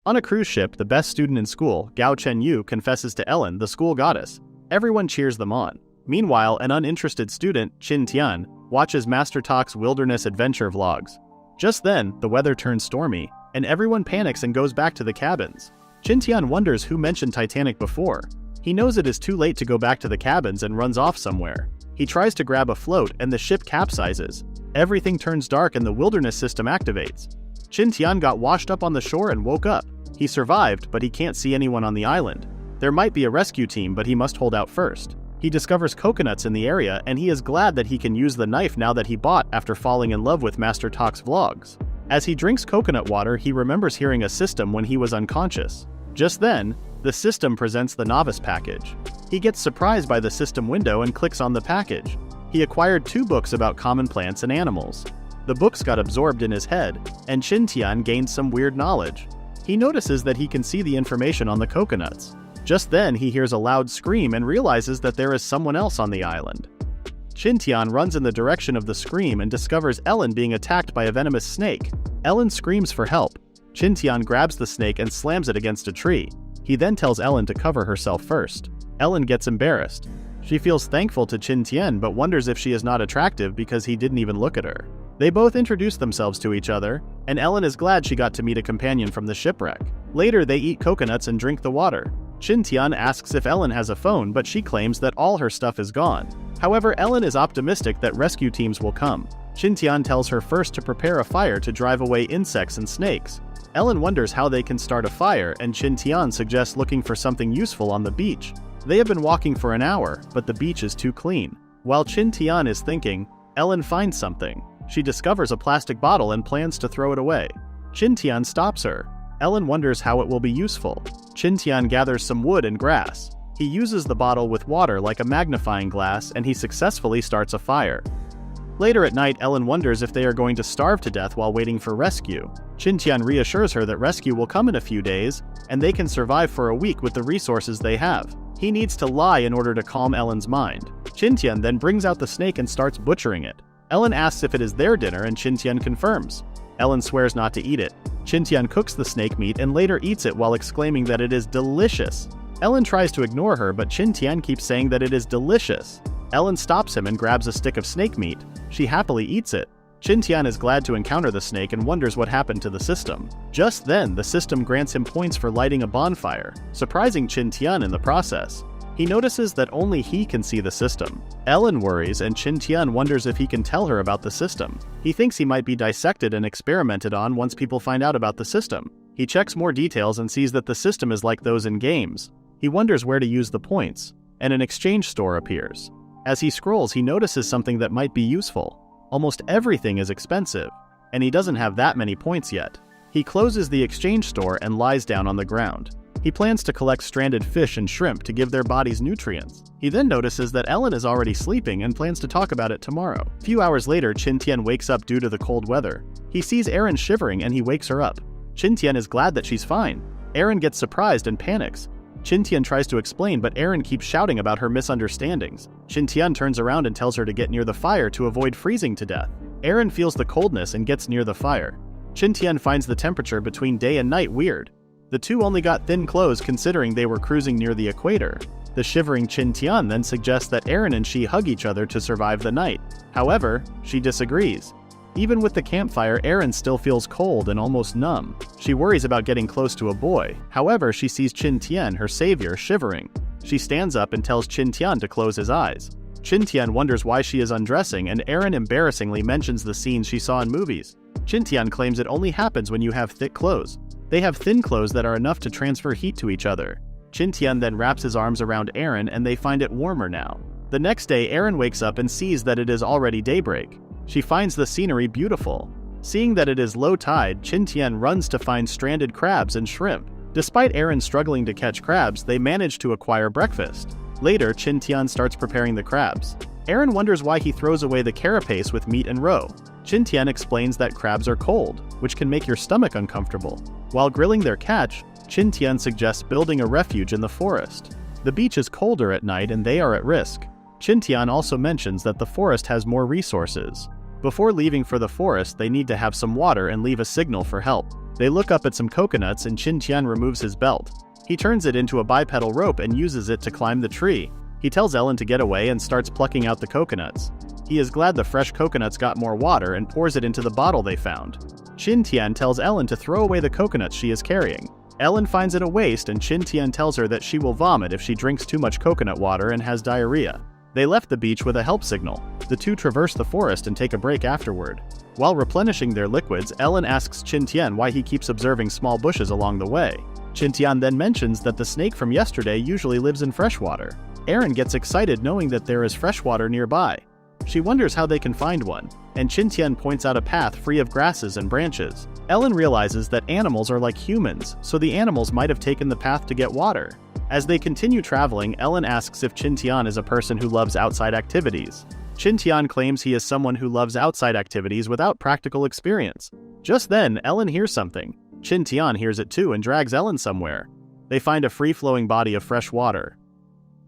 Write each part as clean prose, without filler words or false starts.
On a cruise ship, the best student in school, Gao Chenyu, confesses to Ellen, the school goddess. Everyone cheers them on. Meanwhile, an uninterested student, Qin Tian, watches Master Talk's wilderness adventure vlogs. Just then, the weather turns stormy, and everyone panics and goes back to the cabins. Qin Tian wonders who mentioned Titanic before. He knows it is too late to go back to the cabins and runs off somewhere. He tries to grab a float and the ship capsizes. Everything turns dark and the wilderness system activates. Qin Tian got washed up on the shore and woke up. He survived, but he can't see anyone on the island. There might be a rescue team, but he must hold out first. He discovers coconuts in the area, and he is glad that he can use the knife now that he bought after falling in love with Master Talk's vlogs. As he drinks coconut water, he remembers hearing a system when he was unconscious. Just then, the system presents the novice package. He gets surprised by the system window and clicks on the package. He acquired 2 books about common plants and animals. The books got absorbed in his head, and Qin Tian gained some weird knowledge. He notices that he can see the information on the coconuts. Just then, he hears a loud scream and realizes that there is someone else on the island. Qin Tian runs in the direction of the scream and discovers Ellen being attacked by a venomous snake. Ellen screams for help. Qin Tian grabs the snake and slams it against a tree. He then tells Ellen to cover herself first. Ellen gets embarrassed. She feels thankful to Qin Tian but wonders if she is not attractive because he didn't even look at her. They both introduce themselves to each other, and Ellen is glad she got to meet a companion from the shipwreck. Later, they eat coconuts and drink the water. Qin Tian asks if Ellen has a phone, but she claims that all her stuff is gone. However, Ellen is optimistic that rescue teams will come. Qin Tian tells her first to prepare a fire to drive away insects and snakes. Ellen wonders how they can start a fire, and Qin Tian suggests looking for something useful on the beach. They have been walking for an hour, but the beach is too clean. While Qin Tian is thinking, Ellen finds something. She discovers a plastic bottle and plans to throw it away. Qin Tian stops her. Ellen wonders how it will be useful. Qin Tian gathers some wood and grass. He uses the bottle with water like a magnifying glass, and he successfully starts a fire. Later at night, Ellen wonders if they are going to starve to death while waiting for rescue. Qin Tian reassures her that rescue will come in a few days, and they can survive for a week with the resources they have. He needs to lie in order to calm Ellen's mind. Qin Tian then brings out the snake and starts butchering it. Ellen asks if it is their dinner, and Qin Tian confirms. Ellen swears not to eat it. Qin Tian cooks the snake meat and later eats it while exclaiming that it is delicious. Ellen tries to ignore her, but Qin Tian keeps saying that it is delicious. Ellen stops him and grabs a stick of snake meat. She happily eats it. Qin Tian is glad to encounter the snake and wonders what happened to the system. Just then, the system grants him points for lighting a bonfire, surprising Qin Tian in the process. He notices that only he can see the system. Ellen worries, and Qin Tian wonders if he can tell her about the system. He thinks he might be dissected and experimented on once people find out about the system. He checks more details and sees that the system is like those in games. He wonders where to use the points, and an exchange store appears. As he scrolls, he notices something that might be useful. Almost everything is expensive, and he doesn't have that many points yet. He closes the exchange store and lies down on the ground. He plans to collect stranded fish and shrimp to give their bodies nutrients. He then notices that Ellen is already sleeping and plans to talk about it tomorrow. A few hours later, Qin Tian wakes up due to the cold weather. He sees Erin shivering and he wakes her up. Qin Tian is glad that she's fine. Erin gets surprised and panics. Qin Tian tries to explain, but Erin keeps shouting about her misunderstandings. Qin Tian turns around and tells her to get near the fire to avoid freezing to death. Erin feels the coldness and gets near the fire. Qin Tian finds the temperature between day and night weird. The two only got thin clothes considering they were cruising near the equator. The shivering Qin Tian then suggests that Erin and she hug each other to survive the night. However, she disagrees. Even with the campfire, Erin still feels cold and almost numb. She worries about getting close to a boy. However, she sees Qin Tian, her savior, shivering. She stands up and tells Qin Tian to close his eyes. Qin Tian wonders why she is undressing, and Erin embarrassingly mentions the scenes she saw in movies. Qin Tian claims it only happens when you have thick clothes. They have thin clothes that are enough to transfer heat to each other. Qin Tian then wraps his arms around Erin and they find it warmer now. The next day, Erin wakes up and sees that it is already daybreak. She finds the scenery beautiful. Seeing that it is low tide, Qin Tian runs to find stranded crabs and shrimp. Despite Erin struggling to catch crabs, they manage to acquire breakfast. Later, Qin Tian starts preparing the crabs. Erin wonders why he throws away the carapace with meat and roe. Qin Tian explains that crabs are cold, which can make your stomach uncomfortable. While grilling their catch, Qin Tian suggests building a refuge in the forest. The beach is colder at night and they are at risk. Qin Tian also mentions that the forest has more resources. Before leaving for the forest, they need to have some water and leave a signal for help. They look up at some coconuts and Qin Tian removes his belt. He turns it into a bipedal rope and uses it to climb the tree. He tells Ellen to get away and starts plucking out the coconuts. He is glad the fresh coconuts got more water and pours it into the bottle they found. Qin Tian tells Ellen to throw away the coconuts she is carrying. Ellen finds it a waste and Qin Tian tells her that she will vomit if she drinks too much coconut water and has diarrhea. They left the beach with a help signal. The two traverse the forest and take a break afterward. While replenishing their liquids, Ellen asks Qin Tian why he keeps observing small bushes along the way. Qin Tian then mentions that the snake from yesterday usually lives in freshwater. Ellen gets excited knowing that there is freshwater nearby. She wonders how they can find one, and Qin Tian points out a path free of grasses and branches. Ellen realizes that animals are like humans, so the animals might have taken the path to get water. As they continue traveling, Ellen asks if Qin Tian is a person who loves outside activities. Qin Tian claims he is someone who loves outside activities without practical experience. Just then, Ellen hears something. Qin Tian hears it too and drags Ellen somewhere. They find a free-flowing body of fresh water.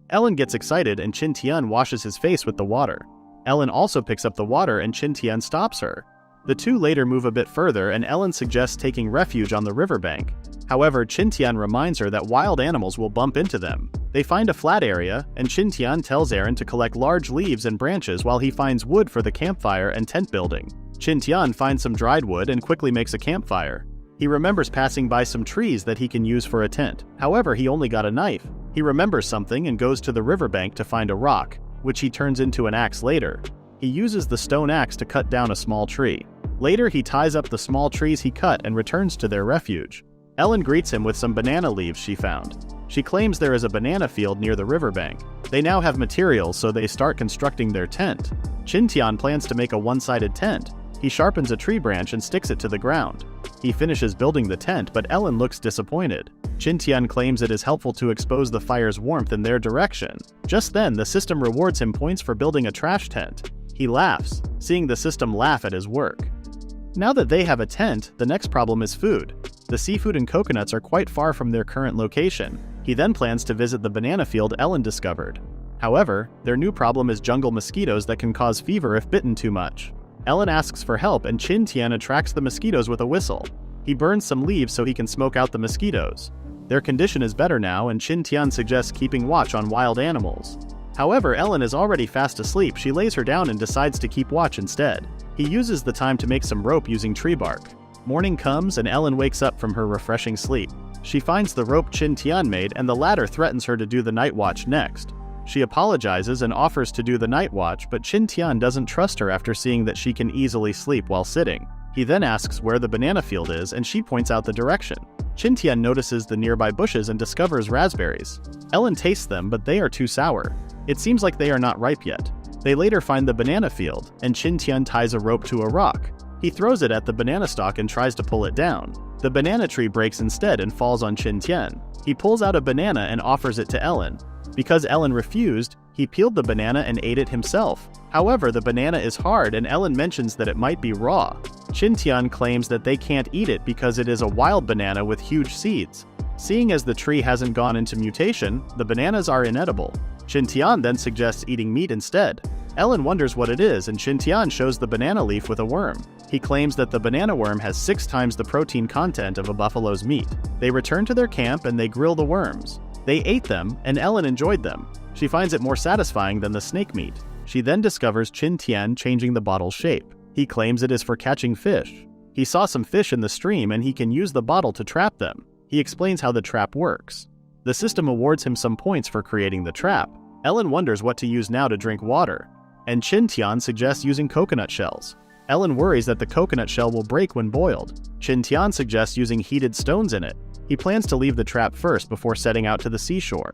Ellen gets excited and Qin Tian washes his face with the water. Ellen also picks up the water and Qin Tian stops her. The two later move a bit further and Ellen suggests taking refuge on the riverbank. However, Qin Tian reminds her that wild animals will bump into them. They find a flat area, and Qin Tian tells Eren to collect large leaves and branches while he finds wood for the campfire and tent building. Qin Tian finds some dried wood and quickly makes a campfire. He remembers passing by some trees that he can use for a tent. However, he only got a knife. He remembers something and goes to the riverbank to find a rock, which he turns into an axe later. He uses the stone axe to cut down a small tree. Later, he ties up the small trees he cut and returns to their refuge. Ellen greets him with some banana leaves she found. She claims there is a banana field near the riverbank. They now have materials, so they start constructing their tent. Qin Tian plans to make a one-sided tent. He sharpens a tree branch and sticks it to the ground. He finishes building the tent, but Ellen looks disappointed. Qin Tian claims it is helpful to expose the fire's warmth in their direction. Just then, the system rewards him points for building a trash tent. He laughs, seeing the system laugh at his work. Now that they have a tent, the next problem is food. The seafood and coconuts are quite far from their current location. He then plans to visit the banana field Ellen discovered. However, their new problem is jungle mosquitoes that can cause fever if bitten too much. Ellen asks for help and Qin Tian attracts the mosquitoes with a whistle. He burns some leaves so he can smoke out the mosquitoes. Their condition is better now and Qin Tian suggests keeping watch on wild animals. However, Ellen is already fast asleep. She lays her down and decides to keep watch instead. He uses the time to make some rope using tree bark. Morning comes and Ellen wakes up from her refreshing sleep. She finds the rope Qin Tian made and the latter threatens her to do the night watch next. She apologizes and offers to do the night watch, but Qin Tian doesn't trust her after seeing that she can easily sleep while sitting. He then asks where the banana field is and she points out the direction. Qin Tian notices the nearby bushes and discovers raspberries. Ellen tastes them, but they are too sour. It seems like they are not ripe yet. They later find the banana field, and Qin Tian ties a rope to a rock. He throws it at the banana stalk and tries to pull it down. The banana tree breaks instead and falls on Qin Tian. He pulls out a banana and offers it to Ellen. Because Ellen refused, he peeled the banana and ate it himself. However, the banana is hard and Ellen mentions that it might be raw. Qin Tian claims that they can't eat it because it is a wild banana with huge seeds. Seeing as the tree hasn't gone into mutation, the bananas are inedible. Qin Tian then suggests eating meat instead. Ellen wonders what it is and Qin Tian shows the banana leaf with a worm. He claims that the banana worm has 6 times the protein content of a buffalo's meat. They return to their camp and they grill the worms. They ate them and Ellen enjoyed them. She finds it more satisfying than the snake meat. She then discovers Qin Tian changing the bottle's shape. He claims it is for catching fish. He saw some fish in the stream and he can use the bottle to trap them. He explains how the trap works. The system awards him some points for creating the trap. Ellen wonders what to use now to drink water, and Qin Tian suggests using coconut shells. Ellen worries that the coconut shell will break when boiled. Qin Tian suggests using heated stones in it. He plans to leave the trap first before setting out to the seashore.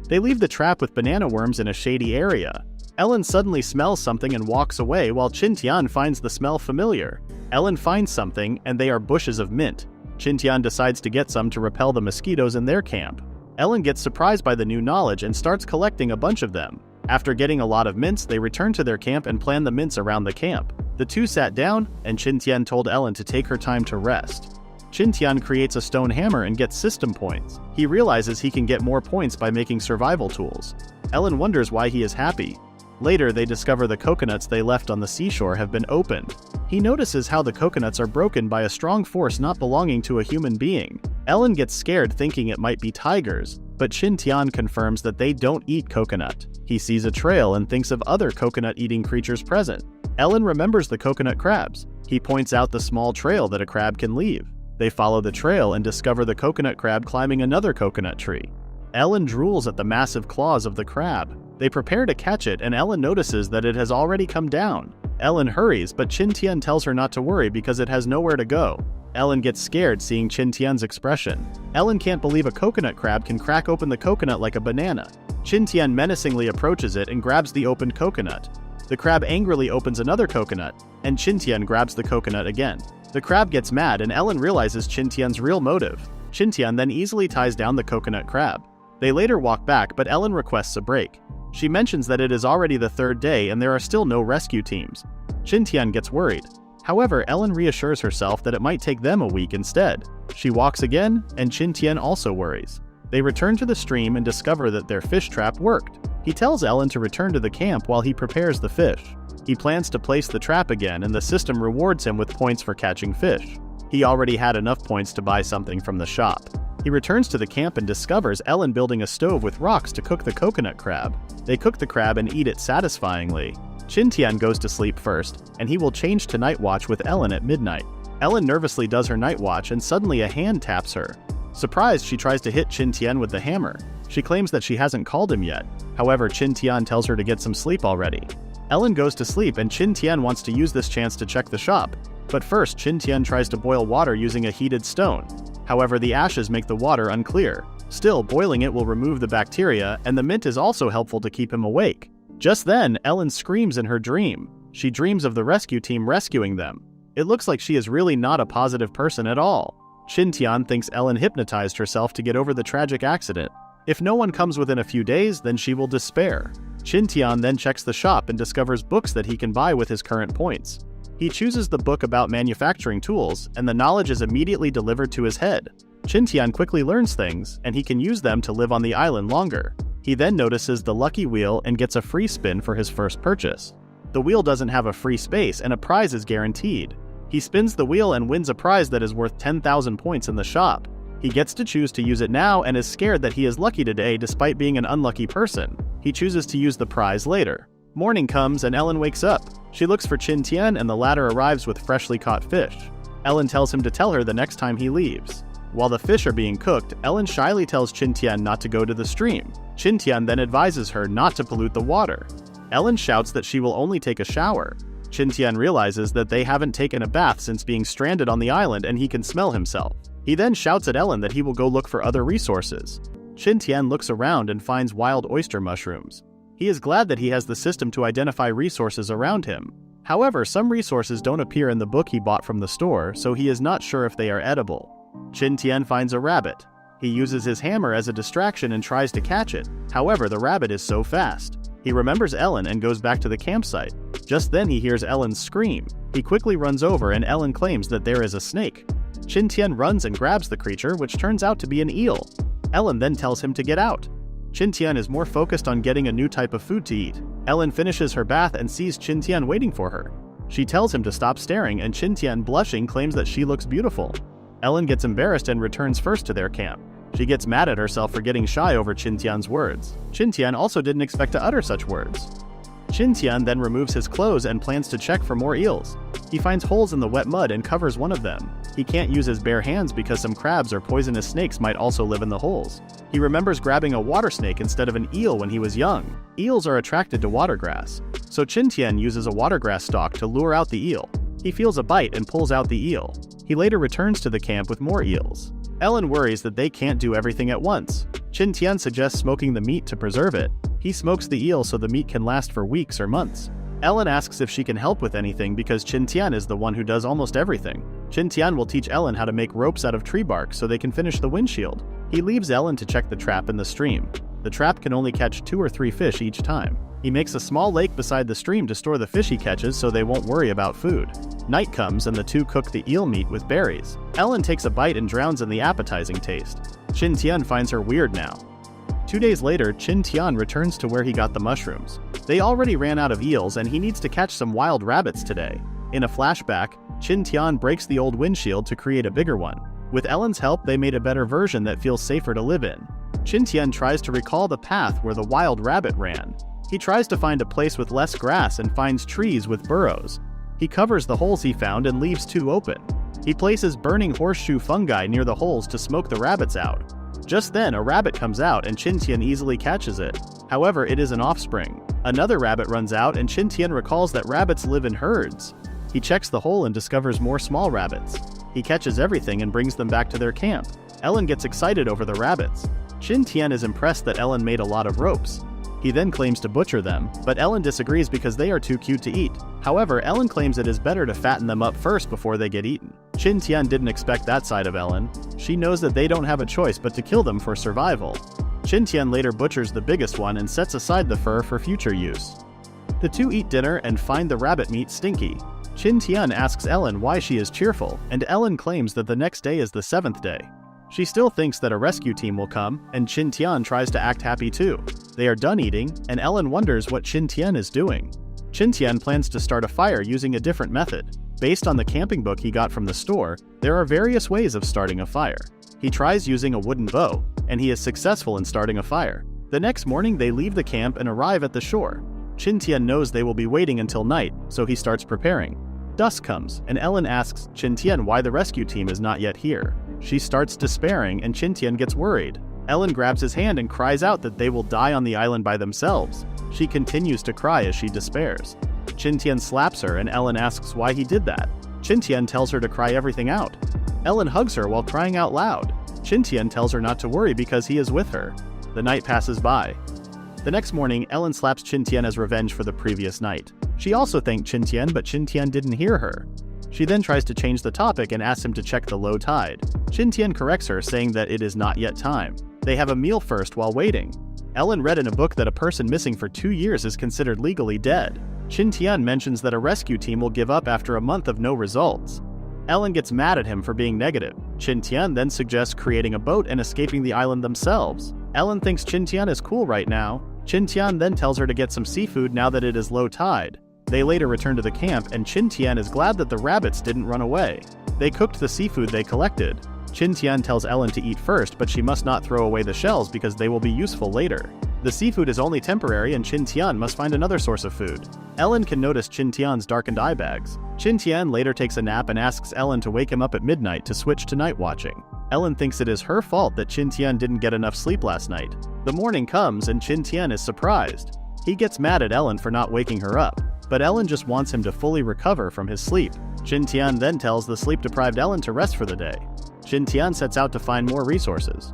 They leave the trap with banana worms in a shady area. Ellen suddenly smells something and walks away while Qin Tian finds the smell familiar. Ellen finds something and they are bushes of mint. Qin Tian decides to get some to repel the mosquitoes in their camp. Ellen gets surprised by the new knowledge and starts collecting a bunch of them. After getting a lot of mints, they return to their camp and plan the mints around the camp. The two sat down, and Qin Tian told Ellen to take her time to rest. Qin Tian creates a stone hammer and gets system points. He realizes he can get more points by making survival tools. Ellen wonders why he is happy. Later, they discover the coconuts they left on the seashore have been opened. He notices how the coconuts are broken by a strong force not belonging to a human being. Ellen gets scared thinking it might be tigers, but Qin Tian confirms that they don't eat coconut. He sees a trail and thinks of other coconut-eating creatures present. Ellen remembers the coconut crabs. He points out the small trail that a crab can leave. They follow the trail and discover the coconut crab climbing another coconut tree. Ellen drools at the massive claws of the crab. They prepare to catch it, and Ellen notices that it has already come down. Ellen hurries, but Qin Tian tells her not to worry because it has nowhere to go. Ellen gets scared seeing Qin Tian's expression. Ellen can't believe a coconut crab can crack open the coconut like a banana. Qin Tian menacingly approaches it and grabs the opened coconut. The crab angrily opens another coconut, and Qin Tian grabs the coconut again. The crab gets mad, and Ellen realizes Qin Tian's real motive. Qin Tian then easily ties down the coconut crab. They later walk back, but Ellen requests a break. She mentions that it is already the third day and there are still no rescue teams. Qin Tian gets worried. However, Ellen reassures herself that it might take them a week instead. She walks again, and Qin Tian also worries. They return to the stream and discover that their fish trap worked. He tells Ellen to return to the camp while he prepares the fish. He plans to place the trap again, and the system rewards him with points for catching fish. He already had enough points to buy something from the shop. He returns to the camp and discovers Ellen building a stove with rocks to cook the coconut crab. They cook the crab and eat it satisfyingly. Qin Tian goes to sleep first, and he will change to night watch with Ellen at midnight. Ellen nervously does her night watch, and suddenly a hand taps her. Surprised, she tries to hit Qin Tian with the hammer. She claims that she hasn't called him yet. However, Qin Tian tells her to get some sleep already. Ellen goes to sleep, and Qin Tian wants to use this chance to check the shop. But first, Qin Tian tries to boil water using a heated stone. However, the ashes make the water unclear. Still, boiling it will remove the bacteria, and the mint is also helpful to keep him awake. Just then, Ellen screams in her dream. She dreams of the rescue team rescuing them. It looks like she is really not a positive person at all. Qin Tian thinks Ellen hypnotized herself to get over the tragic accident. If no one comes within a few days, then she will despair. Qin Tian then checks the shop and discovers books that he can buy with his current points. He chooses the book about manufacturing tools, and the knowledge is immediately delivered to his head. Qin Tian quickly learns things, and he can use them to live on the island longer. He then notices the lucky wheel and gets a free spin for his first purchase. The wheel doesn't have a free space, and a prize is guaranteed. He spins the wheel and wins a prize that is worth 10,000 points in the shop. He gets to choose to use it now and is scared that he is lucky today despite being an unlucky person. He chooses to use the prize later. Morning comes and Ellen wakes up. She looks for Qin Tian and the latter arrives with freshly caught fish. Ellen tells him to tell her the next time he leaves. While the fish are being cooked, Ellen shyly tells Qin Tian not to go to the stream. Qin Tian then advises her not to pollute the water. Ellen shouts that she will only take a shower. Qin Tian realizes that they haven't taken a bath since being stranded on the island and he can smell himself. He then shouts at Ellen that he will go look for other resources. Qin Tian looks around and finds wild oyster mushrooms. He is glad that he has the system to identify resources around him. However, some resources don't appear in the book he bought from the store, so he is not sure if they are edible. Qin Tian finds a rabbit. He uses his hammer as a distraction and tries to catch it. However, the rabbit is so fast. He remembers Ellen and goes back to the campsite. Just then he hears Ellen scream. He quickly runs over and Ellen claims that there is a snake. Qin Tian runs and grabs the creature, which turns out to be an eel. Ellen then tells him to get out. Qin Tian is more focused on getting a new type of food to eat. Ellen finishes her bath and sees Qin Tian waiting for her. She tells him to stop staring, and Qin Tian, blushing, claims that she looks beautiful. Ellen gets embarrassed and returns first to their camp. She gets mad at herself for getting shy over Qin Tian's words. Qin Tian also didn't expect to utter such words. Qin Tian then removes his clothes and plans to check for more eels. He finds holes in the wet mud and covers one of them. He can't use his bare hands because some crabs or poisonous snakes might also live in the holes. He remembers grabbing a water snake instead of an eel when he was young. Eels are attracted to watergrass, so Qin Tian uses a watergrass stalk to lure out the eel. He feels a bite and pulls out the eel. He later returns to the camp with more eels. Ellen worries that they can't do everything at once. Qin Tian suggests smoking the meat to preserve it. He smokes the eel so the meat can last for weeks or months. Ellen asks if she can help with anything because Qin Tian is the one who does almost everything. Qin Tian will teach Ellen how to make ropes out of tree bark so they can finish the windshield. He leaves Ellen to check the trap in the stream. The trap can only catch 2 or 3 fish each time. He makes a small lake beside the stream to store the fish he catches so they won't worry about food. Night comes and the two cook the eel meat with berries. Ellen takes a bite and drowns in the appetizing taste. Qin Tian finds her weird now. 2 days later, Qin Tian returns to where he got the mushrooms. They already ran out of eels and he needs to catch some wild rabbits today. In a flashback, Qin Tian breaks the old windshield to create a bigger one. With Ellen's help, they made a better version that feels safer to live in. Qin Tian tries to recall the path where the wild rabbit ran. He tries to find a place with less grass and finds trees with burrows. He covers the holes he found and leaves 2 open. He places burning horseshoe fungi near the holes to smoke the rabbits out. Just then, a rabbit comes out and Qin Tian easily catches it. However, it is an offspring. Another rabbit runs out and Qin Tian recalls that rabbits live in herds. He checks the hole and discovers more small rabbits. He catches everything and brings them back to their camp. Ellen gets excited over the rabbits. Qin Tian is impressed that Ellen made a lot of ropes. He then claims to butcher them, but Ellen disagrees because they are too cute to eat. However, Ellen claims it is better to fatten them up first before they get eaten. Qin Tian didn't expect that side of Ellen. She knows that they don't have a choice but to kill them for survival. Qin Tian later butchers the biggest one and sets aside the fur for future use. The two eat dinner and find the rabbit meat stinky. Qin Tian asks Ellen why she is cheerful, and Ellen claims that the next day is the 7th day. She still thinks that a rescue team will come, and Qin Tian tries to act happy too. They are done eating, and Ellen wonders what Qin Tian is doing. Qin Tian plans to start a fire using a different method. Based on the camping book he got from the store, there are various ways of starting a fire. He tries using a wooden bow, and he is successful in starting a fire. The next morning they leave the camp and arrive at the shore. Qin Tian knows they will be waiting until night, so he starts preparing. Dusk comes, and Ellen asks Qin Tian why the rescue team is not yet here. She starts despairing and Qin Tian gets worried. Ellen grabs his hand and cries out that they will die on the island by themselves. She continues to cry as she despairs. Qin Tian slaps her and Ellen asks why he did that. Qin Tian tells her to cry everything out. Ellen hugs her while crying out loud. Qin Tian tells her not to worry because he is with her. The night passes by. The next morning, Ellen slaps Qin Tian as revenge for the previous night. She also thanked Qin Tian, but Qin Tian didn't hear her. She then tries to change the topic and asks him to check the low tide. Qin Tian corrects her, saying that it is not yet time. They have a meal first while waiting. Ellen read in a book that a person missing for 2 years is considered legally dead. Qin Tian mentions that a rescue team will give up after a month of no results. Ellen gets mad at him for being negative. Qin Tian then suggests creating a boat and escaping the island themselves. Ellen thinks Qin Tian is cool right now. Qin Tian then tells her to get some seafood now that it is low tide. They later return to the camp and Qin Tian is glad that the rabbits didn't run away. They cooked the seafood they collected. Qin Tian tells Ellen to eat first, but she must not throw away the shells because they will be useful later. The seafood is only temporary and Qin Tian must find another source of food. Ellen can notice Qin Tian's darkened eye bags. Qin Tian later takes a nap and asks Ellen to wake him up at midnight to switch to night watching. Ellen thinks it is her fault that Qin Tian didn't get enough sleep last night. The morning comes and Qin Tian is surprised. He gets mad at Ellen for not waking her up, but Ellen just wants him to fully recover from his sleep. Qin Tian then tells the sleep-deprived Ellen to rest for the day. Qin Tian sets out to find more resources.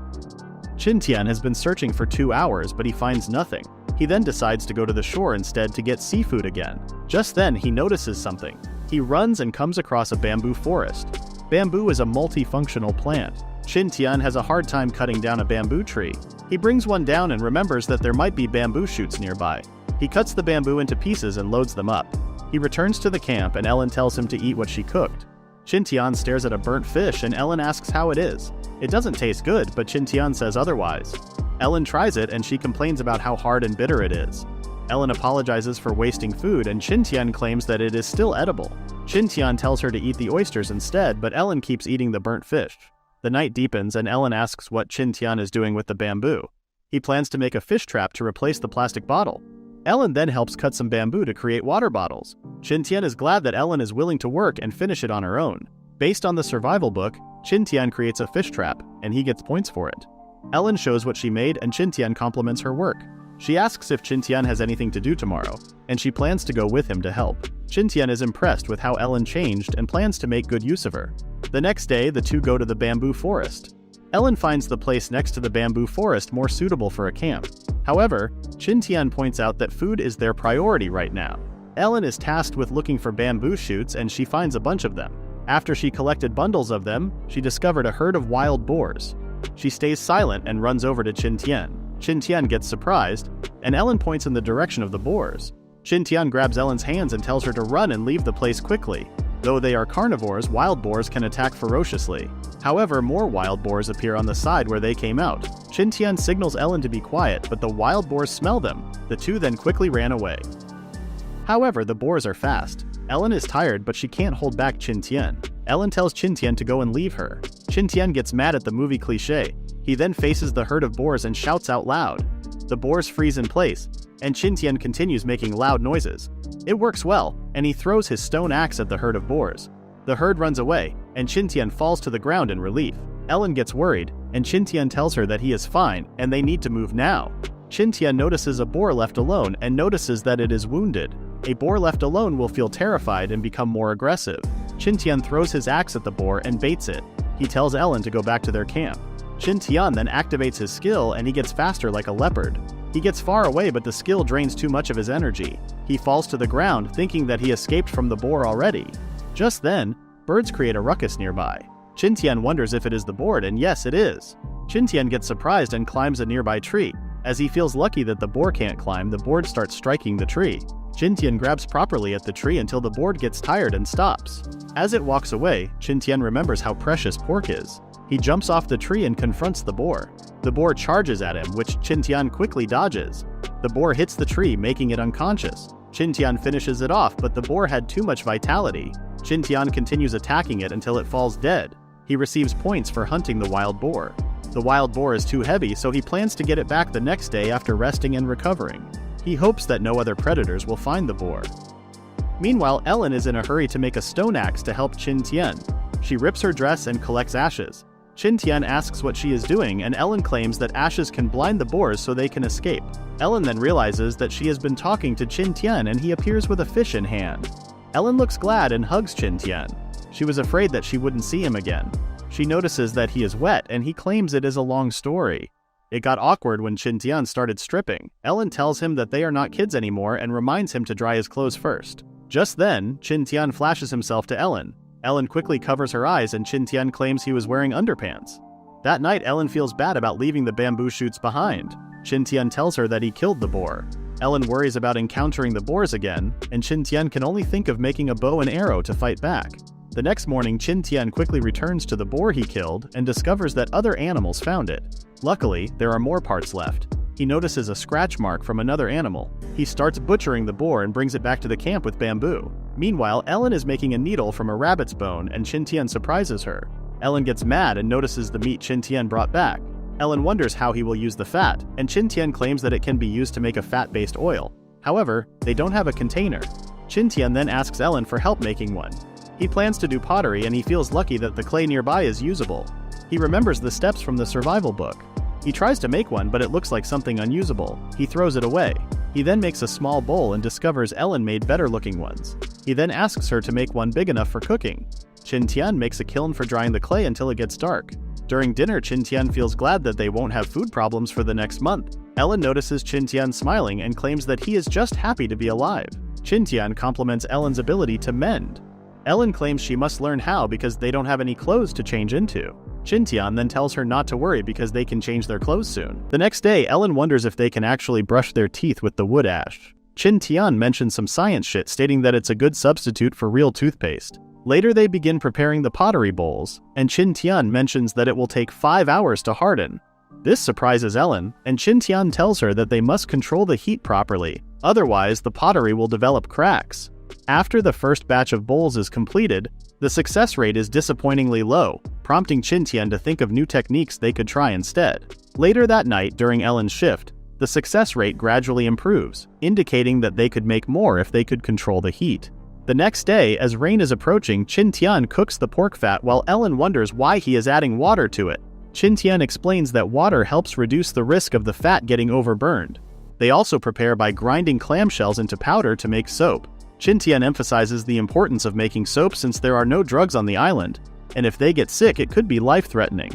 Qin Tian has been searching for 2 hours, but he finds nothing. He then decides to go to the shore instead to get seafood again. Just then, he notices something. He runs and comes across a bamboo forest. Bamboo is a multifunctional plant. Qin Tian has a hard time cutting down a bamboo tree. He brings one down and remembers that there might be bamboo shoots nearby. He cuts the bamboo into pieces and loads them up. He returns to the camp and Ellen tells him to eat what she cooked. Qin Tian stares at a burnt fish and Ellen asks how it is. It doesn't taste good, but Qin Tian says otherwise. Ellen tries it and she complains about how hard and bitter it is. Ellen apologizes for wasting food and Qin Tian claims that it is still edible. Qin Tian tells her to eat the oysters instead, but Ellen keeps eating the burnt fish. The night deepens and Ellen asks what Qin Tian is doing with the bamboo. He plans to make a fish trap to replace the plastic bottle. Ellen then helps cut some bamboo to create water bottles. Qin Tian is glad that Ellen is willing to work and finish it on her own. Based on the survival book, Qin Tian creates a fish trap, and he gets points for it. Ellen shows what she made and Qin Tian compliments her work. She asks if Qin Tian has anything to do tomorrow, and she plans to go with him to help. Qin Tian is impressed with how Ellen changed and plans to make good use of her. The next day, the two go to the bamboo forest. Ellen finds the place next to the bamboo forest more suitable for a camp. However, Qin Tian points out that food is their priority right now. Ellen is tasked with looking for bamboo shoots and she finds a bunch of them. After she collected bundles of them, she discovered a herd of wild boars. She stays silent and runs over to Qin Tian. Qin Tian gets surprised, and Ellen points in the direction of the boars. Qin Tian grabs Ellen's hands and tells her to run and leave the place quickly. Though they are carnivores, wild boars can attack ferociously. However, more wild boars appear on the side where they came out. Qin Tian signals Ellen to be quiet, but the wild boars smell them. The two then quickly ran away. However, the boars are fast. Ellen is tired, but she can't hold back Qin Tian. Ellen tells Qin Tian to go and leave her. Qin Tian gets mad at the movie cliché. He then faces the herd of boars and shouts out loud. The boars freeze in place, and Qin Tian continues making loud noises. It works well, and he throws his stone axe at the herd of boars. The herd runs away, and Qin Tian falls to the ground in relief. Ellen gets worried, and Qin Tian tells her that he is fine and they need to move now. Qin Tian notices a boar left alone and notices that it is wounded. A boar left alone will feel terrified and become more aggressive. Qin Tian throws his axe at the boar and baits it. He tells Ellen to go back to their camp. Qin Tian then activates his skill and he gets faster like a leopard. He gets far away, but the skill drains too much of his energy. He falls to the ground thinking that he escaped from the boar already. Just then, birds create a ruckus nearby. Qin Tian wonders if it is the boar, and yes, it is. Qin Tian gets surprised and climbs a nearby tree. As he feels lucky that the boar can't climb, the board starts striking the tree. Qin Tian grabs properly at the tree until the board gets tired and stops. As it walks away, Qin Tian remembers how precious pork is. He jumps off the tree and confronts the boar. The boar charges at him, which Qin Tian quickly dodges. The boar hits the tree, making it unconscious. Qin Tian finishes it off, but the boar had too much vitality. Qin Tian continues attacking it until it falls dead. He receives points for hunting the wild boar. The wild boar is too heavy, so he plans to get it back the next day after resting and recovering. He hopes that no other predators will find the boar. Meanwhile, Ellen is in a hurry to make a stone axe to help Qin Tian. She rips her dress and collects ashes. Qin Tian asks what she is doing, and Ellen claims that ashes can blind the boars so they can escape. Ellen then realizes that she has been talking to Qin Tian and he appears with a fish in hand. Ellen looks glad and hugs Qin Tian. She was afraid that she wouldn't see him again. She notices that he is wet and he claims it is a long story. It got awkward when Qin Tian started stripping. Ellen tells him that they are not kids anymore and reminds him to dry his clothes first. Just then, Qin Tian flashes himself to Ellen. Ellen quickly covers her eyes and Qin Tian claims he was wearing underpants. That night, Ellen feels bad about leaving the bamboo shoots behind. Qin Tian tells her that he killed the boar. Ellen worries about encountering the boars again, and Qin Tian can only think of making a bow and arrow to fight back. The next morning, Qin Tian quickly returns to the boar he killed and discovers that other animals found it. Luckily, there are more parts left. He notices a scratch mark from another animal. He starts butchering the boar and brings it back to the camp with bamboo. Meanwhile, Ellen is making a needle from a rabbit's bone and Qin Tian surprises her. Ellen gets mad and notices the meat Qin Tian brought back. Ellen wonders how he will use the fat, and Qin Tian claims that it can be used to make a fat-based oil. However, they don't have a container. Qin Tian then asks Ellen for help making one. He plans to do pottery and he feels lucky that the clay nearby is usable. He remembers the steps from the survival book. He tries to make one, but it looks like something unusable. He throws it away. He then makes a small bowl and discovers Ellen made better-looking ones. He then asks her to make one big enough for cooking. Qin Tian makes a kiln for drying the clay until it gets dark. During dinner, Qin Tian feels glad that they won't have food problems for the next month. Ellen notices Qin Tian smiling and claims that he is just happy to be alive. Qin Tian compliments Ellen's ability to mend. Ellen claims she must learn how because they don't have any clothes to change into. Qin Tian then tells her not to worry because they can change their clothes soon. The next day, Ellen wonders if they can actually brush their teeth with the wood ash. Qin Tian mentions some science shit stating that it's a good substitute for real toothpaste. Later they begin preparing the pottery bowls, and Qin Tian mentions that it will take 5 hours to harden. This surprises Ellen, and Qin Tian tells her that they must control the heat properly, otherwise the pottery will develop cracks. After the first batch of bowls is completed, the success rate is disappointingly low, prompting Qin Tian to think of new techniques they could try instead. Later that night, during Ellen's shift, the success rate gradually improves, indicating that they could make more if they could control the heat. The next day, as rain is approaching, Qin Tian cooks the pork fat while Ellen wonders why he is adding water to it. Qin Tian explains that water helps reduce the risk of the fat getting overburned. They also prepare by grinding clamshells into powder to make soap. Qin Tian emphasizes the importance of making soap since there are no drugs on the island, and if they get sick it could be life-threatening.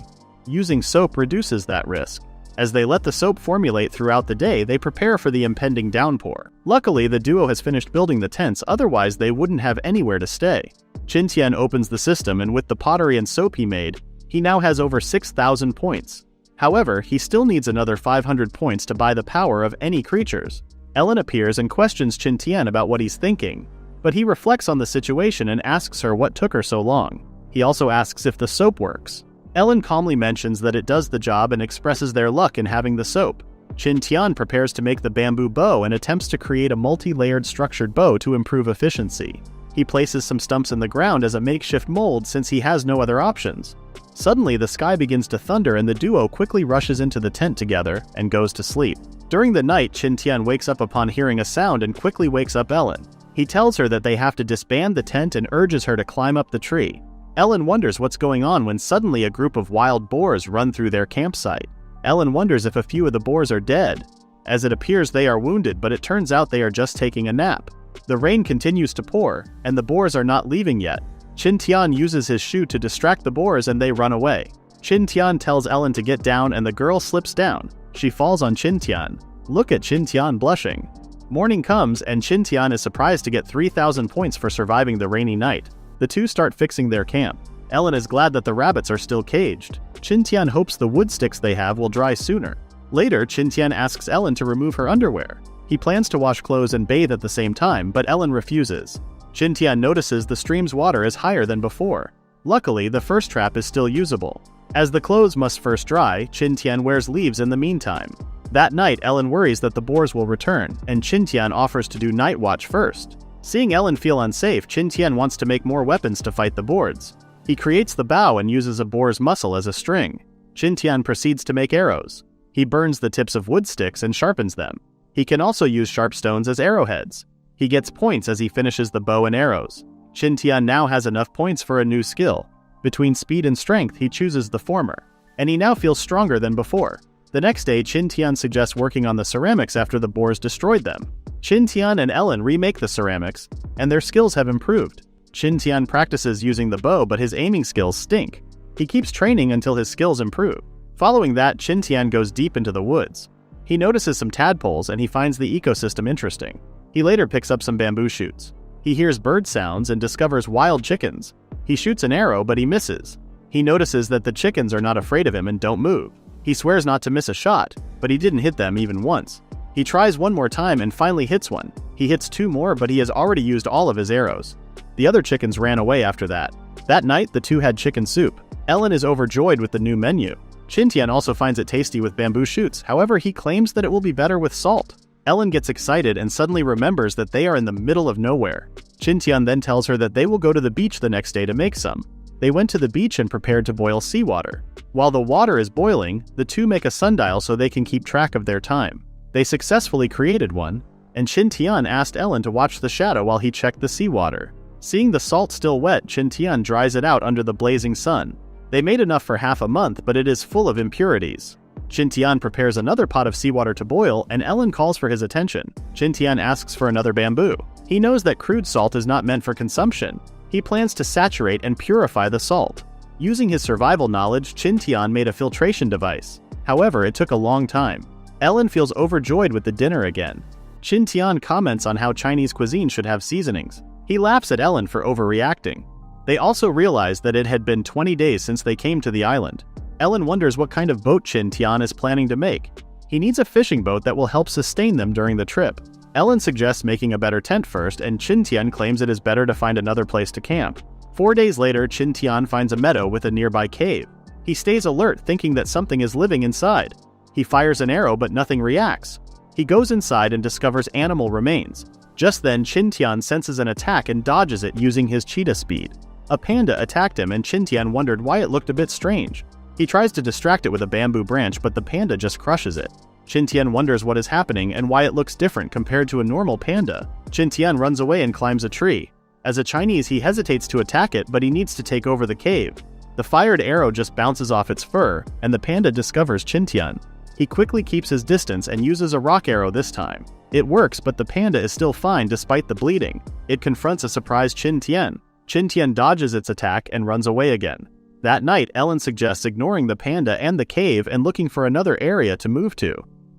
Using soap reduces that risk. As they let the soap formulate throughout the day, they prepare for the impending downpour. Luckily, the duo has finished building the tents, otherwise they wouldn't have anywhere to stay. Qin Tian opens the system, and with the pottery and soap he made, he now has over 6,000 points. However, he still needs another 500 points to buy the power of any creatures. Ellen appears and questions Qin Tian about what he's thinking, but he reflects on the situation and asks her what took her so long. He also asks if the soap works. Ellen calmly mentions that it does the job and expresses their luck in having the soap. Qin Tian prepares to make the bamboo bow and attempts to create a multi-layered structured bow to improve efficiency. He places some stumps in the ground as a makeshift mold since he has no other options. Suddenly, the sky begins to thunder and the duo quickly rushes into the tent together and goes to sleep. During the night, Qin Tian wakes up upon hearing a sound and quickly wakes up Ellen. He tells her that they have to disband the tent and urges her to climb up the tree. Ellen wonders what's going on when suddenly a group of wild boars run through their campsite. Ellen wonders if a few of the boars are dead, as it appears they are wounded, but it turns out they are just taking a nap. The rain continues to pour, and the boars are not leaving yet. Qin Tian uses his shoe to distract the boars and they run away. Qin Tian tells Ellen to get down and the girl slips down. She falls on Qin Tian. Look at Qin Tian blushing. Morning comes and Qin Tian is surprised to get 3,000 points for surviving the rainy night. The two start fixing their camp. Ellen is glad that the rabbits are still caged. Qin Tian hopes the wood sticks they have will dry sooner. Later, Qin Tian asks Ellen to remove her underwear. He plans to wash clothes and bathe at the same time, but Ellen refuses. Qin Tian notices the stream's water is higher than before. Luckily, the first trap is still usable. As the clothes must first dry, Qin Tian wears leaves in the meantime. That night, Ellen worries that the boars will return, and Qin Tian offers to do night watch first. Seeing Ellen feel unsafe, Qin Tian wants to make more weapons to fight the boars. He creates the bow and uses a boar's muscle as a string. Qin Tian proceeds to make arrows. He burns the tips of wood sticks and sharpens them. He can also use sharp stones as arrowheads. He gets points as he finishes the bow and arrows. Qin Tian now has enough points for a new skill. Between speed and strength, he chooses the former, and he now feels stronger than before. The next day, Qin Tian suggests working on the ceramics after the boars destroyed them. Qin Tian and Ellen remake the ceramics, and their skills have improved. Qin Tian practices using the bow, but his aiming skills stink. He keeps training until his skills improve. Following that, Qin Tian goes deep into the woods. He notices some tadpoles and he finds the ecosystem interesting. He later picks up some bamboo shoots. He hears bird sounds and discovers wild chickens. He shoots an arrow, but he misses. He notices that the chickens are not afraid of him and don't move. He swears not to miss a shot, but he didn't hit them even once. He tries one more time and finally hits one. He hits two more, but he has already used all of his arrows. The other chickens ran away after that. That night, the two had chicken soup. Ellen is overjoyed with the new menu. Qin Tian also finds it tasty with bamboo shoots, however he claims that it will be better with salt. Ellen gets excited and suddenly remembers that they are in the middle of nowhere. Qin Tian then tells her that they will go to the beach the next day to make some. They went to the beach and prepared to boil seawater. While the water is boiling, the two make a sundial so they can keep track of their time. They successfully created one, and Qin Tian asked Ellen to watch the shadow while he checked the seawater. Seeing the salt still wet, Qin Tian dries it out under the blazing sun. They made enough for half a month, but it is full of impurities. Qin Tian prepares another pot of seawater to boil, and Ellen calls for his attention. Qin Tian asks for another bamboo. He knows that crude salt is not meant for consumption. He plans to saturate and purify the salt. Using his survival knowledge, Qin Tian made a filtration device. However, it took a long time. Ellen feels overjoyed with the dinner again. Qin Tian comments on how Chinese cuisine should have seasonings. He laughs at Ellen for overreacting. They also realize that it had been 20 days since they came to the island. Ellen wonders what kind of boat Qin Tian is planning to make. He needs a fishing boat that will help sustain them during the trip. Ellen suggests making a better tent first, and Qin Tian claims it is better to find another place to camp. 4 days later, Qin Tian finds a meadow with a nearby cave. He stays alert, thinking that something is living inside. He fires an arrow, but nothing reacts. He goes inside and discovers animal remains. Just then, Qin Tian senses an attack and dodges it using his cheetah speed. A panda attacked him, and Qin Tian wondered why it looked a bit strange. He tries to distract it with a bamboo branch, but the panda just crushes it. Qin Tian wonders what is happening and why it looks different compared to a normal panda. Qin Tian runs away and climbs a tree. As a Chinese, he hesitates to attack it, but he needs to take over the cave. The fired arrow just bounces off its fur, and the panda discovers Qin Tian. He quickly keeps his distance and uses a rock arrow this time. It works, but the panda is still fine despite the bleeding. It confronts a surprised Qin Tian. Qin Tian dodges its attack and runs away again. That night, Ellen suggests ignoring the panda and the cave and looking for another area to move to.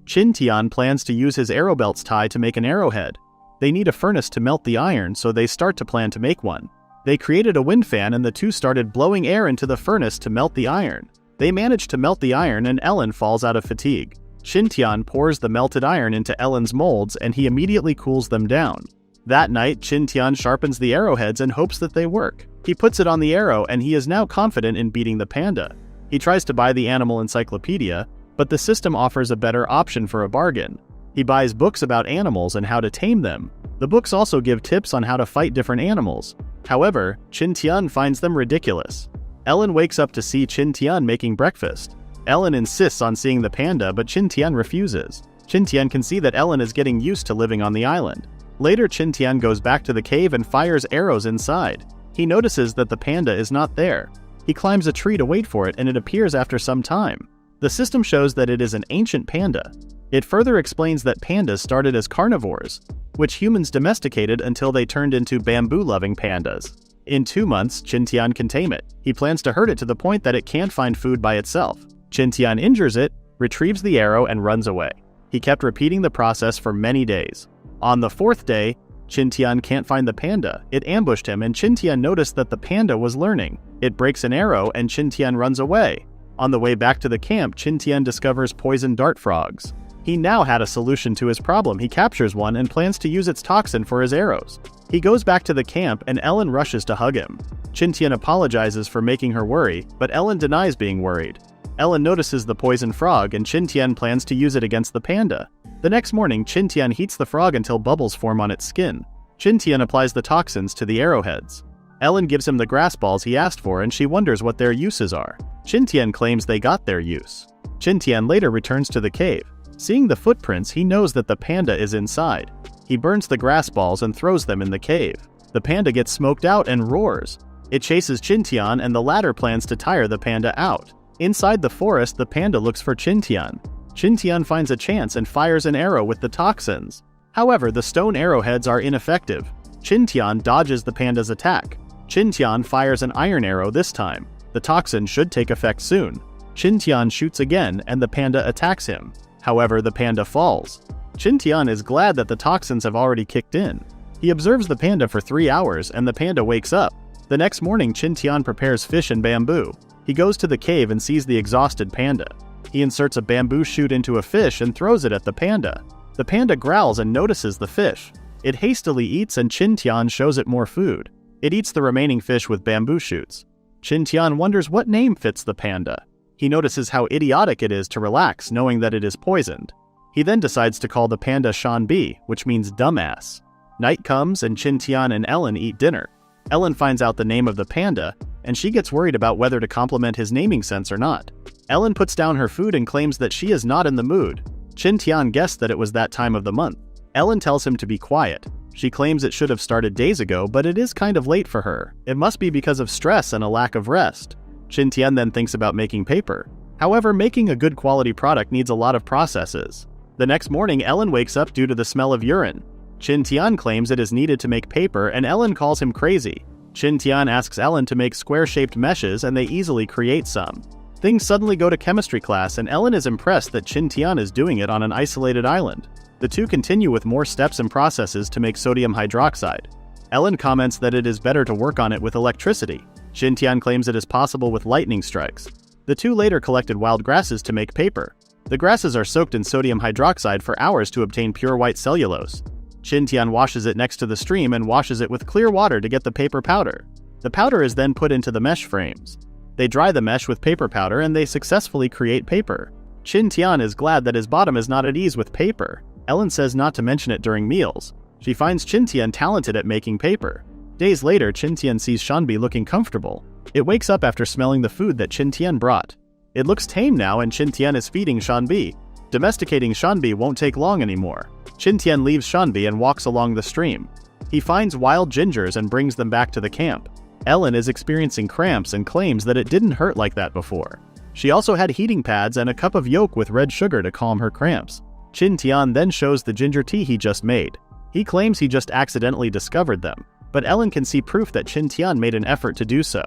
Qin Tian plans to use his arrow belt's tie to make an arrowhead. They need a furnace to melt the iron, so they start to plan to make one. They created a wind fan and the two started blowing air into the furnace to melt the iron. They manage to melt the iron and Ellen falls out of fatigue. Qin Tian pours the melted iron into Ellen's molds and he immediately cools them down. That night, Qin Tian sharpens the arrowheads and hopes that they work. He puts it on the arrow and he is now confident in beating the panda. He tries to buy the animal encyclopedia, but the system offers a better option for a bargain. He buys books about animals and how to tame them. The books also give tips on how to fight different animals. However, Qin Tian finds them ridiculous. Ellen wakes up to see Qin Tian making breakfast. Ellen insists on seeing the panda, but Qin Tian refuses. Qin Tian can see that Ellen is getting used to living on the island. Later, Qin Tian goes back to the cave and fires arrows inside. He notices that the panda is not there. He climbs a tree to wait for it, and it appears after some time. The system shows that it is an ancient panda. It further explains that pandas started as carnivores, which humans domesticated until they turned into bamboo-loving pandas. In 2 months, Qin Tian can tame it. He plans to hurt it to the point that it can't find food by itself. Qin Tian injures it, retrieves the arrow, and runs away. He kept repeating the process for many days. On the 4th day, Qin Tian can't find the panda. It ambushed him, and Qin Tian noticed that the panda was learning. It breaks an arrow, and Qin Tian runs away. On the way back to the camp, Qin Tian discovers poison dart frogs. He now had a solution to his problem. He captures one and plans to use its toxin for his arrows. He goes back to the camp, and Ellen rushes to hug him. Qin Tian apologizes for making her worry, but Ellen denies being worried. Ellen notices the poison frog, and Qin Tian plans to use it against the panda. The next morning, Qin Tian heats the frog until bubbles form on its skin. Qin Tian applies the toxins to the arrowheads. Ellen gives him the grass balls he asked for, and she wonders what their uses are. Qin Tian claims they got their use. Qin Tian later returns to the cave. Seeing the footprints, he knows that the panda is inside. He burns the grass balls and throws them in the cave. The panda gets smoked out and roars. It chases Qin Tian, and the latter plans to tire the panda out. Inside the forest, the panda looks for Qin Tian. Qin Tian finds a chance and fires an arrow with the toxins. However, the stone arrowheads are ineffective. Qin Tian dodges the panda's attack. Qin Tian fires an iron arrow this time. The toxin should take effect soon. Qin Tian shoots again, and the panda attacks him. However, the panda falls. Qin Tian is glad that the toxins have already kicked in. He observes the panda for 3 hours, and the panda wakes up. The next morning, Qin Tian prepares fish and bamboo. He goes to the cave and sees the exhausted panda. He inserts a bamboo shoot into a fish and throws it at the panda. The panda growls and notices the fish. It hastily eats, and Qin Tian shows it more food. It eats the remaining fish with bamboo shoots. Qin Tian wonders what name fits the panda. He notices how idiotic it is to relax knowing that it is poisoned. He then decides to call the panda Shanbi, which means dumbass. Night comes, and Qin Tian and Ellen eat dinner. Ellen finds out the name of the panda, and she gets worried about whether to compliment his naming sense or not. Ellen puts down her food and claims that she is not in the mood. Qin Tian guessed that it was that time of the month. Ellen tells him to be quiet. She claims it should have started days ago, but it is kind of late for her. It must be because of stress and a lack of rest. Qin Tian then thinks about making paper. However, making a good quality product needs a lot of processes. The next morning, Ellen wakes up due to the smell of urine. Qin Tian claims it is needed to make paper, and Ellen calls him crazy. Qin Tian asks Ellen to make square-shaped meshes, and they easily create some. Things suddenly go to chemistry class, and Ellen is impressed that Qin Tian is doing it on an isolated island. The two continue with more steps and processes to make sodium hydroxide. Ellen comments that it is better to work on it with electricity. Qin Tian claims it is possible with lightning strikes. The two later collected wild grasses to make paper. The grasses are soaked in sodium hydroxide for hours to obtain pure white cellulose. Qin Tian washes it next to the stream and washes it with clear water to get the paper powder. The powder is then put into the mesh frames. They dry the mesh with paper powder, and they successfully create paper. Qin Tian is glad that his bottom is not at ease with paper. Ellen says not to mention it during meals. She finds Qin Tian talented at making paper. Days later, Qin Tian sees Shanbi looking comfortable. It wakes up after smelling the food that Qin Tian brought. It looks tame now, and Qin Tian is feeding Shanbi. Domesticating Shanbi won't take long anymore. Qin Tian leaves Shanbi and walks along the stream. He finds wild gingers and brings them back to the camp. Ellen is experiencing cramps and claims that it didn't hurt like that before. She also had heating pads and a cup of yolk with red sugar to calm her cramps. Qin Tian then shows the ginger tea he just made. He claims he just accidentally discovered them, but Ellen can see proof that Qin Tian made an effort to do so.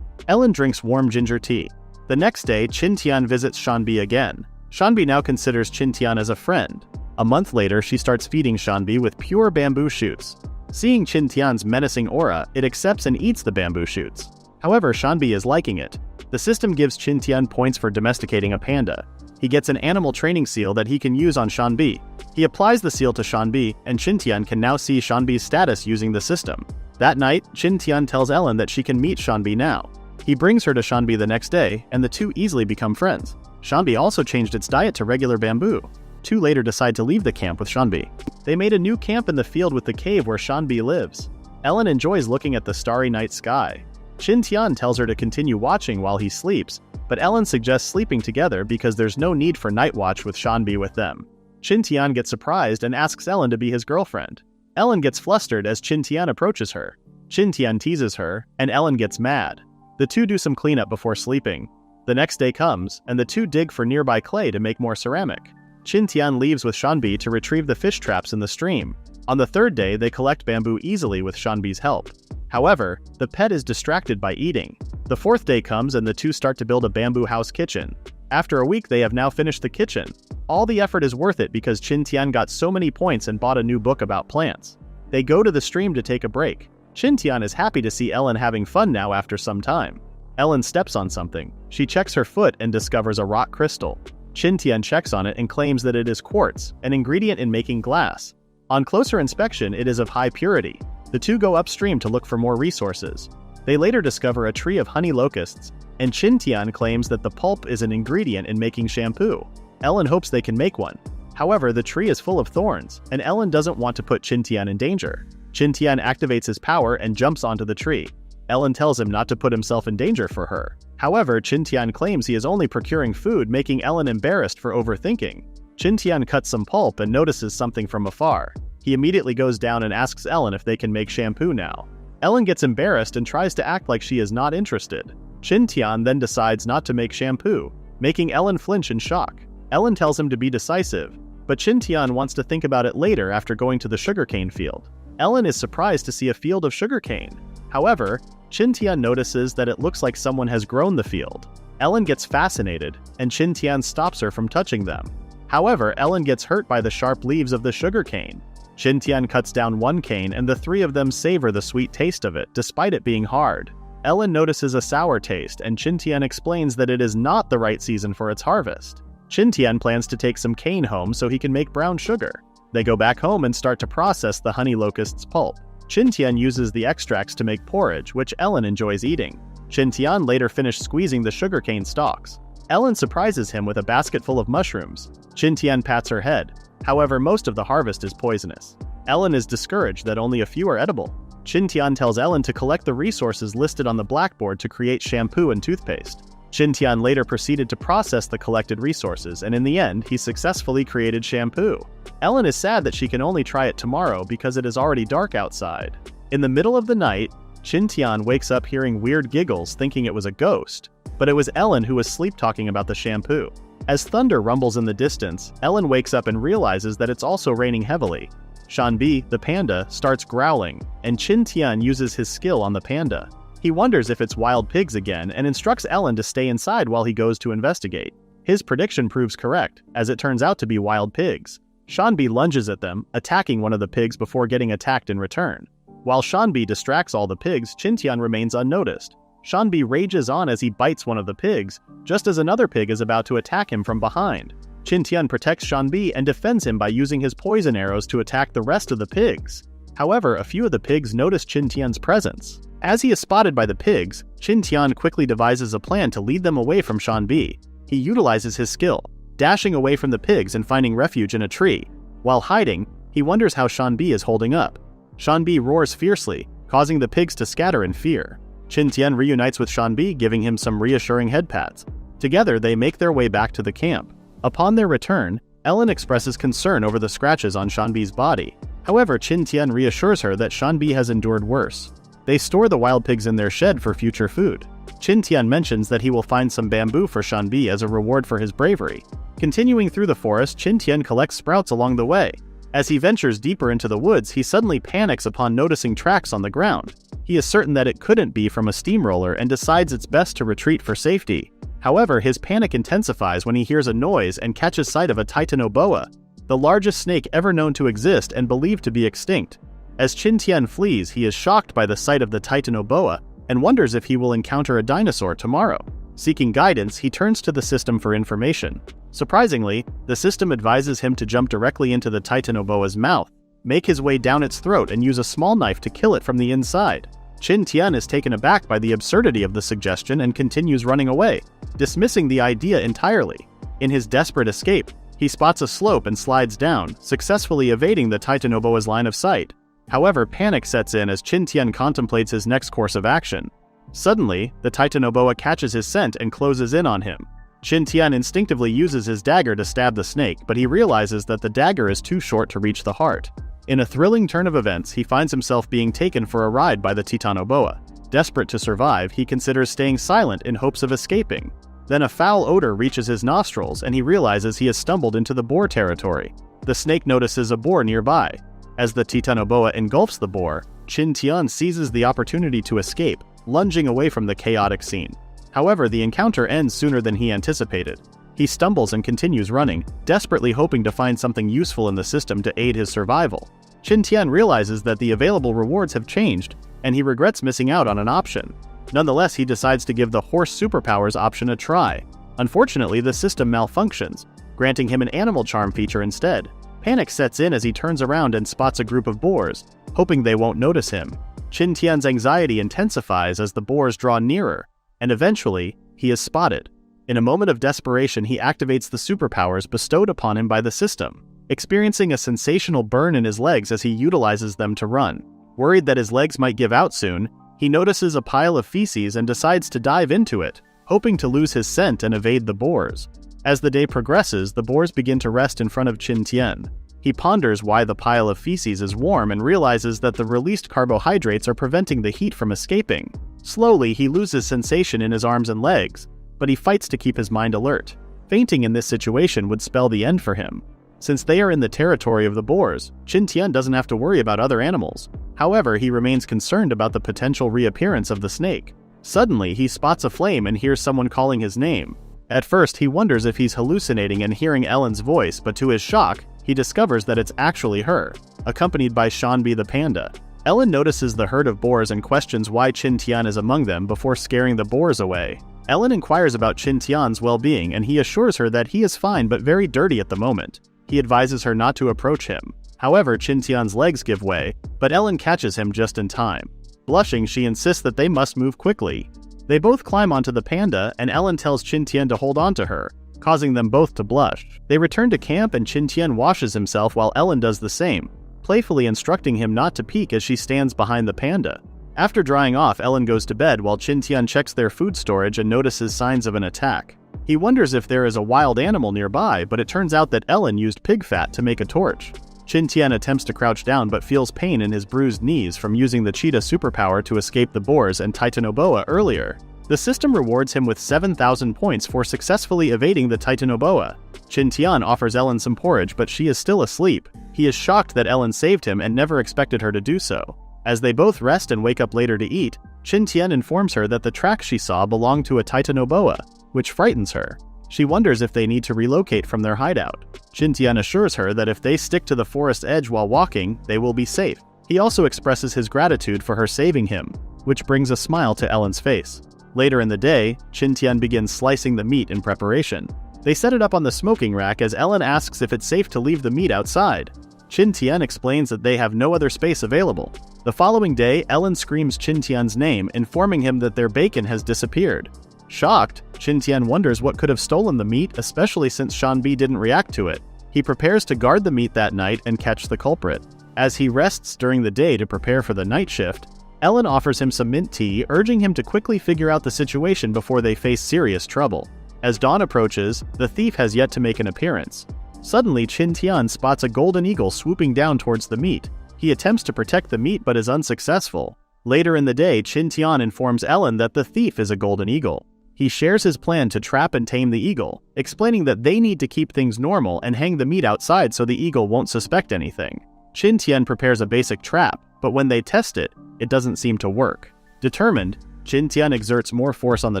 Ellen drinks warm ginger tea. The next day, Qin Tian visits Shanbi again. Shanbi now considers Qin Tian as a friend. A month later, she starts feeding Shanbi with pure bamboo shoots. Seeing Qin Tian's menacing aura, it accepts and eats the bamboo shoots. However, Shanbi is liking it. The system gives Qin Tian points for domesticating a panda. He gets an animal training seal that he can use on Shanbi. He applies the seal to Shanbi, and Qin Tian can now see Shanbi's status using the system. That night, Qin Tian tells Ellen that she can meet Shanbi now. He brings her to Shanbi the next day, and the two easily become friends. Shanbi also changed its diet to regular bamboo. Two later decide to leave the camp with Shanbi. They made a new camp in the field with the cave where Shanbi lives. Ellen enjoys looking at the starry night sky. Qin Tian tells her to continue watching while he sleeps, but Ellen suggests sleeping together because there's no need for night watch with Shanbi with them. Qin Tian gets surprised and asks Ellen to be his girlfriend. Ellen gets flustered as Qin Tian approaches her. Qin Tian teases her, and Ellen gets mad. The two do some cleanup before sleeping. The next day comes, and the two dig for nearby clay to make more ceramic. Qin Tian leaves with Shanbi to retrieve the fish traps in the stream. On the third day, they collect bamboo easily with Shanbi's help. However, the pet is distracted by eating. The fourth day comes and the two start to build a bamboo house kitchen. After a week, they have now finished the kitchen. All the effort is worth it because Qin Tian got so many points and bought a new book about plants. They go to the stream to take a break. Qin Tian is happy to see Ellen having fun now after some time. Ellen steps on something. She checks her foot and discovers a rock crystal. Qin Tian checks on it and claims that it is quartz, an ingredient in making glass. On closer inspection, it is of high purity. The two go upstream to look for more resources. They later discover a tree of honey locusts, and Qin Tian claims that the pulp is an ingredient in making shampoo. Ellen hopes they can make one. However, the tree is full of thorns, and Ellen doesn't want to put Qin Tian in danger. Qin Tian activates his power and jumps onto the tree. Ellen tells him not to put himself in danger for her. However, Qin Tian claims he is only procuring food, making Ellen embarrassed for overthinking. Qin Tian cuts some pulp and notices something from afar. He immediately goes down and asks Ellen if they can make shampoo now. Ellen gets embarrassed and tries to act like she is not interested. Qin Tian then decides not to make shampoo, making Ellen flinch in shock. Ellen tells him to be decisive, but Qin Tian wants to think about it later after going to the sugarcane field. Ellen is surprised to see a field of sugarcane. However, Qin Tian notices that it looks like someone has grown the field. Ellen gets fascinated, and Qin Tian stops her from touching them. However, Ellen gets hurt by the sharp leaves of the sugarcane. Qin Tian cuts down one cane and the three of them savor the sweet taste of it, despite it being hard. Ellen notices a sour taste, and Qin Tian explains that it is not the right season for its harvest. Qin Tian plans to take some cane home so he can make brown sugar. They go back home and start to process the honey locust's pulp. Qin Tian uses the extracts to make porridge, which Ellen enjoys eating. Qin Tian later finished squeezing the sugarcane stalks. Ellen surprises him with a basket full of mushrooms. Qin Tian pats her head. However, most of the harvest is poisonous. Ellen is discouraged that only a few are edible. Qin Tian tells Ellen to collect the resources listed on the blackboard to create shampoo and toothpaste. Qin Tian later proceeded to process the collected resources, and in the end, he successfully created shampoo. Ellen is sad that she can only try it tomorrow because it is already dark outside. In the middle of the night, Qin Tian wakes up hearing weird giggles, thinking it was a ghost, but it was Ellen who was sleep-talking about the shampoo. As thunder rumbles in the distance, Ellen wakes up and realizes that it's also raining heavily. Shanbi, the panda, starts growling, and Qin Tian uses his skill on the panda. He wonders if it's wild pigs again and instructs Ellen to stay inside while he goes to investigate. His prediction proves correct, as it turns out to be wild pigs. Shanbi lunges at them, attacking one of the pigs before getting attacked in return. While Shanbi distracts all the pigs, Qin Tian remains unnoticed. Shanbi rages on as he bites one of the pigs, just as another pig is about to attack him from behind. Qin Tian protects Shanbi and defends him by using his poison arrows to attack the rest of the pigs. However, a few of the pigs notice Qin Tian's presence. As he is spotted by the pigs, Qin Tian quickly devises a plan to lead them away from Shanbi. He utilizes his skill, dashing away from the pigs and finding refuge in a tree. While hiding, he wonders how Shanbi is holding up. Shanbi roars fiercely, causing the pigs to scatter in fear. Qin Tian reunites with Shanbi, giving him some reassuring head pats. Together, they make their way back to the camp. Upon their return, Ellen expresses concern over the scratches on Shanbi's body. However, Qin Tian reassures her that Shanbi has endured worse. They store the wild pigs in their shed for future food. Qin Tian mentions that he will find some bamboo for Shanbi as a reward for his bravery. Continuing through the forest, Qin Tian collects sprouts along the way. As he ventures deeper into the woods, he suddenly panics upon noticing tracks on the ground. He is certain that it couldn't be from a steamroller and decides it's best to retreat for safety. However, his panic intensifies when he hears a noise and catches sight of a Titanoboa, the largest snake ever known to exist and believed to be extinct. As Qin Tian flees, he is shocked by the sight of the Titanoboa and wonders if he will encounter a dinosaur tomorrow. Seeking guidance, he turns to the system for information. Surprisingly, the system advises him to jump directly into the Titanoboa's mouth, make his way down its throat and use a small knife to kill it from the inside. Qin Tian is taken aback by the absurdity of the suggestion and continues running away, dismissing the idea entirely. In his desperate escape, he spots a slope and slides down, successfully evading the Titanoboa's line of sight. However, panic sets in as Qin Tian contemplates his next course of action. Suddenly, the Titanoboa catches his scent and closes in on him. Qin Tian instinctively uses his dagger to stab the snake, but he realizes that the dagger is too short to reach the heart. In a thrilling turn of events, he finds himself being taken for a ride by the Titanoboa. Desperate to survive, he considers staying silent in hopes of escaping. Then a foul odor reaches his nostrils and he realizes he has stumbled into the boar territory. The snake notices a boar nearby. As the Titanoboa engulfs the boar, Qin Tian seizes the opportunity to escape, lunging away from the chaotic scene. However, the encounter ends sooner than he anticipated. He stumbles and continues running, desperately hoping to find something useful in the system to aid his survival. Qin Tian realizes that the available rewards have changed, and he regrets missing out on an option. Nonetheless, he decides to give the horse superpowers option a try. Unfortunately, the system malfunctions, granting him an animal charm feature instead. Panic sets in as he turns around and spots a group of boars, hoping they won't notice him. Qin Tian's anxiety intensifies as the boars draw nearer, and eventually, he is spotted. In a moment of desperation, he activates the superpowers bestowed upon him by the system, experiencing a sensational burn in his legs as he utilizes them to run. Worried that his legs might give out soon, he notices a pile of feces and decides to dive into it, hoping to lose his scent and evade the boars. As the day progresses, the boars begin to rest in front of Qin Tian. He ponders why the pile of feces is warm and realizes that the released carbohydrates are preventing the heat from escaping. Slowly, he loses sensation in his arms and legs, but he fights to keep his mind alert. Fainting in this situation would spell the end for him. Since they are in the territory of the boars, Qin Tian doesn't have to worry about other animals. However, he remains concerned about the potential reappearance of the snake. Suddenly, he spots a flame and hears someone calling his name. At first, he wonders if he's hallucinating and hearing Ellen's voice, but to his shock, he discovers that it's actually her, accompanied by Shanbi the panda. Ellen notices the herd of boars and questions why Qin Tian is among them before scaring the boars away. Ellen inquires about Qin Tian's well-being and he assures her that he is fine but very dirty at the moment. He advises her not to approach him. However, Qin Tian's legs give way, but Ellen catches him just in time. Blushing, she insists that they must move quickly. They both climb onto the panda, and Ellen tells Qin Tian to hold on to her, causing them both to blush. They return to camp and Qin Tian washes himself while Ellen does the same, playfully instructing him not to peek as she stands behind the panda. After drying off, Ellen goes to bed while Qin Tian checks their food storage and notices signs of an attack. He wonders if there is a wild animal nearby, but it turns out that Ellen used pig fat to make a torch. Qin Tian attempts to crouch down but feels pain in his bruised knees from using the cheetah superpower to escape the boars and Titanoboa earlier. The system rewards him with 7,000 points for successfully evading the Titanoboa. Qin Tian offers Ellen some porridge, but she is still asleep. He is shocked that Ellen saved him and never expected her to do so. As they both rest and wake up later to eat, Qin Tian informs her that the tracks she saw belonged to a Titanoboa, which frightens her. She wonders if they need to relocate from their hideout. Qin Tian assures her that if they stick to the forest edge while walking, they will be safe. He also expresses his gratitude for her saving him, which brings a smile to Ellen's face. Later in the day, Qin Tian begins slicing the meat in preparation. They set it up on the smoking rack as Ellen asks if it's safe to leave the meat outside. Qin Tian explains that they have no other space available. The following day, Ellen screams Qin Tian's name, informing him that their bacon has disappeared. Shocked, Qin Tian wonders what could have stolen the meat, especially since Shanbi didn't react to it. He prepares to guard the meat that night and catch the culprit. As he rests during the day to prepare for the night shift, Ellen offers him some mint tea, urging him to quickly figure out the situation before they face serious trouble. As dawn approaches, the thief has yet to make an appearance. Suddenly, Qin Tian spots a golden eagle swooping down towards the meat. He attempts to protect the meat but is unsuccessful. Later in the day, Qin Tian informs Ellen that the thief is a golden eagle. He shares his plan to trap and tame the eagle, explaining that they need to keep things normal and hang the meat outside so the eagle won't suspect anything. Qin Tian prepares a basic trap, but when they test it, it doesn't seem to work. Determined, Qin Tian exerts more force on the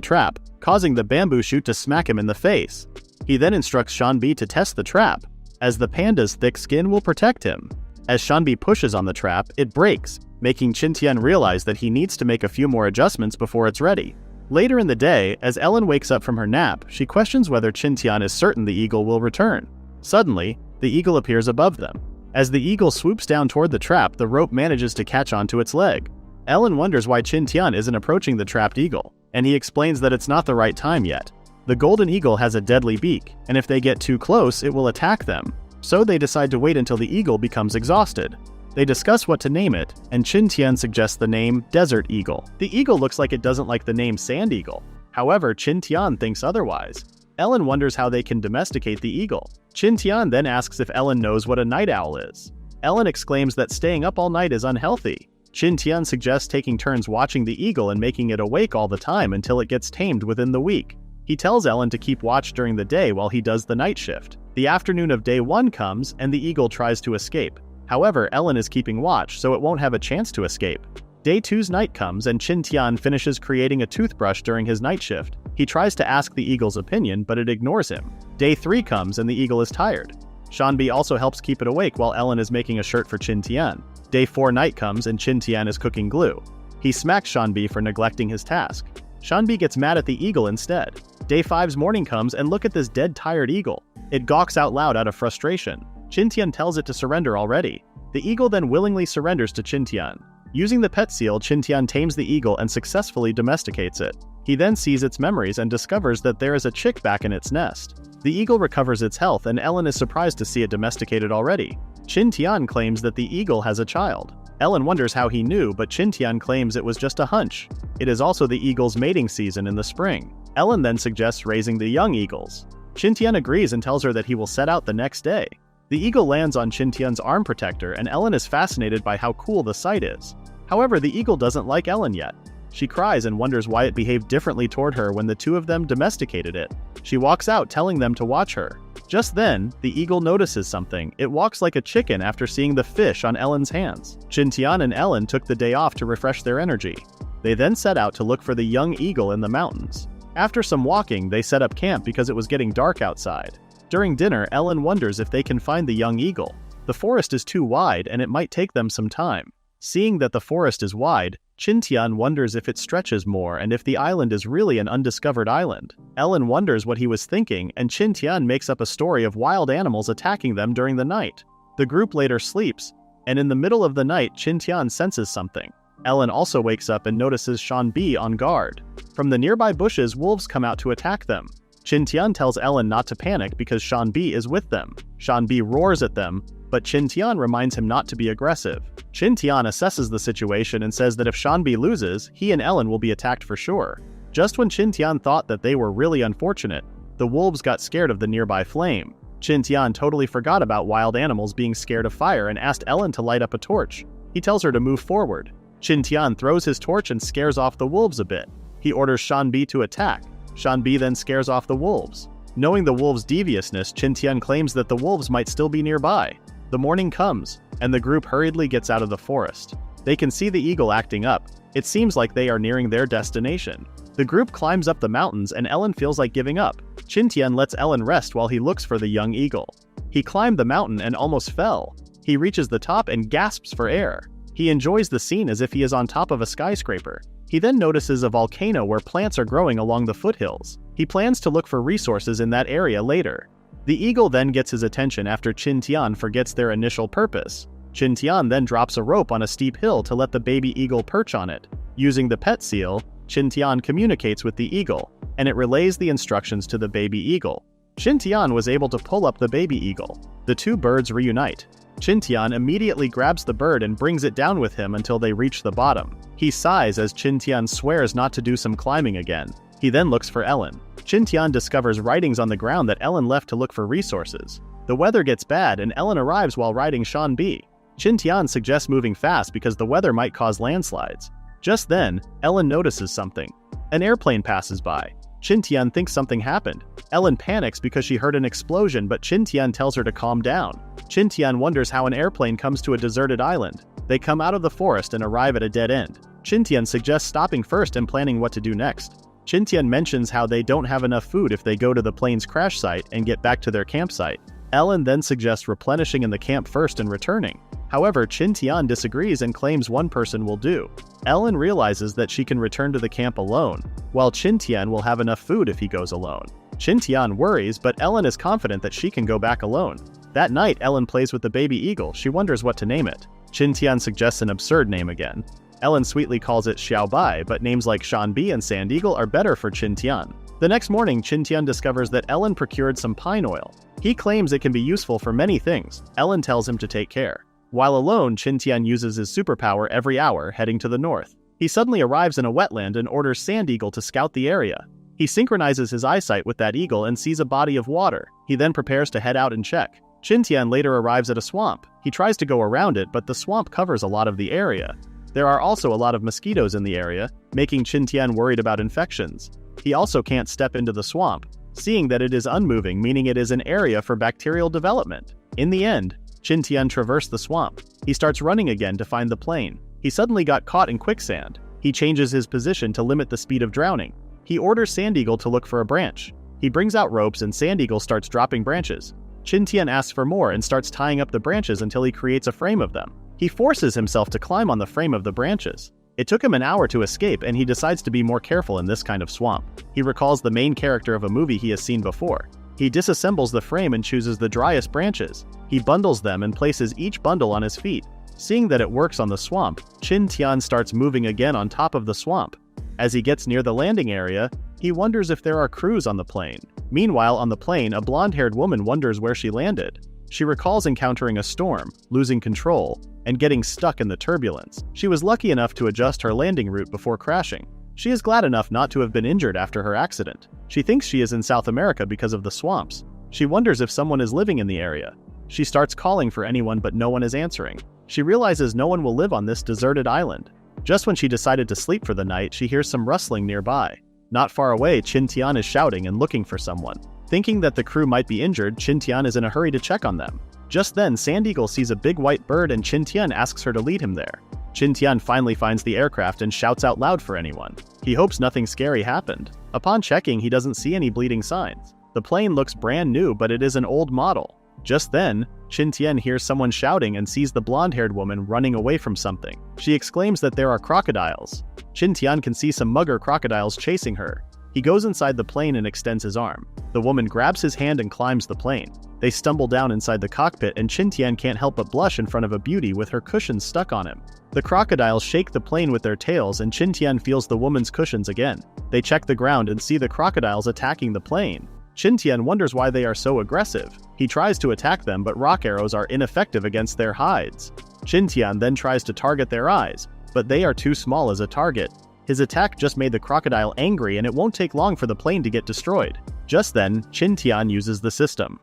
trap, causing the bamboo shoot to smack him in the face. He then instructs Shanbi to test the trap, as the panda's thick skin will protect him. As Shanbi pushes on the trap, it breaks, making Qin Tian realize that he needs to make a few more adjustments before it's ready. Later in the day, as Ellen wakes up from her nap, she questions whether Qin Tian is certain the eagle will return. Suddenly, the eagle appears above them. As the eagle swoops down toward the trap, the rope manages to catch onto its leg. Ellen wonders why Qin Tian isn't approaching the trapped eagle, and he explains that it's not the right time yet. The golden eagle has a deadly beak, and if they get too close, it will attack them. So they decide to wait until the eagle becomes exhausted. They discuss what to name it, and Qin Tian suggests the name Desert Eagle. The eagle looks like it doesn't like the name Sand Eagle. However, Qin Tian thinks otherwise. Ellen wonders how they can domesticate the eagle. Qin Tian then asks if Ellen knows what a night owl is. Ellen exclaims that staying up all night is unhealthy. Qin Tian suggests taking turns watching the eagle and making it awake all the time until it gets tamed within the week. He tells Ellen to keep watch during the day while he does the night shift. The afternoon of day 1 comes, and the eagle tries to escape. However, Ellen is keeping watch, so it won't have a chance to escape. Day 2's night comes, and Qin Tian finishes creating a toothbrush during his night shift. He tries to ask the eagle's opinion, but it ignores him. Day 3 comes, and the eagle is tired. Shanbi also helps keep it awake while Ellen is making a shirt for Qin Tian. Day 4 night comes, and Qin Tian is cooking glue. He smacks Shanbi for neglecting his task. Shanbi gets mad at the eagle instead. Day 5's morning comes, and look at this dead tired eagle. It gawks out loud out of frustration. Qin Tian tells it to surrender already. The eagle then willingly surrenders to Qin Tian. Using the pet seal, Qin Tian tames the eagle and successfully domesticates it. He then sees its memories and discovers that there is a chick back in its nest. The eagle recovers its health, and Ellen is surprised to see it domesticated already. Qin Tian claims that the eagle has a child. Ellen wonders how he knew, but Qin Tian claims it was just a hunch. It is also the eagle's mating season in the spring. Ellen then suggests raising the young eagles. Qin Tian agrees and tells her that he will set out the next day. The eagle lands on Qin Tian's arm protector, and Ellen is fascinated by how cool the sight is. However, the eagle doesn't like Ellen yet. She cries and wonders why it behaved differently toward her when the two of them domesticated it. She walks out, telling them to watch her. Just then, the eagle notices something. It walks like a chicken after seeing the fish on Ellen's hands. Qin Tian and Ellen took the day off to refresh their energy. They then set out to look for the young eagle in the mountains. After some walking, they set up camp because it was getting dark outside. During dinner, Ellen wonders if they can find the young eagle. The forest is too wide, and it might take them some time. Seeing that the forest is wide, Qin Tian wonders if it stretches more and if the island is really an undiscovered island. Ellen wonders what he was thinking, and Qin Tian makes up a story of wild animals attacking them during the night. The group later sleeps, and in the middle of the night, Qin Tian senses something. Ellen also wakes up and notices Shanbi on guard. From the nearby bushes, wolves come out to attack them. Qin Tian tells Ellen not to panic because Shanbi is with them. Shanbi roars at them, but Qin Tian reminds him not to be aggressive. Qin Tian assesses the situation and says that if Shanbi loses, he and Ellen will be attacked for sure. Just when Qin Tian thought that they were really unfortunate, the wolves got scared of the nearby flame. Qin Tian totally forgot about wild animals being scared of fire and asked Ellen to light up a torch. He tells her to move forward. Qin Tian throws his torch and scares off the wolves a bit. He orders Shanbi to attack. Shanbi then scares off the wolves. Knowing the wolves' deviousness, Qin Tian claims that the wolves might still be nearby. The morning comes, and the group hurriedly gets out of the forest. They can see the eagle acting up. It seems like they are nearing their destination. The group climbs up the mountains, and Ellen feels like giving up. Qin Tian lets Ellen rest while he looks for the young eagle. He climbed the mountain and almost fell. He reaches the top and gasps for air. He enjoys the scene as if he is on top of a skyscraper. He then notices a volcano where plants are growing along the foothills. He plans to look for resources in that area later. The eagle then gets his attention after Qin Tian forgets their initial purpose. Qin Tian then drops a rope on a steep hill to let the baby eagle perch on it. Using the pet seal, Qin Tian communicates with the eagle, and it relays the instructions to the baby eagle. Qin Tian was able to pull up the baby eagle. The two birds reunite. Qin Tian immediately grabs the bird and brings it down with him until they reach the bottom. He sighs as Qin Tian swears not to do some climbing again. He then looks for Ellen. Qin Tian discovers writings on the ground that Ellen left to look for resources. The weather gets bad and Ellen arrives while riding Shanbi. Qin Tian suggests moving fast because the weather might cause landslides. Just then, Ellen notices something. An airplane passes by. Qin Tian thinks something happened. Ellen panics because she heard an explosion, but Qin Tian tells her to calm down. Qin Tian wonders how an airplane comes to a deserted island. They come out of the forest and arrive at a dead end. Qin Tian suggests stopping first and planning what to do next. Qin Tian mentions how they don't have enough food if they go to the plane's crash site and get back to their campsite. Ellen then suggests replenishing in the camp first and returning. However, Qin Tian disagrees and claims one person will do. Ellen realizes that she can return to the camp alone, while Qin Tian will have enough food if he goes alone. Qin Tian worries, but Ellen is confident that she can go back alone. That night, Ellen plays with the baby eagle. She wonders what to name it. Qin Tian suggests an absurd name again. Ellen sweetly calls it Xiaobai, but names like Shanbi and Sand Eagle are better for Qin Tian. The next morning, Qin Tian discovers that Ellen procured some pine oil. He claims it can be useful for many things. Ellen tells him to take care. While alone, Qin Tian uses his superpower every hour, heading to the north. He suddenly arrives in a wetland and orders Sand Eagle to scout the area. He synchronizes his eyesight with that eagle and sees a body of water. He then prepares to head out and check. Qin Tian later arrives at a swamp. He tries to go around it, but the swamp covers a lot of the area. There are also a lot of mosquitoes in the area, making Qin Tian worried about infections. He also can't step into the swamp, seeing that it is unmoving, meaning it is an area for bacterial development. In the end, Qin Tian traversed the swamp. He starts running again to find the plane. He suddenly got caught in quicksand. He changes his position to limit the speed of drowning. He orders Sand Eagle to look for a branch. He brings out ropes and Sand Eagle starts dropping branches. Qin Tian asks for more and starts tying up the branches until he creates a frame of them. He forces himself to climb on the frame of the branches. It took him an hour to escape, and he decides to be more careful in this kind of swamp. He recalls the main character of a movie he has seen before. He disassembles the frame and chooses the driest branches. He bundles them and places each bundle on his feet. Seeing that it works on the swamp, Qin Tian starts moving again on top of the swamp. As he gets near the landing area, he wonders if there are crews on the plane. Meanwhile, on the plane, a blonde-haired woman wonders where she landed. She recalls encountering a storm, losing control, and getting stuck in the turbulence. She was lucky enough to adjust her landing route before crashing. She is glad enough not to have been injured after her accident. She thinks she is in South America because of the swamps. She wonders if someone is living in the area. She starts calling for anyone, but no one is answering. She realizes no one will live on this deserted island. Just when she decided to sleep for the night, she hears some rustling nearby. Not far away, Qin Tian is shouting and looking for someone. Thinking that the crew might be injured, Qin Tian is in a hurry to check on them. Just then, Sand Eagle sees a big white bird and Qin Tian asks her to lead him there. Qin Tian finally finds the aircraft and shouts out loud for anyone. He hopes nothing scary happened. Upon checking, he doesn't see any bleeding signs. The plane looks brand new, but it is an old model. Just then, Qin Tian hears someone shouting and sees the blonde-haired woman running away from something. She exclaims that there are crocodiles. Qin Tian can see some mugger crocodiles chasing her. He goes inside the plane and extends his arm. The woman grabs his hand and climbs the plane. They stumble down inside the cockpit and Qin Tian can't help but blush in front of a beauty with her cushions stuck on him. The crocodiles shake the plane with their tails and Qin Tian feels the woman's cushions again. They check the ground and see the crocodiles attacking the plane. Qin Tian wonders why they are so aggressive. He tries to attack them, but rock arrows are ineffective against their hides. Qin Tian then tries to target their eyes, but they are too small as a target. His attack just made the crocodile angry and it won't take long for the plane to get destroyed. Just then, Qin Tian uses the system.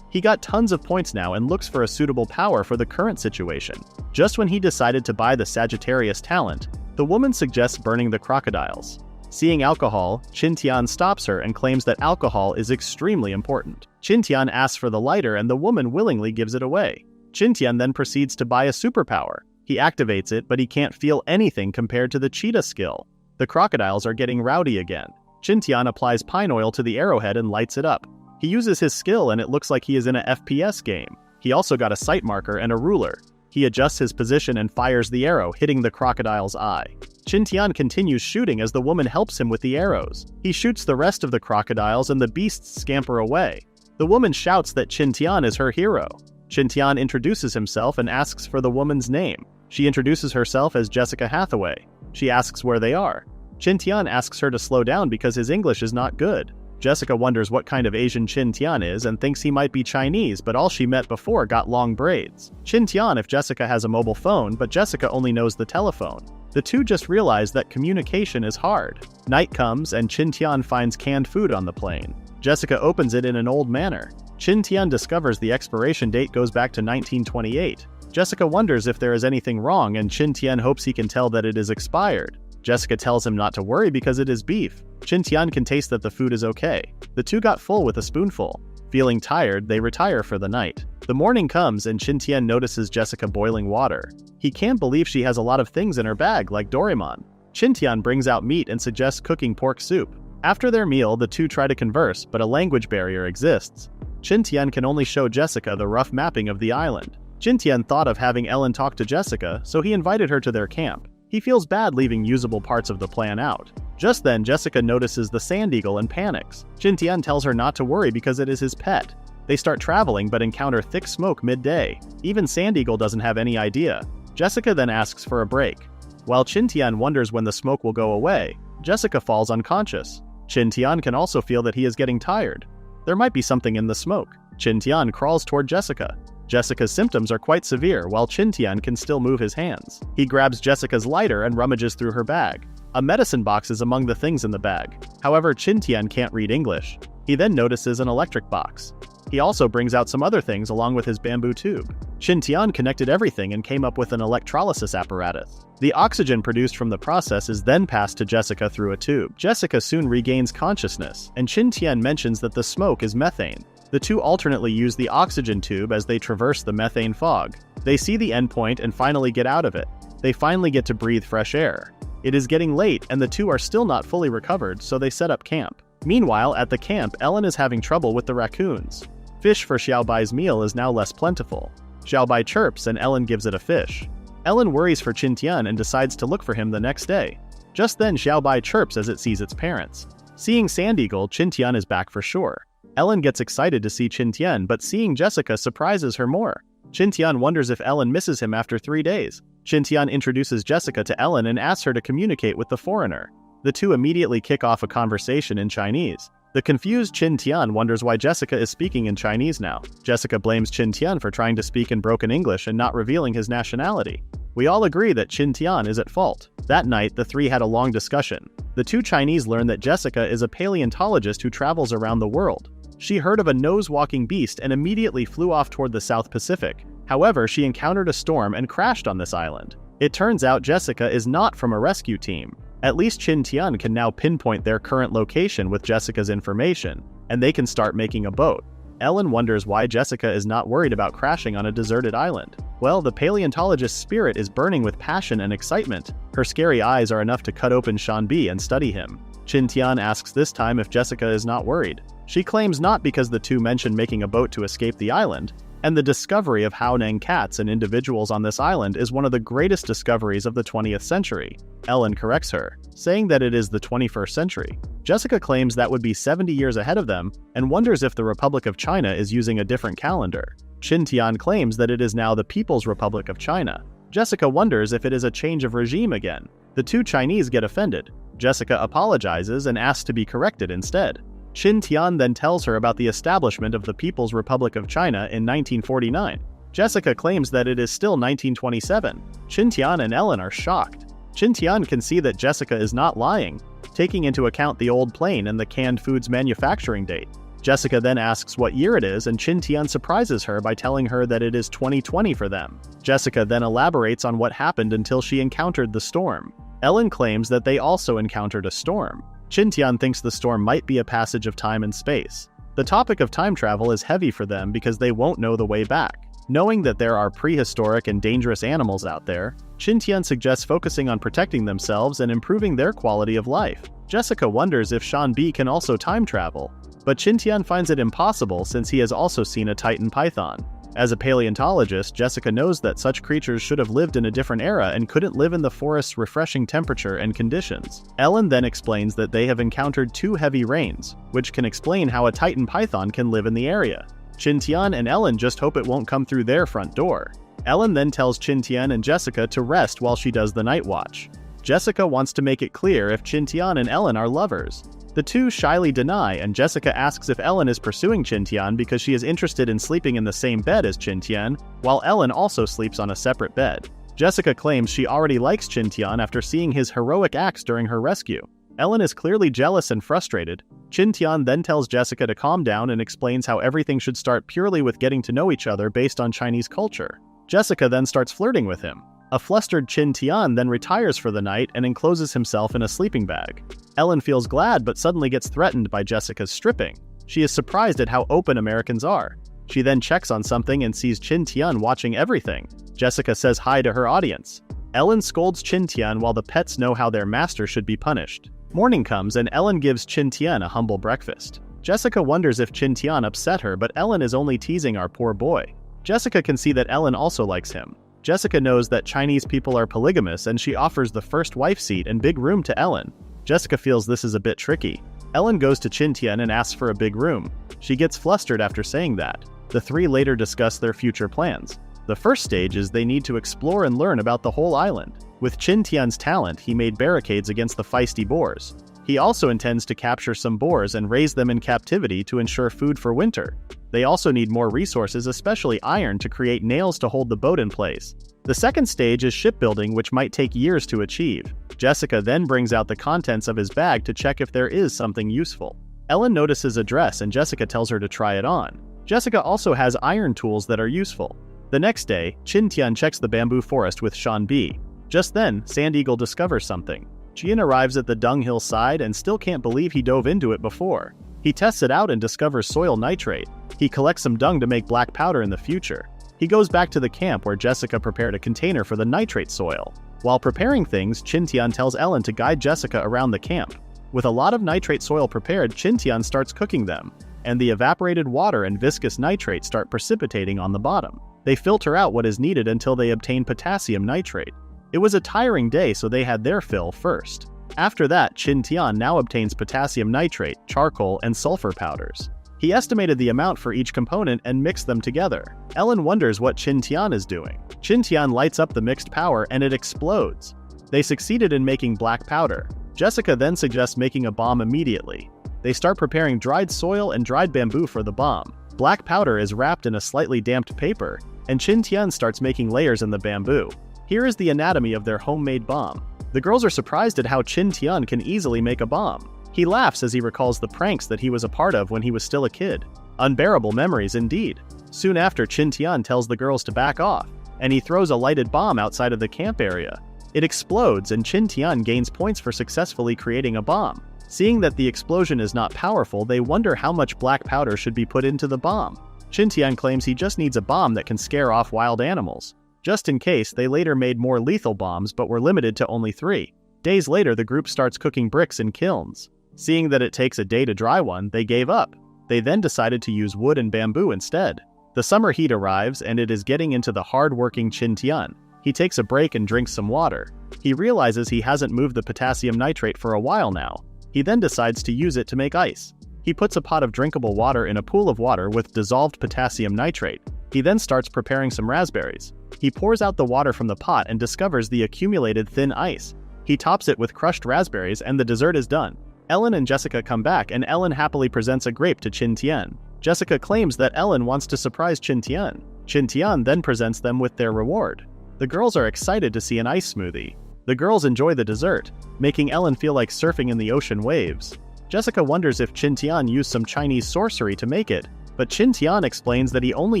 He got tons of points now and looks for a suitable power for the current situation. Just when he decided to buy the Sagittarius talent, the woman suggests burning the crocodiles. Seeing alcohol, Qin Tian stops her and claims that alcohol is extremely important. Qin Tian asks for the lighter and the woman willingly gives it away. Qin Tian then proceeds to buy a superpower. He activates it, but he can't feel anything compared to the cheetah skill. The crocodiles are getting rowdy again. Qin Tian applies pine oil to the arrowhead and lights it up. He uses his skill and it looks like he is in a FPS game. He also got a sight marker and a ruler. He adjusts his position and fires the arrow, hitting the crocodile's eye. Qin Tian continues shooting as the woman helps him with the arrows. He shoots the rest of the crocodiles and the beasts scamper away. The woman shouts that Qin Tian is her hero. Qin Tian introduces himself and asks for the woman's name. She introduces herself as Jessica Hathaway. She asks where they are. Qin Tian asks her to slow down because his English is not good. Jessica wonders what kind of Asian Qin Tian is and thinks he might be Chinese, but all she met before got long braids. Qin Tian if Jessica has a mobile phone, but Jessica only knows the telephone. The two just realize that communication is hard. Night comes and Qin Tian finds canned food on the plane. Jessica opens it in an old manner. Qin Tian discovers the expiration date goes back to 1928. Jessica wonders if there is anything wrong and Qin Tian hopes he can tell that it is expired. Jessica tells him not to worry because it is beef. Qin Tian can taste that the food is okay. The two got full with a spoonful. Feeling tired, they retire for the night. The morning comes and Qin Tian notices Jessica boiling water. He can't believe she has a lot of things in her bag like Doraemon. Qin Tian brings out meat and suggests cooking pork soup. After their meal, the two try to converse, but a language barrier exists. Qin Tian can only show Jessica the rough mapping of the island. Qin Tian thought of having Ellen talk to Jessica, so he invited her to their camp. He feels bad leaving usable parts of the plan out. Just then, Jessica notices the sand eagle and panics. Qin Tian tells her not to worry because it is his pet. They start traveling but encounter thick smoke midday. Even Sand Eagle doesn't have any idea. Jessica then asks for a break. While Qin Tian wonders when the smoke will go away, Jessica falls unconscious. Qin Tian can also feel that he is getting tired. There might be something in the smoke. Qin Tian crawls toward Jessica. Jessica's symptoms are quite severe, while Qin Tian can still move his hands. He grabs Jessica's lighter and rummages through her bag. A medicine box is among the things in the bag. However, Qin Tian can't read English. He then notices an electric box. He also brings out some other things along with his bamboo tube. Qin Tian connected everything and came up with an electrolysis apparatus. The oxygen produced from the process is then passed to Jessica through a tube. Jessica soon regains consciousness, and Qin Tian mentions that the smoke is methane. The two alternately use the oxygen tube as they traverse the methane fog. They see the endpoint and finally get out of it. They finally get to breathe fresh air. It is getting late and the two are still not fully recovered, so they set up camp. Meanwhile, at the camp, Ellen is having trouble with the raccoons. Fish for Xiaobai's meal is now less plentiful. Xiaobai chirps and Ellen gives it a fish. Ellen worries for Qin Tian and decides to look for him the next day. Just then, Xiaobai chirps as it sees its parents. Seeing Sand Eagle, Qin Tian is back for sure. Ellen gets excited to see Qin Tian, but seeing Jessica surprises her more. Qin Tian wonders if Ellen misses him after 3 days. Qin Tian introduces Jessica to Ellen and asks her to communicate with the foreigner. The two immediately kick off a conversation in Chinese. The confused Qin Tian wonders why Jessica is speaking in Chinese now. Jessica blames Qin Tian for trying to speak in broken English and not revealing his nationality. We all agree that Qin Tian is at fault. That night, the three had a long discussion. The two Chinese learn that Jessica is a paleontologist who travels around the world. She heard of a nose-walking beast and immediately flew off toward the South Pacific. However, she encountered a storm and crashed on this island. It turns out Jessica is not from a rescue team. At least Qin Tian can now pinpoint their current location with Jessica's information, and they can start making a boat. Ellen wonders why Jessica is not worried about crashing on a deserted island. Well, the paleontologist's spirit is burning with passion and excitement. Her scary eyes are enough to cut open Shanbi and study him. Qin Tian asks this time if Jessica is not worried. She claims not because the two mention making a boat to escape the island, and the discovery of Haonang cats and individuals on this island is one of the greatest discoveries of the 20th century. Ellen corrects her, saying that it is the 21st century. Jessica claims that would be 70 years ahead of them, and wonders if the Republic of China is using a different calendar. Qin Tian claims that it is now the People's Republic of China. Jessica wonders if it is a change of regime again. The two Chinese get offended. Jessica apologizes and asks to be corrected instead. Qin Tian then tells her about the establishment of the People's Republic of China in 1949. Jessica claims that it is still 1927. Qin Tian and Ellen are shocked. Qin Tian can see that Jessica is not lying, taking into account the old plane and the canned foods manufacturing date. Jessica then asks what year it is, and Qin Tian surprises her by telling her that it is 2020 for them. Jessica then elaborates on what happened until she encountered the storm. Ellen claims that they also encountered a storm. Qin Tian thinks the storm might be a passage of time and space. The topic of time travel is heavy for them because they won't know the way back. Knowing that there are prehistoric and dangerous animals out there, Qin Tian suggests focusing on protecting themselves and improving their quality of life. Jessica wonders if Shanbi can also time travel, but Qin Tian finds it impossible since he has also seen a Titan python. As a paleontologist, Jessica knows that such creatures should have lived in a different era and couldn't live in the forest's refreshing temperature and conditions. Ellen then explains that they have encountered 2 heavy rains, which can explain how a Titan python can live in the area. Qin Tian and Ellen just hope it won't come through their front door. Ellen then tells Qin Tian and Jessica to rest while she does the night watch. Jessica wants to make it clear if Qin Tian and Ellen are lovers. The two shyly deny, and Jessica asks if Ellen is pursuing Qin Tian because she is interested in sleeping in the same bed as Qin Tian, while Ellen also sleeps on a separate bed. Jessica claims she already likes Qin Tian after seeing his heroic acts during her rescue. Ellen is clearly jealous and frustrated. Qin Tian then tells Jessica to calm down and explains how everything should start purely with getting to know each other based on Chinese culture. Jessica then starts flirting with him. A flustered Qin Tian then retires for the night and encloses himself in a sleeping bag. Ellen feels glad but suddenly gets threatened by Jessica's stripping. She is surprised at how open Americans are. She then checks on something and sees Qin Tian watching everything. Jessica says hi to her audience. Ellen scolds Qin Tian while the pets know how their master should be punished. Morning comes and Ellen gives Qin Tian a humble breakfast. Jessica wonders if Qin Tian upset her, but Ellen is only teasing our poor boy. Jessica can see that Ellen also likes him. Jessica knows that Chinese people are polygamous and she offers the first wife seat and big room to Ellen. Jessica feels this is a bit tricky. Ellen goes to Qin Tian and asks for a big room. She gets flustered after saying that. The three later discuss their future plans. The first stage is they need to explore and learn about the whole island. With Qin Tian's talent, he made barricades against the feisty boars. He also intends to capture some boars and raise them in captivity to ensure food for winter. They also need more resources, especially iron, to create nails to hold the boat in place. The second stage is shipbuilding, which might take years to achieve. Jessica then brings out the contents of his bag to check if there is something useful. Ellen notices a dress and Jessica tells her to try it on. Jessica also has iron tools that are useful. The next day, Qin Tian checks the bamboo forest with Sean B. Just then, Sand Eagle discovers something. Jian arrives at the dunghill side and still can't believe he dove into it before. He tests it out and discovers soil nitrate. He collects some dung to make black powder in the future. He goes back to the camp where Jessica prepared a container for the nitrate soil. While preparing things, Qin Tian tells Ellen to guide Jessica around the camp. With a lot of nitrate soil prepared, Qin Tian starts cooking them, and the evaporated water and viscous nitrate start precipitating on the bottom. They filter out what is needed until they obtain potassium nitrate. It was a tiring day, so they had their fill first. After that, Qin Tian now obtains potassium nitrate, charcoal, and sulfur powders. He estimated the amount for each component and mixed them together. Ellen wonders what Qin Tian is doing. Qin Tian lights up the mixed powder and it explodes. They succeeded in making black powder. Jessica then suggests making a bomb immediately. They start preparing dried soil and dried bamboo for the bomb. Black powder is wrapped in a slightly damped paper, and Qin Tian starts making layers in the bamboo. Here is the anatomy of their homemade bomb. The girls are surprised at how Qin Tian can easily make a bomb. He laughs as he recalls the pranks that he was a part of when he was still a kid. Unbearable memories indeed. Soon after, Qin Tian tells the girls to back off, and he throws a lighted bomb outside of the camp area. It explodes and Qin Tian gains points for successfully creating a bomb. Seeing that the explosion is not powerful, they wonder how much black powder should be put into the bomb. Qin Tian claims he just needs a bomb that can scare off wild animals. Just in case, they later made more lethal bombs but were limited to only 3. Days later, the group starts cooking bricks in kilns. Seeing that it takes a day to dry one, they gave up. They then decided to use wood and bamboo instead. The summer heat arrives and it is getting into the hard-working Qin Tian. He takes a break and drinks some water. He realizes he hasn't moved the potassium nitrate for a while now. He then decides to use it to make ice. He puts a pot of drinkable water in a pool of water with dissolved potassium nitrate. He then starts preparing some raspberries. He pours out the water from the pot and discovers the accumulated thin ice. He tops it with crushed raspberries and the dessert is done. Ellen and Jessica come back and Ellen happily presents a grape to Qin Tian. Jessica claims that Ellen wants to surprise Qin Tian. Qin Tian then presents them with their reward. The girls are excited to see an ice smoothie. The girls enjoy the dessert, making Ellen feel like surfing in the ocean waves. Jessica wonders if Qin Tian used some Chinese sorcery to make it, but Qin Tian explains that he only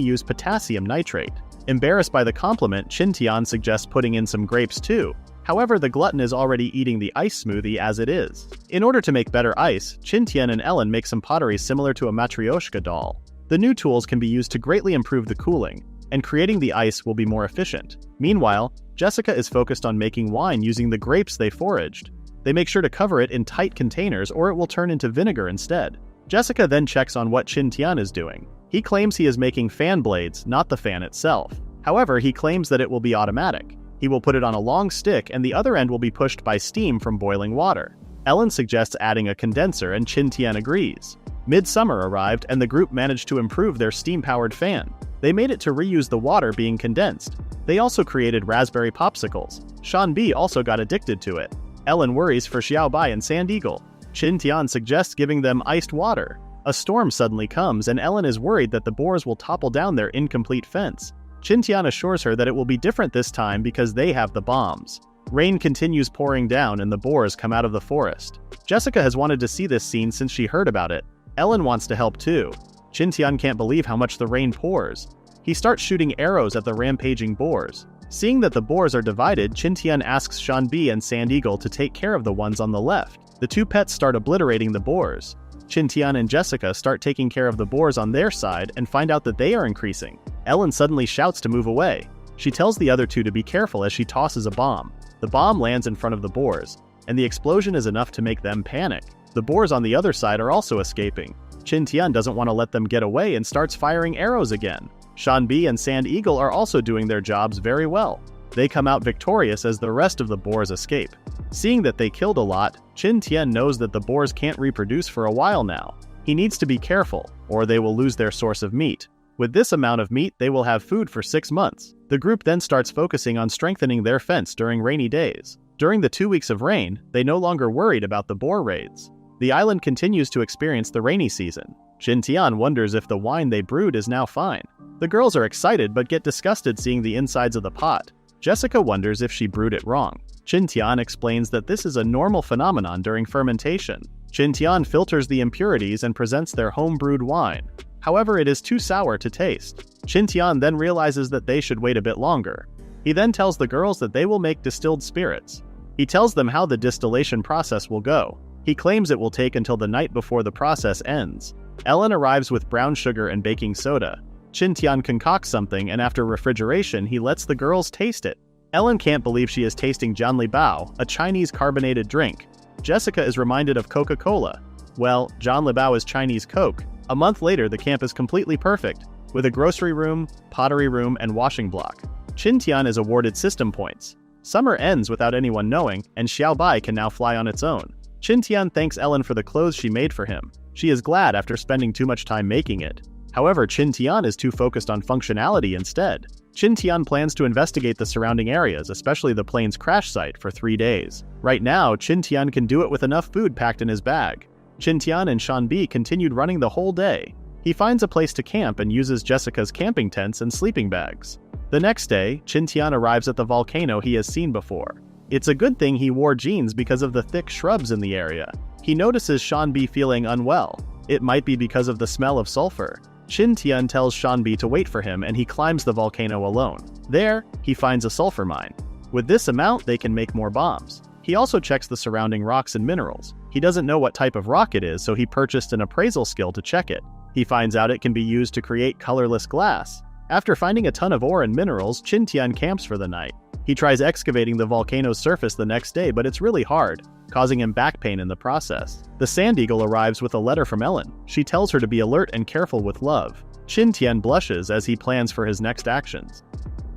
used potassium nitrate. Embarrassed by the compliment, Qin Tian suggests putting in some grapes too. However, the glutton is already eating the ice smoothie as it is. In order to make better ice, Qin Tian and Ellen make some pottery similar to a matryoshka doll. The new tools can be used to greatly improve the cooling, and creating the ice will be more efficient. Meanwhile, Jessica is focused on making wine using the grapes they foraged. They make sure to cover it in tight containers or it will turn into vinegar instead. Jessica then checks on what Qin Tian is doing. He claims he is making fan blades, not the fan itself. However, he claims that it will be automatic. He will put it on a long stick and the other end will be pushed by steam from boiling water. Ellen suggests adding a condenser and Qin Tian agrees. Midsummer arrived and the group managed to improve their steam-powered fan. They made it to reuse the water being condensed. They also created raspberry popsicles. Sean B also got addicted to it. Ellen worries for Xiaobai and Sand Eagle. Qin Tian suggests giving them iced water. A storm suddenly comes and Ellen is worried that the boars will topple down their incomplete fence. Qin Tian assures her that it will be different this time because they have the bombs. Rain continues pouring down and the boars come out of the forest. Jessica has wanted to see this scene since she heard about it. Ellen wants to help too. Qin Tian can't believe how much the rain pours. He starts shooting arrows at the rampaging boars. Seeing that the boars are divided, Qin Tian asks Sean B and Sand Eagle to take care of the ones on the left. The two pets start obliterating the boars. Qin Tian and Jessica start taking care of the boars on their side and find out that they are increasing. Ellen suddenly shouts to move away. She tells the other two to be careful as she tosses a bomb. The bomb lands in front of the boars, and the explosion is enough to make them panic. The boars on the other side are also escaping. Qin Tian doesn't want to let them get away and starts firing arrows again. Sean B and Sand Eagle are also doing their jobs very well. They come out victorious as the rest of the boars escape. Seeing that they killed a lot, Qin Tian knows that the boars can't reproduce for a while now. He needs to be careful, or they will lose their source of meat. With this amount of meat, they will have food for 6 months. The group then starts focusing on strengthening their fence during rainy days. During the 2 weeks of rain, they no longer worried about the boar raids. The island continues to experience the rainy season. Qin Tian wonders if the wine they brewed is now fine. The girls are excited but get disgusted seeing the insides of the pot. Jessica wonders if she brewed it wrong. Qin Tian explains that this is a normal phenomenon during fermentation. Qin Tian filters the impurities and presents their home-brewed wine. However, it is too sour to taste. Qin Tian then realizes that they should wait a bit longer. He then tells the girls that they will make distilled spirits. He tells them how the distillation process will go. He claims it will take until the night before the process ends. Ellen arrives with brown sugar and baking soda. Qin Tian concocts something, and after refrigeration, he lets the girls taste it. Ellen can't believe she is tasting Jianlibao, a Chinese carbonated drink. Jessica is reminded of Coca-Cola. Well, Jianlibao is Chinese Coke. A month later, the camp is completely perfect, with a grocery room, pottery room, and washing block. Qin Tian is awarded system points. Summer ends without anyone knowing, and Xiaobai can now fly on its own. Qin Tian thanks Ellen for the clothes she made for him. She is glad after spending too much time making it. However, Qin Tian is too focused on functionality instead. Qin Tian plans to investigate the surrounding areas, especially the plane's crash site, for 3 days. Right now, Qin Tian can do it with enough food packed in his bag. Qin Tian and Shanbi continued running the whole day. He finds a place to camp and uses Jessica's camping tents and sleeping bags. The next day, Qin Tian arrives at the volcano he has seen before. It's a good thing he wore jeans because of the thick shrubs in the area. He notices Shanbi feeling unwell. It might be because of the smell of sulfur. Qin Tian tells Shanbi to wait for him and he climbs the volcano alone. There, he finds a sulfur mine. With this amount, they can make more bombs. He also checks the surrounding rocks and minerals. He doesn't know what type of rock it is, so he purchased an appraisal skill to check it. He finds out it can be used to create colorless glass. After finding a ton of ore and minerals, Qin Tian camps for the night. He tries excavating the volcano's surface the next day, but it's really hard, causing him back pain in the process. The Sand Eagle arrives with a letter from Ellen. She tells her to be alert and careful with love. Qin Tian blushes as he plans for his next actions.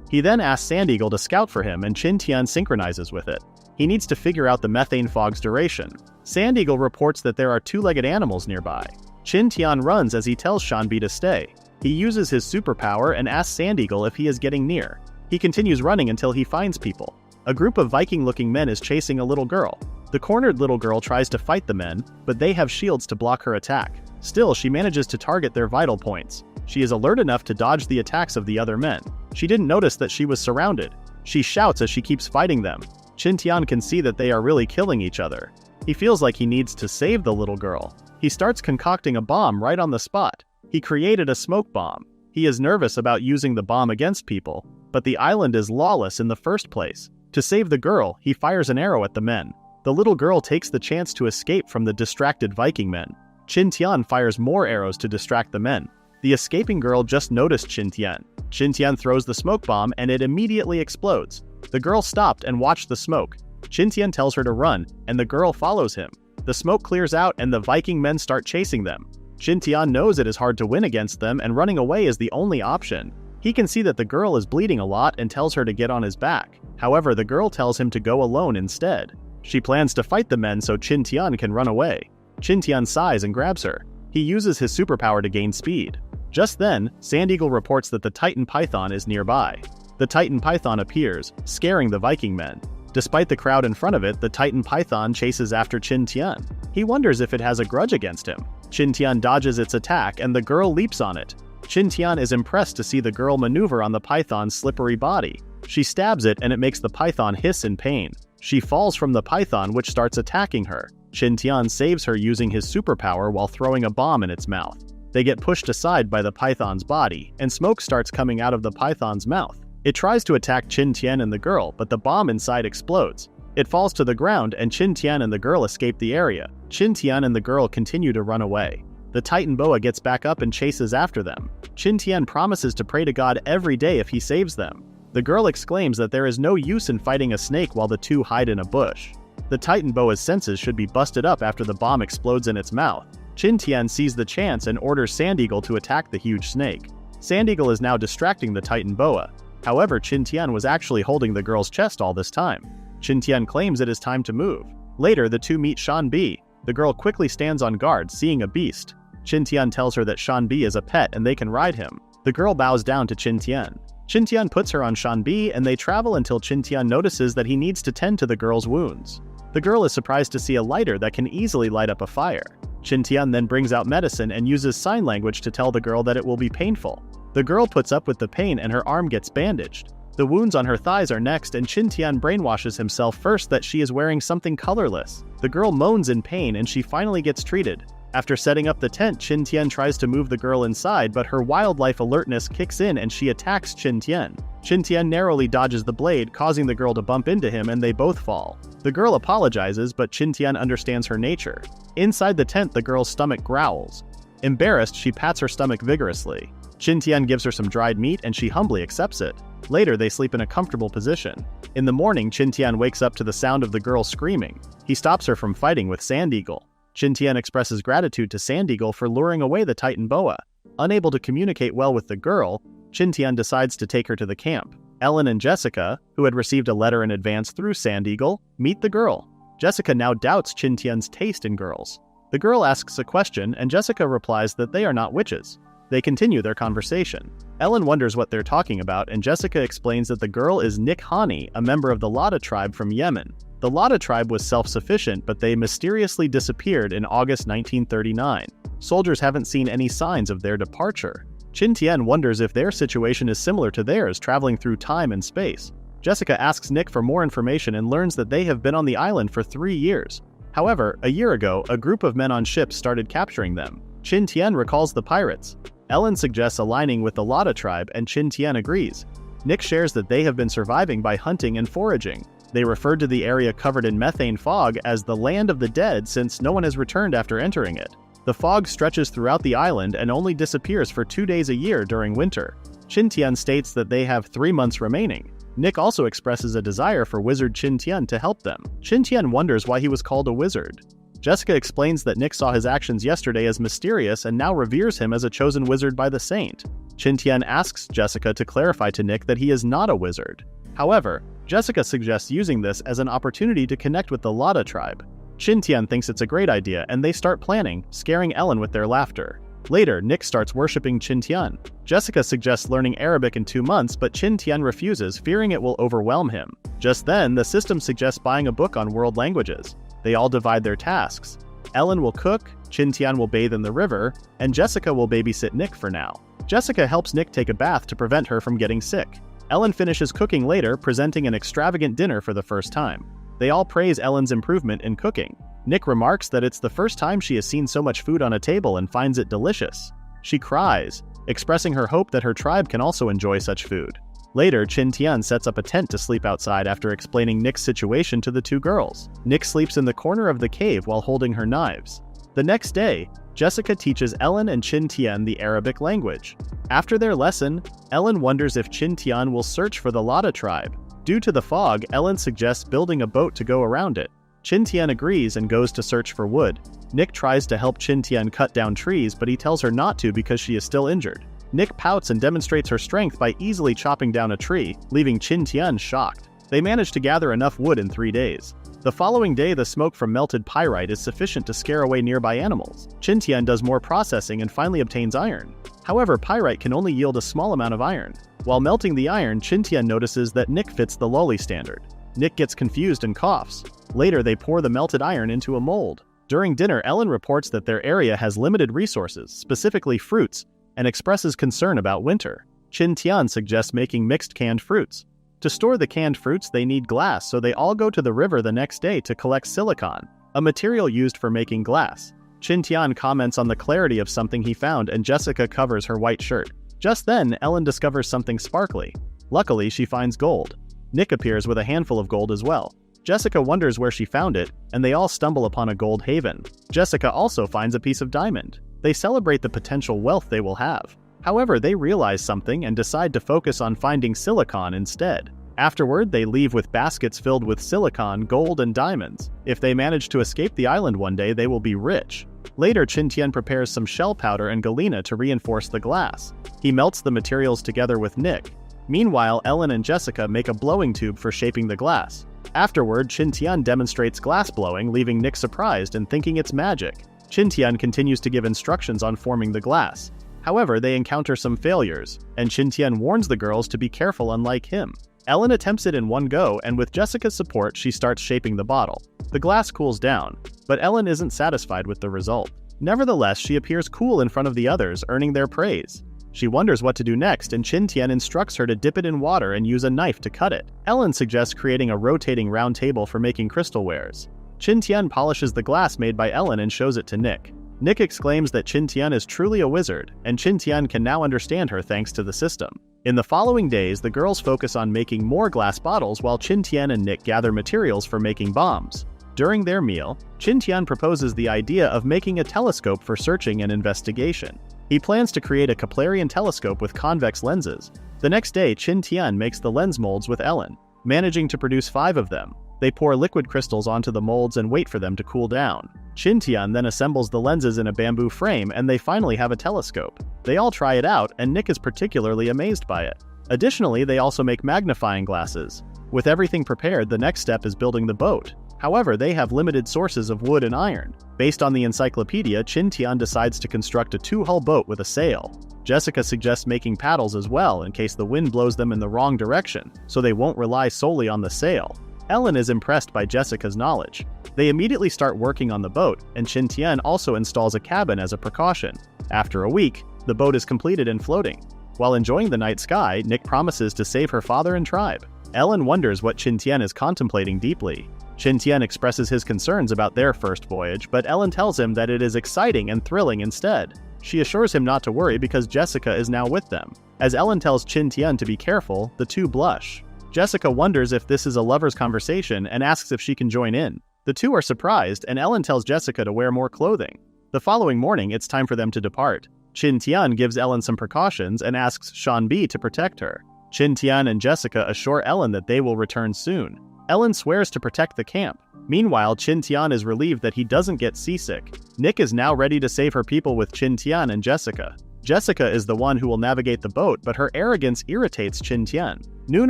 He then asks Sand Eagle to scout for him, and Qin Tian synchronizes with it. He needs to figure out the methane fog's duration. Sand Eagle reports that there are two-legged animals nearby. Qin Tian runs as he tells Shanbi to stay. He uses his superpower and asks Sand Eagle if he is getting near. He continues running until he finds people. A group of Viking-looking men is chasing a little girl. The cornered little girl tries to fight the men, but they have shields to block her attack. Still, she manages to target their vital points. She is alert enough to dodge the attacks of the other men. She didn't notice that she was surrounded. She shouts as she keeps fighting them. Qin Tian can see that they are really killing each other. He feels like he needs to save the little girl. He starts concocting a bomb right on the spot. He created a smoke bomb. He is nervous about using the bomb against people, but the island is lawless in the first place. To save the girl, he fires an arrow at the men. The little girl takes the chance to escape from the distracted Viking men. Qin Tian fires more arrows to distract the men. The escaping girl just noticed Qin Tian. Qin Tian throws the smoke bomb and it immediately explodes. The girl stopped and watched the smoke. Qin Tian tells her to run, and the girl follows him. The smoke clears out and the Viking men start chasing them. Qin Tian knows it is hard to win against them and running away is the only option. He can see that the girl is bleeding a lot and tells her to get on his back. However, the girl tells him to go alone instead. She plans to fight the men so Qin Tian can run away. Qin Tian sighs and grabs her. He uses his superpower to gain speed. Just then, Sand Eagle reports that the Titan Python is nearby. The Titan Python appears, scaring the Viking men. Despite the crowd in front of it, the Titan Python chases after Qin Tian. He wonders if it has a grudge against him. Qin Tian dodges its attack and the girl leaps on it. Qin Tian is impressed to see the girl maneuver on the python's slippery body. She stabs it and it makes the python hiss in pain. She falls from the python, which starts attacking her. Qin Tian saves her using his superpower while throwing a bomb in its mouth. They get pushed aside by the python's body, and smoke starts coming out of the python's mouth. It tries to attack Qin Tian and the girl, but the bomb inside explodes. It falls to the ground and Qin Tian and the girl escape the area. Qin Tian and the girl continue to run away. The Titanoboa gets back up and chases after them. Qin Tian promises to pray to God every day if he saves them. The girl exclaims that there is no use in fighting a snake while the two hide in a bush. The Titanoboa's senses should be busted up after the bomb explodes in its mouth. Qin Tian sees the chance and orders Sand Eagle to attack the huge snake. Sand Eagle is now distracting the Titanoboa. However, Qin Tian was actually holding the girl's chest all this time. Qin Tian claims it is time to move. Later, the two meet Shanbi. The girl quickly stands on guard, seeing a beast. Qin Tian tells her that Shanbi is a pet and they can ride him. The girl bows down to Qin Tian. Qin Tian puts her on Shanbi and they travel until Qin Tian notices that he needs to tend to the girl's wounds. The girl is surprised to see a lighter that can easily light up a fire. Qin Tian then brings out medicine and uses sign language to tell the girl that it will be painful. The girl puts up with the pain and her arm gets bandaged. The wounds on her thighs are next and Qin Tian brainwashes himself first that she is wearing something colorless. The girl moans in pain and she finally gets treated. After setting up the tent, Qin Tian tries to move the girl inside, but her wildlife alertness kicks in and she attacks Qin Tian. Qin Tian narrowly dodges the blade, causing the girl to bump into him and they both fall. The girl apologizes, but Qin Tian understands her nature. Inside the tent, the girl's stomach growls. Embarrassed, she pats her stomach vigorously. Qin Tian gives her some dried meat and she humbly accepts it. Later, they sleep in a comfortable position. In the morning, Qin Tian wakes up to the sound of the girl screaming. He stops her from fighting with Sand Eagle. Qin Tian expresses gratitude to Sand Eagle for luring away the Titanoboa. Unable to communicate well with the girl, Qin Tian decides to take her to the camp. Ellen and Jessica, who had received a letter in advance through Sand Eagle, meet the girl. Jessica now doubts Qin Tian's taste in girls. The girl asks a question and Jessica replies that they are not witches. They continue their conversation. Ellen wonders what they're talking about and Jessica explains that the girl is Nick Hani, a member of the Lada tribe from Yemen. The Lada tribe was self-sufficient, but they mysteriously disappeared in August 1939. Soldiers haven't seen any signs of their departure. Qin Tian wonders if their situation is similar to theirs, traveling through time and space. Jessica asks Nick for more information and learns that they have been on the island for 3 years. However, a year ago, a group of men on ships started capturing them. Qin Tian recalls the pirates. Ellen suggests aligning with the Lada tribe and Qin Tian agrees. Nick shares that they have been surviving by hunting and foraging. They referred to the area covered in methane fog as the Land of the Dead since no one has returned after entering it. The fog stretches throughout the island and only disappears for 2 days a year during winter. Qin Tian states that they have 3 months remaining. Nick also expresses a desire for wizard Qin Tian to help them. Qin Tian wonders why he was called a wizard. Jessica explains that Nick saw his actions yesterday as mysterious and now reveres him as a chosen wizard by the saint. Qin Tian asks Jessica to clarify to Nick that he is not a wizard. However, Jessica suggests using this as an opportunity to connect with the Lada tribe. Qin Tian thinks it's a great idea and they start planning, scaring Ellen with their laughter. Later, Nick starts worshipping Qin Tian. Jessica suggests learning Arabic in 2 months, but Qin Tian refuses, fearing it will overwhelm him. Just then, the system suggests buying a book on world languages. They all divide their tasks. Ellen will cook, Qin Tian will bathe in the river, and Jessica will babysit Nick for now. Jessica helps Nick take a bath to prevent her from getting sick. Ellen finishes cooking later, presenting an extravagant dinner for the first time. They all praise Ellen's improvement in cooking. Nick remarks that it's the first time she has seen so much food on a table and finds it delicious. She cries, expressing her hope that her tribe can also enjoy such food. Later, Qin Tian sets up a tent to sleep outside after explaining Nick's situation to the 2 girls. Nick sleeps in the corner of the cave while holding her knives. The next day, Jessica teaches Ellen and Qin Tian the Arabic language. After their lesson, Ellen wonders if Qin Tian will search for the Lada tribe. Due to the fog, Ellen suggests building a boat to go around it. Qin Tian agrees and goes to search for wood. Nick tries to help Qin Tian cut down trees, but he tells her not to because she is still injured. Nick pouts and demonstrates her strength by easily chopping down a tree, leaving Qin Tian shocked. They manage to gather enough wood in 3 days. The following day, the smoke from melted pyrite is sufficient to scare away nearby animals. Qin Tian does more processing and finally obtains iron. However, pyrite can only yield a small amount of iron. While melting the iron, Qin Tian notices that Nick fits the lolly standard. Nick gets confused and coughs. Later, they pour the melted iron into a mold. During dinner, Ellen reports that their area has limited resources, specifically fruits, and expresses concern about winter. Qin Tian suggests making mixed canned fruits. To store the canned fruits, they need glass, so they all go to the river the next day to collect silicon, a material used for making glass. Qin Tian comments on the clarity of something he found and Jessica covers her white shirt. Just then, Ellen discovers something sparkly. Luckily, she finds gold. Nick appears with a handful of gold as well. Jessica wonders where she found it, and they all stumble upon a gold haven. Jessica also finds a piece of diamond. They celebrate the potential wealth they will have. However, they realize something and decide to focus on finding silicon instead. Afterward, they leave with baskets filled with silicon, gold, and diamonds. If they manage to escape the island one day, they will be rich. Later, Qin Tian prepares some shell powder and galena to reinforce the glass. He melts the materials together with Nick. Meanwhile, Ellen and Jessica make a blowing tube for shaping the glass. Afterward, Qin Tian demonstrates glass blowing, leaving Nick surprised and thinking it's magic. Qin Tian continues to give instructions on forming the glass. However, they encounter some failures, and Qin Tian warns the girls to be careful unlike him. Ellen attempts it in one go, and with Jessica's support, she starts shaping the bottle. The glass cools down, but Ellen isn't satisfied with the result. Nevertheless, she appears cool in front of the others, earning their praise. She wonders what to do next, and Qin Tian instructs her to dip it in water and use a knife to cut it. Ellen suggests creating a rotating round table for making crystal wares. Qin Tian polishes the glass made by Ellen and shows it to Nick. Nick exclaims that Qin Tian is truly a wizard, and Qin Tian can now understand her thanks to the system. In the following days, the girls focus on making more glass bottles while Qin Tian and Nick gather materials for making bombs. During their meal, Qin Tian proposes the idea of making a telescope for searching and investigation. He plans to create a Keplerian telescope with convex lenses. The next day, Qin Tian makes the lens molds with Ellen, managing to produce 5 of them. They pour liquid crystals onto the molds and wait for them to cool down. Qin Tian then assembles the lenses in a bamboo frame, and they finally have a telescope. They all try it out, and Nick is particularly amazed by it. Additionally, they also make magnifying glasses. With everything prepared, the next step is building the boat. However, they have limited sources of wood and iron. Based on the encyclopedia, Qin Tian decides to construct a 2-hull boat with a sail. Jessica suggests making paddles as well in case the wind blows them in the wrong direction, so they won't rely solely on the sail. Ellen is impressed by Jessica's knowledge. They immediately start working on the boat, and Qin Tian also installs a cabin as a precaution. After a week, the boat is completed and floating. While enjoying the night sky, Nick promises to save her father and tribe. Ellen wonders what Qin Tian is contemplating deeply. Qin Tian expresses his concerns about their first voyage, but Ellen tells him that it is exciting and thrilling instead. She assures him not to worry because Jessica is now with them. As Ellen tells Qin Tian to be careful, the two blush. Jessica wonders if this is a lover's conversation and asks if she can join in. The two are surprised, and Ellen tells Jessica to wear more clothing. The following morning, it's time for them to depart. Qin Tian gives Ellen some precautions and asks Shan Bi to protect her. Qin Tian and Jessica assure Ellen that they will return soon. Ellen swears to protect the camp. Meanwhile, Qin Tian is relieved that he doesn't get seasick. Nick is now ready to save her people with Qin Tian and Jessica. Jessica is the one who will navigate the boat, but her arrogance irritates Qin Tian. Noon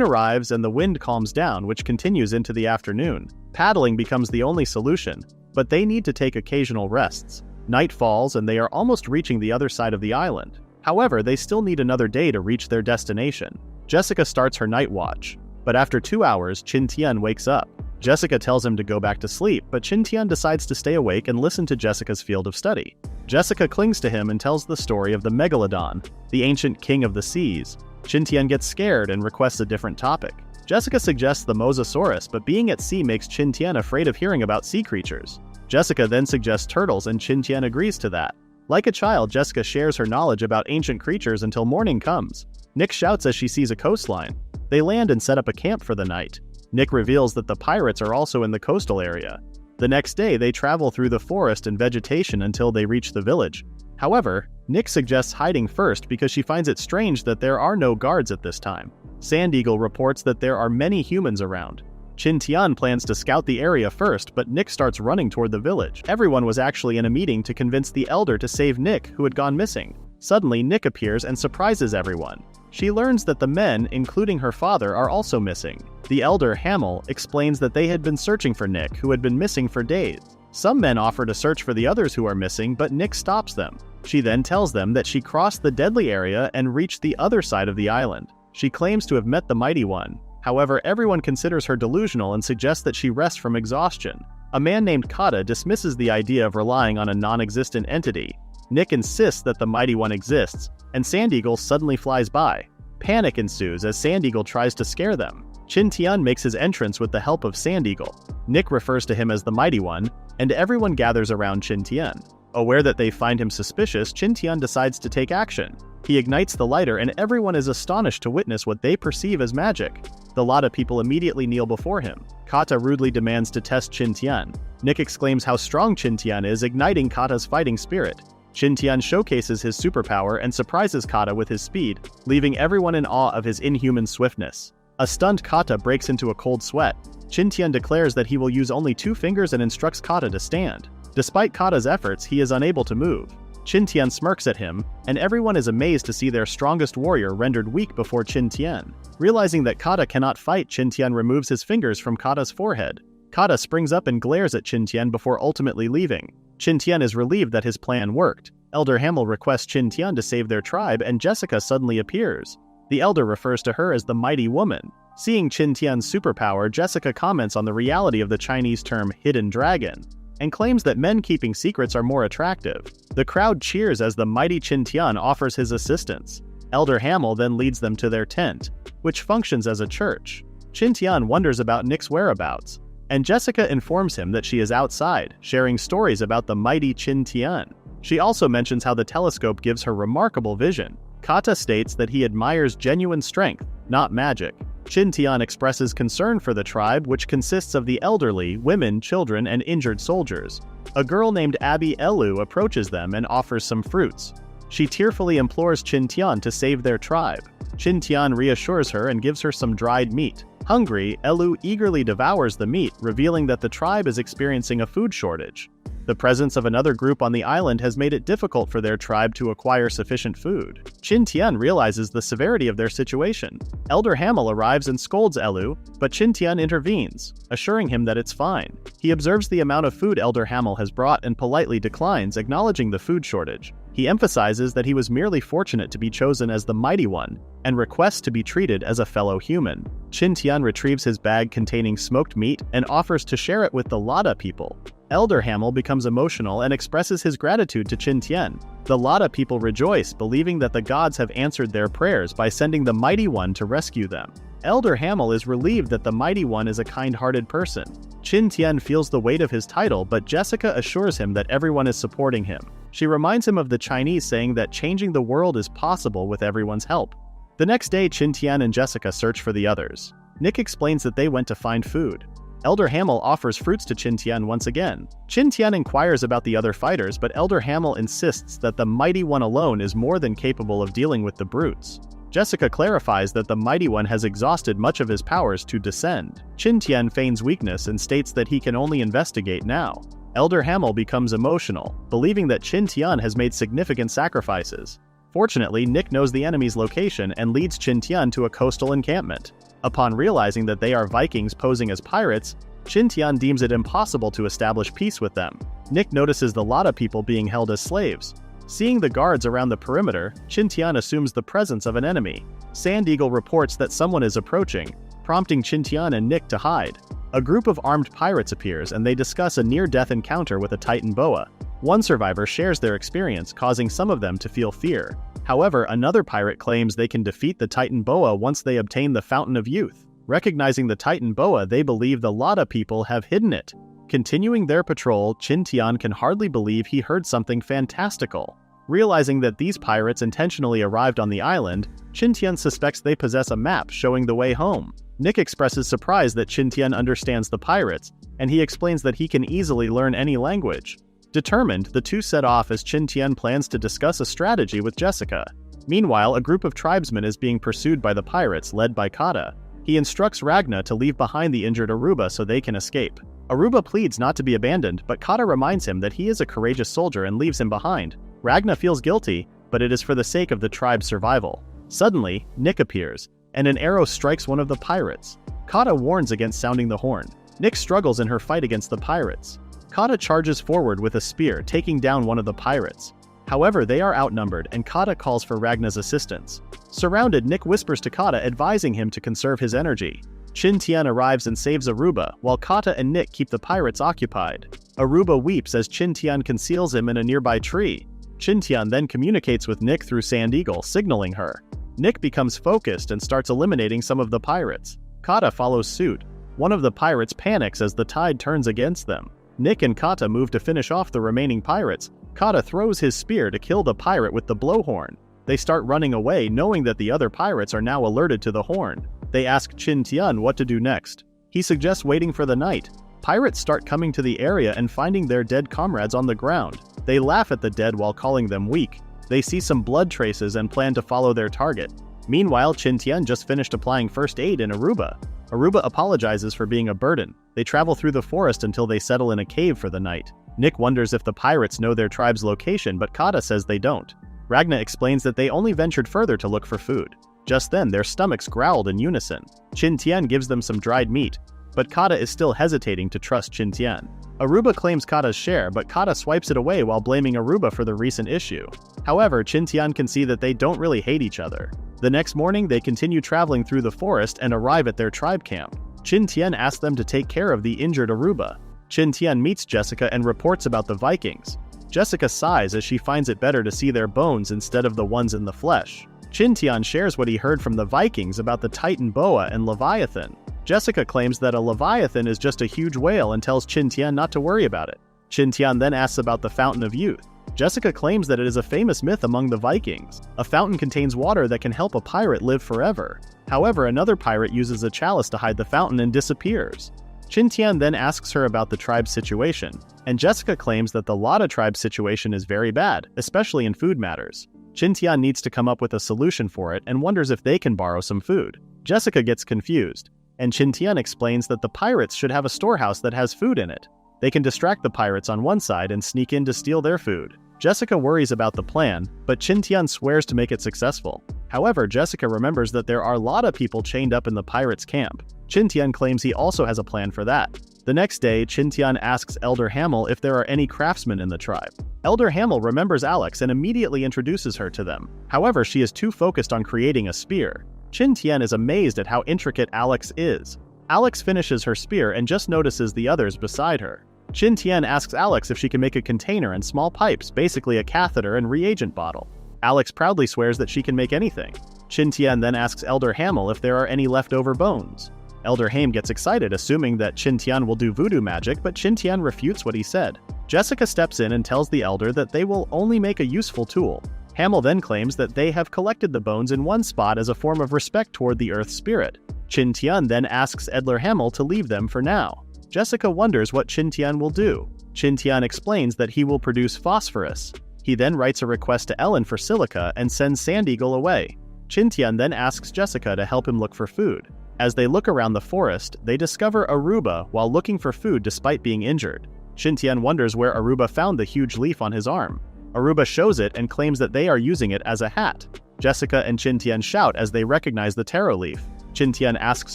arrives and the wind calms down, which continues into the afternoon. Paddling becomes the only solution, but they need to take occasional rests. Night falls and they are almost reaching the other side of the island. However, they still need another day to reach their destination. Jessica starts her night watch. But after 2 hours, Qin Tian wakes up. Jessica tells him to go back to sleep, but Qin Tian decides to stay awake and listen to Jessica's field of study. Jessica clings to him and tells the story of the Megalodon, the ancient king of the seas. Qin Tian gets scared and requests a different topic. Jessica suggests the Mosasaurus, but being at sea makes Qin Tian afraid of hearing about sea creatures. Jessica then suggests turtles, and Qin Tian agrees to that. Like a child, Jessica shares her knowledge about ancient creatures until morning comes. Nick shouts as she sees a coastline. They land and set up a camp for the night. Nick reveals that the pirates are also in the coastal area. The next day, they travel through the forest and vegetation until they reach the village. However, Nick suggests hiding first because she finds it strange that there are no guards at this time. Sand Eagle reports that there are many humans around. Qin Tian plans to scout the area first, but Nick starts running toward the village. Everyone was actually in a meeting to convince the elder to save Nick, who had gone missing. Suddenly, Nick appears and surprises everyone. She learns that the men, including her father, are also missing. The elder, Hamel, explains that they had been searching for Nick, who had been missing for days. Some men offer to search for the others who are missing, but Nick stops them. She then tells them that she crossed the deadly area and reached the other side of the island. She claims to have met the Mighty One. However, everyone considers her delusional and suggests that she rest from exhaustion. A man named Kata dismisses the idea of relying on a non-existent entity. Nick insists that the Mighty One exists, and Sand Eagle suddenly flies by. Panic ensues as Sand Eagle tries to scare them. Qin Tian makes his entrance with the help of Sand Eagle. Nick refers to him as the Mighty One, and everyone gathers around Qin Tian. Aware that they find him suspicious, Qin Tian decides to take action. He ignites the lighter and everyone is astonished to witness what they perceive as magic. The lot of people immediately kneel before him. Kata rudely demands to test Qin Tian. Nick exclaims how strong Qin Tian is, igniting Kata's fighting spirit. Qin Tian showcases his superpower and surprises Kata with his speed, leaving everyone in awe of his inhuman swiftness. A stunned Kata breaks into a cold sweat. Qin Tian declares that he will use only 2 fingers and instructs Kata to stand. Despite Kata's efforts, he is unable to move. Qin Tian smirks at him, and everyone is amazed to see their strongest warrior rendered weak before Qin Tian. Realizing that Kata cannot fight, Qin Tian removes his fingers from Kata's forehead. Kata springs up and glares at Qin Tian before ultimately leaving. Qin Tian is relieved that his plan worked. Elder Hamel requests Qin Tian to save their tribe, and Jessica suddenly appears. The elder refers to her as the Mighty Woman. Seeing Qin Tian's superpower, Jessica comments on the reality of the Chinese term hidden dragon, and claims that men keeping secrets are more attractive. The crowd cheers as the mighty Qin Tian offers his assistance. Elder Hamel then leads them to their tent, which functions as a church. Qin Tian wonders about Nick's whereabouts, and Jessica informs him that she is outside, sharing stories about the mighty Qin Tian. She also mentions how the telescope gives her remarkable vision. Kata states that he admires genuine strength, not magic. Qin Tian expresses concern for the tribe, which consists of the elderly, women, children, and injured soldiers. A girl named Abby Elu approaches them and offers some fruits. She tearfully implores Qin Tian to save their tribe. Qin Tian reassures her and gives her some dried meat. Hungry, Elu eagerly devours the meat, revealing that the tribe is experiencing a food shortage. The presence of another group on the island has made it difficult for their tribe to acquire sufficient food. Qin Tian realizes the severity of their situation. Elder Hamel arrives and scolds Elu, but Qin Tian intervenes, assuring him that it's fine. He observes the amount of food Elder Hamel has brought and politely declines, acknowledging the food shortage. He emphasizes that he was merely fortunate to be chosen as the Mighty One, and requests to be treated as a fellow human. Qin Tian retrieves his bag containing smoked meat and offers to share it with the Lada people. Elder Hamel becomes emotional and expresses his gratitude to Qin Tian. The Lada people rejoice, believing that the gods have answered their prayers by sending the Mighty One to rescue them. Elder Hamel is relieved that the Mighty One is a kind-hearted person. Qin Tian feels the weight of his title, but Jessica assures him that everyone is supporting him. She reminds him of the Chinese saying that changing the world is possible with everyone's help. The next day, Qin Tian and Jessica search for the others. Nick explains that they went to find food. Elder Hamel offers fruits to Qin Tian once again. Qin Tian inquires about the other fighters, but Elder Hamel insists that the Mighty One alone is more than capable of dealing with the brutes. Jessica clarifies that the Mighty One has exhausted much of his powers to descend. Qin Tian feigns weakness and states that he can only investigate now. Elder Hamel becomes emotional, believing that Qin Tian has made significant sacrifices. Fortunately, Nick knows the enemy's location and leads Qin Tian to a coastal encampment. Upon realizing that they are Vikings posing as pirates, Qin Tian deems it impossible to establish peace with them. Nick notices the Lada people being held as slaves. Seeing the guards around the perimeter, Qin Tian assumes the presence of an enemy. Sand Eagle reports that someone is approaching, prompting Qin Tian and Nick to hide. A group of armed pirates appears and they discuss a near-death encounter with a Titanoboa. One survivor shares their experience, causing some of them to feel fear. However, another pirate claims they can defeat the Titanoboa once they obtain the Fountain of Youth. Recognizing the Titanoboa, they believe the Lada people have hidden it. Continuing their patrol, Qin Tian can hardly believe he heard something fantastical. Realizing that these pirates intentionally arrived on the island, Qin Tian suspects they possess a map showing the way home. Nick expresses surprise that Qin Tian understands the pirates, and he explains that he can easily learn any language. Determined, the two set off as Qin Tian plans to discuss a strategy with Jessica. Meanwhile, a group of tribesmen is being pursued by the pirates, led by Kata. He instructs Ragna to leave behind the injured Aruba so they can escape. Aruba pleads not to be abandoned, but Kata reminds him that he is a courageous soldier and leaves him behind. Ragna feels guilty, but it is for the sake of the tribe's survival. Suddenly, Nick appears, and an arrow strikes one of the pirates. Kata warns against sounding the horn. Nick struggles in her fight against the pirates. Kata charges forward with a spear, taking down one of the pirates. However, they are outnumbered, and Kata calls for Ragna's assistance. Surrounded, Nick whispers to Kata, advising him to conserve his energy. Qin Tian arrives and saves Aruba, while Kata and Nick keep the pirates occupied. Aruba weeps as Qin Tian conceals him in a nearby tree. Qin Tian then communicates with Nick through Sand Eagle, signaling her. Nick becomes focused and starts eliminating some of the pirates. Kata follows suit. One of the pirates panics as the tide turns against them. Nick and Kata move to finish off the remaining pirates. Kata throws his spear to kill the pirate with the blowhorn. They start running away, knowing that the other pirates are now alerted to the horn. They ask Qin Tian what to do next. He suggests waiting for the night. Pirates start coming to the area and finding their dead comrades on the ground. They laugh at the dead while calling them weak. They see some blood traces and plan to follow their target. Meanwhile, Qin Tian just finished applying first aid in Aruba. Aruba apologizes for being a burden. They travel through the forest until they settle in a cave for the night. Nick wonders if the pirates know their tribe's location, but Kata says they don't. Ragna explains that they only ventured further to look for food. Just then, their stomachs growled in unison. Qin Tian gives them some dried meat, but Kata is still hesitating to trust Qin Tian. Aruba claims Kata's share, but Kata swipes it away while blaming Aruba for the recent issue. However, Qin Tian can see that they don't really hate each other. The next morning, they continue traveling through the forest and arrive at their tribe camp. Qin Tian asks them to take care of the injured Aruba. Qin Tian meets Jessica and reports about the Vikings. Jessica sighs as she finds it better to see their bones instead of the ones in the flesh. Qin Tian shares what he heard from the Vikings about the Titanoboa and Leviathan. Jessica claims that a Leviathan is just a huge whale and tells Qin Tian not to worry about it. Qin Tian then asks about the Fountain of Youth. Jessica claims that it is a famous myth among the Vikings. A fountain contains water that can help a pirate live forever. However, another pirate uses a chalice to hide the fountain and disappears. Qin Tian then asks her about the tribe's situation, and Jessica claims that the Lada tribe's situation is very bad, especially in food matters. Qin Tian needs to come up with a solution for it and wonders if they can borrow some food. Jessica gets confused, and Qin Tian explains that the pirates should have a storehouse that has food in it. They can distract the pirates on one side and sneak in to steal their food. Jessica worries about the plan, but Qin Tian swears to make it successful. However, Jessica remembers that there are a lot of people chained up in the pirates' camp. Qin Tian claims he also has a plan for that. The next day, Qin Tian asks Elder Hamel if there are any craftsmen in the tribe. Elder Hamel remembers Alex and immediately introduces her to them. However, she is too focused on creating a spear. Qin Tian is amazed at how intricate Alex is. Alex finishes her spear and just notices the others beside her. Qin Tian asks Alex if she can make a container and small pipes, basically a catheter and reagent bottle. Alex proudly swears that she can make anything. Qin Tian then asks Elder Hamel if there are any leftover bones. Elder Haim gets excited, assuming that Qin Tian will do voodoo magic, but Qin Tian refutes what he said. Jessica steps in and tells the elder that they will only make a useful tool. Hamel then claims that they have collected the bones in one spot as a form of respect toward the Earth Spirit. Qin Tian then asks Elder Hamel to leave them for now. Jessica wonders what Qin Tian will do. Qin Tian explains that he will produce phosphorus. He then writes a request to Ellen for silica and sends Sand Eagle away. Qin Tian then asks Jessica to help him look for food. As they look around the forest, they discover Aruba while looking for food despite being injured. Qin Tian wonders where Aruba found the huge leaf on his arm. Aruba shows it and claims that they are using it as a hat. Jessica and Qin Tian shout as they recognize the taro leaf. Qin Tian asks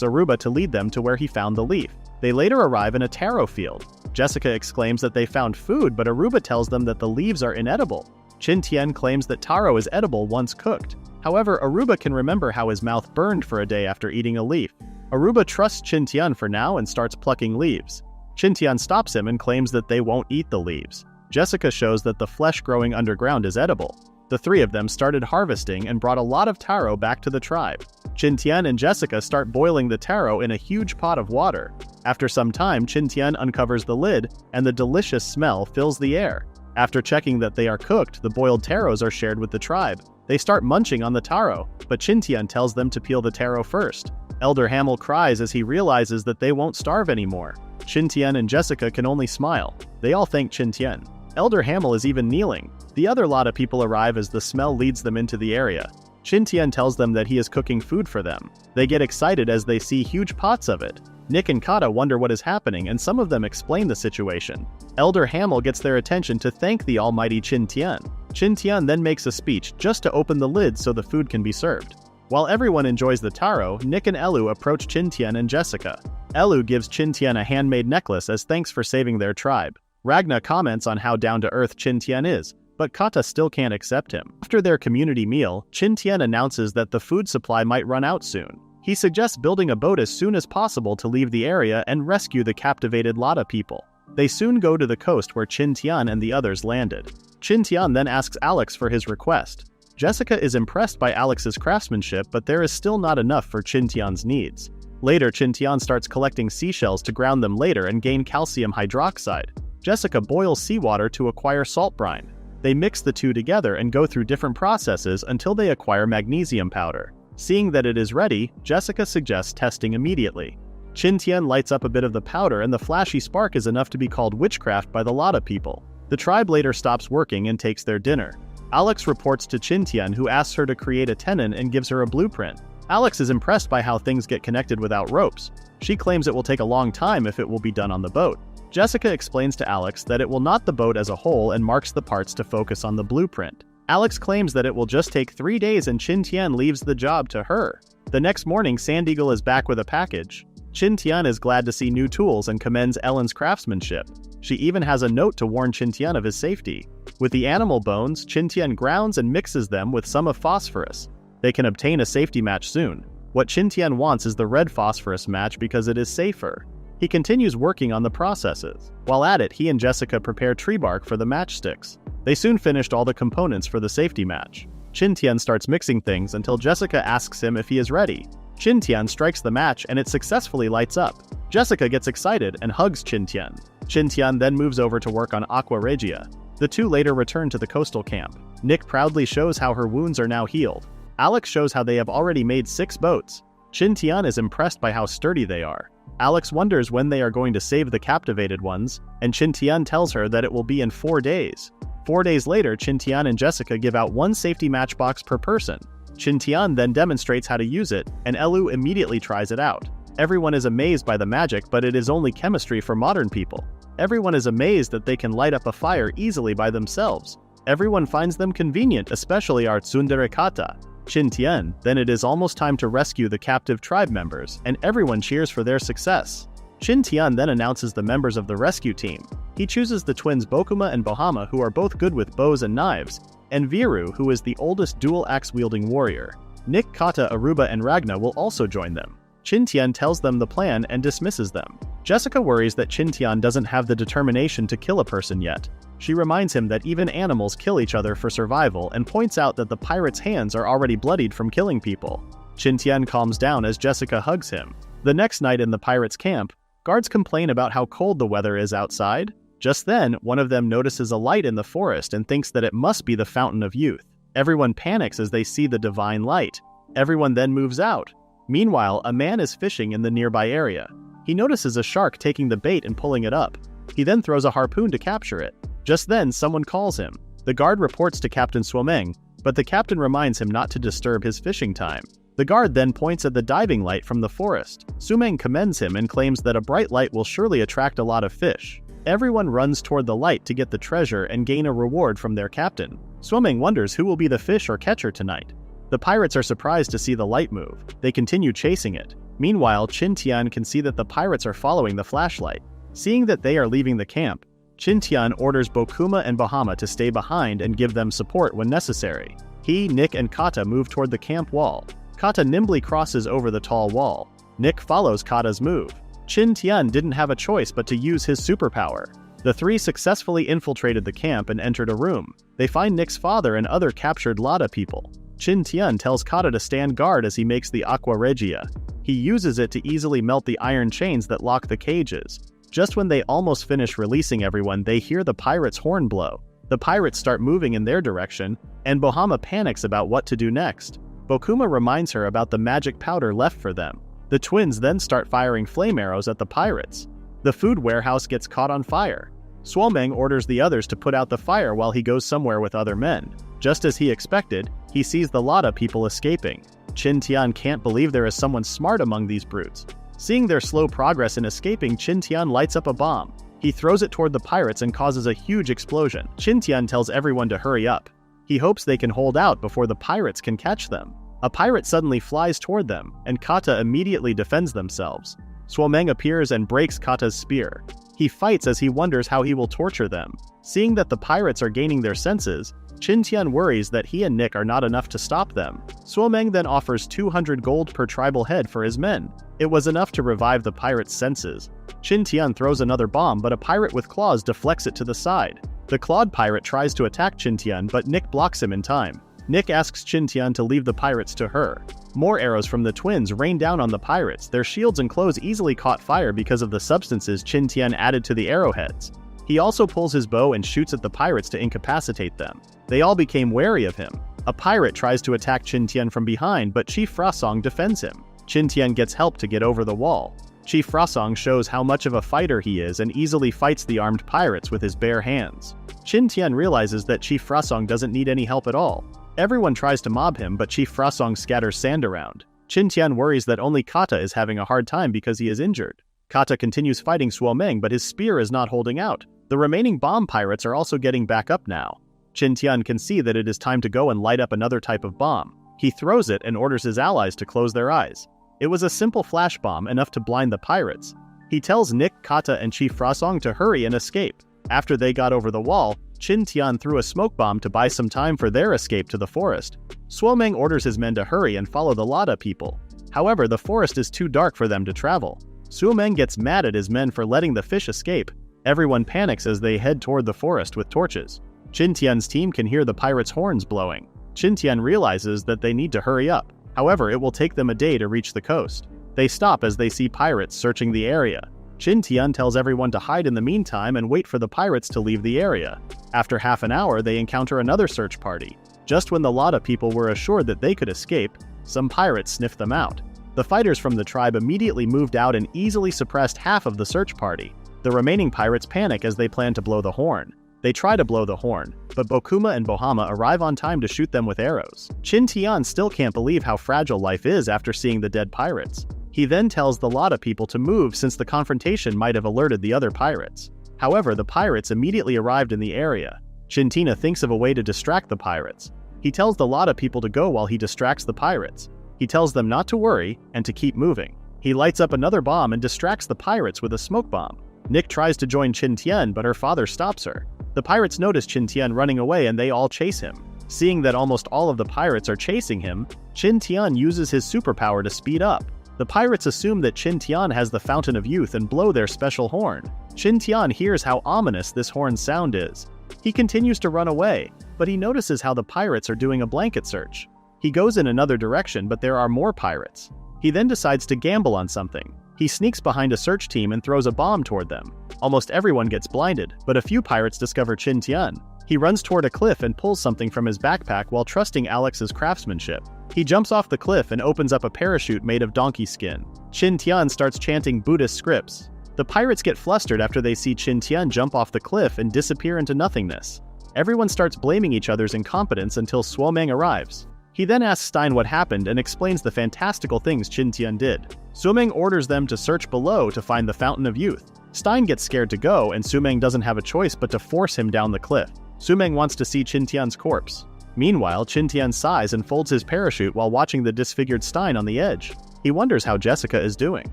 Aruba to lead them to where he found the leaf. They later arrive in a taro field. Jessica exclaims that they found food, but Aruba tells them that the leaves are inedible. Qin Tian claims that taro is edible once cooked. However, Aruba can remember how his mouth burned for a day after eating a leaf. Aruba trusts Qin Tian for now and starts plucking leaves. Qin Tian stops him and claims that they won't eat the leaves. Jessica shows that the flesh growing underground is edible. The three of them started harvesting and brought a lot of taro back to the tribe. Qin Tian and Jessica start boiling the taro in a huge pot of water. After some time, Qin Tian uncovers the lid, and the delicious smell fills the air. After checking that they are cooked, the boiled taros are shared with the tribe. They start munching on the taro, but Qin Tian tells them to peel the taro first. Elder Hamel cries as he realizes that they won't starve anymore. Qin Tian and Jessica can only smile. They all thank Qin Tian. Elder Hamel is even kneeling. The other lot of people arrive as the smell leads them into the area. Qin Tian tells them that he is cooking food for them. They get excited as they see huge pots of it. Nick and Kata wonder what is happening, and some of them explain the situation. Elder Hamel gets their attention to thank the almighty Qin Tian. Qin Tian then makes a speech just to open the lid so the food can be served. While everyone enjoys the taro, Nick and Elu approach Qin Tian and Jessica. Elu gives Qin Tian a handmade necklace as thanks for saving their tribe. Ragna comments on how down-to-earth Qin Tian is, but Kata still can't accept him. After their community meal, Qin Tian announces that the food supply might run out soon. He suggests building a boat as soon as possible to leave the area and rescue the captivated Lada people. They soon go to the coast where Qin Tian and the others landed. Qin Tian then asks Alex for his request. Jessica is impressed by Alex's craftsmanship, but there is still not enough for Qin Tian's needs. Later, Qin Tian starts collecting seashells to ground them later and gain calcium hydroxide. Jessica boils seawater to acquire salt brine. They mix the two together and go through different processes until they acquire magnesium powder. Seeing that it is ready, Jessica suggests testing immediately. Qin Tian lights up a bit of the powder and the flashy spark is enough to be called witchcraft by the Lada people. The tribe later stops working and takes their dinner. Alex reports to Qin Tian, who asks her to create a tenon and gives her a blueprint. Alex is impressed by how things get connected without ropes. She claims it will take a long time if it will be done on the boat. Jessica explains to Alex that it will not the boat as a whole and marks the parts to focus on the blueprint. Alex claims that it will just take 3 days and Qin Tian leaves the job to her. The next morning, Sand Eagle is back with a package. Qin Tian is glad to see new tools and commends Ellen's craftsmanship. She even has a note to warn Qin Tian of his safety. With the animal bones, Qin Tian grounds and mixes them with some of phosphorus. They can obtain a safety match soon. What Qin Tian wants is the red phosphorus match because it is safer. He continues working on the processes. While at it, he and Jessica prepare tree bark for the matchsticks. They soon finished all the components for the safety match. Qin Tian starts mixing things until Jessica asks him if he is ready. Qin Tian strikes the match and it successfully lights up. Jessica gets excited and hugs Qin Tian. Qin Tian then moves over to work on Aqua Regia. The two later return to the coastal camp. Nick proudly shows how her wounds are now healed. Alex shows how they have already made 6 boats. Qin Tian is impressed by how sturdy they are. Alex wonders when they are going to save the captivated ones, and Qin Tian tells her that it will be in 4 days. 4 days later, Qin Tian and Jessica give out 1 safety matchbox per person. Qin Tian then demonstrates how to use it, and Elu immediately tries it out. Everyone is amazed by the magic, but it is only chemistry for modern people. Everyone is amazed that they can light up a fire easily by themselves. Everyone finds them convenient, especially our tsundere kata, Qin Tian. Then it is almost time to rescue the captive tribe members, and everyone cheers for their success. Qin Tian then announces the members of the rescue team. He chooses the twins Bokuma and Bohama, who are both good with bows and knives, and Viru, who is the oldest dual-axe-wielding warrior. Nick, Kata, Aruba, and Ragna will also join them. Qin Tian tells them the plan and dismisses them. Jessica worries that Qin Tian doesn't have the determination to kill a person yet. She reminds him that even animals kill each other for survival and points out that the pirate's hands are already bloodied from killing people. Qin Tian calms down as Jessica hugs him. The next night in the pirates' camp, guards complain about how cold the weather is outside. Just then, one of them notices a light in the forest and thinks that it must be the Fountain of Youth. Everyone panics as they see the divine light. Everyone then moves out. Meanwhile, a man is fishing in the nearby area. He notices a shark taking the bait and pulling it up. He then throws a harpoon to capture it. Just then, someone calls him. The guard reports to Captain Swomeng, but the captain reminds him not to disturb his fishing time. The guard then points at the diving light from the forest. Swomeng commends him and claims that a bright light will surely attract a lot of fish. Everyone runs toward the light to get the treasure and gain a reward from their captain. Swomeng wonders who will be the fish or catcher tonight. The pirates are surprised to see the light move. They continue chasing it. Meanwhile, Qin Tian can see that the pirates are following the flashlight. Seeing that they are leaving the camp, Qin Tian orders Bokuma and Bahama to stay behind and give them support when necessary. He, Nick, and Kata move toward the camp wall. Kata nimbly crosses over the tall wall. Nick follows Kata's move. Qin Tian didn't have a choice but to use his superpower. The three successfully infiltrated the camp and entered a room. They find Nick's father and other captured Lada people. Qin Tian tells Kata to stand guard as he makes the Aqua Regia. He uses it to easily melt the iron chains that lock the cages. Just when they almost finish releasing everyone, they hear the pirates' horn blow. The pirates start moving in their direction, and Bohama panics about what to do next. Bokuma reminds her about the magic powder left for them. The twins then start firing flame arrows at the pirates. The food warehouse gets caught on fire. Swomeng orders the others to put out the fire while he goes somewhere with other men. Just as he expected, he sees the Lada people escaping. Qin Tian can't believe there is someone smart among these brutes. Seeing their slow progress in escaping, Qin Tian lights up a bomb. He throws it toward the pirates and causes a huge explosion. Qin Tian tells everyone to hurry up. He hopes they can hold out before the pirates can catch them. A pirate suddenly flies toward them, and Kata immediately defends themselves. Swomeng appears and breaks Kata's spear. He fights as he wonders how he will torture them. Seeing that the pirates are gaining their senses, Qin Tian worries that he and Nick are not enough to stop them. Swomeng then offers 200 gold per tribal head for his men. It was enough to revive the pirates' senses. Qin Tian throws another bomb, but a pirate with claws deflects it to the side. The clawed pirate tries to attack Qin Tian, but Nick blocks him in time. Nick asks Qin Tian to leave the pirates to her. More arrows from the twins rain down on the pirates. Their shields and clothes easily caught fire because of the substances Qin Tian added to the arrowheads. He also pulls his bow and shoots at the pirates to incapacitate them. They all became wary of him. A pirate tries to attack Qin Tian from behind, but Chief Frasong defends him. Qin Tian gets help to get over the wall. Chief Frasong shows how much of a fighter he is and easily fights the armed pirates with his bare hands. Qin Tian realizes that Chief Frasong doesn't need any help at all. Everyone tries to mob him, but Chief Frasong scatters sand around. Qin Tian worries that only Kata is having a hard time because he is injured. Kata continues fighting Swomeng, but his spear is not holding out. The remaining bomb pirates are also getting back up now. Qin Tian can see that it is time to go and light up another type of bomb. He throws it and orders his allies to close their eyes. It was a simple flash bomb, enough to blind the pirates. He tells Nick, Kata, and Chief Frosong to hurry and escape. After they got over the wall, Qin Tian threw a smoke bomb to buy some time for their escape to the forest. Suomeng orders his men to hurry and follow the Lada people. However, the forest is too dark for them to travel. Suomeng gets mad at his men for letting the fish escape. Everyone panics as they head toward the forest with torches. Qin Tian's team can hear the pirates' horns blowing. Qin Tian realizes that they need to hurry up. However, it will take them a day to reach the coast. They stop as they see pirates searching the area. Qin Tian tells everyone to hide in the meantime and wait for the pirates to leave the area. After half an hour, they encounter another search party. Just when the Lada people were assured that they could escape, some pirates sniffed them out. The fighters from the tribe immediately moved out and easily suppressed half of the search party. The remaining pirates panic as they plan to blow the horn. They try to blow the horn, but Bokuma and Bohama arrive on time to shoot them with arrows. Qin Tian still can't believe how fragile life is after seeing the dead pirates. He then tells the Lada people to move since the confrontation might have alerted the other pirates. However, the pirates immediately arrived in the area. Qin thinks of a way to distract the pirates. He tells the Lada people to go while he distracts the pirates. He tells them not to worry and to keep moving. He lights up another bomb and distracts the pirates with a smoke bomb. Nick tries to join Qin Tian, but her father stops her. The pirates notice Qin Tian running away and they all chase him. Seeing that almost all of the pirates are chasing him, Qin Tian uses his superpower to speed up. The pirates assume that Qin Tian has the Fountain of Youth and blow their special horn. Qin Tian hears how ominous this horn's sound is. He continues to run away, but he notices how the pirates are doing a blanket search. He goes in another direction, but there are more pirates. He then decides to gamble on something. He sneaks behind a search team and throws a bomb toward them. Almost everyone gets blinded, but a few pirates discover Qin Tian. He runs toward a cliff and pulls something from his backpack while trusting Alex's craftsmanship. He jumps off the cliff and opens up a parachute made of donkey skin. Qin Tian starts chanting Buddhist scripts. The pirates get flustered after they see Qin Tian jump off the cliff and disappear into nothingness. Everyone starts blaming each other's incompetence until Suomeng arrives. He then asks Stein what happened and explains the fantastical things Qin Tian did. Suomeng orders them to search below to find the Fountain of Youth. Stein gets scared to go, and Suomeng doesn't have a choice but to force him down the cliff. Suomeng wants to see Qin Tian's corpse. Meanwhile, Qin Tian sighs and folds his parachute while watching the disfigured Stein on the edge. He wonders how Jessica is doing.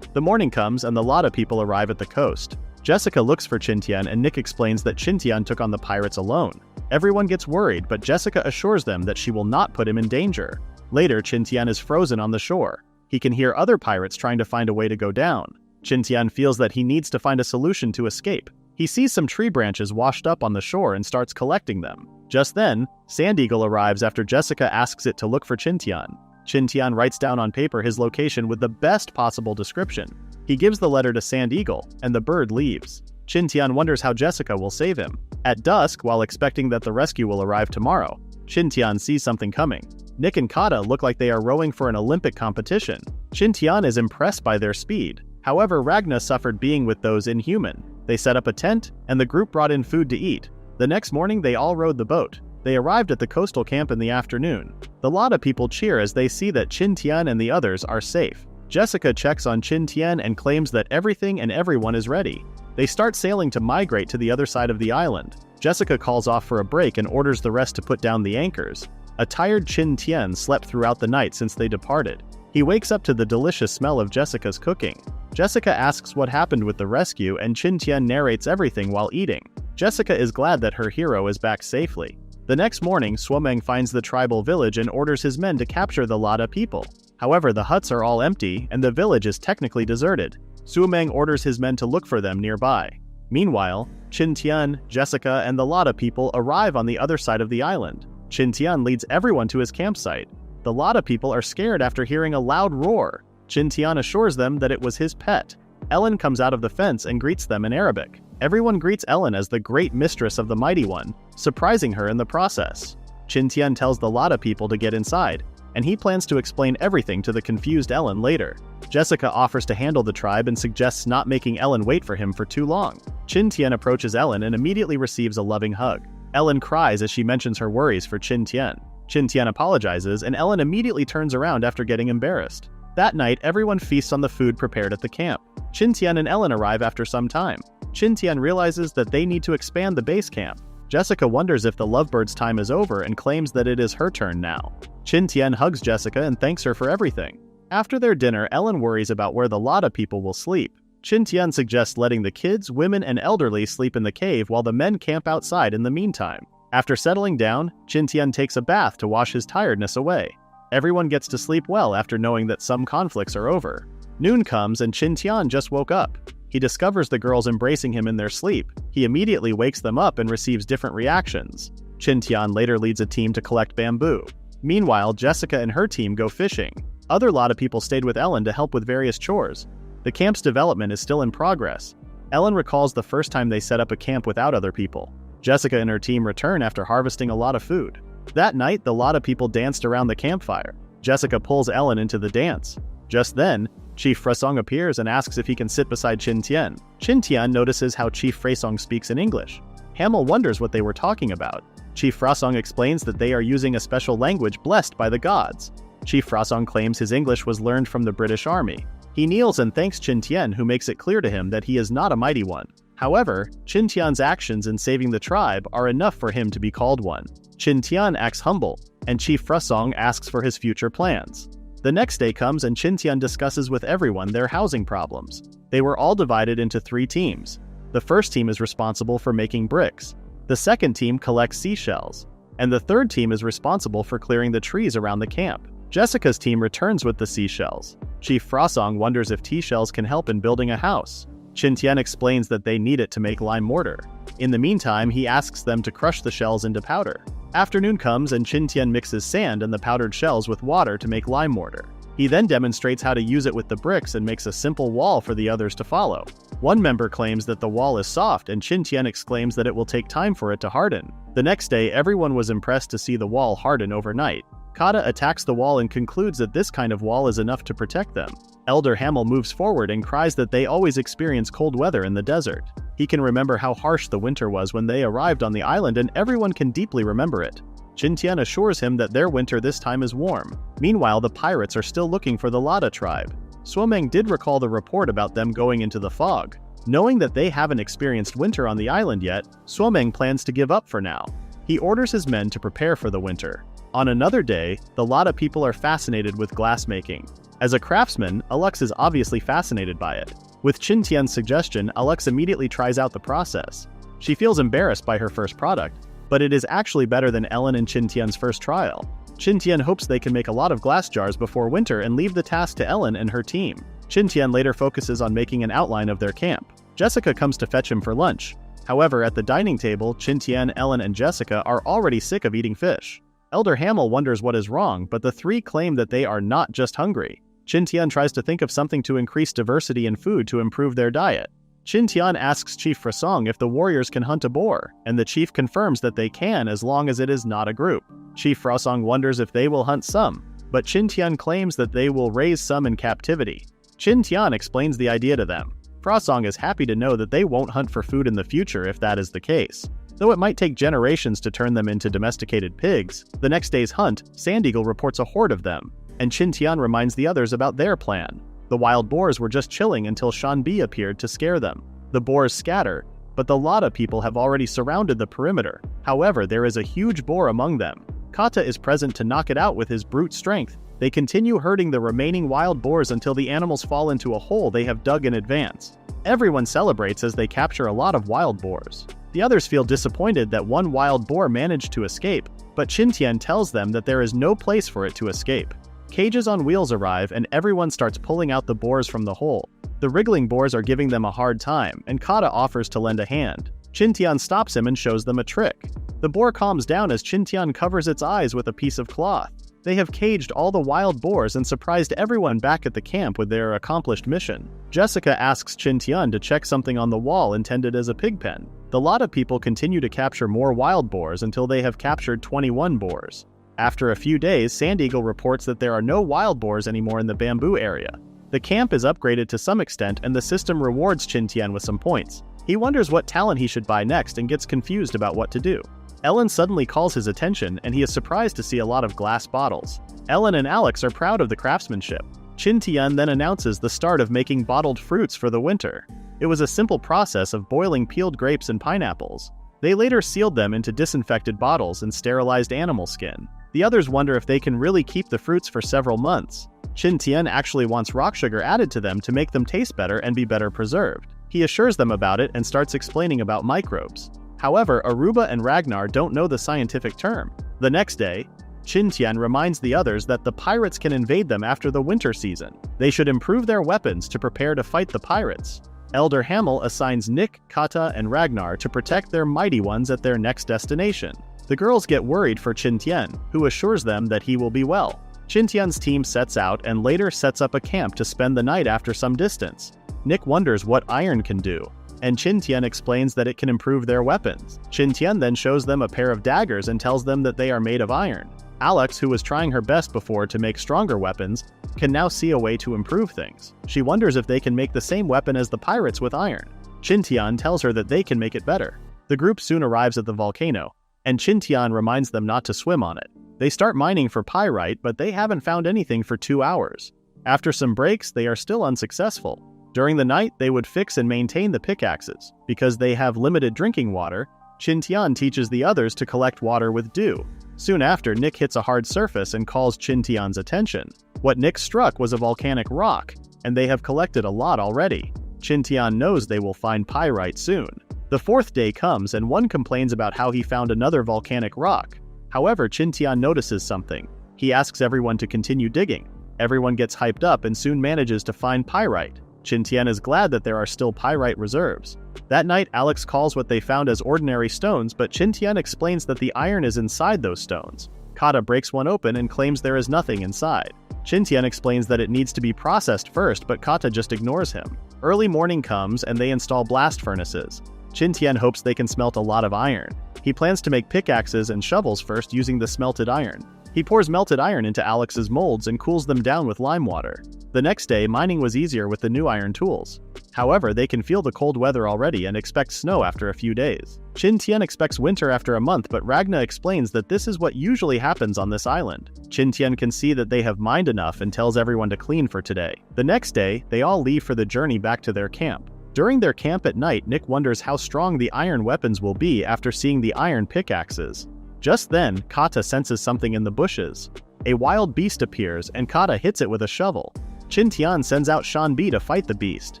The morning comes and the Lada people arrive at the coast. Jessica looks for Qin Tian and Nick explains that Qin Tian took on the pirates alone. Everyone gets worried, but Jessica assures them that she will not put him in danger. Later, Qin Tian is frozen on the shore. He can hear other pirates trying to find a way to go down. Qin Tian feels that he needs to find a solution to escape. He sees some tree branches washed up on the shore and starts collecting them. Just then, Sand Eagle arrives after Jessica asks it to look for Qin Tian. Qin Tian writes down on paper his location with the best possible description. He gives the letter to Sand Eagle, and the bird leaves. Qin Tian wonders how Jessica will save him. At dusk, while expecting that the rescue will arrive tomorrow, Qin Tian sees something coming. Nick and Kata look like they are rowing for an Olympic competition. Qin Tian is impressed by their speed. However, Ragna suffered being with those inhuman. They set up a tent, and the group brought in food to eat. The next morning, they all rowed the boat. They arrived at the coastal camp in the afternoon. The Lada people cheer as they see that Qin Tian and the others are safe. Jessica checks on Qin Tian and claims that everything and everyone is ready. They start sailing to migrate to the other side of the island. Jessica calls off for a break and orders the rest to put down the anchors. A tired Qin Tian slept throughout the night since they departed. He wakes up to the delicious smell of Jessica's cooking. Jessica asks what happened with the rescue, and Qin Tian narrates everything while eating. Jessica is glad that her hero is back safely. The next morning, Suomeng finds the tribal village and orders his men to capture the Lada people. However, the huts are all empty, and the village is technically deserted. Suomeng orders his men to look for them nearby. Meanwhile, Qin Tian, Jessica, and the Lada people arrive on the other side of the island. Qin Tian leads everyone to his campsite. The Lada people are scared after hearing a loud roar. Qin Tian assures them that it was his pet. Ellen comes out of the fence and greets them in Arabic. Everyone greets Ellen as the great mistress of the Mighty One, surprising her in the process. Qin Tian tells the Lada people to get inside, and he plans to explain everything to the confused Ellen later. Jessica offers to handle the tribe and suggests not making Ellen wait for him for too long. Qin Tian approaches Ellen and immediately receives a loving hug. Ellen cries as she mentions her worries for Qin Tian. Qin Tian apologizes, and Ellen immediately turns around after getting embarrassed. That night, everyone feasts on the food prepared at the camp. Qin Tian and Ellen arrive after some time. Qin Tian realizes that they need to expand the base camp. Jessica wonders if the lovebirds' time is over and claims that it is her turn now. Qin Tian hugs Jessica and thanks her for everything. After their dinner, Ellen worries about where the Lada people will sleep. Qin Tian suggests letting the kids, women, and elderly sleep in the cave while the men camp outside in the meantime. After settling down, Qin Tian takes a bath to wash his tiredness away. Everyone gets to sleep well after knowing that some conflicts are over. Noon comes and Qin Tian just woke up. He discovers the girls embracing him in their sleep. He immediately wakes them up and receives different reactions. Qin Tian later leads a team to collect bamboo. Meanwhile, Jessica and her team go fishing. Other lot of people stayed with Ellen to help with various chores. The camp's development is still in progress. Ellen recalls the first time they set up a camp without other people. Jessica and her team return after harvesting a lot of food. That night, the lot of people danced around the campfire. Jessica pulls Ellen into the dance. Just then, Chief Frasong appears and asks if he can sit beside Qin Tian. Qin Tian notices how Chief Frasong speaks in English. Hamel wonders what they were talking about. Chief Frasong explains that they are using a special language blessed by the gods. Chief Frasong claims his English was learned from the British Army. He kneels and thanks Qin Tian, who makes it clear to him that he is not a mighty one. However, Qin Tian's actions in saving the tribe are enough for him to be called one. Qin Tian acts humble, and Chief Frasong asks for his future plans. The next day comes and Qin Tian discusses with everyone their housing problems. They were all divided into 3 teams. The first team is responsible for making bricks. The second team collects seashells. And the third team is responsible for clearing the trees around the camp. Jessica's team returns with the seashells. Chief Frasong wonders if T-shells can help in building a house. Qin Tian explains that they need it to make lime mortar. In the meantime, he asks them to crush the shells into powder. Afternoon comes and Qin Tian mixes sand and the powdered shells with water to make lime mortar. He then demonstrates how to use it with the bricks and makes a simple wall for the others to follow. One member claims that the wall is soft and Qin Tian exclaims that it will take time for it to harden. The next day, everyone was impressed to see the wall harden overnight. Kata attacks the wall and concludes that this kind of wall is enough to protect them. Elder Hamel moves forward and cries that they always experience cold weather in the desert. He can remember how harsh the winter was when they arrived on the island and everyone can deeply remember it. Qin Tian assures him that their winter this time is warm. Meanwhile, the pirates are still looking for the Lada tribe. Suomeng did recall the report about them going into the fog. Knowing that they haven't experienced winter on the island yet, Suomeng plans to give up for now. He orders his men to prepare for the winter. On another day, the Lada people are fascinated with glassmaking. As a craftsman, Alux is obviously fascinated by it. With Qin Tian's suggestion, Alux immediately tries out the process. She feels embarrassed by her first product, but it is actually better than Ellen and Qin Tian's first trial. Qin Tian hopes they can make a lot of glass jars before winter and leave the task to Ellen and her team. Qin Tian later focuses on making an outline of their camp. Jessica comes to fetch him for lunch. However, at the dining table, Qin Tian, Ellen, and Jessica are already sick of eating fish. Elder Hamel wonders what is wrong, but the 3 claim that they are not just hungry. Qin Tian tries to think of something to increase diversity in food to improve their diet. Qin Tian asks Chief Frasong if the warriors can hunt a boar, and the chief confirms that they can as long as it is not a group. Chief Frasong wonders if they will hunt some, but Qin Tian claims that they will raise some in captivity. Qin Tian explains the idea to them. Frasong is happy to know that they won't hunt for food in the future if that is the case. Though it might take generations to turn them into domesticated pigs, the next day's hunt, Sand Eagle reports a horde of them, and Qin Tian reminds the others about their plan. The wild boars were just chilling until Shanbi appeared to scare them. The boars scatter, but the Lada people have already surrounded the perimeter. However, there is a huge boar among them. Kata is present to knock it out with his brute strength. They continue herding the remaining wild boars until the animals fall into a hole they have dug in advance. Everyone celebrates as they capture a lot of wild boars. The others feel disappointed that one wild boar managed to escape, but Qin Tian tells them that there is no place for it to escape. Cages on wheels arrive and everyone starts pulling out the boars from the hole. The wriggling boars are giving them a hard time, and Kata offers to lend a hand. Qin Tian stops him and shows them a trick. The boar calms down as Qin Tian covers its eyes with a piece of cloth. They have caged all the wild boars and surprised everyone back at the camp with their accomplished mission. Jessica asks Qin Tian to check something on the wall intended as a pig pen. The Lada people continue to capture more wild boars until they have captured 21 boars. After a few days, Sand Eagle reports that there are no wild boars anymore in the bamboo area. The camp is upgraded to some extent and the system rewards Qin Tian with some points. He wonders what talent he should buy next and gets confused about what to do. Ellen suddenly calls his attention and he is surprised to see a lot of glass bottles. Ellen and Alex are proud of the craftsmanship. Qin Tian then announces the start of making bottled fruits for the winter. It was a simple process of boiling peeled grapes and pineapples. They later sealed them into disinfected bottles and sterilized animal skin. The others wonder if they can really keep the fruits for several months. Qin Tian actually wants rock sugar added to them to make them taste better and be better preserved. He assures them about it and starts explaining about microbes. However, Aruba and Ragnar don't know the scientific term. The next day, Qin Tian reminds the others that the pirates can invade them after the winter season. They should improve their weapons to prepare to fight the pirates. Elder Hamel assigns Nick, Kata, and Ragnar to protect their mighty ones at their next destination. The girls get worried for Qin Tian, who assures them that he will be well. Qin Tian's team sets out and later sets up a camp to spend the night after some distance. Nick wonders what iron can do, and Qin Tian explains that it can improve their weapons. Qin Tian then shows them a pair of daggers and tells them that they are made of iron. Alex, who was trying her best before to make stronger weapons, can now see a way to improve things. She wonders if they can make the same weapon as the pirates with iron. Qin Tian tells her that they can make it better. The group soon arrives at the volcano, and Qin Tian reminds them not to swim on it. They start mining for pyrite, but they haven't found anything for 2 hours. After some breaks, they are still unsuccessful. During the night, they would fix and maintain the pickaxes. Because they have limited drinking water, Qin Tian teaches the others to collect water with dew. Soon after, Nick hits a hard surface and calls Qin Tian's attention. What Nick struck was a volcanic rock, and they have collected a lot already. Qin Tian knows they will find pyrite soon. The 4th day comes and one complains about how he found another volcanic rock. However, Qin Tian notices something. He asks everyone to continue digging. Everyone gets hyped up and soon manages to find pyrite. Qin Tian is glad that there are still pyrite reserves. That night, Alex calls what they found as ordinary stones, but Qin Tian explains that the iron is inside those stones. Kata breaks one open and claims there is nothing inside. Qin Tian explains that it needs to be processed first, but Kata just ignores him. Early morning comes and they install blast furnaces. Qin Tian hopes they can smelt a lot of iron. He plans to make pickaxes and shovels first using the smelted iron. He pours melted iron into Alex's molds and cools them down with lime water. The next day, mining was easier with the new iron tools. However, they can feel the cold weather already and expect snow after a few days. Qin Tian expects winter after a month, but Ragnar explains that this is what usually happens on this island. Qin Tian can see that they have mined enough and tells everyone to clean for today. The next day, they all leave for the journey back to their camp. During their camp at night, Nick wonders how strong the iron weapons will be after seeing the iron pickaxes. Just then, Kata senses something in the bushes. A wild beast appears, and Kata hits it with a shovel. Qin Tian sends out Shanbi to fight the beast.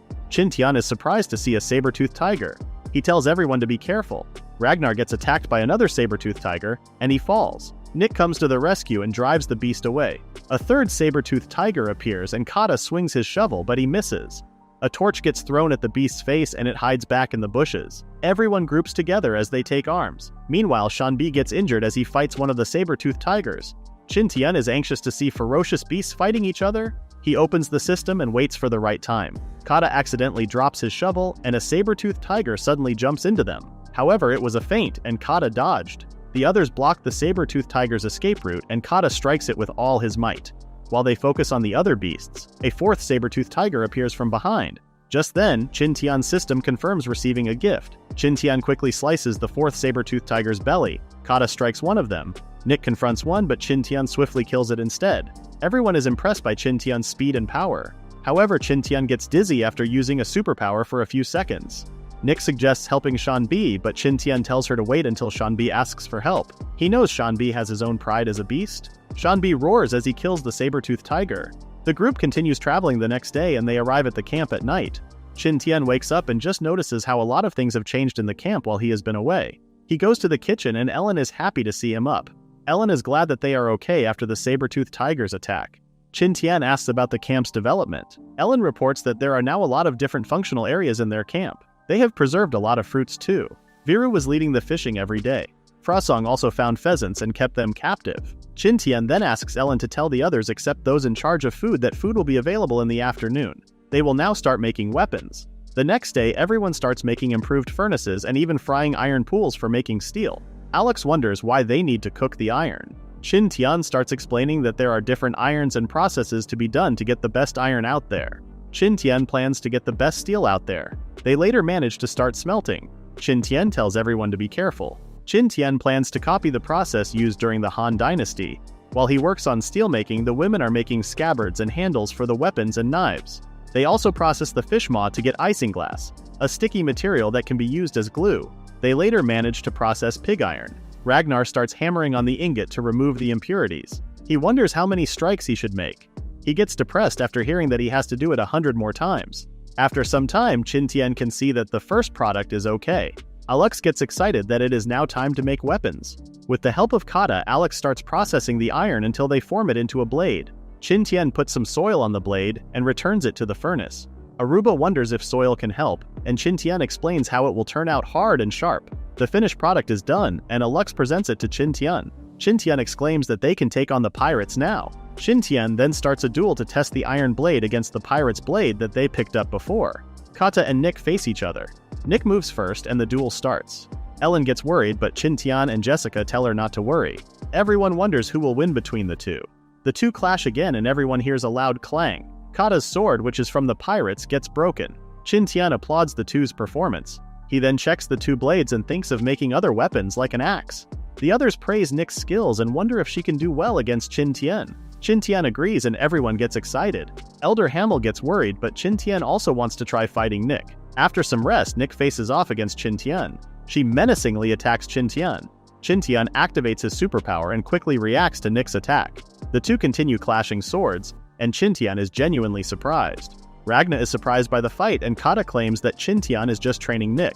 Qin Tian is surprised to see a saber-tooth tiger. He tells everyone to be careful. Ragnar gets attacked by another saber-tooth tiger, and he falls. Nick comes to the rescue and drives the beast away. A third saber-tooth tiger appears, and Kata swings his shovel, but he misses. A torch gets thrown at the beast's face and it hides back in the bushes. Everyone groups together as they take arms. Meanwhile, Shanbi gets injured as he fights one of the saber-toothed tigers. Qin Tian is anxious to see ferocious beasts fighting each other. He opens the system and waits for the right time. Kata accidentally drops his shovel, and a saber-toothed tiger suddenly jumps into them. However, it was a feint, and Kata dodged. The others block the saber-toothed tiger's escape route, and Kata strikes it with all his might. While they focus on the other beasts, a 4th saber-toothed tiger appears from behind. Just then, Qin Tian's system confirms receiving a gift. Qin Tian quickly slices the 4th saber-toothed tiger's belly. Kata strikes one of them. Nick confronts one, but Qin Tian swiftly kills it instead. Everyone is impressed by Qin Tian's speed and power. However, Qin Tian gets dizzy after using a superpower for a few seconds. Nick suggests helping Shanbi, but Qin Tian tells her to wait until Shanbi asks for help. He knows Shanbi has his own pride as a beast. Shanbi roars as he kills the saber-toothed tiger. The group continues traveling the next day and they arrive at the camp at night. Qin Tian wakes up and just notices how a lot of things have changed in the camp while he has been away. He goes to the kitchen and Ellen is happy to see him up. Ellen is glad that they are okay after the saber-toothed tiger's attack. Qin Tian asks about the camp's development. Ellen reports that there are now a lot of different functional areas in their camp. They have preserved a lot of fruits too. Viru was leading the fishing every day. Frasong also found pheasants and kept them captive. Qin Tian then asks Ellen to tell the others except those in charge of food that food will be available in the afternoon. They will now start making weapons. The next day, everyone starts making improved furnaces and even frying iron pools for making steel. Alex wonders why they need to cook the iron. Qin Tian starts explaining that there are different irons and processes to be done to get the best iron out there. Qin Tian plans to get the best steel out there. They later manage to start smelting. Qin Tian tells everyone to be careful. Qin Tian plans to copy the process used during the Han Dynasty. While he works on steelmaking, the women are making scabbards and handles for the weapons and knives. They also process the fish maw to get isinglass, a sticky material that can be used as glue. They later manage to process pig iron. Ragnar starts hammering on the ingot to remove the impurities. He wonders how many strikes he should make. He gets depressed after hearing that he has to do it 100 more times. After some time, Qin Tian can see that the first product is okay. Alex gets excited that it is now time to make weapons. With the help of kata, Alex starts processing the iron until they form it into a blade. Qin Tian puts some soil on the blade and returns it to the furnace. Aruba wonders if soil can help, and Qin Tian explains how it will turn out hard and sharp. The finished product is done, and Alex presents it to Qin Tian. Qin Tian exclaims that they can take on the pirates now. Qin Tian then starts a duel to test the iron blade against the pirate's blade that they picked up before. Kata and Nick face each other. Nick moves first and the duel starts. Ellen gets worried, but Qin Tian and Jessica tell her not to worry. Everyone wonders who will win between the two. The two clash again and everyone hears a loud clang. Kata's sword, which is from the pirates, gets broken. Qin Tian applauds the two's performance. He then checks the two blades and thinks of making other weapons like an axe. The others praise Nick's skills and wonder if she can do well against Qin Tian. Qin Tian agrees and everyone gets excited. Elder Hamel gets worried, but Qin Tian also wants to try fighting Nick. After some rest, Nick faces off against Qin Tian. She menacingly attacks Qin Tian. Qin Tian activates his superpower and quickly reacts to Nick's attack. The two continue clashing swords, and Qin Tian is genuinely surprised. Ragna is surprised by the fight and Kata claims that Qin Tian is just training Nick.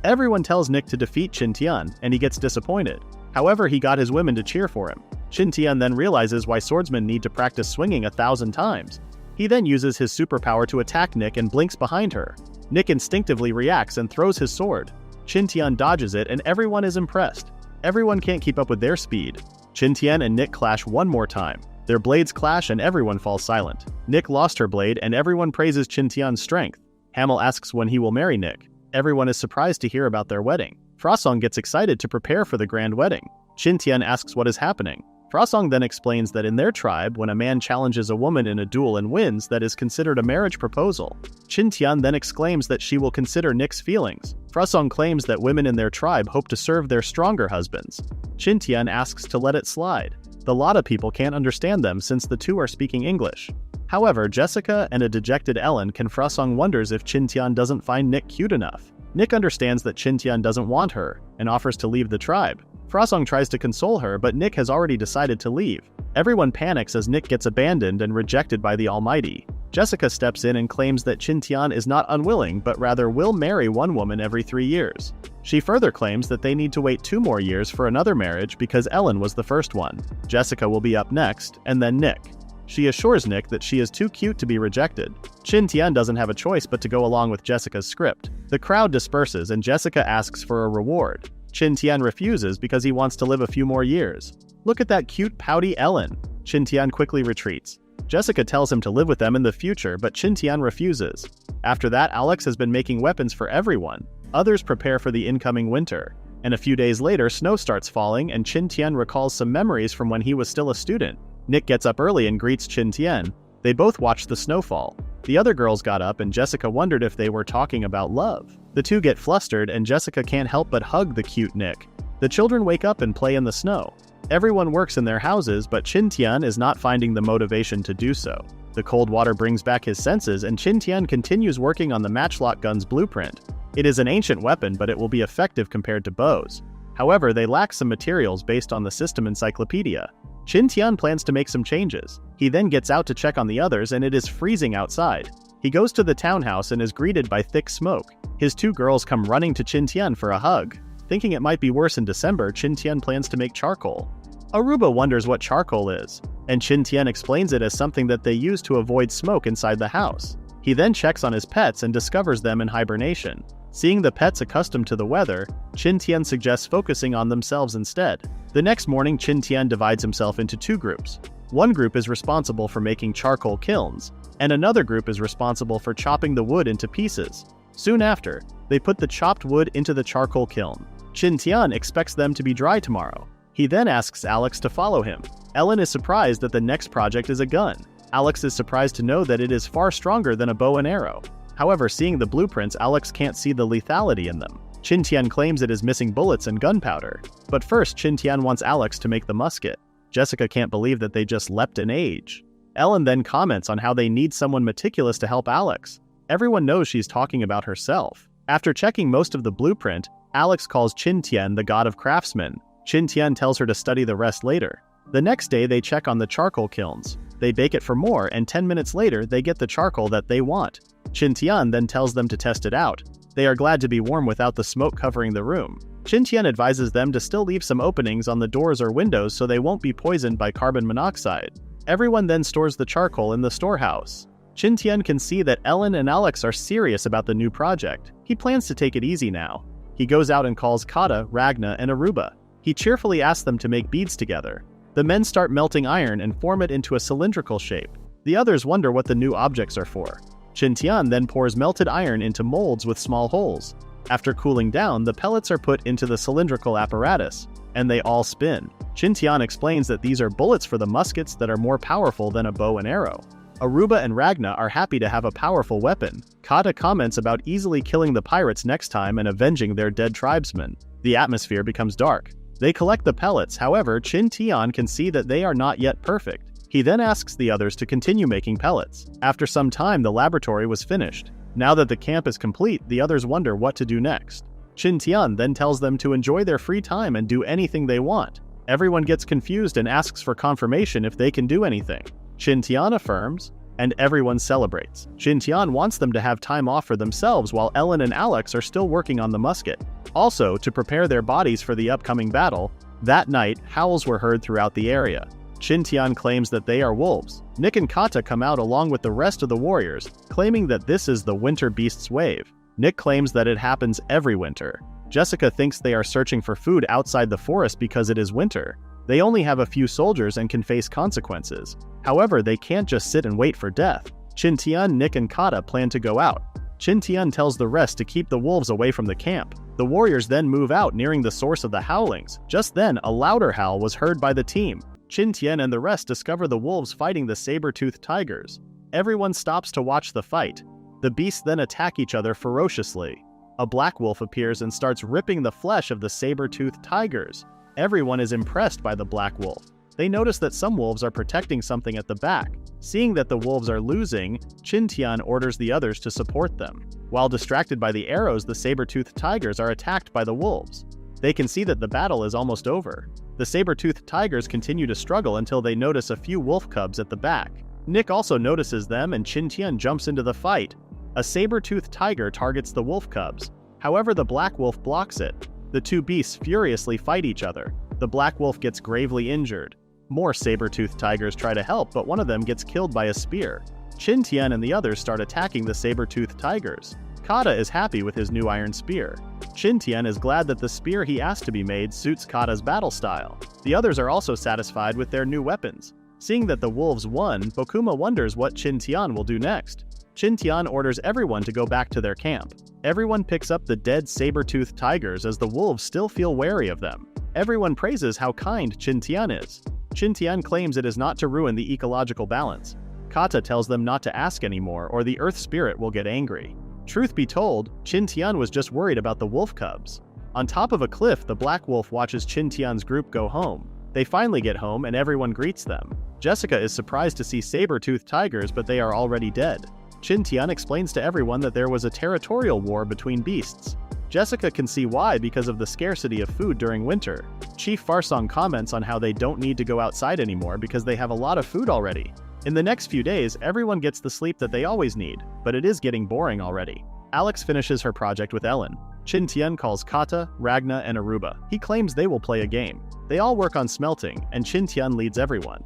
Everyone tells Nick to defeat Qin Tian, and he gets disappointed. However, he got his women to cheer for him. Qin Tian then realizes why swordsmen need to practice swinging 1,000 times. He then uses his superpower to attack Nick and blinks behind her. Nick instinctively reacts and throws his sword. Qin Tian dodges it and everyone is impressed. Everyone can't keep up with their speed. Qin Tian and Nick clash one more time. Their blades clash and everyone falls silent. Nick lost her blade and everyone praises Qin Tian's strength. Hamel asks when he will marry Nick. Everyone is surprised to hear about their wedding. Frosong gets excited to prepare for the grand wedding. Qin Tian asks what is happening. Frosong then explains that in their tribe, when a man challenges a woman in a duel and wins, that is considered a marriage proposal. Qin Tian then exclaims that she will consider Nick's feelings. Frosong claims that women in their tribe hope to serve their stronger husbands. Qin Tian asks to let it slide. The Lotta people can't understand them since the two are speaking English. However, Jessica and a dejected Ellen can. Frosong wonders if Qin Tian doesn't find Nick cute enough. Nick understands that Qin Tian doesn't want her and offers to leave the tribe. Frosong tries to console her, but Nick has already decided to leave. Everyone panics as Nick gets abandoned and rejected by the Almighty. Jessica steps in and claims that Qin Tian is not unwilling, but rather will marry one woman every 3 years. She further claims that they need to wait 2 more years for another marriage because Ellen was the first one. Jessica will be up next, and then Nick. She assures Nick that she is too cute to be rejected. Qin Tian doesn't have a choice but to go along with Jessica's script. The crowd disperses and Jessica asks for a reward. Qin Tian refuses because he wants to live a few more years. Look at that cute pouty Ellen. Qin Tian quickly retreats. Jessica tells him to live with them in the future, but Qin Tian refuses. After that, Alex has been making weapons for everyone. Others prepare for the incoming winter. And a few days later, snow starts falling and Qin Tian recalls some memories from when he was still a student. Nick gets up early and greets Qin Tian. They both watch the snowfall. The other girls got up and Jessica wondered if they were talking about love. The two get flustered and Jessica can't help but hug the cute Nick. The children wake up and play in the snow. Everyone works in their houses, but Qin Tian is not finding the motivation to do so. The cold water brings back his senses and Qin Tian continues working on the matchlock gun's blueprint. It is an ancient weapon, but it will be effective compared to bows. However, they lack some materials based on the system encyclopedia. Qin Tian plans to make some changes. He then gets out to check on the others and it is freezing outside. He goes to the townhouse and is greeted by thick smoke. His 2 girls come running to Qin Tian for a hug. Thinking it might be worse in December, Qin Tian plans to make charcoal. Aruba wonders what charcoal is, and Qin Tian explains it as something that they use to avoid smoke inside the house. He then checks on his pets and discovers them in hibernation. Seeing the pets accustomed to the weather, Qin Tian suggests focusing on themselves instead. The next morning, Qin Tian divides himself into 2 groups. One group is responsible for making charcoal kilns, and another group is responsible for chopping the wood into pieces. Soon after, they put the chopped wood into the charcoal kiln. Qin Tian expects them to be dry tomorrow. He then asks Alex to follow him. Ellen is surprised that the next project is a gun. Alex is surprised to know that it is far stronger than a bow and arrow. However, seeing the blueprints, Alex can't see the lethality in them. Qin Tian claims it is missing bullets and gunpowder. But first, Qin Tian wants Alex to make the musket. Jessica can't believe that they just leapt an age. Ellen then comments on how they need someone meticulous to help Alex. Everyone knows she's talking about herself. After checking most of the blueprint, Alex calls Qin Tian the god of craftsmen. Qin Tian tells her to study the rest later. The next day they check on the charcoal kilns. They bake it for more, and 10 minutes later they get the charcoal that they want. Qin Tian then tells them to test it out. They are glad to be warm without the smoke covering the room. Qin Tian advises them to still leave some openings on the doors or windows so they won't be poisoned by carbon monoxide. Everyone then stores the charcoal in the storehouse. Qin Tian can see that Ellen and Alex are serious about the new project. He plans to take it easy now. He goes out and calls Kata, Ragna, and Aruba. He cheerfully asks them to make beads together. The men start melting iron and form it into a cylindrical shape. The others wonder what the new objects are for. Qin Tian then pours melted iron into molds with small holes. After cooling down, the pellets are put into the cylindrical apparatus, and they all spin. Qin Tian explains that these are bullets for the muskets that are more powerful than a bow and arrow. Aruba and Ragna are happy to have a powerful weapon. Kata comments about easily killing the pirates next time and avenging their dead tribesmen. The atmosphere becomes dark. They collect the pellets, however, Qin Tian can see that they are not yet perfect. He then asks the others to continue making pellets. After some time, the laboratory was finished. Now that the camp is complete, the others wonder what to do next. Qin Tian then tells them to enjoy their free time and do anything they want. Everyone gets confused and asks for confirmation if they can do anything. Qin Tian affirms, and everyone celebrates. Qin Tian wants them to have time off for themselves while Ellen and Alex are still working on the musket. Also, to prepare their bodies for the upcoming battle, that night, howls were heard throughout the area. Qin Tian claims that they are wolves. Nick and Kata come out along with the rest of the warriors, claiming that this is the winter beast's wave. Nick claims that it happens every winter. Jessica thinks they are searching for food outside the forest because it is winter. They only have a few soldiers and can face consequences. However, they can't just sit and wait for death. Qin Tian, Nick, and Kata plan to go out. Qin Tian tells the rest to keep the wolves away from the camp. The warriors then move out, nearing the source of the howlings. Just then, a louder howl was heard by the team. Qin Tian and the rest discover the wolves fighting the saber-tooth tigers. Everyone stops to watch the fight. The beasts then attack each other ferociously. A black wolf appears and starts ripping the flesh of the saber-tooth tigers. Everyone is impressed by the black wolf. They notice that some wolves are protecting something at the back. Seeing that the wolves are losing, Qin Tian orders the others to support them. While distracted by the arrows, the saber-tooth tigers are attacked by the wolves. They can see that the battle is almost over. The saber-toothed tigers continue to struggle until they notice a few wolf cubs at the back. Nick also notices them and Qin Tian jumps into the fight. A saber-toothed tiger targets the wolf cubs. However, the black wolf blocks it. The two beasts furiously fight each other. The black wolf gets gravely injured. More saber-toothed tigers try to help, but one of them gets killed by a spear. Qin Tian and the others start attacking the saber-toothed tigers. Kata is happy with his new iron spear. Qin Tian is glad that the spear he asked to be made suits Kata's battle style. The others are also satisfied with their new weapons. Seeing that the wolves won, Bokuma wonders what Qin Tian will do next. Qin Tian orders everyone to go back to their camp. Everyone picks up the dead saber-toothed tigers as the wolves still feel wary of them. Everyone praises how kind Qin Tian is. Qin Tian claims it is not to ruin the ecological balance. Kata tells them not to ask anymore or the earth spirit will get angry. Truth be told, Qin Tian was just worried about the wolf cubs. On top of a cliff, the black wolf watches Qin Tian's group go home. They finally get home and everyone greets them. Jessica is surprised to see saber-toothed tigers, but they are already dead. Qin Tian explains to everyone that there was a territorial war between beasts. Jessica can see why because of the scarcity of food during winter. Chief Farsong comments on how they don't need to go outside anymore because they have a lot of food already. In the next few days, everyone gets the sleep that they always need, but it is getting boring already. Alex finishes her project with Ellen. Qin Tian calls Kata, Ragna, and Aruba. He claims they will play a game. They all work on smelting, and Qin Tian leads everyone.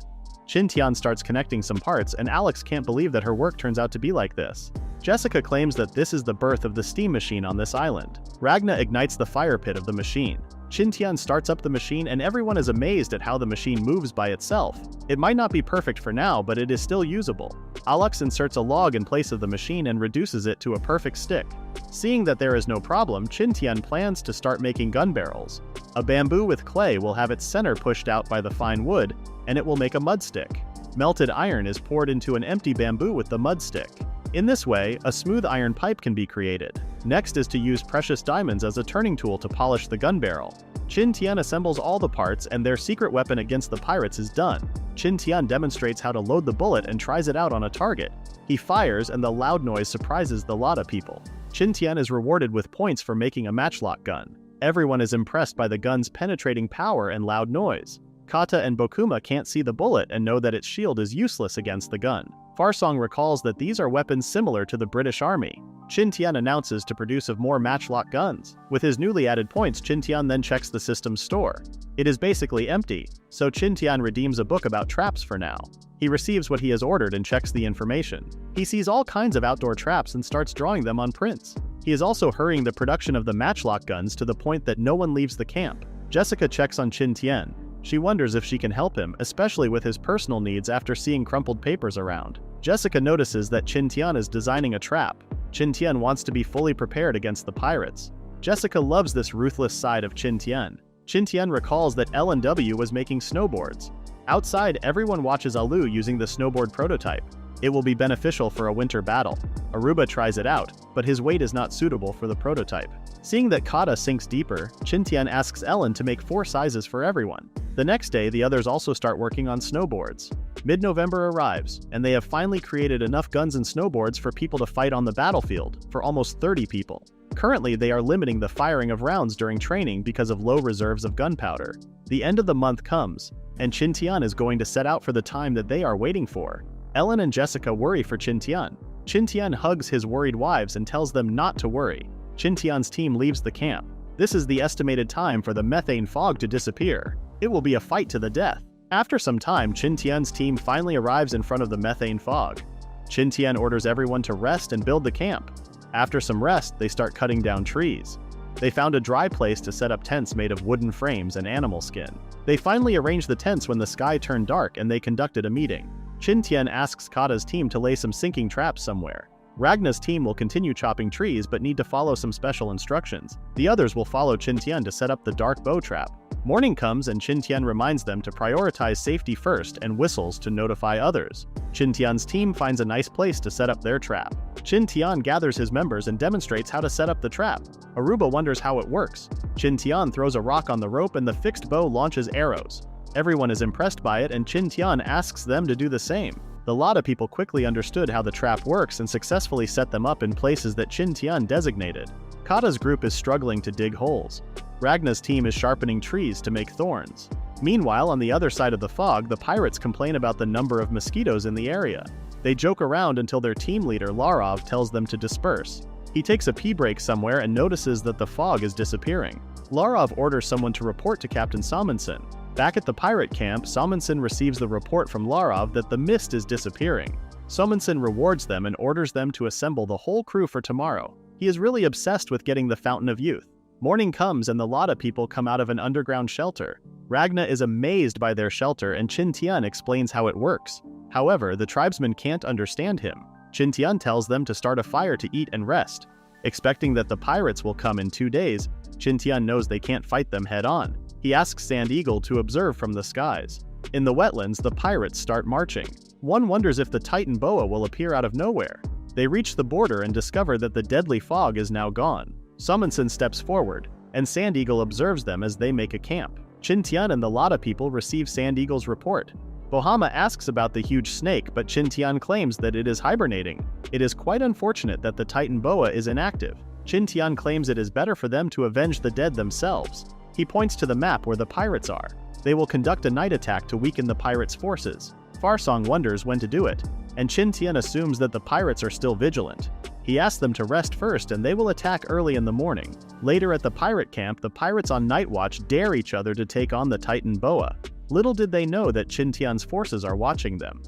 Qin Tian starts connecting some parts, and Alex can't believe that her work turns out to be like this. Jessica claims that this is the birth of the steam machine on this island. Ragna ignites the fire pit of the machine. Qin Tian starts up the machine and everyone is amazed at how the machine moves by itself. It might not be perfect for now, but it is still usable. Alex inserts a log in place of the machine and reduces it to a perfect stick. Seeing that there is no problem, Qin Tian plans to start making gun barrels. A bamboo with clay will have its center pushed out by the fine wood, and it will make a mud stick. Melted iron is poured into an empty bamboo with the mud stick. In this way, a smooth iron pipe can be created. Next is to use precious diamonds as a turning tool to polish the gun barrel. Qin Tian assembles all the parts and their secret weapon against the pirates is done. Qin Tian demonstrates how to load the bullet and tries it out on a target. He fires and the loud noise surprises the Lada people. Qin Tian is rewarded with points for making a matchlock gun. Everyone is impressed by the gun's penetrating power and loud noise. Kata and Bokuma can't see the bullet and know that its shield is useless against the gun. Farsong recalls that these are weapons similar to the British Army. Qin Tian announces to produce of more matchlock guns. With his newly added points, Qin Tian then checks the system's store. It is basically empty, so Qin Tian redeems a book about traps for now. He receives what he has ordered and checks the information. He sees all kinds of outdoor traps and starts drawing them on prints. He is also hurrying the production of the matchlock guns to the point that no one leaves the camp. Jessica checks on Qin Tian. She wonders if she can help him, especially with his personal needs after seeing crumpled papers around. Jessica notices that Qin Tian is designing a trap. Qin Tian wants to be fully prepared against the pirates. Jessica loves this ruthless side of Qin Tian. Qin Tian recalls that L&W was making snowboards. Outside, everyone watches Alu using the snowboard prototype. It will be beneficial for a winter battle. Aruba tries it out, but his weight is not suitable for the prototype. Seeing that Kata sinks deeper, Qin Tian asks Ellen to make 4 sizes for everyone. The next day, the others also start working on snowboards. Mid-November arrives, and they have finally created enough guns and snowboards for people to fight on the battlefield, for almost 30 people. Currently, they are limiting the firing of rounds during training because of low reserves of gunpowder. The end of the month comes, and Qin Tian is going to set out for the time that they are waiting for. Ellen and Jessica worry for Qin Tian. Qin Tian hugs his worried wives and tells them not to worry. Qin Tian's team leaves the camp. This is the estimated time for the methane fog to disappear. It will be a fight to the death. After some time, Qin Tian's team finally arrives in front of the methane fog. Qin Tian orders everyone to rest and build the camp. After some rest, they start cutting down trees. They found a dry place to set up tents made of wooden frames and animal skin. They finally arranged the tents when the sky turned dark and they conducted a meeting. Qin Tian asks Kata's team to lay some sinking traps somewhere. Ragna's team will continue chopping trees but need to follow some special instructions. The others will follow Qin Tian to set up the dark bow trap. Morning comes and Qin Tian reminds them to prioritize safety first and whistles to notify others. Qin Tian's team finds a nice place to set up their trap. Qin Tian gathers his members and demonstrates how to set up the trap. Aruba wonders how it works. Qin Tian throws a rock on the rope and the fixed bow launches arrows. Everyone is impressed by it and Qin Tian asks them to do the same. The lot of people quickly understood how the trap works and successfully set them up in places that Qin Tian designated. Kata's group is struggling to dig holes. Ragna's team is sharpening trees to make thorns. Meanwhile, on the other side of the fog, the pirates complain about the number of mosquitoes in the area. They joke around until their team leader Larov tells them to disperse. He takes a pee break somewhere and notices that the fog is disappearing. Larov orders someone to report to Captain Salmonson. Back at the pirate camp, Salmonson receives the report from Larov that the mist is disappearing. Salmonson rewards them and orders them to assemble the whole crew for tomorrow. He is really obsessed with getting the Fountain of Youth. Morning comes and the lot of people come out of an underground shelter. Ragna is amazed by their shelter and Qin Tian explains how it works. However, the tribesmen can't understand him. Qin Tian tells them to start a fire to eat and rest. Expecting that the pirates will come in 2 days, Qin Tian knows they can't fight them head-on. He asks Sand Eagle to observe from the skies. In the wetlands, the pirates start marching. One wonders if the Titanoboa will appear out of nowhere. They reach the border and discover that the deadly fog is now gone. Salmonson steps forward, and Sand Eagle observes them as they make a camp. Qin Tian and the Lada people receive Sand Eagle's report. Bohama asks about the huge snake, but Qin Tian claims that it is hibernating. It is quite unfortunate that the Titanoboa is inactive. Qin Tian claims it is better for them to avenge the dead themselves. He points to the map where the pirates are. They will conduct a night attack to weaken the pirates' forces. Farsong wonders when to do it, and Qin Tian assumes that the pirates are still vigilant. He asks them to rest first and they will attack early in the morning. Later at the pirate camp, the pirates on night watch dare each other to take on the Titanoboa. Little did they know that Qin Tian's forces are watching them.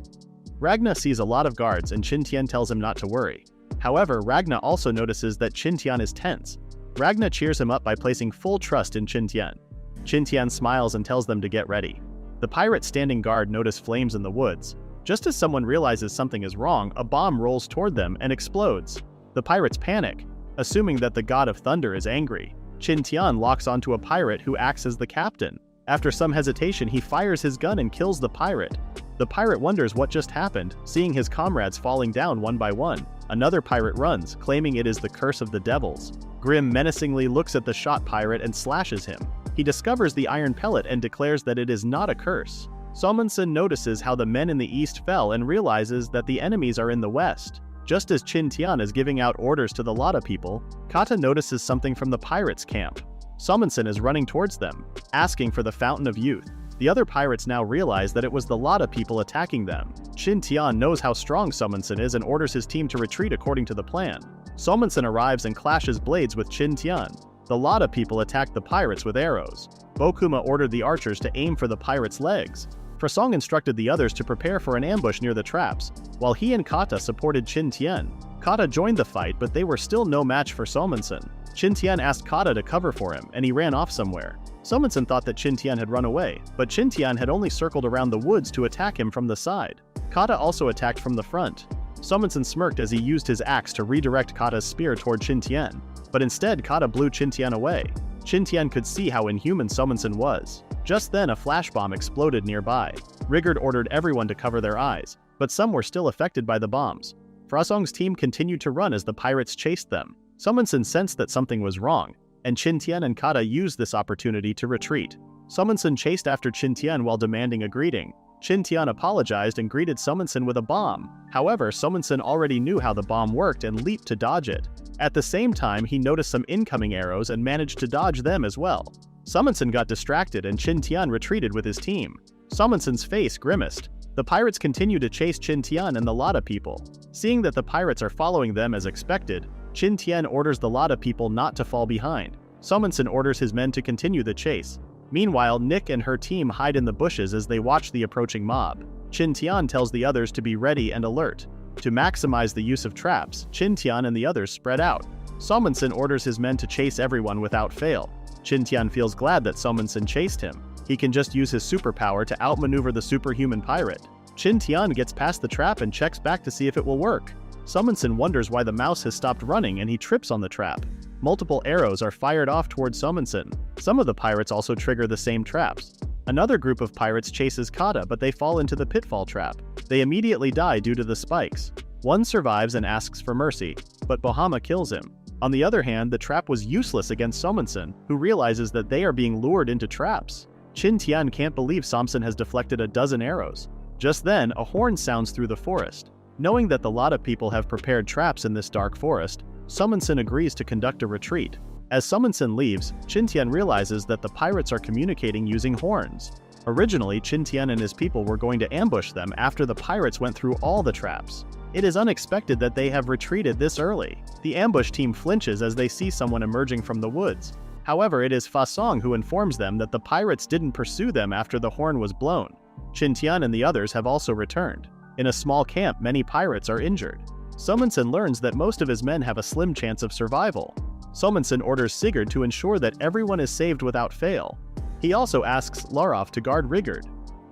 Ragna sees a lot of guards and Qin Tian tells him not to worry. However, Ragna also notices that Qin Tian is tense. Ragna cheers him up by placing full trust in Qin Tian. Qin Tian smiles and tells them to get ready. The pirates standing guard notice flames in the woods. Just as someone realizes something is wrong, a bomb rolls toward them and explodes. The pirates panic, assuming that the god of thunder is angry. Qin Tian locks onto a pirate who acts as the captain. After some hesitation, he fires his gun and kills the pirate. The pirate wonders what just happened, seeing his comrades falling down one by one. Another pirate runs, claiming it is the curse of the devils. Grim menacingly looks at the shot pirate and slashes him. He discovers the iron pellet and declares that it is not a curse. Salmonson notices how the men in the east fell and realizes that the enemies are in the west. Just as Qin Tian is giving out orders to the Lada people, Kata notices something from the pirates' camp. Summonson is running towards them, asking for the Fountain of Youth. The other pirates now realize that it was the Lotta people attacking them. Qin Tian knows how strong Summonson is and orders his team to retreat according to the plan. Summonson arrives and clashes blades with Qin Tian. The Lotta people attack the pirates with arrows. Bokuma ordered the archers to aim for the pirates' legs. Frasong instructed the others to prepare for an ambush near the traps, while he and Kata supported Qin Tian. Kata joined the fight, but they were still no match for Summonson. Qin Tian asked Kata to cover for him, and he ran off somewhere. Summonson thought that Qin Tian had run away, but Qin Tian had only circled around the woods to attack him from the side. Kata also attacked from the front. Summonson smirked as he used his axe to redirect Kata's spear toward Qin Tian, but instead Kata blew Qin Tian away. Qin Tian could see how inhuman Summonson was. Just then a flash bomb exploded nearby. Rigord ordered everyone to cover their eyes, but some were still affected by the bombs. Frasong's team continued to run as the pirates chased them. Summonson sensed that something was wrong, and Qin Tian and Kata used this opportunity to retreat. Summonson chased after Qin Tian while demanding a greeting. Qin Tian apologized and greeted Summonson with a bomb. However, Summonson already knew how the bomb worked and leaped to dodge it. At the same time, he noticed some incoming arrows and managed to dodge them as well. Summonson got distracted and Qin Tian retreated with his team. Summonson's face grimaced. The pirates continue to chase Qin Tian and the Lotta people. Seeing that the pirates are following them as expected, Qin Tian orders the Lotta people not to fall behind. Summonson orders his men to continue the chase. Meanwhile, Nick and her team hide in the bushes as they watch the approaching mob. Qin Tian tells the others to be ready and alert. To maximize the use of traps, Qin Tian and the others spread out. Summonson orders his men to chase everyone without fail. Qin Tian feels glad that Summonson chased him. He can just use his superpower to outmaneuver the superhuman pirate. Qin Tian gets past the trap and checks back to see if it will work. Summonson wonders why the mouse has stopped running and he trips on the trap. Multiple arrows are fired off towards Summonson. Some of the pirates also trigger the same traps. Another group of pirates chases Kata, but they fall into the pitfall trap. They immediately die due to the spikes. One survives and asks for mercy, but Bohama kills him. On the other hand, the trap was useless against Summonson, who realizes that they are being lured into traps. Qin Tian can't believe Summonson has deflected a dozen arrows. Just then, a horn sounds through the forest. Knowing that the Lotta people have prepared traps in this dark forest, Summonson agrees to conduct a retreat. As Summonson leaves, Qin Tian realizes that the pirates are communicating using horns. Originally, Qin Tian and his people were going to ambush them after the pirates went through all the traps. It is unexpected that they have retreated this early. The ambush team flinches as they see someone emerging from the woods. However, it is Fasong who informs them that the pirates didn't pursue them after the horn was blown. Qin Tian and the others have also returned. In a small camp, many pirates are injured. Summonson learns that most of his men have a slim chance of survival. Summonson orders Sigurd to ensure that everyone is saved without fail. He also asks Larov to guard Rigord.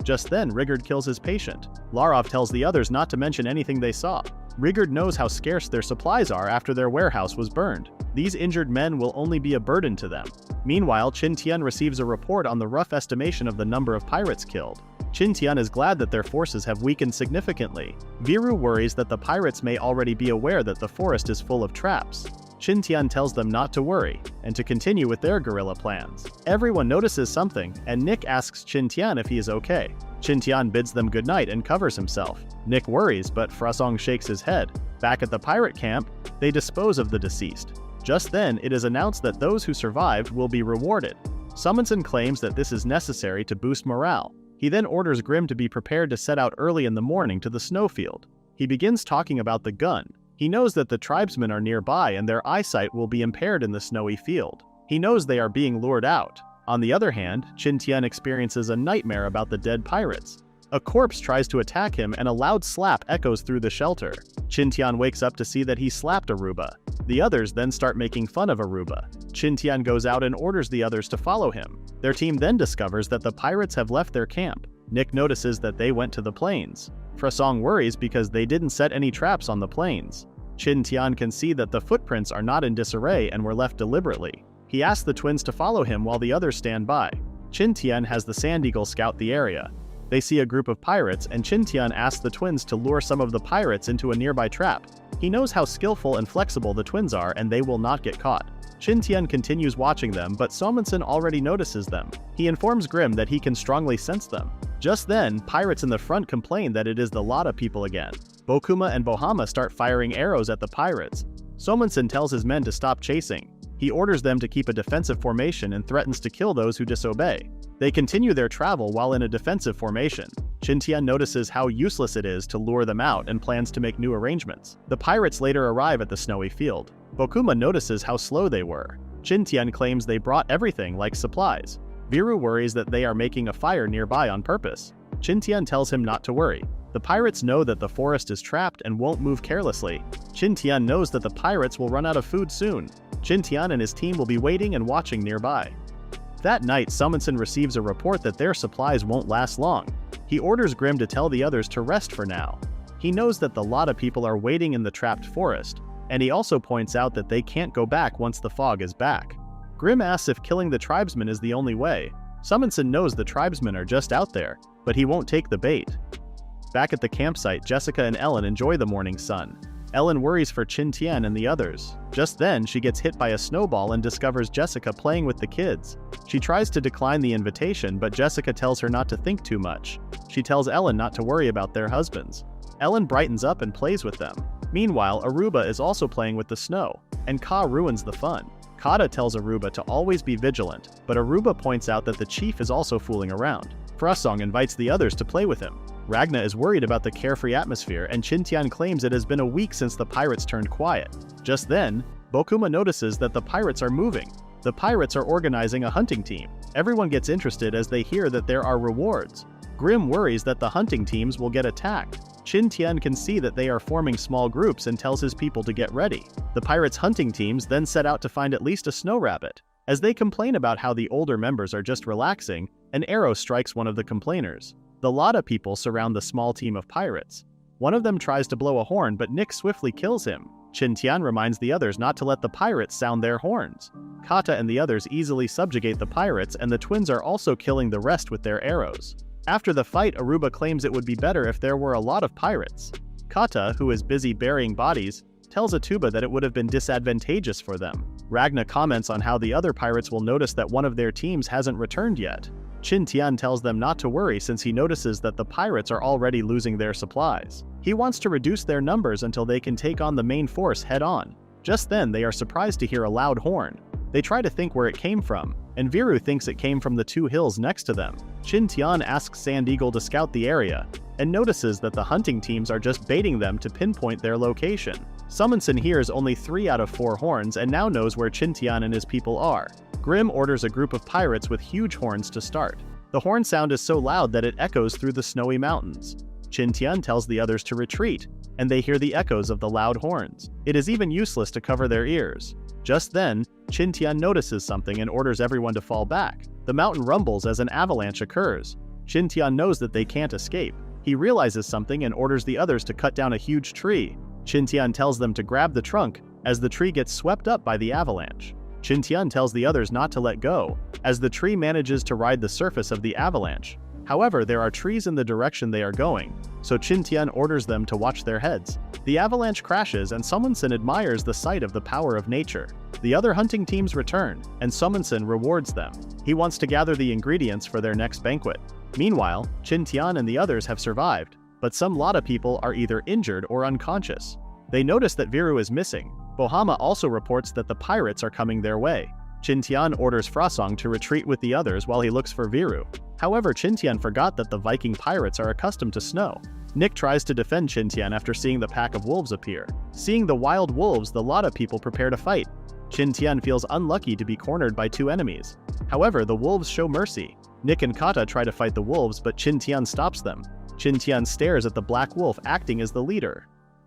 Just then, Rigord kills his patient. Larov tells the others not to mention anything they saw. Rigord knows how scarce their supplies are after their warehouse was burned. These injured men will only be a burden to them. Meanwhile, Qin Tian receives a report on the rough estimation of the number of pirates killed. Qin Tian is glad that their forces have weakened significantly. Viru worries that the pirates may already be aware that the forest is full of traps. Qin Tian tells them not to worry, and to continue with their guerrilla plans. Everyone notices something, and Nick asks Qin Tian if he is okay. Qin Tian bids them goodnight and covers himself. Nick worries, but Frasong shakes his head. Back at the pirate camp, they dispose of the deceased. Just then, it is announced that those who survived will be rewarded. Summonson claims that this is necessary to boost morale. He then orders Grimm to be prepared to set out early in the morning to the snowfield. He begins talking about the gun. He knows that the tribesmen are nearby and their eyesight will be impaired in the snowy field. He knows they are being lured out. On the other hand, Qin Tian experiences a nightmare about the dead pirates. A corpse tries to attack him and a loud slap echoes through the shelter. Qin Tian wakes up to see that he slapped Aruba. The others then start making fun of Aruba. Qin Tian goes out and orders the others to follow him. Their team then discovers that the pirates have left their camp. Nick notices that they went to the plains. Frasong worries because they didn't set any traps on the plains. Qin Tian can see that the footprints are not in disarray and were left deliberately. He asks the twins to follow him while the others stand by. Qin Tian has the Sand Eagle scout the area. They see a group of pirates and Qin Tian asks the twins to lure some of the pirates into a nearby trap. He knows how skillful and flexible the twins are and they will not get caught. Qin Tian continues watching them, but Summonson already notices them. He informs Grimm that he can strongly sense them. Just then, pirates in the front complain that it is the Lotta people again. Bokuma and Bohama start firing arrows at the pirates. Summonson tells his men to stop chasing. He He orders them to keep a defensive formation and threatens to kill those who disobey. They continue their travel while in a defensive formation. Qin Tian notices how useless it is to lure them out and plans to make new arrangements. The pirates later arrive at the snowy field. Bokuma notices how slow they were. Qin Tian claims they brought everything like supplies. Viru worries that they are making a fire nearby on purpose. Qin Tian tells him not to worry. The pirates know that the forest is trapped and won't move carelessly. Qin Tian knows that the pirates will run out of food soon. Qin Tian and his team will be waiting and watching nearby. That night, Summonson receives a report that their supplies won't last long. He orders Grimm to tell the others to rest for now. He knows that the lot of people are waiting in the trapped forest, and he also points out that they can't go back once the fog is back. Grimm asks if killing the tribesmen is the only way. Summonson knows the tribesmen are just out there, but he won't take the bait. Back at the campsite, Jessica and Ellen enjoy the morning sun. Ellen worries for Qin Tian and the others. Just then, she gets hit by a snowball and discovers Jessica playing with the kids. She tries to decline the invitation, but Jessica tells her not to think too much. She tells Ellen not to worry about their husbands. Ellen brightens up and plays with them. Meanwhile, Aruba is also playing with the snow, and Ka ruins the fun. Kata tells Aruba to always be vigilant, but Aruba points out that the chief is also fooling around. Frosong invites the others to play with him. Ragna is worried about the carefree atmosphere, and Qin Tian claims it has been a week since the pirates turned quiet. Just then, Bokuma notices that the pirates are moving. The pirates are organizing a hunting team. Everyone gets interested as they hear that there are rewards. Grimm worries that the hunting teams will get attacked. Qin Tian can see that they are forming small groups and tells his people to get ready. The pirates' hunting teams then set out to find at least a snow rabbit. As they complain about how the older members are just relaxing, an arrow strikes one of the complainers. The Lada people surround the small team of pirates. One of them tries to blow a horn, but Nick swiftly kills him. Qin Tian reminds the others not to let the pirates sound their horns. Kata and the others easily subjugate the pirates, and the twins are also killing the rest with their arrows. After the fight, Aruba claims it would be better if there were a lot of pirates. Kata, who is busy burying bodies, tells Atuba that it would have been disadvantageous for them. Ragna comments on how the other pirates will notice that one of their teams hasn't returned yet. Qin Tian tells them not to worry since he notices that the pirates are already losing their supplies. He wants to reduce their numbers until they can take on the main force head-on. Just then, they are surprised to hear a loud horn. They try to think where it came from, and Viru thinks it came from the two hills next to them. Qin Tian asks Sand Eagle to scout the area, and notices that the hunting teams are just baiting them to pinpoint their location. Summonson hears only 3 out of 4 horns and now knows where Qin Tian and his people are. Grimm orders a group of pirates with huge horns to start. The horn sound is so loud that it echoes through the snowy mountains. Qin Tian tells the others to retreat, and they hear the echoes of the loud horns. It is even useless to cover their ears. Just then, Qin Tian notices something and orders everyone to fall back. The mountain rumbles as an avalanche occurs. Qin Tian knows that they can't escape. He realizes something and orders the others to cut down a huge tree. Qin Tian tells them to grab the trunk, as the tree gets swept up by the avalanche. Qin Tian tells the others not to let go, as the tree manages to ride the surface of the avalanche. However, there are trees in the direction they are going, so Qin Tian orders them to watch their heads. The avalanche crashes and Summonson admires the sight of the power of nature. The other hunting teams return, and Summonson rewards them. He wants to gather the ingredients for their next banquet. Meanwhile, Qin Tian and the others have survived, but some Lada people are either injured or unconscious. They notice that Viru is missing. Bohama also reports that the pirates are coming their way. Qin Tian orders Frosong to retreat with the others while he looks for Viru. However, Qin Tian forgot that the Viking pirates are accustomed to snow. Nick tries to defend Qin Tian after seeing the pack of wolves appear. Seeing the wild wolves, the Lada people prepare to fight. Qin Tian feels unlucky to be cornered by 2 enemies. However, the wolves show mercy. Nick and Kata try to fight the wolves, but Qin Tian stops them. Qin Tian stares at the black wolf acting as the leader.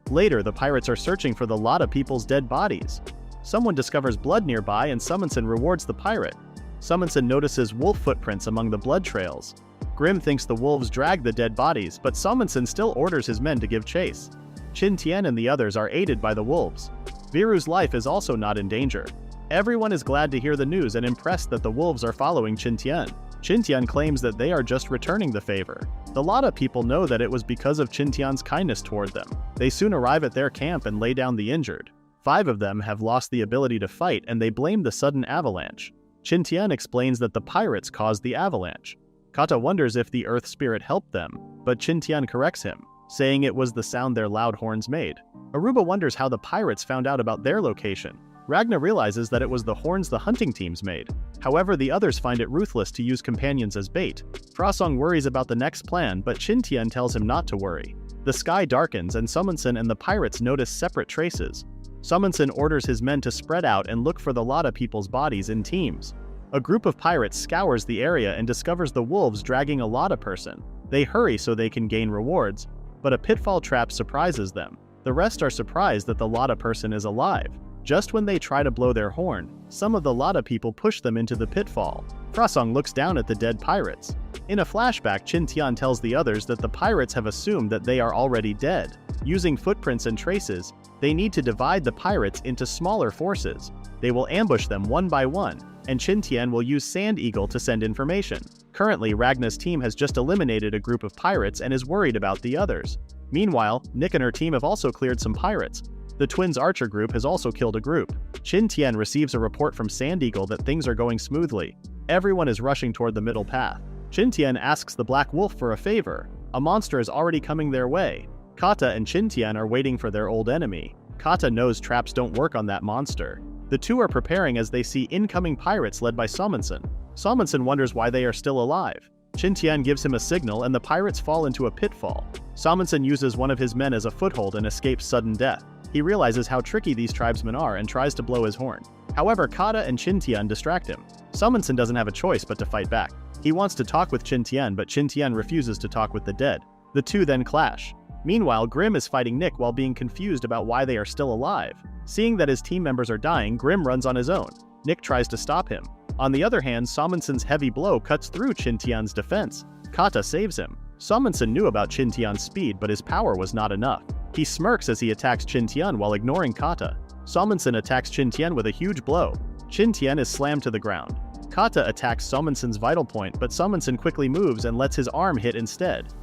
Later, the pirates are searching for the Lada people's dead bodies. Someone discovers blood nearby and Summonson rewards the pirate. Summonson notices wolf footprints among the blood trails. Grimm thinks the wolves dragged the dead bodies, but Summonson still orders his men to give chase. Qin Tian and the others are aided by the wolves. Viru's life is also not in danger. Everyone is glad to hear the news and impressed that the wolves are following Qin Tian. Qin Tian claims that they are just returning the favor. The Lada people know that it was because of Qin Tian's kindness toward them. They soon arrive at their camp and lay down the injured. 5 of them have lost the ability to fight and they blame the sudden avalanche. Qin Tian explains that the pirates caused the avalanche. Kata wonders if the earth spirit helped them, but Qin Tian corrects him, saying it was the sound their loud horns made. Aruba wonders how the pirates found out about their location. Ragna realizes that it was the horns the hunting teams made. However, the others find it ruthless to use companions as bait. Frosong worries about the next plan, but Qin Tian tells him not to worry. The sky darkens and Summonson and the pirates notice separate traces. Summonson orders his men to spread out and look for the Lotta people's bodies in teams. A group of pirates scours the area and discovers the wolves dragging a Lotta person. They hurry so they can gain rewards, but a pitfall trap surprises them. The rest are surprised that the Lotta person is alive. Just when they try to blow their horn, some of the Lotta people push them into the pitfall. Frosong looks down at the dead pirates. In a flashback, Qin Tian tells the others that the pirates have assumed that they are already dead. Using footprints and traces, they need to divide the pirates into smaller forces. They will ambush them one by one, and Qin Tian will use Sand Eagle to send information. Currently, Ragna's team has just eliminated a group of pirates and is worried about the others. Meanwhile, Nick and her team have also cleared some pirates. The twins' archer group has also killed a group. Qin Tian receives a report from Sand Eagle that things are going smoothly. Everyone is rushing toward the middle path. Qin Tian asks the Black Wolf for a favor. A monster is already coming their way. Kata and Qin Tian are waiting for their old enemy. Kata knows traps don't work on that monster. The two are preparing as they see incoming pirates led by Summonson. Summonson wonders why they are still alive. Qin Tian gives him a signal and the pirates fall into a pitfall. Summonson uses one of his men as a foothold and escapes sudden death. He realizes how tricky these tribesmen are and tries to blow his horn. However, Kata and Qin Tian distract him. Summonson doesn't have a choice but to fight back. He wants to talk with Qin Tian, but Qin Tian refuses to talk with the dead. The two then clash. Meanwhile, Grim is fighting Nick while being confused about why they are still alive. Seeing that his team members are dying, Grim runs on his own. Nick tries to stop him. On the other hand, Summonson's heavy blow cuts through Qin Tian's defense. Kata saves him. Summonson knew about Qin Tian's speed, but his power was not enough. He smirks as he attacks Qin Tian while ignoring Kata. Summonson attacks Qin Tian with a huge blow. Qin Tian is slammed to the ground. Kata attacks Summonson's vital point, but Summonson quickly moves and lets his arm hit instead.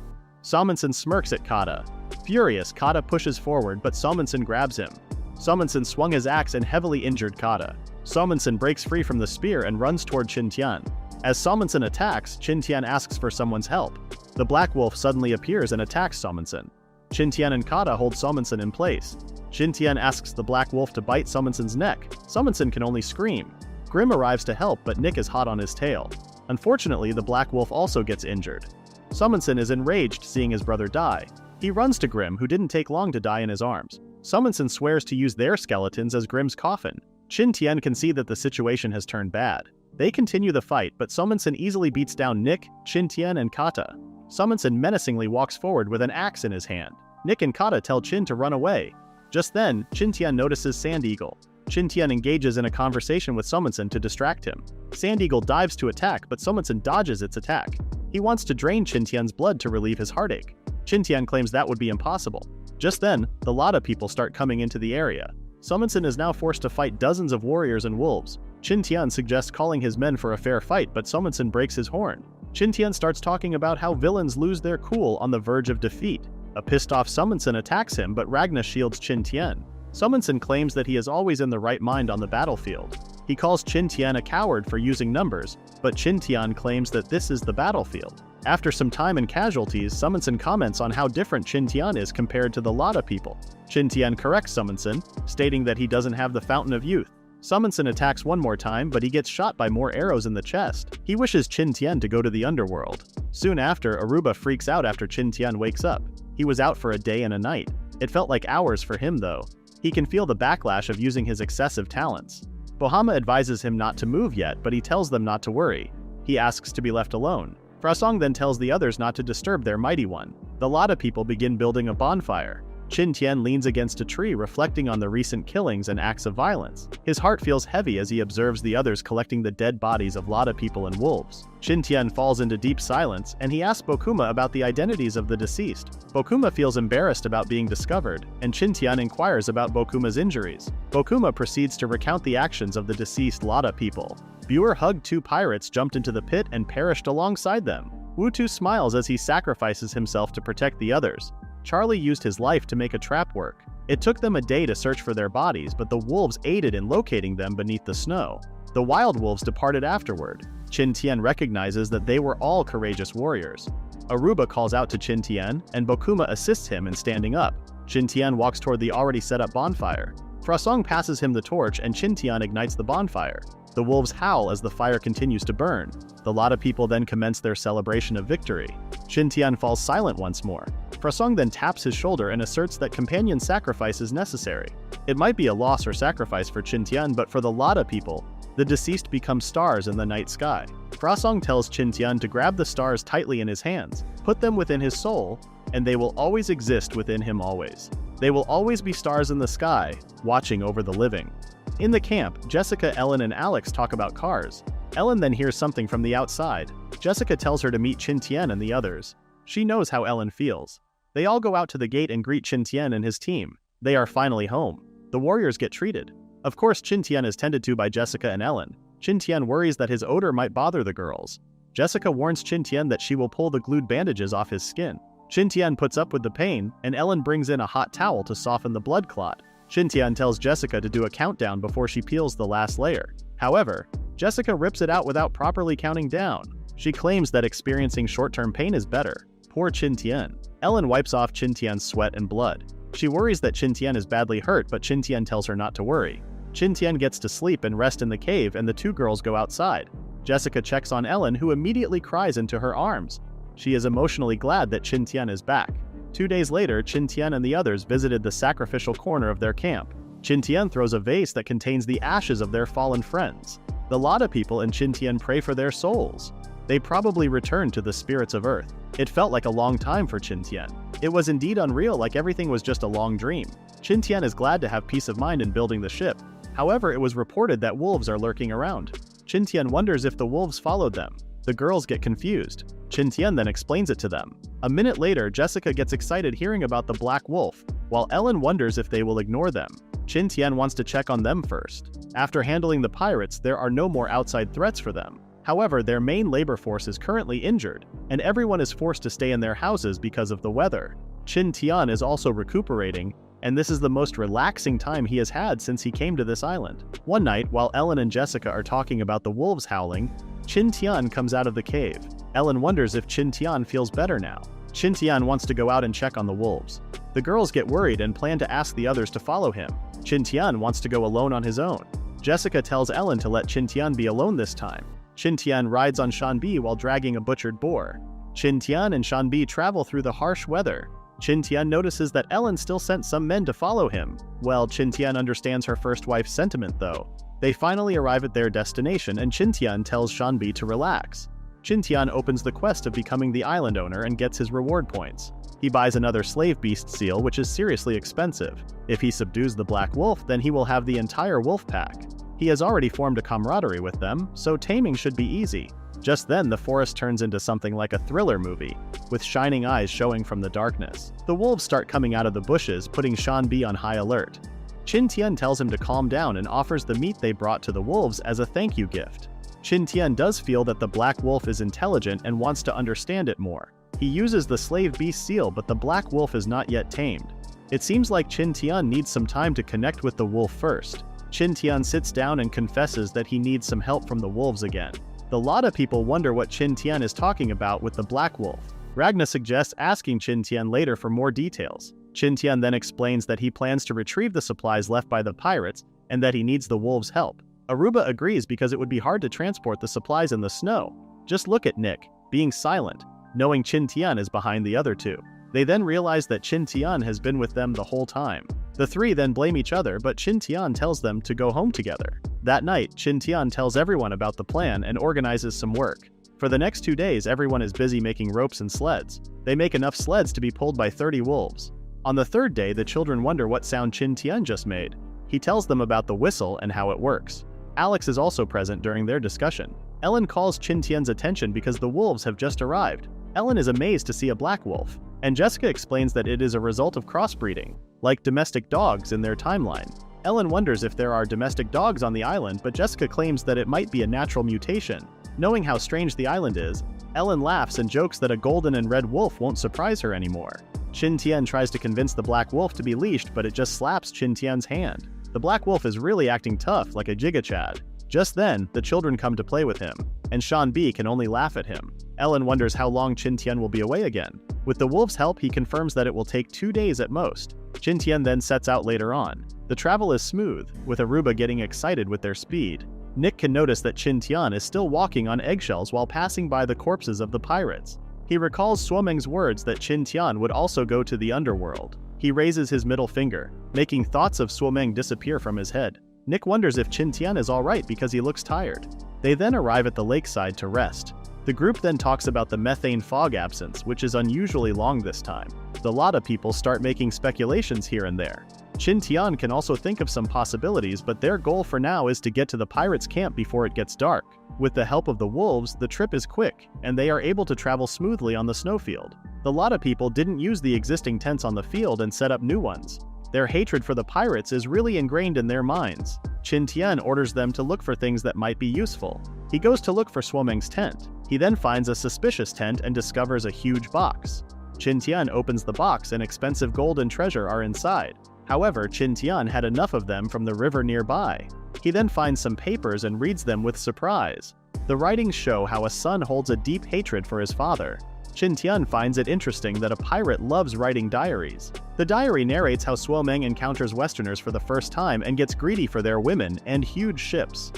Summonson smirks at Kata. Furious, Kata pushes forward, but Summonson grabs him. Summonson swung his axe and heavily injured Kata. Summonson breaks free from the spear and runs toward Qin Tian. As Summonson attacks, Qin Tian asks for someone's help. The Black Wolf suddenly appears and attacks Summonson. Qin Tian and Kata hold Summonson in place. Qin Tian asks the Black Wolf to bite Summonson's neck. Summonson can only scream. Grim arrives to help, but Nick is hot on his tail. Unfortunately, the Black Wolf also gets injured. Summonson is enraged seeing his brother die. He runs to Grim, who didn't take long to die in his arms. Summonson swears to use their skeletons as Grim's coffin. Qin Tian can see that the situation has turned bad. They continue the fight, but Summonson easily beats down Nick, Qin Tian, and Kata. Summonson menacingly walks forward with an axe in his hand. Nick and Kata tell Qin to run away. Just then, Qin Tian notices Sand Eagle. Qin Tian engages in a conversation with Summonson to distract him. Sand Eagle dives to attack, but Summonson dodges its attack. He wants to drain Qin Tian's blood to relieve his heartache. Qin Tian claims that would be impossible. Just then, the Lotta people start coming into the area. Summonson is now forced to fight dozens of warriors and wolves. Qin Tian suggests calling his men for a fair fight, but Summonson breaks his horn. Qin Tian starts talking about how villains lose their cool on the verge of defeat. A pissed-off Summonson attacks him, but Ragna shields Qin Tian. Summonson claims that he is always in the right mind on the battlefield. He calls Qin Tian a coward for using numbers, but Qin Tian claims that this is the battlefield. After some time and casualties, Summonson comments on how different Qin Tian is compared to the Lotta people. Qin Tian corrects Summonson, stating that he doesn't have the Fountain of Youth. Summonson attacks one more time, but he gets shot by more arrows in the chest. He wishes Qin Tian to go to the underworld. Soon after, Aruba freaks out after Qin Tian wakes up. He was out for a day and a night. It felt like hours for him though. He can feel the backlash of using his excessive talents. Bohama advises him not to move yet, but he tells them not to worry. He asks to be left alone. Frasong then tells the others not to disturb their mighty one. The Lotta people begin building a bonfire. Qin Tian leans against a tree, reflecting on the recent killings and acts of violence. His heart feels heavy as he observes the others collecting the dead bodies of Lotta people and wolves. Qin Tian falls into deep silence, and he asks Bokuma about the identities of the deceased. Bokuma feels embarrassed about being discovered, and Qin Tian inquires about Bokuma's injuries. Bokuma proceeds to recount the actions of the deceased Lotta people. Buer hugged two pirates, jumped into the pit, and perished alongside them. Wutu smiles as he sacrifices himself to protect the others. Charlie used his life to make a trap work. It took them a day to search for their bodies, but the wolves aided in locating them beneath the snow. The wild wolves departed afterward. Qin Tian recognizes that they were all courageous warriors. Aruba calls out to Qin Tian, and Bokuma assists him in standing up. Qin Tian walks toward the already set up bonfire. Frasong passes him the torch and Qin Tian ignites the bonfire. The wolves howl as the fire continues to burn. The lot of people then commence their celebration of victory. Qin Tian falls silent once more. Frasong then taps his shoulder and asserts that companion sacrifice is necessary. It might be a loss or sacrifice for Qin Tian, but for the Lada people, the deceased become stars in the night sky. Frasong tells Qin Tian to grab the stars tightly in his hands, put them within his soul, and they will always exist within him always. They will always be stars in the sky, watching over the living. In the camp, Jessica, Ellen, and Alex talk about cars. Ellen then hears something from the outside. Jessica tells her to meet Qin Tian and the others. She knows how Ellen feels. They all go out to the gate and greet Qin Tian and his team. They are finally home. The warriors get treated. Of course, Qin Tian is tended to by Jessica and Ellen. Qin Tian worries that his odor might bother the girls. Jessica warns Qin Tian that she will pull the glued bandages off his skin. Qin Tian puts up with the pain, and Ellen brings in a hot towel to soften the blood clot. Qin Tian tells Jessica to do a countdown before she peels the last layer. However, Jessica rips it out without properly counting down. She claims that experiencing short-term pain is better. Poor Qin Tian. Ellen wipes off Qin Tian's sweat and blood. She worries that Qin Tian is badly hurt, but Qin Tian tells her not to worry. Qin Tian gets to sleep and rest in the cave, and the two girls go outside. Jessica checks on Ellen, who immediately cries into her arms. She is emotionally glad that Qin Tian is back. 2 days later, Qin Tian and the others visited the sacrificial corner of their camp. Qin Tian throws a vase that contains the ashes of their fallen friends. The Lada people and Qin Tian pray for their souls. They probably return to the spirits of Earth. It felt like a long time for Qin Tian. It was indeed unreal, like everything was just a long dream. Qin Tian is glad to have peace of mind in building the ship. However, it was reported that wolves are lurking around. Qin Tian wonders if the wolves followed them. The girls get confused. Qin Tian then explains it to them. A minute later, Jessica gets excited hearing about the black wolf, while Ellen wonders if they will ignore them. Qin Tian wants to check on them first. After handling the pirates, there are no more outside threats for them. However, their main labor force is currently injured, and everyone is forced to stay in their houses because of the weather. Qin Tian is also recuperating, and this is the most relaxing time he has had since he came to this island. One night, while Ellen and Jessica are talking about the wolves howling, Qin Tian comes out of the cave. Ellen wonders if Qin Tian feels better now. Qin Tian wants to go out and check on the wolves. The girls get worried and plan to ask the others to follow him. Qin Tian wants to go alone on his own. Jessica tells Ellen to let Qin Tian be alone this time. Qin Tian rides on Shanbi while dragging a butchered boar. Qin Tian and Shanbi travel through the harsh weather. Qin Tian notices that Ellen still sent some men to follow him. Well, Qin Tian understands her first wife's sentiment though. They finally arrive at their destination and Qin Tian tells Shanbi to relax. Qin Tian opens the quest of becoming the island owner and gets his reward points. He buys another slave beast seal, which is seriously expensive. If he subdues the black wolf, then he will have the entire wolf pack. He has already formed a camaraderie with them, so taming should be easy. Just then, the forest turns into something like a thriller movie, with shining eyes showing from the darkness. The wolves start coming out of the bushes, putting Shanbi on high alert. Qin Tian tells him to calm down and offers the meat they brought to the wolves as a thank you gift. Qin Tian does feel that the black wolf is intelligent and wants to understand it more. He uses the slave beast seal, but the black wolf is not yet tamed. It seems like Qin Tian needs some time to connect with the wolf first. Qin Tian sits down and confesses that he needs some help from the wolves again. The Lada people wonder what Qin Tian is talking about with the black wolf. Ragna suggests asking Qin Tian later for more details. Qin Tian then explains that he plans to retrieve the supplies left by the pirates and that he needs the wolves' help. Aruba agrees because it would be hard to transport the supplies in the snow. Just look at Nick, being silent, knowing Qin Tian is behind the other two. They then realize that Qin Tian has been with them the whole time. The three then blame each other, but Qin Tian tells them to go home together. That night, Qin Tian tells everyone about the plan and organizes some work. For the next 2 days, everyone is busy making ropes and sleds. They make enough sleds to be pulled by 30 wolves. On the third day, the children wonder what sound Qin Tian just made. He tells them about the whistle and how it works. Alex is also present during their discussion. Ellen calls Qin Tian's attention because the wolves have just arrived. Ellen is amazed to see a black wolf, and Jessica explains that it is a result of crossbreeding, like domestic dogs in their timeline. Ellen wonders if there are domestic dogs on the island, but Jessica claims that it might be a natural mutation. Knowing how strange the island is, Ellen laughs and jokes that a golden and red wolf won't surprise her anymore. Qin Tian tries to convince the black wolf to be leashed, but it just slaps Qin Tian's hand. The black wolf is really acting tough, like a Giga-Chad. Just then, the children come to play with him, and Shanbi can only laugh at him. Ellen wonders how long Qin Tian will be away again. With the wolves' help, he confirms that it will take 2 days at most. Qin Tian then sets out later on. The travel is smooth, with Aruba getting excited with their speed. Nick can notice that Qin Tian is still walking on eggshells while passing by the corpses of the pirates. He recalls Suomeng's words that Qin Tian would also go to the underworld. He raises his middle finger, making thoughts of Suomeng disappear from his head. Nick wonders if Qin Tian is alright because he looks tired. They then arrive at the lakeside to rest. The group then talks about the methane fog absence, which is unusually long this time. A lot of people start making speculations here and there. Qin Tian can also think of some possibilities, but their goal for now is to get to the pirates' camp before it gets dark. With the help of the wolves, the trip is quick, and they are able to travel smoothly on the snowfield. A lot of people didn't use the existing tents on the field and set up new ones. Their hatred for the pirates is really ingrained in their minds. Qin Tian orders them to look for things that might be useful. He goes to look for Suomeng's tent. He then finds a suspicious tent and discovers a huge box. Qin Tian opens the box and expensive gold and treasure are inside. However, Qin Tian had enough of them from the river nearby. He then finds some papers and reads them with surprise. The writings show how a son holds a deep hatred for his father. Qin Tian finds it interesting that a pirate loves writing diaries. The diary narrates how Suomeng encounters Westerners for the first time and gets greedy for their women and huge ships.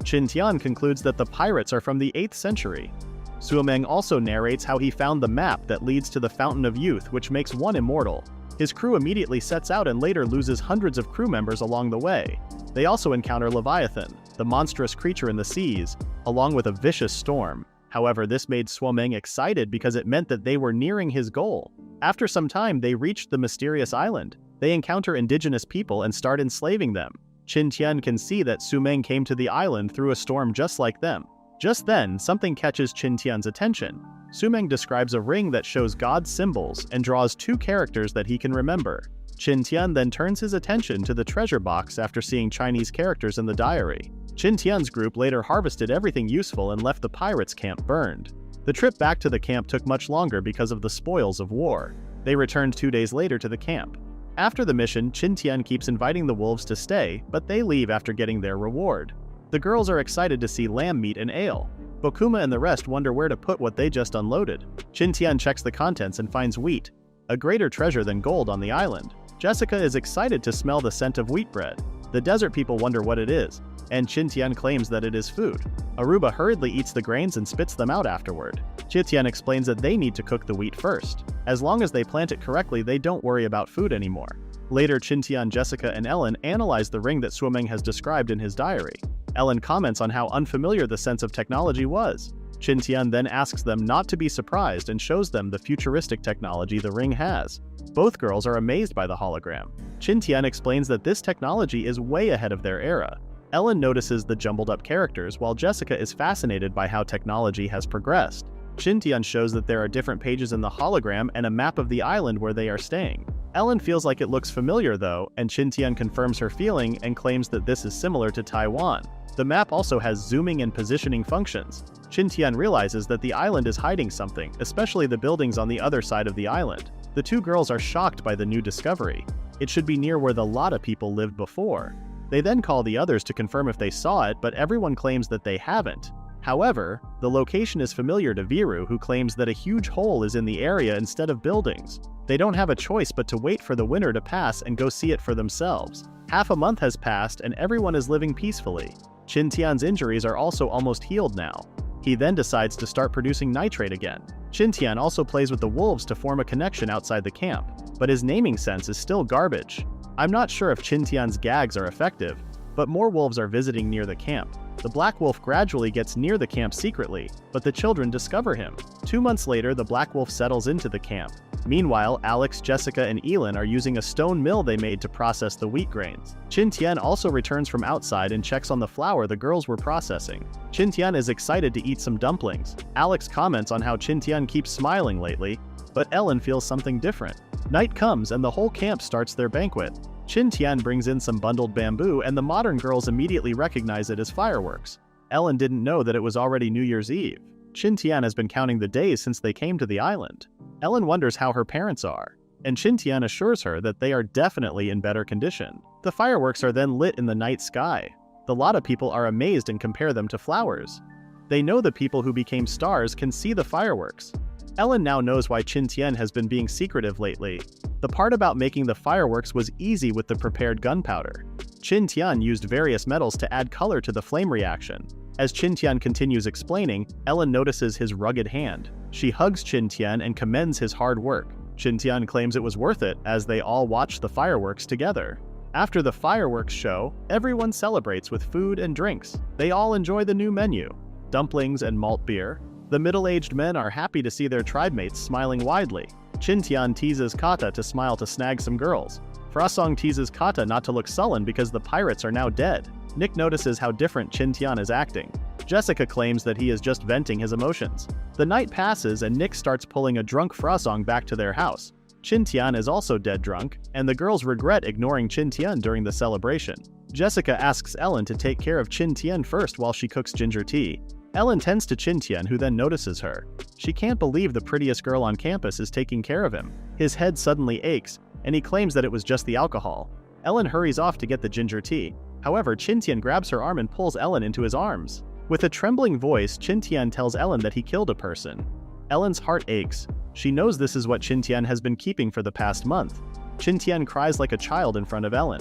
Qin Tian concludes that the pirates are from the 8th century. Suomeng also narrates how he found the map that leads to the Fountain of Youth, which makes one immortal. His crew immediately sets out and later loses hundreds of crew members along the way. They also encounter Leviathan, the monstrous creature in the seas, along with a vicious storm. However, this made Suomeng excited because it meant that they were nearing his goal. After some time, they reached the mysterious island. They encounter indigenous people and start enslaving them. Qin Tian can see that Suomeng came to the island through a storm just like them. Just then, something catches Qin Tian's attention. Suomeng describes a ring that shows God's symbols and draws 2 characters that he can remember. Qin Tian then turns his attention to the treasure box after seeing Chinese characters in the diary. Qin Tian's group later harvested everything useful and left the pirates' camp burned. The trip back to the camp took much longer because of the spoils of war. They returned 2 days later to the camp. After the mission, Qin Tian keeps inviting the wolves to stay, but they leave after getting their reward. The girls are excited to see lamb meat and ale. Bokuma and the rest wonder where to put what they just unloaded. Qin Tian checks the contents and finds wheat, a greater treasure than gold on the island. Jessica is excited to smell the scent of wheat bread. The desert people wonder what it is, and Qin Tian claims that it is food. Aruba hurriedly eats the grains and spits them out afterward. Qin Tian explains that they need to cook the wheat first. As long as they plant it correctly, they don't worry about food anymore. Later, Qin Tian, Jessica, and Ellen analyze the ring that Suomeng has described in his diary. Ellen comments on how unfamiliar the sense of technology was. Qin Tian then asks them not to be surprised and shows them the futuristic technology the ring has. Both girls are amazed by the hologram. Qin Tian explains that this technology is way ahead of their era. Ellen notices the jumbled-up characters, while Jessica is fascinated by how technology has progressed. Qin Tian shows that there are different pages in the hologram and a map of the island where they are staying. Ellen feels like it looks familiar though, and Qin Tian confirms her feeling and claims that this is similar to Taiwan. The map also has zooming and positioning functions. Qin Tian realizes that the island is hiding something, especially the buildings on the other side of the island. The 2 girls are shocked by the new discovery. It should be near where the Lotta people lived before. They then call the others to confirm if they saw it, but everyone claims that they haven't. However, the location is familiar to Viru, who claims that a huge hole is in the area instead of buildings. They don't have a choice but to wait for the winter to pass and go see it for themselves. Half a month has passed and everyone is living peacefully. Qin Tian's injuries are also almost healed now. He then decides to start producing nitrate again. Qin Tian also plays with the wolves to form a connection outside the camp, but his naming sense is still garbage. I'm not sure if Qin Tian's gags are effective, but more wolves are visiting near the camp. The black wolf gradually gets near the camp secretly, but the children discover him. 2 months later, the black wolf settles into the camp. Meanwhile, Alex, Jessica, and Elin are using a stone mill they made to process the wheat grains. Qin Tian also returns from outside and checks on the flour the girls were processing. Qin Tian is excited to eat some dumplings. Alex comments on how Qin Tian keeps smiling lately, but Ellen feels something different. Night comes and the whole camp starts their banquet. Qin Tian brings in some bundled bamboo and the modern girls immediately recognize it as fireworks. Ellen didn't know that it was already New Year's Eve. Qin Tian has been counting the days since they came to the island. Ellen wonders how her parents are, and Qin Tian assures her that they are definitely in better condition. The fireworks are then lit in the night sky. The Lotta people are amazed and compare them to flowers. They know the people who became stars can see the fireworks. Ellen now knows why Qin Tian has been being secretive lately. The part about making the fireworks was easy with the prepared gunpowder. Qin Tian used various metals to add color to the flame reaction. As Qin Tian continues explaining, Ellen notices his rugged hand. She hugs Qin Tian and commends his hard work. Qin Tian claims it was worth it as they all watch the fireworks together. After the fireworks show, everyone celebrates with food and drinks. They all enjoy the new menu, dumplings and malt beer. The middle-aged men are happy to see their tribe mates smiling widely. Qin Tian teases Kata to smile to snag some girls. Frosong teases Kata not to look sullen because the pirates are now dead. Nick notices how different Qin Tian is acting. Jessica claims that he is just venting his emotions. The night passes and Nick starts pulling a drunk Frosong back to their house. Qin Tian is also dead drunk, and the girls regret ignoring Qin Tian during the celebration. Jessica asks Ellen to take care of Qin Tian first while she cooks ginger tea. Ellen tends to Qin Tian, who then notices her. She can't believe the prettiest girl on campus is taking care of him. His head suddenly aches, and he claims that it was just the alcohol. Ellen hurries off to get the ginger tea. However, Qin Tian grabs her arm and pulls Ellen into his arms. With a trembling voice, Qin Tian tells Ellen that he killed a person. Ellen's heart aches. She knows this is what Qin Tian has been keeping for the past month. Qin Tian cries like a child in front of Ellen.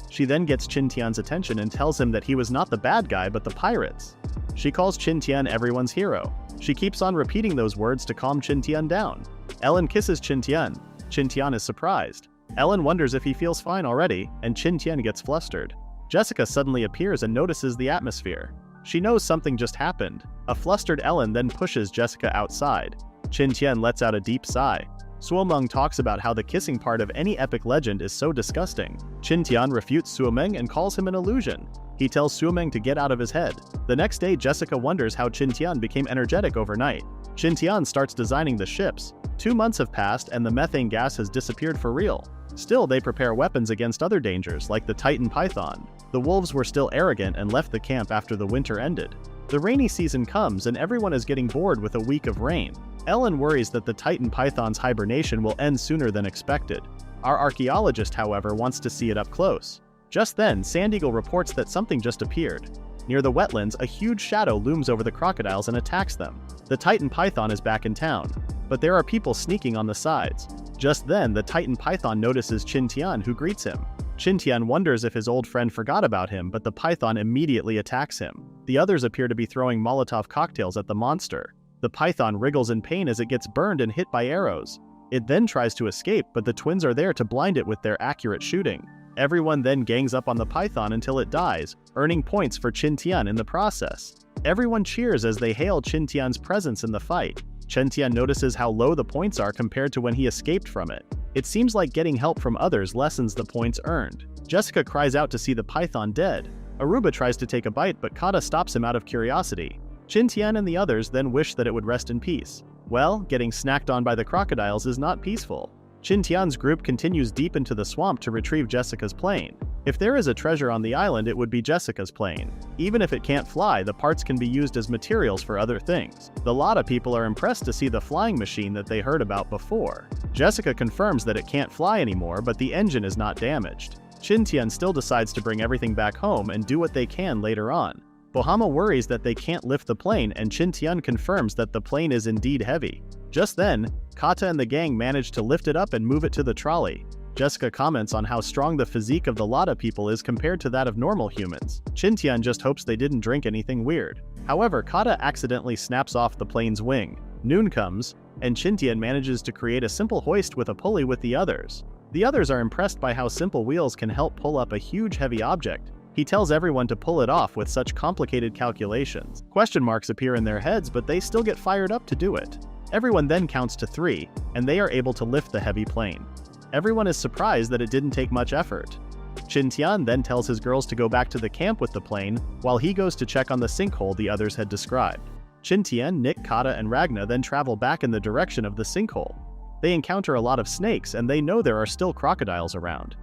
She then gets Qin Tian's attention and tells him that he was not the bad guy but the pirates. She calls Qin Tian everyone's hero. She keeps on repeating those words to calm Qin Tian down. Ellen kisses Qin Tian. Qin Tian is surprised. Ellen wonders if he feels fine already, and Qin Tian gets flustered. Jessica suddenly appears and notices the atmosphere. She knows something just happened. A flustered Ellen then pushes Jessica outside. Qin Tian lets out a deep sigh. Suomeng talks about how the kissing part of any epic legend is so disgusting. Qin Tian refutes Suomeng and calls him an illusion. He tells Suomeng to get out of his head. The next day, Jessica wonders how Qin Tian became energetic overnight. Qin Tian starts designing the ships. 2 months have passed and the methane gas has disappeared for real. Still, they prepare weapons against other dangers, like the Titan python. The wolves were still arrogant and left the camp after the winter ended. The rainy season comes and everyone is getting bored with a week of rain. Ellen worries that the Titan python's hibernation will end sooner than expected. Our archaeologist, however, wants to see it up close. Just then, Sand Eagle reports that something just appeared. Near the wetlands, a huge shadow looms over the crocodiles and attacks them. The Titan python is back in town, but there are people sneaking on the sides. Just then, the Titan python notices Qin Tian, who greets him. Qin Tian wonders if his old friend forgot about him, but the python immediately attacks him. The others appear to be throwing Molotov cocktails at the monster. The python wriggles in pain as it gets burned and hit by arrows. It then tries to escape, but the twins are there to blind it with their accurate shooting. Everyone then gangs up on the python until it dies, earning points for Qin Tian in the process. Everyone cheers as they hail Qin Tian's presence in the fight. Qin Tian notices how low the points are compared to when he escaped from it. It seems like getting help from others lessens the points earned. Jessica cries out to see the python dead. Aruba tries to take a bite, but Kata stops him out of curiosity. Qin Tian and the others then wish that it would rest in peace. Well, getting snacked on by the crocodiles is not peaceful. Qin Tian's group continues deep into the swamp to retrieve Jessica's plane. If there is a treasure on the island, it would be Jessica's plane. Even if it can't fly, the parts can be used as materials for other things. The Lotta people are impressed to see the flying machine that they heard about before. Jessica confirms that it can't fly anymore, but the engine is not damaged. Qin Tian still decides to bring everything back home and do what they can later on. Bohama worries that they can't lift the plane, and Qin Tian confirms that the plane is indeed heavy. Just then, Kata and the gang manage to lift it up and move it to the trolley. Jessica comments on how strong the physique of the Lotta people is compared to that of normal humans. Qin Tian just hopes they didn't drink anything weird. However, Kata accidentally snaps off the plane's wing. Noon comes, and Qin Tian manages to create a simple hoist with a pulley with the others. The others are impressed by how simple wheels can help pull up a huge heavy object. He tells everyone to pull it off with such complicated calculations. Question marks appear in their heads, but they still get fired up to do it. Everyone then counts to 3, and they are able to lift the heavy plane. Everyone is surprised that it didn't take much effort. Qin Tian then tells his girls to go back to the camp with the plane, while he goes to check on the sinkhole the others had described. Qin Tian, Nick, Kata, and Ragna then travel back in the direction of the sinkhole. They encounter a lot of snakes, and they know there are still crocodiles around.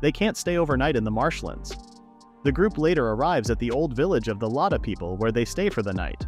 They can't stay overnight in the marshlands. The group later arrives at the old village of the Lotta people, where they stay for the night.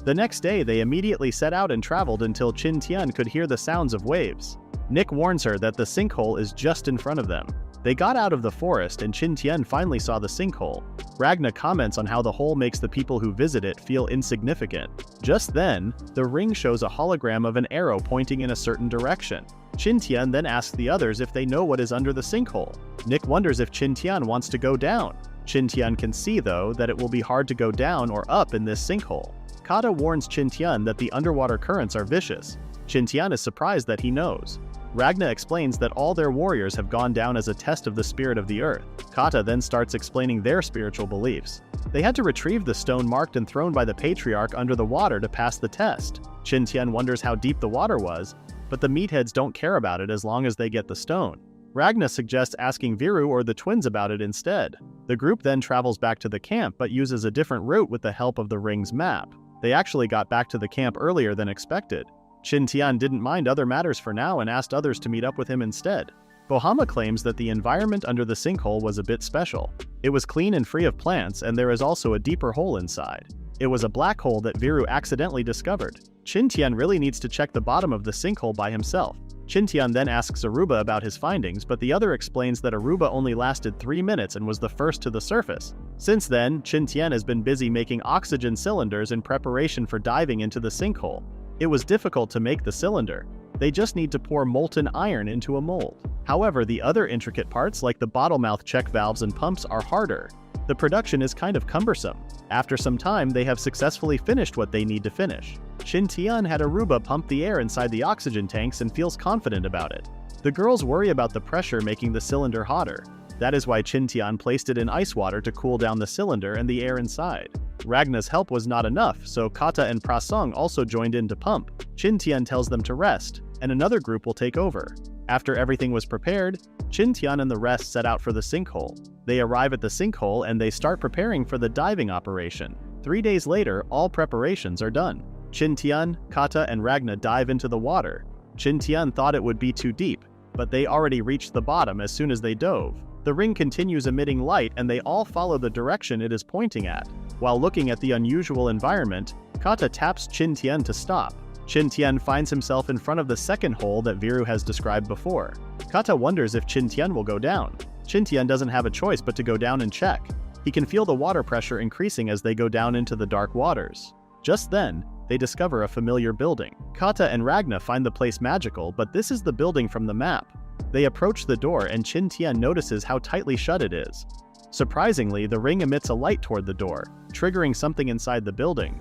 The next day, they immediately set out and traveled until Qin Tian could hear the sounds of waves. Nick warns her that the sinkhole is just in front of them. They got out of the forest and Qin Tian finally saw the sinkhole. Ragna comments on how the hole makes the people who visit it feel insignificant. Just then, the ring shows a hologram of an arrow pointing in a certain direction. Qin Tian then asks the others if they know what is under the sinkhole. Nick wonders if Qin Tian wants to go down. Qin Tian can see, though, that it will be hard to go down or up in this sinkhole. Kata warns Qin Tian that the underwater currents are vicious. Qin Tian is surprised that he knows. Ragna explains that all their warriors have gone down as a test of the spirit of the earth. Kata then starts explaining their spiritual beliefs. They had to retrieve the stone marked and thrown by the patriarch under the water to pass the test. Qin Tian wonders how deep the water was, but the meatheads don't care about it as long as they get the stone. Ragna suggests asking Viru or the twins about it instead. The group then travels back to the camp but uses a different route with the help of the ring's map. They actually got back to the camp earlier than expected. Qin Tian didn't mind other matters for now and asked others to meet up with him instead. Bohama claims that the environment under the sinkhole was a bit special. It was clean and free of plants, and there is also a deeper hole inside. It was a black hole that Viru accidentally discovered. Qin Tian really needs to check the bottom of the sinkhole by himself. Qin Tian then asks Aruba about his findings, but the other explains that Aruba only lasted 3 minutes and was the first to the surface. Since then, Qin Tian has been busy making oxygen cylinders in preparation for diving into the sinkhole. It was difficult to make the cylinder. They just need to pour molten iron into a mold. However, the other intricate parts like the bottle mouth check valves and pumps are harder. The production is kind of cumbersome. After some time, they have successfully finished what they need to finish. Qin Tian had Aruba pump the air inside the oxygen tanks and feels confident about it. The girls worry about the pressure making the cylinder hotter. That is why Qin Tian placed it in ice water to cool down the cylinder and the air inside. Ragna's help was not enough, so Kata and Prasong also joined in to pump. Qin Tian tells them to rest, and another group will take over. After everything was prepared, Qin Tian and the rest set out for the sinkhole. They arrive at the sinkhole and they start preparing for the diving operation. 3 days later, all preparations are done. Qin Tian, Kata, and Ragna dive into the water. Qin Tian thought it would be too deep, but they already reached the bottom as soon as they dove. The ring continues emitting light and they all follow the direction it is pointing at. While looking at the unusual environment, Kata taps Qin Tian to stop. Qin Tian finds himself in front of the second hole that Viru has described before. Kata wonders if Qin Tian will go down. Qin Tian doesn't have a choice but to go down and check. He can feel the water pressure increasing as they go down into the dark waters. Just then, they discover a familiar building. Kata and Ragna find the place magical, but this is the building from the map. They approach the door and Qin Tian notices how tightly shut it is. Surprisingly, the ring emits a light toward the door, triggering something inside the building.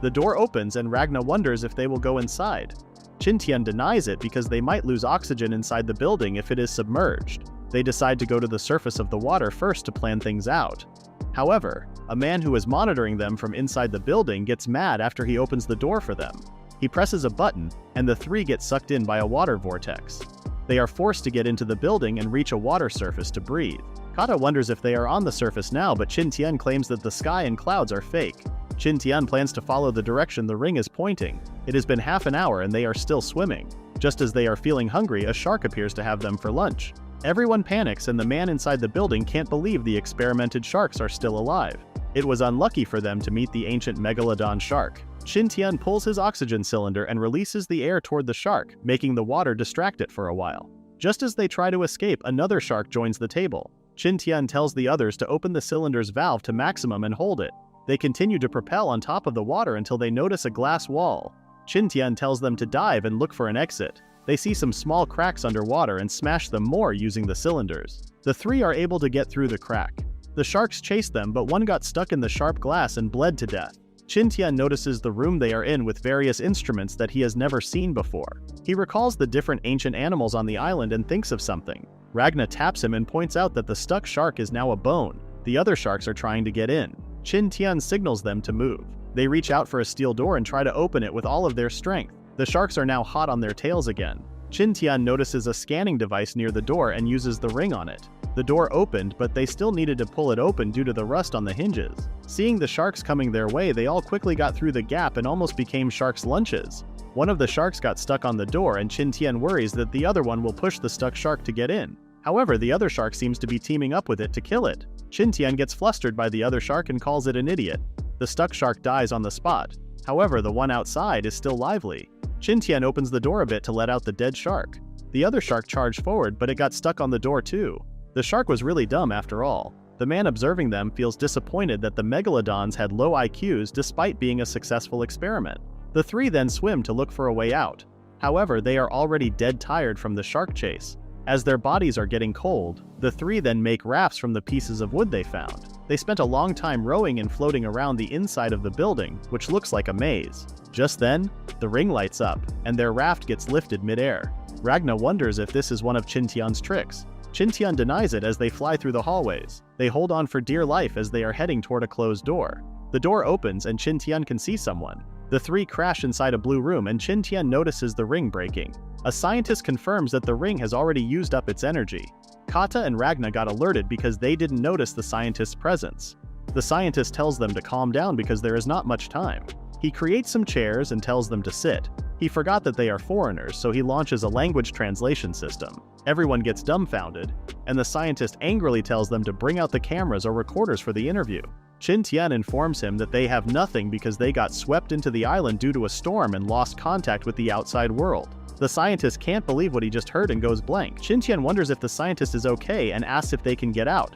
The door opens and Ragna wonders if they will go inside. Qin Tian denies it because they might lose oxygen inside the building if it is submerged. They decide to go to the surface of the water first to plan things out. However, a man who is monitoring them from inside the building gets mad after he opens the door for them. He presses a button, and the three get sucked in by a water vortex. They are forced to get into the building and reach a water surface to breathe. Kata wonders if they are on the surface now, but Qin Tian claims that the sky and clouds are fake. Qin Tian plans to follow the direction the ring is pointing. It has been half an hour and they are still swimming. Just as they are feeling hungry, a shark appears to have them for lunch. Everyone panics and the man inside the building can't believe the experimented sharks are still alive. It was unlucky for them to meet the ancient megalodon shark. Qin Tian pulls his oxygen cylinder and releases the air toward the shark, making the water distract it for a while. Just as they try to escape, another shark joins the table. Qin Tian tells the others to open the cylinder's valve to maximum and hold it. They continue to propel on top of the water until they notice a glass wall. Qin Tian tells them to dive and look for an exit. They see some small cracks underwater and smash them more using the cylinders. The three are able to get through the crack. The sharks chase them, but one got stuck in the sharp glass and bled to death. Qin Tian notices the room they are in with various instruments that he has never seen before. He recalls the different ancient animals on the island and thinks of something. Ragna taps him and points out that the stuck shark is now a bone. The other sharks are trying to get in. Qin Tian signals them to move. They reach out for a steel door and try to open it with all of their strength. The sharks are now hot on their tails again. Qin Tian notices a scanning device near the door and uses the ring on it. The door opened, but they still needed to pull it open due to the rust on the hinges. Seeing the sharks coming their way, they all quickly got through the gap and almost became sharks' lunches. One of the sharks got stuck on the door and Qin Tian worries that the other one will push the stuck shark to get in. However, the other shark seems to be teaming up with it to kill it. Qin Tian gets flustered by the other shark and calls it an idiot. The stuck shark dies on the spot. However, the one outside is still lively. Qin Tian opens the door a bit to let out the dead shark. The other shark charged forward, but it got stuck on the door too. The shark was really dumb after all. The man observing them feels disappointed that the megalodons had low IQs despite being a successful experiment. The three then swim to look for a way out. However, they are already dead tired from the shark chase. As their bodies are getting cold, the three then make rafts from the pieces of wood they found. They spent a long time rowing and floating around the inside of the building, which looks like a maze. Just then, the ring lights up, and their raft gets lifted mid-air. Ragna wonders if this is one of Qin Tian's tricks. Qin Tian denies it as they fly through the hallways. They hold on for dear life as they are heading toward a closed door. The door opens and Qin Tian can see someone. The three crash inside a blue room and Qin Tian notices the ring breaking. A scientist confirms that the ring has already used up its energy. Kata and Ragna got alerted because they didn't notice the scientist's presence. The scientist tells them to calm down because there is not much time. He creates some chairs and tells them to sit. He forgot that they are foreigners, so he launches a language translation system. Everyone gets dumbfounded, and the scientist angrily tells them to bring out the cameras or recorders for the interview. Qin Tian informs him that they have nothing because they got swept into the island due to a storm and lost contact with the outside world. The scientist can't believe what he just heard and goes blank. Qin Tian wonders if the scientist is okay and asks if they can get out.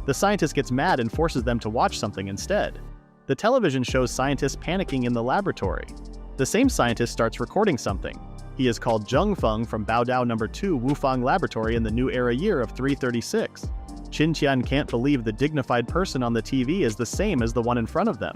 The scientist gets mad and forces them to watch something instead. The television shows scientists panicking in the laboratory. The same scientist starts recording something. He is called Zheng Feng from Baodao No. 2 Wufang Laboratory in the New Era year of 336. Qin Tian can't believe the dignified person on the TV is the same as the one in front of them.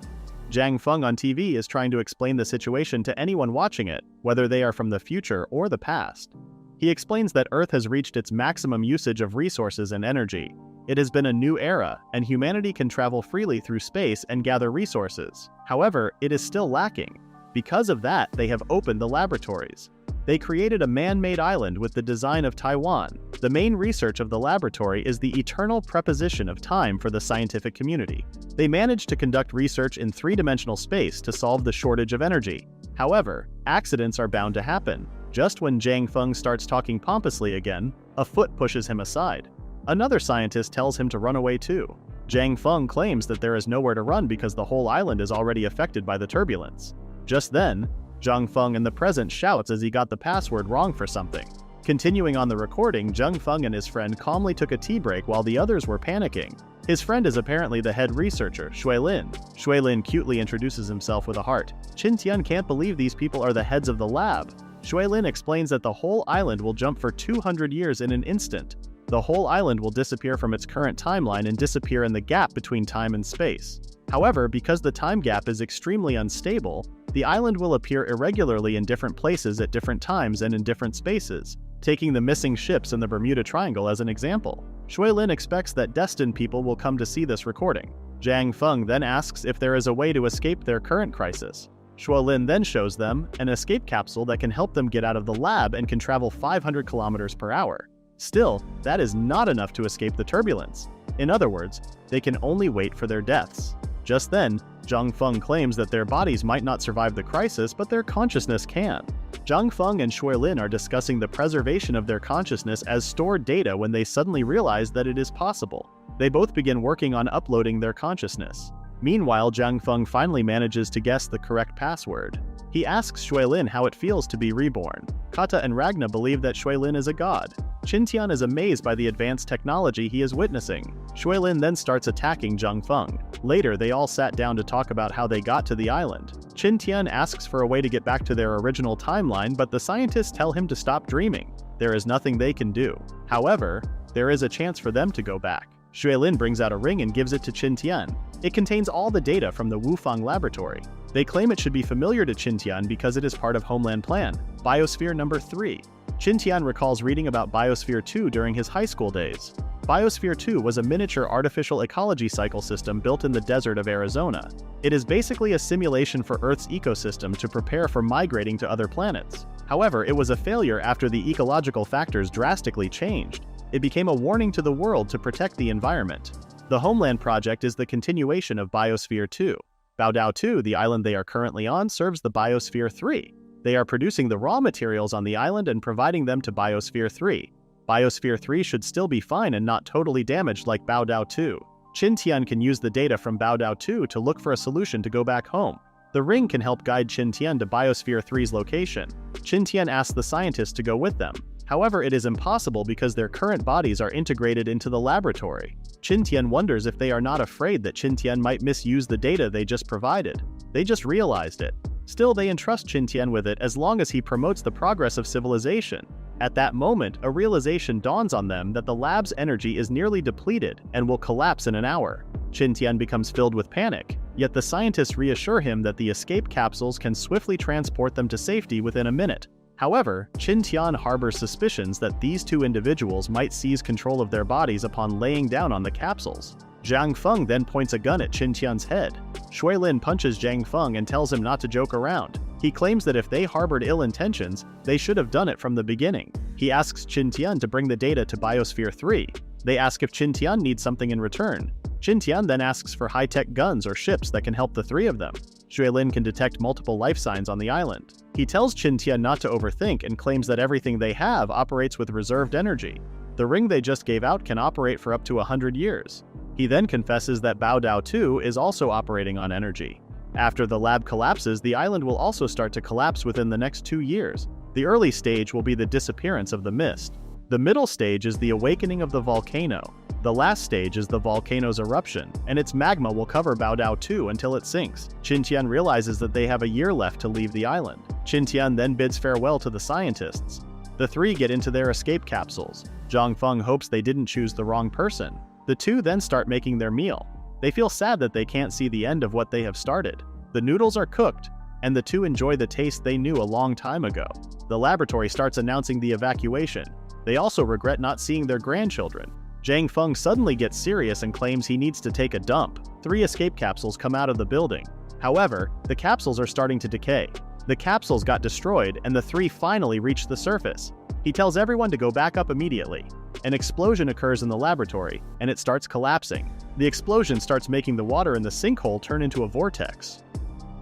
Zhang Feng on TV is trying to explain the situation to anyone watching it, whether they are from the future or the past. He explains that Earth has reached its maximum usage of resources and energy. It has been a new era, and humanity can travel freely through space and gather resources. However, it is still lacking. Because of that, they have opened the laboratories. They created a man-made island with the design of Taiwan. The main research of the laboratory is the eternal preposition of time for the scientific community. They managed to conduct research in three-dimensional space to solve the shortage of energy. However, accidents are bound to happen. Just when Zhang Feng starts talking pompously again, a foot pushes him aside. Another scientist tells him to run away too. Zhang Feng claims that there is nowhere to run because the whole island is already affected by the turbulence. Just then, Zhang Feng in the present shouts as he got the password wrong for something. Continuing on the recording, Zheng Feng and his friend calmly took a tea break while the others were panicking. His friend is apparently the head researcher, Shuilin. Shuilin cutely introduces himself with a heart. Qin Tian can't believe these people are the heads of the lab. Shuilin explains that the whole island will jump for 200 years in an instant. The whole island will disappear from its current timeline and disappear in the gap between time and space. However, because the time gap is extremely unstable, the island will appear irregularly in different places at different times and in different spaces, taking the missing ships in the Bermuda Triangle as an example. Shuilin expects that destined people will come to see this recording. Zhang Feng then asks if there is a way to escape their current crisis. Shuilin then shows them an escape capsule that can help them get out of the lab and can travel 500 kilometers per hour. Still, that is not enough to escape the turbulence. In other words, they can only wait for their deaths. Just then, Zhang Feng claims that their bodies might not survive the crisis, but their consciousness can. Zhang Feng and Shuilin are discussing the preservation of their consciousness as stored data when they suddenly realize that it is possible. They both begin working on uploading their consciousness. Meanwhile, Zhang Feng finally manages to guess the correct password. He asks Shuilin how it feels to be reborn. Kata and Ragna believe that Shuilin is a god. Qin Tian is amazed by the advanced technology he is witnessing. Shuilin then starts attacking Zhang Feng. Later, they all sat down to talk about how they got to the island. Qin Tian asks for a way to get back to their original timeline, but the scientists tell him to stop dreaming. There is nothing they can do. However, there is a chance for them to go back. Shuilin brings out a ring and gives it to Qin Tian. It contains all the data from the Wufang laboratory. They claim it should be familiar to Qin Tian because it is part of Homeland Plan, Biosphere number 3. Qin Tian recalls reading about Biosphere 2 during his high school days. Biosphere 2 was a miniature artificial ecology cycle system built in the desert of Arizona. It is basically a simulation for Earth's ecosystem to prepare for migrating to other planets. However, it was a failure after the ecological factors drastically changed. It became a warning to the world to protect the environment. The Homeland Project is the continuation of Biosphere 2. Baodao 2, the island they are currently on, serves the Biosphere 3. They are producing the raw materials on the island and providing them to Biosphere 3. Biosphere 3 should still be fine and not totally damaged like Baodao 2. Qin Tian can use the data from Baodao 2 to look for a solution to go back home. The ring can help guide Qin Tian to Biosphere 3's location. Qin Tian asks the scientists to go with them. However, it is impossible because their current bodies are integrated into the laboratory. Qin Tian wonders if they are not afraid that Qin Tian might misuse the data they just provided. They just realized it. Still, they entrust Qin Tian with it as long as he promotes the progress of civilization. At that moment, a realization dawns on them that the lab's energy is nearly depleted and will collapse in an hour. Qin Tian becomes filled with panic, yet the scientists reassure him that the escape capsules can swiftly transport them to safety within a minute. However, Qin Tian harbors suspicions that these two individuals might seize control of their bodies upon laying down on the capsules. Zhang Feng then points a gun at Qin Tian's head. Shui Lin punches Zhang Feng and tells him not to joke around. He claims that if they harbored ill intentions, they should have done it from the beginning. He asks Qin Tian to bring the data to Biosphere 3. They ask if Qin Tian needs something in return. Qin Tian then asks for high-tech guns or ships that can help the three of them. Shui Lin can detect multiple life signs on the island. He tells Qin Tian not to overthink and claims that everything they have operates with reserved energy. The ring they just gave out can operate for up to 100 years. He then confesses that Bao Dao 2 is also operating on energy. After the lab collapses, the island will also start to collapse within the next 2 years. The early stage will be the disappearance of the mist. The middle stage is the awakening of the volcano. The last stage is the volcano's eruption, and its magma will cover Bao Dao 2 until it sinks. Qin Tian realizes that they have a year left to leave the island. Qin Tian then bids farewell to the scientists. The three get into their escape capsules. Zhang Feng hopes they didn't choose the wrong person. The two then start making their meal. They feel sad that they can't see the end of what they have started. The noodles are cooked, and the two enjoy the taste they knew a long time ago. The laboratory starts announcing the evacuation. They also regret not seeing their grandchildren. Zhang Feng suddenly gets serious and claims he needs to take a dump. 3 escape capsules come out of the building. However, the capsules are starting to decay. The capsules got destroyed and the 3 finally reach the surface. He tells everyone to go back up immediately. An explosion occurs in the laboratory, and it starts collapsing. The explosion starts making the water in the sinkhole turn into a vortex.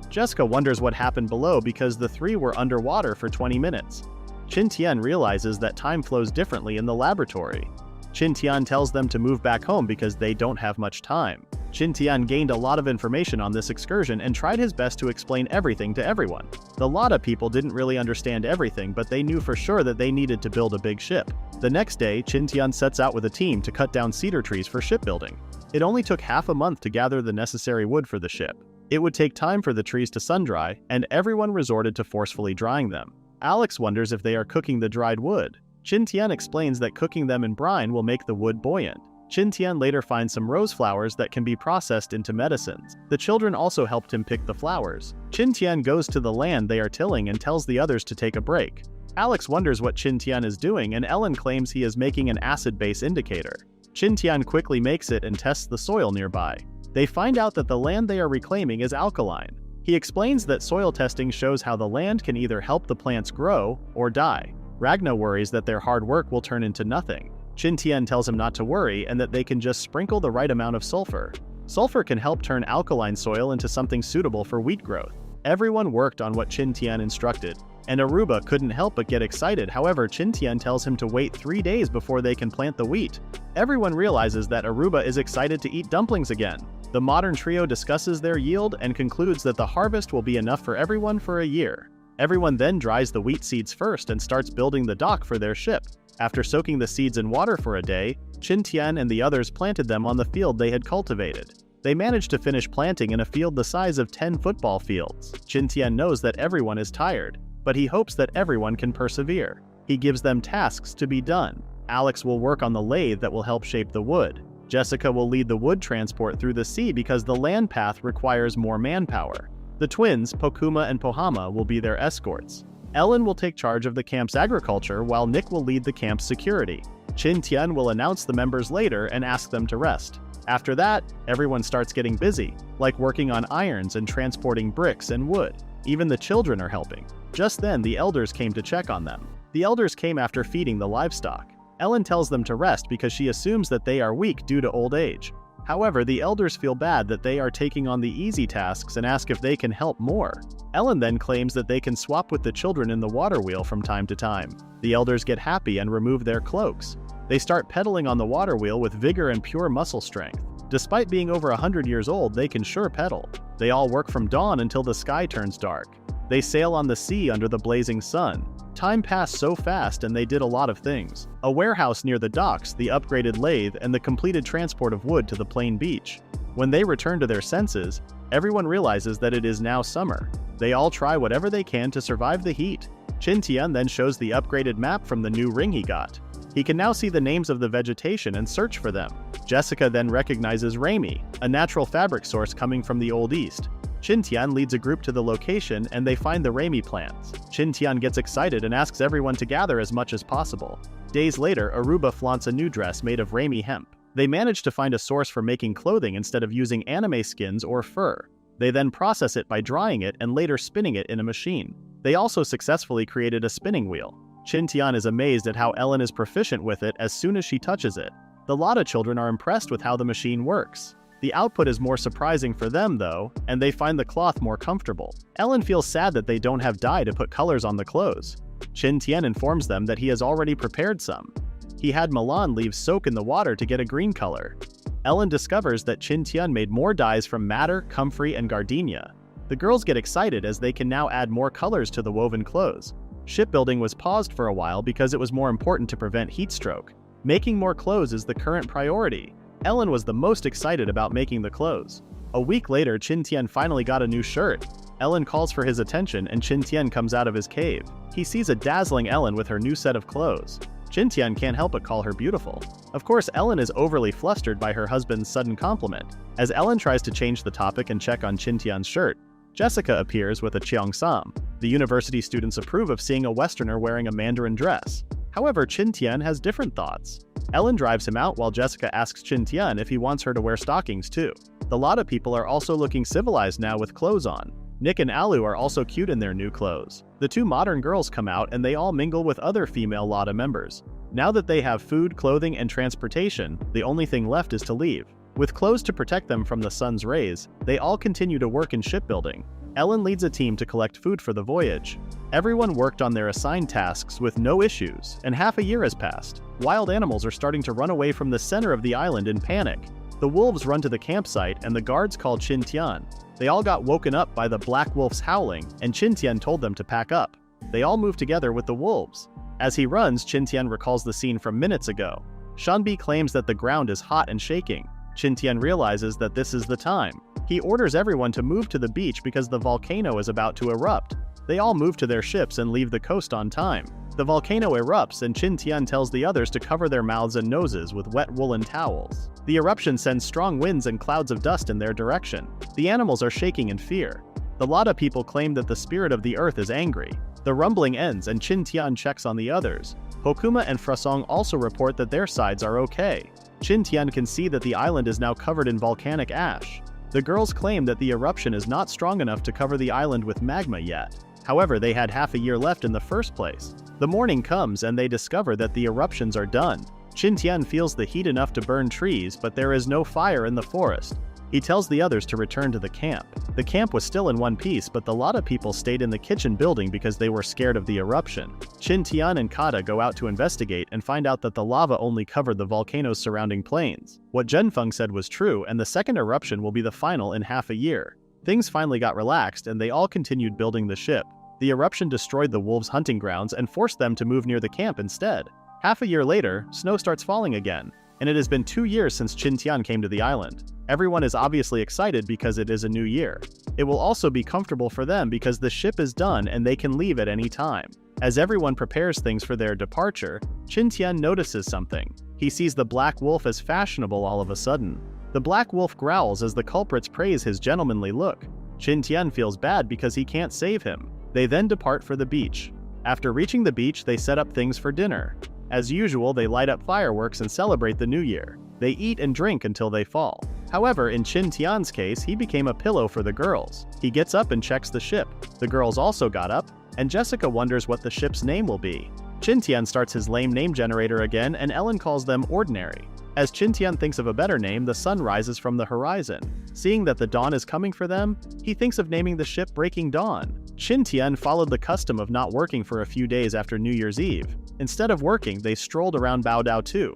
Jessica wonders what happened below because the 3 were underwater for 20 minutes. Qin Tian realizes that time flows differently in the laboratory. Qin Tian tells them to move back home because they don't have much time. Qin Tian gained a lot of information on this excursion and tried his best to explain everything to everyone. The Lada people didn't really understand everything, but they knew for sure that they needed to build a big ship. The next day, Qin Tian sets out with a team to cut down cedar trees for shipbuilding. It only took half a month to gather the necessary wood for the ship. It would take time for the trees to sun-dry, and everyone resorted to forcefully drying them. Alex wonders if they are cooking the dried wood. Qin Tian explains that cooking them in brine will make the wood buoyant. Qin Tian later finds some rose flowers that can be processed into medicines. The children also helped him pick the flowers. Qin Tian goes to the land they are tilling and tells the others to take a break. Alex wonders what Qin Tian is doing, and Ellen claims he is making an acid-base indicator. Qin Tian quickly makes it and tests the soil nearby. They find out that the land they are reclaiming is alkaline. He explains that soil testing shows how the land can either help the plants grow or die. Ragna worries that their hard work will turn into nothing. Qin Tian tells him not to worry and that they can just sprinkle the right amount of sulfur. Sulfur can help turn alkaline soil into something suitable for wheat growth. Everyone worked on what Qin Tian instructed, and Aruba couldn't help but get excited. However, Qin Tian tells him to wait 3 days before they can plant the wheat. Everyone realizes that Aruba is excited to eat dumplings again. The modern trio discusses their yield and concludes that the harvest will be enough for everyone for a year. Everyone then dries the wheat seeds first and starts building the dock for their ship. After soaking the seeds in water for a day, Qin Tian and the others planted them on the field they had cultivated. They managed to finish planting in a field the size of 10 football fields. Qin Tian knows that everyone is tired, but he hopes that everyone can persevere. He gives them tasks to be done. Alex will work on the lathe that will help shape the wood. Jessica will lead the wood transport through the sea because the land path requires more manpower. The twins, Pokuma and Pohama, will be their escorts. Ellen will take charge of the camp's agriculture while Nick will lead the camp's security. Qin Tian will announce the members later and ask them to rest. After that, everyone starts getting busy, like working on irons and transporting bricks and wood. Even the children are helping. Just then, the elders came to check on them. The elders came after feeding the livestock. Ellen tells them to rest because she assumes that they are weak due to old age. However, the elders feel bad that they are taking on the easy tasks and ask if they can help more. Ellen then claims that they can swap with the children in the water wheel from time to time. The elders get happy and remove their cloaks. They start pedaling on the water wheel with vigor and pure muscle strength. Despite being over 100 years old, they can sure pedal. They all work from dawn until the sky turns dark. They sail on the sea under the blazing sun. Time passed so fast and they did a lot of things. A warehouse near the docks, the upgraded lathe, and the completed transport of wood to the plain beach. When they return to their senses, everyone realizes that it is now summer. They all try whatever they can to survive the heat. Qin Tian then shows the upgraded map from the new ring he got. He can now see the names of the vegetation and search for them. Jessica then recognizes Rami, a natural fabric source coming from the Old East. Qin Tian leads a group to the location and they find the Rami plants. Qin Tian gets excited and asks everyone to gather as much as possible. Days later, Aruba flaunts a new dress made of Rami hemp. They manage to find a source for making clothing instead of using anime skins or fur. They then process it by drying it and later spinning it in a machine. They also successfully created a spinning wheel. Qin Tian is amazed at how Ellen is proficient with it as soon as she touches it. The Lotta children are impressed with how the machine works. The output is more surprising for them though, and they find the cloth more comfortable. Ellen feels sad that they don't have dye to put colors on the clothes. Qin Tian informs them that he has already prepared some. He had Milan leaves soak in the water to get a green color. Ellen discovers that Qin Tian made more dyes from madder, comfrey, and gardenia. The girls get excited as they can now add more colors to the woven clothes. Shipbuilding was paused for a while because it was more important to prevent heat stroke. Making more clothes is the current priority. Ellen was the most excited about making the clothes. A week later, Qin Tian finally got a new shirt. Ellen calls for his attention and Qin Tian comes out of his cave. He sees a dazzling Ellen with her new set of clothes. Qin Tian can't help but call her beautiful. Of course, Ellen is overly flustered by her husband's sudden compliment. As Ellen tries to change the topic and check on Qin Tian's shirt, Jessica appears with a cheongsam. The university students approve of seeing a Westerner wearing a Mandarin dress. However, Qin Tian has different thoughts. Ellen drives him out while Jessica asks Qin Tian if he wants her to wear stockings too. The Lotta people are also looking civilized now with clothes on. Nick and Alu are also cute in their new clothes. The two modern girls come out and they all mingle with other female Lotta members. Now that they have food, clothing, and transportation, the only thing left is to leave. With clothes to protect them from the sun's rays, they all continue to work in shipbuilding. Ellen leads a team to collect food for the voyage. Everyone worked on their assigned tasks with no issues, and half a year has passed. Wild animals are starting to run away from the center of the island in panic. The wolves run to the campsite and the guards call Qin Tian. They all got woken up by the black wolf's howling, and Qin Tian told them to pack up. They all move together with the wolves. As he runs, Qin Tian recalls the scene from minutes ago. Shanbi claims that the ground is hot and shaking. Qin Tian realizes that this is the time. He orders everyone to move to the beach because the volcano is about to erupt. They all move to their ships and leave the coast on time. The volcano erupts and Qin Tian tells the others to cover their mouths and noses with wet woolen towels. The eruption sends strong winds and clouds of dust in their direction. The animals are shaking in fear. The Lotta people claim that the spirit of the earth is angry. The rumbling ends and Qin Tian checks on the others. Hokuma and Frasong also report that their sides are okay. Qin Tian can see that the island is now covered in volcanic ash. The girls claim that the eruption is not strong enough to cover the island with magma yet. However, they had half a year left in the first place. The morning comes and they discover that the eruptions are done. Qin Tian feels the heat enough to burn trees, but there is no fire in the forest. He tells the others to return to the camp. The camp was still in one piece, but the Lotta people stayed in the kitchen building because they were scared of the eruption. Qin Tian and Kata go out to investigate and find out that the lava only covered the volcano's surrounding plains. What Zhenfeng said was true, and the second eruption will be the final in half a year. Things finally got relaxed and they all continued building the ship. The eruption destroyed the wolves' hunting grounds and forced them to move near the camp instead. Half a year later, snow starts falling again, and it has been 2 years since Qin Tian came to the island. Everyone is obviously excited because it is a new year. It will also be comfortable for them because the ship is done and they can leave at any time. As everyone prepares things for their departure, Qin Tian notices something. He sees the black wolf as fashionable all of a sudden. The black wolf growls as the culprits praise his gentlemanly look. Qin Tian feels bad because he can't save him. They then depart for the beach. After reaching the beach, they set up things for dinner. As usual, they light up fireworks and celebrate the new year. They eat and drink until they fall. However, in Qin Tian's case, he became a pillow for the girls. He gets up and checks the ship. The girls also got up, and Jessica wonders what the ship's name will be. Qin Tian starts his lame name generator again, and Ellen calls them Ordinary. As Qin Tian thinks of a better name, the sun rises from the horizon. Seeing that the dawn is coming for them, he thinks of naming the ship Breaking Dawn. Qin Tian followed the custom of not working for a few days after New Year's Eve. Instead of working, they strolled around Baodao too.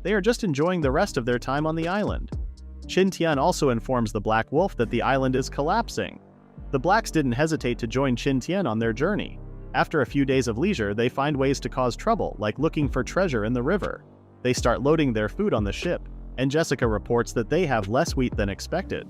They are just enjoying the rest of their time on the island. Qin Tian also informs the Black Wolf that the island is collapsing. The blacks didn't hesitate to join Qin Tian on their journey. After a few days of leisure, they find ways to cause trouble, like looking for treasure in the river. They start loading their food on the ship, and Jessica reports that they have less wheat than expected.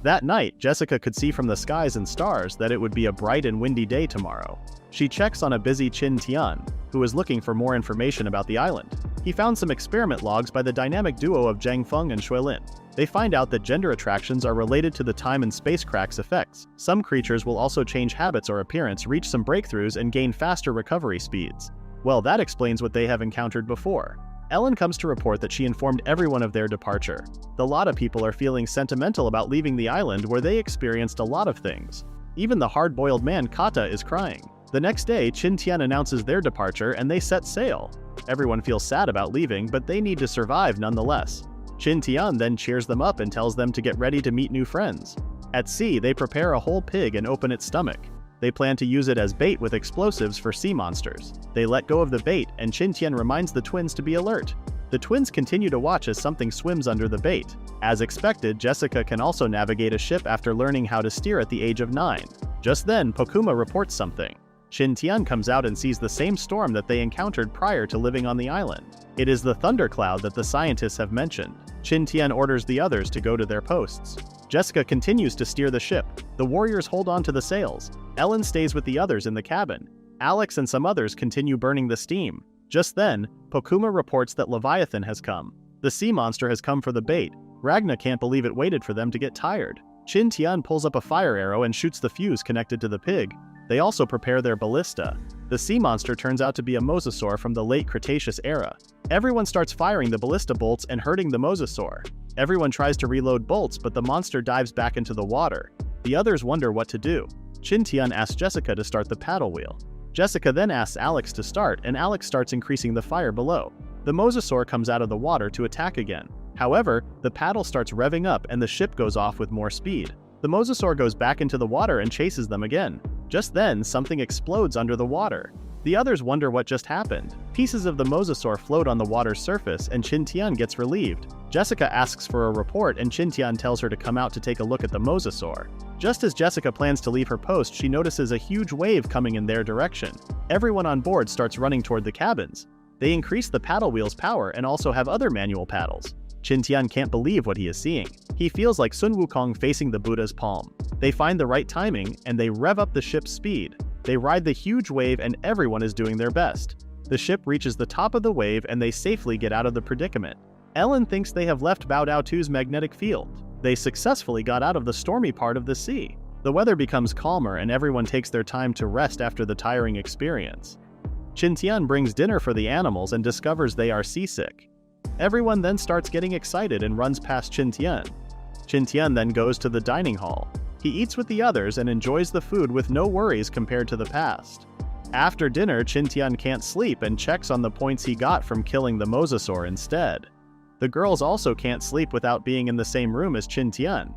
That night, Jessica could see from the skies and stars that it would be a bright and windy day tomorrow. She checks on a busy Qin Tian, who is looking for more information about the island. He found some experiment logs by the dynamic duo of Zhang Feng and Shuilin. They find out that gender attractions are related to the time and space cracks effects. Some creatures will also change habits or appearance, reach some breakthroughs, and gain faster recovery speeds. Well, that explains what they have encountered before. Ellen comes to report that she informed everyone of their departure. The lot of people are feeling sentimental about leaving the island where they experienced a lot of things. Even the hard-boiled man Kata is crying. The next day, Qin Tian announces their departure and they set sail. Everyone feels sad about leaving, but they need to survive nonetheless. Qin Tian then cheers them up and tells them to get ready to meet new friends. At sea, they prepare a whole pig and open its stomach. They plan to use it as bait with explosives for sea monsters. They let go of the bait, and Qin Tian reminds the twins to be alert. The twins continue to watch as something swims under the bait. As expected, Jessica can also navigate a ship after learning how to steer at the age of 9. Just then, Pokuma reports something. Qin Tian comes out and sees the same storm that they encountered prior to living on the island. It is the thundercloud that the scientists have mentioned. Qin Tian orders the others to go to their posts. Jessica continues to steer the ship. The warriors hold on to the sails. Ellen stays with the others in the cabin. Alex and some others continue burning the steam. Just then, Pokuma reports that Leviathan has come. The sea monster has come for the bait. Ragna can't believe it waited for them to get tired. Qin Tian pulls up a fire arrow and shoots the fuse connected to the pig. They also prepare their ballista. The sea monster turns out to be a mosasaur from the late Cretaceous era. Everyone starts firing the ballista bolts and hurting the mosasaur. Everyone tries to reload bolts, but the monster dives back into the water. The others wonder what to do. Qin Tian asks Jessica to start the paddle wheel. Jessica then asks Alex to start, and Alex starts increasing the fire below. The mosasaur comes out of the water to attack again. However, the paddle starts revving up and the ship goes off with more speed. The mosasaur goes back into the water and chases them again. Just then, something explodes under the water. The others wonder what just happened. Pieces of the mosasaur float on the water's surface and Qin Tian gets relieved. Jessica asks for a report and Qin Tian tells her to come out to take a look at the mosasaur. Just as Jessica plans to leave her post, she notices a huge wave coming in their direction. Everyone on board starts running toward the cabins. They increase the paddle wheel's power and also have other manual paddles. Qin Tian can't believe what he is seeing. He feels like Sun Wukong facing the Buddha's palm. They find the right timing and they rev up the ship's speed. They ride the huge wave and everyone is doing their best. The ship reaches the top of the wave and they safely get out of the predicament. Ellen thinks they have left Bao Dao 2's magnetic field. They successfully got out of the stormy part of the sea. The weather becomes calmer and everyone takes their time to rest after the tiring experience. Qin Tian brings dinner for the animals and discovers they are seasick. Everyone then starts getting excited and runs past Qin Tian. Qin Tian then goes to the dining hall. He eats with the others and enjoys the food with no worries compared to the past. After dinner, Qin Tian can't sleep and checks on the points he got from killing the mosasaur instead. The girls also can't sleep without being in the same room as Qin Tian.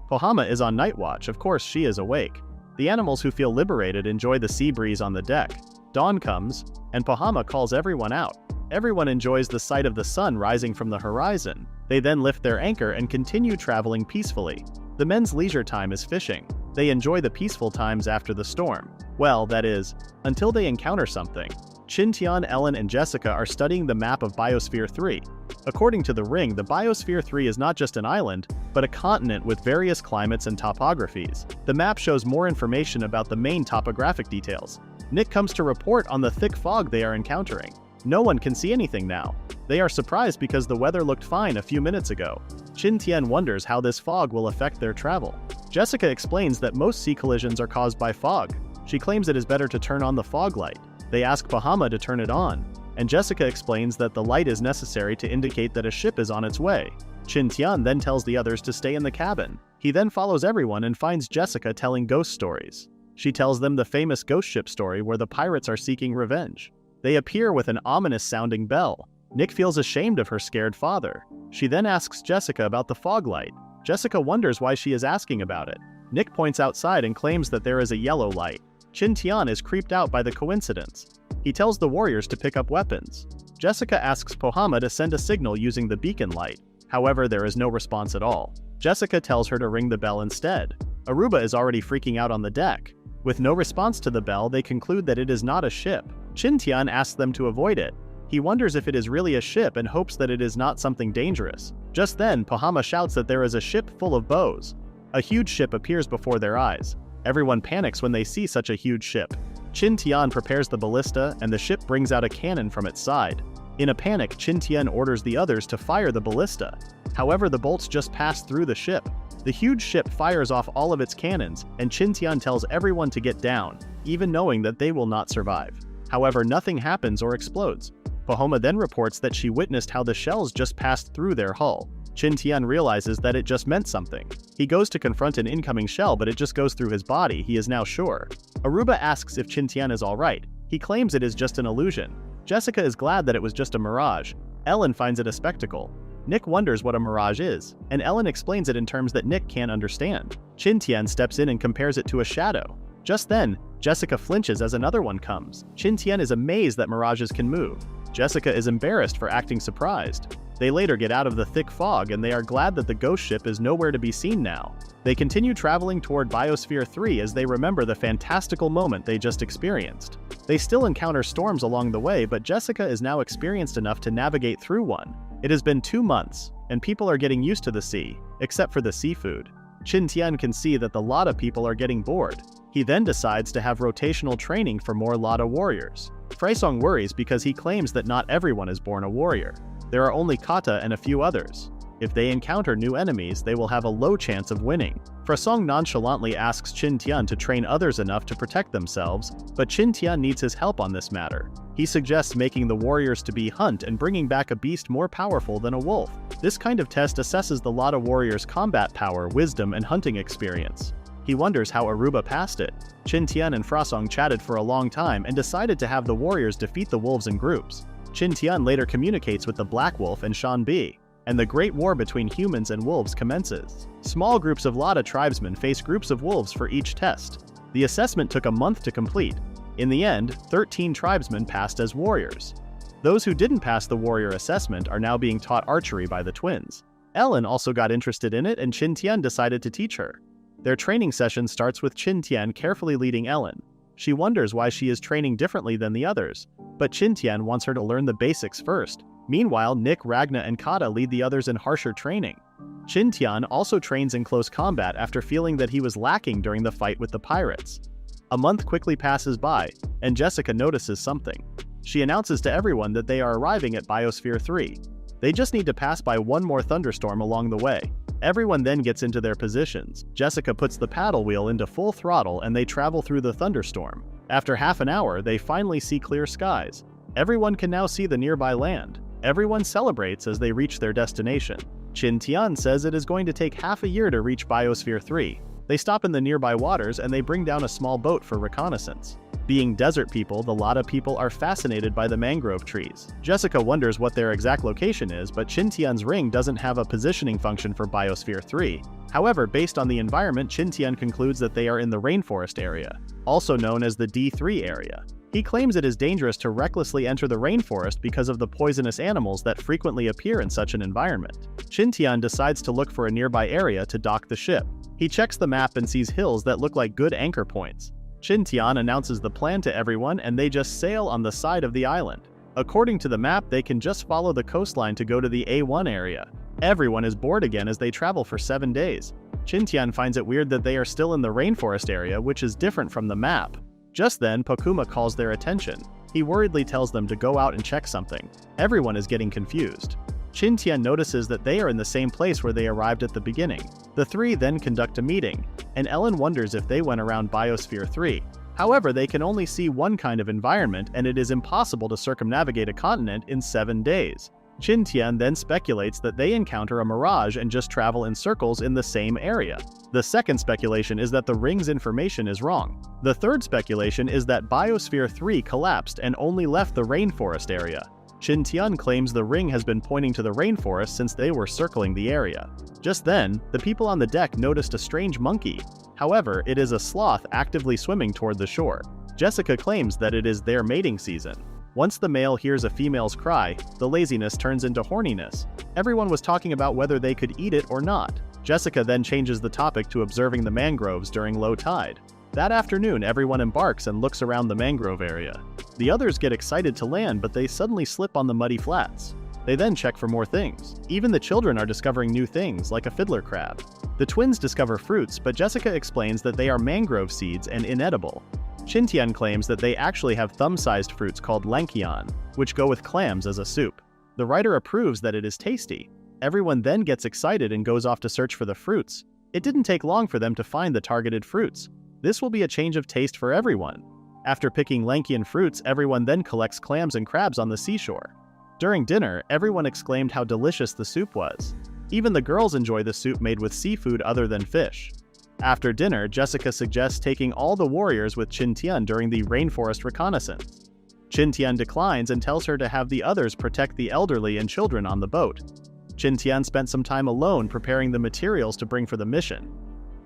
Pohama is on night watch, of course she is awake. The animals who feel liberated enjoy the sea breeze on the deck. Dawn comes, and Pohama calls everyone out. Everyone enjoys the sight of the sun rising from the horizon. They then lift their anchor and continue traveling peacefully. The men's leisure time is fishing. They enjoy the peaceful times after the storm. Well, that is, until they encounter something. Qin Tian, Ellen, and Jessica are studying the map of Biosphere 3. According to the ring, the Biosphere 3 is not just an island, but a continent with various climates and topographies. The map shows more information about the main topographic details. Nick comes to report on the thick fog they are encountering. No one can see anything now. They are surprised because the weather looked fine a few minutes ago. Qin Tian wonders how this fog will affect their travel. Jessica explains that most sea collisions are caused by fog. She claims it is better to turn on the fog light. They ask Bahama to turn it on, and Jessica explains that the light is necessary to indicate that a ship is on its way. Qin Tian then tells the others to stay in the cabin. He then follows everyone and finds Jessica telling ghost stories. She tells them the famous ghost ship story where the pirates are seeking revenge. They appear with an ominous-sounding bell. Nick feels ashamed of her scared father. She then asks Jessica about the fog light. Jessica wonders why she is asking about it. Nick points outside and claims that there is a yellow light. Qin Tian is creeped out by the coincidence. He tells the warriors to pick up weapons. Jessica asks Pohama to send a signal using the beacon light. However, there is no response at all. Jessica tells her to ring the bell instead. Aruba is already freaking out on the deck. With no response to the bell, they conclude that it is not a ship. Qin Tian asks them to avoid it. He wonders if it is really a ship and hopes that it is not something dangerous. Just then, Pohama shouts that there is a ship full of bows. A huge ship appears before their eyes. Everyone panics when they see such a huge ship. Qin Tian prepares the ballista, and the ship brings out a cannon from its side. In a panic, Qin Tian orders the others to fire the ballista. However, the bolts just pass through the ship. The huge ship fires off all of its cannons, and Qin Tian tells everyone to get down, even knowing that they will not survive. However, nothing happens or explodes. Pohama then reports that she witnessed how the shells just passed through their hull. Qin Tian realizes that it just meant something. He goes to confront an incoming shell, but it just goes through his body, he is now sure. Aruba asks if Qin Tian is alright. He claims it is just an illusion. Jessica is glad that it was just a mirage. Ellen finds it a spectacle. Nick wonders what a mirage is, and Ellen explains it in terms that Nick can't understand. Qin Tian steps in and compares it to a shadow. Just then, Jessica flinches as another one comes. Qin Tian is amazed that mirages can move. Jessica is embarrassed for acting surprised. They later get out of the thick fog, and they are glad that the ghost ship is nowhere to be seen now. They continue traveling toward Biosphere 3 as they remember the fantastical moment they just experienced. They still encounter storms along the way, but Jessica is now experienced enough to navigate through one. It has been 2 months, and people are getting used to the sea, except for the seafood. Qin Tian can see that the Lada people are getting bored. He then decides to have rotational training for more Lada warriors. Freisong worries because he claims that not everyone is born a warrior. There are only Kata and a few others. If they encounter new enemies, they will have a low chance of winning. Freisong nonchalantly asks Qin Tian to train others enough to protect themselves, but Qin Tian needs his help on this matter. He suggests making the warriors to be hunt and bringing back a beast more powerful than a wolf. This kind of test assesses the Lada warriors' combat power, wisdom, and hunting experience. He wonders how Aruba passed it. Qin Tian and Freisong chatted for a long time and decided to have the warriors defeat the wolves in groups. Qin Tian later communicates with the Black Wolf and Shan Bi, and the great war between humans and wolves commences. Small groups of Lada tribesmen face groups of wolves for each test. The assessment took a month to complete. In the end, 13 tribesmen passed as warriors. Those who didn't pass the warrior assessment are now being taught archery by the twins. Ellen also got interested in it, and Qin Tian decided to teach her. Their training session starts with Qin Tian carefully leading Ellen. She wonders why she is training differently than the others, but Qin Tian wants her to learn the basics first. Meanwhile, Nick, Ragna, and Kata lead the others in harsher training. Qin Tian also trains in close combat after feeling that he was lacking during the fight with the pirates. A month quickly passes by, and Jessica notices something. She announces to everyone that they are arriving at Biosphere 3. They just need to pass by one more thunderstorm along the way. Everyone then gets into their positions. Jessica puts the paddle wheel into full throttle and they travel through the thunderstorm. After half an hour, they finally see clear skies. Everyone can now see the nearby land. Everyone celebrates as they reach their destination. Qin Tian says it is going to take half a year to reach Biosphere 3. They stop in the nearby waters and they bring down a small boat for reconnaissance. Being desert people, the Lada people are fascinated by the mangrove trees. Jessica wonders what their exact location is, but Qin Tian's ring doesn't have a positioning function for Biosphere 3. However, based on the environment, Qin Tian concludes that they are in the rainforest area, also known as the D3 area. He claims it is dangerous to recklessly enter the rainforest because of the poisonous animals that frequently appear in such an environment. Qin Tian decides to look for a nearby area to dock the ship. He checks the map and sees hills that look like good anchor points. Qin Tian announces the plan to everyone and they just sail on the side of the island. According to the map, they can just follow the coastline to go to the A1 area. Everyone is bored again as they travel for 7 days. Qin Tian finds it weird that they are still in the rainforest area, which is different from the map. Just then, Pokuma calls their attention. He worriedly tells them to go out and check something. Everyone is getting confused. Qin Tian notices that they are in the same place where they arrived at the beginning. The three then conduct a meeting, and Ellen wonders if they went around Biosphere 3. However, they can only see one kind of environment and it is impossible to circumnavigate a continent in 7 days. Qin Tian then speculates that they encounter a mirage and just travel in circles in the same area. The second speculation is that the ring's information is wrong. The third speculation is that Biosphere 3 collapsed and only left the rainforest area. Qin Tian claims the ring has been pointing to the rainforest since they were circling the area. Just then, the people on the deck noticed a strange monkey. However, it is a sloth actively swimming toward the shore. Jessica claims that it is their mating season. Once the male hears a female's cry, the laziness turns into horniness. Everyone was talking about whether they could eat it or not. Jessica then changes the topic to observing the mangroves during low tide. That afternoon, everyone embarks and looks around the mangrove area. The others get excited to land, but they suddenly slip on the muddy flats. They then check for more things. Even the children are discovering new things, like a fiddler crab. The twins discover fruits, but Jessica explains that they are mangrove seeds and inedible. Qin Tian claims that they actually have thumb-sized fruits called lankian, which go with clams as a soup. The writer approves that it is tasty. Everyone then gets excited and goes off to search for the fruits. It didn't take long for them to find the targeted fruits. This will be a change of taste for everyone. After picking lankian fruits, everyone then collects clams and crabs on the seashore. During dinner, everyone exclaimed how delicious the soup was. Even the girls enjoy the soup made with seafood other than fish. After dinner, Jessica suggests taking all the warriors with Qin Tian during the rainforest reconnaissance. Qin Tian declines and tells her to have the others protect the elderly and children on the boat. Qin Tian spent some time alone preparing the materials to bring for the mission.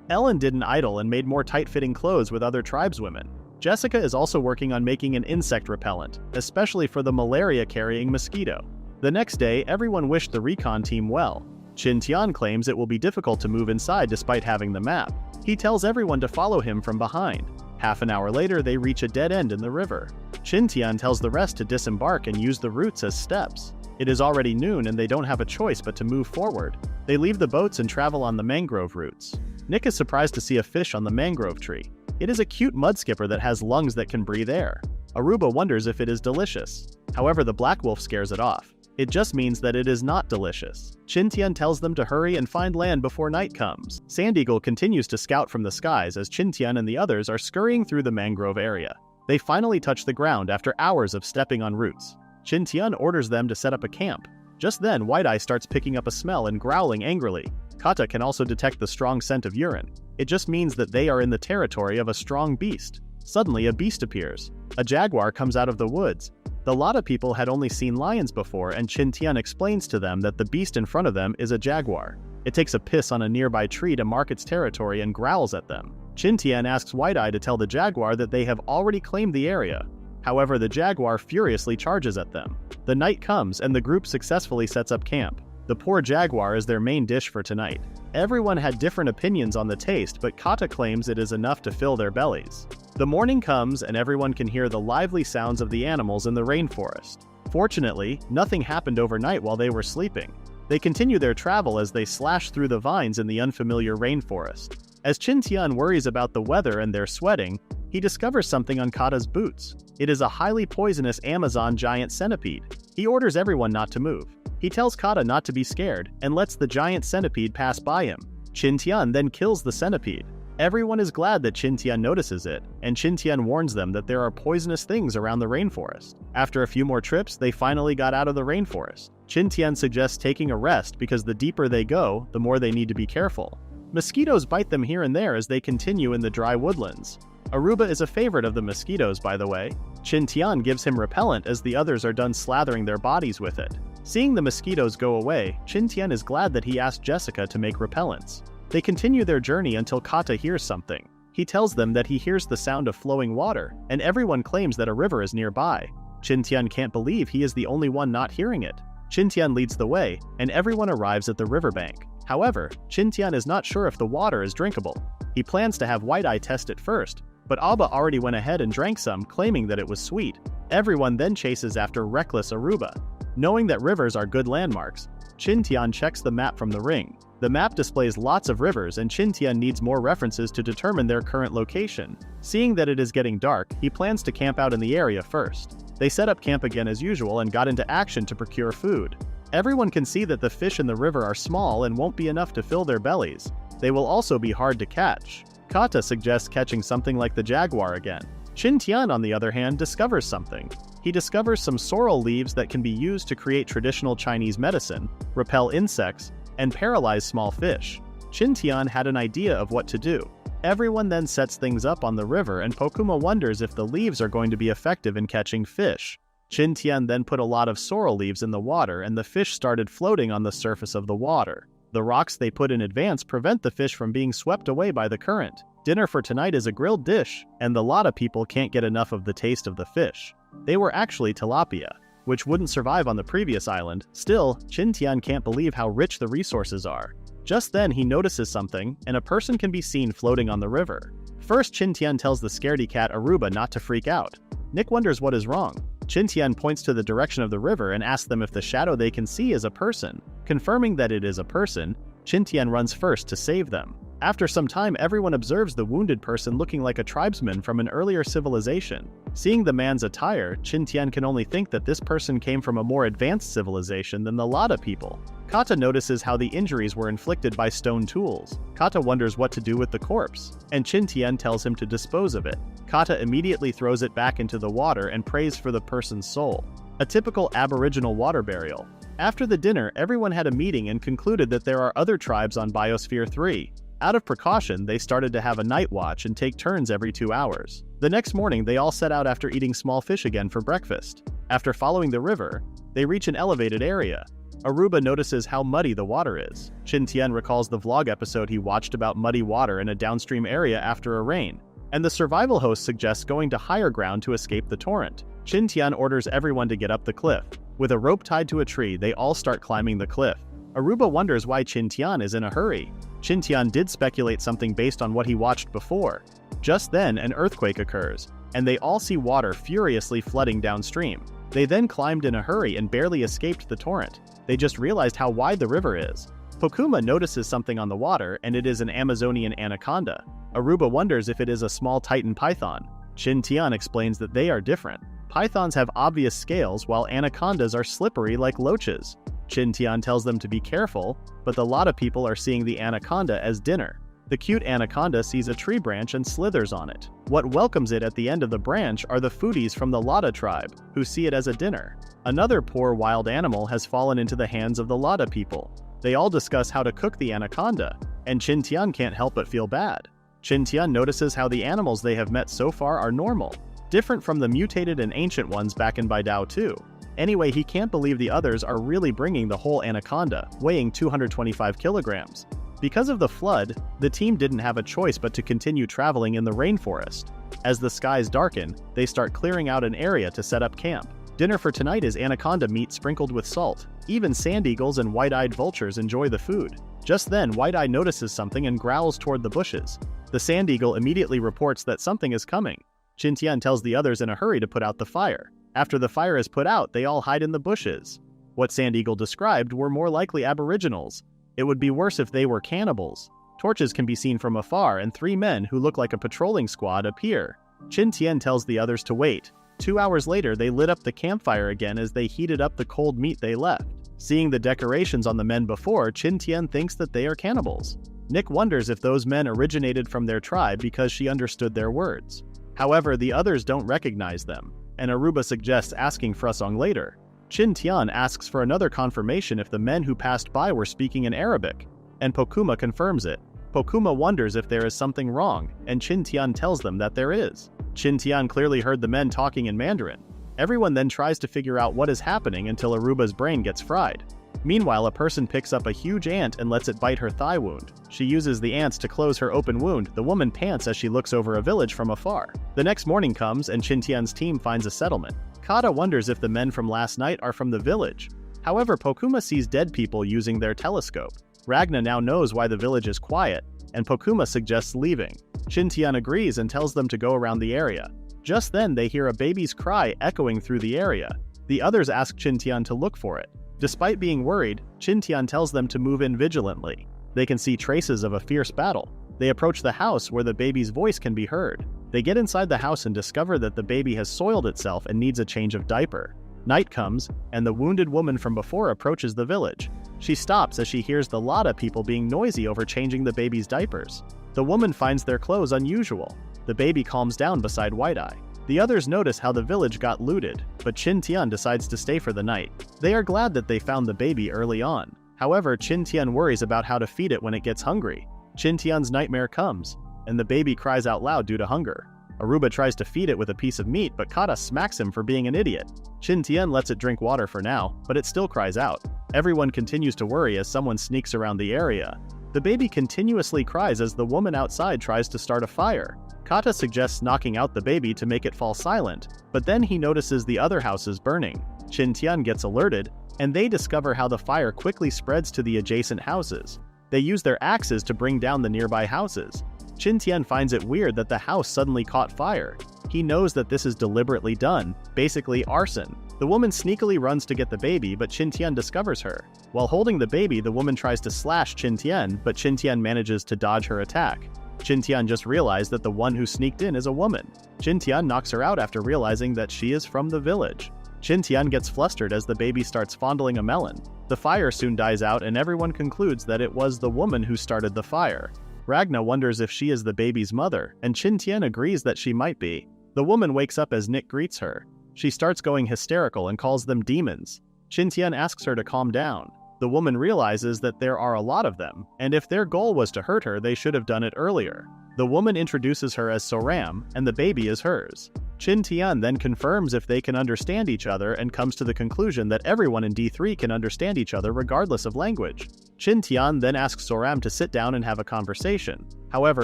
Ellen didn't idle and made more tight-fitting clothes with other tribeswomen. Jessica is also working on making an insect repellent, especially for the malaria-carrying mosquito. The next day, everyone wished the recon team well. Qin Tian claims it will be difficult to move inside despite having the map. He tells everyone to follow him from behind. Half an hour later, they reach a dead end in the river. Qin Tian tells the rest to disembark and use the roots as steps. It is already noon and they don't have a choice but to move forward. They leave the boats and travel on the mangrove roots. Nick is surprised to see a fish on the mangrove tree. It is a cute mudskipper that has lungs that can breathe air. Aruba wonders if it is delicious. However, the black wolf scares it off. It just means that it is not delicious. Qin Tian tells them to hurry and find land before night comes. Sand Eagle continues to scout from the skies as Qin Tian and the others are scurrying through the mangrove area. They finally touch the ground after hours of stepping on roots. Qin Tian orders them to set up a camp. Just then, White Eye starts picking up a smell and growling angrily. Kata can also detect the strong scent of urine. It just means that they are in the territory of a strong beast. Suddenly, a beast appears. A jaguar comes out of the woods. The Lada people had only seen lions before, and Qin Tian explains to them that the beast in front of them is a jaguar. It takes a piss on a nearby tree to mark its territory and growls at them. Qin Tian asks White Eye to tell the jaguar that they have already claimed the area. However, the jaguar furiously charges at them. The night comes and the group successfully sets up camp. The poor jaguar is their main dish for tonight. Everyone had different opinions on the taste, but Kata claims it is enough to fill their bellies. The morning comes and everyone can hear the lively sounds of the animals in the rainforest. Fortunately, nothing happened overnight while they were sleeping. They continue their travel as they slash through the vines in the unfamiliar rainforest. As Qin Tian worries about the weather and their sweating, he discovers something on Kata's boots. It is a highly poisonous Amazon giant centipede. He orders everyone not to move. He tells Kata not to be scared and lets the giant centipede pass by him. Qin Tian then kills the centipede. Everyone is glad that Qin Tian notices it, and Qin Tian warns them that there are poisonous things around the rainforest. After a few more trips, they finally got out of the rainforest. Qin Tian suggests taking a rest because the deeper they go, the more they need to be careful. Mosquitoes bite them here and there as they continue in the dry woodlands. Aruba is a favorite of the mosquitoes, by the way. Qin Tian gives him repellent as the others are done slathering their bodies with it. Seeing the mosquitoes go away, Qin Tian is glad that he asked Jessica to make repellents. They continue their journey until Kata hears something. He tells them that he hears the sound of flowing water, and everyone claims that a river is nearby. Qin Tian can't believe he is the only one not hearing it. Qin Tian leads the way, and everyone arrives at the riverbank. However, Qin Tian is not sure if the water is drinkable. He plans to have White Eye test it first, but Abba already went ahead and drank some, claiming that it was sweet. Everyone then chases after reckless Aruba. Knowing that rivers are good landmarks, Qin Tian checks the map from the ring. The map displays lots of rivers and Qin Tian needs more references to determine their current location. Seeing that it is getting dark, he plans to camp out in the area first. They set up camp again as usual and got into action to procure food. Everyone can see that the fish in the river are small and won't be enough to fill their bellies. They will also be hard to catch. Kata suggests catching something like the jaguar again. Qin Tian, on the other hand, discovers something. He discovers some sorrel leaves that can be used to create traditional Chinese medicine, repel insects, and paralyze small fish. Qin Tian had an idea of what to do. Everyone then sets things up on the river and Pokuma wonders if the leaves are going to be effective in catching fish. Qin Tian then put a lot of sorrel leaves in the water and the fish started floating on the surface of the water. The rocks they put in advance prevent the fish from being swept away by the current. Dinner for tonight is a grilled dish, and the Lada people can't get enough of the taste of the fish. They were actually tilapia, which wouldn't survive on the previous island. Still, Qin Tian can't believe how rich the resources are. Just then he notices something, and a person can be seen floating on the river. First, Qin Tian tells the scaredy cat Aruba not to freak out. Nick wonders what is wrong. Qin Tian points to the direction of the river and asks them if the shadow they can see is a person. Confirming that it is a person, Qin Tian runs first to save them. After some time, everyone observes the wounded person looking like a tribesman from an earlier civilization. Seeing the man's attire, Qin Tian can only think that this person came from a more advanced civilization than the Lada people. Kata notices how the injuries were inflicted by stone tools. Kata wonders what to do with the corpse, and Qin Tian tells him to dispose of it. Kata immediately throws it back into the water and prays for the person's soul. A typical Aboriginal water burial. After the dinner, everyone had a meeting and concluded that there are other tribes on Biosphere 3. Out of precaution, they started to have a night watch and take turns every 2 hours. The next morning, they all set out after eating small fish again for breakfast. After following the river, they reach an elevated area. Aruba notices how muddy the water is. Qin Tian recalls the vlog episode he watched about muddy water in a downstream area after a rain, and the survival host suggests going to higher ground to escape the torrent. Qin Tian orders everyone to get up the cliff. With a rope tied to a tree, they all start climbing the cliff. Aruba wonders why Qin Tian is in a hurry. Qin Tian did speculate something based on what he watched before. Just then, an earthquake occurs, and they all see water furiously flooding downstream. They then climbed in a hurry and barely escaped the torrent. They just realized how wide the river is. Pokuma notices something on the water, and it is an Amazonian anaconda. Aruba wonders if it is a small Titan python. Qin Tian explains that they are different. Pythons have obvious scales, while anacondas are slippery like loaches. Qin Tian tells them to be careful, but a lot of people are seeing the anaconda as dinner. The cute anaconda sees a tree branch and slithers on it. What welcomes it at the end of the branch are the foodies from the Lada tribe, who see it as a dinner. Another poor wild animal has fallen into the hands of the Lada people. They all discuss how to cook the anaconda, and Qin Tian can't help but feel bad. Qin Tian notices how the animals they have met so far are normal, different from the mutated and ancient ones back in Baidao 2. Anyway, he can't believe the others are really bringing the whole anaconda, weighing 225 kilograms. Because of the flood, the team didn't have a choice but to continue traveling in the rainforest. As the skies darken, they start clearing out an area to set up camp. Dinner for tonight is anaconda meat sprinkled with salt. Even sand eagles and white-eyed vultures enjoy the food. Just then, White-Eye notices something and growls toward the bushes. The sand eagle immediately reports that something is coming. Qin Tian tells the others in a hurry to put out the fire. After the fire is put out, they all hide in the bushes. What Sand Eagle described were more likely aboriginals. It would be worse if they were cannibals. Torches can be seen from afar, and 3 men who look like a patrolling squad appear. Qin Tian tells the others to wait. 2 hours later, they lit up the campfire again as they heated up the cold meat they left. Seeing the decorations on the men before, Qin Tian thinks that they are cannibals. Nick wonders if those men originated from their tribe because she understood their words. However, the others don't recognize them, and Aruba suggests asking Frusong later. Qin Tian asks for another confirmation if the men who passed by were speaking in Arabic, and Pokuma confirms it. Pokuma wonders if there is something wrong, and Qin Tian tells them that there is. Qin Tian clearly heard the men talking in Mandarin. Everyone then tries to figure out what is happening until Aruba's brain gets fried. Meanwhile, a person picks up a huge ant and lets it bite her thigh wound. She uses the ants to close her open wound. The woman pants as she looks over a village from afar. The next morning comes and Qin Tian's team finds a settlement. Kata wonders if the men from last night are from the village. However, Pokuma sees dead people using their telescope. Ragna now knows why the village is quiet, and Pokuma suggests leaving. Qin Tian agrees and tells them to go around the area. Just then, they hear a baby's cry echoing through the area. The others ask Qin Tian to look for it. Despite being worried, Qin Tian tells them to move in vigilantly. They can see traces of a fierce battle. They approach the house where the baby's voice can be heard. They get inside the house and discover that the baby has soiled itself and needs a change of diaper. Night comes, and the wounded woman from before approaches the village. She stops as she hears the Lada people being noisy over changing the baby's diapers. The woman finds their clothes unusual. The baby calms down beside White-Eye. The others notice how the village got looted, but Qin Tian decides to stay for the night. They are glad that they found the baby early on. However, Qin Tian worries about how to feed it when it gets hungry. Qin Tian's nightmare comes, and the baby cries out loud due to hunger. Aruba tries to feed it with a piece of meat, but Kata smacks him for being an idiot. Qin Tian lets it drink water for now, but it still cries out. Everyone continues to worry as someone sneaks around the area. The baby continuously cries as the woman outside tries to start a fire. Kata suggests knocking out the baby to make it fall silent, but then he notices the other houses burning. Qin Tian gets alerted, and they discover how the fire quickly spreads to the adjacent houses. They use their axes to bring down the nearby houses. Qin Tian finds it weird that the house suddenly caught fire. He knows that this is deliberately done, basically arson. The woman sneakily runs to get the baby, but Qin Tian discovers her. While holding the baby, the woman tries to slash Qin Tian, but Qin Tian manages to dodge her attack. Qin Tian just realized that the one who sneaked in is a woman. Qin Tian knocks her out after realizing that she is from the village. Qin Tian gets flustered as the baby starts fondling a melon. The fire soon dies out and everyone concludes that it was the woman who started the fire. Ragna wonders if she is the baby's mother, and Qin Tian agrees that she might be. The woman wakes up as Nick greets her. She starts going hysterical and calls them demons. Qin Tian asks her to calm down. The woman realizes that there are a lot of them, and if their goal was to hurt her, they should have done it earlier. The woman introduces her as Soram, and the baby is hers. Qin Tian then confirms if they can understand each other and comes to the conclusion that everyone in D3 can understand each other regardless of language. Qin Tian then asks Soram to sit down and have a conversation. However,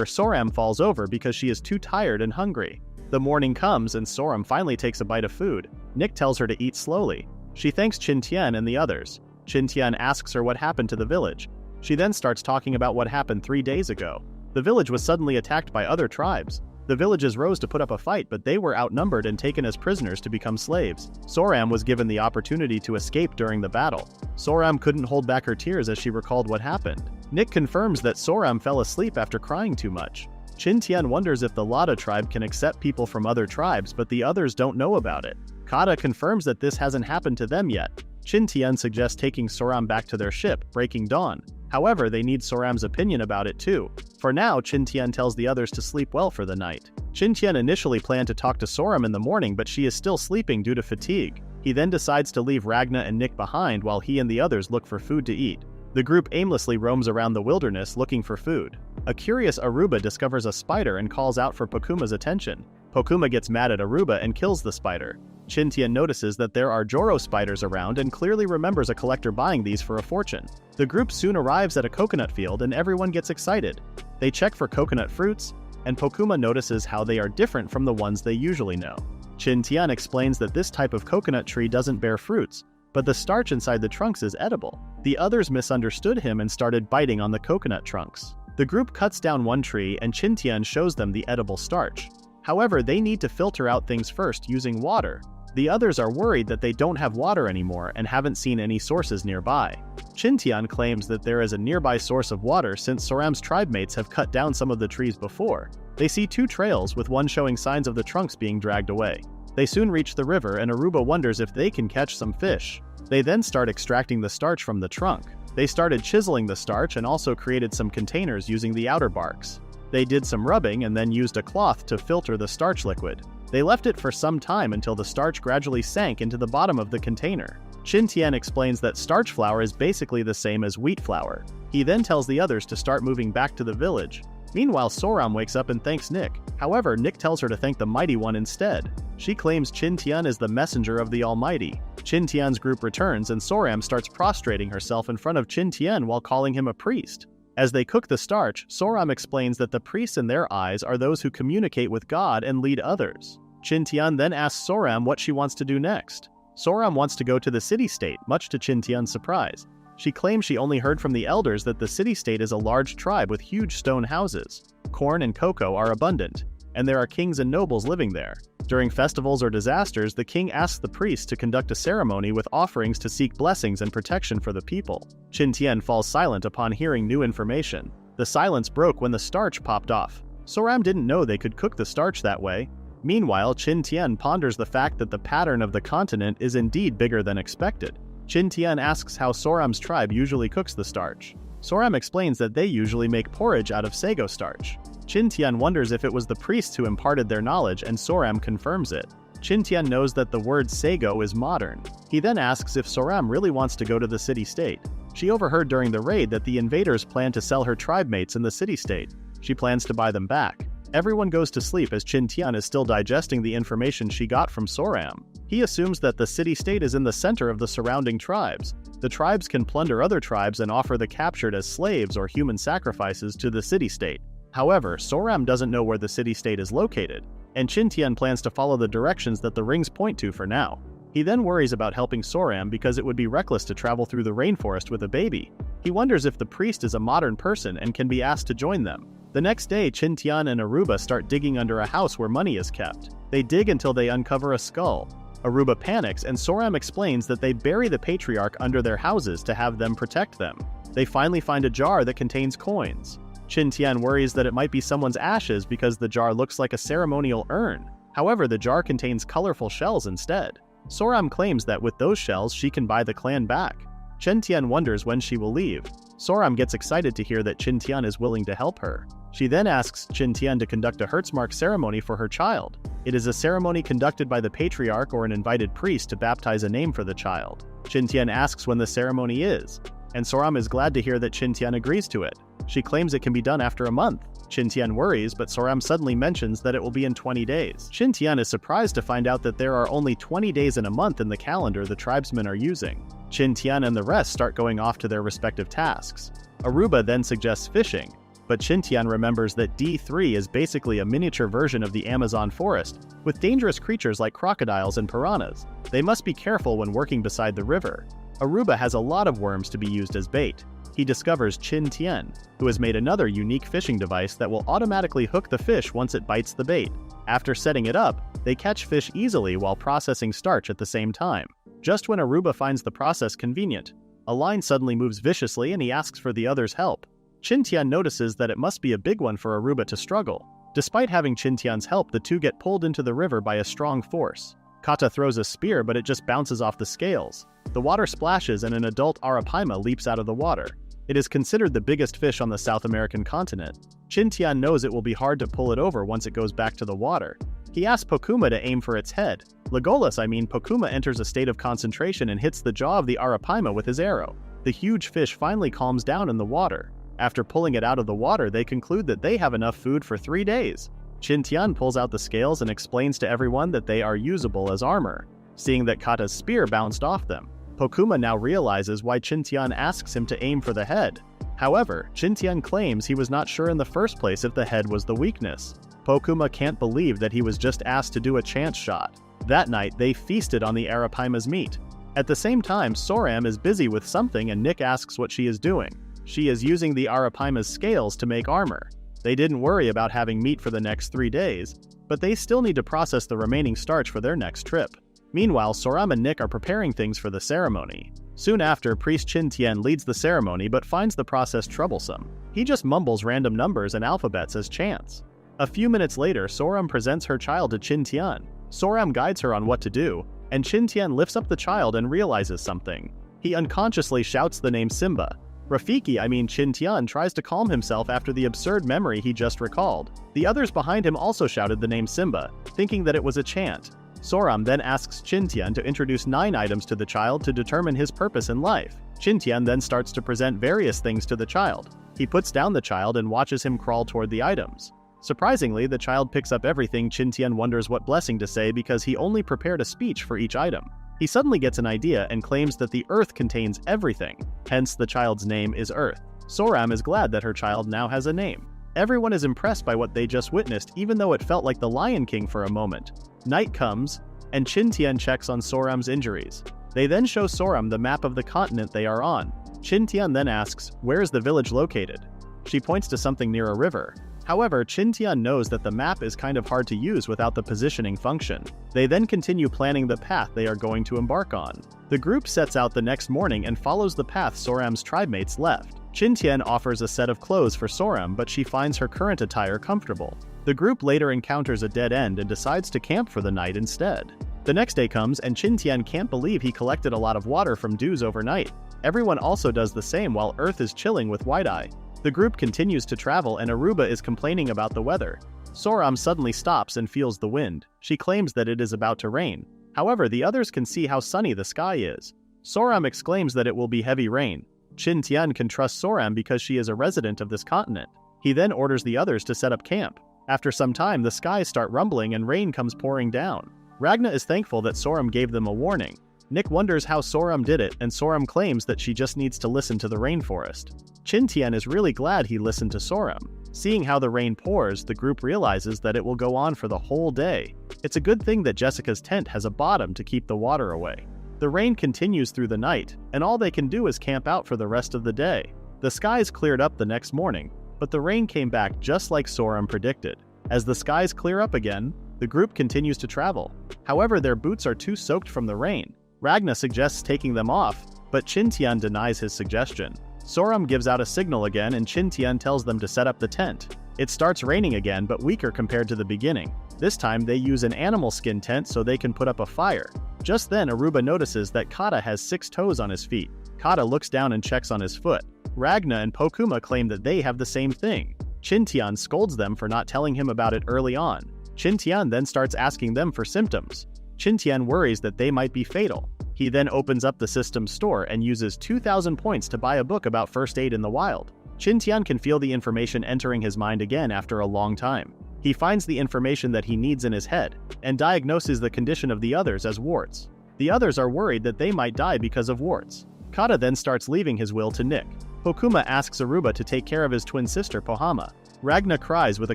Soram falls over because she is too tired and hungry. The morning comes and Soram finally takes a bite of food. Nick tells her to eat slowly. She thanks Qin Tian and the others. Qin Tian asks her what happened to the village. She then starts talking about what happened 3 days ago. The village was suddenly attacked by other tribes. The villages rose to put up a fight, but they were outnumbered and taken as prisoners to become slaves. Soram was given the opportunity to escape during the battle. Soram couldn't hold back her tears as she recalled what happened. Nick confirms that Soram fell asleep after crying too much. Qin Tian wonders if the Lada tribe can accept people from other tribes, but the others don't know about it. Kata confirms that this hasn't happened to them yet. Qin Tian suggests taking Soram back to their ship, Breaking Dawn. However, they need Soram's opinion about it too. For now, Qin Tian tells the others to sleep well for the night. Qin Tian initially planned to talk to Soram in the morning, but she is still sleeping due to fatigue. He then decides to leave Ragna and Nick behind while he and the others look for food to eat. The group aimlessly roams around the wilderness looking for food. A curious Aruba discovers a spider and calls out for Pokuma's attention. Pokuma gets mad at Aruba and kills the spider. Qin Tian notices that there are Joro spiders around and clearly remembers a collector buying these for a fortune. The group soon arrives at a coconut field and everyone gets excited. They check for coconut fruits, and Pokuma notices how they are different from the ones they usually know. Qin Tian explains that this type of coconut tree doesn't bear fruits, but the starch inside the trunks is edible. The others misunderstood him and started biting on the coconut trunks. The group cuts down one tree and Qin Tian shows them the edible starch. However, they need to filter out things first using water. The others are worried that they don't have water anymore and haven't seen any sources nearby. Qin Tian claims that there is a nearby source of water since Soram's tribe mates have cut down some of the trees before. They see 2 trails, with one showing signs of the trunks being dragged away. They soon reach the river and Aruba wonders if they can catch some fish. They then start extracting the starch from the trunk. They started chiseling the starch and also created some containers using the outer barks. They did some rubbing and then used a cloth to filter the starch liquid. They left it for some time until the starch gradually sank into the bottom of the container. Qin Tian explains that starch flour is basically the same as wheat flour. He then tells the others to start moving back to the village. Meanwhile, Soram wakes up and thanks Nick. However, Nick tells her to thank the Mighty One instead. She claims Qin Tian is the messenger of the Almighty. Qin Tian's group returns and Soram starts prostrating herself in front of Qin Tian while calling him a priest. As they cook the starch, Soram explains that the priests in their eyes are those who communicate with God and lead others. Qin Tian then asks Soram what she wants to do next. Soram wants to go to the city-state, much to Qin Tian's surprise. She claims she only heard from the elders that the city-state is a large tribe with huge stone houses. Corn and cocoa are abundant, and there are kings and nobles living there. During festivals or disasters, the king asks the priests to conduct a ceremony with offerings to seek blessings and protection for the people. Qin Tian falls silent upon hearing new information. The silence broke when the starch popped off. Soram didn't know they could cook the starch that way. Meanwhile, Qin Tian ponders the fact that the pattern of the continent is indeed bigger than expected. Qin Tian asks how Soram's tribe usually cooks the starch. Soram explains that they usually make porridge out of sago starch. Qin Tian wonders if it was the priests who imparted their knowledge, and Soram confirms it. Qin Tian knows that the word sago is modern. He then asks if Soram really wants to go to the city-state. She overheard during the raid that the invaders plan to sell her tribe mates in the city-state. She plans to buy them back. Everyone goes to sleep as Qin Tian is still digesting the information she got from Soram. He assumes that the city-state is in the center of the surrounding tribes. The tribes can plunder other tribes and offer the captured as slaves or human sacrifices to the city-state. However, Soram doesn't know where the city-state is located, and Qin Tian plans to follow the directions that the rings point to for now. He then worries about helping Soram because it would be reckless to travel through the rainforest with a baby. He wonders if the priest is a modern person and can be asked to join them. The next day, Qin Tian and Aruba start digging under a house where money is kept. They dig until they uncover a skull. Aruba panics and Soram explains that they bury the patriarch under their houses to have them protect them. They finally find a jar that contains coins. Qin Tian worries that it might be someone's ashes because the jar looks like a ceremonial urn. However, the jar contains colorful shells instead. Soram claims that with those shells she can buy the clan back. Qin Tian wonders when she will leave. Soram gets excited to hear that Qin Tian is willing to help her. She then asks Qin Tian to conduct a Hertzmark ceremony for her child. It is a ceremony conducted by the patriarch or an invited priest to baptize a name for the child. Qin Tian asks when the ceremony is, and Soram is glad to hear that Qin Tian agrees to it. She claims it can be done after a month. Qin Tian worries, but Soram suddenly mentions that it will be in 20 days. Qin Tian is surprised to find out that there are only 20 days in a month in the calendar the tribesmen are using. Qin Tian and the rest start going off to their respective tasks. Aruba then suggests fishing, but Qin Tian remembers that D3 is basically a miniature version of the Amazon forest, with dangerous creatures like crocodiles and piranhas. They must be careful when working beside the river. Aruba has a lot of worms to be used as bait. He discovers Qin Tian, who has made another unique fishing device that will automatically hook the fish once it bites the bait. After setting it up, they catch fish easily while processing starch at the same time. Just when Aruba finds the process convenient, a line suddenly moves viciously and he asks for the others' help. Qin Tian notices that it must be a big one for Aruba to struggle. Despite having Qin Tian's help, the two get pulled into the river by a strong force. Kata throws a spear, but it just bounces off the scales. The water splashes and an adult arapaima leaps out of the water. It is considered the biggest fish on the South American continent. Qin Tian knows it will be hard to pull it over once it goes back to the water. He asks Pokuma to aim for its head. Pokuma enters a state of concentration and hits the jaw of the arapaima with his arrow. The huge fish finally calms down in the water. After pulling it out of the water, they conclude that they have enough food for 3 days. Qin Tian pulls out the scales and explains to everyone that they are usable as armor. Seeing that Kata's spear bounced off them, Pokuma now realizes why Qin Tian asks him to aim for the head. However, Qin Tian claims he was not sure in the first place if the head was the weakness. Pokuma can't believe that he was just asked to do a chance shot. That night, they feasted on the arapaima's meat. At the same time, Soram is busy with something and Nick asks what she is doing. She is using the arapaima's scales to make armor. They didn't worry about having meat for the next 3 days, but they still need to process the remaining starch for their next trip. Meanwhile, Soram and Nick are preparing things for the ceremony. Soon after, Priest Qin Tian leads the ceremony but finds the process troublesome. He just mumbles random numbers and alphabets as chants. A few minutes later, Soram presents her child to Qin Tian. Soram guides her on what to do, and Qin Tian lifts up the child and realizes something. He unconsciously shouts the name Simba. Qin Tian tries to calm himself after the absurd memory he just recalled. The others behind him also shouted the name Simba, thinking that it was a chant. Soram then asks Qin Tian to introduce 9 items to the child to determine his purpose in life. Qin Tian then starts to present various things to the child. He puts down the child and watches him crawl toward the items. Surprisingly, the child picks up everything. Qin Tian wonders what blessing to say because he only prepared a speech for each item. He suddenly gets an idea and claims that the earth contains everything, hence the child's name is Earth. Soram is glad that her child now has a name. Everyone is impressed by what they just witnessed, even though it felt like the Lion King for a moment. Night comes, and Qin Tian checks on Soram's injuries. They then show Soram the map of the continent they are on. Qin Tian then asks, "Where is the village located?" She points to something near a river. However, Qin Tian knows that the map is kind of hard to use without the positioning function. They then continue planning the path they are going to embark on. The group sets out the next morning and follows the path Soram's tribemates left. Qin Tian offers a set of clothes for Soram, but she finds her current attire comfortable. The group later encounters a dead end and decides to camp for the night instead. The next day comes and Qin Tian can't believe he collected a lot of water from dews overnight. Everyone also does the same while Earth is chilling with wide-eye. The group continues to travel and Aruba is complaining about the weather. Soram suddenly stops and feels the wind. She claims that it is about to rain. However, the others can see how sunny the sky is. Soram exclaims that it will be heavy rain. Qin Tian can trust Soram because she is a resident of this continent. He then orders the others to set up camp. After some time, the skies start rumbling and rain comes pouring down. Ragna is thankful that Soram gave them a warning. Nick wonders how Soram did it, and Soram claims that she just needs to listen to the rainforest. Qin Tian is really glad he listened to Soram. Seeing how the rain pours, the group realizes that it will go on for the whole day. It's a good thing that Jessica's tent has a bottom to keep the water away. The rain continues through the night, and all they can do is camp out for the rest of the day. The skies cleared up the next morning, but the rain came back just like Sorum predicted. As the skies clear up again, the group continues to travel. However, their boots are too soaked from the rain. Ragna suggests taking them off, but Qin Tian denies his suggestion. Sorum gives out a signal again and Qin Tian tells them to set up the tent. It starts raining again, but weaker compared to the beginning. This time they use an animal skin tent so they can put up a fire. Just then Aruba notices that Kata has 6 toes on his feet. Kata looks down and checks on his foot. Ragna and Pokuma claim that they have the same thing. Qin Tian scolds them for not telling him about it early on. Qin Tian then starts asking them for symptoms. Qin Tian worries that they might be fatal. He then opens up the system's store and uses 2,000 points to buy a book about first aid in the wild. Qin Tian can feel the information entering his mind again after a long time. He finds the information that he needs in his head, and diagnoses the condition of the others as warts. The others are worried that they might die because of warts. Kata then starts leaving his will to Nick. Pokuma asks Aruba to take care of his twin sister Pohama. Ragna cries with a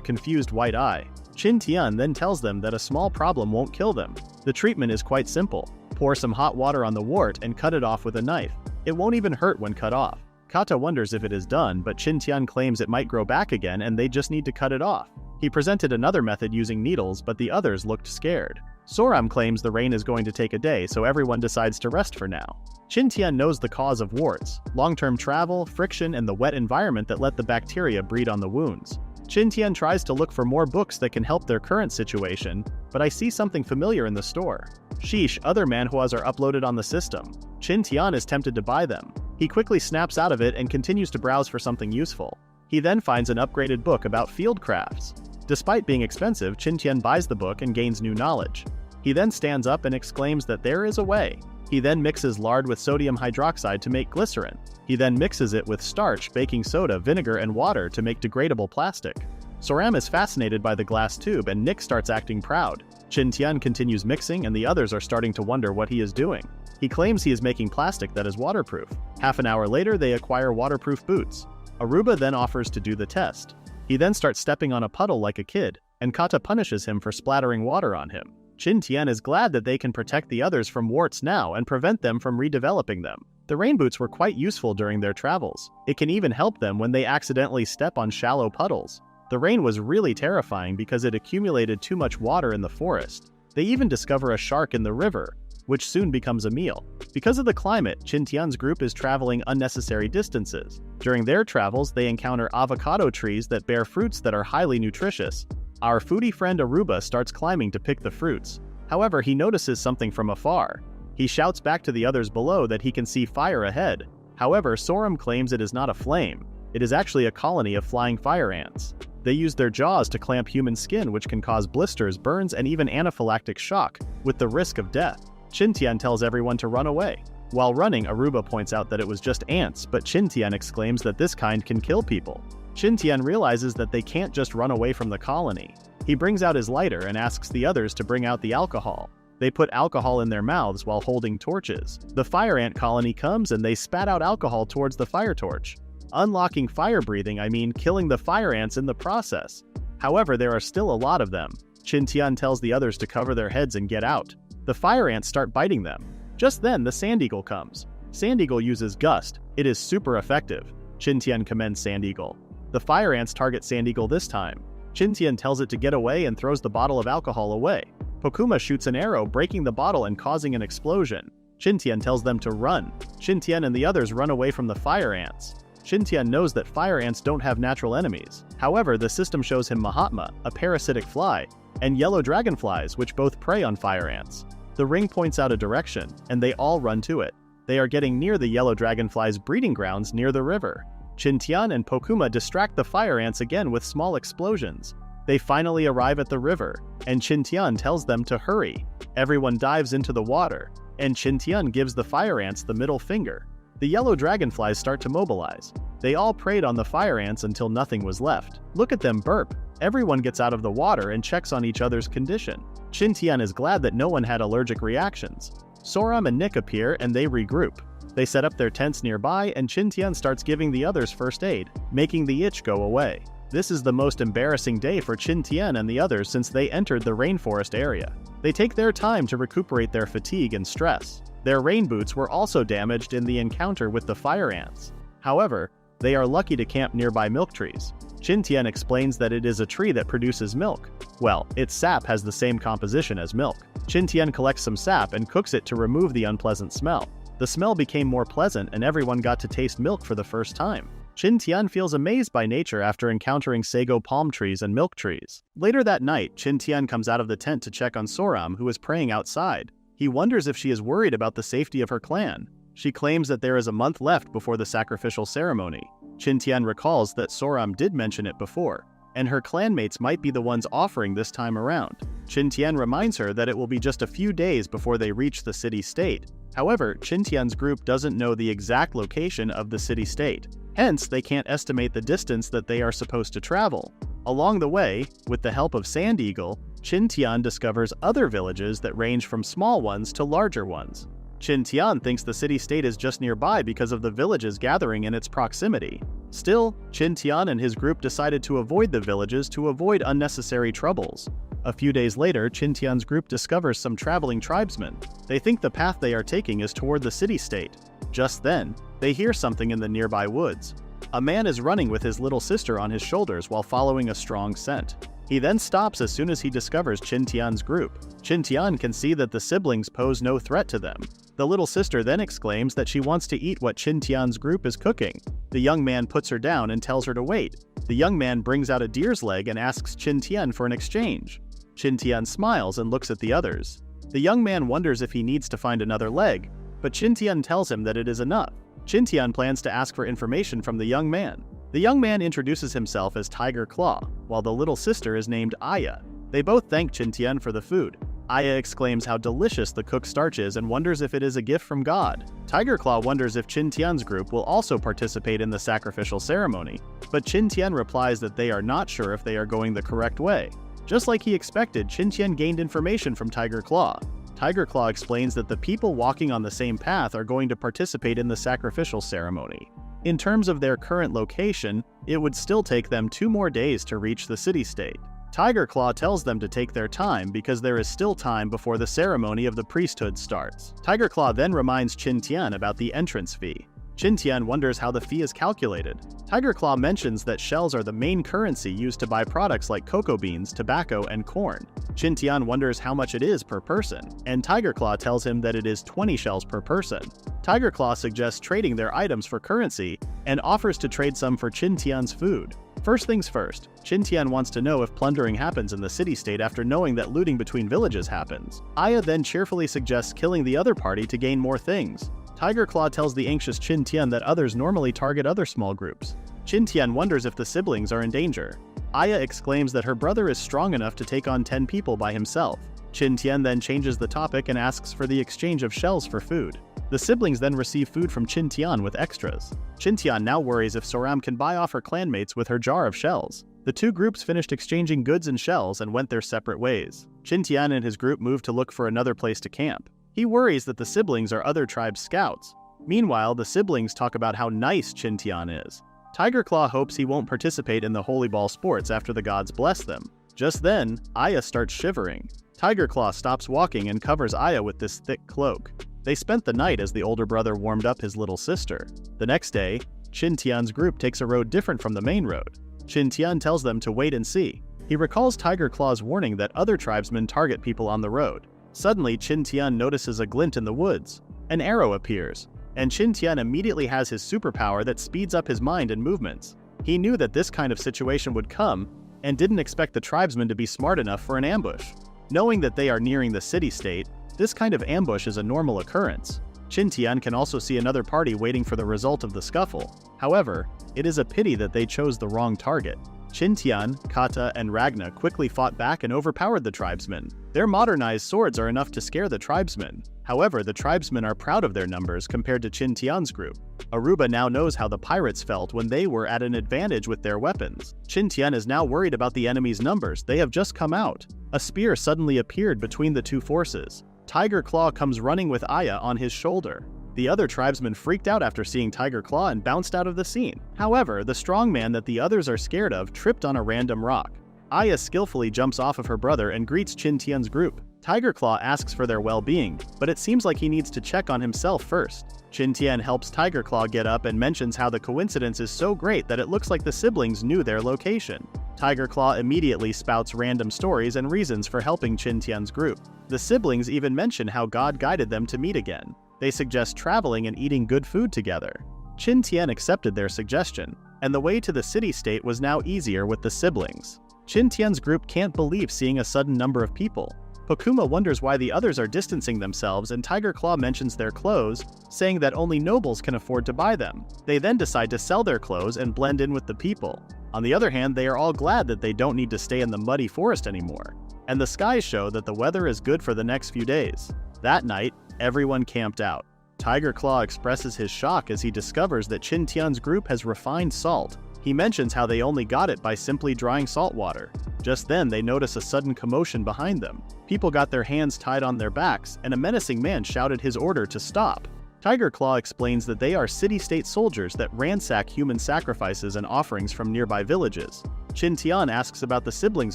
confused white eye. Qin Tian then tells them that a small problem won't kill them. The treatment is quite simple. Pour some hot water on the wart and cut it off with a knife. It won't even hurt when cut off. Kata wonders if it is done, but Qin Tian claims it might grow back again and they just need to cut it off. He presented another method using needles, but the others looked scared. Sorum claims the rain is going to take a day, so everyone decides to rest for now. Qin Tian knows the cause of warts: long-term travel, friction, and the wet environment that let the bacteria breed on the wounds. Qin Tian tries to look for more books that can help their current situation, but I see something familiar in the store. Sheesh, other manhwas are uploaded on the system. Qin Tian is tempted to buy them. He quickly snaps out of it and continues to browse for something useful. He then finds an upgraded book about field crafts. Despite being expensive, Qin Tian buys the book and gains new knowledge. He then stands up and exclaims that there is a way. He then mixes lard with sodium hydroxide to make glycerin. He then mixes it with starch, baking soda, vinegar, and water to make degradable plastic. Sorum is fascinated by the glass tube and Nick starts acting proud. Qin Tian continues mixing and the others are starting to wonder what he is doing. He claims he is making plastic that is waterproof. Half an hour later, they acquire waterproof boots. Aruba then offers to do the test. He then starts stepping on a puddle like a kid, and Kata punishes him for splattering water on him. Qin Tian is glad that they can protect the others from warts now and prevent them from redeveloping them. The rain boots were quite useful during their travels. It can even help them when they accidentally step on shallow puddles. The rain was really terrifying because it accumulated too much water in the forest. They even discover a shark in the river, which soon becomes a meal. Because of the climate, Qin Tian's group is traveling unnecessary distances. During their travels, they encounter avocado trees that bear fruits that are highly nutritious. Our foodie friend Aruba starts climbing to pick the fruits. However, he notices something from afar. He shouts back to the others below that he can see fire ahead. However, Sorum claims it is not a flame. It is actually a colony of flying fire ants. They use their jaws to clamp human skin, which can cause blisters, burns, and even anaphylactic shock, with the risk of death. Qin Tian tells everyone to run away. While running, Aruba points out that it was just ants, but Qin Tian exclaims that this kind can kill people. Qin Tian realizes that they can't just run away from the colony. He brings out his lighter and asks the others to bring out the alcohol. They put alcohol in their mouths while holding torches. The fire ant colony comes and they spat out alcohol towards the fire torch. Unlocking fire breathing, I mean killing the fire ants in the process. However, there are still a lot of them. Qin Tian tells the others to cover their heads and get out. The fire ants start biting them. Just then, the Sand Eagle comes. Sand Eagle uses Gust. It is super effective. Qin Tian commends Sand Eagle. The fire ants target Sand Eagle this time. Qin Tian tells it to get away and throws the bottle of alcohol away. Pokuma shoots an arrow, breaking the bottle and causing an explosion. Qin Tian tells them to run. Qin Tian and the others run away from the fire ants. Qin Tian knows that fire ants don't have natural enemies. However, the system shows him Mahatma, a parasitic fly, and yellow dragonflies, which both prey on fire ants. The ring points out a direction, and they all run to it. They are getting near the yellow dragonflies' breeding grounds near the river. Qin Tian and Pokuma distract the fire ants again with small explosions. They finally arrive at the river, and Qin Tian tells them to hurry. Everyone dives into the water, and Qin Tian gives the fire ants the middle finger. The yellow dragonflies start to mobilize. They all preyed on the fire ants until nothing was left. Look at them burp. Everyone gets out of the water and checks on each other's condition. Qin Tian is glad that no one had allergic reactions. Sorum and Nick appear and they regroup. They set up their tents nearby and Qin Tian starts giving the others first aid, making the itch go away. This is the most embarrassing day for Qin Tian and the others since they entered the rainforest area. They take their time to recuperate their fatigue and stress. Their rain boots were also damaged in the encounter with the fire ants. However, they are lucky to camp nearby milk trees. Qin Tian explains that it is a tree that produces milk. Well, its sap has the same composition as milk. Qin Tian collects some sap and cooks it to remove the unpleasant smell. The smell became more pleasant and everyone got to taste milk for the first time. Qin Tian feels amazed by nature after encountering sago palm trees and milk trees. Later that night, Qin Tian comes out of the tent to check on Soram, who is praying outside. He wonders if she is worried about the safety of her clan. She claims that there is a month left before the sacrificial ceremony. Qin Tian recalls that Soram did mention it before, and her clanmates might be the ones offering this time around. Qin Tian reminds her that it will be just a few days before they reach the city-state. However, Qin Tian's group doesn't know the exact location of the city-state. Hence, they can't estimate the distance that they are supposed to travel. Along the way, with the help of Sand Eagle, Qin Tian discovers other villages that range from small ones to larger ones. Qin Tian thinks the city-state is just nearby because of the villages gathering in its proximity. Still, Qin Tian and his group decided to avoid the villages to avoid unnecessary troubles. A few days later, Qin Tian's group discovers some traveling tribesmen. They think the path they are taking is toward the city-state. Just then, they hear something in the nearby woods. A man is running with his little sister on his shoulders while following a strong scent. He then stops as soon as he discovers Qin Tian's group. Qin Tian can see that the siblings pose no threat to them. The little sister then exclaims that she wants to eat what Qin Tian's group is cooking. The young man puts her down and tells her to wait. The young man brings out a deer's leg and asks Qin Tian for an exchange. Qin Tian smiles and looks at the others. The young man wonders if he needs to find another leg, but Qin Tian tells him that it is enough. Qin Tian plans to ask for information from the young man. The young man introduces himself as Tiger Claw, while the little sister is named Aya. They both thank Qin Tian for the food. Aya exclaims how delicious the cooked starch is and wonders if it is a gift from God. Tiger Claw wonders if Qin Tian's group will also participate in the sacrificial ceremony, but Qin Tian replies that they are not sure if they are going the correct way. Just like he expected, Qin Tian gained information from Tiger Claw. Tiger Claw explains that the people walking on the same path are going to participate in the sacrificial ceremony. In terms of their current location, it would still take them 2 more days to reach the city-state. Tiger Claw tells them to take their time because there is still time before the ceremony of the priesthood starts. Tiger Claw then reminds Qin Tian about the entrance fee. Qin Tian wonders how the fee is calculated. Tiger Claw mentions that shells are the main currency used to buy products like cocoa beans, tobacco, and corn. Qin Tian wonders how much it is per person, and Tiger Claw tells him that it is 20 shells per person. Tiger Claw suggests trading their items for currency and offers to trade some for Qin Tian's food. First things first, Qin Tian wants to know if plundering happens in the city-state after knowing that looting between villages happens. Aya then cheerfully suggests killing the other party to gain more things. Tiger Claw tells the anxious Qin Tian that others normally target other small groups. Qin Tian wonders if the siblings are in danger. Aya exclaims that her brother is strong enough to take on 10 people by himself. Qin Tian then changes the topic and asks for the exchange of shells for food. The siblings then receive food from Qin Tian with extras. Qin Tian now worries if Soram can buy off her clanmates with her jar of shells. The 2 groups finished exchanging goods and shells and went their separate ways. Qin Tian and his group moved to look for another place to camp. He worries that the siblings are other tribes' scouts. Meanwhile, the siblings talk about how nice Qin Tian is. Tiger Claw hopes he won't participate in the holy ball sports after the gods bless them. Just then, Aya starts shivering. Tiger Claw stops walking and covers Aya with this thick cloak. They spent the night as the older brother warmed up his little sister. The next day, Qin Tian's group takes a road different from the main road. Qin Tian tells them to wait and see. He recalls Tiger Claw's warning that other tribesmen target people on the road. Suddenly, Qin Tian notices a glint in the woods. An arrow appears, and Qin Tian immediately has his superpower that speeds up his mind and movements. He knew that this kind of situation would come, and didn't expect the tribesmen to be smart enough for an ambush. Knowing that they are nearing the city-state, this kind of ambush is a normal occurrence. Qin Tian can also see another party waiting for the result of the scuffle. However, it is a pity that they chose the wrong target. Qin Tian, Kata, and Ragna quickly fought back and overpowered the tribesmen. Their modernized swords are enough to scare the tribesmen. However, the tribesmen are proud of their numbers compared to Qin Tian's group. Aruba now knows how the pirates felt when they were at an advantage with their weapons. Qin Tian is now worried about the enemy's numbers. They have just come out. A spear suddenly appeared between the 2 forces. Tiger Claw comes running with Aya on his shoulder. The other tribesmen freaked out after seeing Tiger Claw and bounced out of the scene. However, the strong man that the others are scared of tripped on a random rock. Aya skillfully jumps off of her brother and greets Qin Tian's group. Tiger Claw asks for their well-being, but it seems like he needs to check on himself first. Qin Tian helps Tiger Claw get up and mentions how the coincidence is so great that it looks like the siblings knew their location. Tiger Claw immediately spouts random stories and reasons for helping Qin Tian's group. The siblings even mention how God guided them to meet again. They suggest traveling and eating good food together. Qin Tian accepted their suggestion, and the way to the city-state was now easier with the siblings. Qin Tian's group can't believe seeing a sudden number of people. Pokuma wonders why the others are distancing themselves, and Tiger Claw mentions their clothes, saying that only nobles can afford to buy them. They then decide to sell their clothes and blend in with the people. On the other hand, they are all glad that they don't need to stay in the muddy forest anymore. And the skies show that the weather is good for the next few days. That night, everyone camped out. Tiger Claw expresses his shock as he discovers that Qin Tian's group has refined salt. He mentions how they only got it by simply drying salt water. Just then, they notice a sudden commotion behind them. People got their hands tied on their backs, and a menacing man shouted his order to stop. Tiger Claw explains that they are city-state soldiers that ransack human sacrifices and offerings from nearby villages. Qin Tian asks about the siblings'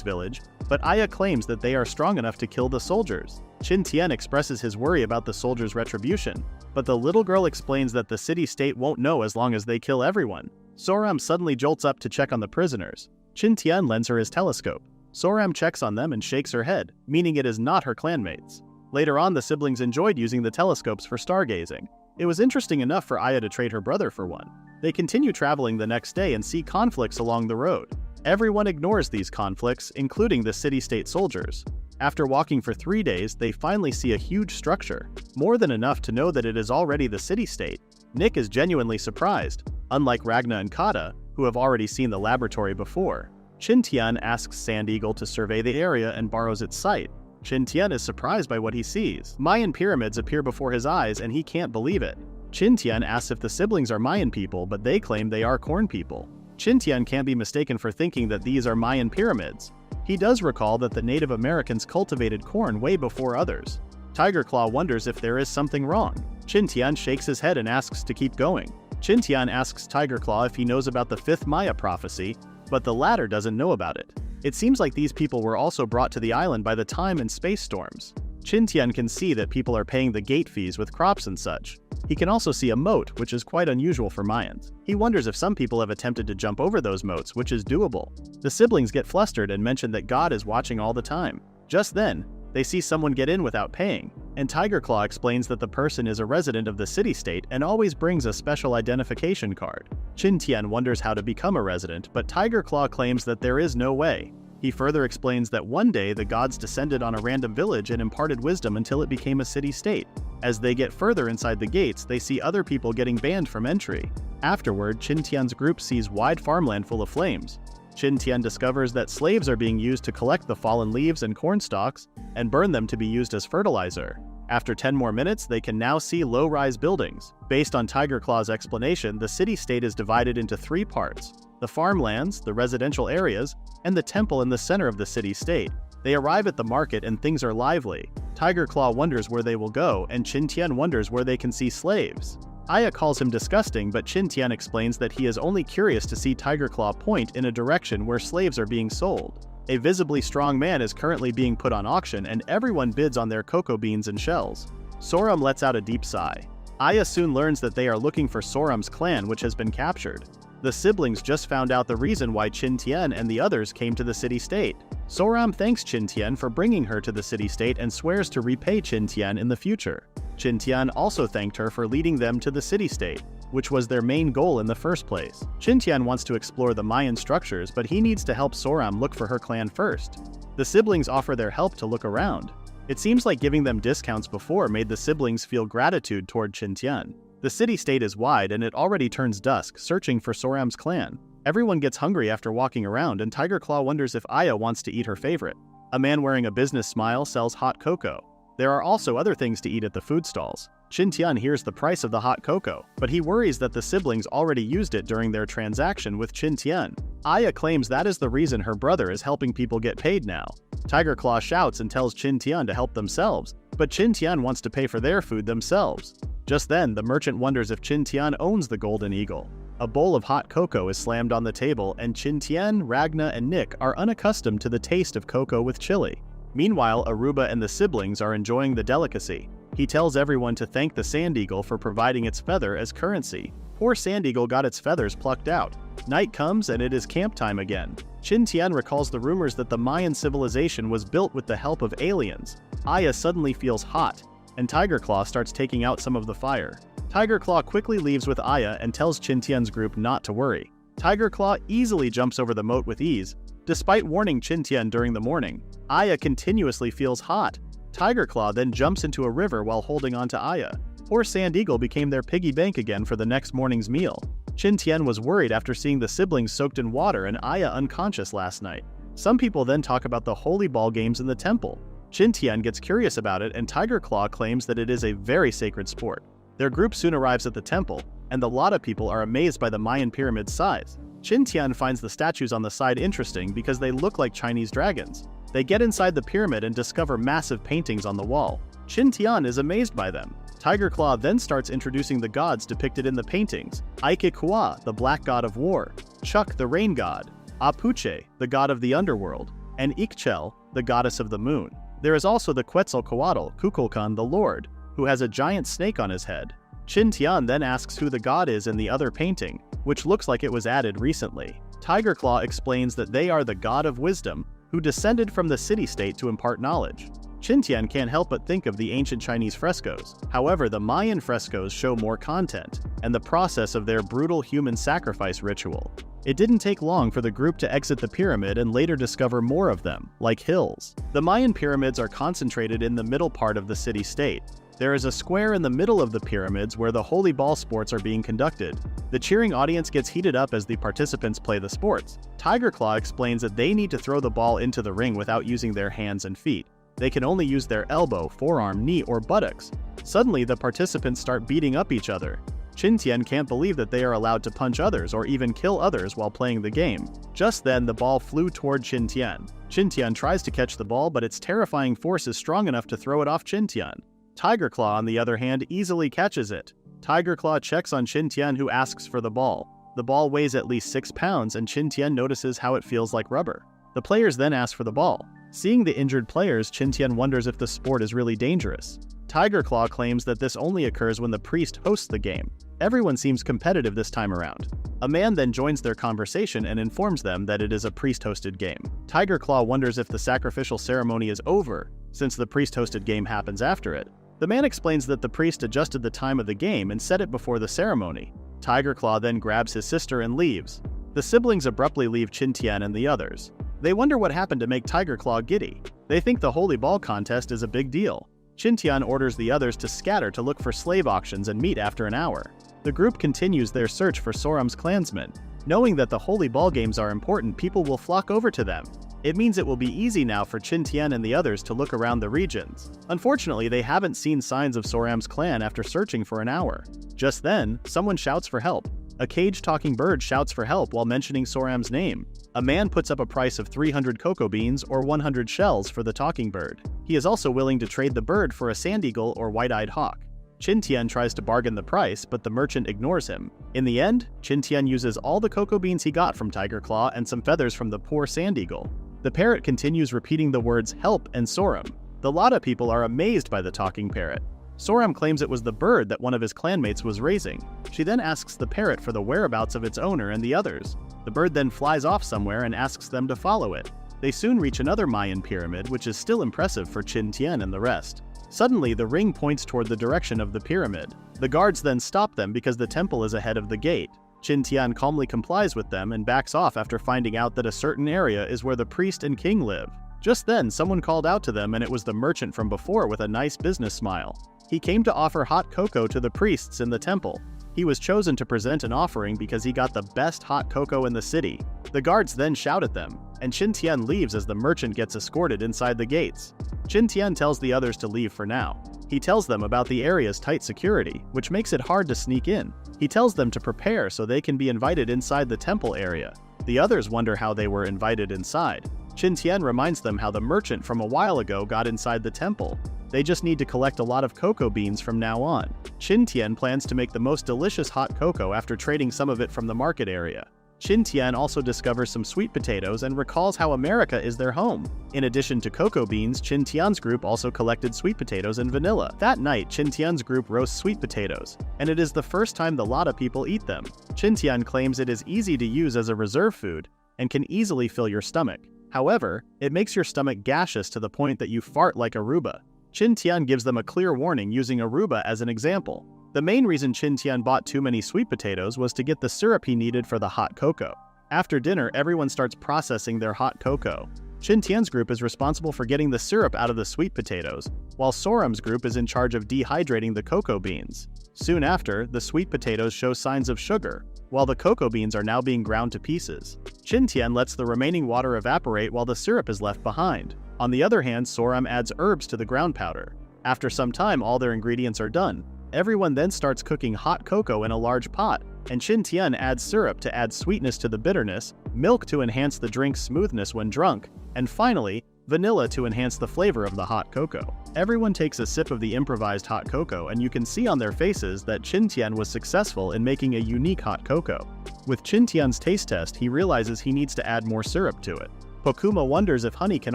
village, but Aya claims that they are strong enough to kill the soldiers. Qin Tian expresses his worry about the soldiers' retribution, but the little girl explains that the city-state won't know as long as they kill everyone. Soram suddenly jolts up to check on the prisoners. Qin Tian lends her his telescope. Soram checks on them and shakes her head, meaning it is not her clanmates. Later on, the siblings enjoyed using the telescopes for stargazing. It was interesting enough for Aya to trade her brother for one. They continue traveling the next day and see conflicts along the road. Everyone ignores these conflicts, including the city-state soldiers. After walking for 3 days, they finally see a huge structure, more than enough to know that it is already the city-state. Nick is genuinely surprised, unlike Ragna and Kata, who have already seen the laboratory before. Qin Tian asks Sand Eagle to survey the area and borrows its sight. Qin Tian is surprised by what he sees. Mayan pyramids appear before his eyes and he can't believe it. Qin Tian asks if the siblings are Mayan people, but they claim they are corn people. Qin Tian can't be mistaken for thinking that these are Mayan pyramids. He does recall that the Native Americans cultivated corn way before others. Tiger Claw wonders if there is something wrong. Qin Tian shakes his head and asks to keep going. Qin Tian asks Tiger Claw if he knows about the 5th Maya prophecy, but the latter doesn't know about it. It seems like these people were also brought to the island by the time and space storms. Qin Tian can see that people are paying the gate fees with crops and such. He can also see a moat, which is quite unusual for Mayans. He wonders if some people have attempted to jump over those moats, which is doable. The siblings get flustered and mention that God is watching all the time. Just then, they see someone get in without paying, and Tiger Claw explains that the person is a resident of the city-state and always brings a special identification card. Qin Tian wonders how to become a resident, but Tiger Claw claims that there is no way. He further explains that one day the gods descended on a random village and imparted wisdom until it became a city-state. As they get further inside the gates, they see other people getting banned from entry. Afterward, Qin Tian's group sees wide farmland full of flames. Qin Tian discovers that slaves are being used to collect the fallen leaves and corn stalks and burn them to be used as fertilizer. After 10 more minutes, they can now see low-rise buildings. Based on Tiger Claw's explanation, the city-state is divided into 3 parts: the farmlands, the residential areas, and the temple in the center of the city-state. They arrive at the market and things are lively. Tiger Claw wonders where they will go, and Qin Tian wonders where they can see slaves. Aya calls him disgusting, but Qin Tian explains that he is only curious to see Tiger Claw point in a direction where slaves are being sold. A visibly strong man is currently being put on auction, and everyone bids on their cocoa beans and shells. Soram lets out a deep sigh. Aya soon learns that they are looking for Soram's clan, which has been captured. The siblings just found out the reason why Qin Tian and the others came to the city-state. Soram thanks Qin Tian for bringing her to the city-state and swears to repay Qin Tian in the future. Qin Tian also thanked her for leading them to the city-state, which was their main goal in the first place. Qin Tian wants to explore the Mayan structures, but he needs to help Soram look for her clan first. The siblings offer their help to look around. It seems like giving them discounts before made the siblings feel gratitude toward Qin Tian. The city-state is wide and it already turns dusk, searching for Soram's clan. Everyone gets hungry after walking around, and Tiger Claw wonders if Aya wants to eat her favorite. A man wearing a business smile sells hot cocoa. There are also other things to eat at the food stalls. Qin Tian hears the price of the hot cocoa, but he worries that the siblings already used it during their transaction with Qin Tian. Aya claims that is the reason her brother is helping people get paid now. Tiger Claw shouts and tells Qin Tian to help themselves, but Qin Tian wants to pay for their food themselves. Just then, the merchant wonders if Qin Tian owns the golden eagle. A bowl of hot cocoa is slammed on the table, and Qin Tian, Ragna, and Nick are unaccustomed to the taste of cocoa with chili. Meanwhile, Aruba and the siblings are enjoying the delicacy. He tells everyone to thank the sand eagle for providing its feather as currency. Poor sand eagle got its feathers plucked out. Night comes and it is camp time again. Qin Tian recalls the rumors that the Mayan civilization was built with the help of aliens. Aya suddenly feels hot, and Tiger Claw starts taking out some of the fire. Tiger Claw quickly leaves with Aya and tells Qin Tian's group not to worry. Tiger Claw easily jumps over the moat with ease, despite warning Qin Tian during the morning. Aya continuously feels hot. Tiger Claw then jumps into a river while holding on to Aya. Poor Sand Eagle became their piggy bank again for the next morning's meal. Qin Tian was worried after seeing the siblings soaked in water and Aya unconscious last night. Some people then talk about the holy ball games in the temple. Qin Tian gets curious about it and Tiger Claw claims that it is a very sacred sport. Their group soon arrives at the temple, and a lot of people are amazed by the Mayan pyramid's size. Qin Tian finds the statues on the side interesting because they look like Chinese dragons. They get inside the pyramid and discover massive paintings on the wall. Qin Tian is amazed by them. Tiger Claw then starts introducing the gods depicted in the paintings: Aike Kua, the black god of war; Chuk, the rain god; Apuche, the god of the underworld; and Ikchel, the goddess of the moon. There is also the Quetzalcoatl, Kukulkan, the lord, who has a giant snake on his head. Qin Tian then asks who the god is in the other painting, which looks like it was added recently. Tiger Claw explains that they are the god of wisdom, who descended from the city-state to impart knowledge. Qin Tian can't help but think of the ancient Chinese frescoes. However, the Mayan frescoes show more content, and the process of their brutal human sacrifice ritual. It didn't take long for the group to exit the pyramid and later discover more of them, like hills. The Mayan pyramids are concentrated in the middle part of the city-state. There is a square in the middle of the pyramids where the holy ball sports are being conducted. The cheering audience gets heated up as the participants play the sports. Tiger Claw explains that they need to throw the ball into the ring without using their hands and feet. They can only use their elbow, forearm, knee, or buttocks. Suddenly, the participants start beating up each other. Qin Tian can't believe that they are allowed to punch others or even kill others while playing the game. Just then, the ball flew toward Qin Tian. Qin Tian tries to catch the ball, but its terrifying force is strong enough to throw it off Qin Tian. Tiger Claw, on the other hand, easily catches it. Tiger Claw checks on Qin Tian, who asks for the ball. The ball weighs at least 6 pounds, and Qin Tian notices how it feels like rubber. The players then ask for the ball. Seeing the injured players, Qin Tian wonders if the sport is really dangerous. Tiger Claw claims that this only occurs when the priest hosts the game. Everyone seems competitive this time around. A man then joins their conversation and informs them that it is a priest-hosted game. Tiger Claw wonders if the sacrificial ceremony is over, since the priest-hosted game happens after it. The man explains that the priest adjusted the time of the game and set it before the ceremony. Tiger Claw then grabs his sister and leaves. The siblings abruptly leave Qin Tian and the others. They wonder what happened to make Tiger Claw giddy. They think the holy ball contest is a big deal. Qin Tian orders the others to scatter to look for slave auctions and meet after an hour. The group continues their search for Soram's clansmen. Knowing that the holy ball games are important, people will flock over to them. It means it will be easy now for Qin Tian and the others to look around the regions. Unfortunately, they haven't seen signs of Soram's clan after searching for an hour. Just then, someone shouts for help. A cage-talking bird shouts for help while mentioning Soram's name. A man puts up a price of 300 cocoa beans or 100 shells for the talking bird. He is also willing to trade the bird for a sand eagle or white-eyed hawk. Qin Tian tries to bargain the price, but the merchant ignores him. In the end, Qin Tian uses all the cocoa beans he got from Tiger Claw and some feathers from the poor sand eagle. The parrot continues repeating the words help and Soram. The Lada people are amazed by the talking parrot. Soram claims it was the bird that one of his clanmates was raising. She then asks the parrot for the whereabouts of its owner and the others. The bird then flies off somewhere and asks them to follow it. They soon reach another Mayan pyramid, which is still impressive for Qin Tian and the rest. Suddenly, the ring points toward the direction of the pyramid. The guards then stop them because the temple is ahead of the gate. Qin Tian calmly complies with them and backs off after finding out that a certain area is where the priest and king live. Just then, someone called out to them and it was the merchant from before with a nice business smile. He came to offer hot cocoa to the priests in the temple. He was chosen to present an offering because he got the best hot cocoa in the city. The guards then shout at them, and Qin Tian leaves as the merchant gets escorted inside the gates. Qin Tian tells the others to leave for now. He tells them about the area's tight security, which makes it hard to sneak in. He tells them to prepare so they can be invited inside the temple area. The others wonder how they were invited inside. Qin Tian reminds them how the merchant from a while ago got inside the temple. They just need to collect a lot of cocoa beans from now on. Qin Tian plans to make the most delicious hot cocoa after trading some of it from the market area. Qin Tian also discovers some sweet potatoes and recalls how America is their home. In addition to cocoa beans, Qin Tian's group also collected sweet potatoes and vanilla. That night, Qin Tian's group roasts sweet potatoes, and it is the first time the lot of people eat them. Qin Tian claims it is easy to use as a reserve food and can easily fill your stomach. However, it makes your stomach gaseous to the point that you fart like Aruba. Qin Tian gives them a clear warning using Aruba as an example. The main reason Qin Tian bought too many sweet potatoes was to get the syrup he needed for the hot cocoa. After dinner, everyone starts processing their hot cocoa. Qin Tian's group is responsible for getting the syrup out of the sweet potatoes, while Soram's group is in charge of dehydrating the cocoa beans. Soon after, the sweet potatoes show signs of sugar, while the cocoa beans are now being ground to pieces. Qin Tian lets the remaining water evaporate while the syrup is left behind. On the other hand, Soram adds herbs to the ground powder. After some time, all their ingredients are done. Everyone then starts cooking hot cocoa in a large pot, and Qin Tian adds syrup to add sweetness to the bitterness, milk to enhance the drink's smoothness when drunk, and finally, vanilla to enhance the flavor of the hot cocoa. Everyone takes a sip of the improvised hot cocoa, and you can see on their faces that Qin Tian was successful in making a unique hot cocoa. With Qin Tian's taste test, he realizes he needs to add more syrup to it. Pokuma wonders if honey can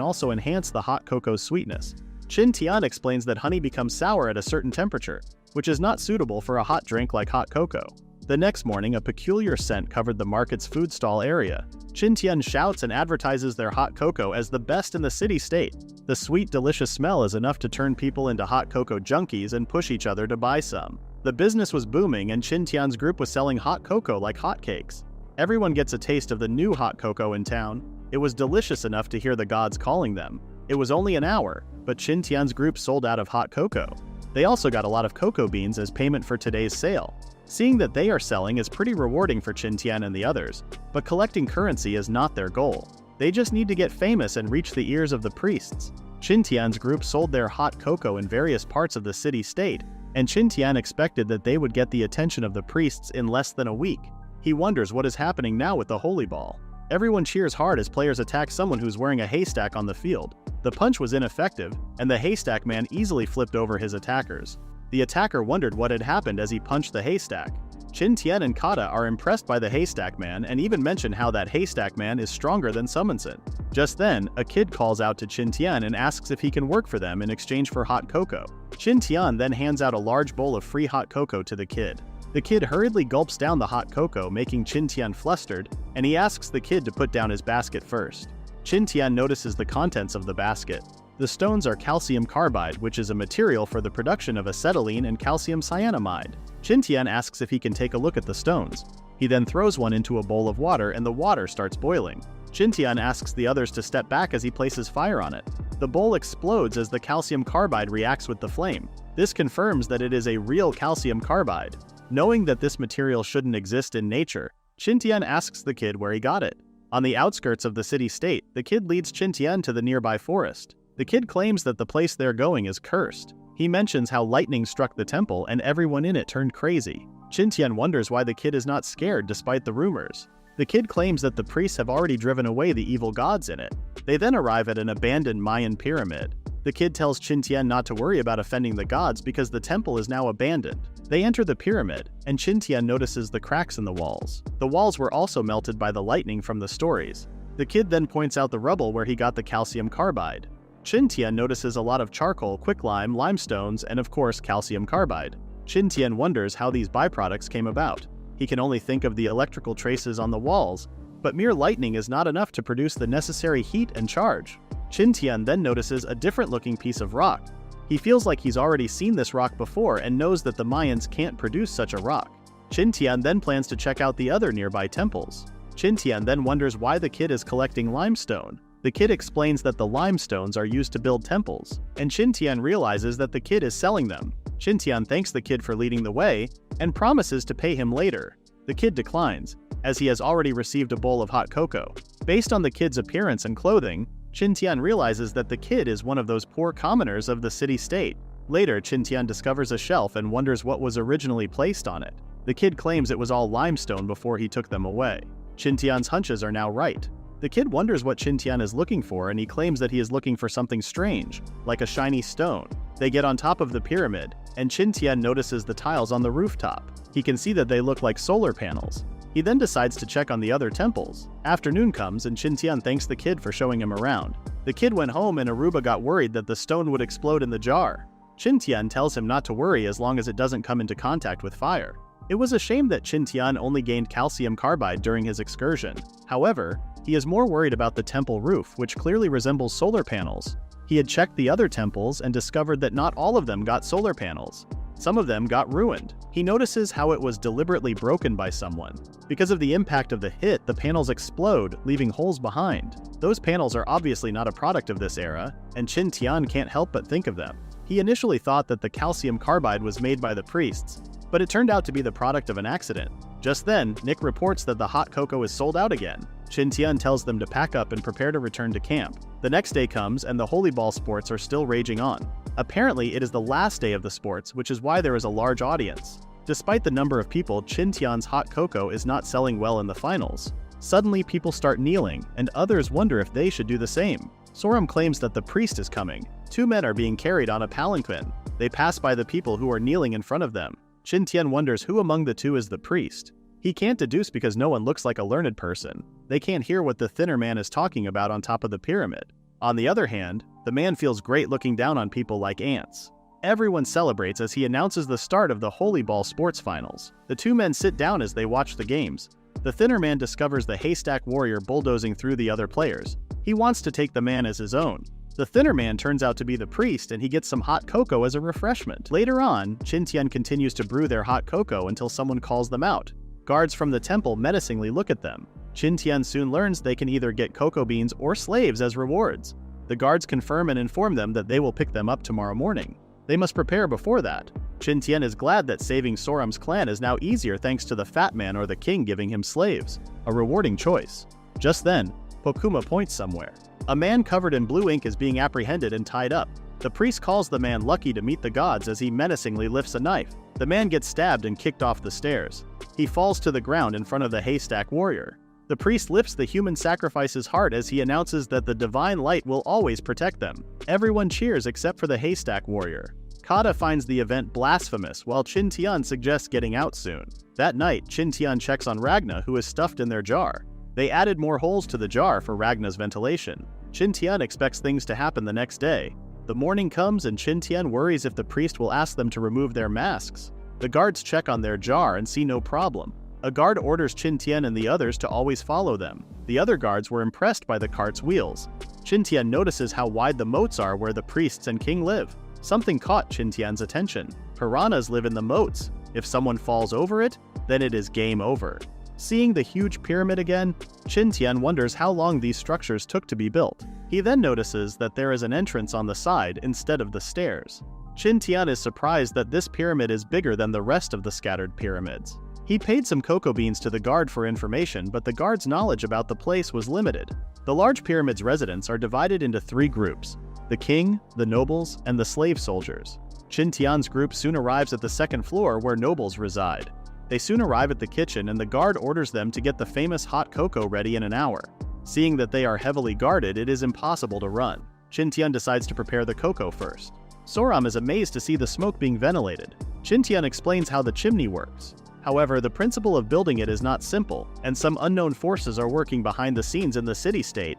also enhance the hot cocoa's sweetness. Qin Tian explains that honey becomes sour at a certain temperature, which is not suitable for a hot drink like hot cocoa. The next morning, a peculiar scent covered the market's food stall area. Qin Tian shouts and advertises their hot cocoa as the best in the city-state. The sweet, delicious smell is enough to turn people into hot cocoa junkies and push each other to buy some. The business was booming, and Qin Tian's group was selling hot cocoa like hotcakes. Everyone gets a taste of the new hot cocoa in town. It was delicious enough to hear the gods calling them. It was only an hour, but Qin Tian's group sold out of hot cocoa. They also got a lot of cocoa beans as payment for today's sale. Seeing that they are selling is pretty rewarding for Qin Tian and the others, but collecting currency is not their goal. They just need to get famous and reach the ears of the priests. Qin Tian's group sold their hot cocoa in various parts of the city-state, and Qin Tian expected that they would get the attention of the priests in less than a week. He wonders what is happening now with the holy ball. Everyone cheers hard as players attack someone who's wearing a haystack on the field. The punch was ineffective, and the haystack man easily flipped over his attackers. The attacker wondered what had happened as he punched the haystack. Qin Tian and Kata are impressed by the haystack man and even mention how that haystack man is stronger than Summonson. Just then, a kid calls out to Qin Tian and asks if he can work for them in exchange for hot cocoa. Qin Tian then hands out a large bowl of free hot cocoa to the kid. The kid hurriedly gulps down the hot cocoa, making Qin Tian flustered, and he asks the kid to put down his basket first. Qin Tian notices the contents of the basket. The stones are calcium carbide, which is a material for the production of acetylene and calcium cyanamide. Qin Tian asks if he can take a look at the stones. He then throws one into a bowl of water and the water starts boiling. Qin Tian asks the others to step back as he places fire on it. The bowl explodes as the calcium carbide reacts with the flame. This confirms that it is a real calcium carbide. Knowing that this material shouldn't exist in nature, Qin Tian asks the kid where he got it. On the outskirts of the city-state, the kid leads Qin Tian to the nearby forest. The kid claims that the place they're going is cursed. He mentions how lightning struck the temple and everyone in it turned crazy. Qin Tian wonders why the kid is not scared despite the rumors. The kid claims that the priests have already driven away the evil gods in it. They then arrive at an abandoned Mayan pyramid. The kid tells Qin Tian not to worry about offending the gods because the temple is now abandoned. They enter the pyramid, and Qin Tian notices the cracks in the walls. The walls were also melted by the lightning from the stories. The kid then points out the rubble where he got the calcium carbide. Qin Tian notices a lot of charcoal, quicklime, limestones, and of course calcium carbide. Qin Tian wonders how these byproducts came about. He can only think of the electrical traces on the walls, but mere lightning is not enough to produce the necessary heat and charge. Qin Tian then notices a different looking piece of rock. He feels like he's already seen this rock before and knows that the Mayans can't produce such a rock. Qin Tian then plans to check out the other nearby temples. Qin Tian then wonders why the kid is collecting limestone. The kid explains that the limestones are used to build temples, and Qin Tian realizes that the kid is selling them. Qin Tian thanks the kid for leading the way and promises to pay him later. The kid declines, as he has already received a bowl of hot cocoa. Based on the kid's appearance and clothing, Qin Tian realizes that the kid is one of those poor commoners of the city-state. Later, Qin Tian discovers a shelf and wonders what was originally placed on it. The kid claims it was all limestone before he took them away. Qin Tian's hunches are now right. The kid wonders what Qin Tian is looking for, and he claims that he is looking for something strange, like a shiny stone. They get on top of the pyramid, and Qin Tian notices the tiles on the rooftop. He can see that they look like solar panels. He then decides to check on the other temples. Afternoon comes and Qin Tian thanks the kid for showing him around. The kid went home and Aruba got worried that the stone would explode in the jar. Qin Tian tells him not to worry as long as it doesn't come into contact with fire. It was a shame that Qin Tian only gained calcium carbide during his excursion. However, he is more worried about the temple roof, which clearly resembles solar panels. He had checked the other temples and discovered that not all of them got solar panels. Some of them got ruined. He notices how it was deliberately broken by someone. Because of the impact of the hit, the panels explode, leaving holes behind. Those panels are obviously not a product of this era, and Qin Tian can't help but think of them. He initially thought that the calcium carbide was made by the priests, but it turned out to be the product of an accident. Just then, Nick reports that the hot cocoa is sold out again. Qin Tian tells them to pack up and prepare to return to camp. The next day comes and the holy ball sports are still raging on. Apparently, it is the last day of the sports, which is why there is a large audience. Despite the number of people, Qin Tian's hot cocoa is not selling well in the finals. Suddenly, people start kneeling, and others wonder if they should do the same. Soram claims that the priest is coming. Two men are being carried on a palanquin. They pass by the people who are kneeling in front of them. Qin Tian wonders who among the two is the priest. He can't deduce because no one looks like a learned person. They can't hear what the thinner man is talking about on top of the pyramid. On the other hand, the man feels great looking down on people like ants. Everyone celebrates as he announces the start of the Holy Ball Sports Finals. The two men sit down as they watch the games. The thinner man discovers the haystack warrior bulldozing through the other players. He wants to take the man as his own. The thinner man turns out to be the priest and he gets some hot cocoa as a refreshment. Later on, Qin Tian continues to brew their hot cocoa until someone calls them out. Guards from the temple menacingly look at them. Qin Tian soon learns they can either get cocoa beans or slaves as rewards. The guards confirm and inform them that they will pick them up tomorrow morning. They must prepare before that. Qin Tian is glad that saving Soram's clan is now easier thanks to the fat man or the king giving him slaves. A rewarding choice. Just then, Pokuma points somewhere. A man covered in blue ink is being apprehended and tied up. The priest calls the man lucky to meet the gods as he menacingly lifts a knife. The man gets stabbed and kicked off the stairs. He falls to the ground in front of the haystack warrior. The priest lifts the human sacrifice's heart as he announces that the divine light will always protect them. Everyone cheers except for the haystack warrior. Kata finds the event blasphemous while Qin Tian suggests getting out soon. That night, Qin Tian checks on Ragna, who is stuffed in their jar. They added more holes to the jar for Ragna's ventilation. Qin Tian expects things to happen the next day. The morning comes and Qin Tian worries if the priest will ask them to remove their masks. The guards check on their jar and see no problem. A guard orders Qin Tian and the others to always follow them. The other guards were impressed by the cart's wheels. Qin Tian notices how wide the moats are where the priests and king live. Something caught Qin Tian's attention. Piranhas live in the moats. If someone falls over it, then it is game over. Seeing the huge pyramid again, Qin Tian wonders how long these structures took to be built. He then notices that there is an entrance on the side instead of the stairs. Qin Tian is surprised that this pyramid is bigger than the rest of the scattered pyramids. He paid some cocoa beans to the guard for information, but the guard's knowledge about the place was limited. The large pyramid's residents are divided into three groups: the king, the nobles, and the slave soldiers. Qin Tian's group soon arrives at the second floor where nobles reside. They soon arrive at the kitchen and the guard orders them to get the famous hot cocoa ready in an hour. Seeing that they are heavily guarded, it is impossible to run. Qin Tian decides to prepare the cocoa first. Soram is amazed to see the smoke being ventilated. Qin Tian explains how the chimney works. However, the principle of building it is not simple, and some unknown forces are working behind the scenes in the city-state.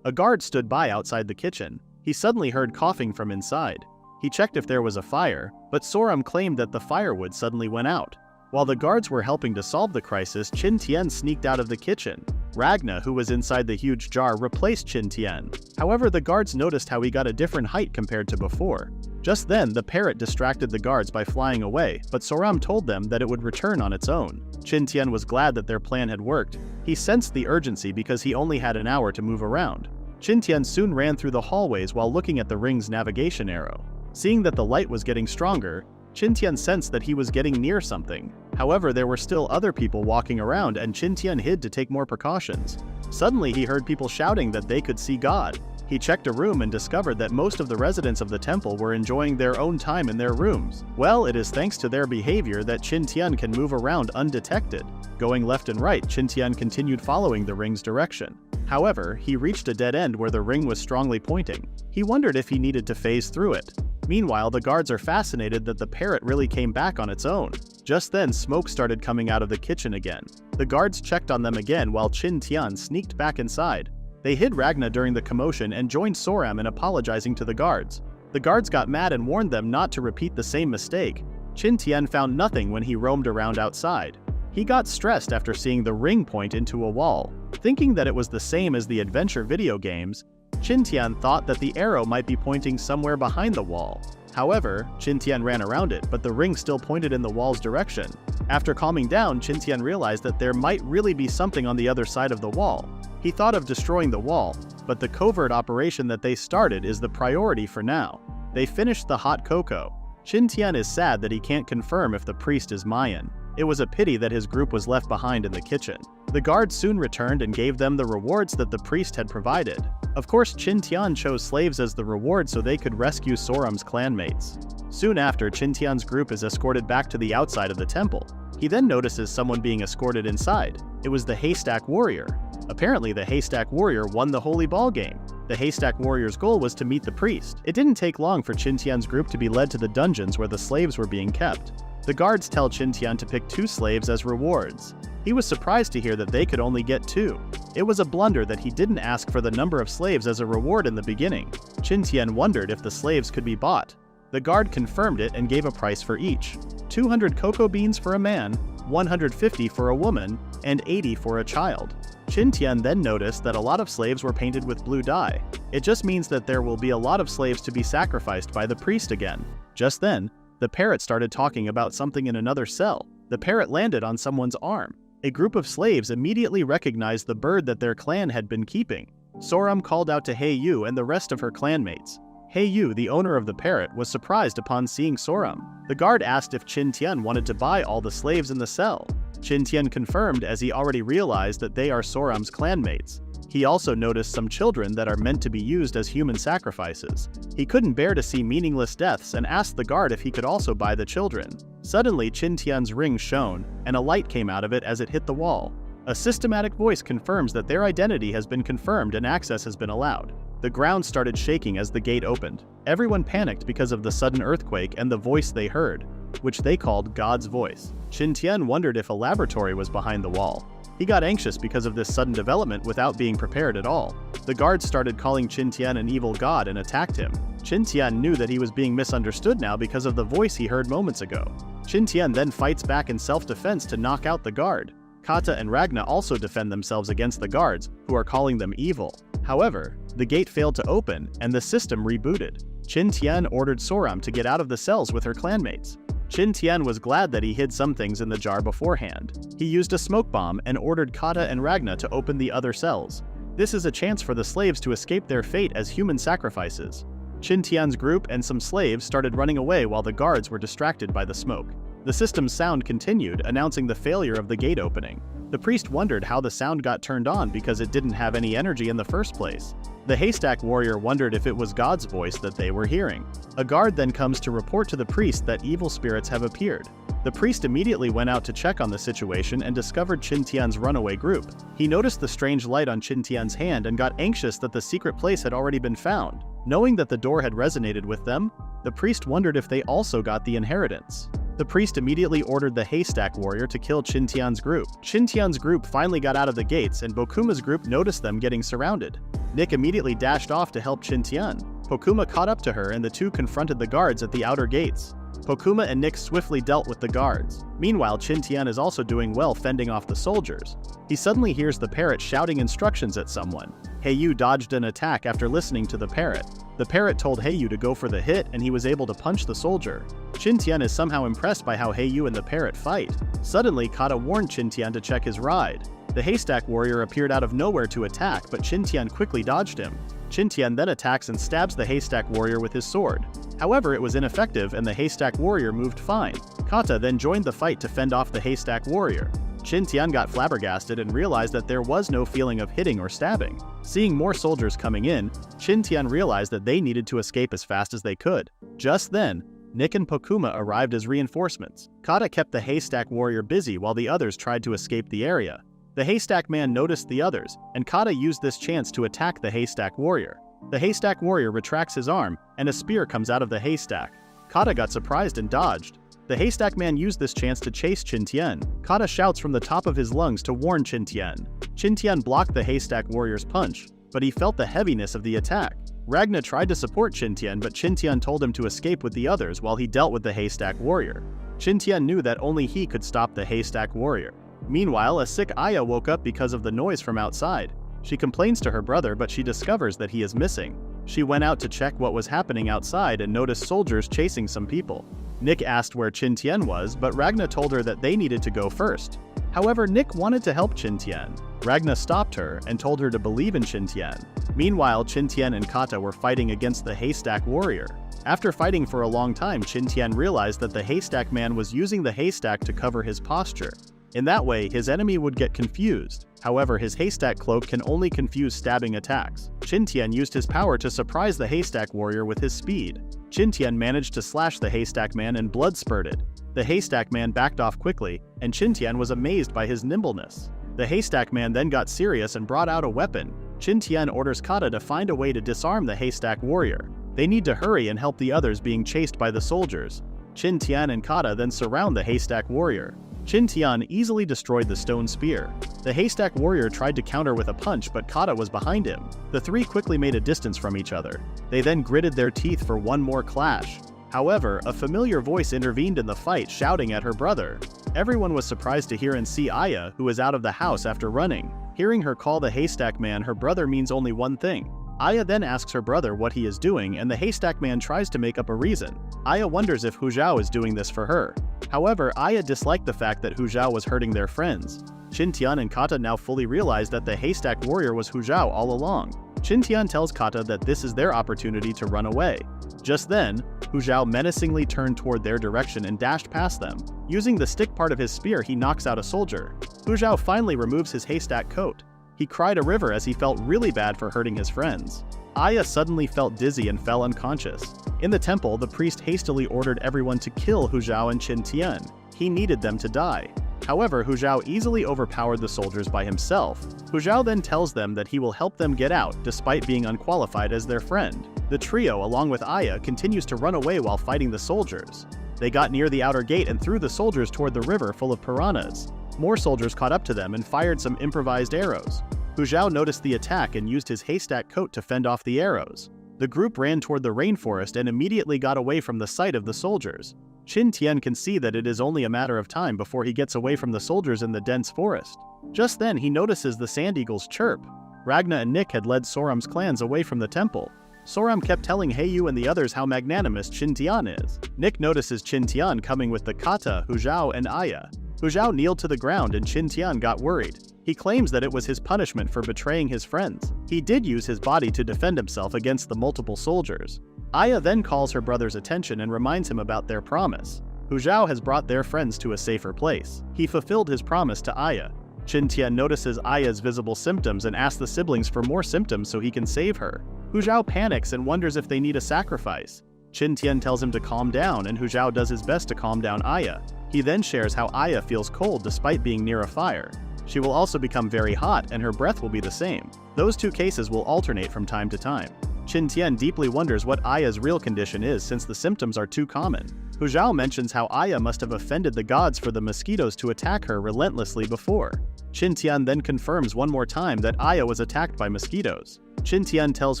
A guard stood by outside the kitchen. He suddenly heard coughing from inside. He checked if there was a fire, but Soram claimed that the firewood suddenly went out. While the guards were helping to solve the crisis, Qin Tian sneaked out of the kitchen. Ragna, who was inside the huge jar, replaced Qin Tian. However, the guards noticed how he got a different height compared to before. Just then, the parrot distracted the guards by flying away, but Soram told them that it would return on its own. Qin Tian was glad that their plan had worked. He sensed the urgency because he only had an hour to move around. Qin Tian soon ran through the hallways while looking at the ring's navigation arrow. Seeing that the light was getting stronger, Qin Tian sensed that he was getting near something. However, there were still other people walking around and Qin Tian hid to take more precautions. Suddenly, he heard people shouting that they could see God. He checked a room and discovered that most of the residents of the temple were enjoying their own time in their rooms. Well, it is thanks to their behavior that Qin Tian can move around undetected. Going left and right, Qin Tian continued following the ring's direction. However, he reached a dead end where the ring was strongly pointing. He wondered if he needed to phase through it. Meanwhile, the guards are fascinated that the parrot really came back on its own. Just then, smoke started coming out of the kitchen again. The guards checked on them again while Qin Tian sneaked back inside. They hid Ragna during the commotion and joined Soram in apologizing to the guards. The guards got mad and warned them not to repeat the same mistake. Qin Tian found nothing when he roamed around outside. He got stressed after seeing the ring point into a wall. Thinking that it was the same as the adventure video games, Qin Tian thought that the arrow might be pointing somewhere behind the wall. However, Qin Tian ran around it, but the ring still pointed in the wall's direction. After calming down, Qin Tian realized that there might really be something on the other side of the wall. He thought of destroying the wall, but the covert operation that they started is the priority for now. They finished the hot cocoa. Qin Tian is sad that he can't confirm if the priest is Mayan. It was a pity that his group was left behind in the kitchen. The guards soon returned and gave them the rewards that the priest had provided. Of course, Qin Tian chose slaves as the reward so they could rescue Soram's clanmates. Soon after, Qin Tian's group is escorted back to the outside of the temple. He then notices someone being escorted inside. It was the Haystack Warrior. Apparently, the Haystack Warrior won the holy ball game. The Haystack Warrior's goal was to meet the priest. It didn't take long for Qin Tian's group to be led to the dungeons where the slaves were being kept. The guards tell Qin Tian to pick 2 slaves as rewards. He was surprised to hear that they could only get 2. It was a blunder that he didn't ask for the number of slaves as a reward in the beginning. Qin Tian wondered if the slaves could be bought. The guard confirmed it and gave a price for each: 200 cocoa beans for a man, 150 for a woman, and 80 for a child. Qin Tian then noticed that a lot of slaves were painted with blue dye. It just means that there will be a lot of slaves to be sacrificed by the priest again. Just then, the parrot started talking about something in another cell. The parrot landed on someone's arm. A group of slaves immediately recognized the bird that their clan had been keeping. Soram called out to Hei Yu and the rest of her clanmates. Hei Yu, the owner of the parrot, was surprised upon seeing Soram. The guard asked if Qin Tian wanted to buy all the slaves in the cell. Qin Tian confirmed, as he already realized that they are Soram's clanmates. He also noticed some children that are meant to be used as human sacrifices. He couldn't bear to see meaningless deaths and asked the guard if he could also buy the children. Suddenly, Qin Tian's ring shone, and a light came out of it as it hit the wall. A systematic voice confirms that their identity has been confirmed and access has been allowed. The ground started shaking as the gate opened. Everyone panicked because of the sudden earthquake and the voice they heard, which they called God's voice. Qin Tian wondered if a laboratory was behind the wall. He got anxious because of this sudden development without being prepared at all. The guards started calling Qin Tian an evil god and attacked him. Qin Tian knew that he was being misunderstood now because of the voice he heard moments ago. Qin Tian then fights back in self-defense to knock out the guard. Kata and Ragna also defend themselves against the guards, who are calling them evil. However, the gate failed to open, and the system rebooted. Qin Tian ordered Soram to get out of the cells with her clanmates. Qin Tian was glad that he hid some things in the jar beforehand. He used a smoke bomb and ordered Kata and Ragna to open the other cells. This is a chance for the slaves to escape their fate as human sacrifices. Qin Tian's group and some slaves started running away while the guards were distracted by the smoke. The system's sound continued, announcing the failure of the gate opening. The priest wondered how the sound got turned on because it didn't have any energy in the first place. The Haystack Warrior wondered if it was God's voice that they were hearing. A guard then comes to report to the priest that evil spirits have appeared. The priest immediately went out to check on the situation and discovered Qin Tian's runaway group. He noticed the strange light on Qin Tian's hand and got anxious that the secret place had already been found. Knowing that the door had resonated with them, the priest wondered if they also got the inheritance. The priest immediately ordered the Haystack Warrior to kill Qin Tian's group. Qin Tian's group finally got out of the gates, and Bokuma's group noticed them getting surrounded. Nick immediately dashed off to help Qin Tian. Pokuma caught up to her, and the two confronted the guards at the outer gates. Pokuma and Nick swiftly dealt with the guards. Meanwhile, Qin Tian is also doing well fending off the soldiers. He suddenly hears the parrot shouting instructions at someone. Hei Yu dodged an attack after listening to the parrot. The parrot told Hei Yu to go for the hit, and he was able to punch the soldier. Qin Tian is somehow impressed by how Hei Yu and the parrot fight. Suddenly, Kata warned Qin Tian to check his ride. The Haystack Warrior appeared out of nowhere to attack, but Qin Tian quickly dodged him. Qin Tian then attacks and stabs the Haystack Warrior with his sword. However, it was ineffective and the Haystack Warrior moved fine. Kata then joined the fight to fend off the Haystack Warrior. Qin Tian got flabbergasted and realized that there was no feeling of hitting or stabbing. Seeing more soldiers coming in, Qin Tian realized that they needed to escape as fast as they could. Just then, Nick and Pokuma arrived as reinforcements. Kata kept the Haystack Warrior busy while the others tried to escape the area. The Haystack Man noticed the others, and Kata used this chance to attack the Haystack Warrior. The haystack warrior retracts his arm, and a spear comes out of the haystack. Kata got surprised and dodged. The haystack man used this chance to chase Qin Tian. Kata shouts from the top of his lungs to warn Qin Tian. Qin Tian blocked the haystack warrior's punch, but he felt the heaviness of the attack. Ragna tried to support Qin Tian, but Qin Tian told him to escape with the others while he dealt with the haystack warrior. Qin Tian knew that only he could stop the haystack warrior. Meanwhile, a sick Aya woke up because of the noise from outside. She complains to her brother, but she discovers that he is missing. She went out to check what was happening outside and noticed soldiers chasing some people. Nick asked where Qin Tian was, but Ragna told her that they needed to go first. However, Nick wanted to help Qin Tian. Ragna stopped her and told her to believe in Qin Tian. Meanwhile, Qin Tian and Kata were fighting against the haystack warrior. After fighting for a long time, Qin Tian realized that the haystack man was using the haystack to cover his posture. In that way, his enemy would get confused. However, his haystack cloak can only confuse stabbing attacks. Qin Tian used his power to surprise the haystack warrior with his speed. Qin Tian managed to slash the haystack man and blood spurted. The haystack man backed off quickly, and Qin Tian was amazed by his nimbleness. The haystack man then got serious and brought out a weapon. Qin Tian orders Kata to find a way to disarm the haystack warrior. They need to hurry and help the others being chased by the soldiers. Qin Tian and Kata then surround the haystack warrior. Qin Tian easily destroyed the stone spear. The haystack warrior tried to counter with a punch, but Kata was behind him. The three quickly made a distance from each other. They then gritted their teeth for one more clash. However, a familiar voice intervened in the fight, shouting at her brother. Everyone was surprised to hear and see Aya, who was out of the house after running. Hearing her call the haystack man her brother means only one thing. Aya then asks her brother what he is doing, and the haystack man tries to make up a reason. Aya wonders if Hu Zhao is doing this for her. However, Aya disliked the fact that Hu Zhao was hurting their friends. Qin Tian and Kata now fully realize that the haystack warrior was Hu Zhao all along. Qin Tian tells Kata that this is their opportunity to run away. Just then, Hu Zhao menacingly turned toward their direction and dashed past them. Using the stick part of his spear, he knocks out a soldier. Hu Zhao finally removes his haystack coat. He cried a river as he felt really bad for hurting his friends. Aya suddenly felt dizzy and fell unconscious. In the temple, the priest hastily ordered everyone to kill Hu Zhao and Qin Tian. He needed them to die. However, Hu Zhao easily overpowered the soldiers by himself. Hu Zhao then tells them that he will help them get out, despite being unqualified as their friend. The trio, along with Aya, continues to run away while fighting the soldiers. They got near the outer gate and threw the soldiers toward the river full of piranhas. More soldiers caught up to them and fired some improvised arrows. Hu Zhao noticed the attack and used his haystack coat to fend off the arrows. The group ran toward the rainforest and immediately got away from the sight of the soldiers. Qin Tian can see that it is only a matter of time before he gets away from the soldiers in the dense forest. Just then, he notices the sand eagles chirp. Ragna and Nick had led Soram's clans away from the temple. Soram kept telling Heiyu and the others how magnanimous Qin Tian is. Nick notices Qin Tian coming with the Kata, Hu Zhao, and Aya. Hu Zhao kneeled to the ground and Qin Tian got worried. He claims that it was his punishment for betraying his friends. He did use his body to defend himself against the multiple soldiers. Aya then calls her brother's attention and reminds him about their promise. Hu Zhao has brought their friends to a safer place. He fulfilled his promise to Aya. Qin Tian notices Aya's visible symptoms and asks the siblings for more symptoms so he can save her. Hu Zhao panics and wonders if they need a sacrifice. Qin Tian tells him to calm down, and Hu Zhao does his best to calm down Aya. He then shares how Aya feels cold despite being near a fire. She will also become very hot, and her breath will be the same. Those two cases will alternate from time to time. Qin Tian deeply wonders what Aya's real condition is since the symptoms are too common. Hu Zhao mentions how Aya must have offended the gods for the mosquitoes to attack her relentlessly before. Qin Tian then confirms one more time that Aya was attacked by mosquitoes. Qin Tian tells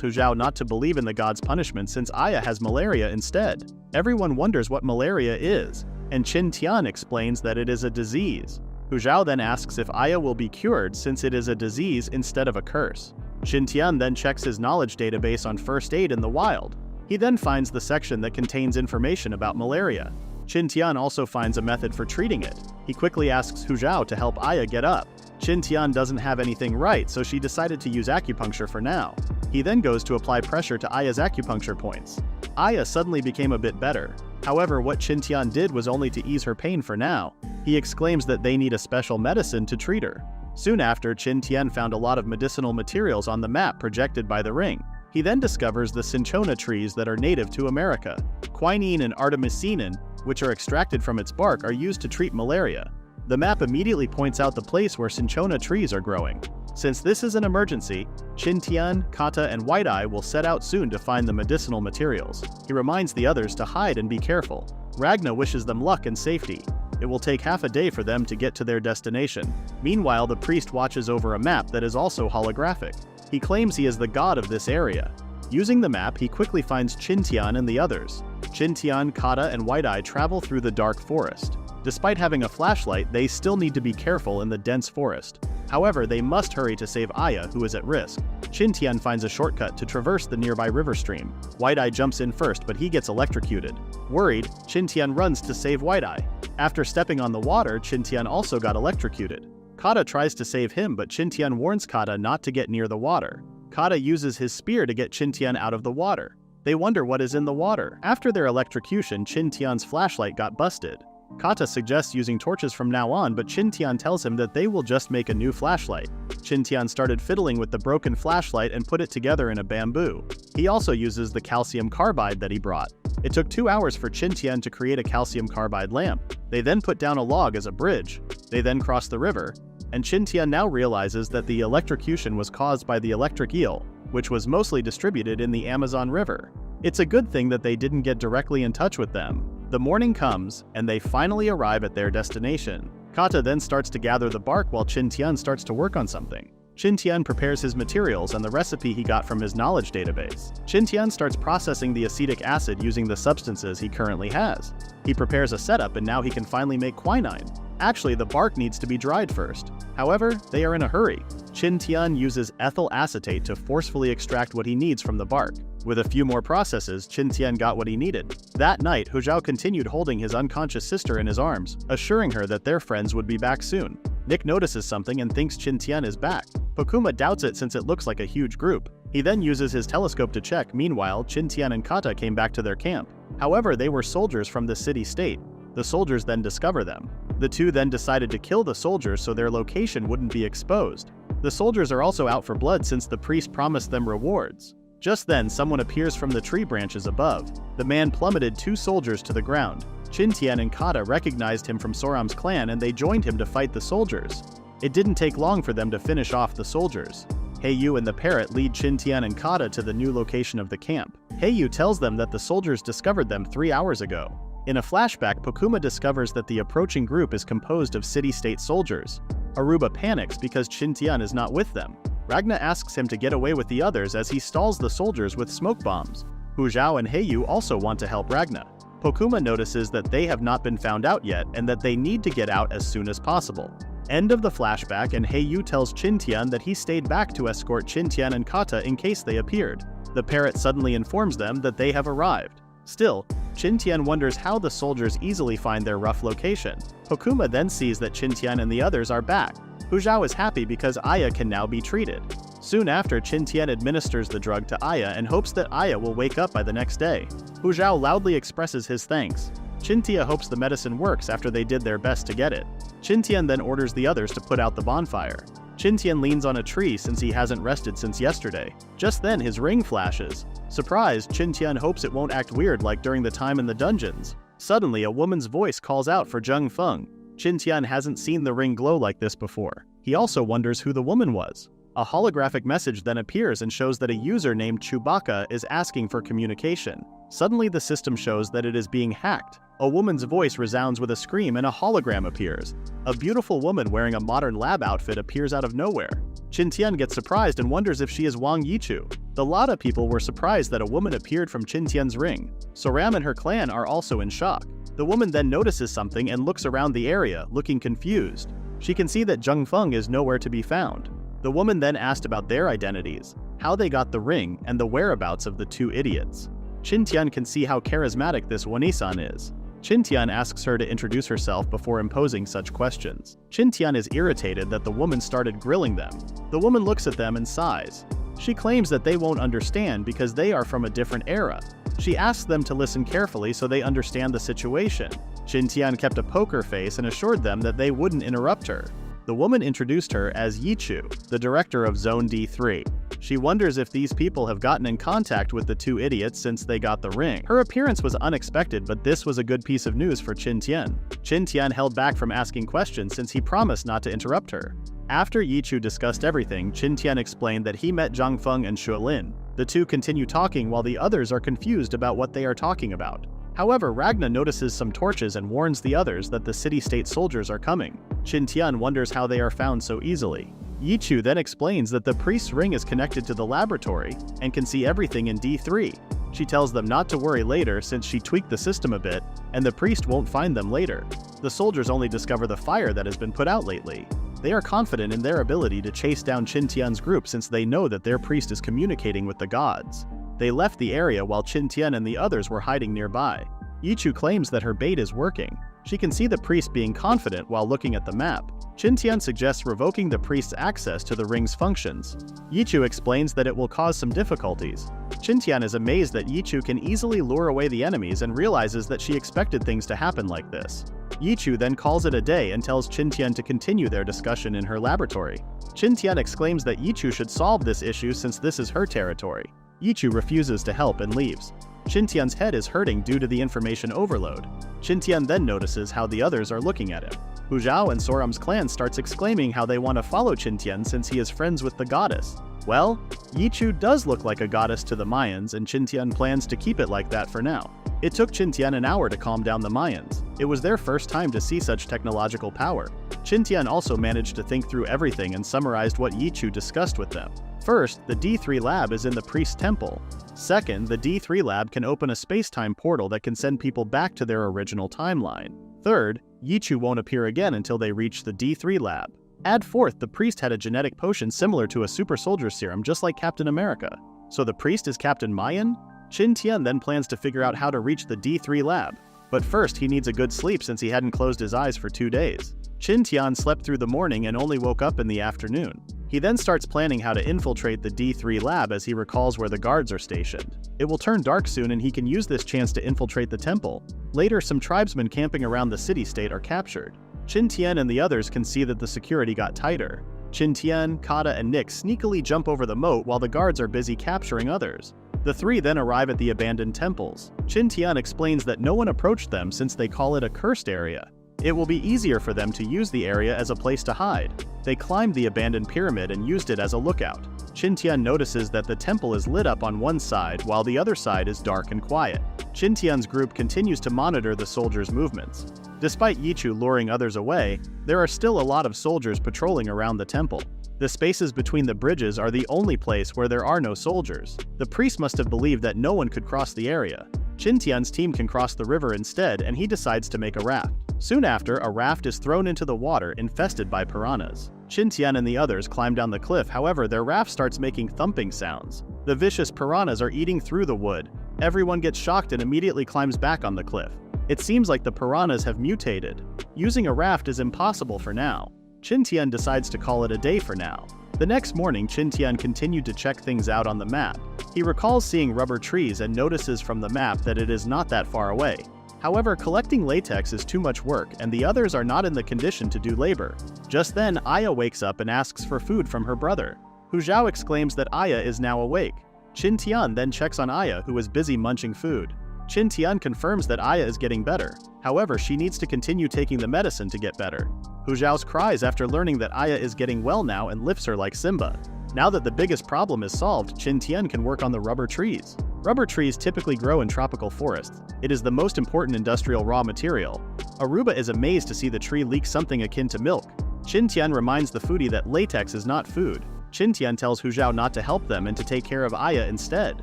Hu Zhao not to believe in the gods' punishment since Aya has malaria instead. Everyone wonders what malaria is, and Qin Tian explains that it is a disease. Hu Zhao then asks if Aya will be cured since it is a disease instead of a curse. Qin Tian then checks his knowledge database on first aid in the wild. He then finds the section that contains information about malaria. Qin Tian also finds a method for treating it. He quickly asks Hu Zhao to help Aya get up. Qin Tian doesn't have anything right, so she decided to use acupuncture for now. He then goes to apply pressure to Aya's acupuncture points. Aya suddenly became a bit better. However, what Qin Tian did was only to ease her pain for now. He exclaims that they need a special medicine to treat her. Soon after, Qin Tian found a lot of medicinal materials on the map projected by the ring. He then discovers the cinchona trees that are native to America. Quinine and artemisinin, which are extracted from its bark, are used to treat malaria. The map immediately points out the place where cinchona trees are growing. Since this is an emergency, Qin Tian, Kata, and White Eye will set out soon to find the medicinal materials. He reminds the others to hide and be careful. Ragna wishes them luck and safety. It will take half a day for them to get to their destination. Meanwhile, the priest watches over a map that is also holographic. He claims he is the god of this area. Using the map, he quickly finds Qin Tian and the others. Qin Tian, Kata, and White Eye travel through the dark forest. Despite having a flashlight, they still need to be careful in the dense forest. However, they must hurry to save Aya, who is at risk. Qin Tian finds a shortcut to traverse the nearby river stream. White Eye jumps in first, but he gets electrocuted. Worried, Qin Tian runs to save White Eye. After stepping on the water, Qin Tian also got electrocuted. Kata tries to save him, but Qin Tian warns Kata not to get near the water. Kata uses his spear to get Qin Tian out of the water. They wonder what is in the water. After their electrocution, Qin Tian's flashlight got busted. Kata suggests using torches from now on, but Qin Tian tells him that they will just make a new flashlight. Qin Tian started fiddling with the broken flashlight and put it together in a bamboo. He also uses the calcium carbide that he brought. It took 2 hours for Qin Tian to create a calcium carbide lamp. They then put down a log as a bridge. They then crossed the river, and Qin Tian now realizes that the electrocution was caused by the electric eel, which was mostly distributed in the Amazon River. It's a good thing that they didn't get directly in touch with them. The morning comes, and they finally arrive at their destination. Kata then starts to gather the bark while Qin Tian starts to work on something. Qin Tian prepares his materials and the recipe he got from his knowledge database. Qin Tian starts processing the acetic acid using the substances he currently has. He prepares a setup and now he can finally make quinine. Actually, the bark needs to be dried first. However, they are in a hurry. Qin Tian uses ethyl acetate to forcefully extract what he needs from the bark. With a few more processes, Qin Tian got what he needed. That night, Hu Zhao continued holding his unconscious sister in his arms, assuring her that their friends would be back soon. Nick notices something and thinks Qin Tian is back. Pokuma doubts it since it looks like a huge group. He then uses his telescope to check. Meanwhile, Qin Tian and Kata came back to their camp. However, they were soldiers from the city-state. The soldiers then discover them. The two then decided to kill the soldiers so their location wouldn't be exposed. The soldiers are also out for blood since the priest promised them rewards. Just then, someone appears from the tree branches above. The man plummeted 2 soldiers to the ground. Qin Tian and Kata recognized him from Soram's clan and they joined him to fight the soldiers. It didn't take long for them to finish off the soldiers. Heiyu and the parrot lead Qin Tian and Kata to the new location of the camp. Heiyu tells them that the soldiers discovered them 3 hours ago. In a flashback, Pokuma discovers that the approaching group is composed of city-state soldiers. Aruba panics because Qin Tian is not with them. Ragna asks him to get away with the others as he stalls the soldiers with smoke bombs. Hu Zhao and Heiyu also want to help Ragna. Pokuma notices that they have not been found out yet and that they need to get out as soon as possible. End of the flashback, and Heiyu tells Qin Tian that he stayed back to escort Qin Tian and Kata in case they appeared. The parrot suddenly informs them that they have arrived. Still, Qin Tian wonders how the soldiers easily find their rough location. Pokuma then sees that Qin Tian and the others are back. Hu Zhao is happy because Aya can now be treated. Soon after, Qin Tian administers the drug to Aya and hopes that Aya will wake up by the next day. Hu Zhao loudly expresses his thanks. Qin Tian hopes the medicine works after they did their best to get it. Qin Tian then orders the others to put out the bonfire. Qin Tian leans on a tree since he hasn't rested since yesterday. Just then, his ring flashes. Surprised, Qin Tian hopes it won't act weird like during the time in the dungeons. Suddenly, a woman's voice calls out for Zheng Feng. Qin Tian hasn't seen the ring glow like this before. He also wonders who the woman was. A holographic message then appears and shows that a user named Chewbacca is asking for communication. Suddenly, the system shows that it is being hacked. A woman's voice resounds with a scream and a hologram appears. A beautiful woman wearing a modern lab outfit appears out of nowhere. Qin Tian gets surprised and wonders if she is Wang Yichu. The Lada people were surprised that a woman appeared from Qin Tian's ring. Soram and her clan are also in shock. The woman then notices something and looks around the area, looking confused. She can see that Zheng Feng is nowhere to be found. The woman then asked about their identities, how they got the ring, and the whereabouts of the 2 idiots. Qin Tian can see how charismatic this Wanisan is. Qin Tian asks her to introduce herself before imposing such questions. Qin Tian is irritated that the woman started grilling them. The woman looks at them and sighs. She claims that they won't understand because they are from a different era. She asks them to listen carefully so they understand the situation. Qin Tian kept a poker face and assured them that they wouldn't interrupt her. The woman introduced her as Yichu, the director of Zone D3. She wonders if these people have gotten in contact with the 2 idiots since they got the ring. Her appearance was unexpected, but this was a good piece of news for Qin Tian. Qin Tian held back from asking questions since he promised not to interrupt her. After Yichu discussed everything, Qin Tian explained that he met Zhang Feng and Shu Lin. The two continue talking while the others are confused about what they are talking about. However, Ragna notices some torches and warns the others that the city-state soldiers are coming. Qin Tian wonders how they are found so easily. Yichu then explains that the priest's ring is connected to the laboratory and can see everything in D3. She tells them not to worry later since she tweaked the system a bit, and the priest won't find them later. The soldiers only discover the fire that has been put out lately. They are confident in their ability to chase down Qin Tian's group since they know that their priest is communicating with the gods. They left the area while Qin Tian and the others were hiding nearby. Yichu claims that her bait is working. She can see the priest being confident while looking at the map. Qin Tian suggests revoking the priest's access to the ring's functions. Yichu explains that it will cause some difficulties. Qin Tian is amazed that Yichu can easily lure away the enemies and realizes that she expected things to happen like this. Yichu then calls it a day and tells Qin Tian to continue their discussion in her laboratory. Qin Tian exclaims that Yichu should solve this issue since this is her territory. Yichu refuses to help and leaves. Qin Tian's head is hurting due to the information overload. Qin Tian then notices how the others are looking at him. Hu Zhao and Soram's clan starts exclaiming how they want to follow Qin Tian since he is friends with the goddess. Well, Yichu does look like a goddess to the Mayans and Qin Tian plans to keep it like that for now. It took Qin Tian an hour to calm down the Mayans. It was their first time to see such technological power. Qin Tian also managed to think through everything and summarized what Yichu discussed with them. First, the D3 lab is in the priest's temple. Second, the D3 lab can open a space-time portal that can send people back to their original timeline. Third, Yichu won't appear again until they reach the D3 lab. Add fourth, the priest had a genetic potion similar to a super soldier serum just like Captain America. So the priest is Captain Mayan? Qin Tian then plans to figure out how to reach the D3 lab. But first, he needs a good sleep since he hadn't closed his eyes for 2 days. Qin Tian slept through the morning and only woke up in the afternoon. He then starts planning how to infiltrate the D3 lab as he recalls where the guards are stationed. It will turn dark soon and he can use this chance to infiltrate the temple. Later, some tribesmen camping around the city-state are captured. Qin Tian and the others can see that the security got tighter. Qin Tian, Kata, and Nick sneakily jump over the moat while the guards are busy capturing others. The three then arrive at the abandoned temples. Qin Tian explains that no one approached them since they call it a cursed area. It will be easier for them to use the area as a place to hide. They climbed the abandoned pyramid and used it as a lookout. Qin Tian notices that the temple is lit up on one side while the other side is dark and quiet. Qin Tian's group continues to monitor the soldiers' movements. Despite Yichu luring others away, there are still a lot of soldiers patrolling around the temple. The spaces between the bridges are the only place where there are no soldiers. The priest must have believed that no one could cross the area. Qin Tian's team can cross the river instead and he decides to make a raft. Soon after, a raft is thrown into the water infested by piranhas. Qin Tian and the others climb down the cliff, however their raft starts making thumping sounds. The vicious piranhas are eating through the wood. Everyone gets shocked and immediately climbs back on the cliff. It seems like the piranhas have mutated. Using a raft is impossible for now. Qin Tian decides to call it a day for now. The next morning, Qin Tian continued to check things out on the map. He recalls seeing rubber trees and notices from the map that it is not that far away. However, collecting latex is too much work and the others are not in the condition to do labor. Just then, Aya wakes up and asks for food from her brother. Hu Zhao exclaims that Aya is now awake. Qin Tian then checks on Aya, who is busy munching food. Qin Tian confirms that Aya is getting better. However, she needs to continue taking the medicine to get better. Hu Zhao cries after learning that Aya is getting well now and lifts her like Simba. Now that the biggest problem is solved, Qin Tian can work on the rubber trees. Rubber trees typically grow in tropical forests. It is the most important industrial raw material. Aruba is amazed to see the tree leak something akin to milk. Qin Tian reminds the foodie that latex is not food. Qin Tian tells Hu Zhao not to help them and to take care of Aya instead.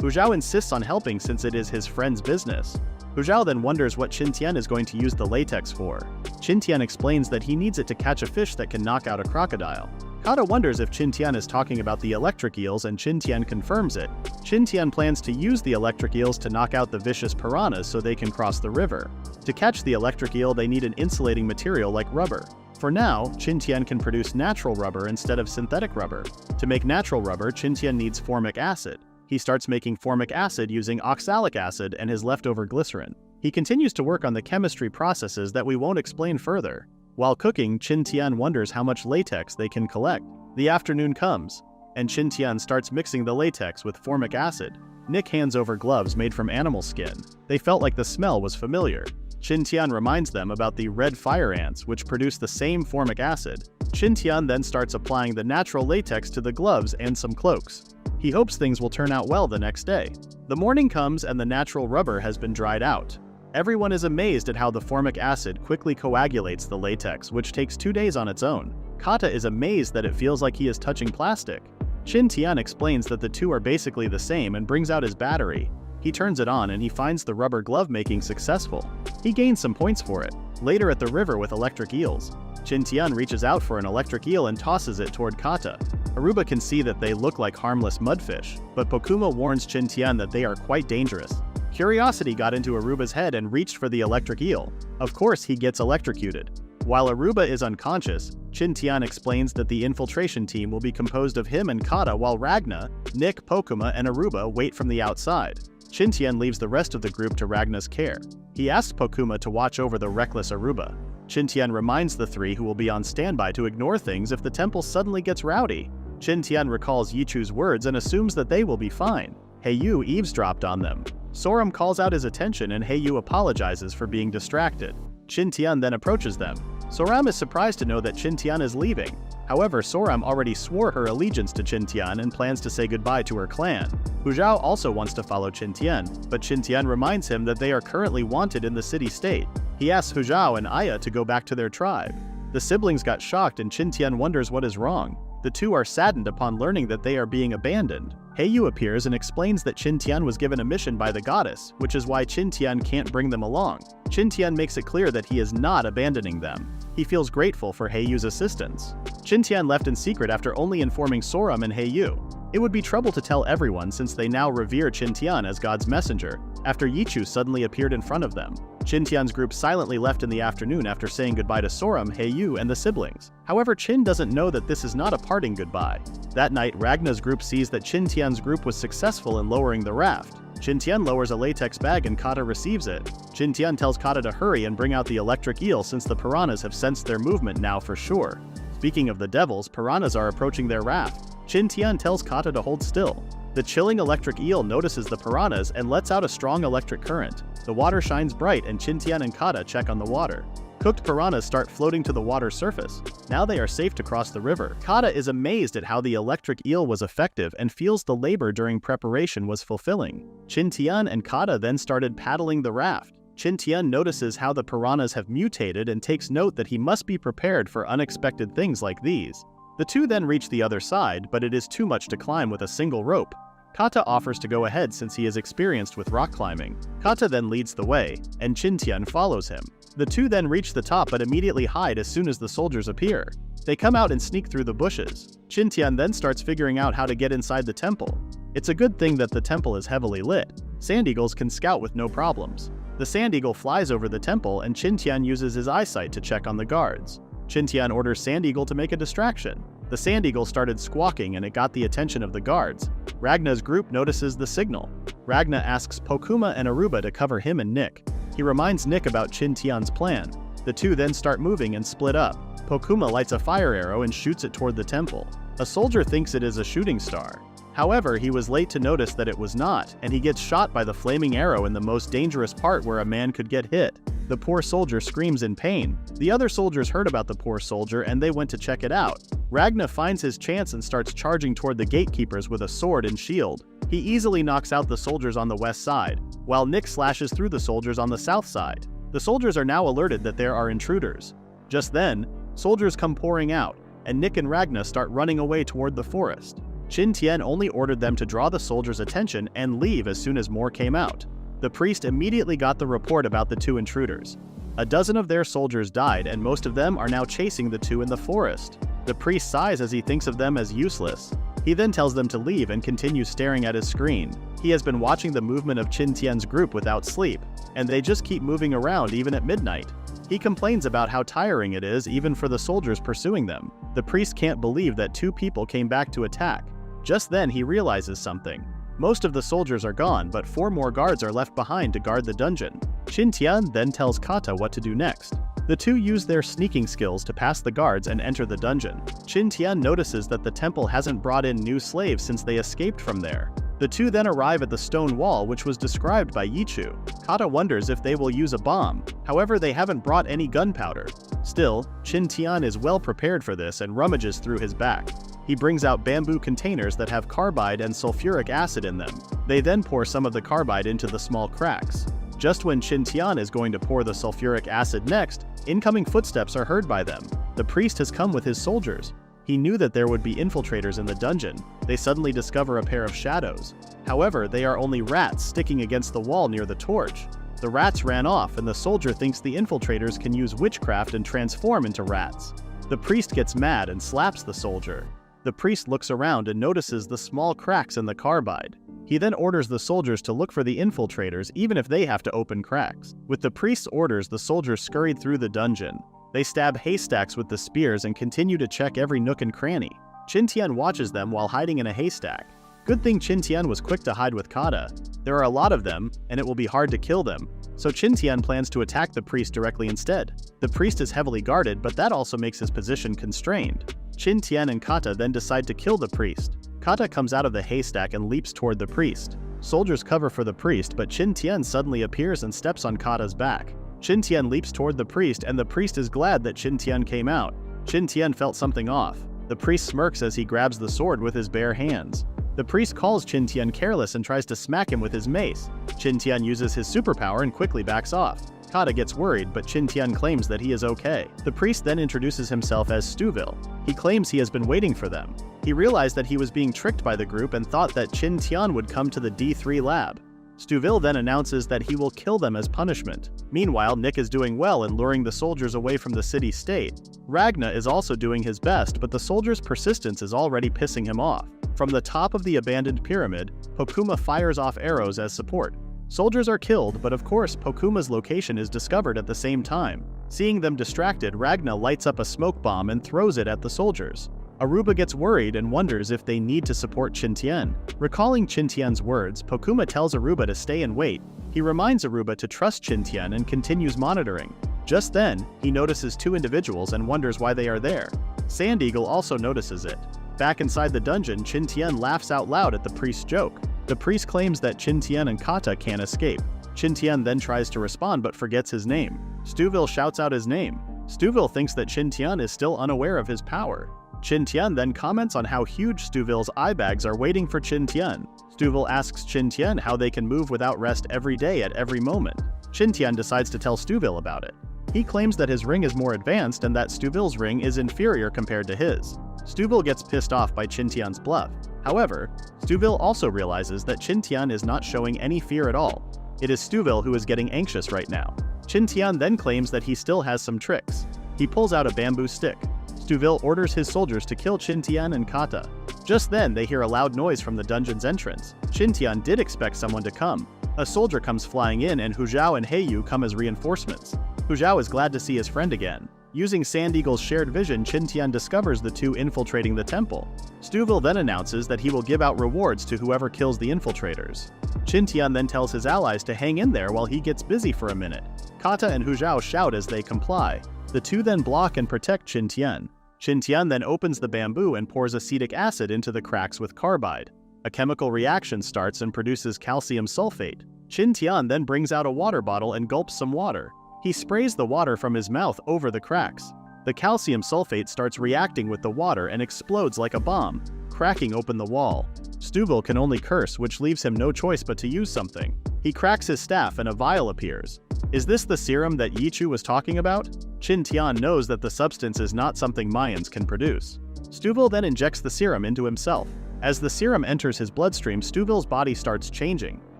Hu Zhao insists on helping since it is his friend's business. Hu Zhao then wonders what Qin Tian is going to use the latex for. Qin Tian explains that he needs it to catch a fish that can knock out a crocodile. Kata wonders if Qin Tian is talking about the electric eels and Qin Tian confirms it. Qin Tian plans to use the electric eels to knock out the vicious piranhas so they can cross the river. To catch the electric eel, they need an insulating material like rubber. For now, Qin Tian can produce natural rubber instead of synthetic rubber. To make natural rubber, Qin Tian needs formic acid. He starts making formic acid using oxalic acid and his leftover glycerin. He continues to work on the chemistry processes that we won't explain further. While cooking, Qin Tian wonders how much latex they can collect. The afternoon comes, and Qin Tian starts mixing the latex with formic acid. Nick hands over gloves made from animal skin. They felt like the smell was familiar. Qin Tian reminds them about the red fire ants, which produce the same formic acid. Qin Tian then starts applying the natural latex to the gloves and some cloaks. He hopes things will turn out well the next day. The morning comes and the natural rubber has been dried out. Everyone is amazed at how the formic acid quickly coagulates the latex, which takes 2 days on its own. Kata is amazed that it feels like he is touching plastic. Qin Tian explains that the two are basically the same and brings out his battery. He turns it on and he finds the rubber glove making successful. He gains some points for it. Later at the river with electric eels, Qin Tian reaches out for an electric eel and tosses it toward Kata. Aruba can see that they look like harmless mudfish, but Pokuma warns Qin Tian that they are quite dangerous. Curiosity got into Aruba's head and reached for the electric eel. Of course, he gets electrocuted. While Aruba is unconscious, Qin Tian explains that the infiltration team will be composed of him and Kata while Ragna, Nick, Pokuma, and Aruba wait from the outside. Qin Tian leaves the rest of the group to Ragna's care. He asks Pokuma to watch over the reckless Aruba. Qin Tian reminds the three who will be on standby to ignore things if the temple suddenly gets rowdy. Qin Tian recalls Yichu's words and assumes that they will be fine. Heiyu eavesdropped on them. Soram calls out his attention and Heiyu apologizes for being distracted. Qin Tian then approaches them. Soram is surprised to know that Qin Tian is leaving. However, Soram already swore her allegiance to Qin Tian and plans to say goodbye to her clan. Hu Zhao also wants to follow Qin Tian, but Qin Tian reminds him that they are currently wanted in the city-state. He asks Hu Zhao and Aya to go back to their tribe. The siblings got shocked and Qin Tian wonders what is wrong. The two are saddened upon learning that they are being abandoned. Heiyu appears and explains that Qin Tian was given a mission by the goddess, which is why Qin Tian can't bring them along. Qin Tian makes it clear that he is not abandoning them. He feels grateful for Heiyu's assistance. Qin Tian left in secret after only informing Soram and Heiyu. It would be trouble to tell everyone since they now revere Qin Tian as God's messenger, after Yichu suddenly appeared in front of them. Qin Tian's group silently left in the afternoon after saying goodbye to Soram, Heiyu, and the siblings. However, Qin doesn't know that this is not a parting goodbye. That night, Ragna's group sees that Qin Tian's group was successful in lowering the raft. Qin Tian lowers a latex bag and Kata receives it. Qin Tian tells Kata to hurry and bring out the electric eel since the piranhas have sensed their movement now for sure. Speaking of the devils, piranhas are approaching their raft. Qin Tian tells Kata to hold still. The chilling electric eel notices the piranhas and lets out a strong electric current. The water shines bright and Qin Tian and Kata check on the water. Cooked piranhas start floating to the water's surface. Now they are safe to cross the river. Kata is amazed at how the electric eel was effective and feels the labor during preparation was fulfilling. Qin Tian and Kata then started paddling the raft. Qin Tian notices how the piranhas have mutated and takes note that he must be prepared for unexpected things like these. The two then reach the other side, but it is too much to climb with a single rope. Kata offers to go ahead since he is experienced with rock climbing. Kata then leads the way, and Qin Tian follows him. The two then reach the top but immediately hide as soon as the soldiers appear. They come out and sneak through the bushes. Qin Tian then starts figuring out how to get inside the temple. It's a good thing that the temple is heavily lit. Sand eagles can scout with no problems. The sand eagle flies over the temple and Qin Tian uses his eyesight to check on the guards. Qin Tian orders Sand Eagle to make a distraction. The Sand Eagle started squawking and it got the attention of the guards. Ragna's group notices the signal. Ragna asks Pokuma and Aruba to cover him and Nick. He reminds Nick about Qin Tian's plan. The two then start moving and split up. Pokuma lights a fire arrow and shoots it toward the temple. A soldier thinks it is a shooting star. However, he was late to notice that it was not, and he gets shot by the flaming arrow in the most dangerous part where a man could get hit. The poor soldier screams in pain. The other soldiers heard about the poor soldier and they went to check it out. Ragna finds his chance and starts charging toward the gatekeepers with a sword and shield. He easily knocks out the soldiers on the west side, while Nick slashes through the soldiers on the south side. The soldiers are now alerted that there are intruders. Just then, soldiers come pouring out, and Nick and Ragna start running away toward the forest. Qin Tian only ordered them to draw the soldiers' attention and leave as soon as more came out. The priest immediately got the report about the two intruders. A dozen of their soldiers died and most of them are now chasing the two in the forest. The priest sighs as he thinks of them as useless. He then tells them to leave and continues staring at his screen. He has been watching the movement of Qin Tian's group without sleep, and they just keep moving around even at midnight. He complains about how tiring it is even for the soldiers pursuing them. The priest can't believe that two people came back to attack. Just then he realizes something. Most of the soldiers are gone, but 4 more guards are left behind to guard the dungeon. Qin Tian then tells Kata what to do next. The two use their sneaking skills to pass the guards and enter the dungeon. Qin Tian notices that the temple hasn't brought in new slaves since they escaped from there. The two then arrive at the stone wall which was described by Yichu. Kata wonders if they will use a bomb, however they haven't brought any gunpowder. Still, Qin Tian is well prepared for this and rummages through his back. He brings out bamboo containers that have carbide and sulfuric acid in them. They then pour some of the carbide into the small cracks. Just when Qin Tian is going to pour the sulfuric acid next, incoming footsteps are heard by them. The priest has come with his soldiers. He knew that there would be infiltrators in the dungeon. They suddenly discover a pair of shadows. However, they are only rats sticking against the wall near the torch. The rats ran off and the soldier thinks the infiltrators can use witchcraft and transform into rats. The priest gets mad and slaps the soldier. The priest looks around and notices the small cracks in the carbide. He then orders the soldiers to look for the infiltrators even if they have to open cracks. With the priest's orders, the soldiers scurried through the dungeon. They stab haystacks with the spears and continue to check every nook and cranny. Qin Tian watches them while hiding in a haystack. Good thing Qin Tian was quick to hide with Kata. There are a lot of them, and it will be hard to kill them, so Qin Tian plans to attack the priest directly instead. The priest is heavily guarded, but that also makes his position constrained. Qin Tian and Kata then decide to kill the priest. Kata comes out of the haystack and leaps toward the priest. Soldiers cover for the priest, but Qin Tian suddenly appears and steps on Kata's back. Qin Tian leaps toward the priest and the priest is glad that Qin Tian came out. Qin Tian felt something off. The priest smirks as he grabs the sword with his bare hands. The priest calls Qin Tian careless and tries to smack him with his mace. Qin Tian uses his superpower and quickly backs off. Kata gets worried, but Qin Tian claims that he is okay. The priest then introduces himself as Stuville. He claims he has been waiting for them. He realized that he was being tricked by the group and thought that Qin Tian would come to the D3 lab. Stuville then announces that he will kill them as punishment. Meanwhile, Nick is doing well in luring the soldiers away from the city-state. Ragna is also doing his best, but the soldiers' persistence is already pissing him off. From the top of the abandoned pyramid, Pokuma fires off arrows as support. Soldiers are killed, but of course Pokuma's location is discovered at the same time. Seeing them distracted, Ragna lights up a smoke bomb and throws it at the soldiers. Aruba gets worried and wonders if they need to support Qin Tian. Recalling Qin Tian's words, Pokuma tells Aruba to stay and wait. He reminds Aruba to trust Qin Tian and continues monitoring. Just then, he notices two individuals and wonders why they are there. Sand Eagle also notices it. Back inside the dungeon, Qin Tian laughs out loud at the priest's joke. The priest claims that Qin Tian and Kata can't escape. Qin Tian then tries to respond but forgets his name. Stuville shouts out his name. Stuville thinks that Qin Tian is still unaware of his power. Qin Tian then comments on how huge Stuville's eye bags are waiting for Qin Tian. Stuville asks Qin Tian how they can move without rest every day at every moment. Qin Tian decides to tell Stuville about it. He claims that his ring is more advanced and that Stuville's ring is inferior compared to his. Stuville gets pissed off by Qin Tian's bluff. However, Stuville also realizes that Qin Tian is not showing any fear at all. It is Stuville who is getting anxious right now. Qin Tian then claims that he still has some tricks. He pulls out a bamboo stick. Stuville orders his soldiers to kill Qin Tian and Kata. Just then, they hear a loud noise from the dungeon's entrance. Qin Tian did expect someone to come. A soldier comes flying in and Hu Zhao and Heiyu come as reinforcements. Hu Zhao is glad to see his friend again. Using Sand Eagle's shared vision, Qin Tian discovers the two infiltrating the temple. Stuville then announces that he will give out rewards to whoever kills the infiltrators. Qin Tian then tells his allies to hang in there while he gets busy for a minute. Kata and Hu Zhao shout as they comply. The two then block and protect Qin Tian. Qin Tian then opens the bamboo and pours acetic acid into the cracks with carbide. A chemical reaction starts and produces calcium sulfate. Qin Tian then brings out a water bottle and gulps some water. He sprays the water from his mouth over the cracks. The calcium sulfate starts reacting with the water and explodes like a bomb, cracking open the wall. Stuville can only curse, which leaves him no choice but to use something. He cracks his staff and a vial appears. Is this the serum that Yichu was talking about? Qin Tian knows that the substance is not something Mayans can produce. Stuville then injects the serum into himself. As the serum enters his bloodstream, Stuville's body starts changing.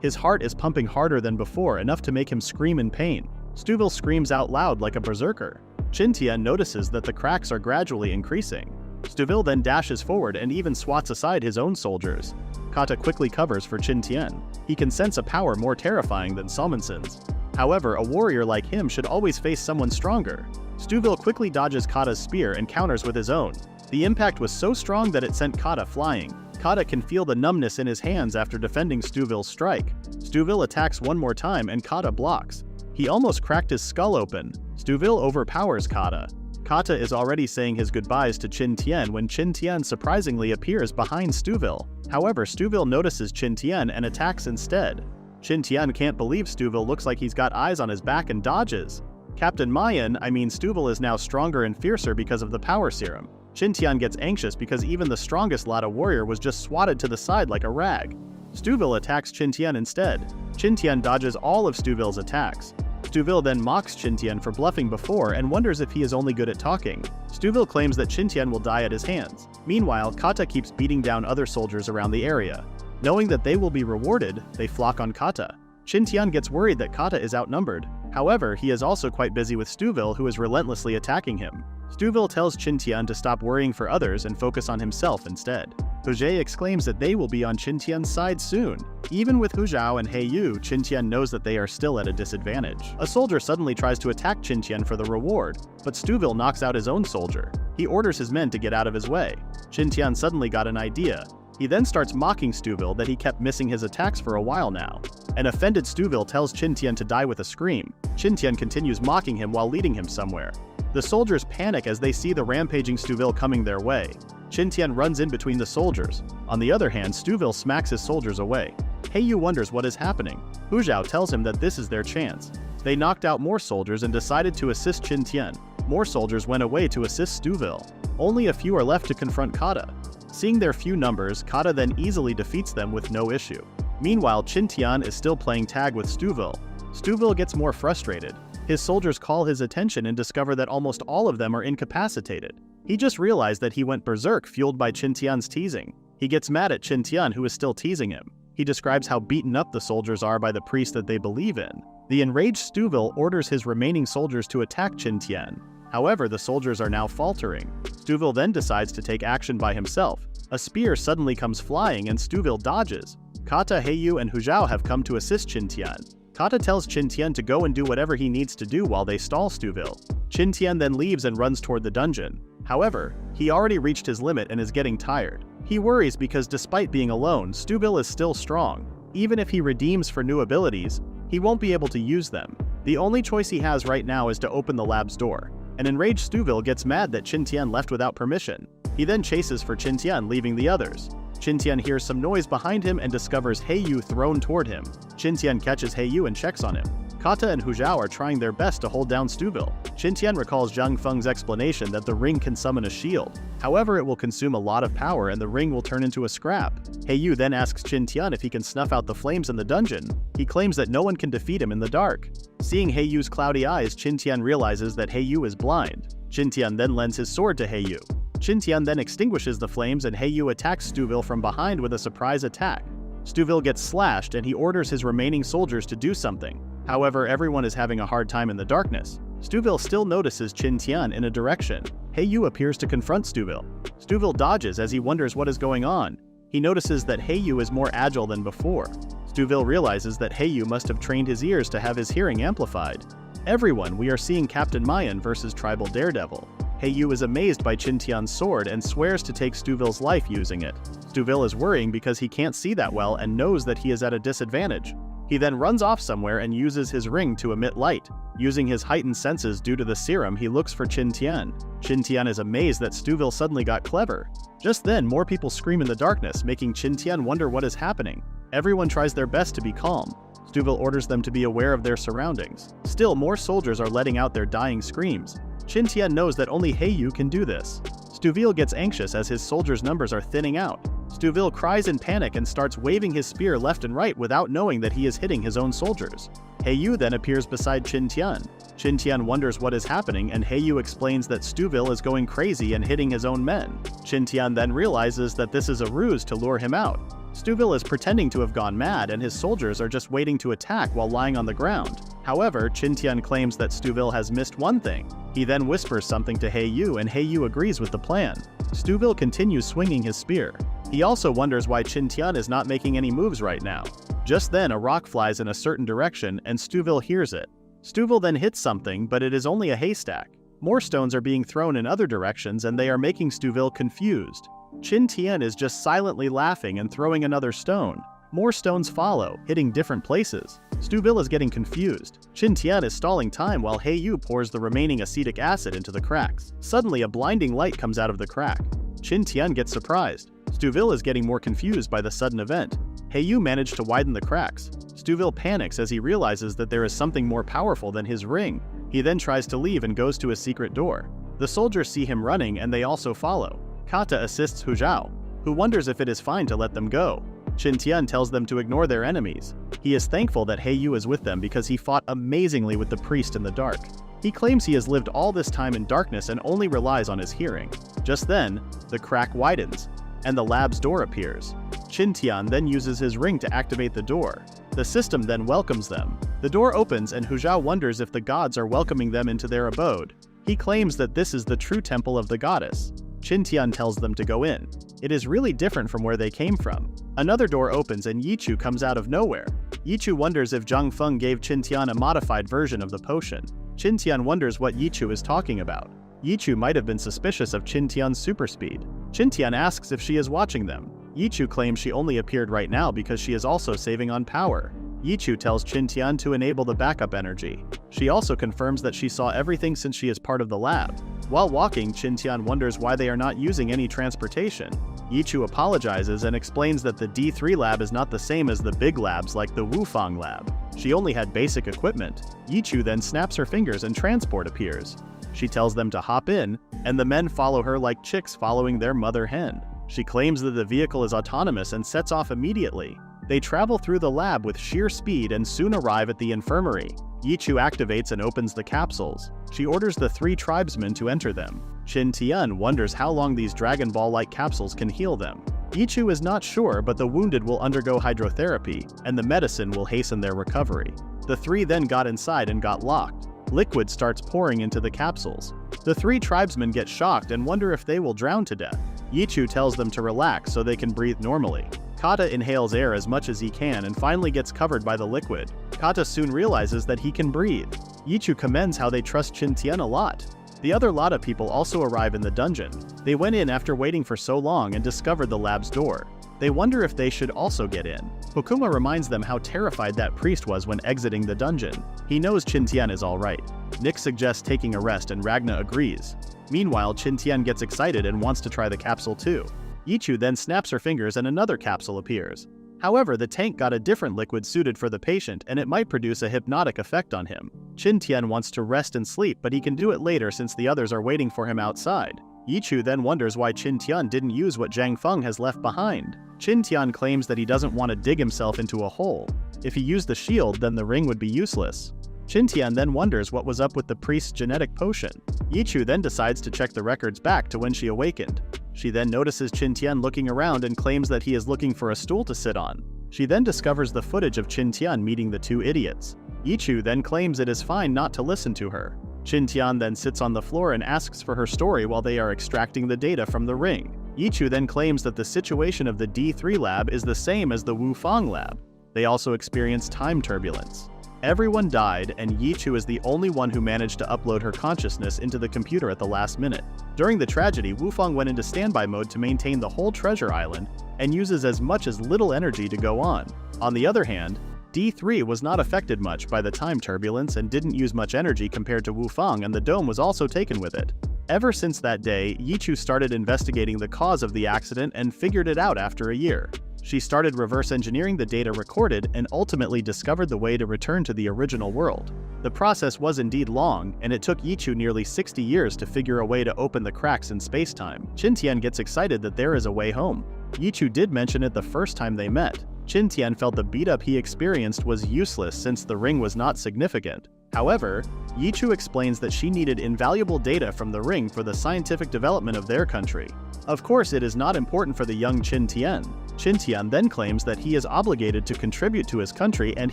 His heart is pumping harder than before, enough to make him scream in pain. Stuville screams out loud like a berserker. Qin Tian notices that the cracks are gradually increasing. Stuville then dashes forward and even swats aside his own soldiers. Kata quickly covers for Qin Tian. He can sense a power more terrifying than Salmonson's. However, a warrior like him should always face someone stronger. Stuville quickly dodges Kata's spear and counters with his own. The impact was so strong that it sent Kata flying. Kata can feel the numbness in his hands after defending Stuville's strike. Stuville attacks one more time and Kata blocks. He almost cracked his skull open. Stuville overpowers Kata. Kata is already saying his goodbyes to Qin Tian when Qin Tian surprisingly appears behind Stuville. However, Stuville notices Qin Tian and attacks instead. Qin Tian can't believe Stuville looks like he's got eyes on his back and dodges. Captain Stuville is now stronger and fiercer because of the power serum. Qin Tian gets anxious because even the strongest Lada warrior was just swatted to the side like a rag. Stuville attacks Qin Tian instead. Qin Tian dodges all of Stuville's attacks. Stuville then mocks Qin Tian for bluffing before and wonders if he is only good at talking. Stuville claims that Qin Tian will die at his hands. Meanwhile, Kata keeps beating down other soldiers around the area. Knowing that they will be rewarded, they flock on Kata. Qin Tian gets worried that Kata is outnumbered. However, he is also quite busy with Stuville, who is relentlessly attacking him. Stuville tells Qin Tian to stop worrying for others and focus on himself instead. Huzhe exclaims that they will be on Qin Tian's side soon. Even with Hu Zhao and He Yu, Qin Tian knows that they are still at a disadvantage. A soldier suddenly tries to attack Qin Tian for the reward, but Stuville knocks out his own soldier. He orders his men to get out of his way. Qin Tian suddenly got an idea. He then starts mocking Stuville that he kept missing his attacks for a while now. An offended Stuville tells Qin Tian to die with a scream. Qin Tian continues mocking him while leading him somewhere. The soldiers panic as they see the rampaging Stuville coming their way. Qin Tian runs in between the soldiers. On the other hand, Stuville smacks his soldiers away. He Yu wonders what is happening. Hu Zhao tells him that this is their chance. They knocked out more soldiers and decided to assist Qin Tian. More soldiers went away to assist Stuville. Only a few are left to confront Kata. Seeing their few numbers, Kata then easily defeats them with no issue. Meanwhile, Qin Tian is still playing tag with Stuville. Stuville gets more frustrated. His soldiers call his attention and discover that almost all of them are incapacitated. He just realized that he went berserk fueled by Qin Tian's teasing. He gets mad at Qin Tian, who is still teasing him. He describes how beaten up the soldiers are by the priest that they believe in. The enraged Stuville orders his remaining soldiers to attack Qin Tian. However, the soldiers are now faltering. Stuville then decides to take action by himself. A spear suddenly comes flying and Stuville dodges. Kata, He Yu, and Hu Zhao have come to assist Qin Tian. Kata tells Qin Tian to go and do whatever he needs to do while they stall Stuville. Qin Tian then leaves and runs toward the dungeon. However, he already reached his limit and is getting tired. He worries because despite being alone, Stuville is still strong. Even if he redeems for new abilities, he won't be able to use them. The only choice he has right now is to open the lab's door. An enraged Stuville gets mad that Qin Tian left without permission. He then chases for Qin Tian, leaving the others. Qin Tian hears some noise behind him and discovers He Yu thrown toward him. Qin Tian catches He Yu and checks on him. Kata and Hu Zhao are trying their best to hold down Stuville. Qin Tian recalls Zhang Feng's explanation that the ring can summon a shield. However, it will consume a lot of power and the ring will turn into a scrap. He Yu then asks Qin Tian if he can snuff out the flames in the dungeon. He claims that no one can defeat him in the dark. Seeing He Yu's cloudy eyes, Qin Tian realizes that He Yu is blind. Qin Tian then lends his sword to He Yu. Qin Tian then extinguishes the flames and He Yu attacks Stuville from behind with a surprise attack. Stuville gets slashed and he orders his remaining soldiers to do something. However, everyone is having a hard time in the darkness. Stuville still notices Qin Tian in a direction. He Yu appears to confront Stuville. Stuville dodges as he wonders what is going on. He notices that He Yu is more agile than before. Stuville realizes that He Yu must have trained his ears to have his hearing amplified. Everyone, we are seeing Captain Mayan versus Tribal Daredevil. He Yu is amazed by Qin Tian's sword and swears to take Stuville's life using it. Stuville is worrying because he can't see that well and knows that he is at a disadvantage. He then runs off somewhere and uses his ring to emit light. Using his heightened senses due to the serum, he looks for Qin Tian. Qin Tian is amazed that Stuville suddenly got clever. Just then, more people scream in the darkness, making Qin Tian wonder what is happening. Everyone tries their best to be calm. Stuville orders them to be aware of their surroundings. Still, more soldiers are letting out their dying screams. Qin Tian knows that only He Yu can do this. Stuville gets anxious as his soldiers' numbers are thinning out. Stuville cries in panic and starts waving his spear left and right without knowing that he is hitting his own soldiers. He Yu then appears beside Qin Tian. Qin Tian wonders what is happening and He Yu explains that Stuville is going crazy and hitting his own men. Qin Tian then realizes that this is a ruse to lure him out. Stuville is pretending to have gone mad and his soldiers are just waiting to attack while lying on the ground. However, Qin Tian claims that Stuville has missed one thing. He then whispers something to He Yu and He Yu agrees with the plan. Stuville continues swinging his spear. He also wonders why Qin Tian is not making any moves right now. Just then, a rock flies in a certain direction and Stuville hears it. Stuville then hits something, but it is only a haystack. More stones are being thrown in other directions and they are making Stuville confused. Qin Tian is just silently laughing and throwing another stone. More stones follow, hitting different places. Stuville is getting confused. Qin Tian is stalling time while He Yu pours the remaining acetic acid into the cracks. Suddenly, a blinding light comes out of the crack. Qin Tian gets surprised. Stuville is getting more confused by the sudden event. Yu managed to widen the cracks. Stuville panics as he realizes that there is something more powerful than his ring. He then tries to leave and goes to a secret door. The soldiers see him running and they also follow. Kata assists Hu Zhao, who wonders if it is fine to let them go. Qin Tian tells them to ignore their enemies. He is thankful that Yu is with them because he fought amazingly with the priest in the dark. He claims he has lived all this time in darkness and only relies on his hearing. Just then, the crack widens, and the lab's door appears. Qin Tian then uses his ring to activate the door. The system then welcomes them. The door opens and Hu Zhao wonders if the gods are welcoming them into their abode. He claims that this is the true temple of the goddess. Qin Tian tells them to go in. It is really different from where they came from. Another door opens and Yichu comes out of nowhere. Yichu wonders if Zhang Feng gave Qin Tian a modified version of the potion. Qin Tian wonders what Yichu is talking about. Yichu might have been suspicious of Qin Tian's super speed. Qin Tian asks if she is watching them. Yichu claims she only appeared right now because she is also saving on power. Yichu tells Qin Tian to enable the backup energy. She also confirms that she saw everything since she is part of the lab. While walking, Qin Tian wonders why they are not using any transportation. Yichu apologizes and explains that the D3 lab is not the same as the big labs like the Wufang lab. She only had basic equipment. Yichu then snaps her fingers and transport appears. She tells them to hop in, and the men follow her like chicks following their mother hen. She claims that the vehicle is autonomous and sets off immediately. They travel through the lab with sheer speed and soon arrive at the infirmary. Yichu activates and opens the capsules. She orders the 3 tribesmen to enter them. Qin Tian wonders how long these Dragon Ball-like capsules can heal them. Yichu is not sure, but the wounded will undergo hydrotherapy, and the medicine will hasten their recovery. The 3 then got inside and got locked. Liquid starts pouring into the capsules. The 3 tribesmen get shocked and wonder if they will drown to death. Yichu tells them to relax so they can breathe normally. Kata inhales air as much as he can and finally gets covered by the liquid. Kata soon realizes that he can breathe. Yichu commends how they trust Qin Tian a lot. The other lot of people also arrive in the dungeon. They went in after waiting for so long and discovered the lab's door. They wonder if they should also get in. Hokuma reminds them how terrified that priest was when exiting the dungeon. He knows Qin Tian is alright. Nick suggests taking a rest and Ragna agrees. Meanwhile, Qin Tian gets excited and wants to try the capsule too. Yichu then snaps her fingers and another capsule appears. However, the tank got a different liquid suited for the patient and it might produce a hypnotic effect on him. Qin Tian wants to rest and sleep, but he can do it later since the others are waiting for him outside. Yichu then wonders why Qin Tian didn't use what Zhang Feng has left behind. Qin Tian claims that he doesn't want to dig himself into a hole. If he used the shield, then the ring would be useless. Qin Tian then wonders what was up with the priest's genetic potion. Yichu then decides to check the records back to when she awakened. She then notices Qin Tian looking around and claims that he is looking for a stool to sit on. She then discovers the footage of Qin Tian meeting the 2 idiots. Yichu then claims it is fine not to listen to her. Qin Tian then sits on the floor and asks for her story while they are extracting the data from the ring. Yichu then claims that the situation of the D3 lab is the same as the Wufang lab. They also experience time turbulence. Everyone died, and Yichu is the only one who managed to upload her consciousness into the computer at the last minute. During the tragedy, Wufang went into standby mode to maintain the whole treasure island, and uses as much as little energy to go on. On the other hand, D3 was not affected much by the time turbulence and didn't use much energy compared to Wufang, and the dome was also taken with it. Ever since that day, Yichu started investigating the cause of the accident and figured it out after a year. She started reverse engineering the data recorded and ultimately discovered the way to return to the original world. The process was indeed long, and it took Yichu nearly 60 years to figure a way to open the cracks in space-time. Qin Tian gets excited that there is a way home. Yichu did mention it the first time they met. Qin Tian felt the beat-up he experienced was useless since the ring was not significant. However, Yichu explains that she needed invaluable data from the ring for the scientific development of their country. Of course, it is not important for the young Qin Tian. Qin Tian then claims that he is obligated to contribute to his country and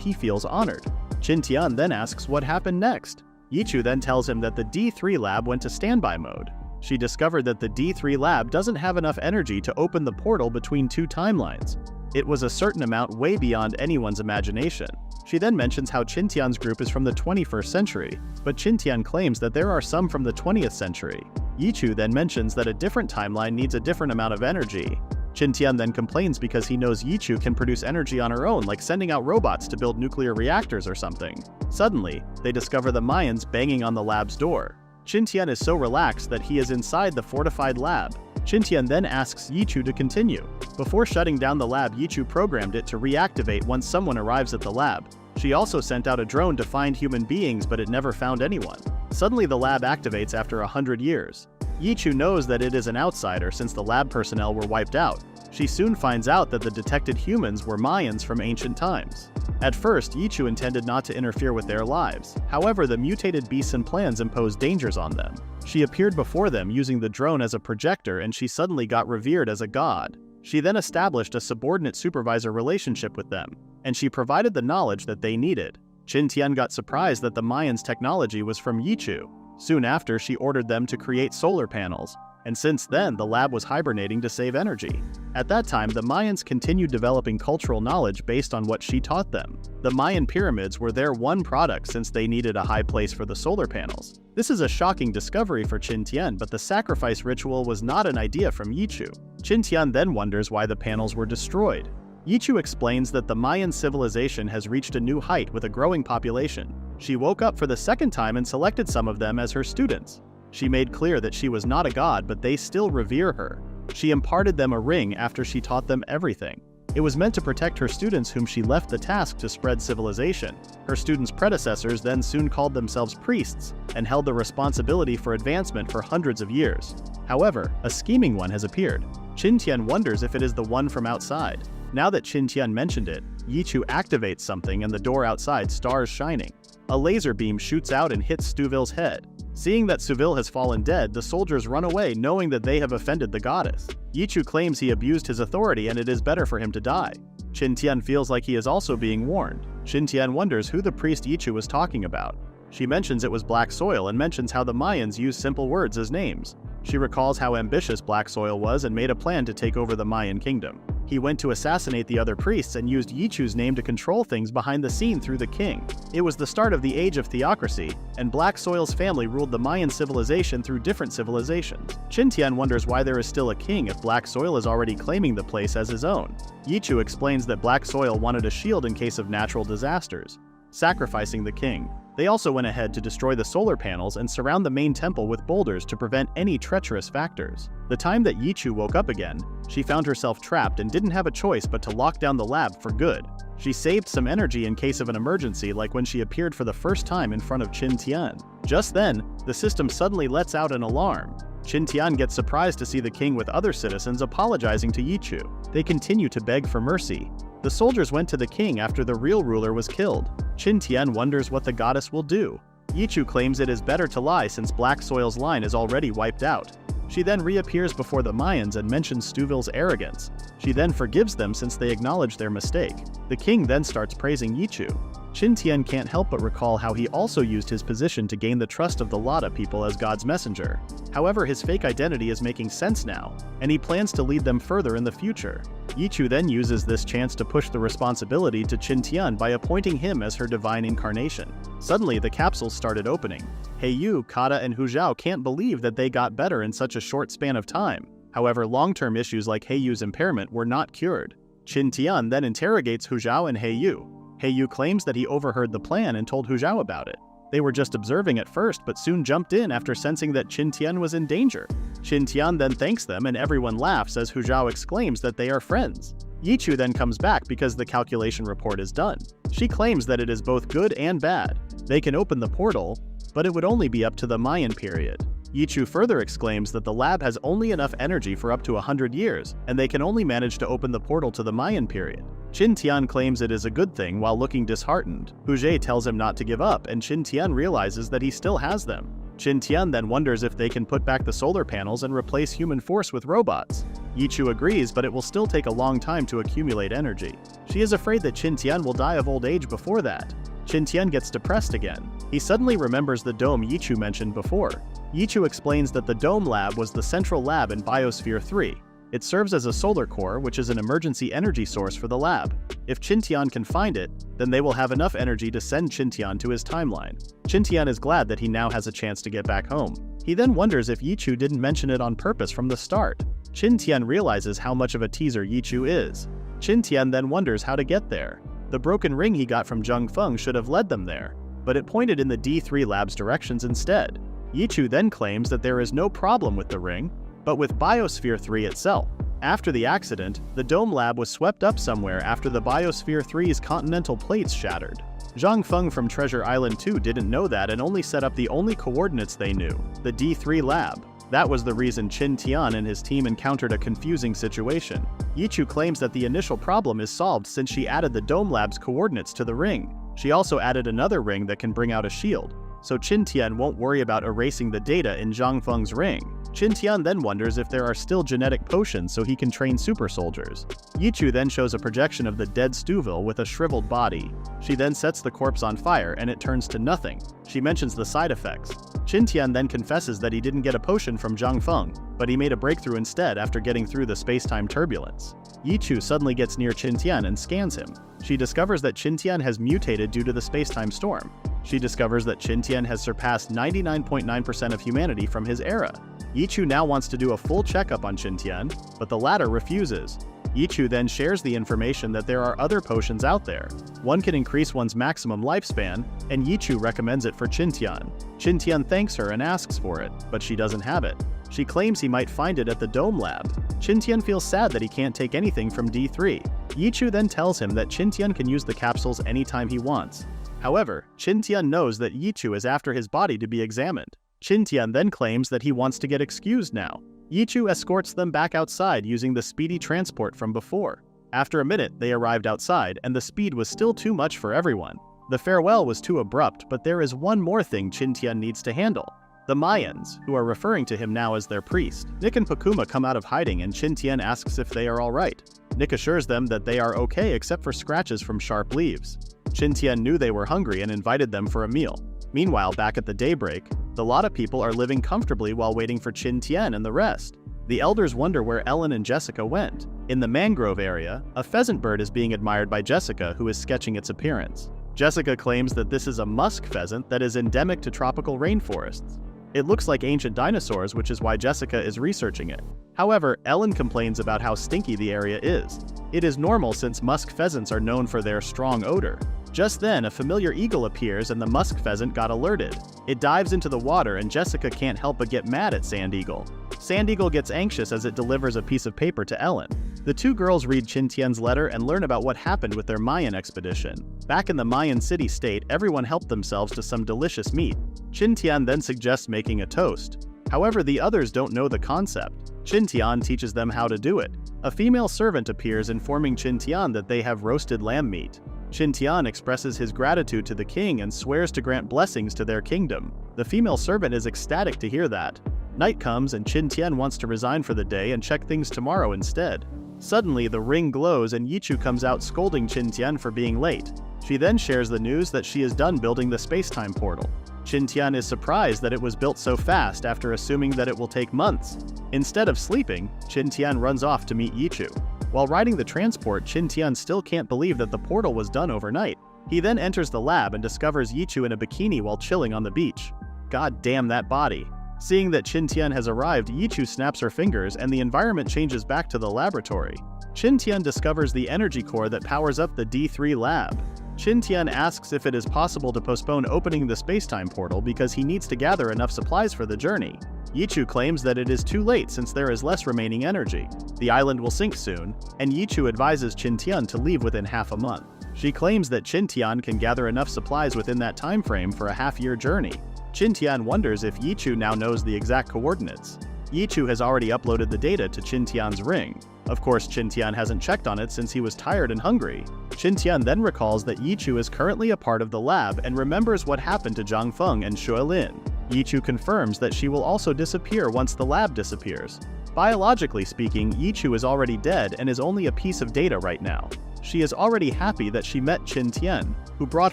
he feels honored. Qin Tian then asks what happened next. Yichu then tells him that the D3 lab went to standby mode. She discovered that the D3 lab doesn't have enough energy to open the portal between 2 timelines. It was a certain amount way beyond anyone's imagination. She then mentions how Qin Tian's group is from the 21st century, but Qin Tian claims that there are some from the 20th century. Yichu then mentions that a different timeline needs a different amount of energy. Qin Tian then complains because he knows Yichu can produce energy on her own, like sending out robots to build nuclear reactors or something. Suddenly, they discover the Mayans banging on the lab's door. Qin Tian is so relaxed that he is inside the fortified lab. Qin Tian then asks Yichu to continue. Before shutting down the lab, Yichu programmed it to reactivate once someone arrives at the lab. She also sent out a drone to find human beings, but it never found anyone. Suddenly the lab activates after 100 years. Yichu knows that it is an outsider since the lab personnel were wiped out. She soon finds out that the detected humans were Mayans from ancient times. At first, Yichu intended not to interfere with their lives. However, the mutated beasts and plans imposed dangers on them. She appeared before them using the drone as a projector, and she suddenly got revered as a god. She then established a subordinate supervisor relationship with them, and she provided the knowledge that they needed. Qin Tian got surprised that the Mayans' technology was from Yichu. Soon after, she ordered them to create solar panels, and since then the lab was hibernating to save energy. At that time, the Mayans continued developing cultural knowledge based on what she taught them. The Mayan pyramids were their one product since they needed a high place for the solar panels. This is a shocking discovery for Qin Tian, but the sacrifice ritual was not an idea from Yichu. Qin Tian then wonders why the panels were destroyed. Yichu explains that the Mayan civilization has reached a new height with a growing population. She woke up for the second time and selected some of them as her students. She made clear that she was not a god, but they still revere her. She imparted them a ring after she taught them everything. It was meant to protect her students, whom she left the task to spread civilization. Her students' predecessors then soon called themselves priests and held the responsibility for advancement for hundreds of years. However, a scheming one has appeared. Qin Tian wonders if it is the one from outside. Now that Qin Tian mentioned it, Yichu activates something and the door outside starts shining. A laser beam shoots out and hits Stuville's head. Seeing that Stuville has fallen dead, the soldiers run away knowing that they have offended the goddess. Yichu claims he abused his authority and it is better for him to die. Qin Tian feels like he is also being warned. Qin Tian wonders who the priest Yichu was talking about. She mentions it was Black Soil and mentions how the Mayans use simple words as names. She recalls how ambitious Black Soil was and made a plan to take over the Mayan kingdom. He went to assassinate the other priests and used Yichu's name to control things behind the scene through the king. It was the start of the age of theocracy, and Black Soil's family ruled the Mayan civilization through different civilizations. Qin Tian wonders why there is still a king if Black Soil is already claiming the place as his own. Yichu explains that Black Soil wanted a shield in case of natural disasters, sacrificing the king. They also went ahead to destroy the solar panels and surround the main temple with boulders to prevent any treacherous factors. The time that Yichu woke up again, she found herself trapped and didn't have a choice but to lock down the lab for good. She saved some energy in case of an emergency, like when she appeared for the first time in front of Qin Tian. Just then, the system suddenly lets out an alarm. Qin Tian gets surprised to see the king with other citizens apologizing to Yichu. They continue to beg for mercy. The soldiers went to the king after the real ruler was killed. Qin Tian wonders what the goddess will do. Yichu claims it is better to lie since Black Soil's line is already wiped out. She then reappears before the Mayans and mentions Stuville's arrogance. She then forgives them since they acknowledge their mistake. The king then starts praising Yichu. Qin Tian can't help but recall how he also used his position to gain the trust of the Lada people as God's messenger. However, his fake identity is making sense now, and he plans to lead them further in the future. Yichu then uses this chance to push the responsibility to Qin Tian by appointing him as her divine incarnation. Suddenly, the capsules started opening. Heiyu, Kata, and Huzhao can't believe that they got better in such a short span of time. However, long-term issues like Heiyu's impairment were not cured. Qin Tian then interrogates Huzhao and Heiyu. Heiyu claims that he overheard the plan and told Huzhao about it. They were just observing at first, but soon jumped in after sensing that Qin Tian was in danger. Qin Tian then thanks them and everyone laughs as Huzhao exclaims that they are friends. Yichu then comes back because the calculation report is done. She claims that it is both good and bad. They can open the portal, but it would only be up to the Mayan period. Yichu further exclaims that the lab has only enough energy for up to 100 years, and they can only manage to open the portal to the Mayan period. Qin Tian claims it is a good thing while looking disheartened. Huzhao tells him not to give up, and Qin Tian realizes that he still has them. Qin Tian then wonders if they can put back the solar panels and replace human force with robots. Yichu agrees, but it will still take a long time to accumulate energy. She is afraid that Qin Tian will die of old age before that. Qin Tian gets depressed again. He suddenly remembers the dome Yichu mentioned before. Yichu explains that the dome lab was the central lab in Biosphere 3. It serves as a solar core, which is an emergency energy source for the lab. If Qin Tian can find it, then they will have enough energy to send Qin Tian to his timeline. Qin Tian is glad that he now has a chance to get back home. He then wonders if Yichu didn't mention it on purpose from the start. Qin Tian realizes how much of a teaser Yichu is. Qin Tian then wonders how to get there. The broken ring he got from Zheng Feng should have led them there, but it pointed in the D3 lab's directions instead. Yichu then claims that there is no problem with the ring. but with Biosphere 3 itself. After the accident, the Dome Lab was swept up somewhere after the Biosphere 3's continental plates shattered. Zhang Feng from Treasure Island 2 didn't know that and only set up the only coordinates they knew, the D3 lab. That was the reason Qin Tian and his team encountered a confusing situation. Yichu claims that the initial problem is solved since she added the Dome Lab's coordinates to the ring. She also added another ring that can bring out a shield, so Qin Tian won't worry about erasing the data in Zhang Feng's ring. Qin Tian then wonders if there are still genetic potions so he can train super soldiers. Yichu then shows a projection of the dead Stuville with a shriveled body. She then sets the corpse on fire and it turns to nothing. She mentions the side effects. Qin Tian then confesses that he didn't get a potion from Zhang Feng, but he made a breakthrough instead after getting through the space-time turbulence. Yichu suddenly gets near Qin Tian and scans him. She discovers that Qin Tian has mutated due to the space-time storm. She discovers that Qin Tian has surpassed 99.9% of humanity from his era. Yichu now wants to do a full checkup on Qin Tian, but the latter refuses. Yichu then shares the information that there are other potions out there. One can increase one's maximum lifespan, and Yichu recommends it for Qin Tian. Qin Tian thanks her and asks for it, but she doesn't have it. She claims he might find it at the Dome Lab. Qin Tian feels sad that he can't take anything from D3. Yichu then tells him that Qin Tian can use the capsules anytime he wants. However, Qin Tian knows that Yichu is after his body to be examined. Qin Tian then claims that he wants to get excused now. Yichu escorts them back outside using the speedy transport from before. After a minute, they arrived outside, and the speed was still too much for everyone. The farewell was too abrupt, but there is one more thing Qin Tian needs to handle. The Mayans, who are referring to him now as their priest. Nick and Pakuma come out of hiding and Qin Tian asks if they are alright. Nick assures them that they are okay except for scratches from sharp leaves. Qin Tian knew they were hungry and invited them for a meal. Meanwhile, back at the daybreak, the lot of people are living comfortably while waiting for Qin Tian and the rest. The elders wonder where Ellen and Jessica went. In the mangrove area, a pheasant bird is being admired by Jessica, who is sketching its appearance. Jessica claims that this is a musk pheasant that is endemic to tropical rainforests. It looks like ancient dinosaurs, which is why Jessica is researching it. However, Ellen complains about how stinky the area is. It is normal since musk pheasants are known for their strong odor. Just then, a familiar eagle appears and the musk pheasant got alerted. It dives into the water and Jessica can't help but get mad at Sand Eagle. Sand Eagle gets anxious as it delivers a piece of paper to Ellen. The two girls read Qin Tian's letter and learn about what happened with their Mayan expedition. Back in the Mayan city-state, everyone helped themselves to some delicious meat. Qin Tian then suggests making a toast. However, the others don't know the concept. Qin Tian teaches them how to do it. A female servant appears informing Qin Tian that they have roasted lamb meat. Qin Tian expresses his gratitude to the king and swears to grant blessings to their kingdom. The female servant is ecstatic to hear that. Night comes and Qin Tian wants to resign for the day and check things tomorrow instead. Suddenly, the ring glows and Yichu comes out scolding Qin Tian for being late. She then shares the news that she is done building the space-time portal. Qin Tian is surprised that it was built so fast after assuming that it will take months. Instead of sleeping, Qin Tian runs off to meet Yichu. While riding the transport, Qin Tian still can't believe that the portal was done overnight. He then enters the lab and discovers Yichu in a bikini while chilling on the beach. God damn that body. Seeing that Qin Tian has arrived, Yichu snaps her fingers and the environment changes back to the laboratory. Qin Tian discovers the energy core that powers up the D3 lab. Qin Tian asks if it is possible to postpone opening the space-time portal because he needs to gather enough supplies for the journey. Yichu claims that it is too late since there is less remaining energy. The island will sink soon, and Yichu advises Qin Tian to leave within half a month. She claims that Qin Tian can gather enough supplies within that time frame for a half-year journey. Qin Tian wonders if Yichu now knows the exact coordinates. Yichu has already uploaded the data to Qin Tian's ring. Of course, Qin Tian hasn't checked on it since he was tired and hungry. Qin Tian then recalls that Yichu is currently a part of the lab and remembers what happened to Zhang Feng and Shuo Lin. Yichu confirms that she will also disappear once the lab disappears. Biologically speaking, Yichu is already dead and is only a piece of data right now. She is already happy that she met Qin Tian, who brought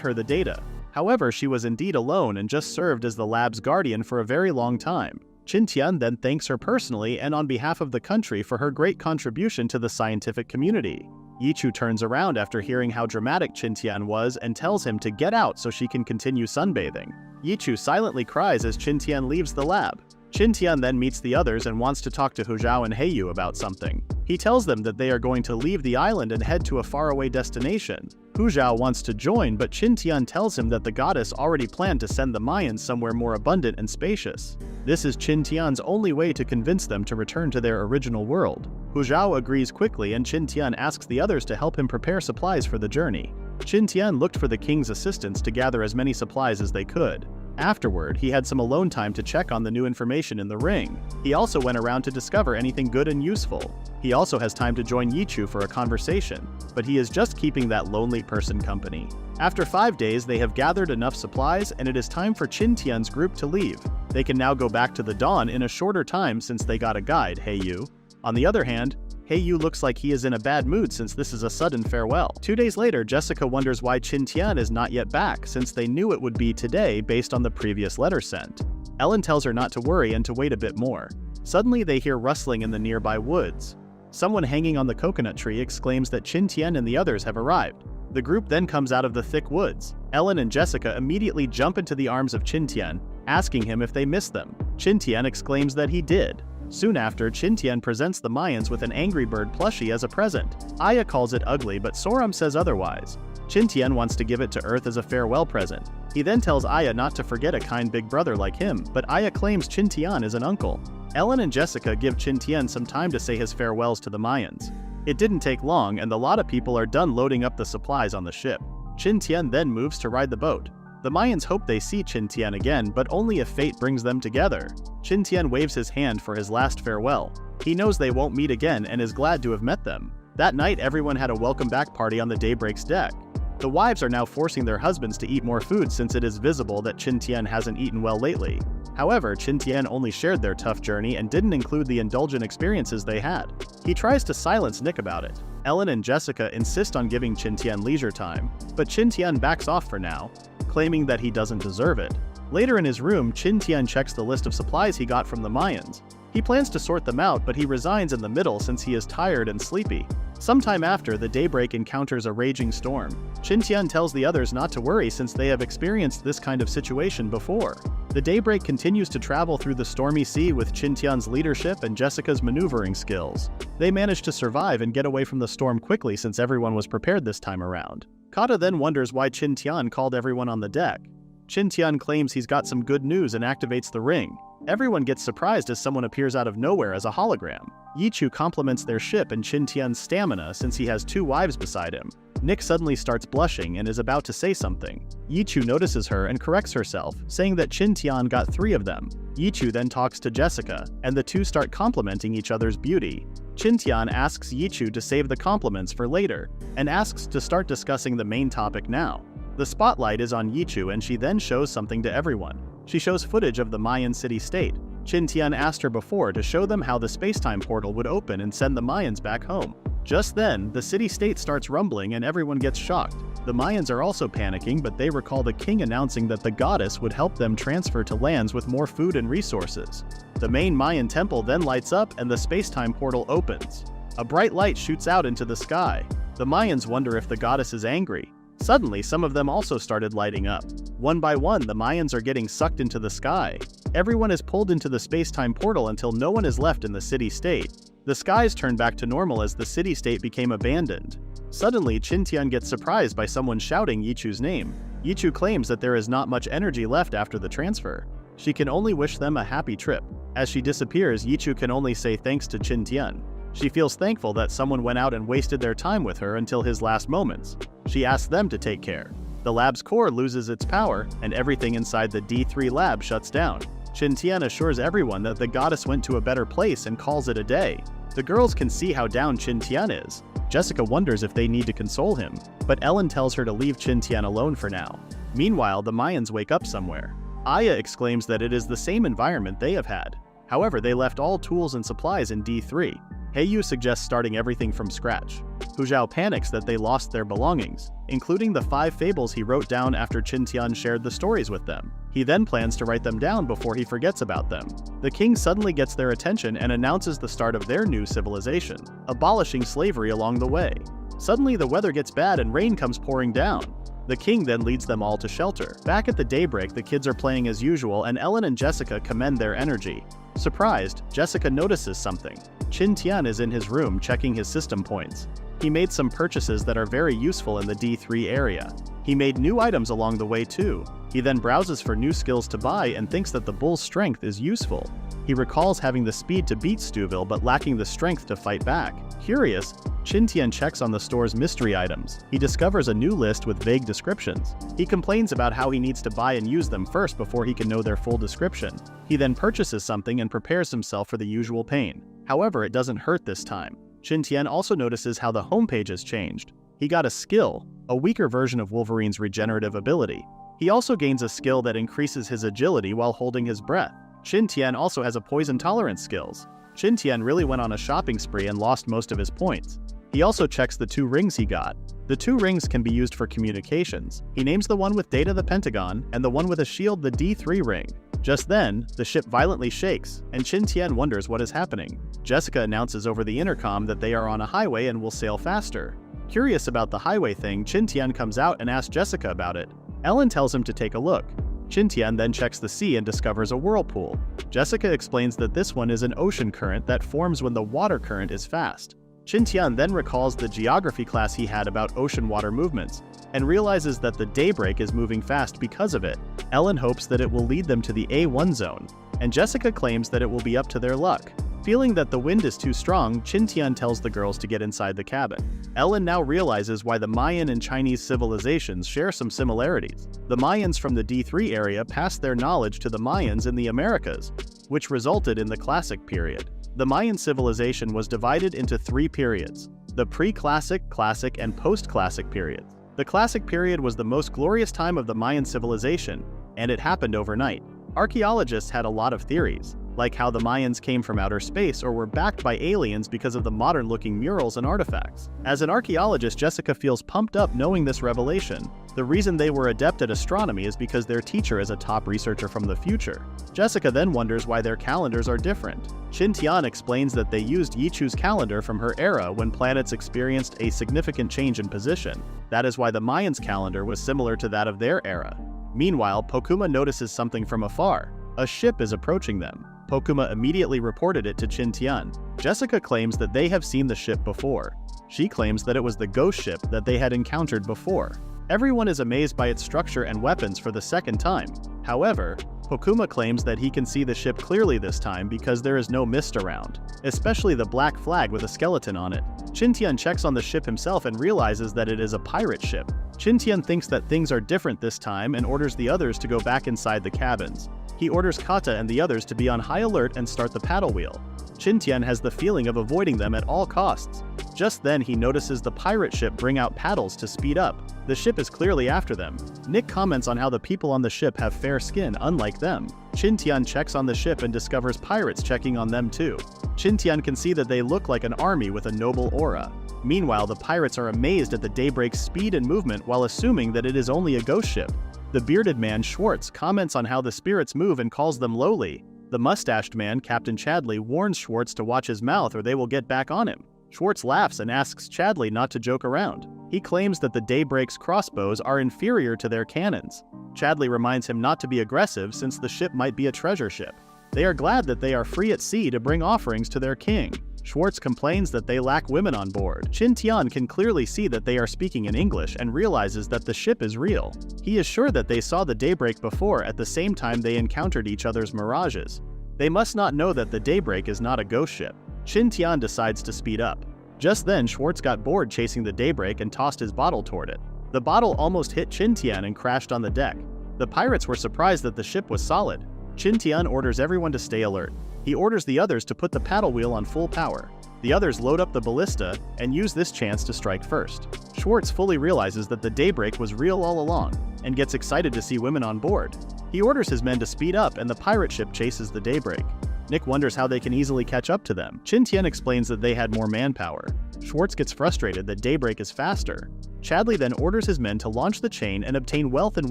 her the data. However, she was indeed alone and just served as the lab's guardian for a very long time. Qin Tian then thanks her personally and on behalf of the country for her great contribution to the scientific community. Yichu turns around after hearing how dramatic Qin Tian was and tells him to get out so she can continue sunbathing. Yichu silently cries as Qin Tian leaves the lab. Qin Tian then meets the others and wants to talk to Huzhao and Heiyu about something. He tells them that they are going to leave the island and head to a faraway destination. Hu Zhao wants to join, but Qin Tian tells him that the goddess already planned to send the Mayans somewhere more abundant and spacious. This is Qin Tian's only way to convince them to return to their original world. Hu Zhao agrees quickly, and Qin Tian asks the others to help him prepare supplies for the journey. Qin Tian looked for the king's assistance to gather as many supplies as they could. Afterward, he had some alone time to check on the new information in the ring. He also went around to discover anything good and useful. He also has time to join Yichu for a conversation, but he is just keeping that lonely person company. After 5 days, they have gathered enough supplies, and it is time for Qin Tian's group to leave. They can now go back to the dawn in a shorter time since they got a guide, Heiyu. On the other hand, Heiyu looks like he is in a bad mood since this is a sudden farewell. 2 days later, Jessica wonders why Qin Tian is not yet back, since they knew it would be today based on the previous letter sent. Ellen tells her not to worry and to wait a bit more. Suddenly they hear rustling in the nearby woods. Someone hanging on the coconut tree exclaims that Qin Tian and the others have arrived. The group then comes out of the thick woods. Ellen and Jessica immediately jump into the arms of Qin Tian, asking him if they missed them. Qin Tian exclaims that he did. Soon after, Qin Tian presents the Mayans with an Angry Bird plushie as a present. Aya calls it ugly, but Soram says otherwise. Qin Tian wants to give it to Earth as a farewell present. He then tells Aya not to forget a kind big brother like him, but Aya claims Qin Tian is an uncle. Ellen and Jessica give Qin Tian some time to say his farewells to the Mayans. It didn't take long, and a lot of people are done loading up the supplies on the ship. Qin Tian then moves to ride the boat. The Mayans hope they see Qin Tian again, but only if fate brings them together. Qin Tian waves his hand for his last farewell. He knows they won't meet again and is glad to have met them. That night, everyone had a welcome back party on the Daybreak's deck. The wives are now forcing their husbands to eat more food since it is visible that Qin Tian hasn't eaten well lately. However, Qin Tian only shared their tough journey and didn't include the indulgent experiences they had. He tries to silence Nick about it. Ellen and Jessica insist on giving Qin Tian leisure time, but Qin Tian backs off for now, claiming that he doesn't deserve it. Later in his room, Qin Tian checks the list of supplies he got from the Mayans. He plans to sort them out, but he resigns in the middle since he is tired and sleepy. Sometime after, the Daybreak encounters a raging storm. Qin Tian tells the others not to worry since they have experienced this kind of situation before. The Daybreak continues to travel through the stormy sea with Qin Tian's leadership and Jessica's maneuvering skills. They manage to survive and get away from the storm quickly since everyone was prepared this time around. Kata then wonders why Qin Tian called everyone on the deck. Qin Tian claims he's got some good news and activates the ring. Everyone gets surprised as someone appears out of nowhere as a hologram. Yichu compliments their ship and Qin Tian's stamina since he has 2 wives beside him. Nick suddenly starts blushing and is about to say something. Yichu notices her and corrects herself, saying that Qin Tian got 3 of them. Yichu then talks to Jessica, and the two start complimenting each other's beauty. Qin Tian asks Yichu to save the compliments for later, and asks to start discussing the main topic now. The spotlight is on Yichu and she then shows something to everyone. She shows footage of the Mayan city-state. Qin Tian asked her before to show them how the space-time portal would open and send the Mayans back home. Just then, the city-state starts rumbling and everyone gets shocked. The Mayans are also panicking, but they recall the king announcing that the goddess would help them transfer to lands with more food and resources. The main Mayan temple then lights up and the space-time portal opens. A bright light shoots out into the sky. The Mayans wonder if the goddess is angry. Suddenly, some of them also started lighting up. One by one, the Mayans are getting sucked into the sky. Everyone is pulled into the space-time portal until no one is left in the city-state. The skies turn back to normal as the city-state became abandoned. Suddenly, Qin Tian gets surprised by someone shouting Yichu's name. Yichu claims that there is not much energy left after the transfer. She can only wish them a happy trip. As she disappears, Yichu can only say thanks to Qin Tian. She feels thankful that someone went out and wasted their time with her until his last moments. She asks them to take care. The lab's core loses its power, and everything inside the D3 lab shuts down. Qin Tian assures everyone that the goddess went to a better place and calls it a day. The girls can see how down Qin Tian is. Jessica wonders if they need to console him, but Ellen tells her to leave Qin Tian alone for now. Meanwhile, the Mayans wake up somewhere. Aya exclaims that it is the same environment they have had. However, they left all tools and supplies in D3. Heiyu suggests starting everything from scratch. Hu Zhao panics that they lost their belongings, including the 5 fables he wrote down after Qin Tian shared the stories with them. He then plans to write them down before he forgets about them. The king suddenly gets their attention and announces the start of their new civilization, abolishing slavery along the way. Suddenly the weather gets bad and rain comes pouring down. The king then leads them all to shelter. Back at the Daybreak, the kids are playing as usual and Ellen and Jessica commend their energy. Surprised, Jessica notices something. Qin Tian is in his room checking his system points. He made some purchases that are very useful in the D3 area. He made new items along the way too. He then browses for new skills to buy and thinks that the bull's strength is useful. He recalls having the speed to beat Stuville but lacking the strength to fight back. Curious, Qin Tian checks on the store's mystery items. He discovers a new list with vague descriptions. He complains about how he needs to buy and use them first before he can know their full description. He then purchases something and prepares himself for the usual pain. However, it doesn't hurt this time. Qin Tian also notices how the homepage has changed. He got a skill, a weaker version of Wolverine's regenerative ability. He also gains a skill that increases his agility while holding his breath. Qin Tian also has a poison tolerance skills. Qin Tian really went on a shopping spree and lost most of his points. He also checks the 2 rings he got. The 2 rings can be used for communications. He names the one with data the Pentagon and the one with a shield the D3 ring. Just then, the ship violently shakes, and Qin Tian wonders what is happening. Jessica announces over the intercom that they are on a highway and will sail faster. Curious about the highway thing, Qin Tian comes out and asks Jessica about it. Ellen tells him to take a look. Qin Tian then checks the sea and discovers a whirlpool. Jessica explains that this one is an ocean current that forms when the water current is fast. Qin Tian then recalls the geography class he had about ocean water movements, and realizes that the daybreak is moving fast because of it. Ellen hopes that it will lead them to the A1 zone, and Jessica claims that it will be up to their luck. Feeling that the wind is too strong, Qin Tian tells the girls to get inside the cabin. Ellen now realizes why the Mayan and Chinese civilizations share some similarities. The Mayans from the D3 area passed their knowledge to the Mayans in the Americas, which resulted in the Classic period. The Mayan civilization was divided into 3 periods: the pre-Classic, Classic, and post-Classic periods. The Classic period was the most glorious time of the Mayan civilization, and it happened overnight. Archaeologists had a lot of theories, like how the Mayans came from outer space or were backed by aliens because of the modern-looking murals and artifacts. As an archaeologist, Jessica feels pumped up knowing this revelation. The reason they were adept at astronomy is because their teacher is a top researcher from the future. Jessica then wonders why their calendars are different. Qin Tian explains that they used Yichu's calendar from her era when planets experienced a significant change in position. That is why the Mayans' calendar was similar to that of their era. Meanwhile, Pokuma notices something from afar. A ship is approaching them. Pokuma immediately reported it to Qin Tian. Jessica claims that they have seen the ship before. She claims that it was the ghost ship that they had encountered before. Everyone is amazed by its structure and weapons for the second time. However, Pokuma claims that he can see the ship clearly this time because there is no mist around, especially the black flag with a skeleton on it. Qin Tian checks on the ship himself and realizes that it is a pirate ship. Qin Tian thinks that things are different this time and orders the others to go back inside the cabins. He orders Kata and the others to be on high alert and start the paddle wheel. Qin Tian has the feeling of avoiding them at all costs. Just then he notices the pirate ship bring out paddles to speed up. The ship is clearly after them. Nick comments on how the people on the ship have fair skin unlike them. Qin Tian checks on the ship and discovers pirates checking on them too. Qin Tian can see that they look like an army with a noble aura. Meanwhile, the pirates are amazed at the daybreak's speed and movement while assuming that it is only a ghost ship. The bearded man, Schwartz, comments on how the spirits move and calls them lowly. The mustached man, Captain Chadley, warns Schwartz to watch his mouth or they will get back on him. Schwartz laughs and asks Chadley not to joke around. He claims that the Daybreak's crossbows are inferior to their cannons. Chadley reminds him not to be aggressive since the ship might be a treasure ship. They are glad that they are free at sea to bring offerings to their king. Schwartz complains that they lack women on board. Qin Tian can clearly see that they are speaking in English and realizes that the ship is real. He is sure that they saw the Daybreak before at the same time they encountered each other's mirages. They must not know that the Daybreak is not a ghost ship. Qin Tian decides to speed up. Just then, Schwartz got bored chasing the Daybreak and tossed his bottle toward it. The bottle almost hit Qin Tian and crashed on the deck. The pirates were surprised that the ship was solid. Qin Tian orders everyone to stay alert. He orders the others to put the paddle wheel on full power. The others load up the ballista and use this chance to strike first. Schwartz fully realizes that the Daybreak was real all along, and gets excited to see women on board. He orders his men to speed up and the pirate ship chases the Daybreak. Nick wonders how they can easily catch up to them. Qin Tian explains that they had more manpower. Schwartz gets frustrated that Daybreak is faster. Chadley then orders his men to launch the chain and obtain wealth and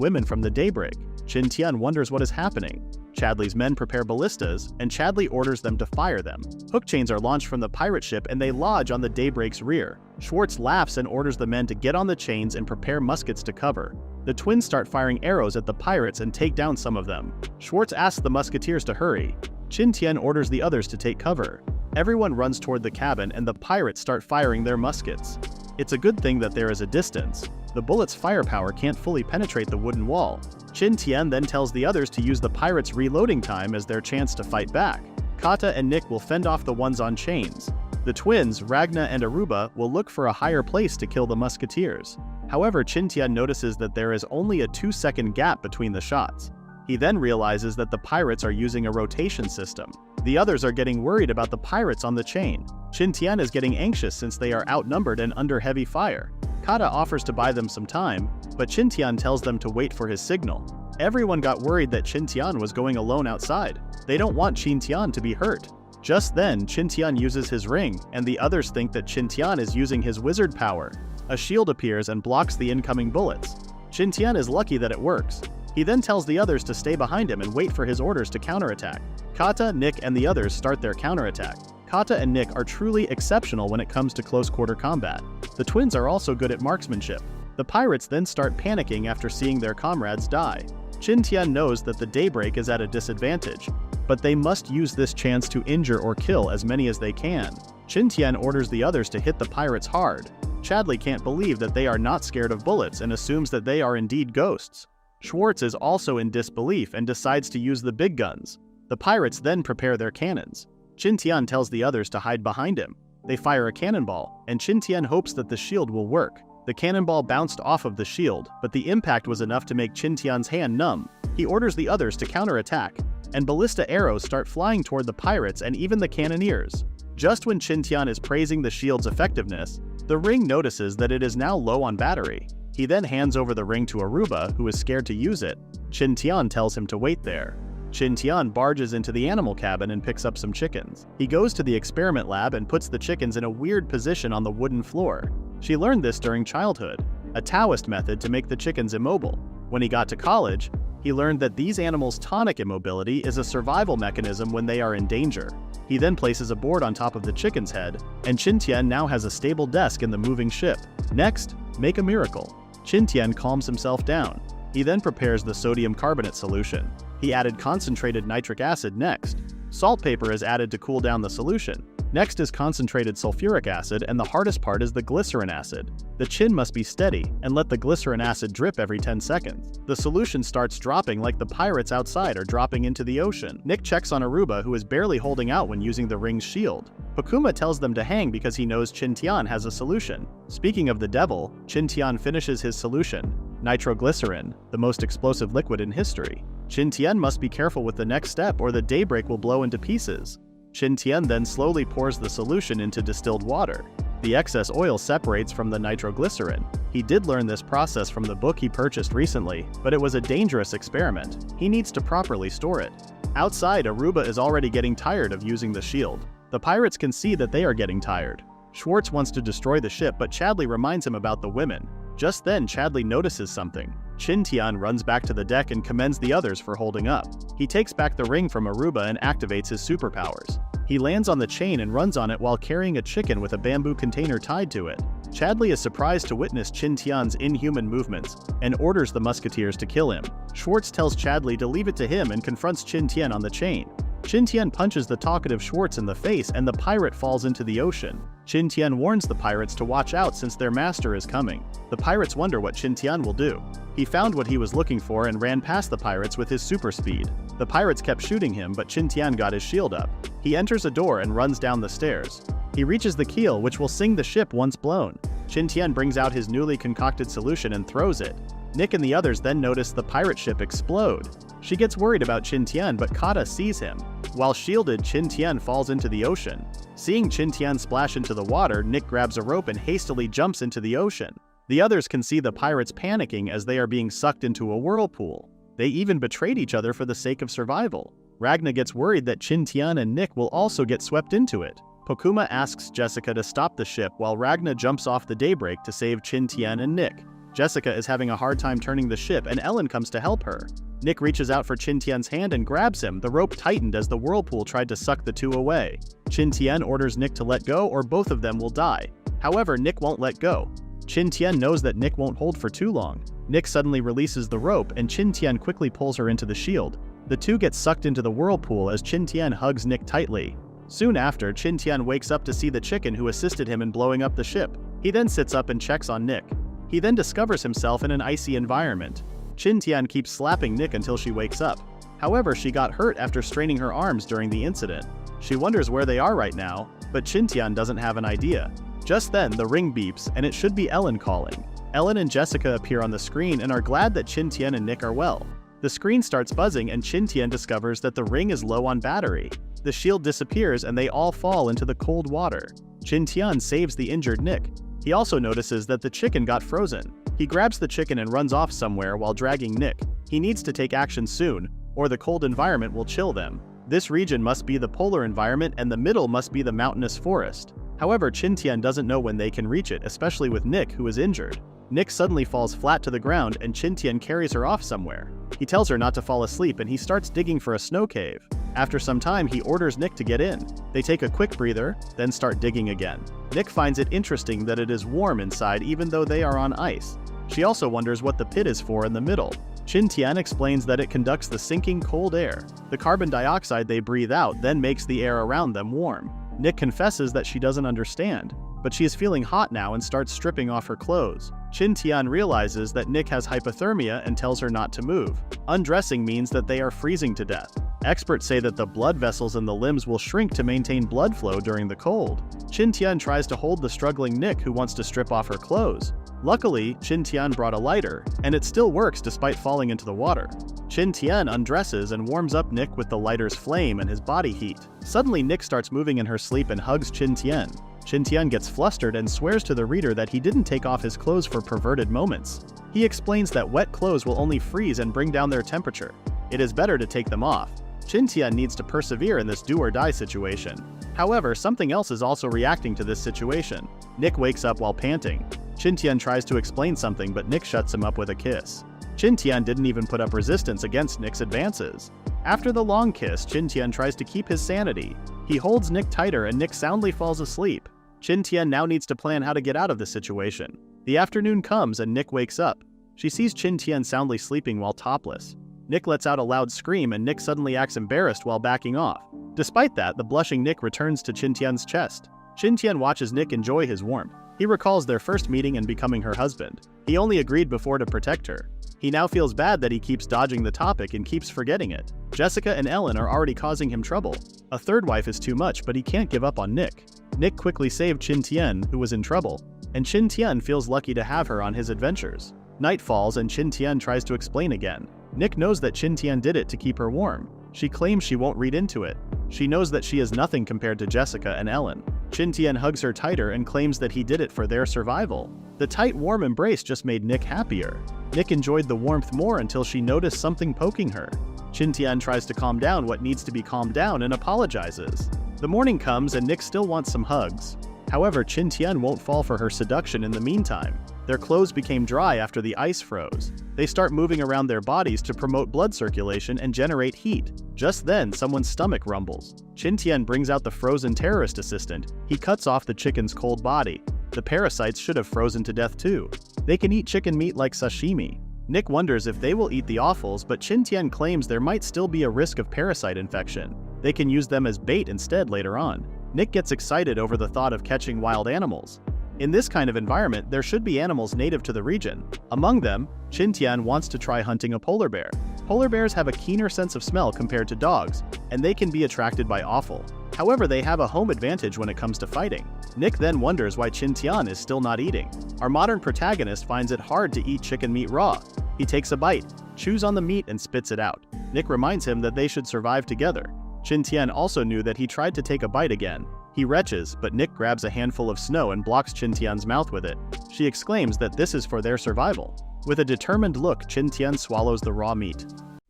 women from the Daybreak. Qin Tian wonders what is happening. Chadley's men prepare ballistas, and Chadley orders them to fire them. Hook chains are launched from the pirate ship and they lodge on the Daybreak's rear. Schwartz laughs and orders the men to get on the chains and prepare muskets to cover. The twins start firing arrows at the pirates and take down some of them. Schwartz asks the musketeers to hurry. Qin Tian orders the others to take cover. Everyone runs toward the cabin and the pirates start firing their muskets. It's a good thing that there is a distance. The bullet's firepower can't fully penetrate the wooden wall. Qin Tian then tells the others to use the pirates' reloading time as their chance to fight back. Kata and Nick will fend off the ones on chains. The twins, Ragna and Aruba, will look for a higher place to kill the musketeers. However, Qin Tian notices that there is only a 2-second gap between the shots. He then realizes that the pirates are using a rotation system. The others are getting worried about the pirates on the chain. Qin Tian is getting anxious since they are outnumbered and under heavy fire. Kata offers to buy them some time, but Qin Tian tells them to wait for his signal. Everyone got worried that Qin Tian was going alone outside. They don't want Qin Tian to be hurt. Just then, Qin Tian uses his ring, and the others think that Qin Tian is using his wizard power. A shield appears and blocks the incoming bullets. Qin Tian is lucky that it works. He then tells the others to stay behind him and wait for his orders to counterattack. Kata, Nick, and the others start their counterattack. Kata and Nick are truly exceptional when it comes to close-quarter combat. The twins are also good at marksmanship. The pirates then start panicking after seeing their comrades die. Qin Tian knows that the daybreak is at a disadvantage, but they must use this chance to injure or kill as many as they can. Qin Tian orders the others to hit the pirates hard. Chadley can't believe that they are not scared of bullets and assumes that they are indeed ghosts. Schwartz is also in disbelief and decides to use the big guns. The pirates then prepare their cannons. Qin Tian tells the others to hide behind him. They fire a cannonball, and Qin Tian hopes that the shield will work. The cannonball bounced off of the shield, but the impact was enough to make Qin Tian's hand numb. He orders the others to counterattack, and ballista arrows start flying toward the pirates and even the cannoneers. Just when Qin Tian is praising the shield's effectiveness, the ring notices that it is now low on battery. He then hands over the ring to Aruba, who is scared to use it. Qin Tian tells him to wait there. Qin Tian barges into the animal cabin and picks up some chickens. He goes to the experiment lab and puts the chickens in a weird position on the wooden floor. She learned this during childhood, a Taoist method to make the chickens immobile. When he got to college, he learned that these animals' tonic immobility is a survival mechanism when they are in danger. He then places a board on top of the chicken's head, and Qin Tian now has a stable desk in the moving ship. Next, make a miracle. Qin Tian calms himself down. He then prepares the sodium carbonate solution. He added concentrated nitric acid next. Saltpeter is added to cool down the solution. Next is concentrated sulfuric acid, and the hardest part is the glycerin acid. The chin must be steady, and let the glycerin acid drip every 10 seconds. The solution starts dropping like the pirates outside are dropping into the ocean. Nick checks on Aruba, who is barely holding out when using the ring's shield. Pakuma tells them to hang because he knows Qin Tian has a solution. Speaking of the devil, Qin Tian finishes his solution, nitroglycerin, the most explosive liquid in history. Qin Tian must be careful with the next step or the daybreak will blow into pieces. Qin Tian then slowly pours the solution into distilled water. The excess oil separates from the nitroglycerin. He did learn this process from the book he purchased recently, but it was a dangerous experiment. He needs to properly store it. Outside, Aruba is already getting tired of using the shield. The pirates can see that they are getting tired. Schwartz wants to destroy the ship, but Chadley reminds him about the women. Just then, Chadley notices something. Qin Tian runs back to the deck and commends the others for holding up. He takes back the ring from Aruba and activates his superpowers. He lands on the chain and runs on it while carrying a chicken with a bamboo container tied to it. Chadley is surprised to witness Qin Tian's inhuman movements and orders the musketeers to kill him. Schwartz tells Chadley to leave it to him and confronts Qin Tian on the chain. Qin Tian punches the talkative Schwartz in the face and the pirate falls into the ocean. Qin Tian warns the pirates to watch out since their master is coming. The pirates wonder what Qin Tian will do. He found what he was looking for and ran past the pirates with his super speed. The pirates kept shooting him, but Qin Tian got his shield up. He enters a door and runs down the stairs. He reaches the keel, which will sink the ship once blown. Qin Tian brings out his newly concocted solution and throws it. Nick and the others then notice the pirate ship explode. She gets worried about Qin Tian, but Kata sees him. While shielded, Qin Tian falls into the ocean. Seeing Qin Tian splash into the water, Nick grabs a rope and hastily jumps into the ocean. The others can see the pirates panicking as they are being sucked into a whirlpool. They even betrayed each other for the sake of survival. Ragna gets worried that Qin Tian and Nick will also get swept into it. Pokuma asks Jessica to stop the ship while Ragna jumps off the daybreak to save Qin Tian and Nick. Jessica is having a hard time turning the ship and Ellen comes to help her. Nick reaches out for Qin Tian's hand and grabs him. The rope tightened as the whirlpool tried to suck the two away. Qin Tian orders Nick to let go or both of them will die. However, Nick won't let go. Qin Tian knows that Nick won't hold for too long. Nick suddenly releases the rope and Qin Tian quickly pulls her into the shield. The two get sucked into the whirlpool as Qin Tian hugs Nick tightly. Soon after, Qin Tian wakes up to see the chicken who assisted him in blowing up the ship. He then sits up and checks on Nick. He then discovers himself in an icy environment. Qin Tian keeps slapping Nick until she wakes up. However, she got hurt after straining her arms during the incident. She wonders where they are right now, but Qin Tian doesn't have an idea. Just then, the ring beeps, and it should be Ellen calling. Ellen and Jessica appear on the screen and are glad that Qin Tian and Nick are well. The screen starts buzzing and Qin Tian discovers that the ring is low on battery. The shield disappears and they all fall into the cold water. Qin Tian saves the injured Nick. He also notices that the chicken got frozen. He grabs the chicken and runs off somewhere while dragging Nick. He needs to take action soon, or the cold environment will chill them. This region must be the polar environment and the middle must be the mountainous forest. However, Qin Tian doesn't know when they can reach it, especially with Nick, who is injured. Nick suddenly falls flat to the ground and Qin Tian carries her off somewhere. He tells her not to fall asleep and he starts digging for a snow cave. After some time, he orders Nick to get in. They take a quick breather, then start digging again. Nick finds it interesting that it is warm inside even though they are on ice. She also wonders what the pit is for in the middle. Qin Tian explains that it conducts the sinking cold air. The carbon dioxide they breathe out then makes the air around them warm. Nick confesses that she doesn't understand, but she is feeling hot now and starts stripping off her clothes. Qin Tian realizes that Nick has hypothermia and tells her not to move. Undressing means that they are freezing to death. Experts say that the blood vessels in the limbs will shrink to maintain blood flow during the cold. Qin Tian tries to hold the struggling Nick who wants to strip off her clothes. Luckily, Qin Tian brought a lighter, and it still works despite falling into the water. Qin Tian undresses and warms up Nick with the lighter's flame and his body heat. Suddenly, Nick starts moving in her sleep and hugs Qin Tian. Qin Tian gets flustered and swears to the reader that he didn't take off his clothes for perverted moments. He explains that wet clothes will only freeze and bring down their temperature. It is better to take them off. Qin Tian needs to persevere in this do-or-die situation. However, something else is also reacting to this situation. Nick wakes up while panting. Qin Tian tries to explain something, but Nick shuts him up with a kiss. Qin Tian didn't even put up resistance against Nick's advances. After the long kiss, Qin Tian tries to keep his sanity. He holds Nick tighter and Nick soundly falls asleep. Qin Tian now needs to plan how to get out of the situation. The afternoon comes and Nick wakes up. She sees Qin Tian soundly sleeping while topless. Nick lets out a loud scream and Nick suddenly acts embarrassed while backing off. Despite that, the blushing Nick returns to Qin Tian's chest. Qin Tian watches Nick enjoy his warmth. He recalls their first meeting and becoming her husband. He only agreed before to protect her. He now feels bad that he keeps dodging the topic and keeps forgetting it. Jessica and Ellen are already causing him trouble. A third wife is too much, but he can't give up on Nick. Nick quickly saved Qin Tian, who was in trouble, and Qin Tian feels lucky to have her on his adventures. Night falls and Qin Tian tries to explain again. Nick knows that Qin Tian did it to keep her warm. She claims she won't read into it. She knows that she is nothing compared to Jessica and Ellen. Qin Tian hugs her tighter and claims that he did it for their survival. The tight, warm embrace just made Nick happier. Nick enjoyed the warmth more until she noticed something poking her. Qin Tian tries to calm down what needs to be calmed down and apologizes. The morning comes and Nick still wants some hugs. However, Qin Tian won't fall for her seduction in the meantime. Their clothes became dry after the ice froze. They start moving around their bodies to promote blood circulation and generate heat. Just then, someone's stomach rumbles. Qin Tian brings out the frozen terrorist assistant. He cuts off the chicken's cold body. The parasites should have frozen to death too. They can eat chicken meat like sashimi. Nick wonders if they will eat the offals, but Qin Tian claims there might still be a risk of parasite infection. They can use them as bait instead later on. Nick gets excited over the thought of catching wild animals. In this kind of environment, there should be animals native to the region. Among them, Qin Tian wants to try hunting a polar bear. Polar bears have a keener sense of smell compared to dogs, and they can be attracted by offal. However, they have a home advantage when it comes to fighting. Nick then wonders why Qin Tian is still not eating. Our modern protagonist finds it hard to eat chicken meat raw. He takes a bite, chews on the meat and spits it out. Nick reminds him that they should survive together. Qin Tian also knew that he tried to take a bite again. He retches, but Nick grabs a handful of snow and blocks Qin Tian's mouth with it. She exclaims that this is for their survival. With a determined look, Qin Tian swallows the raw meat.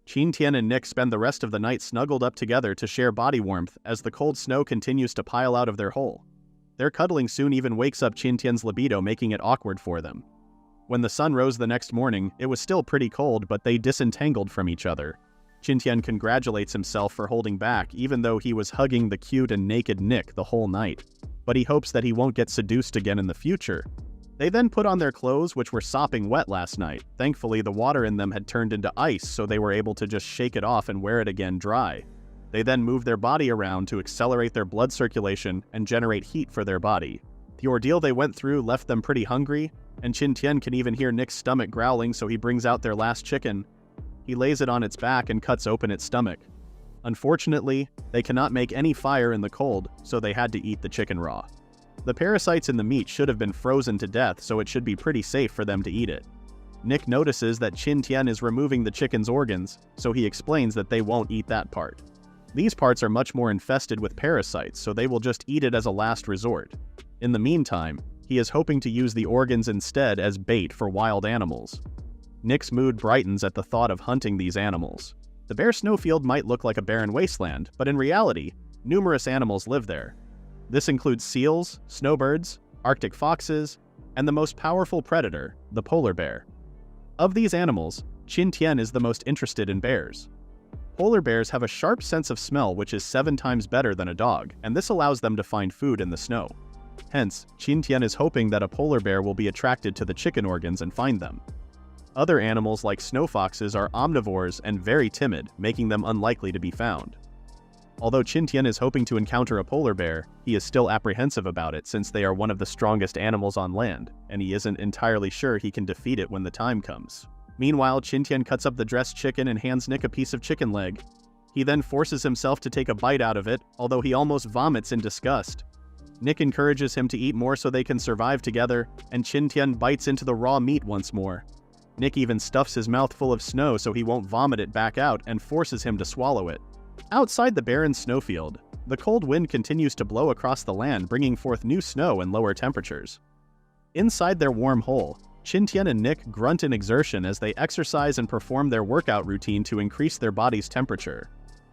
Qin Tian and Nick spend the rest of the night snuggled up together to share body warmth as the cold snow continues to pile out of their hole. Their cuddling soon even wakes up Qin Tian's libido, making it awkward for them. When the sun rose the next morning, it was still pretty cold, but they disentangled from each other. Qin Tian congratulates himself for holding back, even though he was hugging the cute and naked Nick the whole night. But he hopes that he won't get seduced again in the future. They then put on their clothes, which were sopping wet last night. Thankfully, the water in them had turned into ice, so they were able to just shake it off and wear it again dry. They then move their body around to accelerate their blood circulation and generate heat for their body. The ordeal they went through left them pretty hungry, and Qin Tian can even hear Nick's stomach growling, so he brings out their last chicken. He lays it on its back and cuts open its stomach. Unfortunately, they cannot make any fire in the cold, so they had to eat the chicken raw. The parasites in the meat should have been frozen to death, so it should be pretty safe for them to eat it. Nick notices that Qin Tian is removing the chicken's organs, so he explains that they won't eat that part. These parts are much more infested with parasites, so they will just eat it as a last resort. In the meantime, he is hoping to use the organs instead as bait for wild animals. Nick's mood brightens at the thought of hunting these animals. The bare snowfield might look like a barren wasteland, but in reality, numerous animals live there. This includes seals, snowbirds, Arctic foxes, and the most powerful predator, the polar bear. Of these animals, Qin Tian is the most interested in bears. Polar bears have a sharp sense of smell which is 7 times better than a dog, and this allows them to find food in the snow. Hence, Qin Tian is hoping that a polar bear will be attracted to the chicken organs and find them. Other animals like snow foxes are omnivores and very timid, making them unlikely to be found. Although Qin Tian is hoping to encounter a polar bear, he is still apprehensive about it since they are one of the strongest animals on land, and he isn't entirely sure he can defeat it when the time comes. Meanwhile, Qin Tian cuts up the dressed chicken and hands Nick a piece of chicken leg. He then forces himself to take a bite out of it, although he almost vomits in disgust. Nick encourages him to eat more so they can survive together, and Qin Tian bites into the raw meat once more. Nick even stuffs his mouth full of snow so he won't vomit it back out and forces him to swallow it. Outside the barren snowfield, the cold wind continues to blow across the land, bringing forth new snow and lower temperatures. Inside their warm hole, Qin Tian and Nick grunt in exertion as they exercise and perform their workout routine to increase their body's temperature.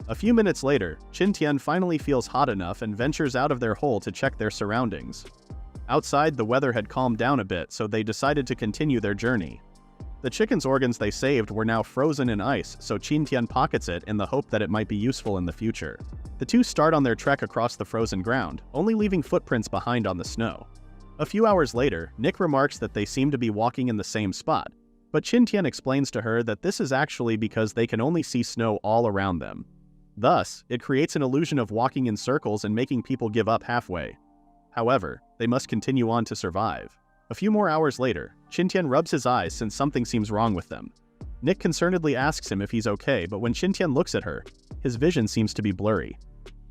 A few minutes later, Qin Tian finally feels hot enough and ventures out of their hole to check their surroundings. Outside, the weather had calmed down a bit, so they decided to continue their journey. The chicken's organs they saved were now frozen in ice, so Qin Tian pockets it in the hope that it might be useful in the future. The two start on their trek across the frozen ground, only leaving footprints behind on the snow. A few hours later, Nick remarks that they seem to be walking in the same spot, but Qin Tian explains to her that this is actually because they can only see snow all around them. Thus, it creates an illusion of walking in circles and making people give up halfway. However, they must continue on to survive. A few more hours later, Qin Tian rubs his eyes since something seems wrong with them. Nick concernedly asks him if he's okay, but when Qin Tian looks at her, his vision seems to be blurry.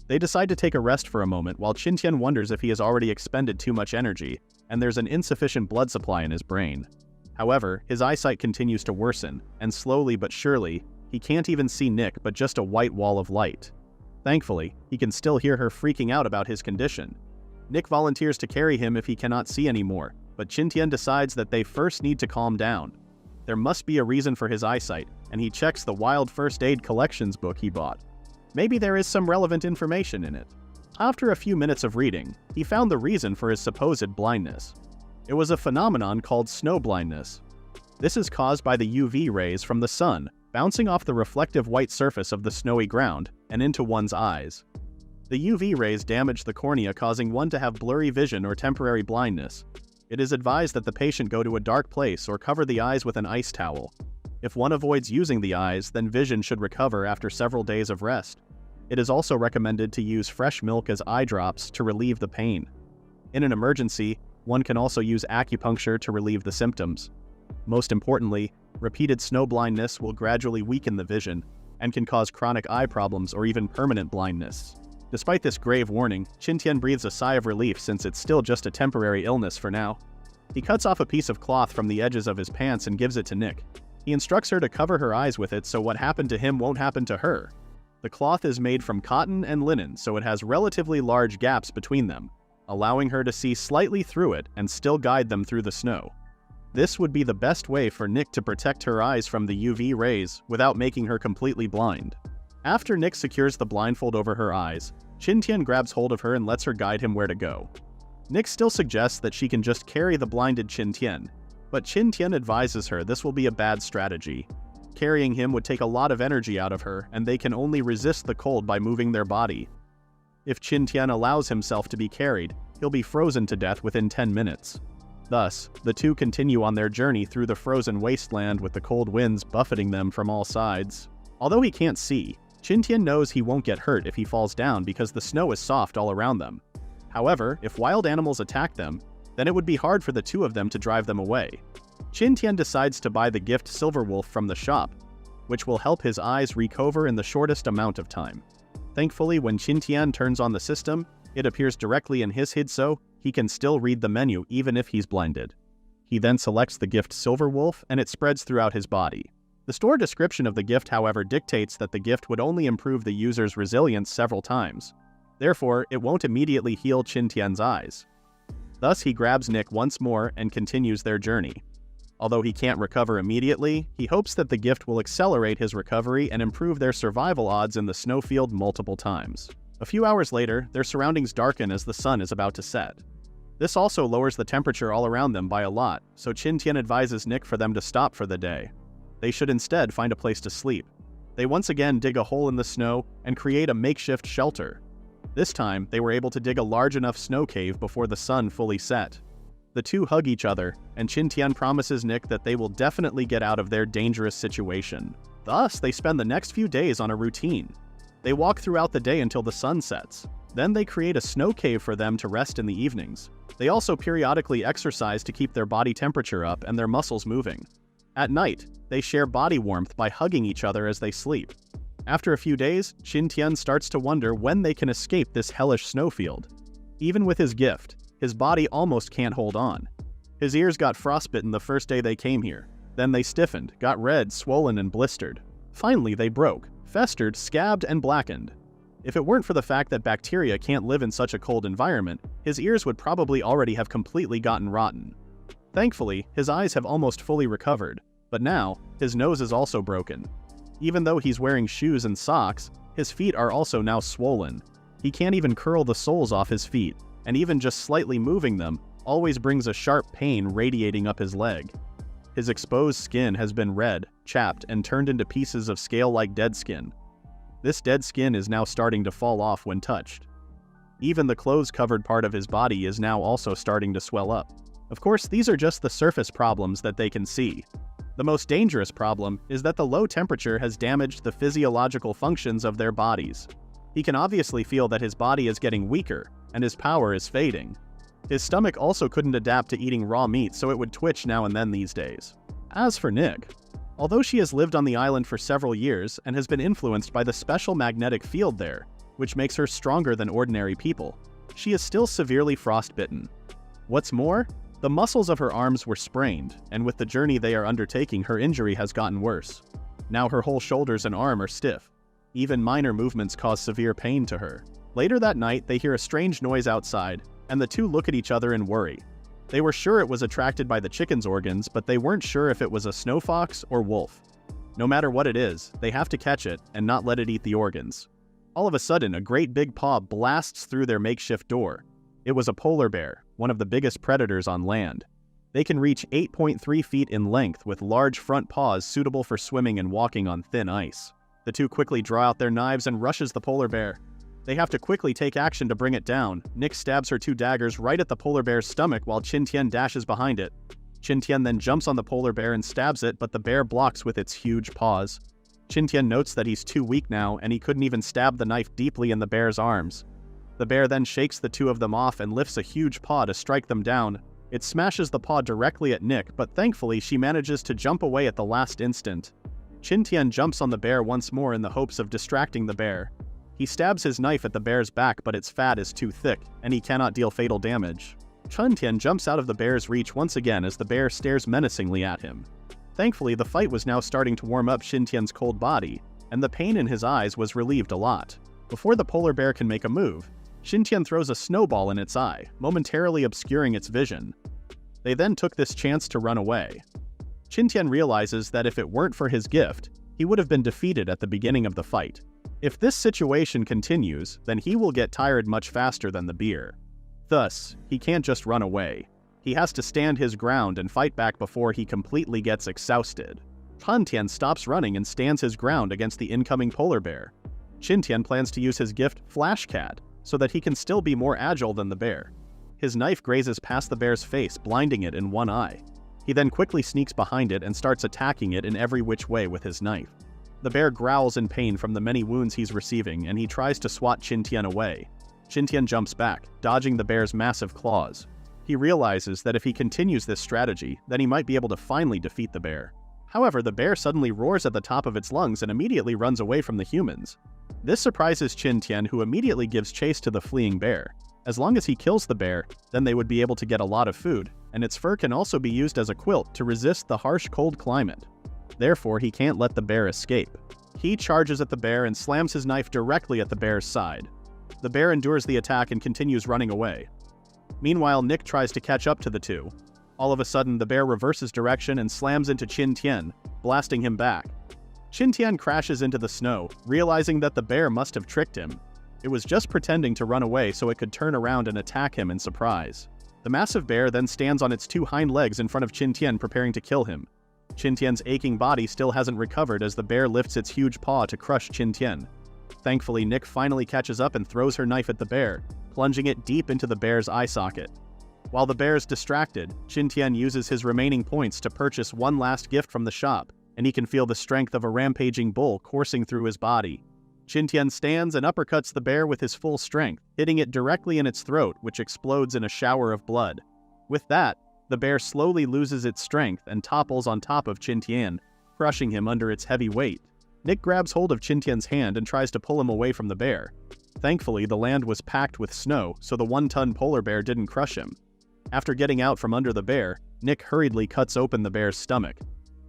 They decide to take a rest for a moment while Qin Tian wonders if he has already expended too much energy, and there's an insufficient blood supply in his brain. However, his eyesight continues to worsen, and slowly but surely, he can't even see Nick but just a white wall of light. Thankfully, he can still hear her freaking out about his condition. Nick volunteers to carry him if he cannot see anymore, but Qin Tian decides that they first need to calm down. There must be a reason for his eyesight, and he checks the Wild First Aid Collections book he bought. Maybe there is some relevant information in it. After a few minutes of reading, he found the reason for his supposed blindness. It was a phenomenon called snow blindness. This is caused by the UV rays from the sun bouncing off the reflective white surface of the snowy ground and into one's eyes. The UV rays damage the cornea, causing one to have blurry vision or temporary blindness. It is advised that the patient go to a dark place or cover the eyes with an ice towel. If one avoids using the eyes, then vision should recover after several days of rest. It is also recommended to use fresh milk as eye drops to relieve the pain. In an emergency, one can also use acupuncture to relieve the symptoms. Most importantly, repeated snow blindness will gradually weaken the vision and can cause chronic eye problems or even permanent blindness. Despite this grave warning, Qin Tian breathes a sigh of relief since it's still just a temporary illness for now. He cuts off a piece of cloth from the edges of his pants and gives it to Nick. He instructs her to cover her eyes with it so what happened to him won't happen to her. The cloth is made from cotton and linen, so it has relatively large gaps between them, allowing her to see slightly through it and still guide them through the snow. This would be the best way for Nick to protect her eyes from the UV rays without making her completely blind. After Nick secures the blindfold over her eyes, Qin Tian grabs hold of her and lets her guide him where to go. Nick still suggests that she can just carry the blinded Qin Tian, but Qin Tian advises her this will be a bad strategy. Carrying him would take a lot of energy out of her, and they can only resist the cold by moving their body. If Qin Tian allows himself to be carried, he'll be frozen to death within 10 minutes. Thus, the two continue on their journey through the frozen wasteland with the cold winds buffeting them from all sides. Although he can't see, Qin Tian knows he won't get hurt if he falls down because the snow is soft all around them. However, if wild animals attack them, then it would be hard for the two of them to drive them away. Qin Tian decides to buy the gift Silver Wolf from the shop, which will help his eyes recover in the shortest amount of time. Thankfully, when Qin Tian turns on the system, it appears directly in his HUD so he can still read the menu even if he's blinded. He then selects the gift Silver Wolf and it spreads throughout his body. The store description of the gift, however, dictates that the gift would only improve the user's resilience several times. Therefore, it won't immediately heal Qin Tian's eyes. Thus, he grabs Nick once more and continues their journey. Although he can't recover immediately, he hopes that the gift will accelerate his recovery and improve their survival odds in the snowfield multiple times. A few hours later, their surroundings darken as the sun is about to set. This also lowers the temperature all around them by a lot, so Qin Tian advises Nick for them to stop for the day. They should instead find a place to sleep. They once again dig a hole in the snow and create a makeshift shelter. This time, they were able to dig a large enough snow cave before the sun fully set. The two hug each other, and Qin Tian promises Nick that they will definitely get out of their dangerous situation. Thus, they spend the next few days on a routine. They walk throughout the day until the sun sets. Then they create a snow cave for them to rest in the evenings. They also periodically exercise to keep their body temperature up and their muscles moving. At night, they share body warmth by hugging each other as they sleep. After a few days, Qin Tian starts to wonder when they can escape this hellish snowfield. Even with his gift, his body almost can't hold on. His ears got frostbitten the first day they came here. Then they stiffened, got red, swollen, and blistered. Finally, they broke, festered, scabbed, and blackened. If it weren't for the fact that bacteria can't live in such a cold environment, his ears would probably already have completely gotten rotten. Thankfully, his eyes have almost fully recovered, but now, his nose is also broken. Even though he's wearing shoes and socks, his feet are also now swollen. He can't even curl the soles off his feet, and even just slightly moving them always brings a sharp pain radiating up his leg. His exposed skin has been red, chapped, and turned into pieces of scale-like dead skin. This dead skin is now starting to fall off when touched. Even the clothes-covered part of his body is now also starting to swell up. Of course, these are just the surface problems that they can see. The most dangerous problem is that the low temperature has damaged the physiological functions of their bodies. He can obviously feel that his body is getting weaker, and his power is fading. His stomach also couldn't adapt to eating raw meat, so it would twitch now and then these days. As for Nick, although she has lived on the island for several years and has been influenced by the special magnetic field there, which makes her stronger than ordinary people, she is still severely frostbitten. What's more, the muscles of her arms were sprained, and with the journey they are undertaking, her injury has gotten worse. Now her whole shoulders and arm are stiff. Even minor movements cause severe pain to her. Later that night, they hear a strange noise outside, and the two look at each other in worry. They were sure it was attracted by the chicken's organs, but they weren't sure if it was a snow fox or wolf. No matter what it is, they have to catch it and not let it eat the organs. All of a sudden, a great big paw blasts through their makeshift door. It was a polar bear, one of the biggest predators on land. They can reach 8.3 feet in length with large front paws suitable for swimming and walking on thin ice. The two quickly draw out their knives and rushes the polar bear. They have to quickly take action to bring it down. Nick stabs her two daggers right at the polar bear's stomach while Qin Tian dashes behind it. Qin Tian then jumps on the polar bear and stabs it, but the bear blocks with its huge paws. Qin Tian notes that he's too weak now, and he couldn't even stab the knife deeply in the bear's arms. The bear then shakes the two of them off and lifts a huge paw to strike them down. It smashes the paw directly at Nick, but thankfully she manages to jump away at the last instant. Qin Tian jumps on the bear once more in the hopes of distracting the bear. He stabs his knife at the bear's back, but its fat is too thick, and he cannot deal fatal damage. Qin Tian jumps out of the bear's reach once again as the bear stares menacingly at him. Thankfully, the fight was now starting to warm up Qin Tian's cold body, and the pain in his eyes was relieved a lot. Before the polar bear can make a move, Qin Tian throws a snowball in its eye, momentarily obscuring its vision. They then took this chance to run away. Qin Tian realizes that if it weren't for his gift, he would have been defeated at the beginning of the fight. If this situation continues, then he will get tired much faster than the bear. Thus, he can't just run away. He has to stand his ground and fight back before he completely gets exhausted. Qin Tian stops running and stands his ground against the incoming polar bear. Qin Tian plans to use his gift, Flash Cat, so that he can still be more agile than the bear. His knife grazes past the bear's face, blinding it in one eye. He then quickly sneaks behind it and starts attacking it in every which way with his knife. The bear growls in pain from the many wounds he's receiving, and he tries to swat Qin Tian away. Qin Tian jumps back, dodging the bear's massive claws. He realizes that if he continues this strategy, then he might be able to finally defeat the bear. However, the bear suddenly roars at the top of its lungs and immediately runs away from the humans. This surprises Qin Tian, who immediately gives chase to the fleeing bear. As long as he kills the bear, then they would be able to get a lot of food, and its fur can also be used as a quilt to resist the harsh cold climate. Therefore, he can't let the bear escape. He charges at the bear and slams his knife directly at the bear's side. The bear endures the attack and continues running away. Meanwhile, Nick tries to catch up to the two. All of a sudden, the bear reverses direction and slams into Qin Tian, blasting him back. Qin Tian crashes into the snow, realizing that the bear must have tricked him. It was just pretending to run away so it could turn around and attack him in surprise. The massive bear then stands on its two hind legs in front of Qin Tian, preparing to kill him. Qin Tian's aching body still hasn't recovered as the bear lifts its huge paw to crush Qin Tian. Thankfully, Nick finally catches up and throws her knife at the bear, plunging it deep into the bear's eye socket. While the bear is distracted, Qin Tian uses his remaining points to purchase one last gift from the shop, and he can feel the strength of a rampaging bull coursing through his body. Qin Tian stands and uppercuts the bear with his full strength, hitting it directly in its throat, which explodes in a shower of blood. With that, the bear slowly loses its strength and topples on top of Qin Tian, crushing him under its heavy weight. Nick grabs hold of Qin Tian's hand and tries to pull him away from the bear. Thankfully, the land was packed with snow, so the one-ton polar bear didn't crush him. After getting out from under the bear, Nick hurriedly cuts open the bear's stomach.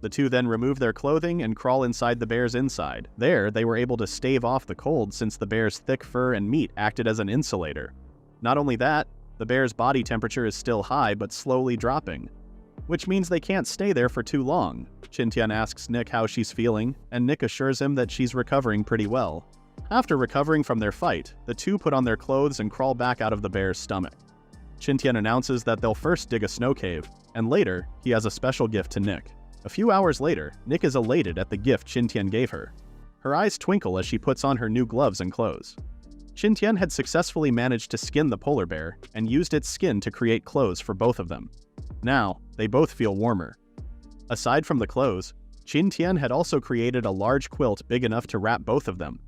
The two then remove their clothing and crawl inside the bear's inside. There, they were able to stave off the cold since the bear's thick fur and meat acted as an insulator. Not only that, the bear's body temperature is still high but slowly dropping, which means they can't stay there for too long. Qin Tian asks Nick how she's feeling, and Nick assures him that she's recovering pretty well. After recovering from their fight, the two put on their clothes and crawl back out of the bear's stomach. Qin Tian announces that they'll first dig a snow cave, and later, he has a special gift to Nick. A few hours later, Nick is elated at the gift Qin Tian gave her. Her eyes twinkle as she puts on her new gloves and clothes. Qin Tian had successfully managed to skin the polar bear and used its skin to create clothes for both of them. Now, they both feel warmer. Aside from the clothes, Qin Tian had also created a large quilt big enough to wrap both of them.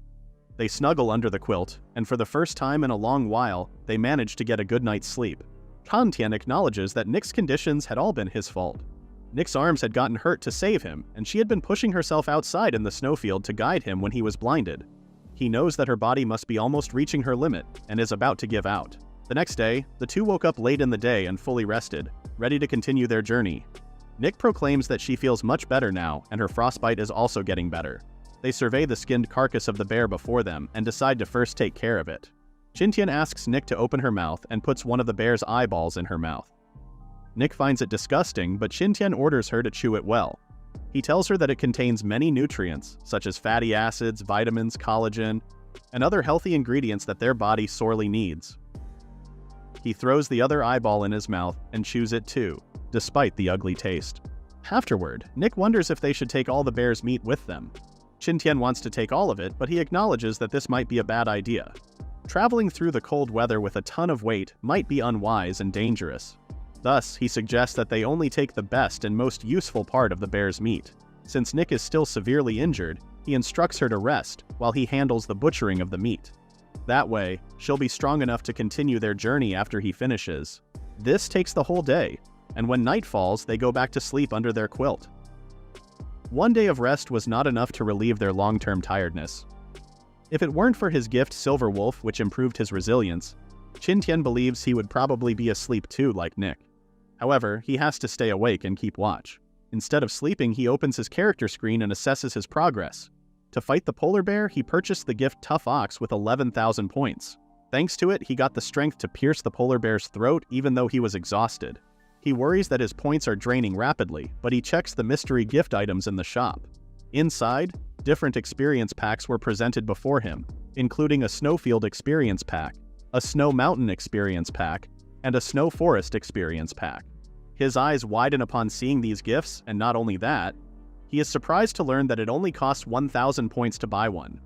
They snuggle under the quilt, and for the first time in a long while, they manage to get a good night's sleep. Qin Tian acknowledges that Nick's conditions had all been his fault. Nick's arms had gotten hurt to save him, and she had been pushing herself outside in the snowfield to guide him when he was blinded. He knows that her body must be almost reaching her limit, and is about to give out. The next day, the two woke up late in the day and fully rested, ready to continue their journey. Nick proclaims that she feels much better now, and her frostbite is also getting better. They survey the skinned carcass of the bear before them and decide to first take care of it. Qin Tian asks Nick to open her mouth and puts one of the bear's eyeballs in her mouth. Nick finds it disgusting, but Qin Tian orders her to chew it well. He tells her that it contains many nutrients, such as fatty acids, vitamins, collagen, and other healthy ingredients that their body sorely needs. He throws the other eyeball in his mouth and chews it too, despite the ugly taste. Afterward, Nick wonders if they should take all the bear's meat with them. Qin Tian wants to take all of it, but he acknowledges that this might be a bad idea. Traveling through the cold weather with a ton of weight might be unwise and dangerous. Thus, he suggests that they only take the best and most useful part of the bear's meat. Since Nick is still severely injured, he instructs her to rest while he handles the butchering of the meat. That way, she'll be strong enough to continue their journey after he finishes. This takes the whole day, and when night falls, they go back to sleep under their quilt. One day of rest was not enough to relieve their long-term tiredness. If it weren't for his gift Silver Wolf, which improved his resilience, Qin Tian believes he would probably be asleep too, like Nick. However, he has to stay awake and keep watch. Instead of sleeping, he opens his character screen and assesses his progress. To fight the polar bear, he purchased the gift Tough Ox with 11,000 points. Thanks to it, he got the strength to pierce the polar bear's throat even though he was exhausted. He worries that his points are draining rapidly, but he checks the mystery gift items in the shop. Inside, different experience packs were presented before him, including a snowfield experience pack, a snow mountain experience pack, and a snow forest experience pack. His eyes widen upon seeing these gifts, and not only that, he is surprised to learn that it only costs 1,000 points to buy one.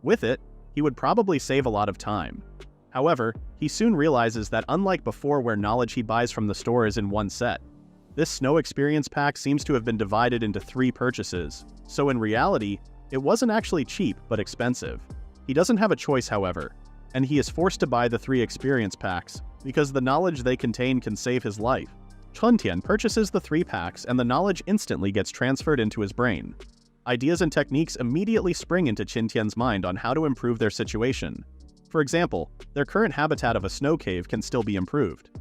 With it, he would probably save a lot of time. However, he soon realizes that unlike before where knowledge he buys from the store is in one set, this snow experience pack seems to have been divided into 3 purchases, so in reality, it wasn't actually cheap but expensive. He doesn't have a choice, however. and he is forced to buy the 3 experience packs, because the knowledge they contain can save his life. Qin Tian purchases the 3 packs and the knowledge instantly gets transferred into his brain. Ideas and techniques immediately spring into Qin Tian's mind on how to improve their situation. For example, their current habitat of a snow cave can still be improved.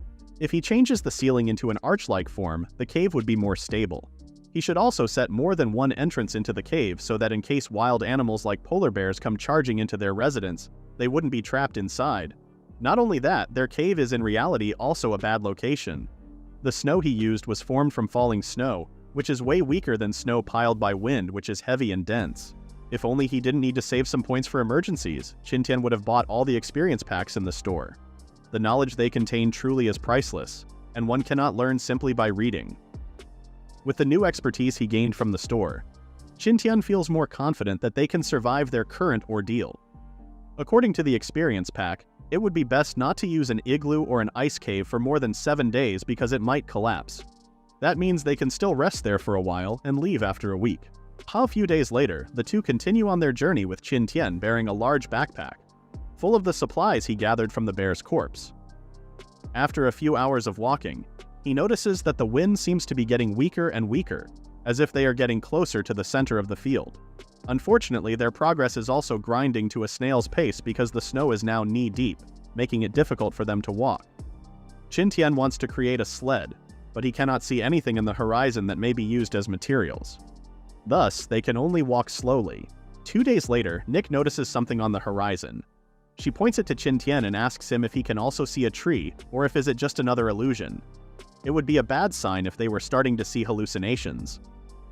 If he changes the ceiling into an arch-like form, the cave would be more stable. He should also set more than one entrance into the cave so that in case wild animals like polar bears come charging into their residence, they wouldn't be trapped inside. Not only that, their cave is in reality also a bad location. The snow he used was formed from falling snow, which is way weaker than snow piled by wind, which is heavy and dense. If only he didn't need to save some points for emergencies, Qin Tian would have bought all the experience packs in the store. The knowledge they contain truly is priceless, and one cannot learn simply by reading. With the new expertise he gained from the store, Qin Tian feels more confident that they can survive their current ordeal. According to the experience pack, it would be best not to use an igloo or an ice cave for more than 7 days because it might collapse. That means they can still rest there for a while and leave after a week. A few days later, the two continue on their journey with Qin Tian bearing a large backpack, full of the supplies he gathered from the bear's corpse. After a few hours of walking, he notices that the wind seems to be getting weaker and weaker, as if they are getting closer to the center of the field. Unfortunately, their progress is also grinding to a snail's pace because the snow is now knee-deep, making it difficult for them to walk. Qin Tian wants to create a sled, but he cannot see anything in the horizon that may be used as materials. Thus, they can only walk slowly. 2 days later, Nick notices something on the horizon. She points it to Qin Tian and asks him if he can also see a tree, or if is it just another illusion. It would be a bad sign if they were starting to see hallucinations.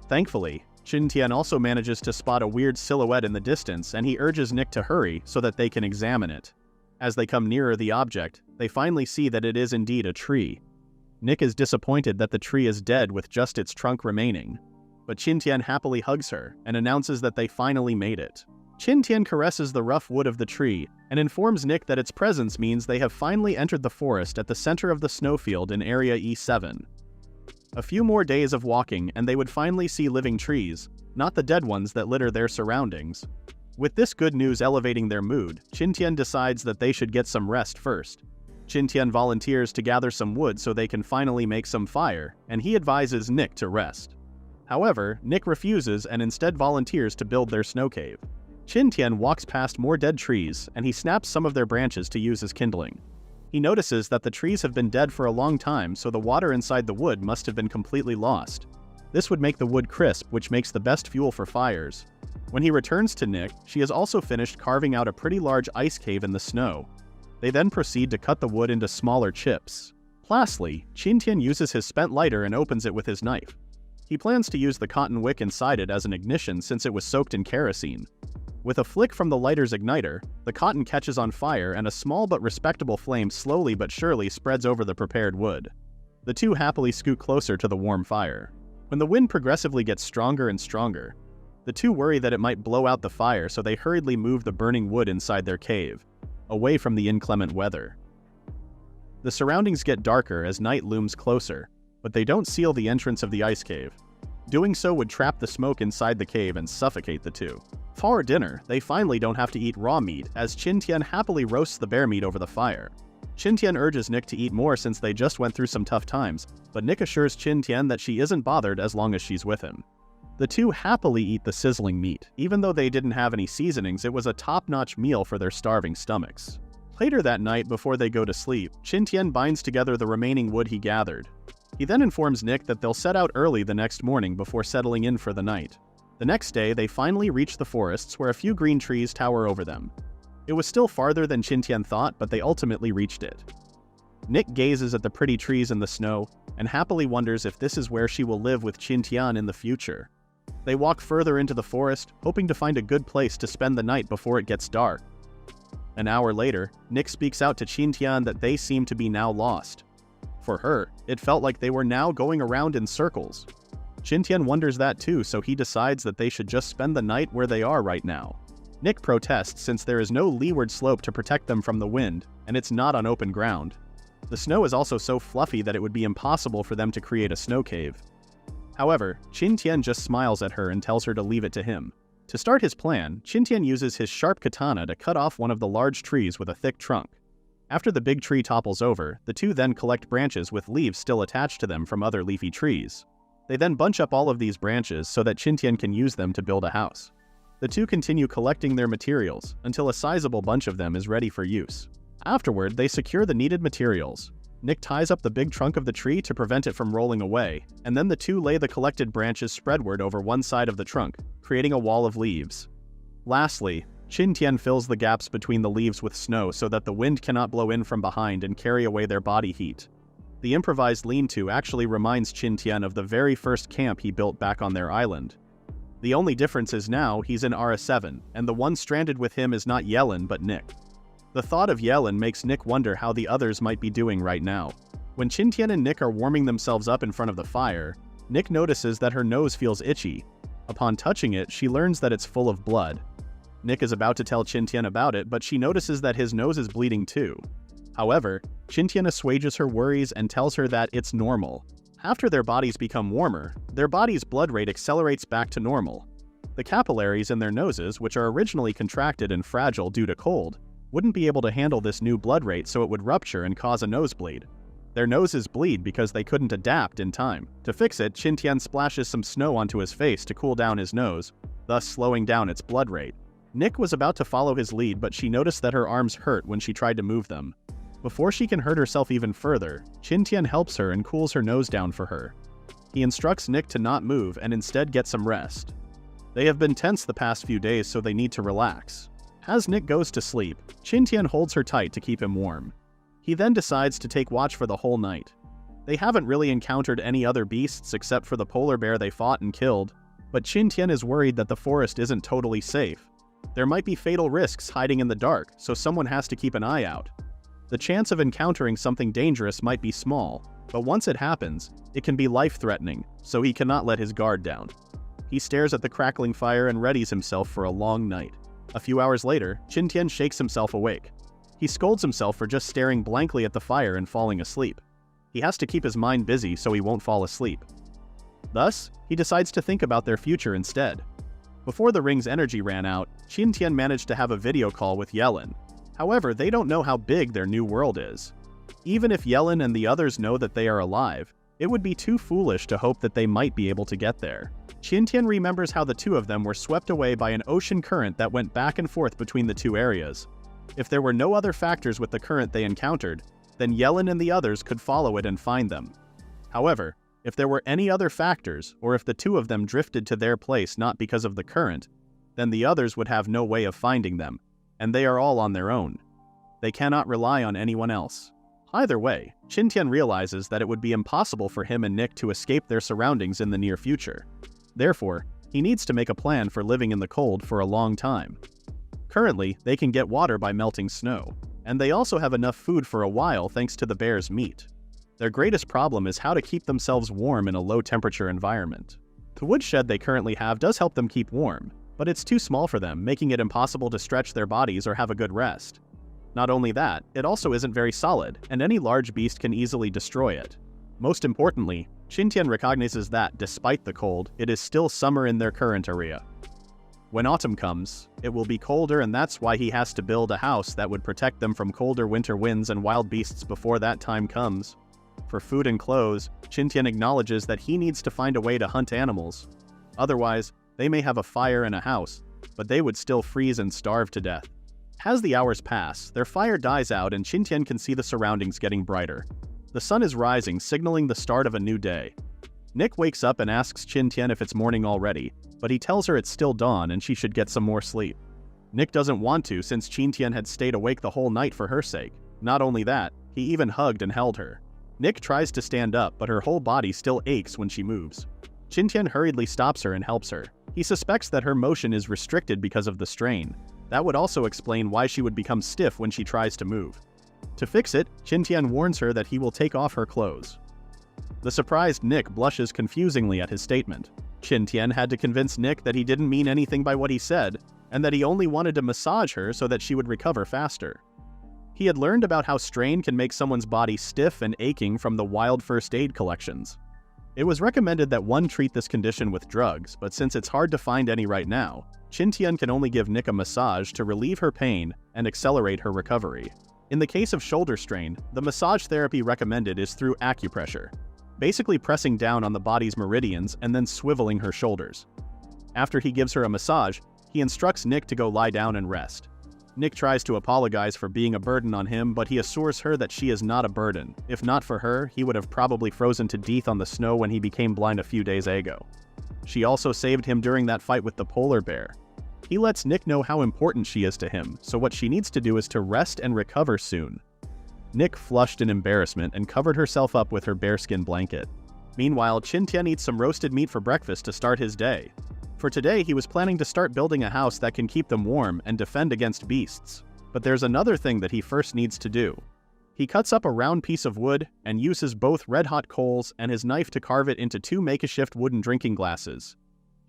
Thankfully, Qin Tian also manages to spot a weird silhouette in the distance, and he urges Nick to hurry so that they can examine it. As they come nearer the object, they finally see that it is indeed a tree. Nick is disappointed that the tree is dead with just its trunk remaining, but Qin Tian happily hugs her and announces that they finally made it. Qin Tian caresses the rough wood of the tree and informs Nick that its presence means they have finally entered the forest at the center of the snowfield in Area E7. A few more days of walking and they would finally see living trees, not the dead ones that litter their surroundings. With this good news elevating their mood, Qin Tian decides that they should get some rest first. Qin Tian volunteers to gather some wood so they can finally make some fire, and he advises Nick to rest. However, Nick refuses and instead volunteers to build their snow cave. Qin Tian walks past more dead trees, and he snaps some of their branches to use as kindling. He notices that the trees have been dead for a long time, so the water inside the wood must have been completely lost. This would make the wood crisp, which makes the best fuel for fires. When he returns to Nick, she has also finished carving out a pretty large ice cave in the snow. They then proceed to cut the wood into smaller chips. Lastly, Qin Tian uses his spent lighter and opens it with his knife. He plans to use the cotton wick inside it as an ignition since it was soaked in kerosene. With a flick from the lighter's igniter, the cotton catches on fire and a small but respectable flame slowly but surely spreads over the prepared wood. The two happily scoot closer to the warm fire. When the wind progressively gets stronger and stronger, the two worry that it might blow out the fire, so they hurriedly move the burning wood inside their cave, away from the inclement weather. The surroundings get darker as night looms closer, but they don't seal the entrance of the ice cave. Doing so would trap the smoke inside the cave and suffocate the two. For dinner, they finally don't have to eat raw meat, as Qin Tian happily roasts the bear meat over the fire. Qin Tian urges Nick to eat more since they just went through some tough times, but Nick assures Qin Tian that she isn't bothered as long as she's with him. The two happily eat the sizzling meat. Even though they didn't have any seasonings, it was a top-notch meal for their starving stomachs. Later that night, before they go to sleep, Qin Tian binds together the remaining wood he gathered. He then informs Nick that they'll set out early the next morning before settling in for the night. The next day, they finally reach the forests where a few green trees tower over them. It was still farther than Qin Tian thought, but they ultimately reached it. Nick gazes at the pretty trees in the snow and happily wonders if this is where she will live with Qin Tian in the future. They walk further into the forest, hoping to find a good place to spend the night before it gets dark. An hour later, Nick speaks out to Qin Tian that they seem to be now lost. For her, it felt like they were now going around in circles. Qin Tian wonders that too, so he decides that they should just spend the night where they are right now. Nick protests since there is no leeward slope to protect them from the wind, and it's not on open ground. The snow is also so fluffy that it would be impossible for them to create a snow cave. However, Qin Tian just smiles at her and tells her to leave it to him. To start his plan, Qin Tian uses his sharp katana to cut off one of the large trees with a thick trunk. After the big tree topples over, the two then collect branches with leaves still attached to them from other leafy trees. They then bunch up all of these branches so that Qin Tian can use them to build a house. The two continue collecting their materials until a sizable bunch of them is ready for use. Afterward, they secure the needed materials. Nick ties up the big trunk of the tree to prevent it from rolling away, and then the two lay the collected branches spreadward over one side of the trunk, creating a wall of leaves. Lastly, Qin Tian fills the gaps between the leaves with snow so that the wind cannot blow in from behind and carry away their body heat. The improvised lean-to actually reminds Qin Tian of the very first camp he built back on their island. The only difference is now he's in RS7, and the one stranded with him is not Yellen but Nick. The thought of Yellen makes Nick wonder how the others might be doing right now. When Qin Tian and Nick are warming themselves up in front of the fire, Nick notices that her nose feels itchy. Upon touching it, she learns that it's full of blood. Nick is about to tell Qin Tian about it, but she notices that his nose is bleeding too. However, Qin Tian assuages her worries and tells her that it's normal. After their bodies become warmer, their body's blood rate accelerates back to normal. The capillaries in their noses, which are originally contracted and fragile due to cold, wouldn't be able to handle this new blood rate, so it would rupture and cause a nosebleed. Their noses bleed because they couldn't adapt in time. To fix it, Qin Tian splashes some snow onto his face to cool down his nose, thus slowing down its blood rate. Nick was about to follow his lead, but she noticed that her arms hurt when she tried to move them. Before she can hurt herself even further, Qin Tian helps her and cools her nose down for her. He instructs Nick to not move and instead get some rest. They have been tense the past few days, so they need to relax. As Nick goes to sleep, Qin Tian holds her tight to keep him warm. He then decides to take watch for the whole night. They haven't really encountered any other beasts except for the polar bear they fought and killed, but Qin Tian is worried that the forest isn't totally safe. There might be fatal risks hiding in the dark, so someone has to keep an eye out. The chance of encountering something dangerous might be small, but once it happens, it can be life-threatening, so he cannot let his guard down. He stares at the crackling fire and readies himself for a long night. A few hours later, Qin Tian shakes himself awake. He scolds himself for just staring blankly at the fire and falling asleep. He has to keep his mind busy so he won't fall asleep. Thus, he decides to think about their future instead. Before the ring's energy ran out, Qin Tian managed to have a video call with Yellen. However, they don't know how big their new world is. Even if Yellen and the others know that they are alive, it would be too foolish to hope that they might be able to get there. Qin Tian remembers how the two of them were swept away by an ocean current that went back and forth between the two areas. If there were no other factors with the current they encountered, then Yellen and the others could follow it and find them. However, if there were any other factors, or if the two of them drifted to their place not because of the current, then the others would have no way of finding them, and they are all on their own. They cannot rely on anyone else. Either way, Qin Tian realizes that it would be impossible for him and Nick to escape their surroundings in the near future. Therefore, he needs to make a plan for living in the cold for a long time. Currently, they can get water by melting snow, and they also have enough food for a while thanks to the bear's meat. Their greatest problem is how to keep themselves warm in a low-temperature environment. The woodshed they currently have does help them keep warm, but it's too small for them, making it impossible to stretch their bodies or have a good rest. Not only that, it also isn't very solid, and any large beast can easily destroy it. Most importantly, Qin Tian recognizes that, despite the cold, it is still summer in their current area. When autumn comes, it will be colder, and that's why he has to build a house that would protect them from colder winter winds and wild beasts before that time comes. For food and clothes, Qin Tian acknowledges that he needs to find a way to hunt animals. Otherwise, they may have a fire and a house, but they would still freeze and starve to death. As the hours pass, their fire dies out and Qin Tian can see the surroundings getting brighter. The sun is rising, signaling the start of a new day. Nick wakes up and asks Qin Tian if it's morning already, but he tells her it's still dawn and she should get some more sleep. Nick doesn't want to since Qin Tian had stayed awake the whole night for her sake. Not only that, he even hugged and held her. Nick tries to stand up, but her whole body still aches when she moves. Qin Tian hurriedly stops her and helps her. He suspects that her motion is restricted because of the strain. That would also explain why she would become stiff when she tries to move. To fix it, Qin Tian warns her that he will take off her clothes. The surprised Nick blushes confusingly at his statement. Qin Tian had to convince Nick that he didn't mean anything by what he said, and that he only wanted to massage her so that she would recover faster. He had learned about how strain can make someone's body stiff and aching from the wild first aid collections. It was recommended that one treat this condition with drugs, but since it's hard to find any right now, Qin Tian can only give Nick a massage to relieve her pain and accelerate her recovery. In the case of shoulder strain, the massage therapy recommended is through acupressure, basically pressing down on the body's meridians and then swiveling her shoulders. After he gives her a massage, he instructs Nick to go lie down and rest. Nick tries to apologize for being a burden on him, but he assures her that she is not a burden. If not for her, he would have probably frozen to death on the snow when he became blind a few days ago. She also saved him during that fight with the polar bear. He lets Nick know how important she is to him, so what she needs to do is to rest and recover soon. Nick flushed in embarrassment and covered herself up with her bearskin blanket. Meanwhile, Qin Tian eats some roasted meat for breakfast to start his day. For today, he was planning to start building a house that can keep them warm and defend against beasts. But there's another thing that he first needs to do. He cuts up a round piece of wood and uses both red-hot coals and his knife to carve it into two makeshift wooden drinking glasses.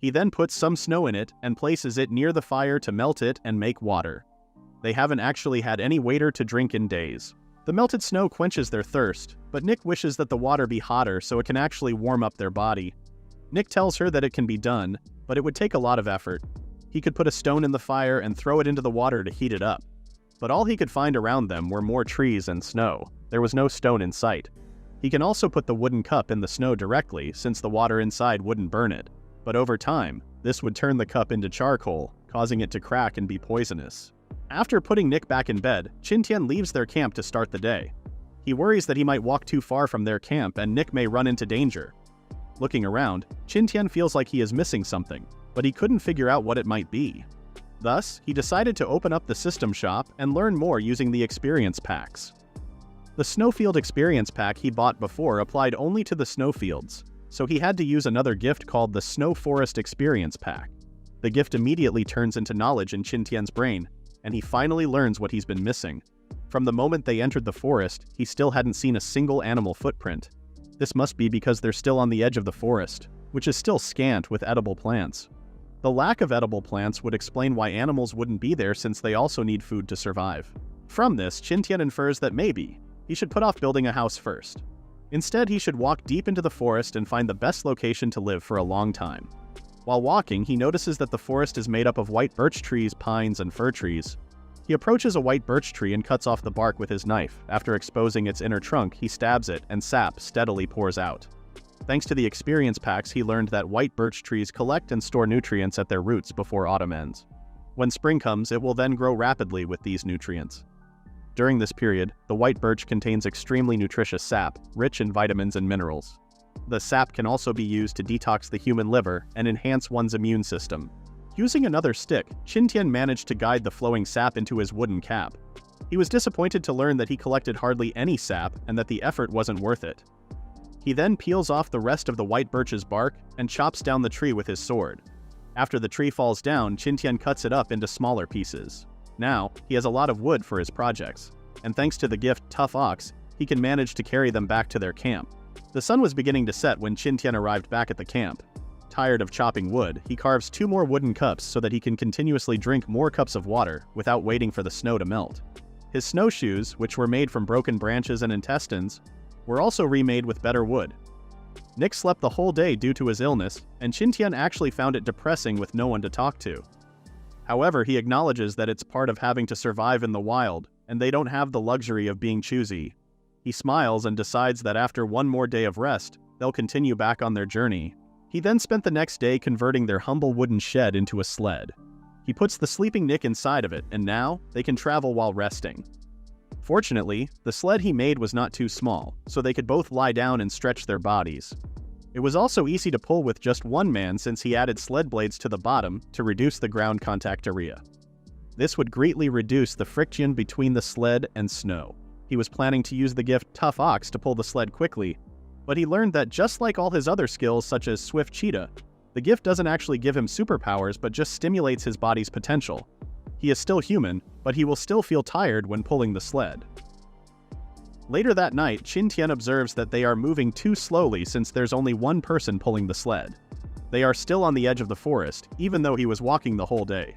He then puts some snow in it and places it near the fire to melt it and make water. They haven't actually had any water to drink in days. The melted snow quenches their thirst, but Nick wishes that the water be hotter so it can actually warm up their body. Nick tells her that it can be done, but it would take a lot of effort. He could put a stone in the fire and throw it into the water to heat it up. But all he could find around them were more trees and snow. There was no stone in sight. He can also put the wooden cup in the snow directly, since the water inside wouldn't burn it. But over time, this would turn the cup into charcoal, causing it to crack and be poisonous. After putting Nick back in bed, Qin Tian leaves their camp to start the day. He worries that he might walk too far from their camp and Nick may run into danger. Looking around, Qin Tian feels like he is missing something, but he couldn't figure out what it might be. Thus, he decided to open up the system shop and learn more using the experience packs. The Snowfield experience pack he bought before applied only to the snowfields, so he had to use another gift called the Snow Forest Experience Pack. The gift immediately turns into knowledge in Qin Tian's brain, and he finally learns what he's been missing. From the moment they entered the forest, he still hadn't seen a single animal footprint. This must be because they're still on the edge of the forest, which is still scant with edible plants. The lack of edible plants would explain why animals wouldn't be there since they also need food to survive. From this, Qin Tian infers that maybe he should put off building a house first. Instead, he should walk deep into the forest and find the best location to live for a long time. While walking, he notices that the forest is made up of white birch trees, pines, and fir trees. He approaches a white birch tree and cuts off the bark with his knife. After exposing its inner trunk, he stabs it, and sap steadily pours out. Thanks to the experience packs, he learned that white birch trees collect and store nutrients at their roots before autumn ends. When spring comes, it will then grow rapidly with these nutrients. During this period, the white birch contains extremely nutritious sap, rich in vitamins and minerals. The sap can also be used to detox the human liver and enhance one's immune system. Using another stick, Qin Tian managed to guide the flowing sap into his wooden cap. He was disappointed to learn that he collected hardly any sap and that the effort wasn't worth it. He then peels off the rest of the white birch's bark and chops down the tree with his sword. After the tree falls down, Qin Tian cuts it up into smaller pieces. Now, he has a lot of wood for his projects, and thanks to the gift Tough Ox, he can manage to carry them back to their camp. The sun was beginning to set when Qin Tian arrived back at the camp. Tired of chopping wood, he carves 2 more wooden cups so that he can continuously drink more cups of water without waiting for the snow to melt. His snowshoes, which were made from broken branches and intestines, were also remade with better wood. Nick slept the whole day due to his illness, and Qin Tian actually found it depressing with no one to talk to. However, he acknowledges that it's part of having to survive in the wild, and they don't have the luxury of being choosy. He smiles and decides that after one more day of rest, they'll continue back on their journey. He then spent the next day converting their humble wooden shed into a sled. He puts the sleeping Nick inside of it, and now they can travel while resting. Fortunately, the sled he made was not too small, so they could both lie down and stretch their bodies. It was also easy to pull with just one man since he added sled blades to the bottom to reduce the ground contact area. This would greatly reduce the friction between the sled and snow. He was planning to use the gift Tough Ox to pull the sled quickly, but he learned that just like all his other skills such as Swift Cheetah, the gift doesn't actually give him superpowers but just stimulates his body's potential. He is still human, but he will still feel tired when pulling the sled. Later that night, Qin Tian observes that they are moving too slowly since there's only one person pulling the sled. They are still on the edge of the forest, even though he was walking the whole day.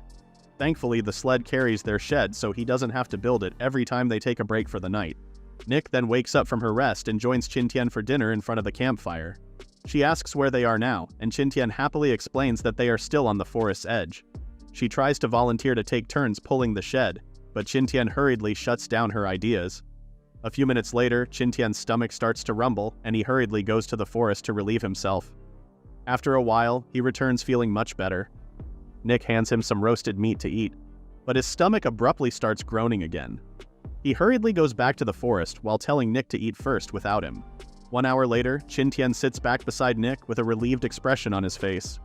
Thankfully, the sled carries their shed so he doesn't have to build it every time they take a break for the night. Nick then wakes up from her rest and joins Qin Tian for dinner in front of the campfire. She asks where they are now, and Qin Tian happily explains that they are still on the forest's edge. She tries to volunteer to take turns pulling the shed, but Qin Tian hurriedly shuts down her ideas. A few minutes later, Qin Tian's stomach starts to rumble, and he hurriedly goes to the forest to relieve himself. After a while, he returns feeling much better. Nick hands him some roasted meat to eat, but his stomach abruptly starts groaning again. He hurriedly goes back to the forest while telling Nick to eat first without him. 1 hour later, Qin Tian sits back beside Nick with a relieved expression on his face.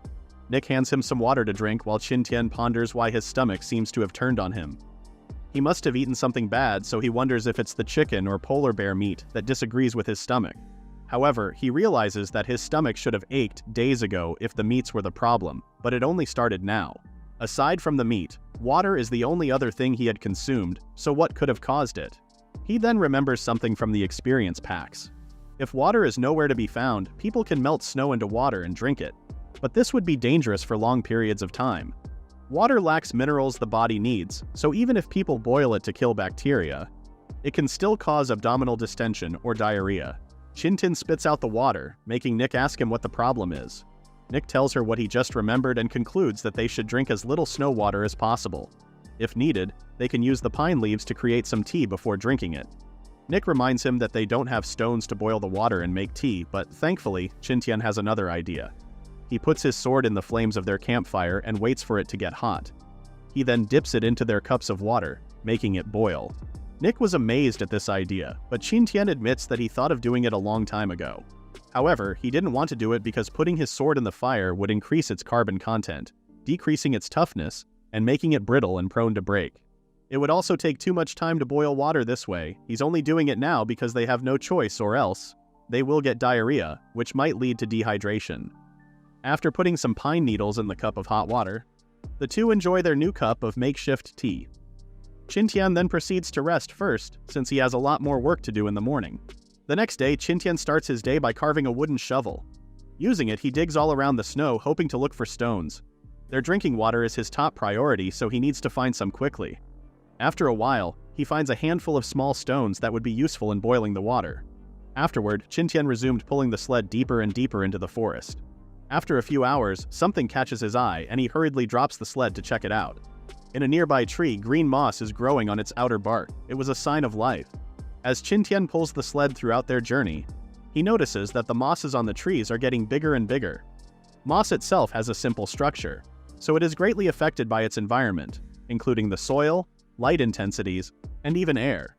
Nick hands him some water to drink while Qin Tian ponders why his stomach seems to have turned on him. He must have eaten something bad, so he wonders if it's the chicken or polar bear meat that disagrees with his stomach. However, he realizes that his stomach should have ached days ago if the meats were the problem, but it only started now. Aside from the meat, water is the only other thing he had consumed, so what could have caused it? He then remembers something from the experience packs. If water is nowhere to be found, people can melt snow into water and drink it. But this would be dangerous for long periods of time. Water lacks minerals the body needs, so even if people boil it to kill bacteria, it can still cause abdominal distension or diarrhea. Qin Tian spits out the water, making Nick ask him what the problem is. Nick tells her what he just remembered and concludes that they should drink as little snow water as possible. If needed, they can use the pine leaves to create some tea before drinking it. Nick reminds him that they don't have stones to boil the water and make tea, but thankfully, Qin Tian has another idea. He puts his sword in the flames of their campfire and waits for it to get hot. He then dips it into their cups of water, making it boil. Nick was amazed at this idea, but Qin Tian admits that he thought of doing it a long time ago. However, he didn't want to do it because putting his sword in the fire would increase its carbon content, decreasing its toughness, and making it brittle and prone to break. It would also take too much time to boil water this way. He's only doing it now because they have no choice, or else they will get diarrhea, which might lead to dehydration. After putting some pine needles in the cup of hot water, the two enjoy their new cup of makeshift tea. Qin Tian then proceeds to rest first, since he has a lot more work to do in the morning. The next day, Qin Tian starts his day by carving a wooden shovel. Using it, he digs all around the snow, hoping to look for stones. Their drinking water is his top priority, so he needs to find some quickly. After a while, he finds a handful of small stones that would be useful in boiling the water. Afterward, Qin Tian resumed pulling the sled deeper and deeper into the forest. After a few hours, something catches his eye, and he hurriedly drops the sled to check it out. In a nearby tree, green moss is growing on its outer bark. It was a sign of life. As Qin Tian pulls the sled throughout their journey, he notices that the mosses on the trees are getting bigger and bigger. Moss itself has a simple structure, so it is greatly affected by its environment, including the soil, light intensities, and even air.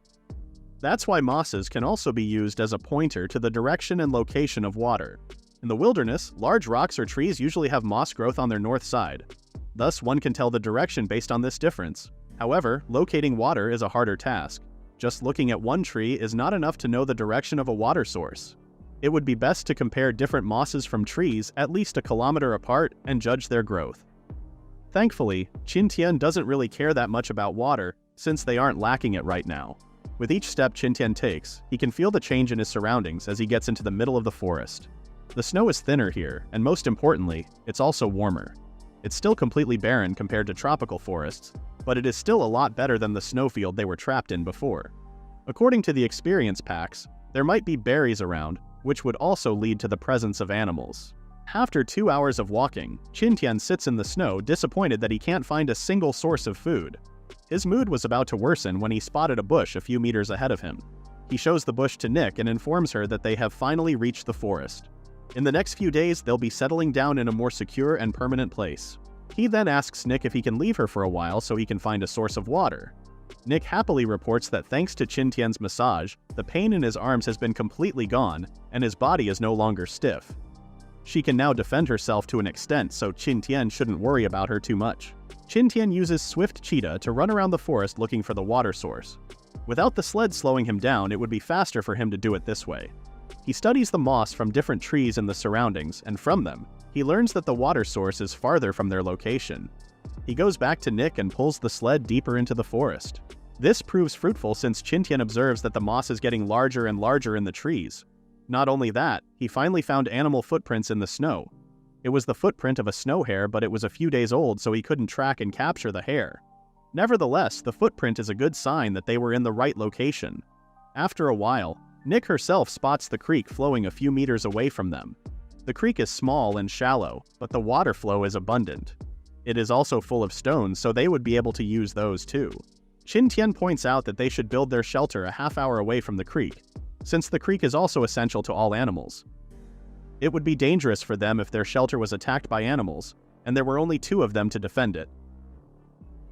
That's why mosses can also be used as a pointer to the direction and location of water. In the wilderness, large rocks or trees usually have moss growth on their north side. Thus, one can tell the direction based on this difference. However, locating water is a harder task. Just looking at one tree is not enough to know the direction of a water source. It would be best to compare different mosses from trees at least a kilometer apart and judge their growth. Thankfully, Qin Tian doesn't really care that much about water, since they aren't lacking it right now. With each step Qin Tian takes, he can feel the change in his surroundings as he gets into the middle of the forest. The snow is thinner here, and most importantly, it's also warmer. It's still completely barren compared to tropical forests, but it is still a lot better than the snowfield they were trapped in before. According to the experience packs, there might be berries around, which would also lead to the presence of animals. After 2 hours of walking, Qin Tian sits in the snow, disappointed that he can't find a single source of food. His mood was about to worsen when he spotted a bush a few meters ahead of him. He shows the bush to Nick and informs her that they have finally reached the forest. In the next few days, they'll be settling down in a more secure and permanent place. He then asks Nick if he can leave her for a while so he can find a source of water. Nick happily reports that thanks to Qin Tian's massage, the pain in his arms has been completely gone, and his body is no longer stiff. She can now defend herself to an extent, so Qin Tian shouldn't worry about her too much. Qin Tian uses Swift Cheetah to run around the forest looking for the water source. Without the sled slowing him down, it would be faster for him to do it this way. He studies the moss from different trees in the surroundings, and from them, he learns that the water source is farther from their location. He goes back to Nick and pulls the sled deeper into the forest. This proves fruitful since Qin Tian observes that the moss is getting larger and larger in the trees. Not only that, he finally found animal footprints in the snow. It was the footprint of a snow hare, but it was a few days old, so he couldn't track and capture the hare. Nevertheless, the footprint is a good sign that they were in the right location. After a while, Nick herself spots the creek flowing a few meters away from them. The creek is small and shallow, but the water flow is abundant. It is also full of stones, so they would be able to use those too. Qin Tian points out that they should build their shelter a half-hour away from the creek, since the creek is also essential to all animals. It would be dangerous for them if their shelter was attacked by animals, and there were only 2 of them to defend it.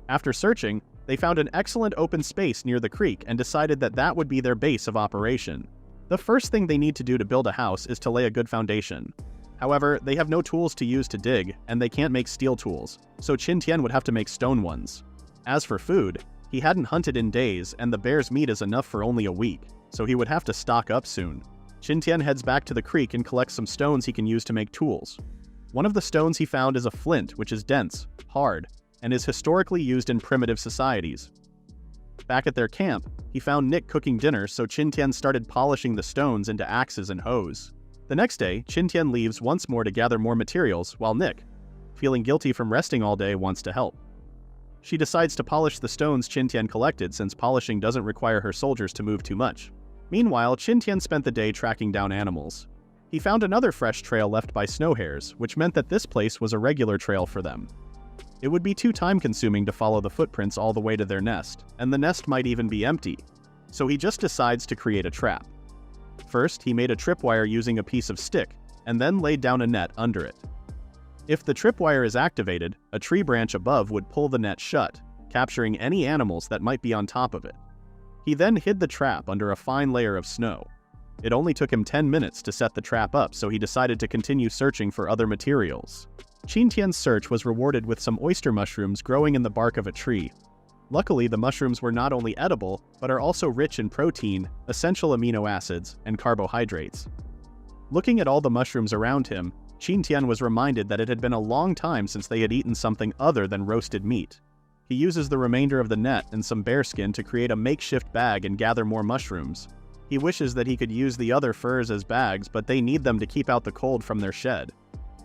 After searching, they found an excellent open space near the creek and decided that that would be their base of operation. The first thing they need to do to build a house is to lay a good foundation. However, they have no tools to use to dig, and they can't make steel tools, so Qin Tian would have to make stone ones. As for food, he hadn't hunted in days, and the bear's meat is enough for only a week, so he would have to stock up soon. Qin Tian heads back to the creek and collects some stones he can use to make tools. One of the stones he found is a flint, which is dense, hard, and is historically used in primitive societies. Back at their camp, he found Nick cooking dinner, so Qin Tian started polishing the stones into axes and hoes. The next day, Qin Tian leaves once more to gather more materials, while Nick, feeling guilty from resting all day, wants to help. She decides to polish the stones Qin Tian collected, since polishing doesn't require her soldiers to move too much. Meanwhile, Qin Tian spent the day tracking down animals. He found another fresh trail left by snow hares, which meant that this place was a regular trail for them. It would be too time-consuming to follow the footprints all the way to their nest, and the nest might even be empty, so he just decides to create a trap. First, he made a tripwire using a piece of stick, and then laid down a net under it. If the tripwire is activated, a tree branch above would pull the net shut, capturing any animals that might be on top of it. He then hid the trap under a fine layer of snow. It only took him 10 minutes to set the trap up, so he decided to continue searching for other materials. Qin Tian's search was rewarded with some oyster mushrooms growing in the bark of a tree. Luckily, the mushrooms were not only edible, but are also rich in protein, essential amino acids, and carbohydrates. Looking at all the mushrooms around him, Qin Tian was reminded that it had been a long time since they had eaten something other than roasted meat. He uses the remainder of the net and some bearskin to create a makeshift bag and gather more mushrooms. He wishes that he could use the other furs as bags, but they need them to keep out the cold from their shed.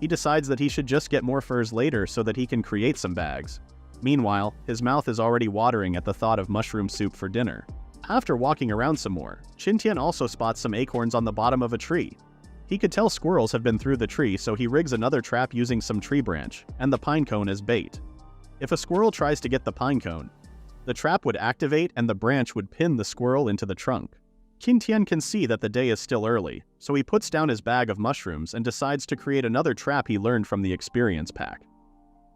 He decides that he should just get more furs later so that he can create some bags. Meanwhile, his mouth is already watering at the thought of mushroom soup for dinner. After walking around some more, Qin Tian also spots some acorns on the bottom of a tree. He could tell squirrels have been through the tree, so he rigs another trap using some tree branch, and the pine cone as bait. If a squirrel tries to get the pine cone, the trap would activate and the branch would pin the squirrel into the trunk. Qin Tian can see that the day is still early, so he puts down his bag of mushrooms and decides to create another trap he learned from the experience pack.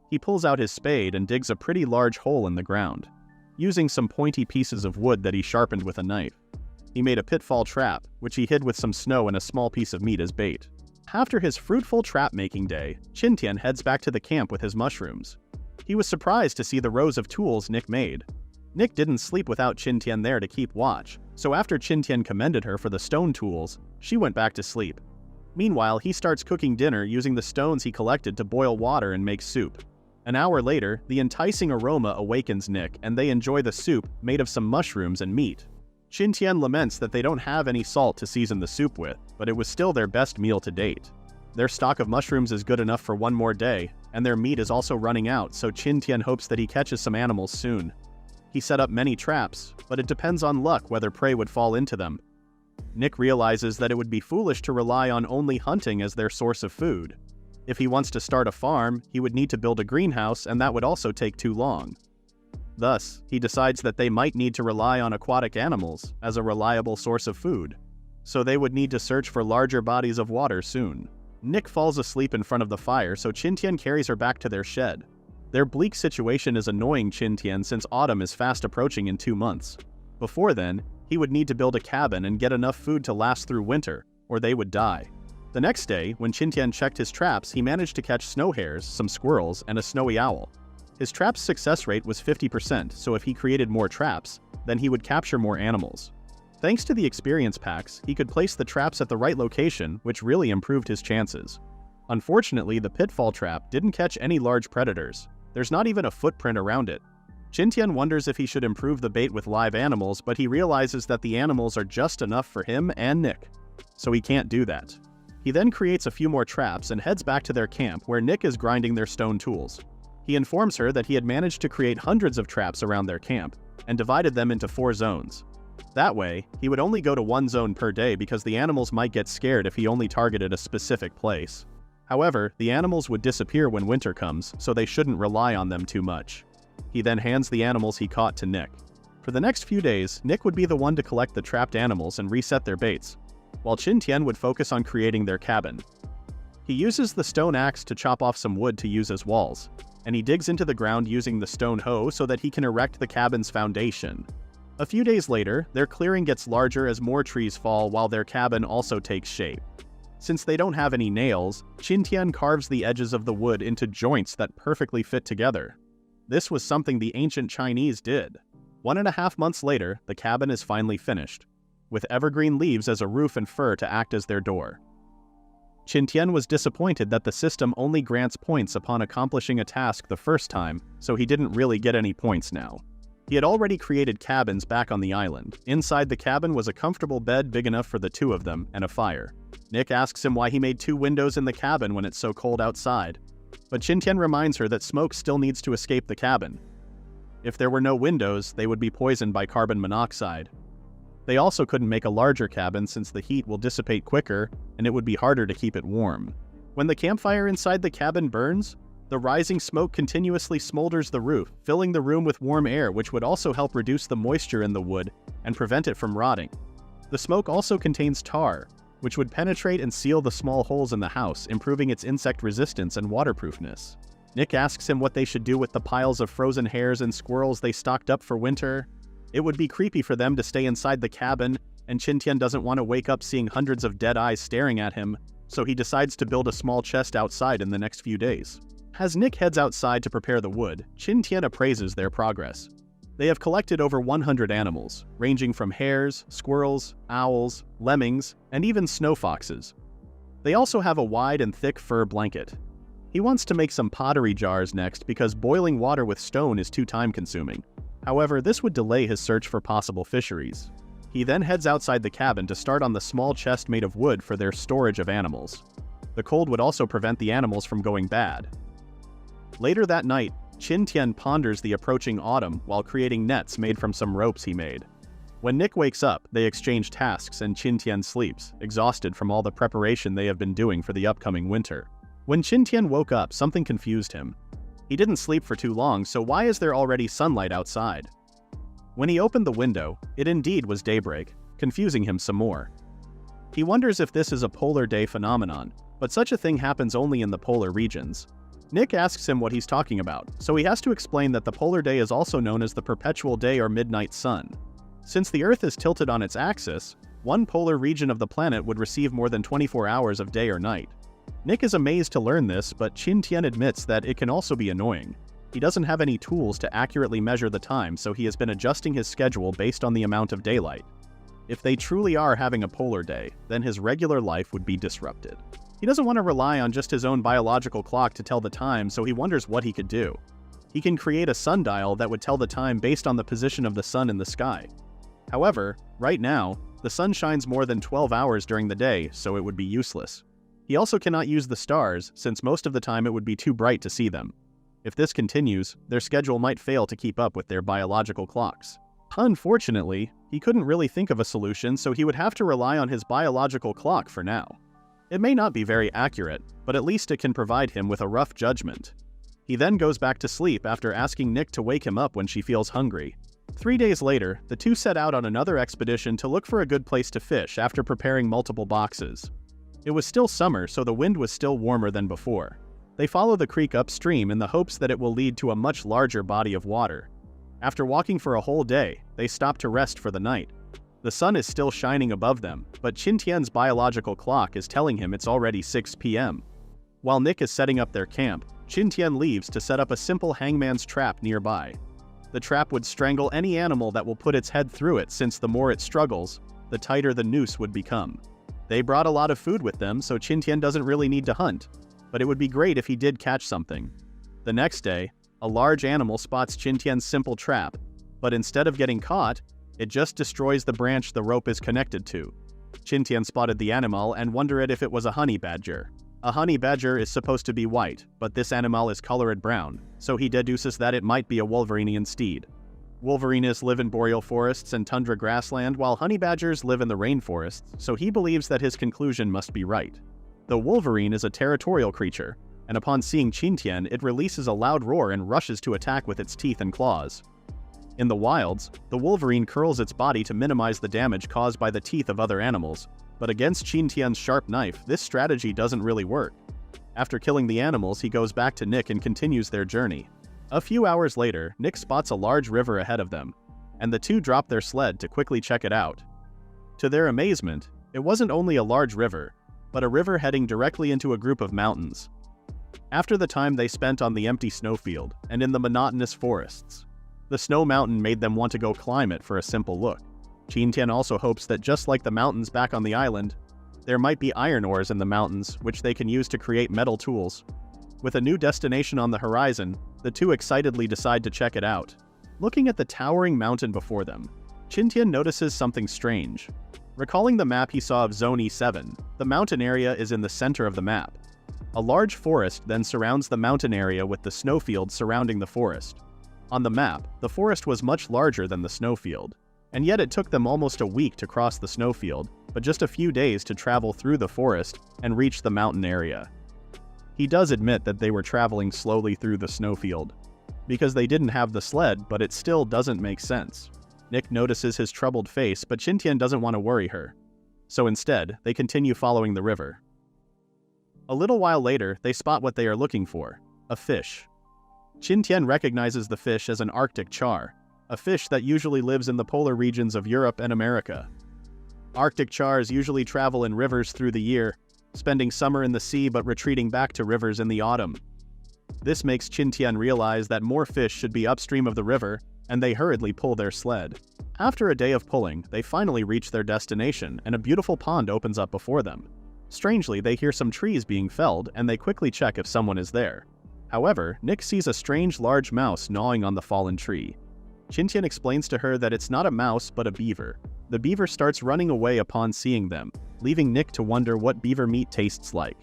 He pulls out his spade and digs a pretty large hole in the ground, using some pointy pieces of wood that he sharpened with a knife. He made a pitfall trap, which he hid with some snow and a small piece of meat as bait. After his fruitful trap-making day, Qin Tian heads back to the camp with his mushrooms. He was surprised to see the rows of tools Nick made. Nick didn't sleep without Qin Tian there to keep watch, so after Qin Tian commended her for the stone tools, she went back to sleep. Meanwhile, he starts cooking dinner using the stones he collected to boil water and make soup. An hour later, the enticing aroma awakens Nick, and they enjoy the soup made of some mushrooms and meat. Qin Tian laments that they don't have any salt to season the soup with, but it was still their best meal to date. Their stock of mushrooms is good enough for one more day, and their meat is also running out, so Qin Tian hopes that he catches some animals soon. He set up many traps, but it depends on luck whether prey would fall into them. Nick realizes that it would be foolish to rely on only hunting as their source of food. If he wants to start a farm, he would need to build a greenhouse, and that would also take too long. Thus, he decides that they might need to rely on aquatic animals as a reliable source of food, so they would need to search for larger bodies of water soon. Nick falls asleep in front of the fire, so Qin Tian carries her back to their shed. Their bleak situation is annoying Qin Tian since autumn is fast approaching in 2 months. Before then, he would need to build a cabin and get enough food to last through winter, or they would die. The next day, when Qin Tian checked his traps, he managed to catch snow hares, some squirrels, and a snowy owl. His trap's success rate was 50%, so if he created more traps, then he would capture more animals. Thanks to the experience packs, he could place the traps at the right location, which really improved his chances. Unfortunately, the pitfall trap didn't catch any large predators. There's not even a footprint around it. Qin Tian wonders if he should improve the bait with live animals, but he realizes that the animals are just enough for him and Nick, so he can't do that. He then creates a few more traps and heads back to their camp where Nick is grinding their stone tools. He informs her that he had managed to create hundreds of traps around their camp and divided them into 4 zones. That way, he would only go to one zone per day because the animals might get scared if he only targeted a specific place. However, the animals would disappear when winter comes, so they shouldn't rely on them too much. He then hands the animals he caught to Nick. For the next few days, Nick would be the one to collect the trapped animals and reset their baits, while Qin Tian would focus on creating their cabin. He uses the stone axe to chop off some wood to use as walls, and he digs into the ground using the stone hoe so that he can erect the cabin's foundation. A few days later, their clearing gets larger as more trees fall while their cabin also takes shape. Since they don't have any nails, Qin Tian carves the edges of the wood into joints that perfectly fit together. This was something the ancient Chinese did. 1.5 months later, the cabin is finally finished, with evergreen leaves as a roof and fur to act as their door. Qin Tian was disappointed that the system only grants points upon accomplishing a task the first time, so he didn't really get any points now. He had already created cabins back on the island. Inside the cabin was a comfortable bed big enough for the two of them, and a fire. Nick asks him why he made 2 windows in the cabin when it's so cold outside. But Qin Tian reminds her that smoke still needs to escape the cabin. If there were no windows, they would be poisoned by carbon monoxide. They also couldn't make a larger cabin since the heat will dissipate quicker, and it would be harder to keep it warm. When the campfire inside the cabin burns, the rising smoke continuously smolders the roof, filling the room with warm air, which would also help reduce the moisture in the wood and prevent it from rotting. The smoke also contains tar, which would penetrate and seal the small holes in the house, improving its insect resistance and waterproofness. Nick asks him what they should do with the piles of frozen hares and squirrels they stocked up for winter. It would be creepy for them to stay inside the cabin, and Qin Tian doesn't want to wake up seeing hundreds of dead eyes staring at him, so he decides to build a small chest outside in the next few days. As Nick heads outside to prepare the wood, Qin Tian appraises their progress. They have collected over 100 animals, ranging from hares, squirrels, owls, lemmings, and even snow foxes. They also have a wide and thick fur blanket. He wants to make some pottery jars next because boiling water with stone is too time-consuming. However, this would delay his search for possible fisheries. He then heads outside the cabin to start on the small chest made of wood for their storage of animals. The cold would also prevent the animals from going bad. Later that night, Qin Tian ponders the approaching autumn while creating nets made from some ropes he made. When Nick wakes up, they exchange tasks and Qin Tian sleeps, exhausted from all the preparation they have been doing for the upcoming winter. When Qin Tian woke up, something confused him. He didn't sleep for too long, so why is there already sunlight outside? When he opened the window, it indeed was daybreak, confusing him some more. He wonders if this is a polar day phenomenon, but such a thing happens only in the polar regions. Nick asks him what he's talking about, so he has to explain that the polar day is also known as the perpetual day or midnight sun. Since the Earth is tilted on its axis, one polar region of the planet would receive more than 24 hours of day or night. Nick is amazed to learn this, but Qin Tian admits that it can also be annoying. He doesn't have any tools to accurately measure the time, so he has been adjusting his schedule based on the amount of daylight. If they truly are having a polar day, then his regular life would be disrupted. He doesn't want to rely on just his own biological clock to tell the time, so he wonders what he could do. He can create a sundial that would tell the time based on the position of the sun in the sky. However, right now, the sun shines more than 12 hours during the day, so it would be useless. He also cannot use the stars, since most of the time it would be too bright to see them. If this continues, their schedule might fail to keep up with their biological clocks. Unfortunately, he couldn't really think of a solution, so he would have to rely on his biological clock for now. It may not be very accurate, but at least it can provide him with a rough judgment. He then goes back to sleep after asking Nick to wake him up when she feels hungry. 3 days later, the two set out on another expedition to look for a good place to fish after preparing multiple boxes. It was still summer, so the wind was still warmer than before. They follow the creek upstream in the hopes that it will lead to a much larger body of water. After walking for a whole day, they stop to rest for the night. The sun is still shining above them, but Qin Tian's biological clock is telling him it's already 6 p.m. While Nick is setting up their camp, Qin Tian leaves to set up a simple hangman's trap nearby. The trap would strangle any animal that will put its head through it, since the more it struggles, the tighter the noose would become. They brought a lot of food with them, so Qin Tian doesn't really need to hunt, but it would be great if he did catch something. The next day, a large animal spots Qin Tian's simple trap, but instead of getting caught, it just destroys the branch the rope is connected to. Qin Tian spotted the animal and wondered if it was a honey badger. A honey badger is supposed to be white, but this animal is colored brown, so he deduces that it might be a Wolverinian steed. Wolverines live in boreal forests and tundra grassland, while honey badgers live in the rainforests, so he believes that his conclusion must be right. The wolverine is a territorial creature, and upon seeing Qin Tian, it releases a loud roar and rushes to attack with its teeth and claws. In the wilds, the wolverine curls its body to minimize the damage caused by the teeth of other animals, but against Qin Tian's sharp knife, this strategy doesn't really work. After killing the animals, he goes back to Nick and continues their journey. A few hours later, Nick spots a large river ahead of them, and the two drop their sled to quickly check it out. To their amazement, it wasn't only a large river, but a river heading directly into a group of mountains. After the time they spent on the empty snowfield and in the monotonous forests, the snow mountain made them want to go climb it for a simple look. Qin Tian also hopes that just like the mountains back on the island, there might be iron ores in the mountains which they can use to create metal tools. With a new destination on the horizon, the two excitedly decide to check it out. Looking at the towering mountain before them, Qin Tian notices something strange. Recalling the map he saw of Zone E7, the mountain area is in the center of the map. A large forest then surrounds the mountain area with the snowfield surrounding the forest. On the map, the forest was much larger than the snowfield, and yet it took them almost a week to cross the snowfield, but just a few days to travel through the forest and reach the mountain area. He does admit that they were traveling slowly through the snowfield, because they didn't have the sled, but it still doesn't make sense. Nick notices his troubled face, but Qin Tian doesn't want to worry her. So instead, they continue following the river. A little while later, they spot what they are looking for, a fish. Qin Tian recognizes the fish as an Arctic char, a fish that usually lives in the polar regions of Europe and America. Arctic chars usually travel in rivers through the year, spending summer in the sea but retreating back to rivers in the autumn. This makes Qin Tian realize that more fish should be upstream of the river, and they hurriedly pull their sled. After a day of pulling, they finally reach their destination, and a beautiful pond opens up before them. Strangely, they hear some trees being felled, and they quickly check if someone is there. However, Nick sees a strange large mouse gnawing on the fallen tree. Qin Tian explains to her that it's not a mouse but a beaver. The beaver starts running away upon seeing them, leaving Nick to wonder what beaver meat tastes like.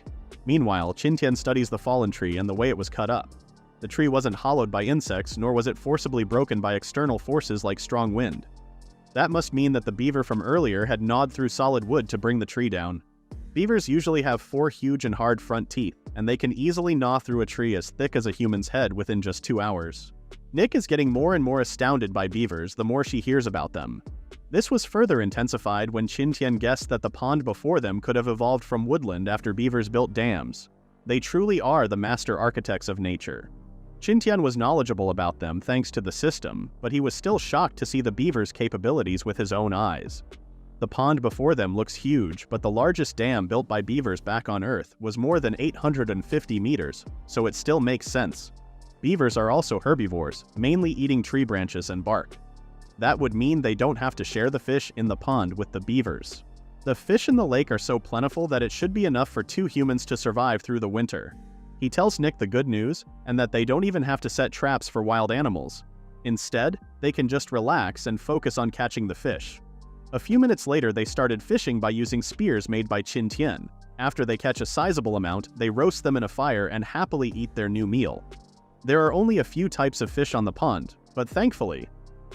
Meanwhile, Qin Tian studies the fallen tree and the way it was cut up. The tree wasn't hollowed by insects, nor was it forcibly broken by external forces like strong wind. That must mean that the beaver from earlier had gnawed through solid wood to bring the tree down. Beavers usually have 4 huge and hard front teeth, and they can easily gnaw through a tree as thick as a human's head within just 2 hours. Nick is getting more and more astounded by beavers the more she hears about them. This was further intensified when Qin Tian guessed that the pond before them could have evolved from woodland after beavers built dams. They truly are the master architects of nature. Qin Tian was knowledgeable about them thanks to the system, but he was still shocked to see the beaver's capabilities with his own eyes. The pond before them looks huge, but the largest dam built by beavers back on Earth was more than 850 meters, so it still makes sense. Beavers are also herbivores, mainly eating tree branches and bark. That would mean they don't have to share the fish in the pond with the beavers. The fish in the lake are so plentiful that it should be enough for 2 humans to survive through the winter. He tells Nick the good news, and that they don't even have to set traps for wild animals. Instead, they can just relax and focus on catching the fish. A few minutes later, they started fishing by using spears made by Qin Tian. After they catch a sizable amount, they roast them in a fire and happily eat their new meal. There are only a few types of fish on the pond, but thankfully,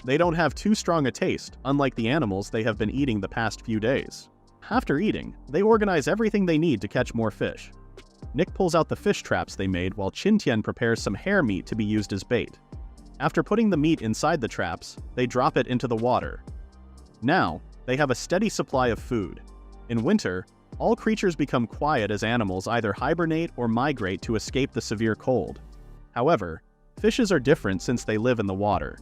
they don't have too strong a taste, unlike the animals they have been eating the past few days. After eating, they organize everything they need to catch more fish. Nick pulls out the fish traps they made while Qin Tian prepares some hare meat to be used as bait. After putting the meat inside the traps, they drop it into the water. Now, they have a steady supply of food. In winter, all creatures become quiet as animals either hibernate or migrate to escape the severe cold. However, fishes are different since they live in the water.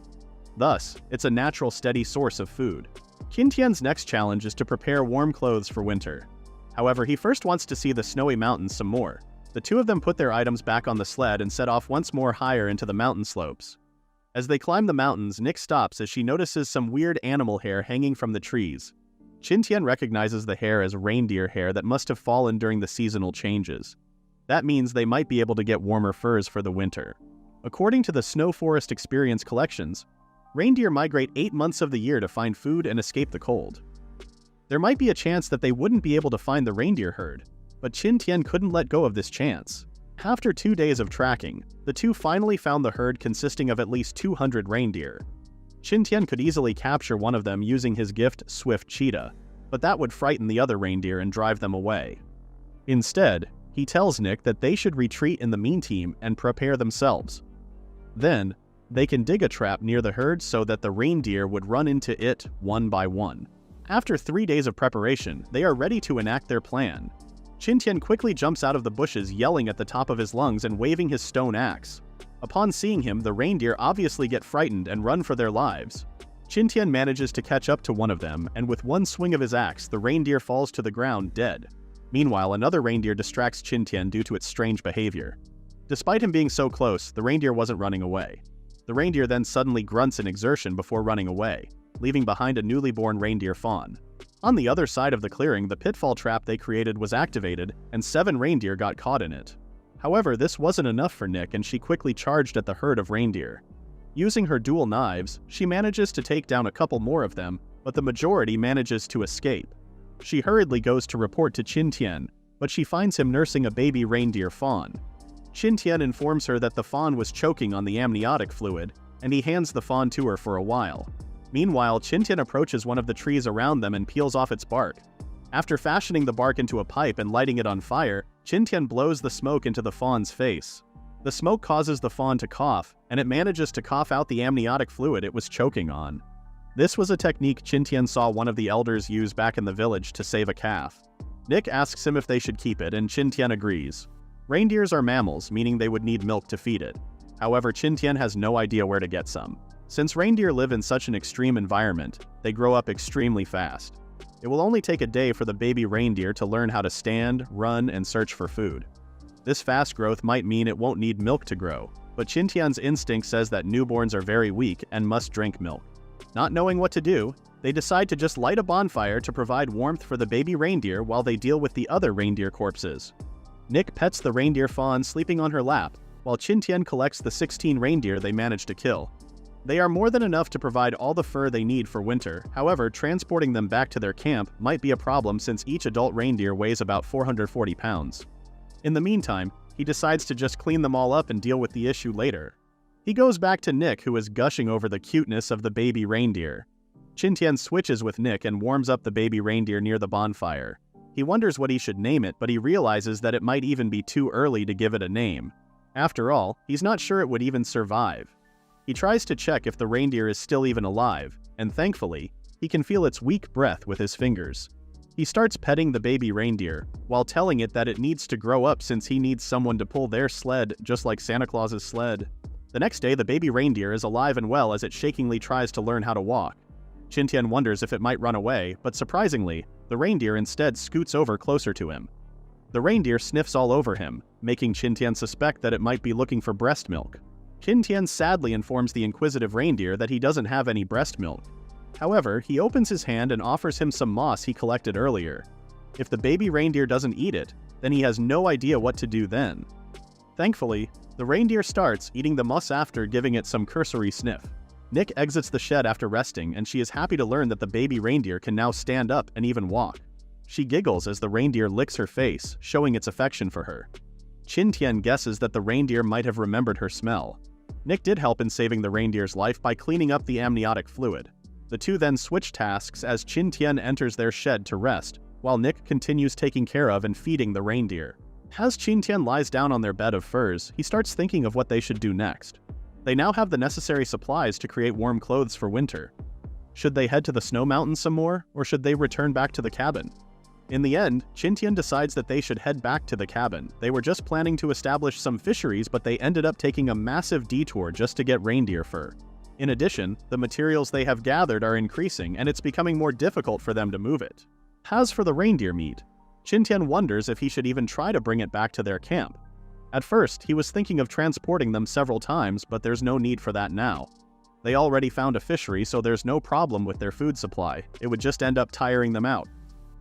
Thus, it's a natural steady source of food. Qin Tian's next challenge is to prepare warm clothes for winter. However, he first wants to see the snowy mountains some more. The two of them put their items back on the sled and set off once more higher into the mountain slopes. As they climb the mountains, Nick stops as she notices some weird animal hair hanging from the trees. Qin Tian recognizes the hair as reindeer hair that must have fallen during the seasonal changes. That means they might be able to get warmer furs for the winter. According to the Snow Forest Experience collections, reindeer migrate 8 months of the year to find food and escape the cold. There might be a chance that they wouldn't be able to find the reindeer herd, but Qin Tian couldn't let go of this chance. After 2 days of tracking, the two finally found the herd consisting of at least 200 reindeer. Qin Tian could easily capture one of them using his gift Swift Cheetah, but that would frighten the other reindeer and drive them away. Instead, he tells Nick that they should retreat in the meantime and prepare themselves. Then, they can dig a trap near the herd so that the reindeer would run into it one by one. After 3 days of preparation, they are ready to enact their plan. Qin Tian quickly jumps out of the bushes yelling at the top of his lungs and waving his stone axe. Upon seeing him, the reindeer obviously get frightened and run for their lives. Qin Tian manages to catch up to one of them, and with one swing of his axe, the reindeer falls to the ground dead. Meanwhile, another reindeer distracts Qin Tian due to its strange behavior. Despite him being so close, the reindeer wasn't running away. The reindeer then suddenly grunts in exertion before running away, leaving behind a newly born reindeer fawn. On the other side of the clearing, the pitfall trap they created was activated, and 7 reindeer got caught in it. However, this wasn't enough for Nick, and she quickly charged at the herd of reindeer. Using her dual knives, she manages to take down a couple more of them, but the majority manages to escape. She hurriedly goes to report to Qin Tian, but she finds him nursing a baby reindeer fawn. Qin Tian informs her that the fawn was choking on the amniotic fluid, and he hands the fawn to her for a while. Meanwhile, Qin Tian approaches one of the trees around them and peels off its bark. After fashioning the bark into a pipe and lighting it on fire, Qin Tian blows the smoke into the fawn's face. The smoke causes the fawn to cough, and it manages to cough out the amniotic fluid it was choking on. This was a technique Qin Tian saw one of the elders use back in the village to save a calf. Nick asks him if they should keep it, and Qin Tian agrees. Reindeers are mammals, meaning they would need milk to feed it. However, Qin Tian has no idea where to get some. Since reindeer live in such an extreme environment, they grow up extremely fast. It will only take a day for the baby reindeer to learn how to stand, run, and search for food. This fast growth might mean it won't need milk to grow, but Qin Tian's instinct says that newborns are very weak and must drink milk. Not knowing what to do, they decide to just light a bonfire to provide warmth for the baby reindeer while they deal with the other reindeer corpses. Nick pets the reindeer fawn sleeping on her lap, while Qin Tian collects the 16 reindeer they managed to kill. They are more than enough to provide all the fur they need for winter. However, transporting them back to their camp might be a problem since each adult reindeer weighs about 440 pounds. In the meantime, he decides to just clean them all up and deal with the issue later. He goes back to Nick, who is gushing over the cuteness of the baby reindeer. Qin Tian switches with Nick and warms up the baby reindeer near the bonfire. He wonders what he should name it, but he realizes that it might even be too early to give it a name. After all, he's not sure it would even survive. He tries to check if the reindeer is still even alive, and thankfully, he can feel its weak breath with his fingers. He starts petting the baby reindeer, while telling it that it needs to grow up since he needs someone to pull their sled just like Santa Claus's sled. The next day, the baby reindeer is alive and well as it shakingly tries to learn how to walk. Qin Tian wonders if it might run away, but surprisingly, the reindeer instead scoots over closer to him. The reindeer sniffs all over him, making Qin Tian suspect that it might be looking for breast milk. Qin Tian sadly informs the inquisitive reindeer that he doesn't have any breast milk. However, he opens his hand and offers him some moss he collected earlier. If the baby reindeer doesn't eat it, then he has no idea what to do then. Thankfully, the reindeer starts eating the moss after giving it some cursory sniff. Nick exits the shed after resting, and she is happy to learn that the baby reindeer can now stand up and even walk. She giggles as the reindeer licks her face, showing its affection for her. Qin Tian guesses that the reindeer might have remembered her smell. Nick did help in saving the reindeer's life by cleaning up the amniotic fluid. The two then switch tasks as Qin Tian enters their shed to rest, while Nick continues taking care of and feeding the reindeer. As Qin Tian lies down on their bed of furs, he starts thinking of what they should do next. They now have the necessary supplies to create warm clothes for winter. Should they head to the snow mountains some more, or should they return back to the cabin? In the end, Qin Tian decides that they should head back to the cabin. They were just planning to establish some fisheries, but they ended up taking a massive detour just to get reindeer fur. In addition, the materials they have gathered are increasing, and it's becoming more difficult for them to move it. As for the reindeer meat, Qin Tian wonders if he should even try to bring it back to their camp. At first, he was thinking of transporting them several times, but there's no need for that now. They already found a fishery, so there's no problem with their food supply. It would just end up tiring them out.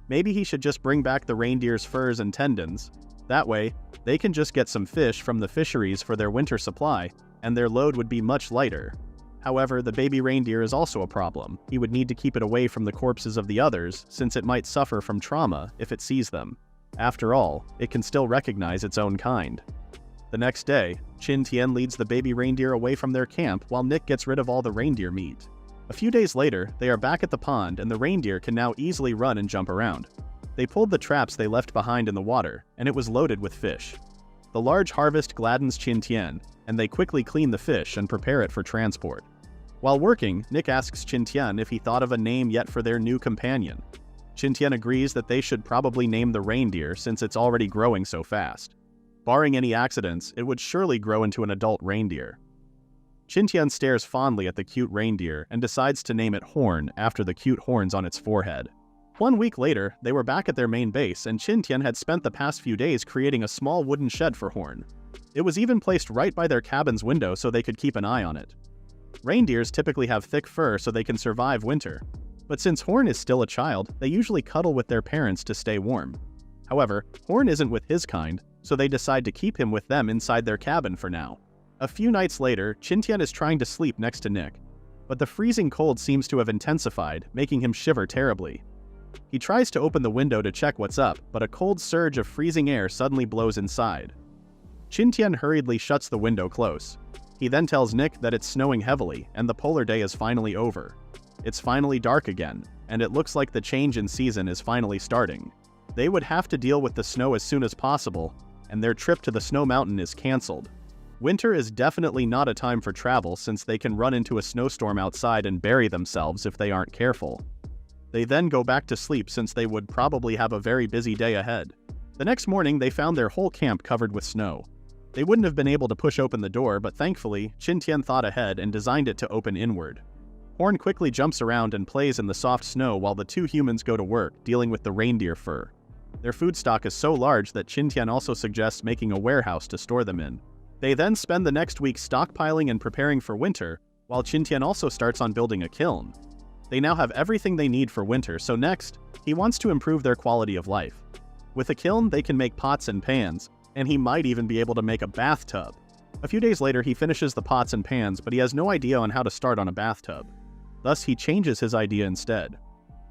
Maybe he should just bring back the reindeer's furs and tendons. That way, they can just get some fish from the fisheries for their winter supply, and their load would be much lighter. However, the baby reindeer is also a problem. He would need to keep it away from the corpses of the others, since it might suffer from trauma if it sees them. After all, it can still recognize its own kind. The next day, Qin Tian leads the baby reindeer away from their camp while Nick gets rid of all the reindeer meat. A few days later, they are back at the pond and the reindeer can now easily run and jump around. They pulled the traps they left behind in the water, and it was loaded with fish. The large harvest gladdens Qin Tian, and they quickly clean the fish and prepare it for transport. While working, Nick asks Qin Tian if he thought of a name yet for their new companion. Qin Tian agrees that they should probably name the reindeer since it's already growing so fast. Barring any accidents, it would surely grow into an adult reindeer. Qin Tian stares fondly at the cute reindeer and decides to name it Horn after the cute horns on its forehead. 1 week later, they were back at their main base and Qin Tian had spent the past few days creating a small wooden shed for Horn. It was even placed right by their cabin's window so they could keep an eye on it. Reindeers typically have thick fur so they can survive winter. But since Horn is still a child, they usually cuddle with their parents to stay warm. However, Horn isn't with his kind, so they decide to keep him with them inside their cabin for now. A few nights later, Qin Tian is trying to sleep next to Nick. But the freezing cold seems to have intensified, making him shiver terribly. He tries to open the window to check what's up, but a cold surge of freezing air suddenly blows inside. Qin Tian hurriedly shuts the window close. He then tells Nick that it's snowing heavily and the polar day is finally over. It's finally dark again, and it looks like the change in season is finally starting. They would have to deal with the snow as soon as possible, and their trip to the snow mountain is cancelled. Winter is definitely not a time for travel since they can run into a snowstorm outside and bury themselves if they aren't careful. They then go back to sleep since they would probably have a very busy day ahead. The next morning they found their whole camp covered with snow. They wouldn't have been able to push open the door, but thankfully, Qin Tian thought ahead and designed it to open inward. Horn quickly jumps around and plays in the soft snow while the two humans go to work dealing with the reindeer fur. Their food stock is so large that Qin Tian also suggests making a warehouse to store them in. They then spend the next week stockpiling and preparing for winter, while Qin Tian also starts on building a kiln. They now have everything they need for winter, so next, he wants to improve their quality of life. With a kiln, they can make pots and pans, and he might even be able to make a bathtub. A few days later, he finishes the pots and pans, but he has no idea on how to start on a bathtub. Thus, he changes his idea instead.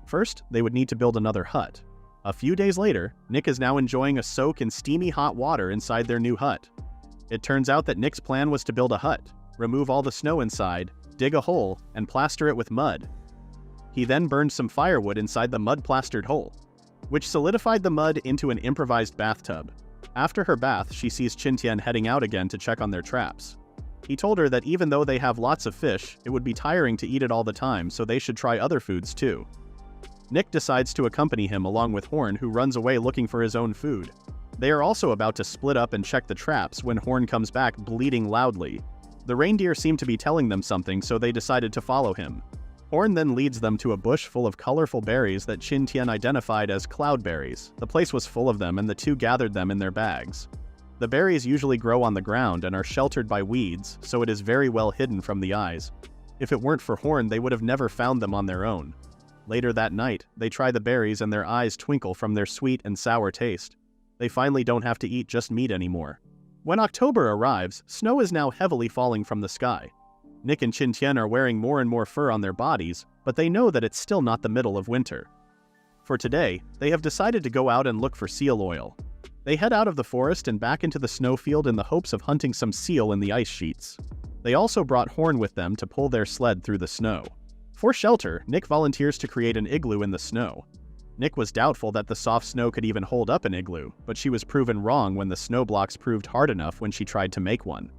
First, they would need to build another hut. A few days later, Nick is now enjoying a soak in steamy hot water inside their new hut. It turns out that Nick's plan was to build a hut, remove all the snow inside, dig a hole, and plaster it with mud. He then burned some firewood inside the mud-plastered hole, which solidified the mud into an improvised bathtub. After her bath, she sees Qin Tian heading out again to check on their traps. He told her that even though they have lots of fish, it would be tiring to eat it all the time, so they should try other foods too. Nick decides to accompany him along with Horn, who runs away looking for his own food. They are also about to split up and check the traps when Horn comes back bleating loudly. The reindeer seem to be telling them something, so they decided to follow him. Horn then leads them to a bush full of colorful berries that Qin Tian identified as cloudberries. The place was full of them and the two gathered them in their bags. The berries usually grow on the ground and are sheltered by weeds, so it is very well hidden from the eyes. If it weren't for Horn, they would have never found them on their own. Later that night, they try the berries and their eyes twinkle from their sweet and sour taste. They finally don't have to eat just meat anymore. When October arrives, snow is now heavily falling from the sky. Nick and Qin Tian are wearing more and more fur on their bodies, but they know that it's still not the middle of winter. For today, they have decided to go out and look for seal oil. They head out of the forest and back into the snowfield in the hopes of hunting some seal in the ice sheets. They also brought Horn with them to pull their sled through the snow. For shelter, Nick volunteers to create an igloo in the snow. Nick was doubtful that the soft snow could even hold up an igloo, but she was proven wrong when the snow blocks proved hard enough when she tried to make one.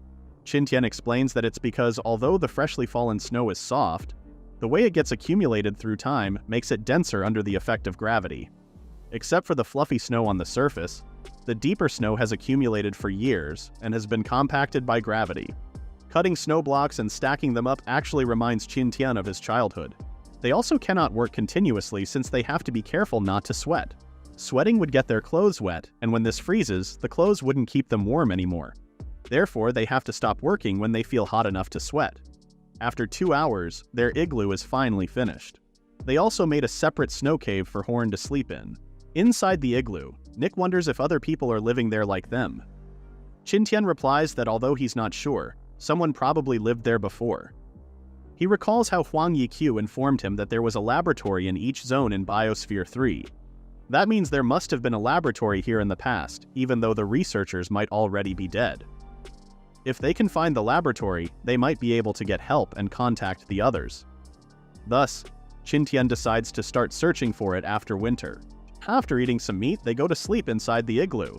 Qin Tian explains that it's because although the freshly fallen snow is soft, the way it gets accumulated through time makes it denser under the effect of gravity. Except for the fluffy snow on the surface, the deeper snow has accumulated for years and has been compacted by gravity. Cutting snow blocks and stacking them up actually reminds Qin Tian of his childhood. They also cannot work continuously since they have to be careful not to sweat. Sweating would get their clothes wet, and when this freezes, the clothes wouldn't keep them warm anymore. Therefore, they have to stop working when they feel hot enough to sweat. After 2 hours, their igloo is finally finished. They also made a separate snow cave for Horn to sleep in. Inside the igloo, Nick wonders if other people are living there like them. Qin Tian replies that although he's not sure, someone probably lived there before. He recalls how Huang Yiqiu informed him that there was a laboratory in each zone in Biosphere 3. That means there must have been a laboratory here in the past, even though the researchers might already be dead. If they can find the laboratory, they might be able to get help and contact the others. Thus, Qin Tian decides to start searching for it after winter. After eating some meat, they go to sleep inside the igloo.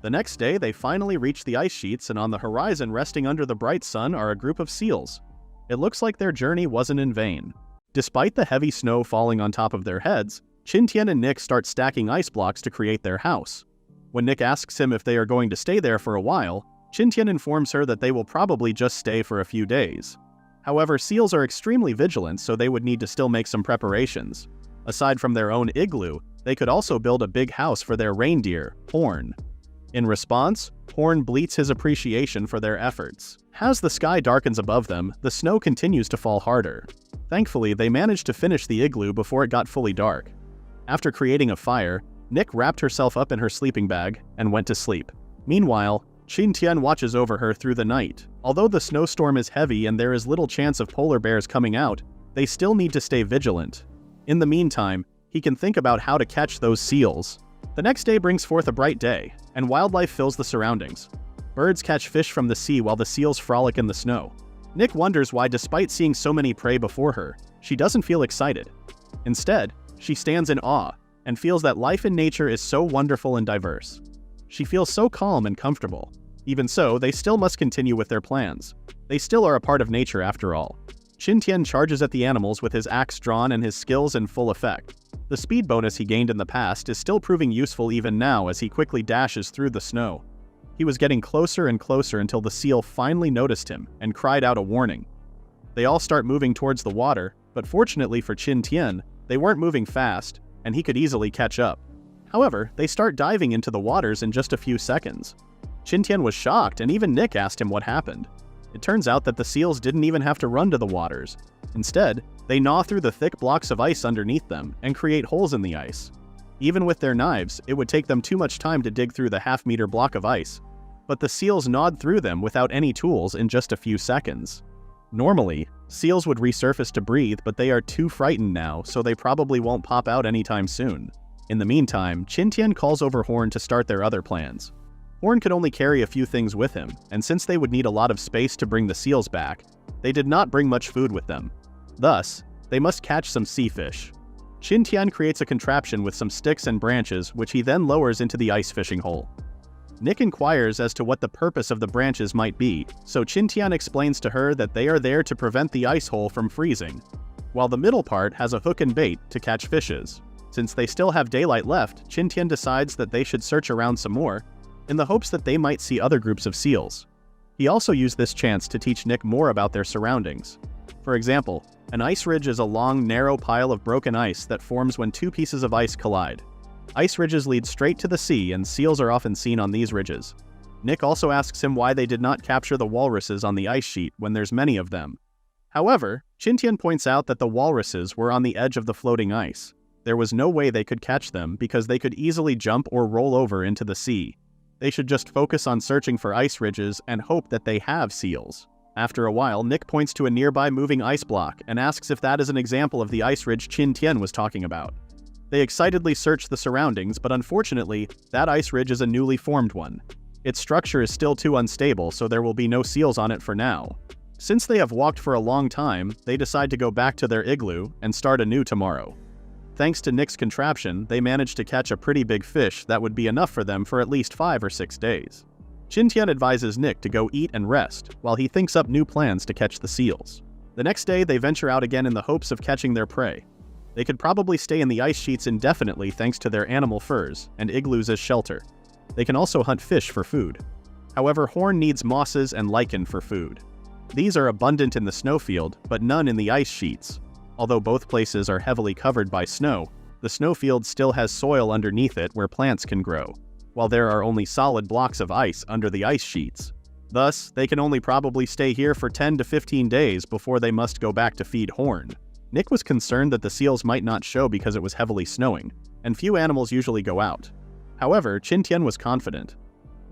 The next day, they finally reach the ice sheets, and on the horizon, resting under the bright sun, are a group of seals. It looks like their journey wasn't in vain. Despite the heavy snow falling on top of their heads, Qin Tian and Nick start stacking ice blocks to create their house. When Nick asks him if they are going to stay there for a while, Qin Tian informs her that they will probably just stay for a few days. However, seals are extremely vigilant, so they would need to still make some preparations. Aside from their own igloo, they could also build a big house for their reindeer, Horn. In response, Horn bleats his appreciation for their efforts. As the sky darkens above them, the snow continues to fall harder. Thankfully, they managed to finish the igloo before it got fully dark. After creating a fire, Nick wrapped herself up in her sleeping bag and went to sleep. Meanwhile, Qin Tian watches over her through the night. Although the snowstorm is heavy and there is little chance of polar bears coming out, they still need to stay vigilant. In the meantime, he can think about how to catch those seals. The next day brings forth a bright day, and wildlife fills the surroundings. Birds catch fish from the sea while the seals frolic in the snow. Nick wonders why, despite seeing so many prey before her, she doesn't feel excited. Instead, she stands in awe and feels that life in nature is so wonderful and diverse. She feels so calm and comfortable. Even so, they still must continue with their plans. They still are a part of nature after all. Qin Tian charges at the animals with his axe drawn and his skills in full effect. The speed bonus he gained in the past is still proving useful even now as he quickly dashes through the snow. He was getting closer and closer until the seal finally noticed him and cried out a warning. They all start moving towards the water, but fortunately for Qin Tian, they weren't moving fast, and he could easily catch up. However, they start diving into the waters in just a few seconds. Qin Tian was shocked, and even Nick asked him what happened. It turns out that the seals didn't even have to run to the waters. Instead, they gnaw through the thick blocks of ice underneath them and create holes in the ice. Even with their knives, it would take them too much time to dig through the half-meter block of ice. But the seals gnawed through them without any tools in just a few seconds. Normally, seals would resurface to breathe, but they are too frightened now, so they probably won't pop out anytime soon. In the meantime, Qin Tian calls over Horn to start their other plans. Horn could only carry a few things with him, and since they would need a lot of space to bring the seals back, they did not bring much food with them. Thus, they must catch some sea fish. Qin Tian creates a contraption with some sticks and branches, which he then lowers into the ice fishing hole. Nick inquires as to what the purpose of the branches might be, so Qin Tian explains to her that they are there to prevent the ice hole from freezing, while the middle part has a hook and bait to catch fishes. Since they still have daylight left, Qin Tian decides that they should search around some more, in the hopes that they might see other groups of seals. He also used this chance to teach Nick more about their surroundings. For example, an ice ridge is a long, narrow pile of broken ice that forms when two pieces of ice collide. Ice ridges lead straight to the sea, and seals are often seen on these ridges. Nick also asks him why they did not capture the walruses on the ice sheet when there's many of them. However, Qin Tian points out that the walruses were on the edge of the floating ice. There was no way they could catch them because they could easily jump or roll over into the sea. They should just focus on searching for ice ridges and hope that they have seals. After a while, Nick points to a nearby moving ice block and asks if that is an example of the ice ridge Qin Tian was talking about. They excitedly search the surroundings, but unfortunately, that ice ridge is a newly formed one. Its structure is still too unstable, so there will be no seals on it for now. Since they have walked for a long time, they decide to go back to their igloo and start anew tomorrow. Thanks to Nick's contraption, they managed to catch a pretty big fish that would be enough for them for at least 5 or 6 days. Qin Tian advises Nick to go eat and rest, while he thinks up new plans to catch the seals. The next day, they venture out again in the hopes of catching their prey. They could probably stay in the ice sheets indefinitely thanks to their animal furs and igloos as shelter. They can also hunt fish for food. However, Horn needs mosses and lichen for food. These are abundant in the snowfield, but none in the ice sheets. Although both places are heavily covered by snow, the snowfield still has soil underneath it where plants can grow, while there are only solid blocks of ice under the ice sheets. Thus, they can only probably stay here for 10 to 15 days before they must go back to feed Horn. Nick was concerned that the seals might not show because it was heavily snowing, and few animals usually go out. However, Qin Tian was confident.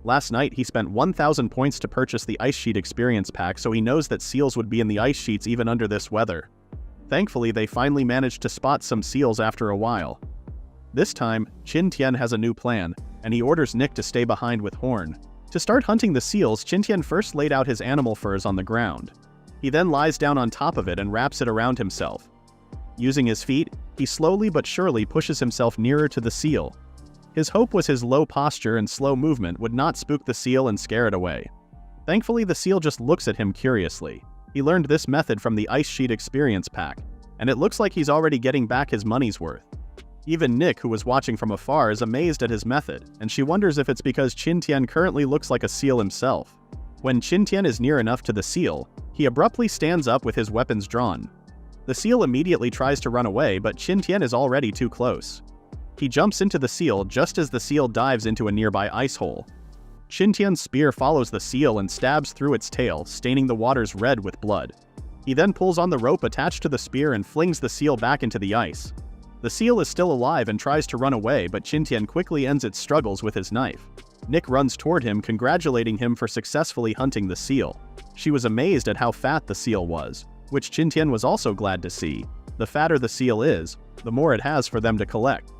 Last night, he spent 1,000 points to purchase the Ice Sheet Experience Pack, so he knows that seals would be in the ice sheets even under this weather. Thankfully, they finally managed to spot some seals after a while. This time, Qin Tian has a new plan, and he orders Nick to stay behind with Horn. To start hunting the seals, Qin Tian first laid out his animal furs on the ground. He then lies down on top of it and wraps it around himself. Using his feet, he slowly but surely pushes himself nearer to the seal. His hope was his low posture and slow movement would not spook the seal and scare it away. Thankfully, the seal just looks at him curiously. He learned this method from the Ice Sheet Experience Pack, and it looks like he's already getting back his money's worth. Even Nick, who was watching from afar, is amazed at his method, and she wonders if it's because Qin Tian currently looks like a seal himself. When Qin Tian is near enough to the seal, he abruptly stands up with his weapons drawn. The seal immediately tries to run away, but Qin Tian is already too close. He jumps into the seal just as the seal dives into a nearby ice hole. Qin Tian's spear follows the seal and stabs through its tail, staining the waters red with blood. He then pulls on the rope attached to the spear and flings the seal back into the ice. The seal is still alive and tries to run away, but Qin Tian quickly ends its struggles with his knife. Nick runs toward him, congratulating him for successfully hunting the seal. She was amazed at how fat the seal was, which Qin Tian was also glad to see. The fatter the seal is, the more it has for them to collect.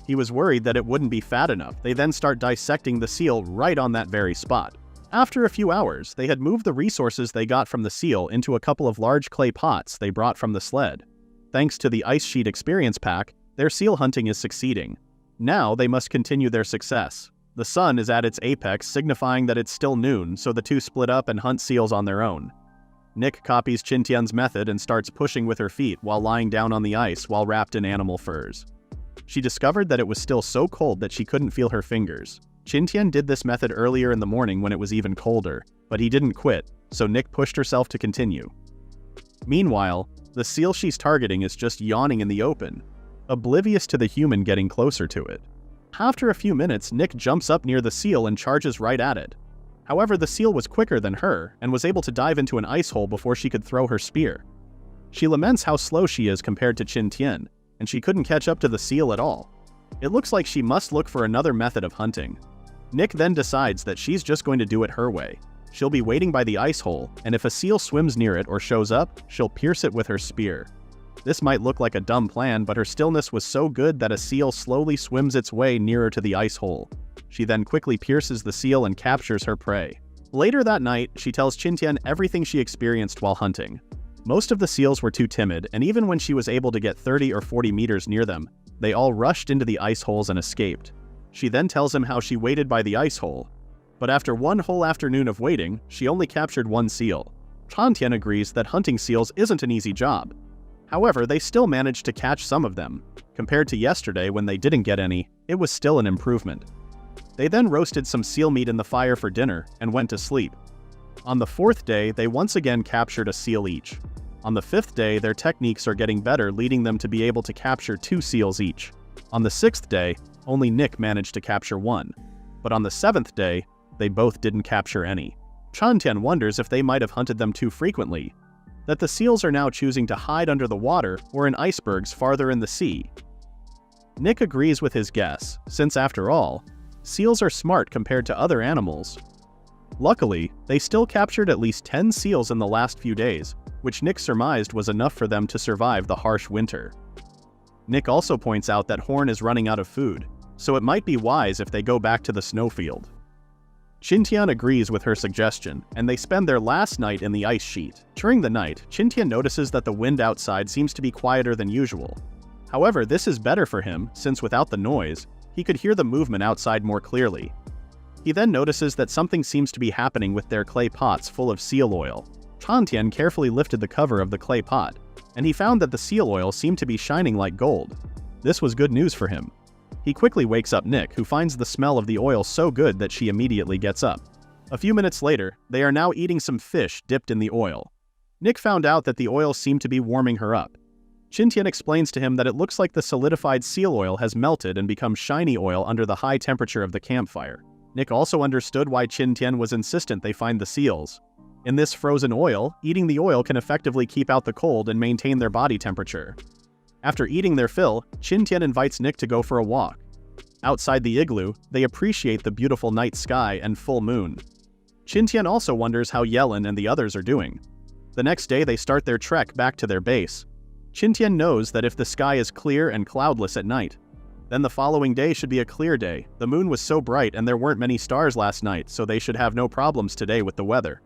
He was worried that it wouldn't be fat enough. They then start dissecting the seal right on that very spot. After a few hours, they had moved the resources they got from the seal into a couple of large clay pots they brought from the sled. Thanks to the Ice Sheet Experience Pack, their seal hunting is succeeding. Now they must continue their success. The sun is at its apex, signifying that it's still noon, so the two split up and hunt seals on their own. Nick copies Qin Tian's method and starts pushing with her feet while lying down on the ice while wrapped in animal furs. She discovered that it was still so cold that she couldn't feel her fingers. Qin Tian did this method earlier in the morning when it was even colder, but he didn't quit, so Nick pushed herself to continue. Meanwhile, the seal she's targeting is just yawning in the open, oblivious to the human getting closer to it. After a few minutes, Nick jumps up near the seal and charges right at it. However, the seal was quicker than her and was able to dive into an ice hole before she could throw her spear. She laments how slow she is compared to Qin Tian, and she couldn't catch up to the seal at all. It looks like she must look for another method of hunting. Nick then decides that she's just going to do it her way. She'll be waiting by the ice hole, and if a seal swims near it or shows up, she'll pierce it with her spear. This might look like a dumb plan, but her stillness was so good that a seal slowly swims its way nearer to the ice hole. She then quickly pierces the seal and captures her prey. Later that night, she tells Qin Tian everything she experienced while hunting. Most of the seals were too timid, and even when she was able to get 30 or 40 meters near them, they all rushed into the ice holes and escaped. She then tells him how she waited by the ice hole. But after one whole afternoon of waiting, she only captured one seal. Qin Tian agrees that hunting seals isn't an easy job. However, they still managed to catch some of them. Compared to yesterday when they didn't get any, it was still an improvement. They then roasted some seal meat in the fire for dinner and went to sleep. On the fourth day, they once again captured a seal each. On the fifth day, their techniques are getting better, leading them to be able to capture 2 seals each. On the sixth day, only Nick managed to capture 1. But on the seventh day, they both didn't capture any. Qin Tian wonders if they might have hunted them too frequently, that the seals are now choosing to hide under the water or in icebergs farther in the sea. Nick agrees with his guess, since after all, seals are smart compared to other animals. Luckily, they still captured at least 10 seals in the last few days, which Nick surmised was enough for them to survive the harsh winter. Nick also points out that Horn is running out of food, so it might be wise if they go back to the snowfield. Qin Tian agrees with her suggestion, and they spend their last night in the ice sheet. During the night, Qin Tian notices that the wind outside seems to be quieter than usual. However, this is better for him, since without the noise, he could hear the movement outside more clearly. He then notices that something seems to be happening with their clay pots full of seal oil. Qin Tian carefully lifted the cover of the clay pot, and he found that the seal oil seemed to be shining like gold. This was good news for him. He quickly wakes up Nick, who finds the smell of the oil so good that she immediately gets up. A few minutes later, they are now eating some fish dipped in the oil. Nick found out that the oil seemed to be warming her up. Qin Tian explains to him that it looks like the solidified seal oil has melted and become shiny oil under the high temperature of the campfire. Nick also understood why Qin Tian was insistent they find the seals. In this frozen oil, eating the oil can effectively keep out the cold and maintain their body temperature. After eating their fill, Qin Tian invites Nick to go for a walk. Outside the igloo, they appreciate the beautiful night sky and full moon. Qin Tian also wonders how Yellen and the others are doing. The next day they start their trek back to their base. Qin Tian knows that if the sky is clear and cloudless at night, then the following day should be a clear day. The moon was so bright and there weren't many stars last night, so they should have no problems today with the weather.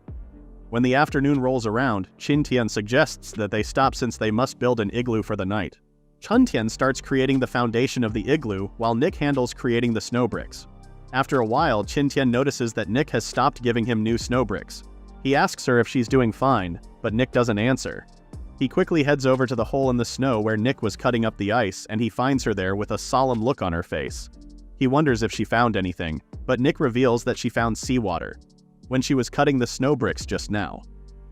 When the afternoon rolls around, Qin Tian suggests that they stop since they must build an igloo for the night. Qin Tian starts creating the foundation of the igloo while Nick handles creating the snow bricks. After a while, Qin Tian notices that Nick has stopped giving him new snow bricks. He asks her if she's doing fine, but Nick doesn't answer. He quickly heads over to the hole in the snow where Nick was cutting up the ice, and he finds her there with a solemn look on her face. He wonders if she found anything, but Nick reveals that she found seawater when she was cutting the snow bricks just now.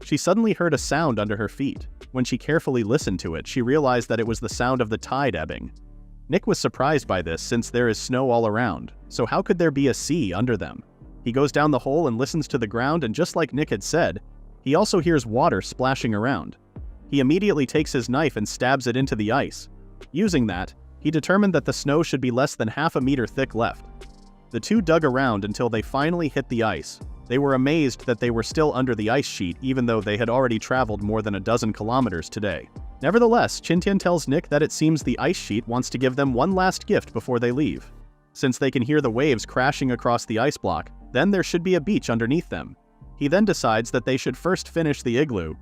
She suddenly heard a sound under her feet. When she carefully listened to it, she realized that it was the sound of the tide ebbing. Nick was surprised by this since there is snow all around, so how could there be a sea under them? He goes down the hole and listens to the ground, and just like Nick had said, he also hears water splashing around. He immediately takes his knife and stabs it into the ice. Using that, he determined that the snow should be less than half a meter thick left. The two dug around until they finally hit the ice. They were amazed that they were still under the ice sheet even though they had already traveled more than a dozen kilometers today. Nevertheless, Qin Tian tells Nick that it seems the ice sheet wants to give them one last gift before they leave. Since they can hear the waves crashing across the ice block, then there should be a beach underneath them. He then decides that they should first finish the igloo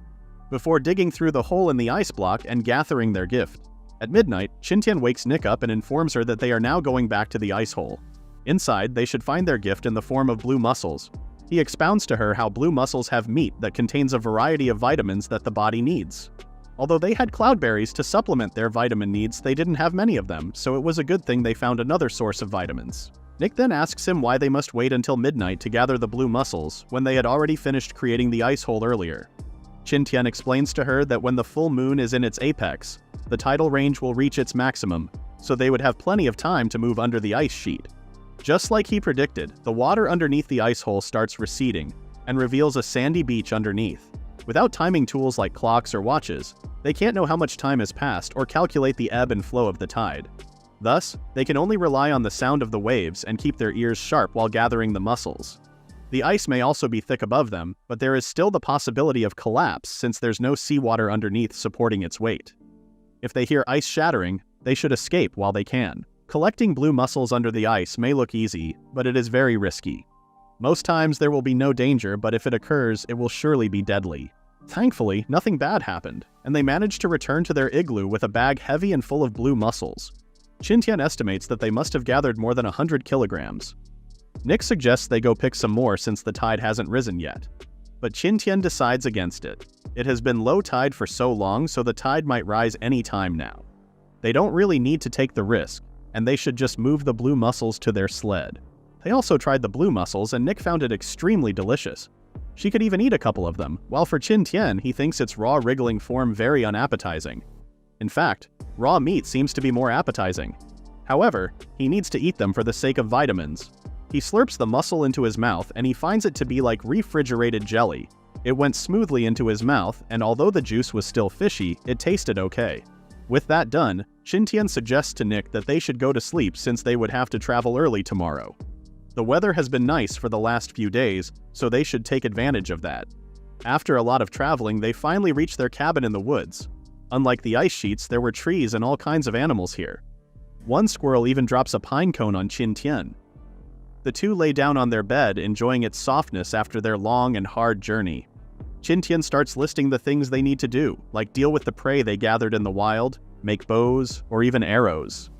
before digging through the hole in the ice block and gathering their gift. At midnight, Qin Tian wakes Nick up and informs her that they are now going back to the ice hole. Inside, they should find their gift in the form of blue mussels. He expounds to her how blue mussels have meat that contains a variety of vitamins that the body needs. Although they had cloudberries to supplement their vitamin needs, they didn't have many of them, so it was a good thing they found another source of vitamins. Nick then asks him why they must wait until midnight to gather the blue mussels when they had already finished creating the ice hole earlier. Qin Tian explains to her that when the full moon is in its apex, the tidal range will reach its maximum, so they would have plenty of time to move under the ice sheet. Just like he predicted, the water underneath the ice hole starts receding and reveals a sandy beach underneath. Without timing tools like clocks or watches, they can't know how much time has passed or calculate the ebb and flow of the tide. Thus, they can only rely on the sound of the waves and keep their ears sharp while gathering the mussels. The ice may also be thick above them, but there is still the possibility of collapse since there's no seawater underneath supporting its weight. If they hear ice shattering, they should escape while they can. Collecting blue mussels under the ice may look easy, but it is very risky. Most times there will be no danger, but if it occurs, it will surely be deadly. Thankfully, nothing bad happened, and they managed to return to their igloo with a bag heavy and full of blue mussels. Qin Tian estimates that they must have gathered more than 100 kilograms. Nick suggests they go pick some more since the tide hasn't risen yet. But Qin Tian decides against it. It has been low tide for so long, so the tide might rise any time now. They don't really need to take the risk, and they should just move the blue mussels to their sled. They also tried the blue mussels, and Nick found it extremely delicious. She could even eat a couple of them, while for Qin Tian, he thinks its raw wriggling form very unappetizing. In fact, raw meat seems to be more appetizing. However, he needs to eat them for the sake of vitamins. He slurps the mussel into his mouth, and he finds it to be like refrigerated jelly. It went smoothly into his mouth, and although the juice was still fishy, it tasted okay. With that done, Qin Tian suggests to Nick that they should go to sleep since they would have to travel early tomorrow. The weather has been nice for the last few days, so they should take advantage of that. After a lot of traveling, they finally reach their cabin in the woods. Unlike the ice sheets, there were trees and all kinds of animals here. One squirrel even drops a pine cone on Qin Tian. The two lay down on their bed, enjoying its softness after their long and hard journey. Qin Tian starts listing the things they need to do, like deal with the prey they gathered in the wild, make bows, or even arrows.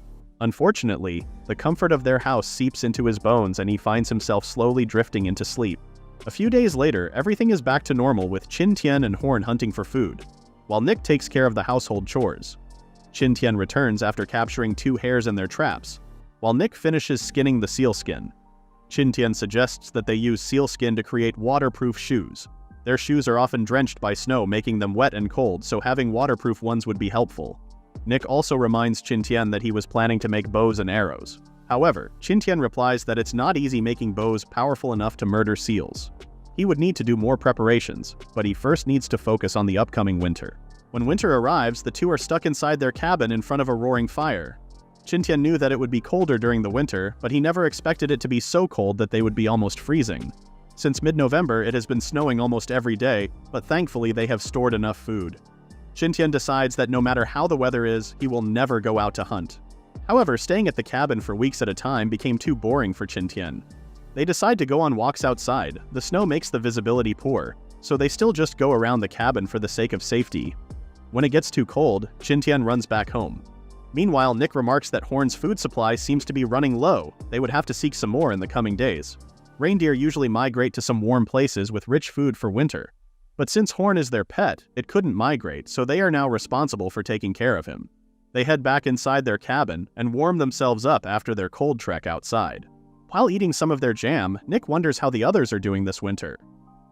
Unfortunately, the comfort of their house seeps into his bones and he finds himself slowly drifting into sleep. A few days later, everything is back to normal with Qin Tian and Horn hunting for food, while Nick takes care of the household chores. Qin Tian returns after capturing 2 hares in their traps, while Nick finishes skinning the sealskin. Qin Tian suggests that they use sealskin to create waterproof shoes. Their shoes are often drenched by snow, making them wet and cold, so having waterproof ones would be helpful. Nick also reminds Qin Tian that he was planning to make bows and arrows. However, Qin Tian replies that it's not easy making bows powerful enough to murder seals. He would need to do more preparations, but he first needs to focus on the upcoming winter. When winter arrives, the two are stuck inside their cabin in front of a roaring fire. Qin Tian knew that it would be colder during the winter, but he never expected it to be so cold that they would be almost freezing. Since mid-November, it has been snowing almost every day, but thankfully they have stored enough food. Qin Tian decides that no matter how the weather is, he will never go out to hunt. However, staying at the cabin for weeks at a time became too boring for Qin Tian. They decide to go on walks outside. The snow makes the visibility poor, so they still just go around the cabin for the sake of safety. When it gets too cold, Qin Tian runs back home. Meanwhile, Nick remarks that Horn's food supply seems to be running low. They would have to seek some more in the coming days. Reindeer usually migrate to some warm places with rich food for winter. But since Horn is their pet, it couldn't migrate, so they are now responsible for taking care of him. They head back inside their cabin and warm themselves up after their cold trek outside. While eating some of their jam, Nick wonders how the others are doing this winter.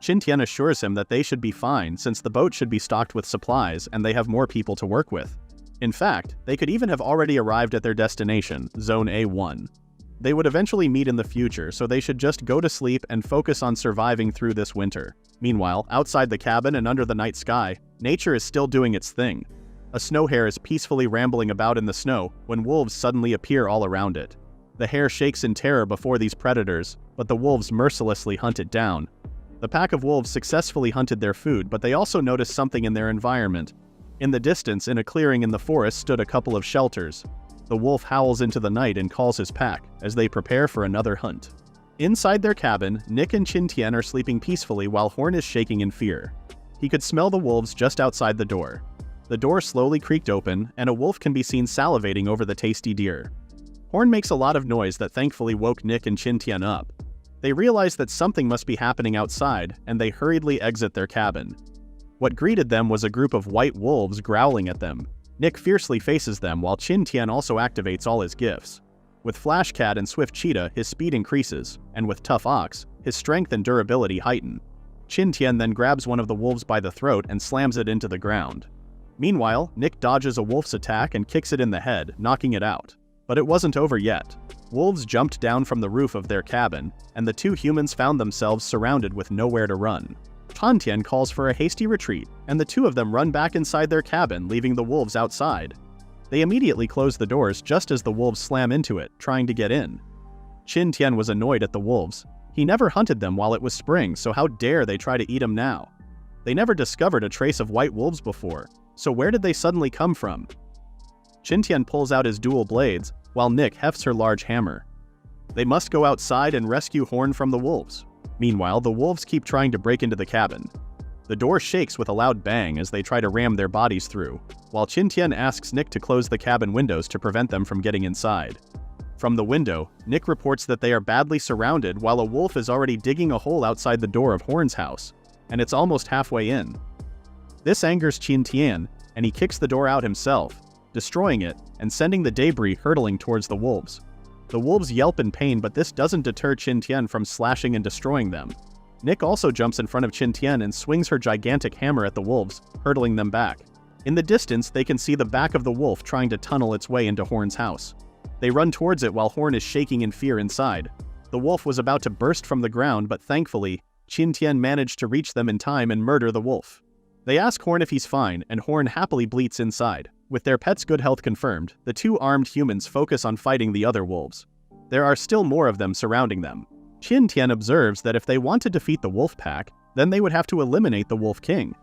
Qin Tian assures him that they should be fine since the boat should be stocked with supplies and they have more people to work with. In fact, they could even have already arrived at their destination, Zone A1. They would eventually meet in the future, so they should just go to sleep and focus on surviving through this winter. Meanwhile, outside the cabin and under the night sky, nature is still doing its thing. A snow hare is peacefully rambling about in the snow when wolves suddenly appear all around it. The hare shakes in terror before these predators, but the wolves mercilessly hunt it down. The pack of wolves successfully hunted their food, but they also noticed something in their environment. In the distance, in a clearing in the forest, stood a couple of shelters. The wolf howls into the night and calls his pack, as they prepare for another hunt. Inside their cabin, Nick and Qin Tian are sleeping peacefully while Horn is shaking in fear. He could smell the wolves just outside the door. The door slowly creaked open, and a wolf can be seen salivating over the tasty deer. Horn makes a lot of noise that thankfully woke Nick and Qin Tian up. They realize that something must be happening outside, and they hurriedly exit their cabin. What greeted them was a group of white wolves growling at them. Nick fiercely faces them while Qin Tian also activates all his gifts. With Flash Cat and Swift Cheetah, his speed increases, and with Tough Ox, his strength and durability heighten. Qin Tian then grabs one of the wolves by the throat and slams it into the ground. Meanwhile, Nick dodges a wolf's attack and kicks it in the head, knocking it out. But it wasn't over yet. Wolves jumped down from the roof of their cabin, and the two humans found themselves surrounded with nowhere to run. Qin Tian calls for a hasty retreat, and the two of them run back inside their cabin, leaving the wolves outside. They immediately close the doors just as the wolves slam into it, trying to get in. Qin Tian was annoyed at the wolves. He never hunted them while it was spring, so how dare they try to eat him now? They never discovered a trace of white wolves before, so where did they suddenly come from? Qin Tian pulls out his dual blades, while Nick hefts her large hammer. They must go outside and rescue Horn from the wolves. Meanwhile, the wolves keep trying to break into the cabin. The door shakes with a loud bang as they try to ram their bodies through, while Qin Tian asks Nick to close the cabin windows to prevent them from getting inside. From the window, Nick reports that they are badly surrounded while a wolf is already digging a hole outside the door of Horn's house, and it's almost halfway in. This angers Qin Tian, and he kicks the door out himself, destroying it and sending the debris hurtling towards the wolves. The wolves yelp in pain, but this doesn't deter Qin Tian from slashing and destroying them. Nick also jumps in front of Qin Tian and swings her gigantic hammer at the wolves, hurtling them back. In the distance, they can see the back of the wolf trying to tunnel its way into Horn's house. They run towards it while Horn is shaking in fear inside. The wolf was about to burst from the ground, but thankfully, Qin Tian managed to reach them in time and murder the wolf. They ask Horn if he's fine, and Horn happily bleats inside. With their pet's good health confirmed, the two armed humans focus on fighting the other wolves. There are still more of them surrounding them. Qin Tian observes that if they want to defeat the wolf pack, then they would have to eliminate the Wolf King.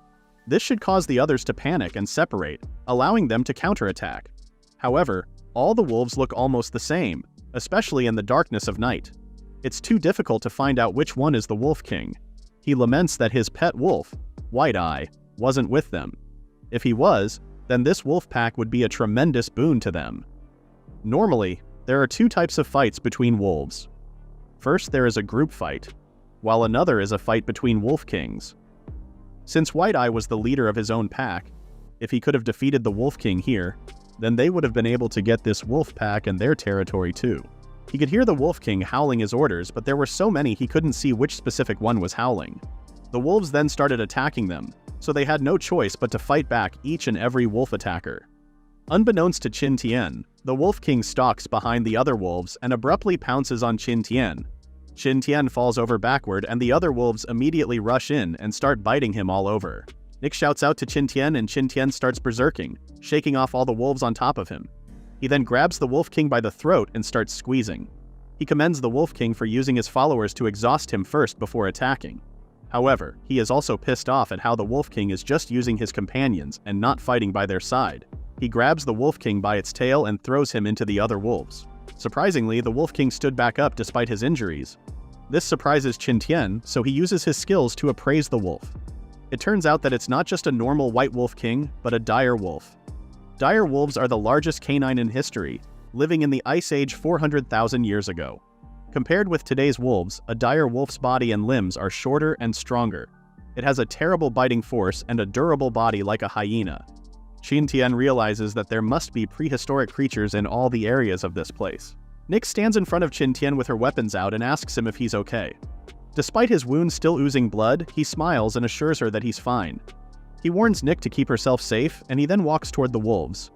This should cause the others to panic and separate, allowing them to counterattack. However, all the wolves look almost the same, especially in the darkness of night. It's too difficult to find out which one is the Wolf King. He laments that his pet wolf, White Eye, wasn't with them. If he was, then this wolf pack would be a tremendous boon to them. Normally, there are two types of fights between wolves. First, there is a group fight, while another is a fight between wolf kings. Since White Eye was the leader of his own pack, if he could have defeated the Wolf King here, then they would have been able to get this wolf pack and their territory too. He could hear the Wolf King howling his orders, but there were so many he couldn't see which specific one was howling. The wolves then started attacking them, so they had no choice but to fight back each and every wolf attacker. Unbeknownst to Qin Tian, the Wolf King stalks behind the other wolves and abruptly pounces on Qin Tian. Qin Tian falls over backward and the other wolves immediately rush in and start biting him all over. Nick shouts out to Qin Tian and Qin Tian starts berserking, shaking off all the wolves on top of him. He then grabs the Wolf King by the throat and starts squeezing. He commends the Wolf King for using his followers to exhaust him first before attacking. However, he is also pissed off at how the Wolf King is just using his companions and not fighting by their side. He grabs the Wolf King by its tail and throws him into the other wolves. Surprisingly, the Wolf King stood back up despite his injuries. This surprises Qin Tian, so he uses his skills to appraise the wolf. It turns out that it's not just a normal white wolf king, but a dire wolf. Dire wolves are the largest canine in history, living in the Ice Age 400,000 years ago. Compared with today's wolves, a dire wolf's body and limbs are shorter and stronger. It has a terrible biting force and a durable body like a hyena. Qin Tian realizes that there must be prehistoric creatures in all the areas of this place. Nick stands in front of Qin Tian with her weapons out and asks him if he's okay. Despite his wounds still oozing blood, he smiles and assures her that he's fine. He warns Nick to keep herself safe, and he then walks toward the wolves.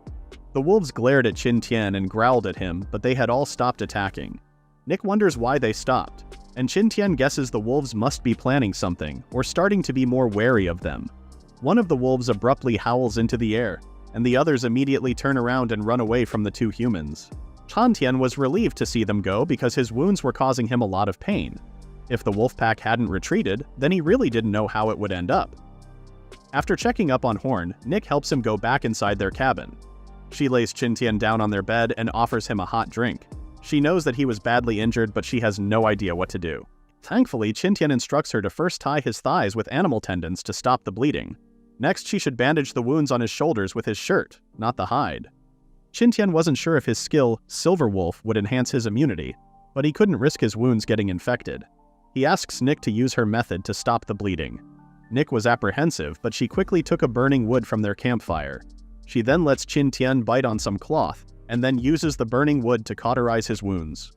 The wolves glared at Qin Tian and growled at him, but they had all stopped attacking. Nick wonders why they stopped, and Qin Tian guesses the wolves must be planning something, or starting to be more wary of them. One of the wolves abruptly howls into the air, and the others immediately turn around and run away from the two humans. Qin Tian was relieved to see them go because his wounds were causing him a lot of pain. If the wolf pack hadn't retreated, then he really didn't know how it would end up. After checking up on Horn, Nick helps him go back inside their cabin. She lays Qin Tian down on their bed and offers him a hot drink. She knows that he was badly injured, but she has no idea what to do. Thankfully, Qin Tian instructs her to first tie his thighs with animal tendons to stop the bleeding. Next, she should bandage the wounds on his shoulders with his shirt, not the hide. Qin Tian wasn't sure if his skill, Silver Wolf, would enhance his immunity, but he couldn't risk his wounds getting infected. He asks Nick to use her method to stop the bleeding. Nick was apprehensive, but she quickly took a burning wood from their campfire. She then lets Qin Tian bite on some cloth, and then uses the burning wood to cauterize his wounds.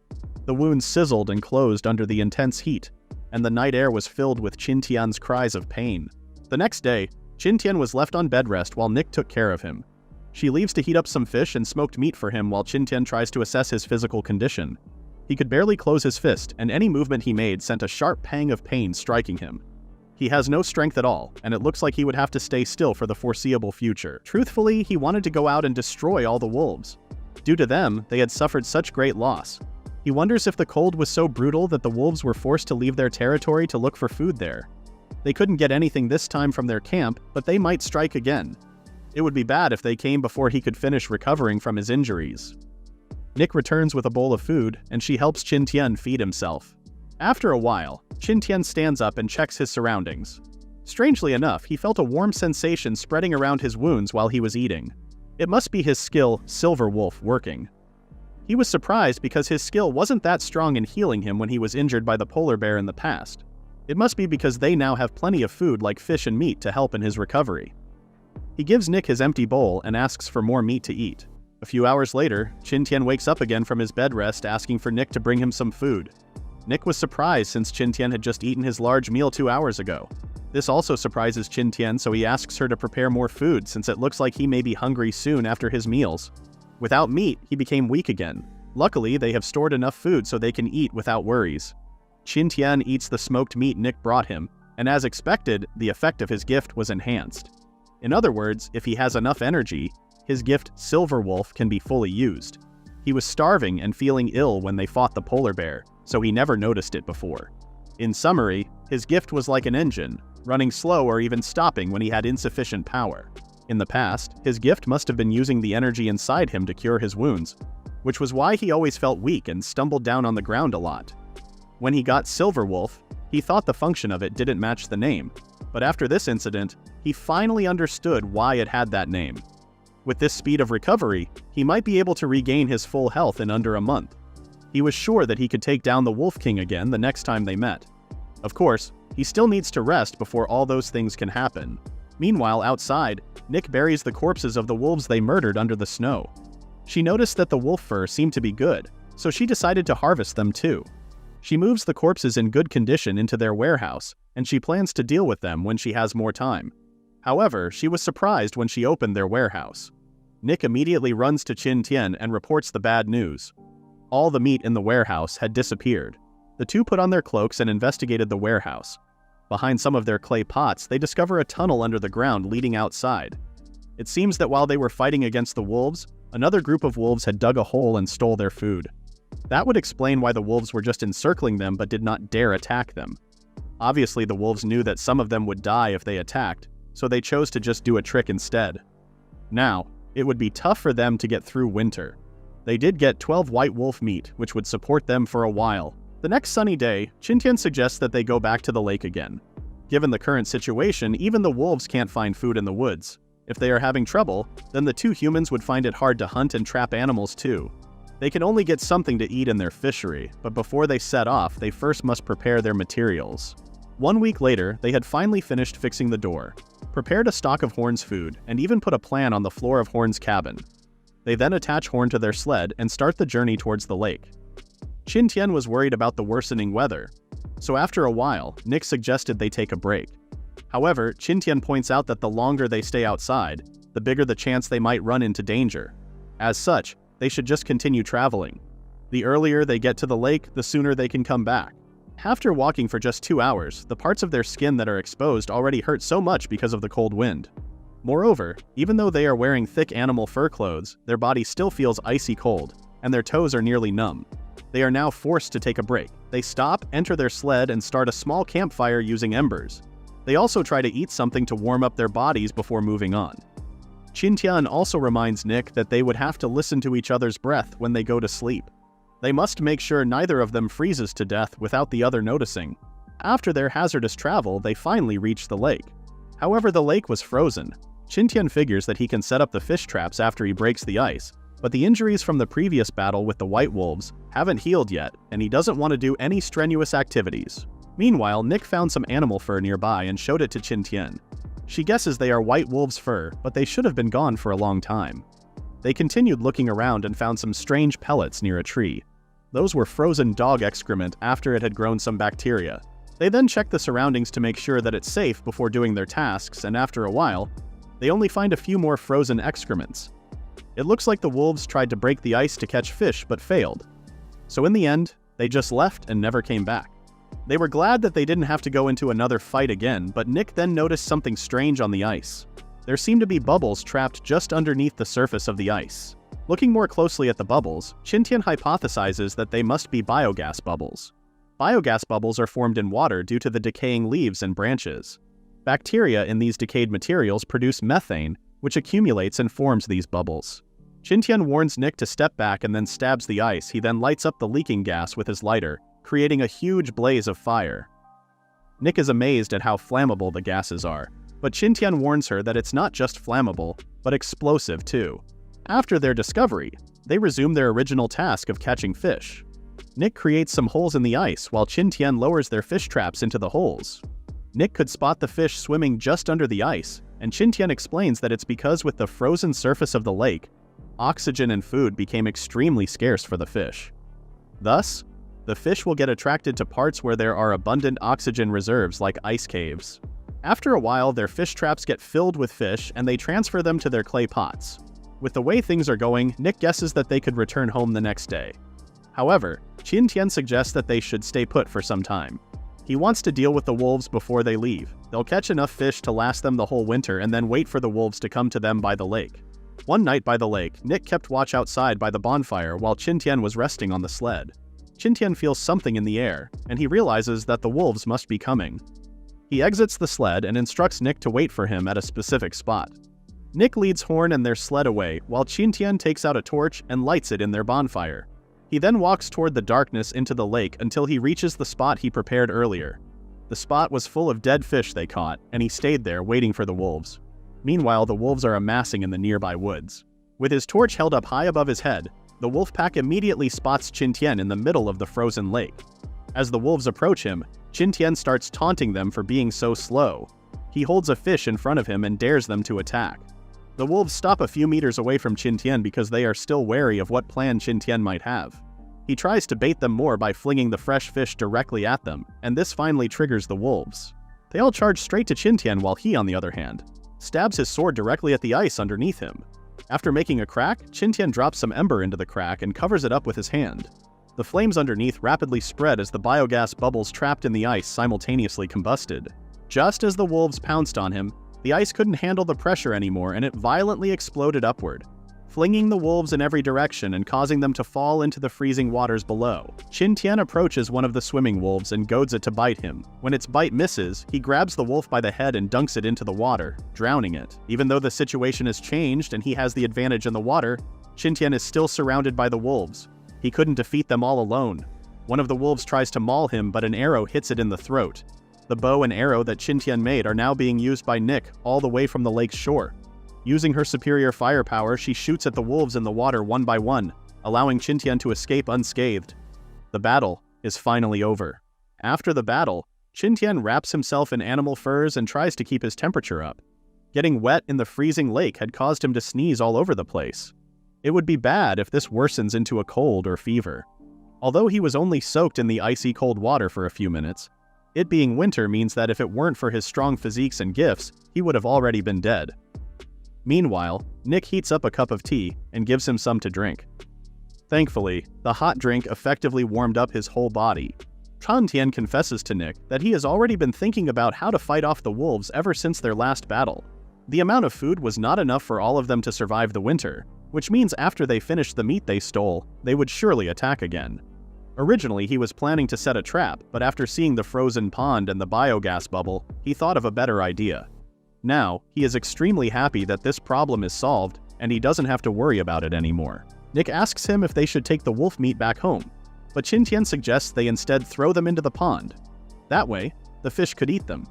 The wounds sizzled and closed under the intense heat, and the night air was filled with Qin Tian's cries of pain. The next day, Qin Tian was left on bed rest while Nick took care of him. She leaves to heat up some fish and smoked meat for him while Qin Tian tries to assess his physical condition. He could barely close his fist, and any movement he made sent a sharp pang of pain striking him. He has no strength at all, and it looks like he would have to stay still for the foreseeable future. Truthfully, he wanted to go out and destroy all the wolves. Due to them, they had suffered such great loss. He wonders if the cold was so brutal that the wolves were forced to leave their territory to look for food there. They couldn't get anything this time from their camp, but they might strike again. It would be bad if they came before he could finish recovering from his injuries. Nick returns with a bowl of food, and she helps Qin Tian feed himself. After a while, Qin Tian stands up and checks his surroundings. Strangely enough, he felt a warm sensation spreading around his wounds while he was eating. It must be his skill, Silver Wolf, working. He was surprised because his skill wasn't that strong in healing him when he was injured by the polar bear in the past. It must be because they now have plenty of food like fish and meat to help in his recovery. He gives Nick his empty bowl and asks for more meat to eat. A few hours later, Qin Tian wakes up again from his bed rest asking for Nick to bring him some food. Nick was surprised since Qin Tian had just eaten his large meal 2 hours ago. This also surprises Qin Tian, so he asks her to prepare more food since it looks like he may be hungry soon after his meals. Without meat, he became weak again. Luckily, they have stored enough food so they can eat without worries. Qin Tian eats the smoked meat Nick brought him, and as expected, the effect of his gift was enhanced. In other words, if he has enough energy, his gift Silver Wolf can be fully used. He was starving and feeling ill when they fought the polar bear, so he never noticed it before. In summary, his gift was like an engine, running slow or even stopping when he had insufficient power. In the past, his gift must have been using the energy inside him to cure his wounds, which was why he always felt weak and stumbled down on the ground a lot. When he got Silver Wolf, he thought the function of it didn't match the name, but after this incident, he finally understood why it had that name. With this speed of recovery, he might be able to regain his full health in under a month. He was sure that he could take down the Wolf King again the next time they met. Of course, he still needs to rest before all those things can happen. Meanwhile, outside, Nick buries the corpses of the wolves they murdered under the snow. She noticed that the wolf fur seemed to be good, so she decided to harvest them too. She moves the corpses in good condition into their warehouse, and she plans to deal with them when she has more time. However, she was surprised when she opened their warehouse. Nick immediately runs to Qin Tian and reports the bad news. All the meat in the warehouse had disappeared. The two put on their cloaks and investigated the warehouse. Behind some of their clay pots, they discover a tunnel under the ground leading outside. It seems that while they were fighting against the wolves, another group of wolves had dug a hole and stole their food. That would explain why the wolves were just encircling them but did not dare attack them. Obviously, the wolves knew that some of them would die if they attacked, so they chose to just do a trick instead. Now, it would be tough for them to get through winter. They did get 12 white wolf meat, which would support them for a while, The next sunny day, Qin Tian suggests that they go back to the lake again. Given the current situation, even the wolves can't find food in the woods. If they are having trouble, then the two humans would find it hard to hunt and trap animals too. They can only get something to eat in their fishery, but before they set off, they first must prepare their materials. 1 week later, they had finally finished fixing the door, prepared a stock of Horn's food, and even put a plan on the floor of Horn's cabin. They then attach Horn to their sled and start the journey towards the lake. Qin Tian was worried about the worsening weather, so after a while, Nick suggested they take a break. However, Qin Tian points out that the longer they stay outside, the bigger the chance they might run into danger. As such, they should just continue traveling. The earlier they get to the lake, the sooner they can come back. After walking for just 2 hours, the parts of their skin that are exposed already hurt so much because of the cold wind. Moreover, even though they are wearing thick animal fur clothes, their body still feels icy cold, and their toes are nearly numb. They are now forced to take a break. They stop, enter their sled, and start a small campfire using embers. They also try to eat something to warm up their bodies before moving on. Qin Tian also reminds Nick that they would have to listen to each other's breath when they go to sleep. They must make sure neither of them freezes to death without the other noticing. After their hazardous travel, they finally reach the lake. However, the lake was frozen. Qin Tian figures that he can set up the fish traps after he breaks the ice, but the injuries from the previous battle with the white wolves haven't healed yet, and he doesn't want to do any strenuous activities. Meanwhile, Nick found some animal fur nearby and showed it to Qin Tian. She guesses they are white wolves' fur, but they should have been gone for a long time. They continued looking around and found some strange pellets near a tree. Those were frozen dog excrement after it had grown some bacteria. They then check the surroundings to make sure that it's safe before doing their tasks, and after a while, they only find a few more frozen excrements. It looks like the wolves tried to break the ice to catch fish but failed. So in the end, they just left and never came back. They were glad that they didn't have to go into another fight again, but Nick then noticed something strange on the ice. There seemed to be bubbles trapped just underneath the surface of the ice. Looking more closely at the bubbles, Qin Tian hypothesizes that they must be biogas bubbles. Biogas bubbles are formed in water due to the decaying leaves and branches. Bacteria in these decayed materials produce methane, which accumulates and forms these bubbles. Qin Tian warns Nick to step back and then stabs the ice. He then lights up the leaking gas with his lighter, creating a huge blaze of fire. Nick is amazed at how flammable the gases are, but Qin Tian warns her that it's not just flammable, but explosive too. After their discovery, they resume their original task of catching fish. Nick creates some holes in the ice while Qin Tian lowers their fish traps into the holes. Nick could spot the fish swimming just under the ice, and Qin Tian explains that it's because with the frozen surface of the lake, oxygen and food became extremely scarce for the fish. Thus, the fish will get attracted to parts where there are abundant oxygen reserves like ice caves. After a while, their fish traps get filled with fish and they transfer them to their clay pots. With the way things are going, Nick guesses that they could return home the next day. However, Qin Tian suggests that they should stay put for some time. He wants to deal with the wolves before they leave. They'll catch enough fish to last them the whole winter and then wait for the wolves to come to them by the lake. One night by the lake, Nick kept watch outside by the bonfire while Qin Tian was resting on the sled. Qin Tian feels something in the air, and he realizes that the wolves must be coming. He exits the sled and instructs Nick to wait for him at a specific spot. Nick leads Horn and their sled away, while Qin Tian takes out a torch and lights it in their bonfire. He then walks toward the darkness into the lake until he reaches the spot he prepared earlier. The spot was full of dead fish they caught, and he stayed there waiting for the wolves. Meanwhile, the wolves are amassing in the nearby woods. With his torch held up high above his head, the wolf pack immediately spots Qin Tian in the middle of the frozen lake. As the wolves approach him, Qin Tian starts taunting them for being so slow. He holds a fish in front of him and dares them to attack. The wolves stop a few meters away from Qin Tian because they are still wary of what plan Qin Tian might have. He tries to bait them more by flinging the fresh fish directly at them, and this finally triggers the wolves. They all charge straight to Qin Tian while he, on the other hand, stabs his sword directly at the ice underneath him. After making a crack, Qin Tian drops some ember into the crack and covers it up with his hand. The flames underneath rapidly spread as the biogas bubbles trapped in the ice simultaneously combusted. Just as the wolves pounced on him, the ice couldn't handle the pressure anymore and it violently exploded upward, flinging the wolves in every direction and causing them to fall into the freezing waters below. Qin Tian approaches one of the swimming wolves and goads it to bite him. When its bite misses, he grabs the wolf by the head and dunks it into the water, drowning it. Even though the situation has changed and he has the advantage in the water, Qin Tian is still surrounded by the wolves. He couldn't defeat them all alone. One of the wolves tries to maul him, but an arrow hits it in the throat. The bow and arrow that Qin Tian made are now being used by Nick all the way from the lake's shore. Using her superior firepower, she shoots at the wolves in the water one by one, allowing Qin Tian to escape unscathed. The battle is finally over. After the battle, Qin Tian wraps himself in animal furs and tries to keep his temperature up. Getting wet in the freezing lake had caused him to sneeze all over the place. It would be bad if this worsens into a cold or fever. Although he was only soaked in the icy cold water for a few minutes, it being winter means that if it weren't for his strong physiques and gifts, he would have already been dead. Meanwhile, Nick heats up a cup of tea and gives him some to drink. Thankfully, the hot drink effectively warmed up his whole body. Qin Tian confesses to Nick that he has already been thinking about how to fight off the wolves ever since their last battle. The amount of food was not enough for all of them to survive the winter, which means after they finished the meat they stole, they would surely attack again. Originally, he was planning to set a trap, but after seeing the frozen pond and the biogas bubble, he thought of a better idea. Now, he is extremely happy that this problem is solved, and he doesn't have to worry about it anymore. Nick asks him if they should take the wolf meat back home, but Qin Tian suggests they instead throw them into the pond. That way, the fish could eat them.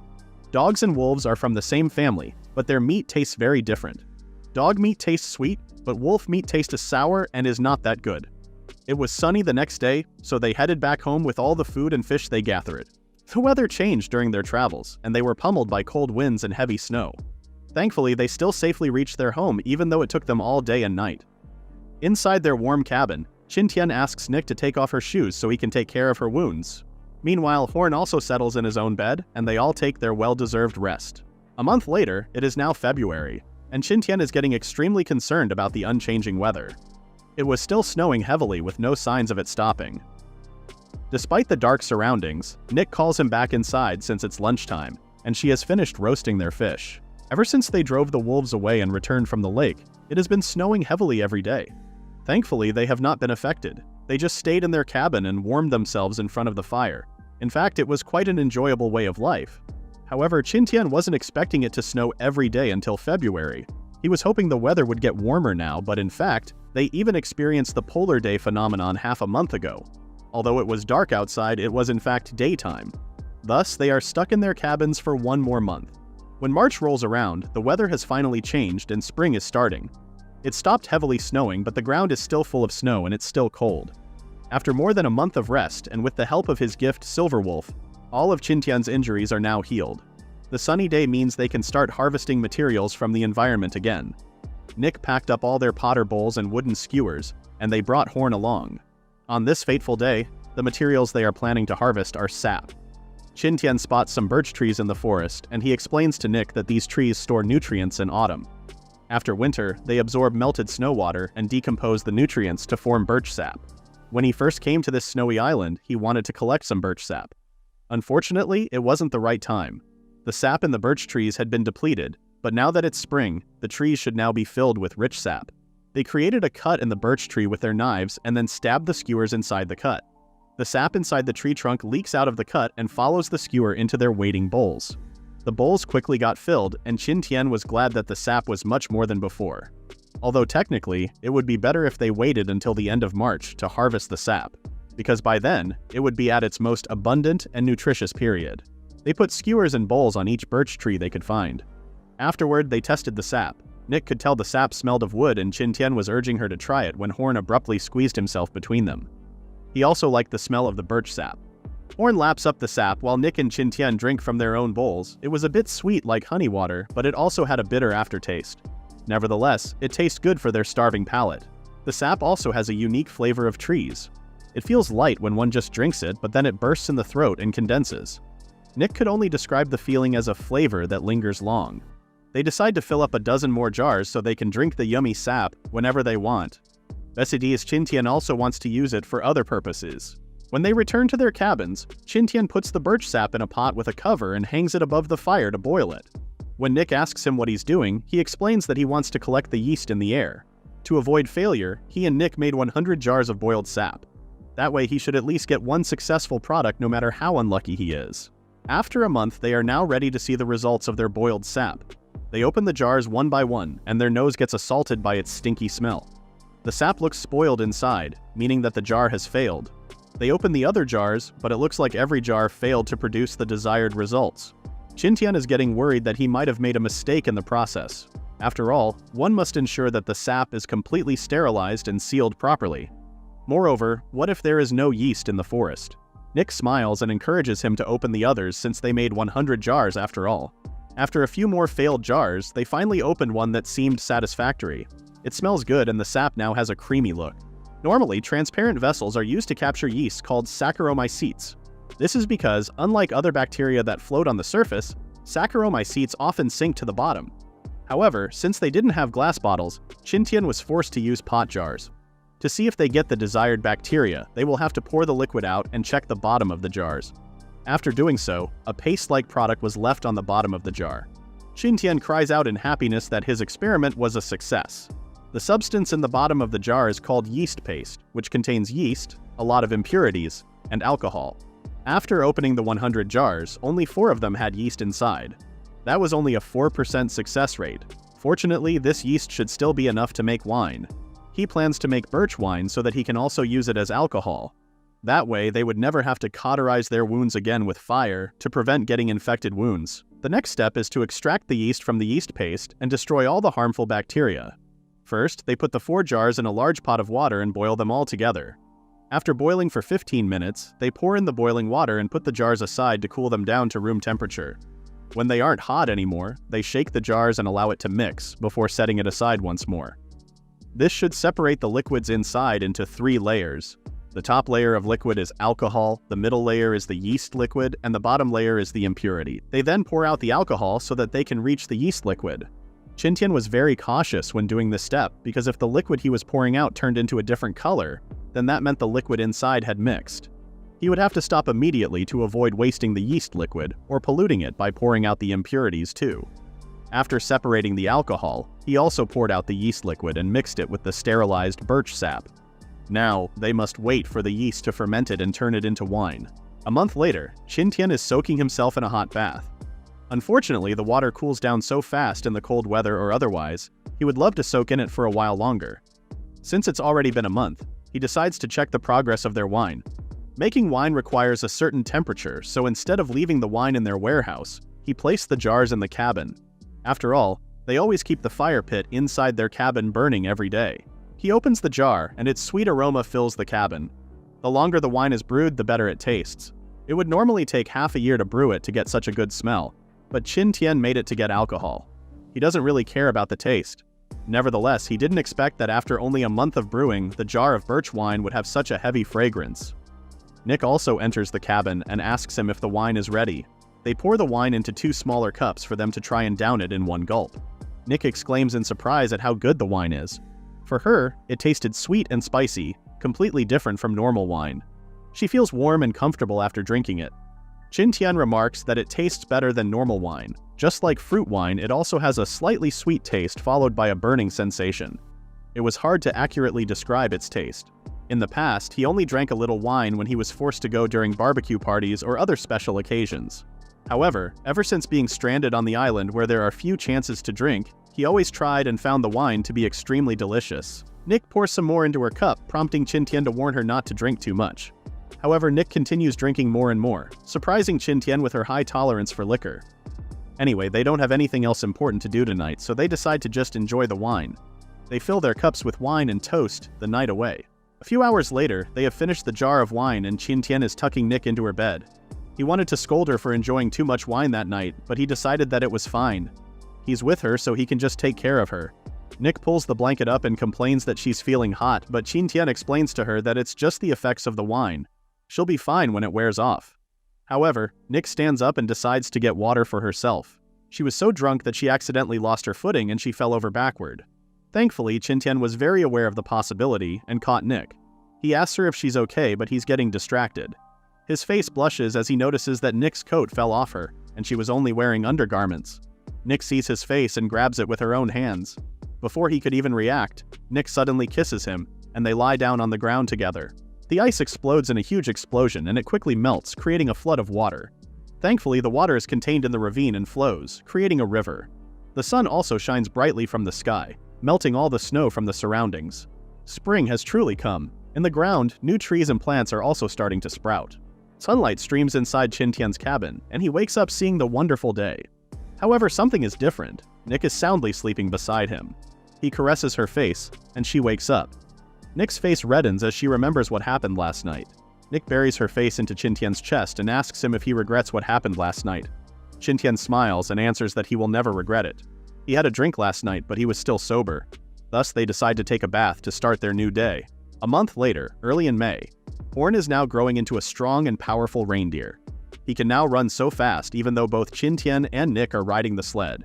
Dogs and wolves are from the same family, but their meat tastes very different. Dog meat tastes sweet, but wolf meat tastes sour and is not that good. It was sunny the next day, so they headed back home with all the food and fish they gathered. The weather changed during their travels, and they were pummeled by cold winds and heavy snow. Thankfully, they still safely reached their home even though it took them all day and night. Inside their warm cabin, Qin Tian asks Nick to take off her shoes so he can take care of her wounds. Meanwhile, Horn also settles in his own bed, and they all take their well-deserved rest. A month later, it is now February, and Qin Tian is getting extremely concerned about the unchanging weather. It was still snowing heavily with no signs of it stopping. Despite the dark surroundings, Nick calls him back inside since it's lunchtime, and she has finished roasting their fish. Ever since they drove the wolves away and returned from the lake, it has been snowing heavily every day. Thankfully, they have not been affected. They just stayed in their cabin and warmed themselves in front of the fire. In fact, it was quite an enjoyable way of life. However, Qin Tian wasn't expecting it to snow every day until February. He was hoping the weather would get warmer now, but in fact, they even experienced the polar day phenomenon half a month ago. Although it was dark outside, it was in fact daytime. Thus, they are stuck in their cabins for one more month. When March rolls around, the weather has finally changed and spring is starting. It stopped heavily snowing, but the ground is still full of snow and it's still cold. After more than a month of rest, and with the help of his gift Silverwolf, all of Qin Tian's injuries are now healed. The sunny day means they can start harvesting materials from the environment again. Nick packed up all their potter bowls and wooden skewers, and they brought Horn along. On this fateful day, the materials they are planning to harvest are sap. Qin Tian spots some birch trees in the forest, and he explains to Nick that these trees store nutrients in autumn. After winter, they absorb melted snow water and decompose the nutrients to form birch sap. When he first came to this snowy island, he wanted to collect some birch sap. Unfortunately, it wasn't the right time. The sap in the birch trees had been depleted, but now that it's spring, the trees should now be filled with rich sap. They created a cut in the birch tree with their knives and then stabbed the skewers inside the cut. The sap inside the tree trunk leaks out of the cut and follows the skewer into their waiting bowls. The bowls quickly got filled, and Qin Tian was glad that the sap was much more than before. Although technically, it would be better if they waited until the end of March to harvest the sap, because by then, it would be at its most abundant and nutritious period. They put skewers and bowls on each birch tree they could find. Afterward, they tested the sap. Nick could tell the sap smelled of wood, and Qin Tian was urging her to try it when Horn abruptly squeezed himself between them. He also liked the smell of the birch sap. Horn laps up the sap while Nick and Qin Tian drink from their own bowls. It was a bit sweet like honey water, but it also had a bitter aftertaste. Nevertheless, it tastes good for their starving palate. The sap also has a unique flavor of trees. It feels light when one just drinks it, but then it bursts in the throat and condenses. Nick could only describe the feeling as a flavor that lingers long. They decide to fill up a dozen more jars so they can drink the yummy sap whenever they want. Besides, Qin Tian also wants to use it for other purposes. When they return to their cabins, Qin Tian puts the birch sap in a pot with a cover and hangs it above the fire to boil it. When Nick asks him what he's doing, he explains that he wants to collect the yeast in the air. To avoid failure, he and Nick made 100 jars of boiled sap. That way he should at least get one successful product no matter how unlucky he is. After a month, they are now ready to see the results of their boiled sap. They open the jars one by one, and their nose gets assaulted by its stinky smell. The sap looks spoiled inside, meaning that the jar has failed. They open the other jars, but it looks like every jar failed to produce the desired results. Qin Tian is getting worried that he might have made a mistake in the process. After all, one must ensure that the sap is completely sterilized and sealed properly. Moreover, what if there is no yeast in the forest? Nick smiles and encourages him to open the others since they made 100 jars after all. After a few more failed jars, they finally opened one that seemed satisfactory. It smells good and the sap now has a creamy look. Normally, transparent vessels are used to capture yeast called Saccharomycetes. This is because, unlike other bacteria that float on the surface, Saccharomycetes often sink to the bottom. However, since they didn't have glass bottles, Qin Tian was forced to use pot jars. To see if they get the desired bacteria, they will have to pour the liquid out and check the bottom of the jars. After doing so, a paste-like product was left on the bottom of the jar. Qin Tian cries out in happiness that his experiment was a success. The substance in the bottom of the jar is called yeast paste, which contains yeast, a lot of impurities, and alcohol. After opening the 100 jars, only 4 of them had yeast inside. That was only a 4% success rate. Fortunately, this yeast should still be enough to make wine. He plans to make birch wine so that he can also use it as alcohol. That way, they would never have to cauterize their wounds again with fire to prevent getting infected wounds. The next step is to extract the yeast from the yeast paste and destroy all the harmful bacteria. First, they put the 4 jars in a large pot of water and boil them all together. After boiling for 15 minutes, they pour in the boiling water and put the jars aside to cool them down to room temperature. When they aren't hot anymore, they shake the jars and allow it to mix before setting it aside once more. This should separate the liquids inside into 3 layers. The top layer of liquid is alcohol, the middle layer is the yeast liquid, and the bottom layer is the impurity. They then pour out the alcohol so that they can reach the yeast liquid. Qin Tian was very cautious when doing this step because if the liquid he was pouring out turned into a different color, then that meant the liquid inside had mixed. He would have to stop immediately to avoid wasting the yeast liquid or polluting it by pouring out the impurities too. After separating the alcohol, he also poured out the yeast liquid and mixed it with the sterilized birch sap. Now, they must wait for the yeast to ferment it and turn it into wine. A month later, Qin Tian is soaking himself in a hot bath. Unfortunately, the water cools down so fast in the cold weather or otherwise, he would love to soak in it for a while longer. Since it's already been a month, he decides to check the progress of their wine. Making wine requires a certain temperature, so instead of leaving the wine in their warehouse, he placed the jars in the cabin. After all, they always keep the fire pit inside their cabin burning every day. He opens the jar, and its sweet aroma fills the cabin. The longer the wine is brewed, the better it tastes. It would normally take half a year to brew it to get such a good smell, but Qin Tian made it to get alcohol. He doesn't really care about the taste. Nevertheless, he didn't expect that after only a month of brewing, the jar of birch wine would have such a heavy fragrance. Nick also enters the cabin and asks him if the wine is ready. They pour the wine into 2 smaller cups for them to try and down it in one gulp. Nick exclaims in surprise at how good the wine is. For her, it tasted sweet and spicy, completely different from normal wine. She feels warm and comfortable after drinking it. Qin Tian remarks that it tastes better than normal wine. Just like fruit wine, it also has a slightly sweet taste followed by a burning sensation. It was hard to accurately describe its taste. In the past, he only drank a little wine when he was forced to go during barbecue parties or other special occasions. However, ever since being stranded on the island where there are few chances to drink, he always tried and found the wine to be extremely delicious. Nick pours some more into her cup, prompting Qin Tian to warn her not to drink too much. However, Nick continues drinking more and more, surprising Qin Tian with her high tolerance for liquor. Anyway, they don't have anything else important to do tonight, so they decide to just enjoy the wine. They fill their cups with wine and toast the night away. A few hours later, they have finished the jar of wine and Qin Tian is tucking Nick into her bed. He wanted to scold her for enjoying too much wine that night, but he decided that it was fine. He's with her so he can just take care of her. Nick pulls the blanket up and complains that she's feeling hot, but Qin Tian explains to her that it's just the effects of the wine. She'll be fine when it wears off. However, Nick stands up and decides to get water for herself. She was so drunk that she accidentally lost her footing and she fell over backward. Thankfully, Qin Tian was very aware of the possibility and caught Nick. He asks her if she's okay, but he's getting distracted. His face blushes as he notices that Nick's coat fell off her, and she was only wearing undergarments. Nick sees his face and grabs it with her own hands. Before he could even react, Nick suddenly kisses him, and they lie down on the ground together. The ice explodes in a huge explosion and it quickly melts, creating a flood of water. Thankfully, the water is contained in the ravine and flows, creating a river. The sun also shines brightly from the sky, melting all the snow from the surroundings. Spring has truly come, In the ground, new trees and plants are also starting to sprout. Sunlight streams inside Qin Tian's cabin, and he wakes up seeing the wonderful day. However, something is different. Nick is soundly sleeping beside him. He caresses her face, and she wakes up. Nick's face reddens as she remembers what happened last night. Nick buries her face into Qin Tian's chest and asks him if he regrets what happened last night. Qin Tian smiles and answers that he will never regret it. He had a drink last night, but he was still sober. Thus, they decide to take a bath to start their new day. A month later, early in May, Horn is now growing into a strong and powerful reindeer. He can now run so fast even though both Qin Tian and Nick are riding the sled.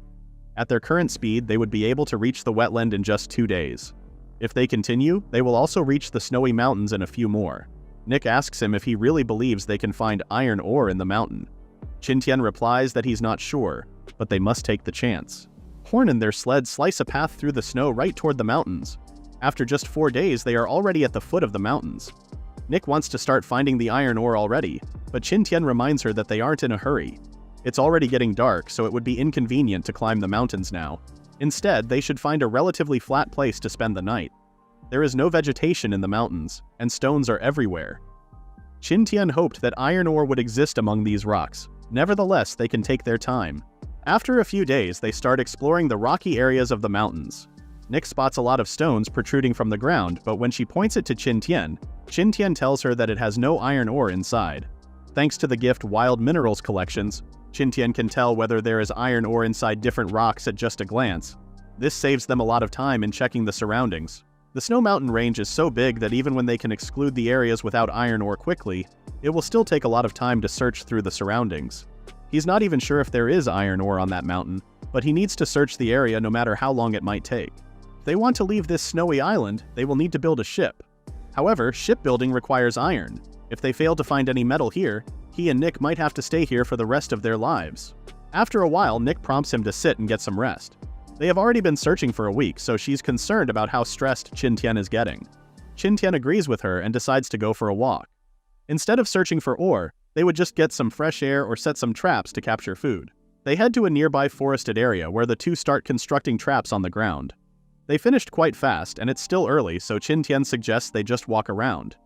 At their current speed, they would be able to reach the wetland in just 2 days. If they continue, they will also reach the snowy mountains in a few more. Nick asks him if he really believes they can find iron ore in the mountain. Qin Tian replies that he's not sure, but they must take the chance. Horn and their sled slice a path through the snow right toward the mountains. After just 4 days, they are already at the foot of the mountains. Nick wants to start finding the iron ore already, but Qin Tian reminds her that they aren't in a hurry. It's already getting dark, so it would be inconvenient to climb the mountains now. Instead, they should find a relatively flat place to spend the night. There is no vegetation in the mountains, and stones are everywhere. Qin Tian hoped that iron ore would exist among these rocks. Nevertheless, they can take their time. After a few days, they start exploring the rocky areas of the mountains. Nick spots a lot of stones protruding from the ground, but when she points it to Qin Tian tells her that it has no iron ore inside. Thanks to the gift Wild Minerals collections, Qin Tian can tell whether there is iron ore inside different rocks at just a glance. This saves them a lot of time in checking the surroundings. The Snow Mountain range is so big that even when they can exclude the areas without iron ore quickly, it will still take a lot of time to search through the surroundings. He's not even sure if there is iron ore on that mountain, but he needs to search the area no matter how long it might take. If they want to leave this snowy island, they will need to build a ship. However, shipbuilding requires iron. If they fail to find any metal here, he and Nick might have to stay here for the rest of their lives. After a while, Nick prompts him to sit and get some rest. They have already been searching for a week, so she's concerned about how stressed Qin Tian is getting. Qin Tian agrees with her and decides to go for a walk. Instead of searching for ore, they would just get some fresh air or set some traps to capture food. They head to a nearby forested area where the two start constructing traps on the ground. They finished quite fast, and it's still early, so Qin Tian suggests they just walk around.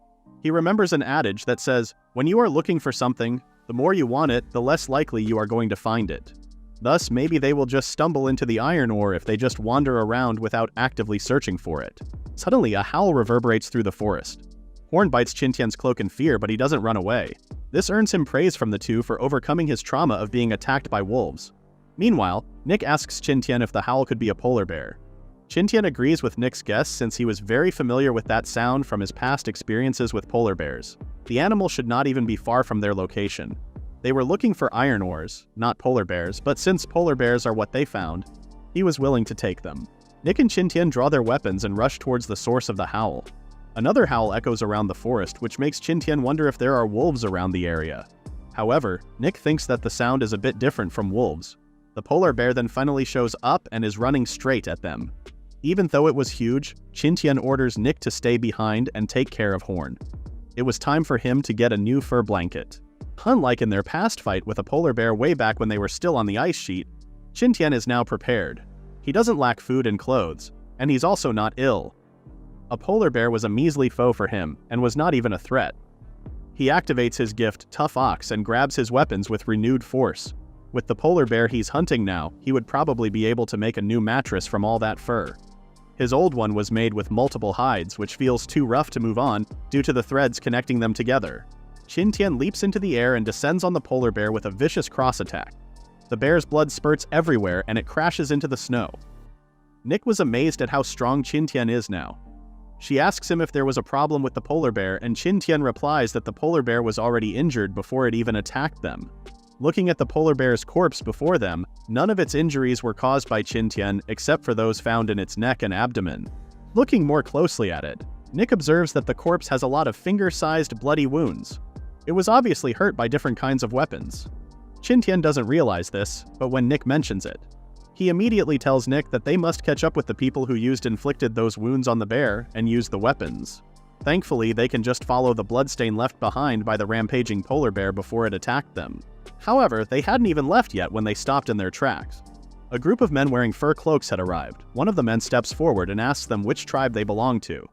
He remembers an adage that says, when you are looking for something, the more you want it, the less likely you are going to find it. Thus, maybe they will just stumble into the iron ore if they just wander around without actively searching for it. Suddenly, a howl reverberates through the forest. Horn bites Qin Tian's cloak in fear, but he doesn't run away. This earns him praise from the two for overcoming his trauma of being attacked by wolves. Meanwhile, Nick asks Qin Tian if the howl could be a polar bear. Qin Tian agrees with Nick's guess since he was very familiar with that sound from his past experiences with polar bears. The animal should not even be far from their location. They were looking for iron ores, not polar bears, but since polar bears are what they found, he was willing to take them. Nick and Qin Tian draw their weapons and rush towards the source of the howl. Another howl echoes around the forest, which makes Qin Tian wonder if there are wolves around the area. However, Nick thinks that the sound is a bit different from wolves. The polar bear then finally shows up and is running straight at them. Even though it was huge, Qin Tian orders Nick to stay behind and take care of Horn. It was time for him to get a new fur blanket. Unlike in their past fight with a polar bear way back when they were still on the ice sheet, Qin Tian is now prepared. He doesn't lack food and clothes, and he's also not ill. A polar bear was a measly foe for him, and was not even a threat. He activates his gift, Tough Ox, and grabs his weapons with renewed force. With the polar bear he's hunting now, he would probably be able to make a new mattress from all that fur. His old one was made with multiple hides, which feels too rough to move on due to the threads connecting them together. Qin Tian leaps into the air and descends on the polar bear with a vicious cross attack. The bear's blood spurts everywhere and it crashes into the snow. Nick was amazed at how strong Qin Tian is now. She asks him if there was a problem with the polar bear, and Qin Tian replies that the polar bear was already injured before it even attacked them. Looking at the polar bear's corpse before them, none of its injuries were caused by Qin Tian except for those found in its neck and abdomen. Looking more closely at it, Nick observes that the corpse has a lot of finger-sized bloody wounds. It was obviously hurt by different kinds of weapons. Qin Tian doesn't realize this, but when Nick mentions it, he immediately tells Nick that they must catch up with the people who inflicted those wounds on the bear and used the weapons. Thankfully, they can just follow the bloodstain left behind by the rampaging polar bear before it attacked them. However, they hadn't even left yet when they stopped in their tracks. A group of men wearing fur cloaks had arrived. One of the men steps forward and asks them which tribe they belong to.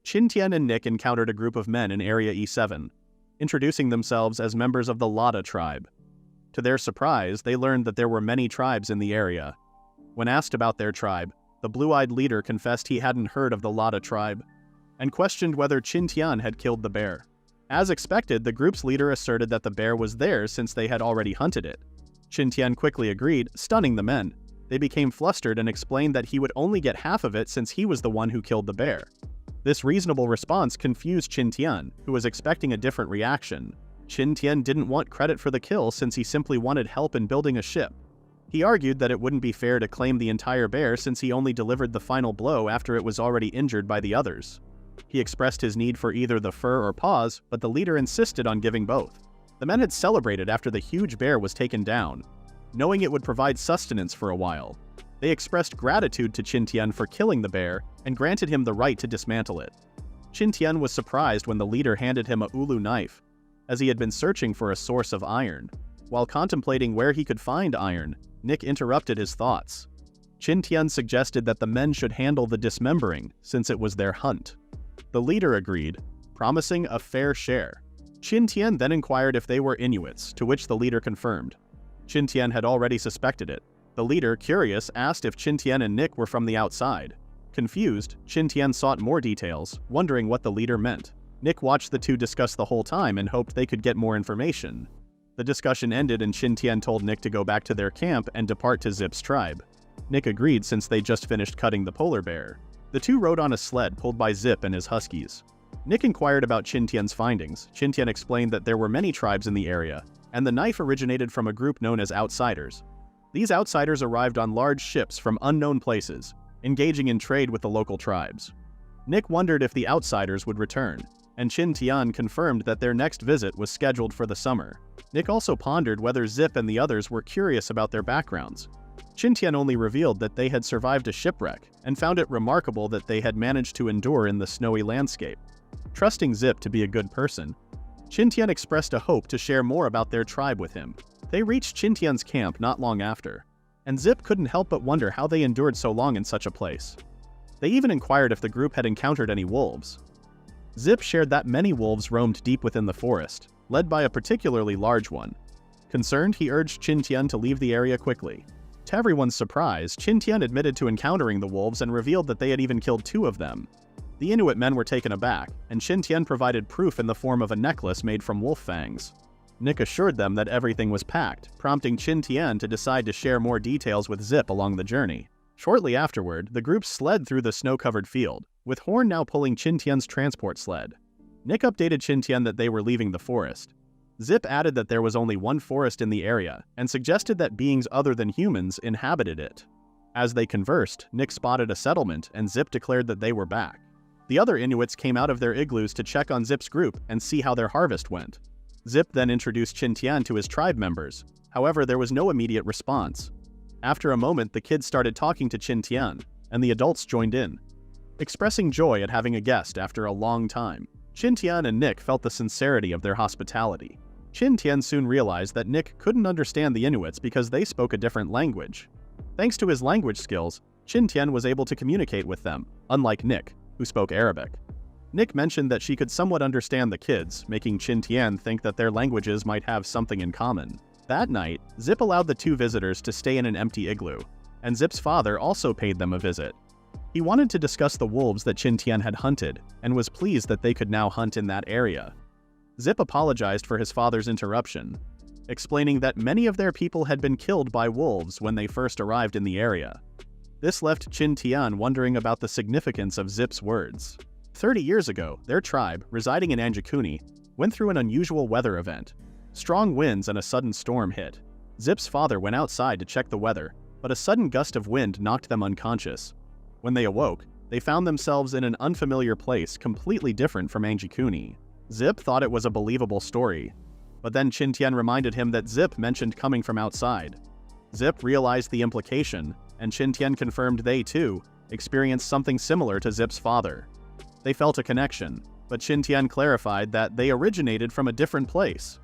Qin Tian and Nick encountered a group of men in Area E7, introducing themselves as members of the Lada tribe. To their surprise, they learned that there were many tribes in the area. When asked about their tribe, the blue-eyed leader confessed he hadn't heard of the Lada tribe, and questioned whether Qin Tian had killed the bear. As expected, the group's leader asserted that the bear was theirs since they had already hunted it. Qin Tian quickly agreed, stunning the men. They became flustered and explained that he would only get half of it since he was the one who killed the bear. This reasonable response confused Qin Tian, who was expecting a different reaction. Qin Tian didn't want credit for the kill since he simply wanted help in building a ship. He argued that it wouldn't be fair to claim the entire bear since he only delivered the final blow after it was already injured by the others. He expressed his need for either the fur or paws, but the leader insisted on giving both. The men had celebrated after the huge bear was taken down, knowing it would provide sustenance for a while. They expressed gratitude to Qin Tian for killing the bear and granted him the right to dismantle it. Qin Tian was surprised when the leader handed him a ulu knife, as he had been searching for a source of iron. While contemplating where he could find iron, Nick interrupted his thoughts. Qin Tian suggested that the men should handle the dismembering since it was their hunt. The leader agreed, promising a fair share. Qin Tian then inquired if they were Inuits, to which the leader confirmed. Qin Tian had already suspected it. The leader, curious, asked if Qin Tian and Nick were from the outside. Confused, Qin Tian sought more details, wondering what the leader meant. Nick watched the two discuss the whole time and hoped they could get more information. The discussion ended and Qin Tian told Nick to go back to their camp and depart to Zip's tribe. Nick agreed since they just finished cutting the polar bear. The two rode on a sled pulled by Zip and his huskies. Nick inquired about Qin Tian's findings. Qin Tian explained that there were many tribes in the area, and the knife originated from a group known as Outsiders. These outsiders arrived on large ships from unknown places, engaging in trade with the local tribes. Nick wondered if the Outsiders would return, and Qin Tian confirmed that their next visit was scheduled for the summer. Nick also pondered whether Zip and the others were curious about their backgrounds. Qin Tian only revealed that they had survived a shipwreck, and found it remarkable that they had managed to endure in the snowy landscape. Trusting Zip to be a good person, Qin Tian expressed a hope to share more about their tribe with him. They reached Qin Tian's camp not long after, and Zip couldn't help but wonder how they endured so long in such a place. They even inquired if the group had encountered any wolves. Zip shared that many wolves roamed deep within the forest, led by a particularly large one. Concerned, he urged Qin Tian to leave the area quickly. To everyone's surprise, Qin Tian admitted to encountering the wolves and revealed that they had even killed 2 of them. The Inuit men were taken aback, and Qin Tian provided proof in the form of a necklace made from wolf fangs. Nick assured them that everything was packed, prompting Qin Tian to decide to share more details with Zip along the journey. Shortly afterward, the group sled through the snow-covered field, with Horn now pulling Qin Tian's transport sled. Nick updated Qin Tian that they were leaving the forest. Zip added that there was only one forest in the area, and suggested that beings other than humans inhabited it. As they conversed, Nick spotted a settlement, and Zip declared that they were back. The other Inuits came out of their igloos to check on Zip's group and see how their harvest went. Zip then introduced Qin Tian to his tribe members. However, there was no immediate response. After a moment, the kids started talking to Qin Tian, and the adults joined in, expressing joy at having a guest after a long time. Qin Tian and Nick felt the sincerity of their hospitality. Qin Tian soon realized that Nick couldn't understand the Inuits because they spoke a different language. Thanks to his language skills, Qin Tian was able to communicate with them, unlike Nick, who spoke Arabic. Nick mentioned that she could somewhat understand the kids, making Qin Tian think that their languages might have something in common. That night, Zip allowed the 2 visitors to stay in an empty igloo, and Zip's father also paid them a visit. He wanted to discuss the wolves that Qin Tian had hunted, and was pleased that they could now hunt in that area. Zip apologized for his father's interruption, explaining that many of their people had been killed by wolves when they first arrived in the area. This left Qin Tian wondering about the significance of Zip's words. 30 years ago, their tribe, residing in Anjakuni, went through an unusual weather event. Strong winds and a sudden storm hit. Zip's father went outside to check the weather, but a sudden gust of wind knocked them unconscious. When they awoke, they found themselves in an unfamiliar place completely different from Anjakuni. Zip thought it was a believable story, but then Qin Tian reminded him that Zip mentioned coming from outside. Zip realized the implication, and Qin Tian confirmed they, too, experienced something similar to Zip's father. They felt a connection, but Qin Tian clarified that they originated from a different place.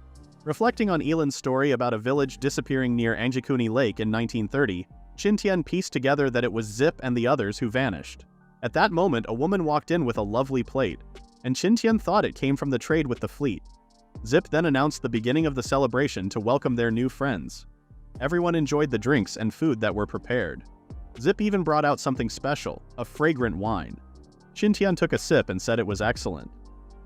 Reflecting on Elan's story about a village disappearing near Anjakuni Lake in 1930, Qin Tian pieced together that it was Zip and the others who vanished. At that moment, a woman walked in with a lovely plate, and Qin Tian thought it came from the trade with the fleet. Zip then announced the beginning of the celebration to welcome their new friends. Everyone enjoyed the drinks and food that were prepared. Zip even brought out something special, a fragrant wine. Qin Tian took a sip and said it was excellent.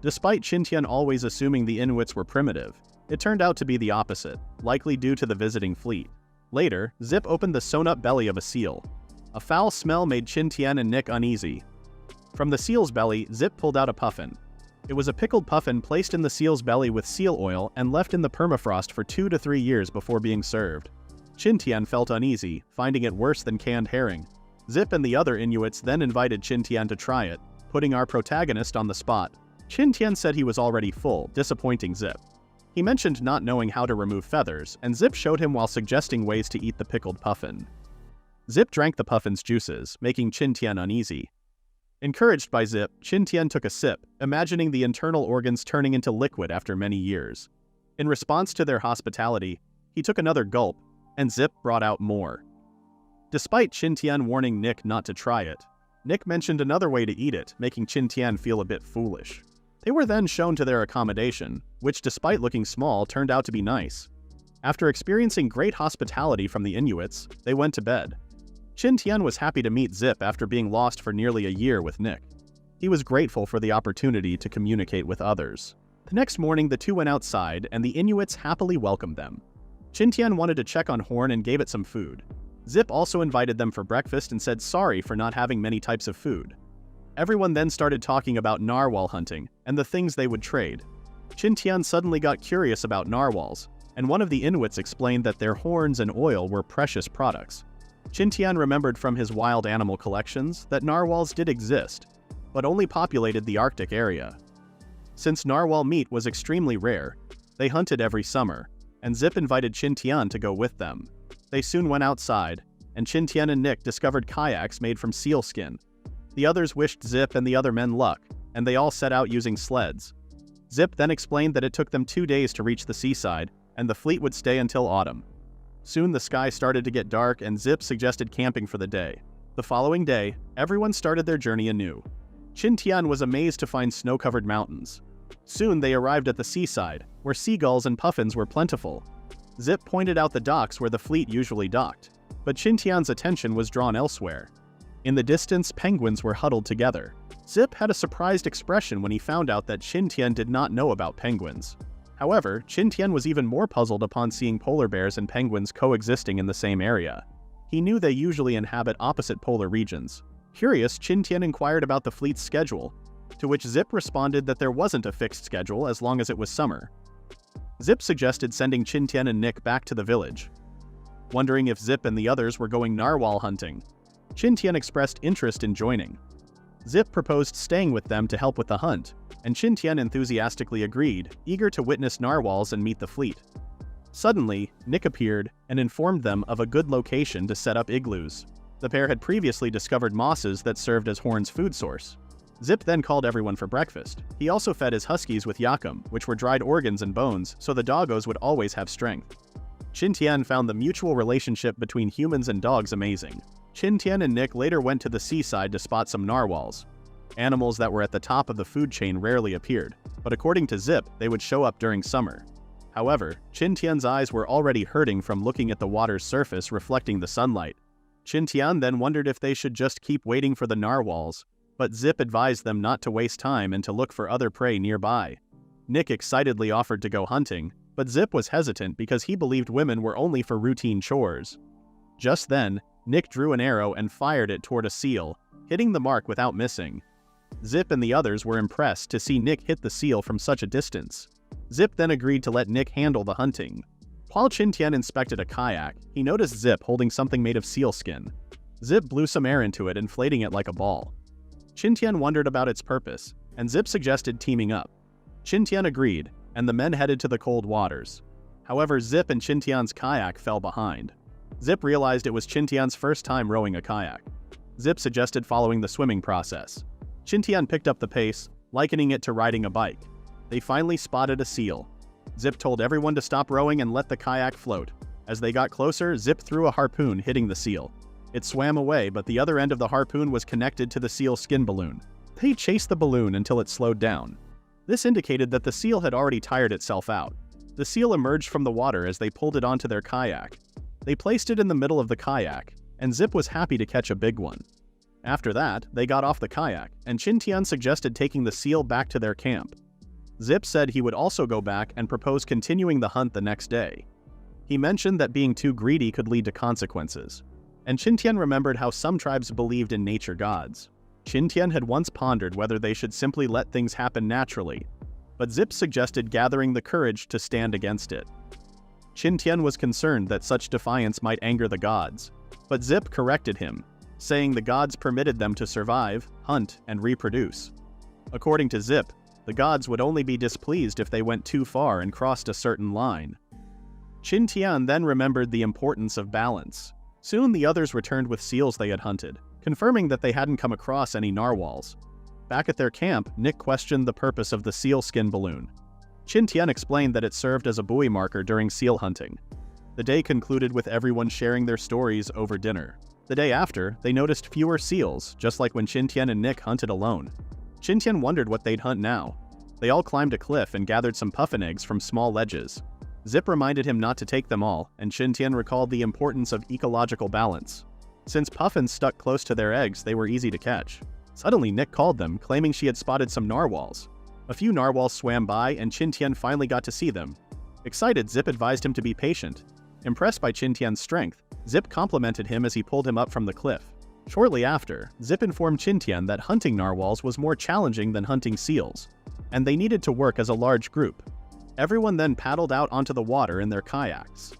Despite Qin Tian always assuming the Inuits were primitive, it turned out to be the opposite, likely due to the visiting fleet. Later, Zip opened the sewn-up belly of a seal. A foul smell made Qin Tian and Nick uneasy. From the seal's belly, Zip pulled out a puffin. It was a pickled puffin placed in the seal's belly with seal oil and left in the permafrost for 2 to 3 years before being served. Qin Tian felt uneasy, finding it worse than canned herring. Zip and the other Inuits then invited Qin Tian to try it, putting our protagonist on the spot. Qin Tian said he was already full, disappointing Zip. He mentioned not knowing how to remove feathers, and Zip showed him while suggesting ways to eat the pickled puffin. Zip drank the puffin's juices, making Qin Tian uneasy. Encouraged by Zip, Qin Tian took a sip, imagining the internal organs turning into liquid after many years. In response to their hospitality, he took another gulp, and Zip brought out more. Despite Qin Tian warning Nick not to try it, Nick mentioned another way to eat it, making Qin Tian feel a bit foolish. They were then shown to their accommodation, which despite looking small turned out to be nice. After experiencing great hospitality from the Inuits, they went to bed. Qin Tian was happy to meet Zip after being lost for nearly a year with Nick. He was grateful for the opportunity to communicate with others. The next morning, the two went outside, and the Inuits happily welcomed them. Qin Tian wanted to check on Horn and gave it some food. Zip also invited them for breakfast and said sorry for not having many types of food. Everyone then started talking about narwhal hunting and the things they would trade. Qin Tian suddenly got curious about narwhals, and one of the Inuits explained that their horns and oil were precious products. Qin Tian remembered from his wild animal collections that narwhals did exist, but only populated the Arctic area. Since narwhal meat was extremely rare, they hunted every summer, and Zip invited Qin Tian to go with them. They soon went outside, and Qin Tian and Nick discovered kayaks made from seal skin. The others wished Zip and the other men luck, and they all set out using sleds. Zip then explained that it took them 2 days to reach the seaside, and the fleet would stay until autumn. Soon the sky started to get dark, and Zip suggested camping for the day. The following day, everyone started their journey anew. Qin Tian was amazed to find snow-covered mountains. Soon they arrived at the seaside, where seagulls and puffins were plentiful. Zip pointed out the docks where the fleet usually docked, but Qin Tian's attention was drawn elsewhere. In the distance, penguins were huddled together. Zip had a surprised expression when he found out that Qin Tian did not know about penguins. However, Qin Tian was even more puzzled upon seeing polar bears and penguins coexisting in the same area. He knew they usually inhabit opposite polar regions. Curious, Qin Tian inquired about the fleet's schedule, to which Zip responded that there wasn't a fixed schedule as long as it was summer. Zip suggested sending Qin Tian and Nick back to the village. Wondering if Zip and the others were going narwhal hunting, Qin Tian expressed interest in joining. Zip proposed staying with them to help with the hunt, and Qin Tian enthusiastically agreed, eager to witness narwhals and meet the fleet. Suddenly, Nick appeared and informed them of a good location to set up igloos. The pair had previously discovered mosses that served as Horn's food source. Zip then called everyone for breakfast. He also fed his huskies with yakum, which were dried organs and bones, so the doggos would always have strength. Qin Tian found the mutual relationship between humans and dogs amazing. Qin Tian and Nick later went to the seaside to spot some narwhals. Animals that were at the top of the food chain rarely appeared, but according to Zip, they would show up during summer. However, Qin Tian's eyes were already hurting from looking at the water's surface reflecting the sunlight. Qin Tian then wondered if they should just keep waiting for the narwhals, but Zip advised them not to waste time and to look for other prey nearby. Nick excitedly offered to go hunting, but Zip was hesitant because he believed women were only for routine chores. Just then, Nick drew an arrow and fired it toward a seal, hitting the mark without missing. Zip and the others were impressed to see Nick hit the seal from such a distance. Zip then agreed to let Nick handle the hunting. While Qin Tian inspected a kayak, he noticed Zip holding something made of sealskin. Zip blew some air into it, inflating it like a ball. Qin Tian wondered about its purpose, and Zip suggested teaming up. Qin Tian agreed, and the men headed to the cold waters. However, Zip and Qin Tian's kayak fell behind. Zip realized it was Qin Tian's first time rowing a kayak. Zip suggested following the swimming process. Qin Tian picked up the pace, likening it to riding a bike. They finally spotted a seal. Zip told everyone to stop rowing and let the kayak float. As they got closer, Zip threw a harpoon, hitting the seal. It swam away, but the other end of the harpoon was connected to the seal's skin balloon. They chased the balloon until it slowed down. This indicated that the seal had already tired itself out. The seal emerged from the water as they pulled it onto their kayak. They placed it in the middle of the kayak, and Zip was happy to catch a big one. After that, they got off the kayak, and Qin Tian suggested taking the seal back to their camp. Zip said he would also go back and propose continuing the hunt the next day. He mentioned that being too greedy could lead to consequences. And Qin Tian remembered how some tribes believed in nature gods. Qin Tian had once pondered whether they should simply let things happen naturally, but Zip suggested gathering the courage to stand against it. Qin Tian was concerned that such defiance might anger the gods, but Zip corrected him, saying the gods permitted them to survive, hunt, and reproduce. According to Zip, the gods would only be displeased if they went too far and crossed a certain line. Qin Tian then remembered the importance of balance. Soon the others returned with seals they had hunted, confirming that they hadn't come across any narwhals. Back at their camp, Nick questioned the purpose of the seal skin balloon. Qin Tian explained that it served as a buoy marker during seal hunting. The day concluded with everyone sharing their stories over dinner. The day after, they noticed fewer seals, just like when Qin Tian and Nick hunted alone. Qin Tian wondered what they'd hunt now. They all climbed a cliff and gathered some puffin eggs from small ledges. Zip reminded him not to take them all, and Qin Tian recalled the importance of ecological balance. Since puffins stuck close to their eggs, they were easy to catch. Suddenly, Nick called them, claiming she had spotted some narwhals. A few narwhals swam by, and Qin Tian finally got to see them. Excited, Zip advised him to be patient. Impressed by Qin Tian's strength, Zip complimented him as he pulled him up from the cliff. Shortly after, Zip informed Qin Tian that hunting narwhals was more challenging than hunting seals, and they needed to work as a large group. Everyone then paddled out onto the water in their kayaks.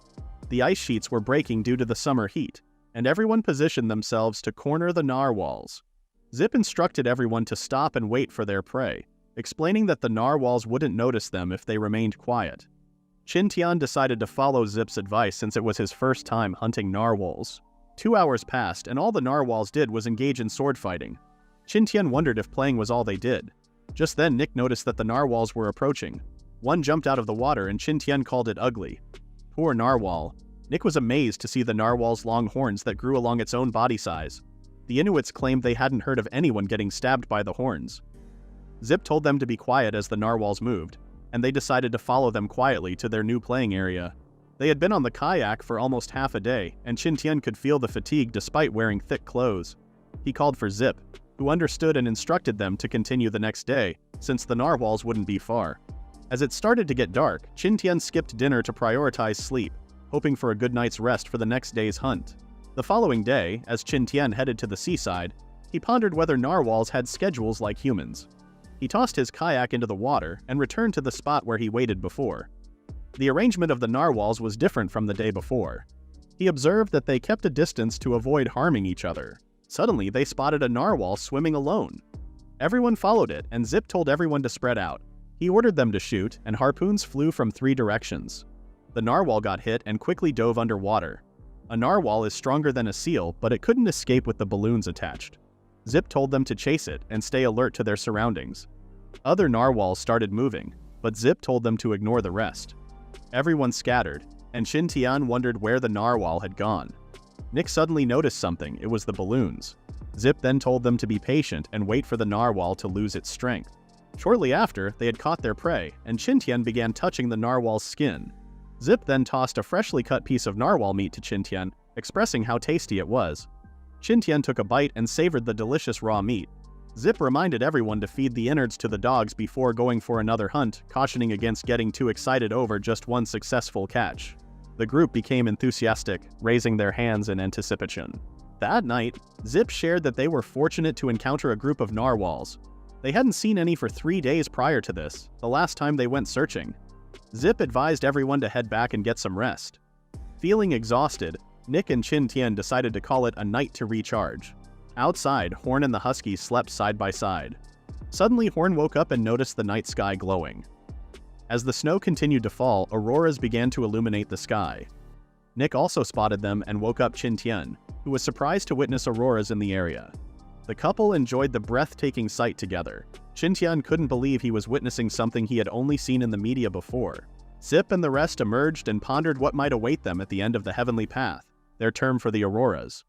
The ice sheets were breaking due to the summer heat, and everyone positioned themselves to corner the narwhals. Zip instructed everyone to stop and wait for their prey, explaining that the narwhals wouldn't notice them if they remained quiet. Qin Tian decided to follow Zip's advice since it was his first time hunting narwhals. 2 hours passed, and all the narwhals did was engage in sword fighting. Qin Tian wondered if playing was all they did. Just then, Nick noticed that the narwhals were approaching. One jumped out of the water, and Qin Tian called it ugly. Poor narwhal. Nick was amazed to see the narwhal's long horns that grew along its own body size. The Inuits claimed they hadn't heard of anyone getting stabbed by the horns. Zip told them to be quiet as the narwhals moved, and they decided to follow them quietly to their new playing area. They had been on the kayak for almost half a day, and Qin Tian could feel the fatigue despite wearing thick clothes. He called for Zip, who understood and instructed them to continue the next day, since the narwhals wouldn't be far. As it started to get dark, Qin Tian skipped dinner to prioritize sleep, hoping for a good night's rest for the next day's hunt. The following day, as Qin Tian headed to the seaside, he pondered whether narwhals had schedules like humans. He tossed his kayak into the water and returned to the spot where he waited before. The arrangement of the narwhals was different from the day before. He observed that they kept a distance to avoid harming each other. Suddenly, they spotted a narwhal swimming alone. Everyone followed it, and Zip told everyone to spread out. He ordered them to shoot, and harpoons flew from 3 directions. The narwhal got hit and quickly dove underwater. A narwhal is stronger than a seal, but it couldn't escape with the balloons attached. Zip told them to chase it and stay alert to their surroundings. Other narwhals started moving, but Zip told them to ignore the rest. Everyone scattered, and Qin Tian wondered where the narwhal had gone. Nick suddenly noticed something. It was the balloons. Zip then told them to be patient and wait for the narwhal to lose its strength. Shortly after, they had caught their prey, and Qin Tian began touching the narwhal's skin. Zip then tossed a freshly cut piece of narwhal meat to Qin Tian, expressing how tasty it was. Qin Tian took a bite and savored the delicious raw meat. Zip reminded everyone to feed the innards to the dogs before going for another hunt, cautioning against getting too excited over just one successful catch. The group became enthusiastic, raising their hands in anticipation. That night, Zip shared that they were fortunate to encounter a group of narwhals. They hadn't seen any for 3 days prior to this, the last time they went searching. Zip advised everyone to head back and get some rest. Feeling exhausted, Nick and Qin Tian decided to call it a night to recharge. Outside, Horn and the Husky slept side by side. Suddenly, Horn woke up and noticed the night sky glowing. As the snow continued to fall, auroras began to illuminate the sky. Nick also spotted them and woke up Qin Tian, who was surprised to witness auroras in the area. The couple enjoyed the breathtaking sight together. Qin Tian couldn't believe he was witnessing something he had only seen in the media before. Zip and the rest emerged and pondered what might await them at the end of the heavenly path, their term for the auroras.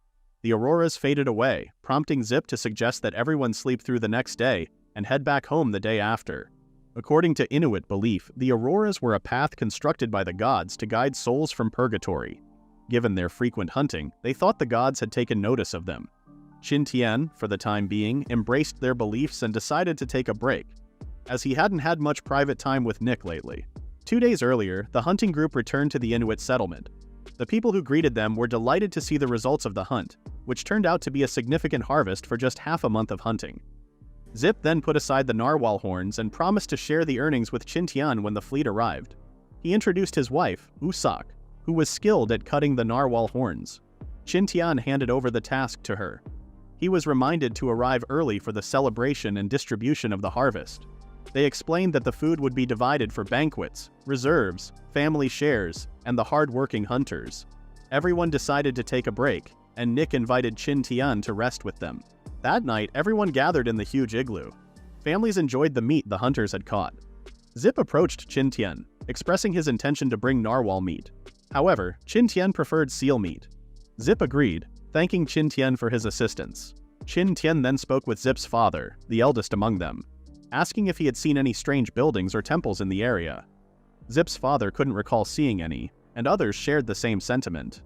The auroras faded away, prompting Zip to suggest that everyone sleep through the next day and head back home the day after. According to Inuit belief, the auroras were a path constructed by the gods to guide souls from purgatory. Given their frequent hunting, they thought the gods had taken notice of them. Qin Tian, for the time being, embraced their beliefs and decided to take a break, as he hadn't had much private time with Nick lately. 2 days earlier, the hunting group returned to the Inuit settlement. The people who greeted them were delighted to see the results of the hunt, which turned out to be a significant harvest for just half a month of hunting. Zip then put aside the narwhal horns and promised to share the earnings with Qin Tian when the fleet arrived. He introduced his wife, Usak, who was skilled at cutting the narwhal horns. Qin Tian handed over the task to her. He was reminded to arrive early for the celebration and distribution of the harvest. They explained that the food would be divided for banquets, reserves, family shares, and the hard-working hunters. Everyone decided to take a break, and Nick invited Qin Tian to rest with them. That night, everyone gathered in the huge igloo. Families enjoyed the meat the hunters had caught. Zip approached Qin Tian, expressing his intention to bring narwhal meat. However, Qin Tian preferred seal meat. Zip agreed, thanking Qin Tian for his assistance. Qin Tian then spoke with Zip's father, the eldest among them, asking if he had seen any strange buildings or temples in the area. Zip's father couldn't recall seeing any, and others shared the same sentiment.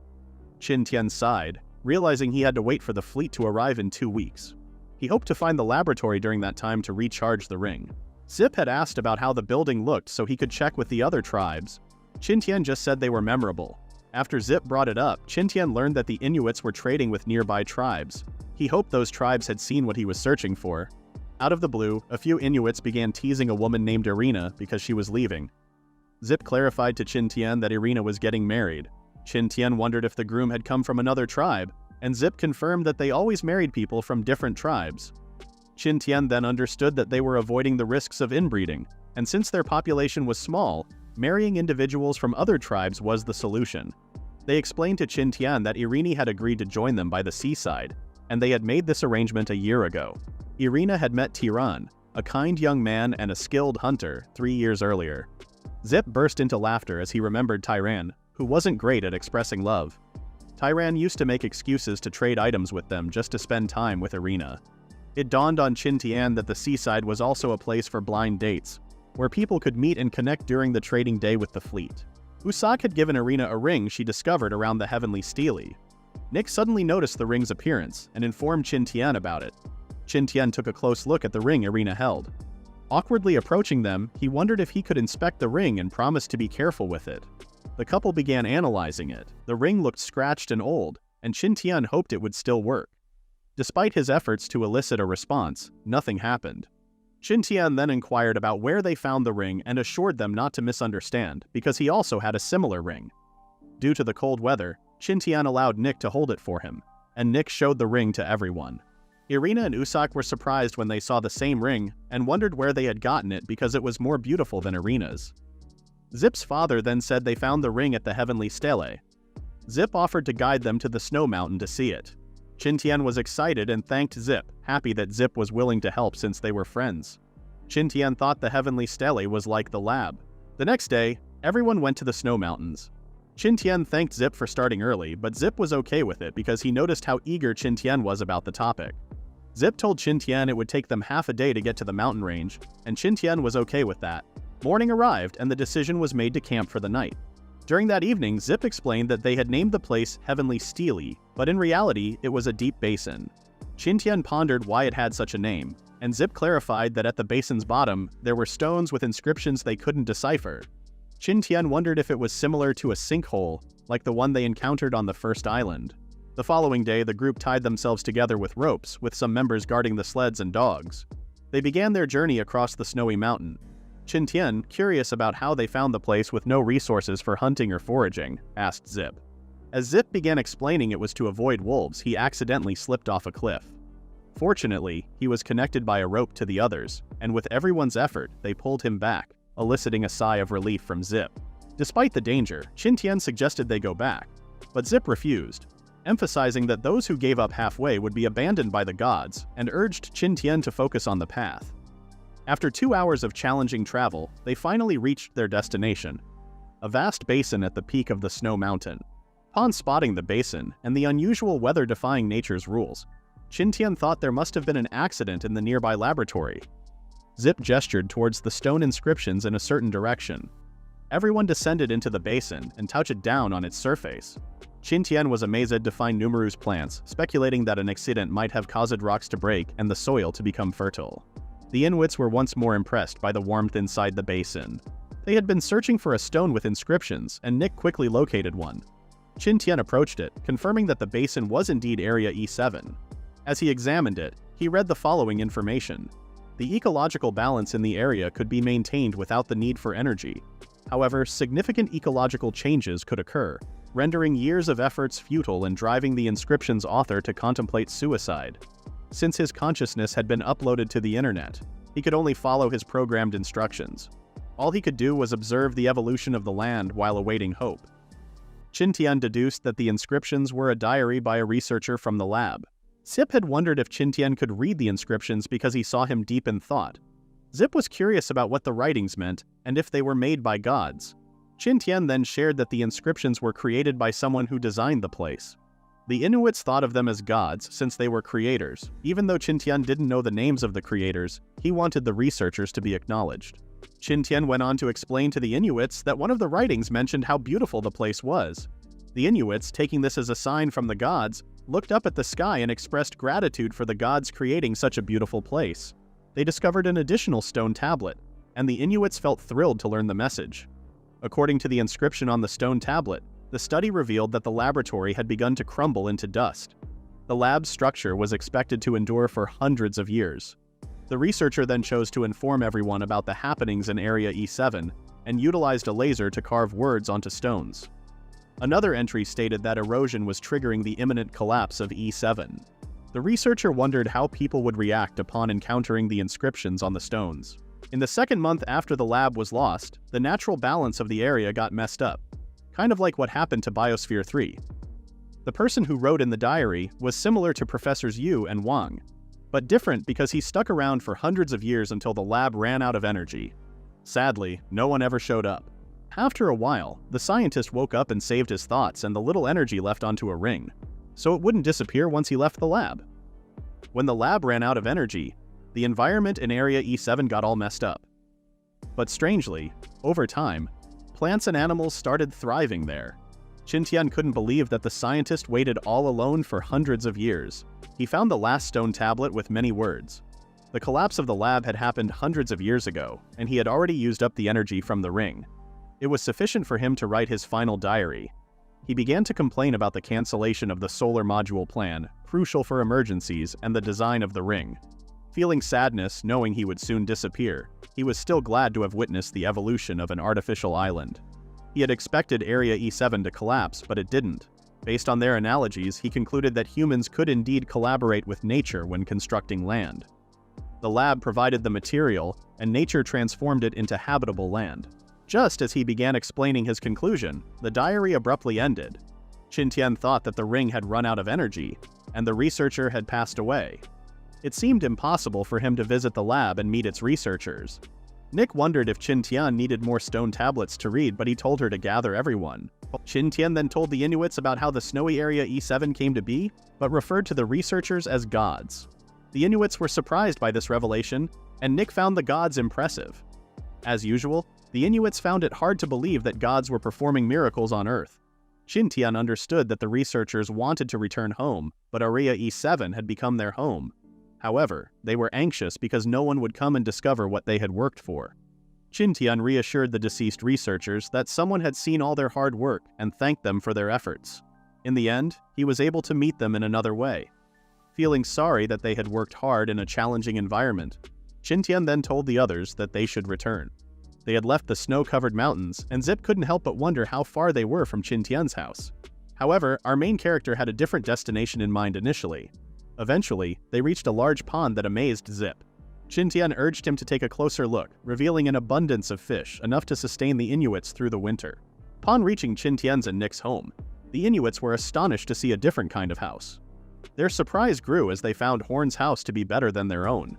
Qin Tian sighed, realizing he had to wait for the fleet to arrive in 2 weeks. He hoped to find the laboratory during that time to recharge the ring. Zip had asked about how the building looked so he could check with the other tribes. Qin Tian just said they were memorable. After Zip brought it up, Qin Tian learned that the Inuits were trading with nearby tribes. He hoped those tribes had seen what he was searching for. Out of the blue, a few Inuits began teasing a woman named Irina because she was leaving. Zip clarified to Qin Tian that Irina was getting married. Qin Tian wondered if the groom had come from another tribe, and Zip confirmed that they always married people from different tribes. Qin Tian then understood that they were avoiding the risks of inbreeding, and since their population was small, marrying individuals from other tribes was the solution. They explained to Qin Tian that Irina had agreed to join them by the seaside, and they had made this arrangement a year ago. Irina had met Tiran, a kind young man and a skilled hunter, 3 years earlier. Zip burst into laughter as he remembered Tiran, who wasn't great at expressing love. Tiran used to make excuses to trade items with them just to spend time with Irina. It dawned on Qin Tian that the seaside was also a place for blind dates, where people could meet and connect during the trading day with the fleet. Usak had given Irina a ring she discovered around the Heavenly Stele. Nick suddenly noticed the ring's appearance and informed Qin Tian about it. Qin Tian took a close look at the ring Irina held. Awkwardly approaching them, he wondered if he could inspect the ring and promised to be careful with it. The couple began analyzing it. The ring looked scratched and old, and Qin Tian hoped it would still work. Despite his efforts to elicit a response, nothing happened. Qin Tian then inquired about where they found the ring and assured them not to misunderstand, because he also had a similar ring. Due to the cold weather, Qin Tian allowed Nick to hold it for him, and Nick showed the ring to everyone. Irina and Usak were surprised when they saw the same ring and wondered where they had gotten it because it was more beautiful than Irina's. Zip's father then said they found the ring at the Heavenly Stele. Zip offered to guide them to the snow mountain to see it. Qin Tian was excited and thanked Zip, happy that Zip was willing to help since they were friends. Qin Tian thought the Heavenly Stele was like the lab. The next day, everyone went to the snow mountains. Qin Tian thanked Zip for starting early, but Zip was okay with it because he noticed how eager Qin Tian was about the topic. Zip told Qin Tian it would take them half a day to get to the mountain range, and Qin Tian was okay with that. Morning arrived and the decision was made to camp for the night. During that evening, Zip explained that they had named the place Heavenly Stele, but in reality, it was a deep basin. Qin Tian pondered why it had such a name, and Zip clarified that at the basin's bottom, there were stones with inscriptions they couldn't decipher. Qin Tian wondered if it was similar to a sinkhole, like the one they encountered on the first island. The following day, the group tied themselves together with ropes, with some members guarding the sleds and dogs. They began their journey across the snowy mountain. Qin Tian, curious about how they found the place with no resources for hunting or foraging, asked Zip. As Zip began explaining it was to avoid wolves, he accidentally slipped off a cliff. Fortunately, he was connected by a rope to the others, and with everyone's effort, they pulled him back, eliciting a sigh of relief from Zip. Despite the danger, Qin Tian suggested they go back, but Zip refused, emphasizing that those who gave up halfway would be abandoned by the gods, and urged Qin Tian to focus on the path. After 2 hours of challenging travel, they finally reached their destination, a vast basin at the peak of the snow mountain. Upon spotting the basin and the unusual weather defying nature's rules, Qin Tian thought there must have been an accident in the nearby laboratory. Zip gestured towards the stone inscriptions in a certain direction. Everyone descended into the basin and touched down on its surface. Qin Tian was amazed to find numerous plants, speculating that an accident might have caused rocks to break and the soil to become fertile. The Inuits were once more impressed by the warmth inside the basin. They had been searching for a stone with inscriptions, and Nick quickly located one. Qin Tian approached it, confirming that the basin was indeed Area E7. As he examined it, he read the following information. The ecological balance in the area could be maintained without the need for energy. However, significant ecological changes could occur, rendering years of efforts futile and driving the inscription's author to contemplate suicide. Since his consciousness had been uploaded to the internet, he could only follow his programmed instructions. All he could do was observe the evolution of the land while awaiting hope. Qin Tian deduced that the inscriptions were a diary by a researcher from the lab. Zip had wondered if Qin Tian could read the inscriptions because he saw him deep in thought. Zip was curious about what the writings meant and if they were made by gods. Qin Tian then shared that the inscriptions were created by someone who designed the place. The Inuits thought of them as gods since they were creators. Even though Qin Tian didn't know the names of the creators, he wanted the researchers to be acknowledged. Qin Tian went on to explain to the Inuits that one of the writings mentioned how beautiful the place was. The Inuits, taking this as a sign from the gods, looked up at the sky and expressed gratitude for the gods creating such a beautiful place. They discovered an additional stone tablet, and the Inuits felt thrilled to learn the message. According to the inscription on the stone tablet, the study revealed that the laboratory had begun to crumble into dust. The lab's structure was expected to endure for hundreds of years. The researcher then chose to inform everyone about the happenings in Area E7 and utilized a laser to carve words onto stones. Another entry stated that erosion was triggering the imminent collapse of E7. The researcher wondered how people would react upon encountering the inscriptions on the stones. In the second month after the lab was lost, the natural balance of the area got messed up, kind of like what happened to Biosphere 3. The person who wrote in the diary was similar to Professors Yu and Wang, but different because he stuck around for hundreds of years until the lab ran out of energy. Sadly, no one ever showed up. After a while, the scientist woke up and saved his thoughts and the little energy left onto a ring, so it wouldn't disappear once he left the lab. When the lab ran out of energy, the environment in Area E7 got all messed up. But strangely, over time, plants and animals started thriving there. Qin Tian couldn't believe that the scientist waited all alone for hundreds of years. He found the last stone tablet with many words. The collapse of the lab had happened hundreds of years ago, and he had already used up the energy from the ring. It was sufficient for him to write his final diary. He began to complain about the cancellation of the solar module plan, crucial for emergencies, and the design of the ring. Feeling sadness, knowing he would soon disappear, he was still glad to have witnessed the evolution of an artificial island. He had expected Area E7 to collapse, but it didn't. Based on their analogies, he concluded that humans could indeed collaborate with nature when constructing land. The lab provided the material, and nature transformed it into habitable land. Just as he began explaining his conclusion, the diary abruptly ended. Qin Tian thought that the ring had run out of energy, and the researcher had passed away. It seemed impossible for him to visit the lab and meet its researchers. Nick wondered if Qin Tian needed more stone tablets to read, but he told her to gather everyone. Qin Tian then told the Inuits about how the snowy Area E7 came to be, but referred to the researchers as gods. The Inuits were surprised by this revelation, and Nick found the gods impressive. As usual, the Inuits found it hard to believe that gods were performing miracles on Earth. Qin Tian understood that the researchers wanted to return home, but Area E7 had become their home. However, they were anxious because no one would come and discover what they had worked for. Qin Tian reassured the deceased researchers that someone had seen all their hard work and thanked them for their efforts. In the end, he was able to meet them in another way. Feeling sorry that they had worked hard in a challenging environment, Qin Tian then told the others that they should return. They had left the snow-covered mountains, and Zip couldn't help but wonder how far they were from Qin Tian's house. However, our main character had a different destination in mind initially. Eventually, they reached a large pond that amazed Zip. Qin Tian urged him to take a closer look, revealing an abundance of fish, enough to sustain the Inuits through the winter. Upon reaching Qin Tian's and Nick's home, the Inuits were astonished to see a different kind of house. Their surprise grew as they found Horn's house to be better than their own.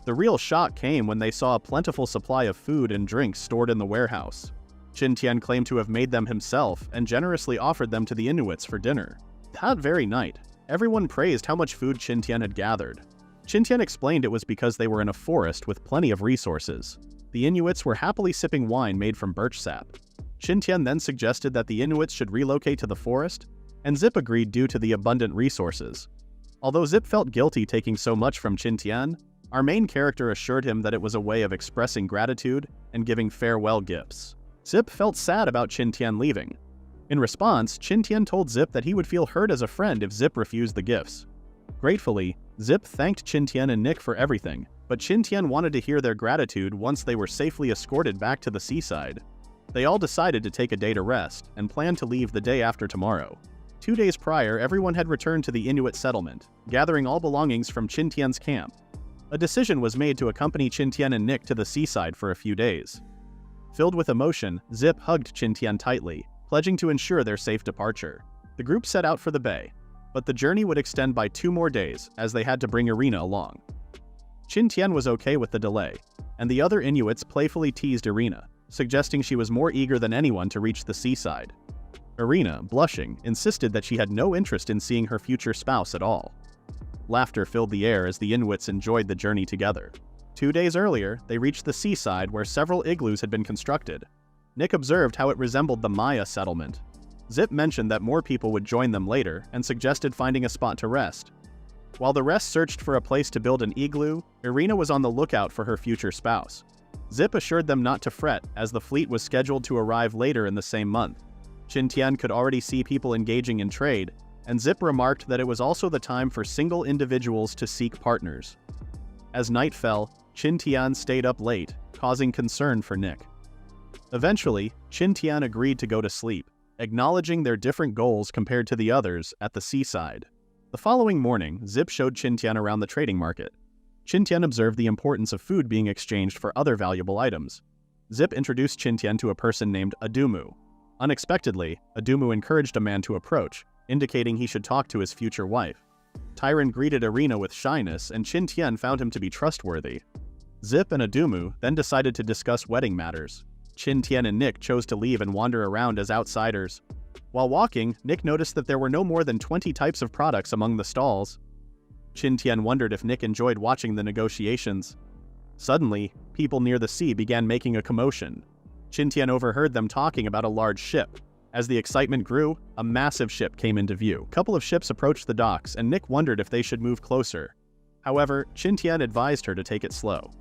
The real shock came when they saw a plentiful supply of food and drinks stored in the warehouse. Qin Tian claimed to have made them himself and generously offered them to the Inuits for dinner. That very night, everyone praised how much food Qin Tian had gathered. Qin Tian explained it was because they were in a forest with plenty of resources. The Inuits were happily sipping wine made from birch sap. Qin Tian then suggested that the Inuits should relocate to the forest, and Zip agreed due to the abundant resources. Although Zip felt guilty taking so much from Qin Tian, our main character assured him that it was a way of expressing gratitude and giving farewell gifts. Zip felt sad about Qin Tian leaving. In response, Qin Tian told Zip that he would feel hurt as a friend if Zip refused the gifts. Gratefully, Zip thanked Qin Tian and Nick for everything, but Qin Tian wanted to hear their gratitude once they were safely escorted back to the seaside. They all decided to take a day to rest and planned to leave the day after tomorrow. 2 days prior, everyone had returned to the Inuit settlement, gathering all belongings from Qin Tian's camp. A decision was made to accompany Qin Tian and Nick to the seaside for a few days. Filled with emotion, Zip hugged Qin Tian tightly, pledging to ensure their safe departure. The group set out for the bay, but the journey would extend by 2 more days as they had to bring Irina along. Qin Tian was okay with the delay, and the other Inuits playfully teased Irina, suggesting she was more eager than anyone to reach the seaside. Irina, blushing, insisted that she had no interest in seeing her future spouse at all. Laughter filled the air as the Inuits enjoyed the journey together. 2 days earlier, they reached the seaside where several igloos had been constructed. Nick observed how it resembled the Maya settlement. Zip mentioned that more people would join them later and suggested finding a spot to rest. While the rest searched for a place to build an igloo, Irina was on the lookout for her future spouse. Zip assured them not to fret as the fleet was scheduled to arrive later in the same month. Qin Tian could already see people engaging in trade, and Zip remarked that it was also the time for single individuals to seek partners. As night fell, Qin Tian stayed up late, causing concern for Nick. Eventually, Qin Tian agreed to go to sleep, acknowledging their different goals compared to the others at the seaside. The following morning, Zip showed Qin Tian around the trading market. Qin Tian observed the importance of food being exchanged for other valuable items. Zip introduced Qin Tian to a person named Adumu. Unexpectedly, Adumu encouraged a man to approach, indicating he should talk to his future wife. Tyron greeted Irina with shyness, and Qin Tian found him to be trustworthy. Zip and Adumu then decided to discuss wedding matters. Qin Tian and Nick chose to leave and wander around as outsiders. While walking, Nick noticed that there were no more than 20 types of products among the stalls. Qin Tian wondered if Nick enjoyed watching the negotiations. Suddenly, people near the sea began making a commotion. Qin Tian overheard them talking about a large ship. As the excitement grew, a massive ship came into view. A couple of ships approached the docks, and Nick wondered if they should move closer. However, Qin Tian advised her to take it slow.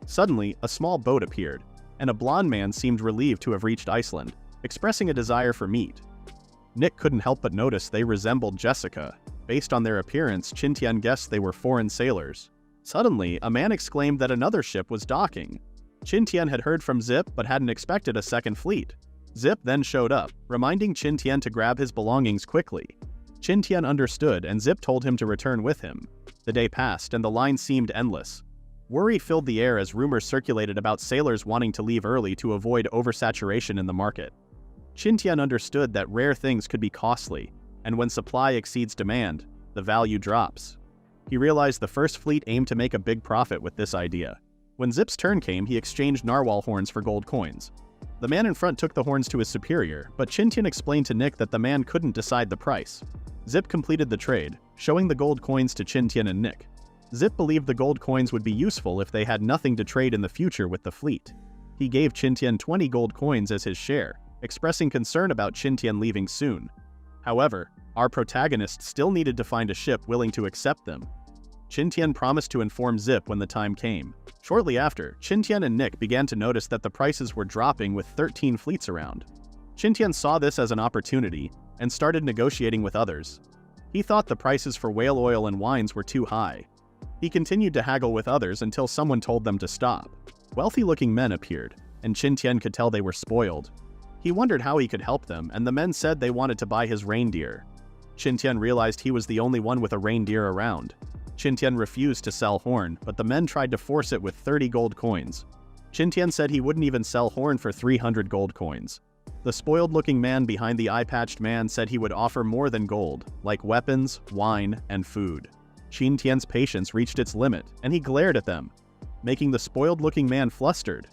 Suddenly, a small boat appeared, and a blonde man seemed relieved to have reached Iceland, expressing a desire for meat. Nick couldn't help but notice they resembled Jessica. Based on their appearance, Qin Tian guessed they were foreign sailors. Suddenly, a man exclaimed that another ship was docking. Qin Tian had heard from Zip but hadn't expected a second fleet. Zip then showed up, reminding Qin Tian to grab his belongings quickly. Qin Tian understood, and Zip told him to return with him. The day passed, and the line seemed endless. Worry filled the air as rumors circulated about sailors wanting to leave early to avoid oversaturation in the market. Qin Tian understood that rare things could be costly, and when supply exceeds demand, the value drops. He realized the first fleet aimed to make a big profit with this idea. When Zip's turn came, he exchanged narwhal horns for gold coins. The man in front took the horns to his superior, but Qin Tian explained to Nick that the man couldn't decide the price. Zip completed the trade, showing the gold coins to Qin Tian and Nick. Zip believed the gold coins would be useful if they had nothing to trade in the future with the fleet. He gave Qin Tian 20 gold coins as his share, expressing concern about Qin Tian leaving soon. However, our protagonist still needed to find a ship willing to accept them. Qin Tian promised to inform Zip when the time came. Shortly after, Qin Tian and Nick began to notice that the prices were dropping with 13 fleets around. Qin Tian saw this as an opportunity and started negotiating with others. He thought the prices for whale oil and wines were too high. He continued to haggle with others until someone told them to stop. Wealthy-looking men appeared, and Qin Tian could tell they were spoiled. He wondered how he could help them, and the men said they wanted to buy his reindeer. Qin Tian realized he was the only one with a reindeer around. Qin Tian refused to sell Horn, but the men tried to force it with 30 gold coins. Qin Tian said he wouldn't even sell Horn for 300 gold coins. The spoiled-looking man behind the eye-patched man said he would offer more than gold, like weapons, wine, and food. Qin Tian's patience reached its limit, and he glared at them, making the spoiled-looking man flustered.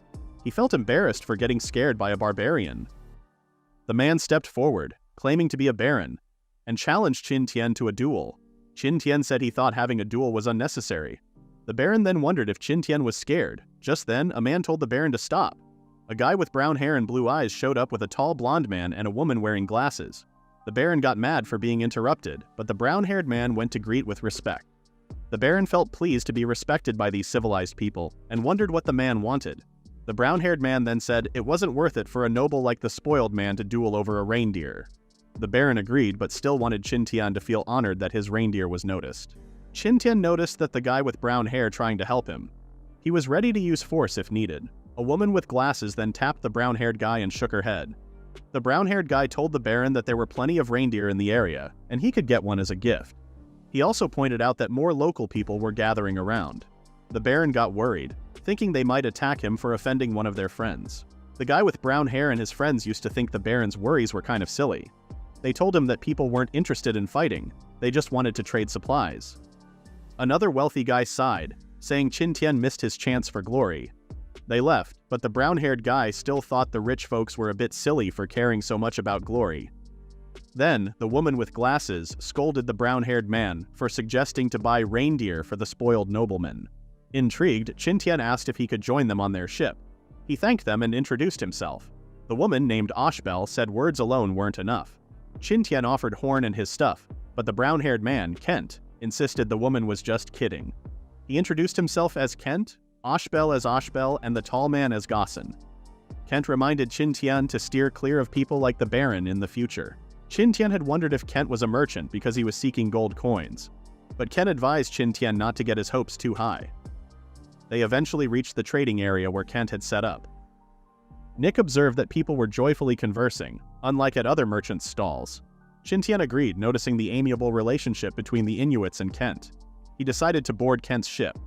He felt embarrassed for getting scared by a barbarian. The man stepped forward, claiming to be a baron, and challenged Qin Tian to a duel. Qin Tian said he thought having a duel was unnecessary. The baron then wondered if Qin Tian was scared. Just then, a man told the baron to stop. A guy with brown hair and blue eyes showed up with a tall blonde man and a woman wearing glasses. The baron got mad for being interrupted, but the brown-haired man went to greet with respect. The baron felt pleased to be respected by these civilized people, and wondered what the man wanted. The brown-haired man then said it wasn't worth it for a noble like the spoiled man to duel over a reindeer. The baron agreed, but still wanted Qin Tian to feel honored that his reindeer was noticed. Qin Tian noticed that the guy with brown hair trying to help him. He was ready to use force if needed. A woman with glasses then tapped the brown-haired guy and shook her head. The brown-haired guy told the baron that there were plenty of reindeer in the area, and he could get one as a gift. He also pointed out that more local people were gathering around. The baron got worried, thinking they might attack him for offending one of their friends. The guy with brown hair and his friends used to think the baron's worries were kind of silly. They told him that people weren't interested in fighting, they just wanted to trade supplies. Another wealthy guy sighed, saying Qin Tian missed his chance for glory. They left, but the brown-haired guy still thought the rich folks were a bit silly for caring so much about glory. Then, the woman with glasses scolded the brown-haired man for suggesting to buy reindeer for the spoiled nobleman. Intrigued, Qin Tian asked if he could join them on their ship. He thanked them and introduced himself. The woman, named Oshbel, said words alone weren't enough. Qin Tian offered Horn and his stuff, but the brown-haired man, Kent, insisted the woman was just kidding. He introduced himself as Kent, Oshbel as Oshbel, and the tall man as Gossin. Kent reminded Qin Tian to steer clear of people like the Baron in the future. Qin Tian had wondered if Kent was a merchant because he was seeking gold coins, but Kent advised Qin Tian not to get his hopes too high. They eventually reached the trading area where Kent had set up. Nick observed that people were joyfully conversing, unlike at other merchants' stalls. Qin Tian agreed, noticing the amiable relationship between the Inuits and Kent. He decided to board Kent's ship.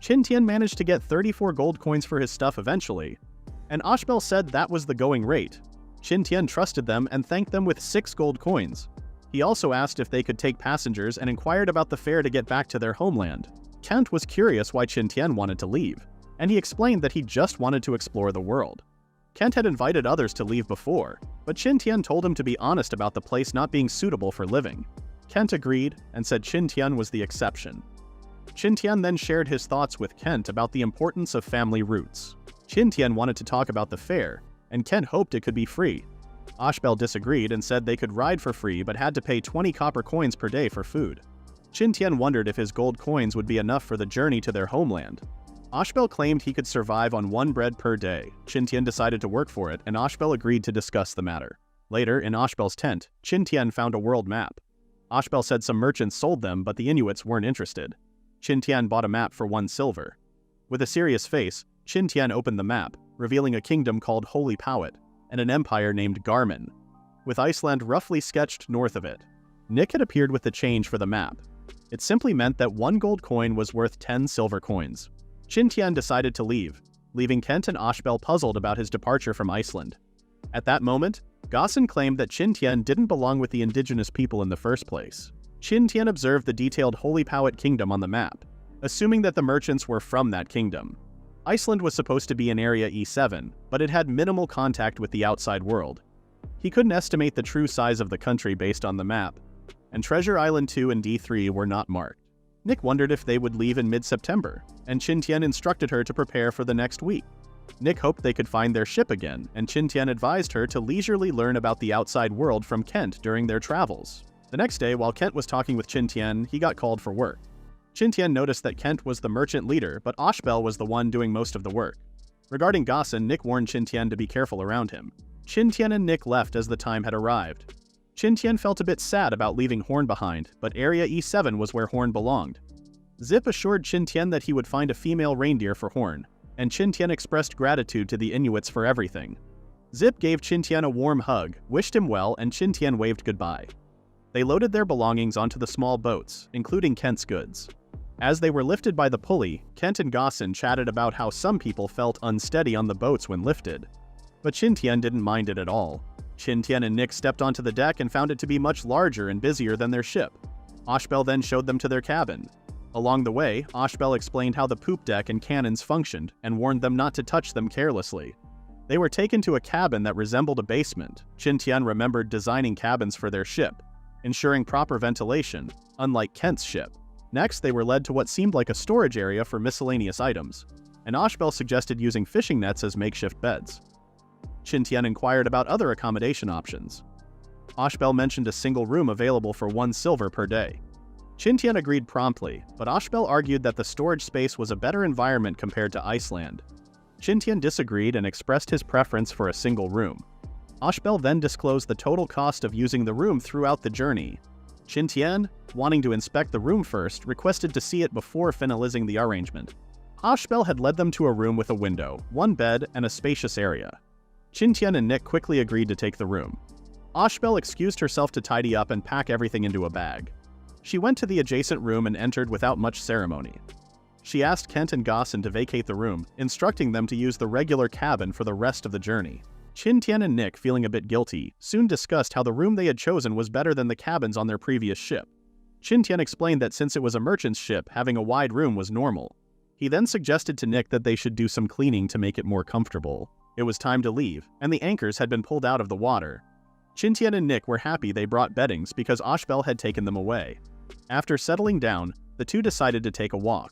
Qin Tian managed to get 34 gold coins for his stuff eventually, and Oshbel said that was the going rate. Qin Tian trusted them and thanked them with 6 gold coins. He also asked if they could take passengers and inquired about the fare to get back to their homeland. Kent was curious why Qin Tian wanted to leave, and he explained that he just wanted to explore the world. Kent had invited others to leave before, but Qin Tian told him to be honest about the place not being suitable for living. Kent agreed and said Qin Tian was the exception. Qin Tian then shared his thoughts with Kent about the importance of family roots. Qin Tian wanted to talk about the fare, and Kent hoped it could be free. Oshbel disagreed and said they could ride for free but had to pay 20 copper coins per day for food. Qin Tian wondered if his gold coins would be enough for the journey to their homeland. Oshbel claimed he could survive on 1 bread per day. Qin Tian decided to work for it, and Oshbel agreed to discuss the matter. Later, in Oshbel's tent, Qin Tian found a world map. Oshbel said some merchants sold them, but the Inuits weren't interested. Qin Tian bought a map for 1 silver. With a serious face, Qin Tian opened the map, revealing a kingdom called Holy Powet, and an empire named Garmin, with Iceland roughly sketched north of it. Nick had appeared with the change for the map. It simply meant that 1 gold coin was worth 10 silver coins. Qin Tian decided to leave, leaving Kent and Oshbel puzzled about his departure from Iceland. At that moment, Gossin claimed that Qin Tian didn't belong with the indigenous people in the first place. Qin Tian observed the detailed Holy Powet kingdom on the map, assuming that the merchants were from that kingdom. Iceland was supposed to be in Area E7, but it had minimal contact with the outside world. He couldn't estimate the true size of the country based on the map, and Treasure Island 2 and D3 were not marked. Nick wondered if they would leave in mid-September, and Qin Tian instructed her to prepare for the next week. Nick hoped they could find their ship again, and Qin Tian advised her to leisurely learn about the outside world from Kent during their travels. The next day, while Kent was talking with Qin Tian, he got called for work. Qin Tian noticed that Kent was the merchant leader, but Oshbel was the one doing most of the work. Regarding Gossin, Nick warned Qin Tian to be careful around him. Qin Tian and Nick left as the time had arrived. Qin Tian felt a bit sad about leaving Horn behind, but Area E7 was where Horn belonged. Zip assured Qin Tian that he would find a female reindeer for Horn, and Qin Tian expressed gratitude to the Inuits for everything. Zip gave Qin Tian a warm hug, wished him well, and Qin Tian waved goodbye. They loaded their belongings onto the small boats, including Kent's goods. As they were lifted by the pulley, Kent and Gossin chatted about how some people felt unsteady on the boats when lifted. But Qin Tian didn't mind it at all. Qin Tian and Nick stepped onto the deck and found it to be much larger and busier than their ship. Oshbel then showed them to their cabin. Along the way, Oshbel explained how the poop deck and cannons functioned and warned them not to touch them carelessly. They were taken to a cabin that resembled a basement. Qin Tian remembered designing cabins for their ship, ensuring proper ventilation, unlike Kent's ship. Next, they were led to what seemed like a storage area for miscellaneous items, and Ashbel suggested using fishing nets as makeshift beds. Qin Tian inquired about other accommodation options. Ashbel mentioned a single room available for 1 silver per day. Qin Tian agreed promptly, but Ashbel argued that the storage space was a better environment compared to Iceland. Qin Tian disagreed and expressed his preference for a single room. Ashbel then disclosed the total cost of using the room throughout the journey. Qin Tian, wanting to inspect the room first, requested to see it before finalizing the arrangement. Ashbel had led them to a room with a window, 1 bed, and a spacious area. Qin Tian and Nick quickly agreed to take the room. Ashbel excused herself to tidy up and pack everything into a bag. She went to the adjacent room and entered without much ceremony. She asked Kent and Gosson to vacate the room, instructing them to use the regular cabin for the rest of the journey. Qin Tian and Nick, feeling a bit guilty, soon discussed how the room they had chosen was better than the cabins on their previous ship. Qin Tian explained that since it was a merchant's ship, having a wide room was normal. He then suggested to Nick that they should do some cleaning to make it more comfortable. It was time to leave, and the anchors had been pulled out of the water. Qin Tian and Nick were happy they brought beddings because Ashbel had taken them away. After settling down, the two decided to take a walk.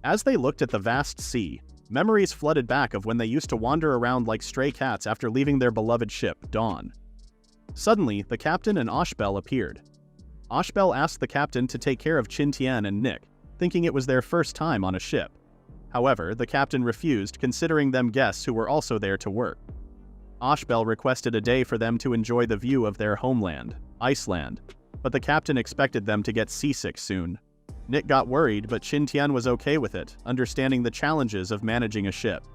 As they looked at the vast sea, memories flooded back of when they used to wander around like stray cats after leaving their beloved ship, Dawn. Suddenly, the captain and Ashbel appeared. Ashbel asked the captain to take care of Qin Tian and Nick, thinking it was their first time on a ship. However, the captain refused, considering them guests who were also there to work. Ashbel requested a day for them to enjoy the view of their homeland, Iceland, but the captain expected them to get seasick soon. Nick got worried, but Qin Tian was okay with it, understanding the challenges of managing a ship.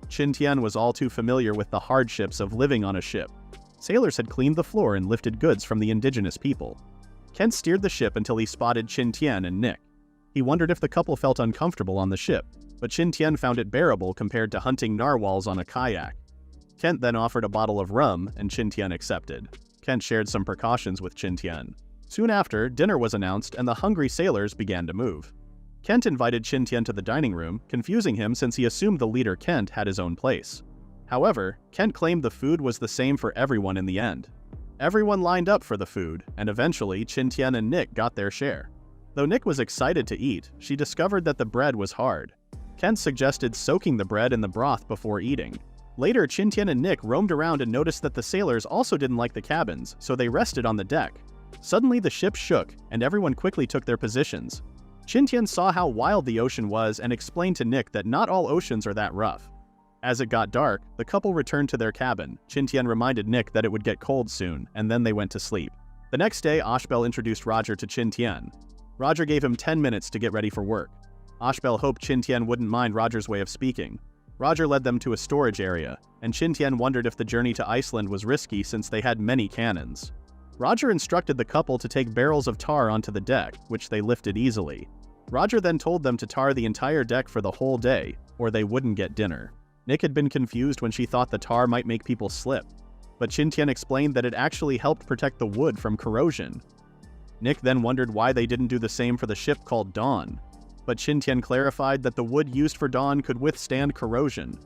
Qin Tian was all too familiar with the hardships of living on a ship. Sailors had cleaned the floor and lifted goods from the indigenous people. Kent steered the ship until he spotted Qin Tian and Nick. He wondered if the couple felt uncomfortable on the ship, but Qin Tian found it bearable compared to hunting narwhals on a kayak. Kent then offered a bottle of rum, and Qin Tian accepted. Kent shared some precautions with Qin Tian. Soon after, dinner was announced and the hungry sailors began to move. Kent invited Qin Tian to the dining room, confusing him since he assumed the leader Kent had his own place. However, Kent claimed the food was the same for everyone in the end. Everyone lined up for the food, and eventually Qin Tian and Nick got their share. Though Nick was excited to eat, she discovered that the bread was hard. Kent suggested soaking the bread in the broth before eating. Later, Qin Tian and Nick roamed around and noticed that the sailors also didn't like the cabins, so they rested on the deck. Suddenly the ship shook, and everyone quickly took their positions. Qin Tian saw how wild the ocean was and explained to Nick that not all oceans are that rough. As it got dark, the couple returned to their cabin. Qin Tian reminded Nick that it would get cold soon, and then they went to sleep. The next day, Ashbel introduced Roger to Qin Tian. Roger gave him 10 minutes to get ready for work. Ashbel hoped Qin Tian wouldn't mind Roger's way of speaking. Roger led them to a storage area, and Qin Tian wondered if the journey to Iceland was risky since they had many cannons. Roger instructed the couple to take barrels of tar onto the deck, which they lifted easily. Roger then told them to tar the entire deck for the whole day, or they wouldn't get dinner. Nick had been confused when she thought the tar might make people slip, but Qin Tian explained that it actually helped protect the wood from corrosion. Nick then wondered why they didn't do the same for the ship called Dawn, but Qin Tian clarified that the wood used for Dawn could withstand corrosion.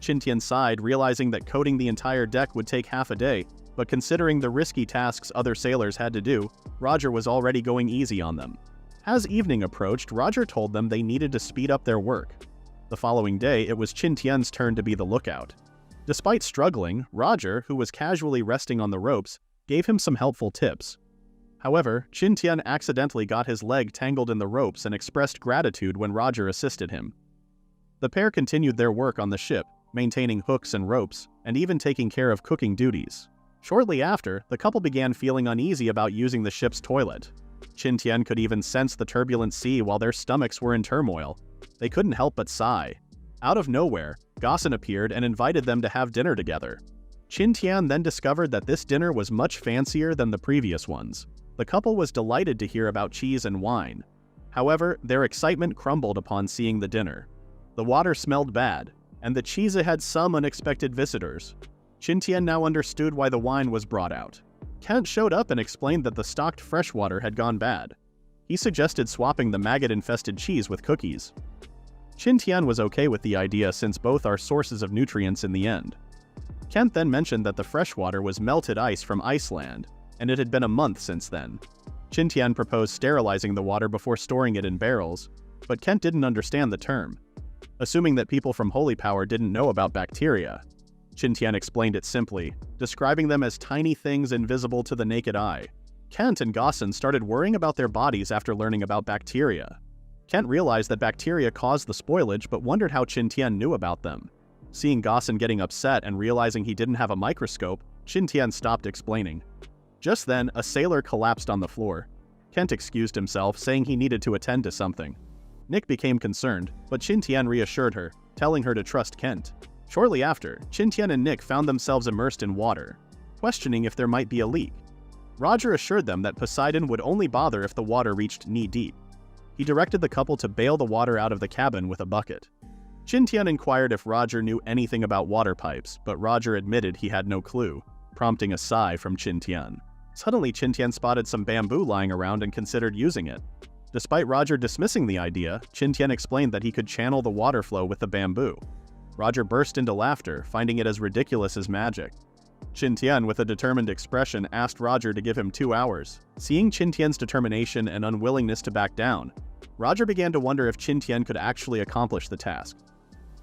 Qin Tian sighed, realizing that coating the entire deck would take half a day, but considering the risky tasks other sailors had to do, Roger was already going easy on them. As evening approached, Roger told them they needed to speed up their work. The following day, it was Qin Tian's turn to be the lookout. Despite struggling, Roger, who was casually resting on the ropes, gave him some helpful tips. However, Qin Tian accidentally got his leg tangled in the ropes and expressed gratitude when Roger assisted him. The pair continued their work on the ship, maintaining hooks and ropes, and even taking care of cooking duties. Shortly after, the couple began feeling uneasy about using the ship's toilet. Qin Tian could even sense the turbulent sea while their stomachs were in turmoil. They couldn't help but sigh. Out of nowhere, Gosson appeared and invited them to have dinner together. Qin Tian then discovered that this dinner was much fancier than the previous ones. The couple was delighted to hear about cheese and wine. However, their excitement crumbled upon seeing the dinner. The water smelled bad, and the cheese had some unexpected visitors. Qin Tian now understood why the wine was brought out. Kent showed up and explained that the stocked freshwater had gone bad. He suggested swapping the maggot-infested cheese with cookies. Qin Tian was okay with the idea since both are sources of nutrients in the end. Kent then mentioned that the freshwater was melted ice from Iceland, and it had been a month since then. Qin Tian proposed sterilizing the water before storing it in barrels, but Kent didn't understand the term. Assuming that people from Holy Power didn't know about bacteria, Qin Tian explained it simply, describing them as tiny things invisible to the naked eye. Kent and Gaussen started worrying about their bodies after learning about bacteria. Kent realized that bacteria caused the spoilage but wondered how Qin Tian knew about them. Seeing Gaussen getting upset and realizing he didn't have a microscope, Qin Tian stopped explaining. Just then, a sailor collapsed on the floor. Kent excused himself, saying he needed to attend to something. Nick became concerned, but Qin Tian reassured her, telling her to trust Kent. Shortly after, Qin Tian and Nick found themselves immersed in water, questioning if there might be a leak. Roger assured them that Poseidon would only bother if the water reached knee-deep. He directed the couple to bail the water out of the cabin with a bucket. Qin Tian inquired if Roger knew anything about water pipes, but Roger admitted he had no clue, prompting a sigh from Qin Tian. Suddenly, Qin Tian spotted some bamboo lying around and considered using it. Despite Roger dismissing the idea, Qin Tian explained that he could channel the water flow with the bamboo. Roger burst into laughter, finding it as ridiculous as magic. Qin Tian, with a determined expression, asked Roger to give him 2 hours. Seeing Qin Tian's determination and unwillingness to back down, Roger began to wonder if Qin Tian could actually accomplish the task.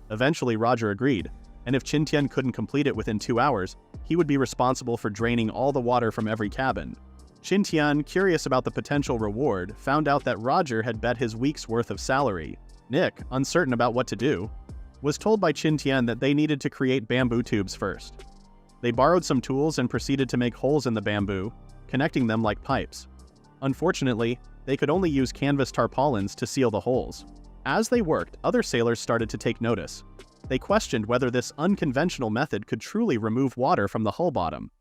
Eventually, Roger agreed, and if Qin Tian couldn't complete it within 2 hours, he would be responsible for draining all the water from every cabin. Qin Tian, curious about the potential reward, found out that Roger had bet his week's worth of salary. Nick, uncertain about what to do, was told by Qin Tian that they needed to create bamboo tubes first. They borrowed some tools and proceeded to make holes in the bamboo, connecting them like pipes. Unfortunately, they could only use canvas tarpaulins to seal the holes. As they worked, other sailors started to take notice. They questioned whether this unconventional method could truly remove water from the hull bottom.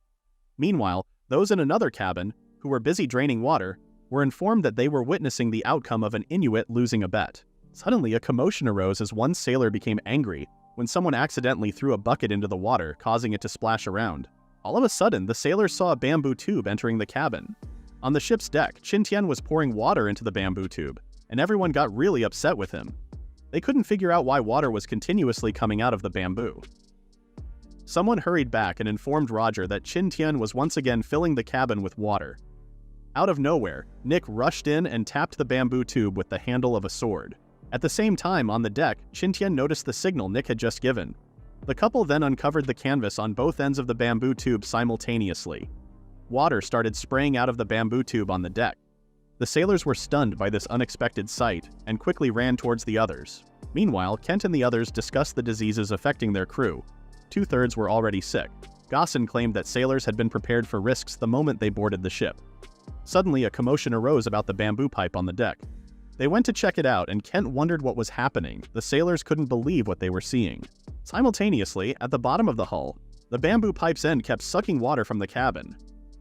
Meanwhile, those in another cabin, who were busy draining water, were informed that they were witnessing the outcome of an Inuit losing a bet. Suddenly, a commotion arose as one sailor became angry when someone accidentally threw a bucket into the water, causing it to splash around. All of a sudden, the sailors saw a bamboo tube entering the cabin. On the ship's deck, Qin Tian was pouring water into the bamboo tube, and everyone got really upset with him. They couldn't figure out why water was continuously coming out of the bamboo. Someone hurried back and informed Roger that Qin Tian was once again filling the cabin with water. Out of nowhere, Nick rushed in and tapped the bamboo tube with the handle of a sword. At the same time, on the deck, Qin Tian noticed the signal Nick had just given. The couple then uncovered the canvas on both ends of the bamboo tube simultaneously. Water started spraying out of the bamboo tube on the deck. The sailors were stunned by this unexpected sight and quickly ran towards the others. Meanwhile, Kent and the others discussed the diseases affecting their crew. 2/3 were already sick. Gaussen claimed that sailors had been prepared for risks the moment they boarded the ship. Suddenly, a commotion arose about the bamboo pipe on the deck. They went to check it out, and Kent wondered what was happening. The sailors couldn't believe what they were seeing. Simultaneously, at the bottom of the hull, the bamboo pipe's end kept sucking water from the cabin.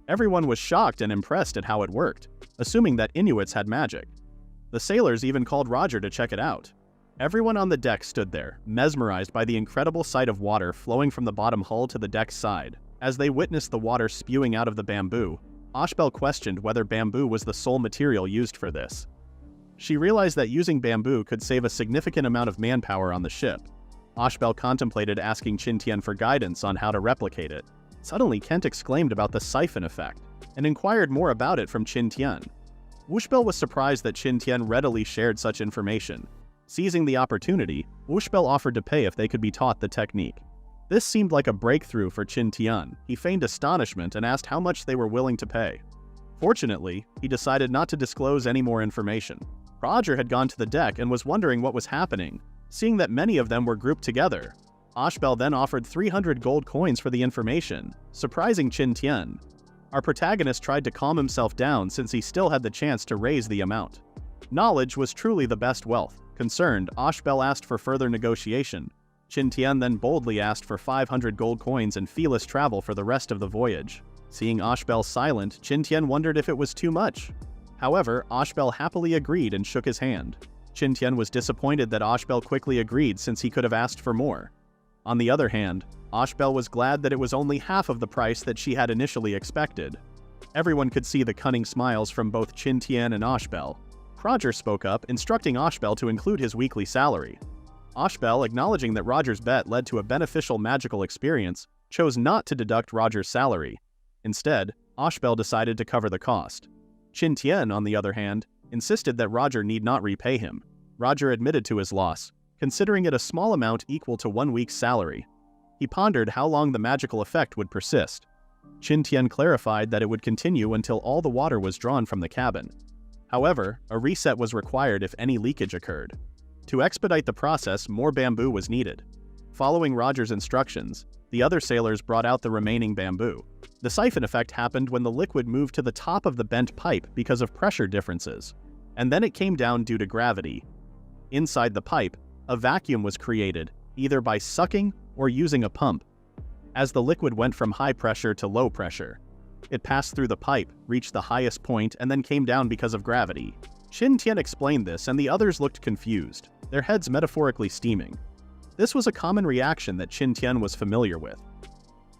Everyone was shocked and impressed at how it worked, assuming that Inuits had magic. The sailors even called Roger to check it out. Everyone on the deck stood there, mesmerized by the incredible sight of water flowing from the bottom hull to the deck's side. As they witnessed the water spewing out of the bamboo, Ashbel questioned whether bamboo was the sole material used for this. She realized that using bamboo could save a significant amount of manpower on the ship. Ashbel contemplated asking Qin Tian for guidance on how to replicate it. Suddenly, Kent exclaimed about the siphon effect, and inquired more about it from Qin Tian. Wushbel was surprised that Qin Tian readily shared such information. Seizing the opportunity, Wushbel offered to pay if they could be taught the technique. This seemed like a breakthrough for Qin Tian. He feigned astonishment and asked how much they were willing to pay. Fortunately, he decided not to disclose any more information. Roger had gone to the deck and was wondering what was happening, seeing that many of them were grouped together. Ashbel then offered 300 gold coins for the information, surprising Qin Tian. Our protagonist tried to calm himself down since he still had the chance to raise the amount. Knowledge was truly the best wealth. Concerned, Ashbel asked for further negotiation. Qin Tian then boldly asked for 500 gold coins and feeless travel for the rest of the voyage. Seeing Ashbel silent, Qin Tian wondered if it was too much. However, Ashbel happily agreed and shook his hand. Qin Tian was disappointed that Ashbel quickly agreed since he could have asked for more. On the other hand, Ashbel was glad that it was only half of the price that she had initially expected. Everyone could see the cunning smiles from both Qin Tian and Ashbel. Roger spoke up, instructing Ashbel to include his weekly salary. Ashbel, acknowledging that Roger's bet led to a beneficial magical experience, chose not to deduct Roger's salary. Instead, Ashbel decided to cover the cost. Qin Tian, on the other hand, insisted that Roger need not repay him. Roger admitted to his loss, considering it a small amount equal to 1 week's salary. He pondered how long the magical effect would persist. Qin Tian clarified that it would continue until all the water was drawn from the cabin. However, a reset was required if any leakage occurred. To expedite the process, more bamboo was needed. Following Roger's instructions, the other sailors brought out the remaining bamboo. The siphon effect happened when the liquid moved to the top of the bent pipe because of pressure differences, and then it came down due to gravity. Inside the pipe, a vacuum was created, either by sucking or using a pump. As the liquid went from high pressure to low pressure, it passed through the pipe, reached the highest point, and then came down because of gravity. Qin Tian explained this, and the others looked confused, their heads metaphorically steaming. This was a common reaction that Qin Tian was familiar with.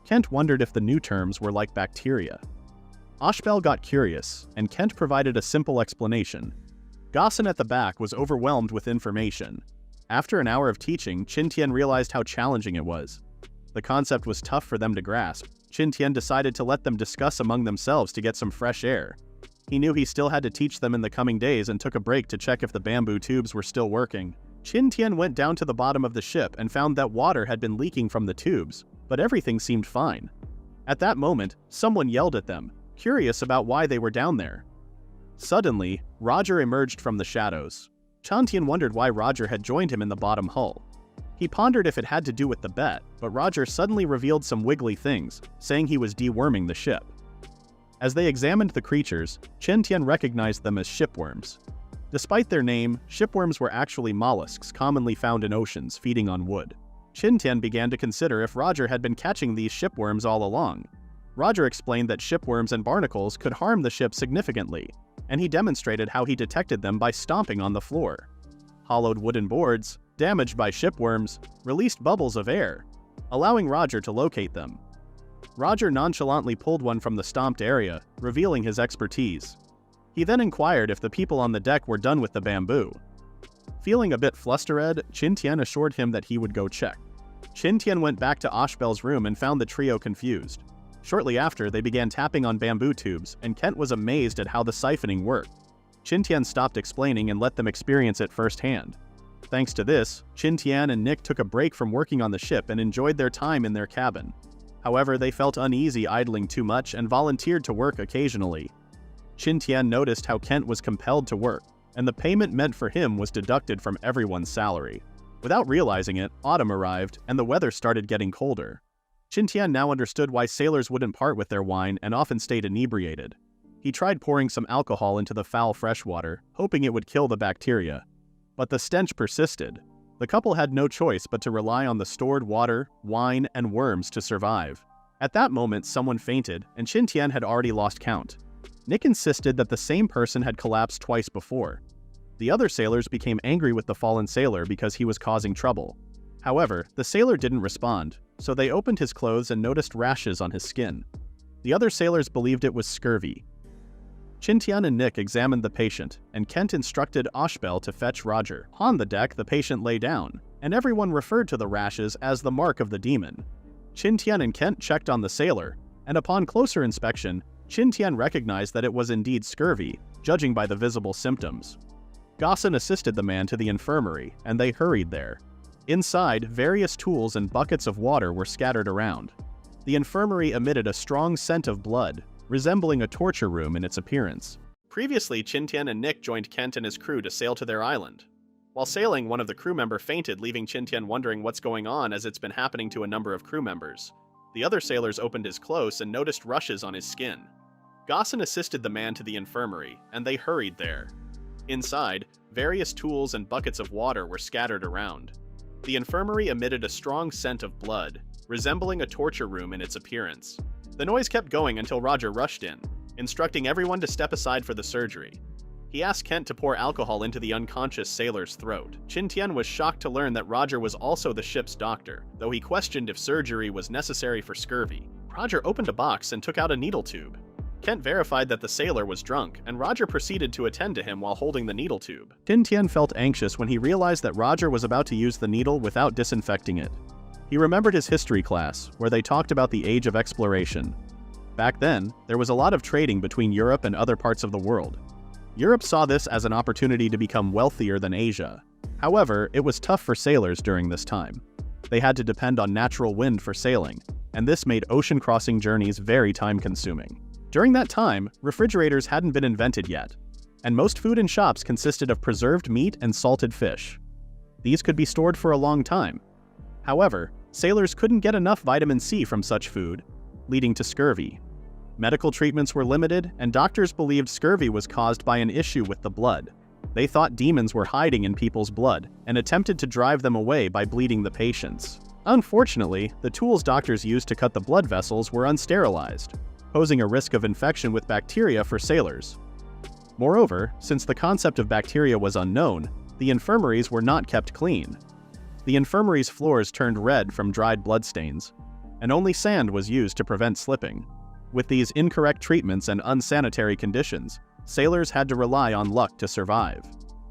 Kent wondered if the new terms were like bacteria. Ashbel got curious, and Kent provided a simple explanation. Gaussen at the back was overwhelmed with information. After an hour of teaching, Qin Tian realized how challenging it was. The concept was tough for them to grasp. Qin Tian decided to let them discuss among themselves to get some fresh air. He knew he still had to teach them in the coming days and took a break to check if the bamboo tubes were still working. Qin Tian went down to the bottom of the ship and found that water had been leaking from the tubes, but everything seemed fine. At that moment, someone yelled at them, curious about why they were down there. Suddenly, Roger emerged from the shadows. Qin Tian wondered why Roger had joined him in the bottom hull. He pondered if it had to do with the bet, but Roger suddenly revealed some wiggly things, saying he was deworming the ship. As they examined the creatures, Qin Tian recognized them as shipworms. Despite their name, shipworms were actually mollusks commonly found in oceans feeding on wood. Qin Tian began to consider if Roger had been catching these shipworms all along. Roger explained that shipworms and barnacles could harm the ship significantly, and he demonstrated how he detected them by stomping on the floor. Hollowed wooden boards, damaged by shipworms, released bubbles of air, allowing Roger to locate them. Roger nonchalantly pulled one from the stomped area, revealing his expertise. He then inquired if the people on the deck were done with the bamboo. Feeling a bit flustered, Qin Tian assured him that he would go check. Qin Tian went back to Ashbel's room and found the trio confused. Shortly after, they began tapping on bamboo tubes, and Kent was amazed at how the siphoning worked. Qin Tian stopped explaining and let them experience it firsthand. Thanks to this, Qin Tian and Nick took a break from working on the ship and enjoyed their time in their cabin. However, they felt uneasy idling too much and volunteered to work occasionally. Qin Tian noticed how Kent was compelled to work, and the payment meant for him was deducted from everyone's salary. Without realizing it, autumn arrived, and the weather started getting colder. Qin Tian now understood why sailors wouldn't part with their wine and often stayed inebriated. He tried pouring some alcohol into the foul freshwater, hoping it would kill the bacteria. But the stench persisted. The couple had no choice but to rely on the stored water, wine, and worms to survive. At that moment, someone fainted, and Qin Tian had already lost count. Nick insisted that the same person had collapsed twice before. The other sailors became angry with the fallen sailor because he was causing trouble. However, the sailor didn't respond, so they opened his clothes and noticed rashes on his skin. The other sailors believed it was scurvy. Qin Tian and Nick examined the patient, and Kent instructed Ashbel to fetch Roger. On the deck, the patient lay down, and everyone referred to the rashes as the mark of the demon. Qin Tian and Kent checked on the sailor, and upon closer inspection, Qin Tian recognized that it was indeed scurvy, judging by the visible symptoms. Gaussen assisted the man to the infirmary, and they hurried there. Inside, various tools and buckets of water were scattered around. The infirmary emitted a strong scent of blood, resembling a torture room in its appearance. Previously, Qin Tian and Nick joined Kent and his crew to sail to their island. While sailing, one of the crew members fainted, leaving Qin Tian wondering what's going on, as it's been happening to a number of crew members. The other sailors opened his clothes and noticed rushes on his skin. Gaussen assisted the man to the infirmary, and they hurried there. Inside, various tools and buckets of water were scattered around. The infirmary emitted a strong scent of blood, resembling a torture room in its appearance. The noise kept going until Roger rushed in, instructing everyone to step aside for the surgery. He asked Kent to pour alcohol into the unconscious sailor's throat. Qin Tian was shocked to learn that Roger was also the ship's doctor, though he questioned if surgery was necessary for scurvy. Roger opened a box and took out a needle tube. Kent verified that the sailor was drunk, and Roger proceeded to attend to him while holding the needle tube. Qin Tian felt anxious when he realized that Roger was about to use the needle without disinfecting it. He remembered his history class, where they talked about the age of exploration. Back then, there was a lot of trading between Europe and other parts of the world. Europe saw this as an opportunity to become wealthier than Asia. However, it was tough for sailors during this time. They had to depend on natural wind for sailing, and this made ocean-crossing journeys very time-consuming. During that time, refrigerators hadn't been invented yet, and most food in shops consisted of preserved meat and salted fish. These could be stored for a long time. However, sailors couldn't get enough vitamin C from such food, leading to scurvy. Medical treatments were limited, and doctors believed scurvy was caused by an issue with the blood. They thought demons were hiding in people's blood and attempted to drive them away by bleeding the patients. Unfortunately, the tools doctors used to cut the blood vessels were unsterilized, posing a risk of infection with bacteria for sailors. Moreover, since the concept of bacteria was unknown, the infirmaries were not kept clean. The infirmaries' floors turned red from dried bloodstains, and only sand was used to prevent slipping. With these incorrect treatments and unsanitary conditions, sailors had to rely on luck to survive.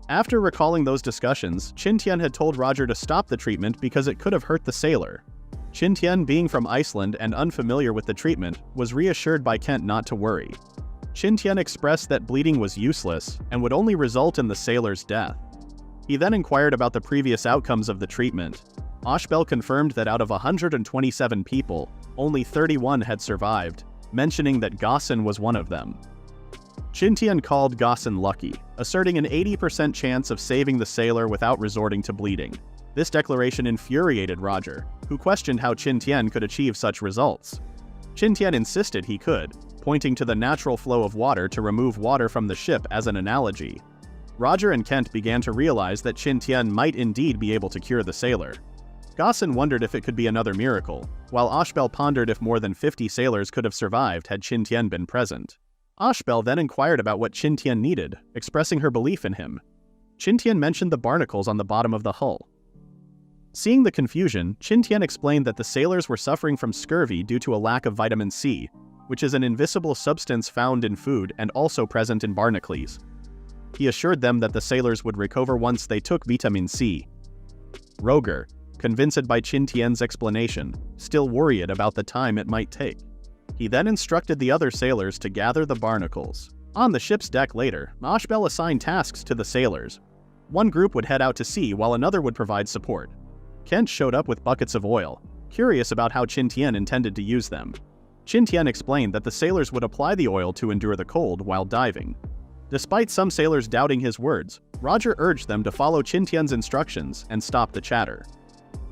After recalling those discussions, Qin Tian had told Roger to stop the treatment because it could have hurt the sailor. Qin Tian, being from Iceland and unfamiliar with the treatment, was reassured by Kent not to worry. Qin Tian expressed that bleeding was useless and would only result in the sailor's death. He then inquired about the previous outcomes of the treatment. Ashbel confirmed that out of 127 people, only 31 had survived, mentioning that Gaussen was one of them. Qin Tian called Gaussen lucky, asserting an 80% chance of saving the sailor without resorting to bleeding. This declaration infuriated Roger, who questioned how Qin Tian could achieve such results. Qin Tian insisted he could, pointing to the natural flow of water to remove water from the ship as an analogy. Roger and Kent began to realize that Qin Tian might indeed be able to cure the sailor. Gaussen wondered if it could be another miracle, while Ashbel pondered if more than 50 sailors could have survived had Qin Tian been present. Ashbel then inquired about what Qin Tian needed, expressing her belief in him. Qin Tian mentioned the barnacles on the bottom of the hull. Seeing the confusion, Qin Tian explained that the sailors were suffering from scurvy due to a lack of vitamin C, which is an invisible substance found in food and also present in barnacles. He assured them that the sailors would recover once they took vitamin C. Roger, convinced by Qin Tian's explanation, still worried about the time it might take. He then instructed the other sailors to gather the barnacles. On the ship's deck later, Ashbel assigned tasks to the sailors. One group would head out to sea while another would provide support. Kent showed up with buckets of oil, curious about how Qin Tian intended to use them. Qin Tian explained that the sailors would apply the oil to endure the cold while diving. Despite some sailors doubting his words, Roger urged them to follow Qin Tian's instructions and stop the chatter.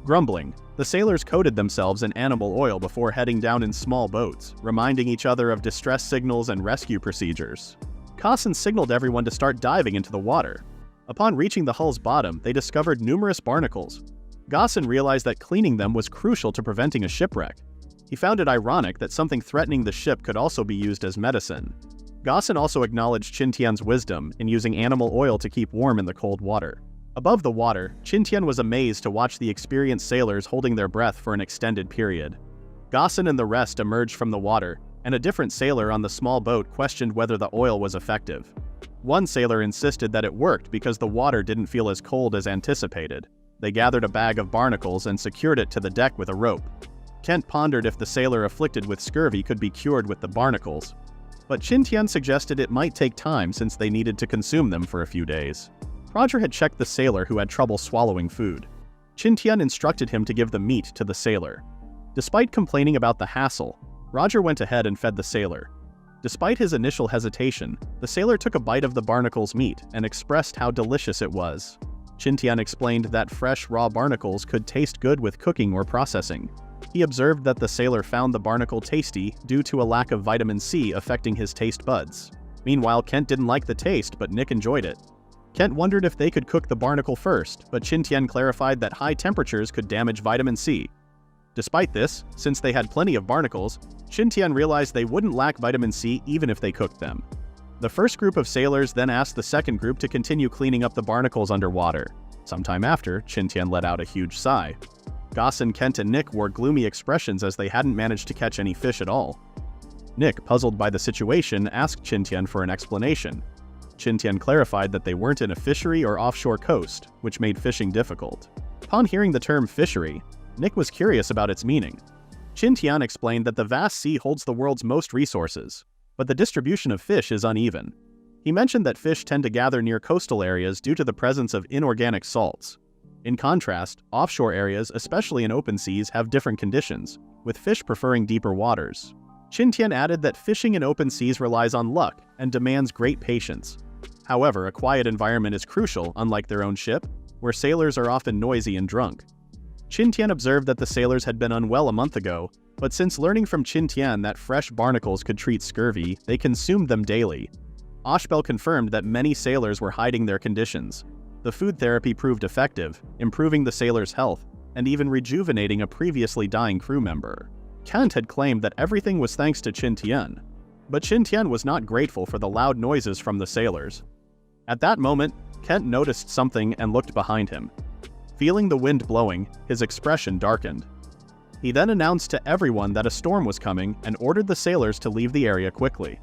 Grumbling, the sailors coated themselves in animal oil before heading down in small boats, reminding each other of distress signals and rescue procedures. Gaussen signaled everyone to start diving into the water. Upon reaching the hull's bottom, they discovered numerous barnacles. Gaussen realized that cleaning them was crucial to preventing a shipwreck. He found it ironic that something threatening the ship could also be used as medicine. Gaussen also acknowledged Qin Tian's wisdom in using animal oil to keep warm in the cold water. Above the water, Qin Tian was amazed to watch the experienced sailors holding their breath for an extended period. Gaussen and the rest emerged from the water, and a different sailor on the small boat questioned whether the oil was effective. One sailor insisted that it worked because the water didn't feel as cold as anticipated. They gathered a bag of barnacles and secured it to the deck with a rope. Kent pondered if the sailor afflicted with scurvy could be cured with the barnacles, but Qin Tian suggested it might take time since they needed to consume them for a few days. Roger had checked the sailor who had trouble swallowing food. Qin Tian instructed him to give the meat to the sailor. Despite complaining about the hassle, Roger went ahead and fed the sailor. Despite his initial hesitation, the sailor took a bite of the barnacle's meat and expressed how delicious it was. Qin Tian explained that fresh, raw barnacles could taste good with cooking or processing. He observed that the sailor found the barnacle tasty due to a lack of vitamin C affecting his taste buds. Meanwhile, Kent didn't like the taste, but Nick enjoyed it. Kent wondered if they could cook the barnacle first, but Qin Tian clarified that high temperatures could damage vitamin C. Despite this, since they had plenty of barnacles, Qin Tian realized they wouldn't lack vitamin C even if they cooked them. The first group of sailors then asked the second group to continue cleaning up the barnacles underwater. Sometime after, Qin Tian let out a huge sigh. Gaussen, Kent, and Nick wore gloomy expressions as they hadn't managed to catch any fish at all. Nick, puzzled by the situation, asked Qin Tian for an explanation. Qin Tian clarified that they weren't in a fishery or offshore coast, which made fishing difficult. Upon hearing the term fishery, Nick was curious about its meaning. Qin Tian explained that the vast sea holds the world's most resources, but the distribution of fish is uneven. He mentioned that fish tend to gather near coastal areas due to the presence of inorganic salts. In contrast, offshore areas, especially in open seas, have different conditions, with fish preferring deeper waters. Qin Tian added that fishing in open seas relies on luck and demands great patience. However, a quiet environment is crucial, unlike their own ship, where sailors are often noisy and drunk. Qin Tian observed that the sailors had been unwell a month ago, but since learning from Qin Tian that fresh barnacles could treat scurvy, they consumed them daily. Ashbel confirmed that many sailors were hiding their conditions. The food therapy proved effective, improving the sailors' health, and even rejuvenating a previously dying crew member. Kent had claimed that everything was thanks to Qin Tian, but Qin Tian was not grateful for the loud noises from the sailors. At that moment, Kent noticed something and looked behind him. Feeling the wind blowing, his expression darkened. He then announced to everyone that a storm was coming and ordered the sailors to leave the area quickly.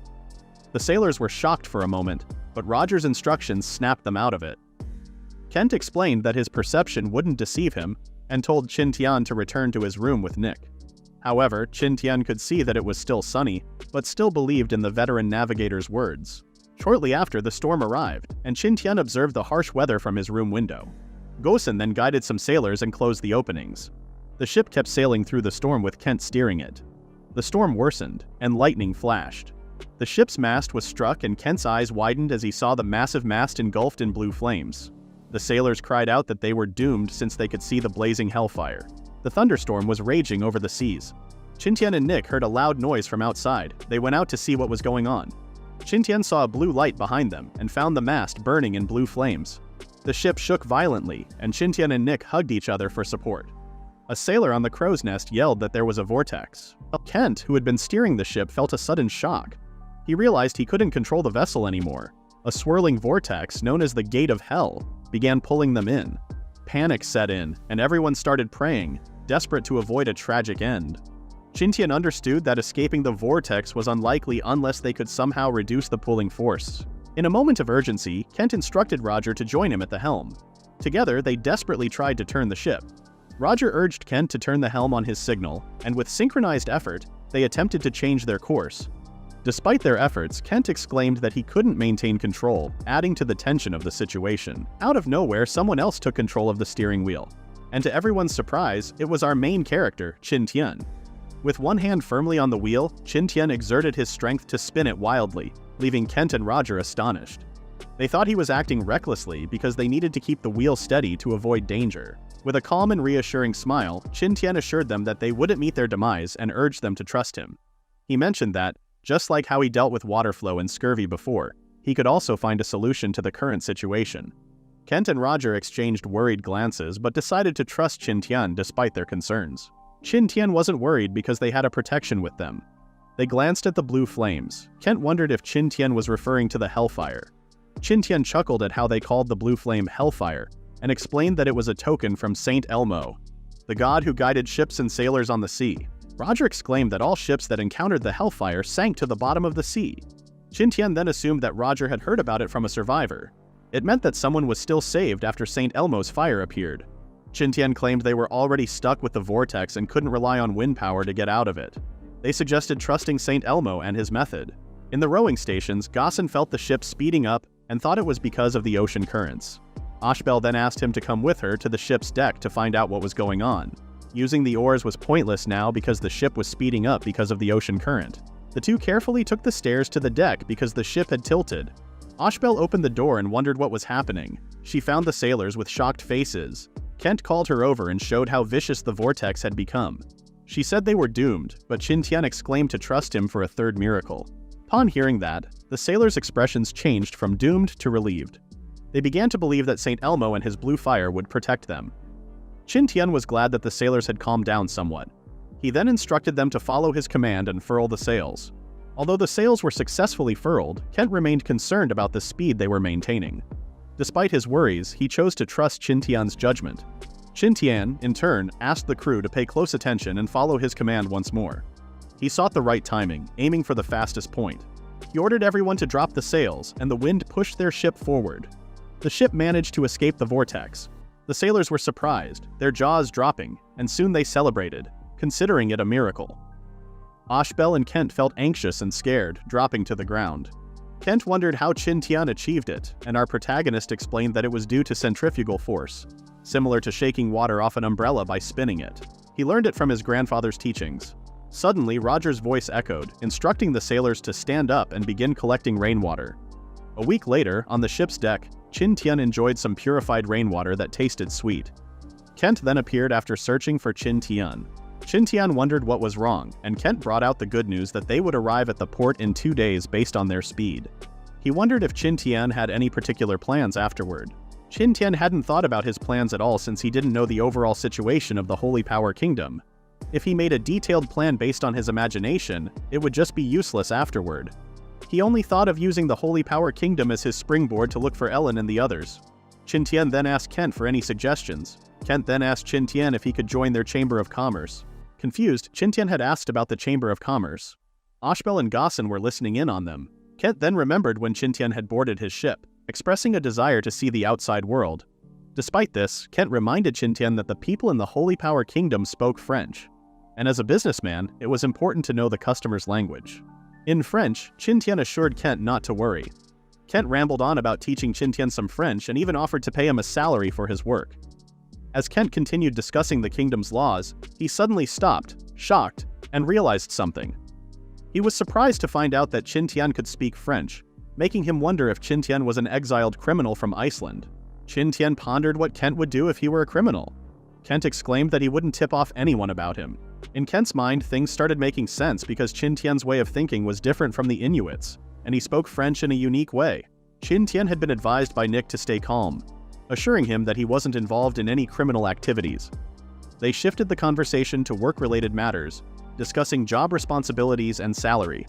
The sailors were shocked for a moment, but Roger's instructions snapped them out of it. Kent explained that his perception wouldn't deceive him and told Qin Tian to return to his room with Nick. However, Qin Tian could see that it was still sunny, but still believed in the veteran navigator's words. Shortly after, the storm arrived, and Qin Tian observed the harsh weather from his room window. Gosen then guided some sailors and closed the openings. The ship kept sailing through the storm with Kent steering it. The storm worsened, and lightning flashed. The ship's mast was struck and Kent's eyes widened as he saw the massive mast engulfed in blue flames. The sailors cried out that they were doomed since they could see the blazing hellfire. The thunderstorm was raging over the seas. Qin Tian and Nick heard a loud noise from outside. They went out to see what was going on. Qin Tian saw a blue light behind them and found the mast burning in blue flames. The ship shook violently, and Qin Tian and Nick hugged each other for support. A sailor on the crow's nest yelled that there was a vortex. Kent, who had been steering the ship, felt a sudden shock. He realized he couldn't control the vessel anymore. A swirling vortex, known as the Gate of Hell, began pulling them in. Panic set in, and everyone started praying, desperate to avoid a tragic end. Qin Tian understood that escaping the vortex was unlikely unless they could somehow reduce the pulling force. In a moment of urgency, Kent instructed Roger to join him at the helm. Together, they desperately tried to turn the ship. Roger urged Kent to turn the helm on his signal, and with synchronized effort, they attempted to change their course. Despite their efforts, Kent exclaimed that he couldn't maintain control, adding to the tension of the situation. Out of nowhere, someone else took control of the steering wheel. And to everyone's surprise, it was our main character, Qin Tian. With one hand firmly on the wheel, Qin Tian exerted his strength to spin it wildly, leaving Kent and Roger astonished. They thought he was acting recklessly because they needed to keep the wheel steady to avoid danger. With a calm and reassuring smile, Qin Tian assured them that they wouldn't meet their demise and urged them to trust him. He mentioned that, just like how he dealt with water flow and scurvy before, he could also find a solution to the current situation. Kent and Roger exchanged worried glances but decided to trust Qin Tian despite their concerns. Qin Tian wasn't worried because they had a protection with them. They glanced at the blue flames. Kent wondered if Qin Tian was referring to the hellfire. Qin Tian chuckled at how they called the blue flame hellfire and explained that it was a token from Saint Elmo, the god who guided ships and sailors on the sea. Roger exclaimed that all ships that encountered the hellfire sank to the bottom of the sea. Qin Tian then assumed that Roger had heard about it from a survivor. It meant that someone was still saved after Saint Elmo's fire appeared. Qin Tian claimed they were already stuck with the vortex and couldn't rely on wind power to get out of it. They suggested trusting Saint Elmo and his method. In the rowing stations, Gossen felt the ship speeding up and thought it was because of the ocean currents. Ashbel then asked him to come with her to the ship's deck to find out what was going on. Using the oars was pointless now because the ship was speeding up because of the ocean current. The two carefully took the stairs to the deck because the ship had tilted. Ashbel opened the door and wondered what was happening. She found the sailors with shocked faces. Kent called her over and showed how vicious the vortex had become. She said they were doomed, but Qin Tian exclaimed to trust him for a third miracle. Upon hearing that, the sailors' expressions changed from doomed to relieved. They began to believe that Saint Elmo and his blue fire would protect them. Qin Tian was glad that the sailors had calmed down somewhat. He then instructed them to follow his command and furl the sails. Although the sails were successfully furled, Kent remained concerned about the speed they were maintaining. Despite his worries, he chose to trust Qin Tian's judgment. Qin Tian, in turn, asked the crew to pay close attention and follow his command once more. He sought the right timing, aiming for the fastest point. He ordered everyone to drop the sails, and the wind pushed their ship forward. The ship managed to escape the vortex. The sailors were surprised, their jaws dropping, and soon they celebrated, considering it a miracle. Ashbel and Kent felt anxious and scared, dropping to the ground. Kent wondered how Qin Tian achieved it, and our protagonist explained that it was due to centrifugal force, similar to shaking water off an umbrella by spinning it. He learned it from his grandfather's teachings. Suddenly, Roger's voice echoed, instructing the sailors to stand up and begin collecting rainwater. A week later, on the ship's deck, Qin Tian enjoyed some purified rainwater that tasted sweet. Kent then appeared after searching for Qin Tian. Qin Tian wondered what was wrong, and Kent brought out the good news that they would arrive at the port in 2 days based on their speed. He wondered if Qin Tian had any particular plans afterward. Qin Tian hadn't thought about his plans at all since he didn't know the overall situation of the Holy Power Kingdom. If he made a detailed plan based on his imagination, it would just be useless afterward. He only thought of using the Holy Power Kingdom as his springboard to look for Ellen and the others. Qin Tian then asked Kent for any suggestions. Kent then asked Qin Tian if he could join their Chamber of Commerce. Confused, Qin Tian had asked about the Chamber of Commerce. Ashbel and Gossin were listening in on them. Kent then remembered when Qin Tian had boarded his ship, expressing a desire to see the outside world. Despite this, Kent reminded Qin Tian that the people in the Holy Power Kingdom spoke French. And as a businessman, it was important to know the customer's language. In French, Qin Tian assured Kent not to worry. Kent rambled on about teaching Qin Tian some French and even offered to pay him a salary for his work. As Kent continued discussing the kingdom's laws, he suddenly stopped, shocked, and realized something. He was surprised to find out that Qin Tian could speak French, making him wonder if Qin Tian was an exiled criminal from Iceland. Qin Tian pondered what Kent would do if he were a criminal. Kent exclaimed that he wouldn't tip off anyone about him. In Kent's mind, things started making sense because Qin Tian's way of thinking was different from the Inuits, and he spoke French in a unique way. Qin Tian had been advised by Nick to stay calm, assuring him that he wasn't involved in any criminal activities. They shifted the conversation to work-related matters, discussing job responsibilities and salary.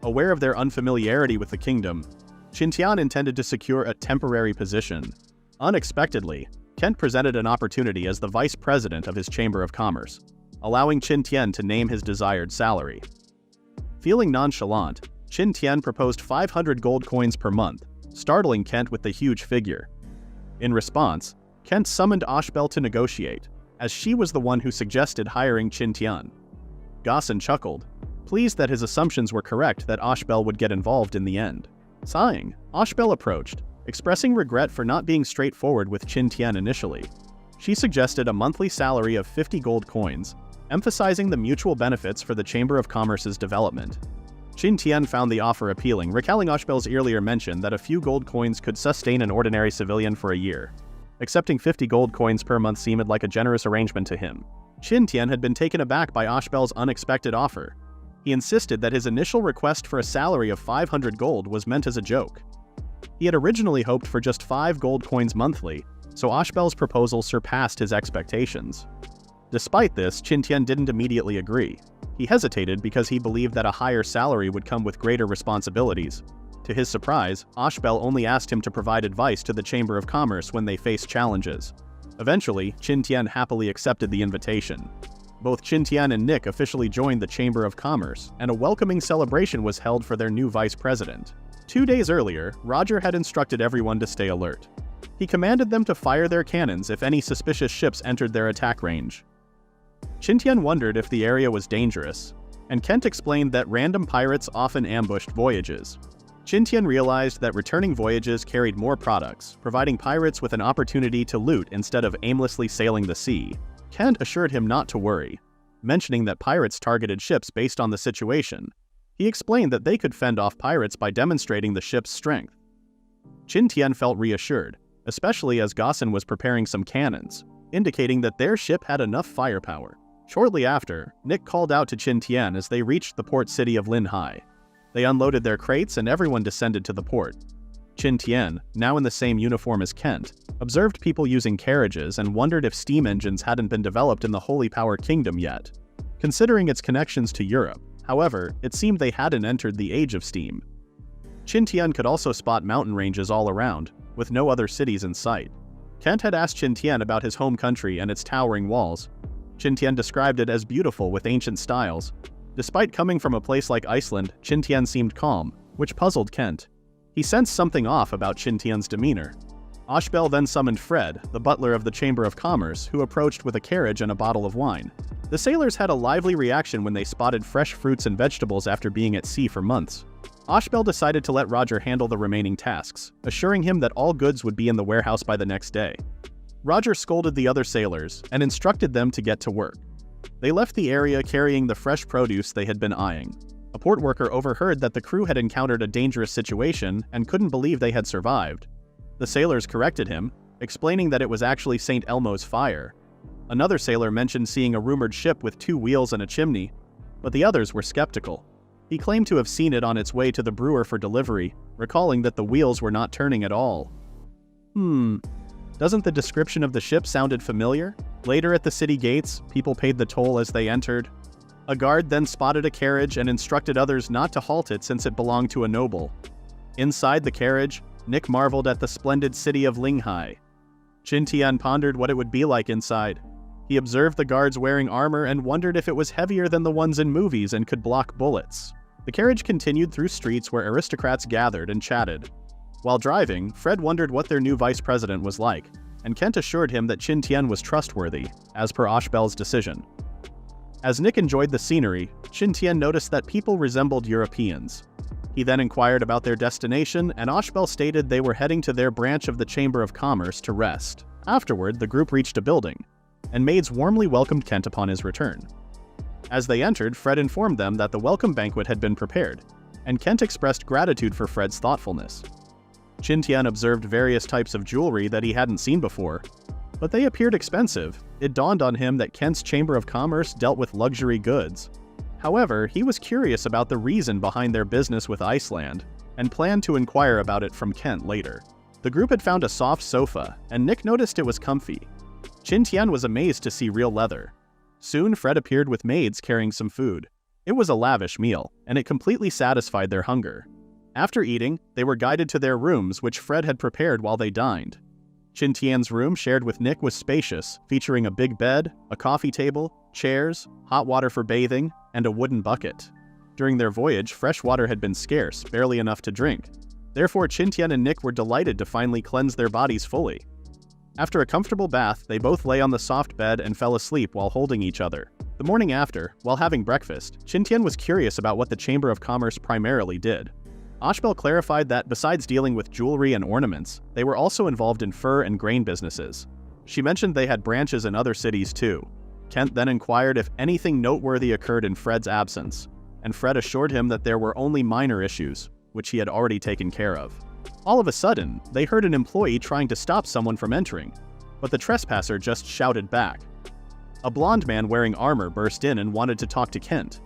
Aware of their unfamiliarity with the kingdom, Qin Tian intended to secure a temporary position. Unexpectedly, Kent presented an opportunity as the vice president of his Chamber of Commerce, allowing Qin Tian to name his desired salary. Feeling nonchalant, Qin Tian proposed 500 gold coins per month, startling Kent with the huge figure. In response, Kent summoned Ashbel to negotiate, as she was the one who suggested hiring Qin Tian. Gossin chuckled, pleased that his assumptions were correct that Ashbel would get involved in the end. Sighing, Ashbel approached, expressing regret for not being straightforward with Qin Tian initially. She suggested a monthly salary of 50 gold coins, emphasizing the mutual benefits for the Chamber of Commerce's development. Qin Tian found the offer appealing, recalling Ashbel's earlier mention that a few gold coins could sustain an ordinary civilian for a year. Accepting 50 gold coins per month seemed like a generous arrangement to him. Qin Tian had been taken aback by Ashbel's unexpected offer. He insisted that his initial request for a salary of 500 gold was meant as a joke. He had originally hoped for just 5 gold coins monthly, so Ashbel's proposal surpassed his expectations. Despite this, Qin Tian didn't immediately agree. He hesitated because he believed that a higher salary would come with greater responsibilities. To his surprise, Ashbel only asked him to provide advice to the Chamber of Commerce when they faced challenges. Eventually, Qin Tian happily accepted the invitation. Both Qin Tian and Nick officially joined the Chamber of Commerce, and a welcoming celebration was held for their new vice president. 2 days earlier, Roger had instructed everyone to stay alert. He commanded them to fire their cannons if any suspicious ships entered their attack range. Qin Tian wondered if the area was dangerous, and Kent explained that random pirates often ambushed voyages. Qin Tian realized that returning voyages carried more products, providing pirates with an opportunity to loot instead of aimlessly sailing the sea. Kent assured him not to worry, mentioning that pirates targeted ships based on the situation. He explained that they could fend off pirates by demonstrating the ship's strength. Qin Tian felt reassured, especially as Gossin was preparing some cannons, indicating that their ship had enough firepower. Shortly after, Nick called out to Qin Tian as they reached the port city of Linhai. They unloaded their crates and everyone descended to the port. Qin Tian, now in the same uniform as Kent, observed people using carriages and wondered if steam engines hadn't been developed in the Holy Power Kingdom yet. Considering its connections to Europe, however, it seemed they hadn't entered the age of steam. Qin Tian could also spot mountain ranges all around, with no other cities in sight. Kent had asked Qin Tian about his home country and its towering walls. Qin Tian described it as beautiful with ancient styles. Despite coming from a place like Iceland, Qin Tian seemed calm, which puzzled Kent. He sensed something off about Qin Tian's demeanor. Ashbel then summoned Fred, the butler of the Chamber of Commerce, who approached with a carriage and a bottle of wine. The sailors had a lively reaction when they spotted fresh fruits and vegetables after being at sea for months. Ashbel decided to let Roger handle the remaining tasks, assuring him that all goods would be in the warehouse by the next day. Roger scolded the other sailors and instructed them to get to work. They left the area carrying the fresh produce they had been eyeing. A port worker overheard that the crew had encountered a dangerous situation and couldn't believe they had survived. The sailors corrected him, explaining that it was actually St. Elmo's fire. Another sailor mentioned seeing a rumored ship with 2 wheels and a chimney, but the others were skeptical. He claimed to have seen it on its way to the brewer for delivery, recalling that the wheels were not turning at all. Doesn't the description of the ship sounded familiar? Later at the city gates, people paid the toll as they entered. A guard then spotted a carriage and instructed others not to halt it since it belonged to a noble. Inside the carriage, Nick marveled at the splendid city of Linghai. Qin Tian pondered what it would be like inside. He observed the guards wearing armor and wondered if it was heavier than the ones in movies and could block bullets. The carriage continued through streets where aristocrats gathered and chatted. While driving, Fred wondered what their new vice president was like, and Kent assured him that Qin Tian was trustworthy, as per Ashbel's decision. As Nick enjoyed the scenery, Qin Tian noticed that people resembled Europeans. He then inquired about their destination, and Ashbel stated they were heading to their branch of the Chamber of Commerce to rest. Afterward, the group reached a building, and maids warmly welcomed Kent upon his return. As they entered, Fred informed them that the welcome banquet had been prepared, and Kent expressed gratitude for Fred's thoughtfulness. Qin Tian observed various types of jewelry that he hadn't seen before, but they appeared expensive. It dawned on him that Kent's Chamber of Commerce dealt with luxury goods. However, he was curious about the reason behind their business with Iceland, and planned to inquire about it from Kent later. The group had found a soft sofa, and Nick noticed it was comfy. Qin Tian was amazed to see real leather. Soon, Fred appeared with maids carrying some food. It was a lavish meal, and it completely satisfied their hunger. After eating, they were guided to their rooms, which Fred had prepared while they dined. Qin Tian's room shared with Nick was spacious, featuring a big bed, a coffee table, chairs, hot water for bathing, and a wooden bucket. During their voyage, fresh water had been scarce, barely enough to drink. Therefore, Qin Tian and Nick were delighted to finally cleanse their bodies fully. After a comfortable bath, they both lay on the soft bed and fell asleep while holding each other. The morning after, while having breakfast, Qin Tian was curious about what the Chamber of Commerce primarily did. Ashbel clarified that besides dealing with jewelry and ornaments, they were also involved in fur and grain businesses. She mentioned they had branches in other cities too. Kent then inquired if anything noteworthy occurred in Fred's absence, and Fred assured him that there were only minor issues, which he had already taken care of. All of a sudden, they heard an employee trying to stop someone from entering, but the trespasser just shouted back. A blond man wearing armor burst in and wanted to talk to Kent.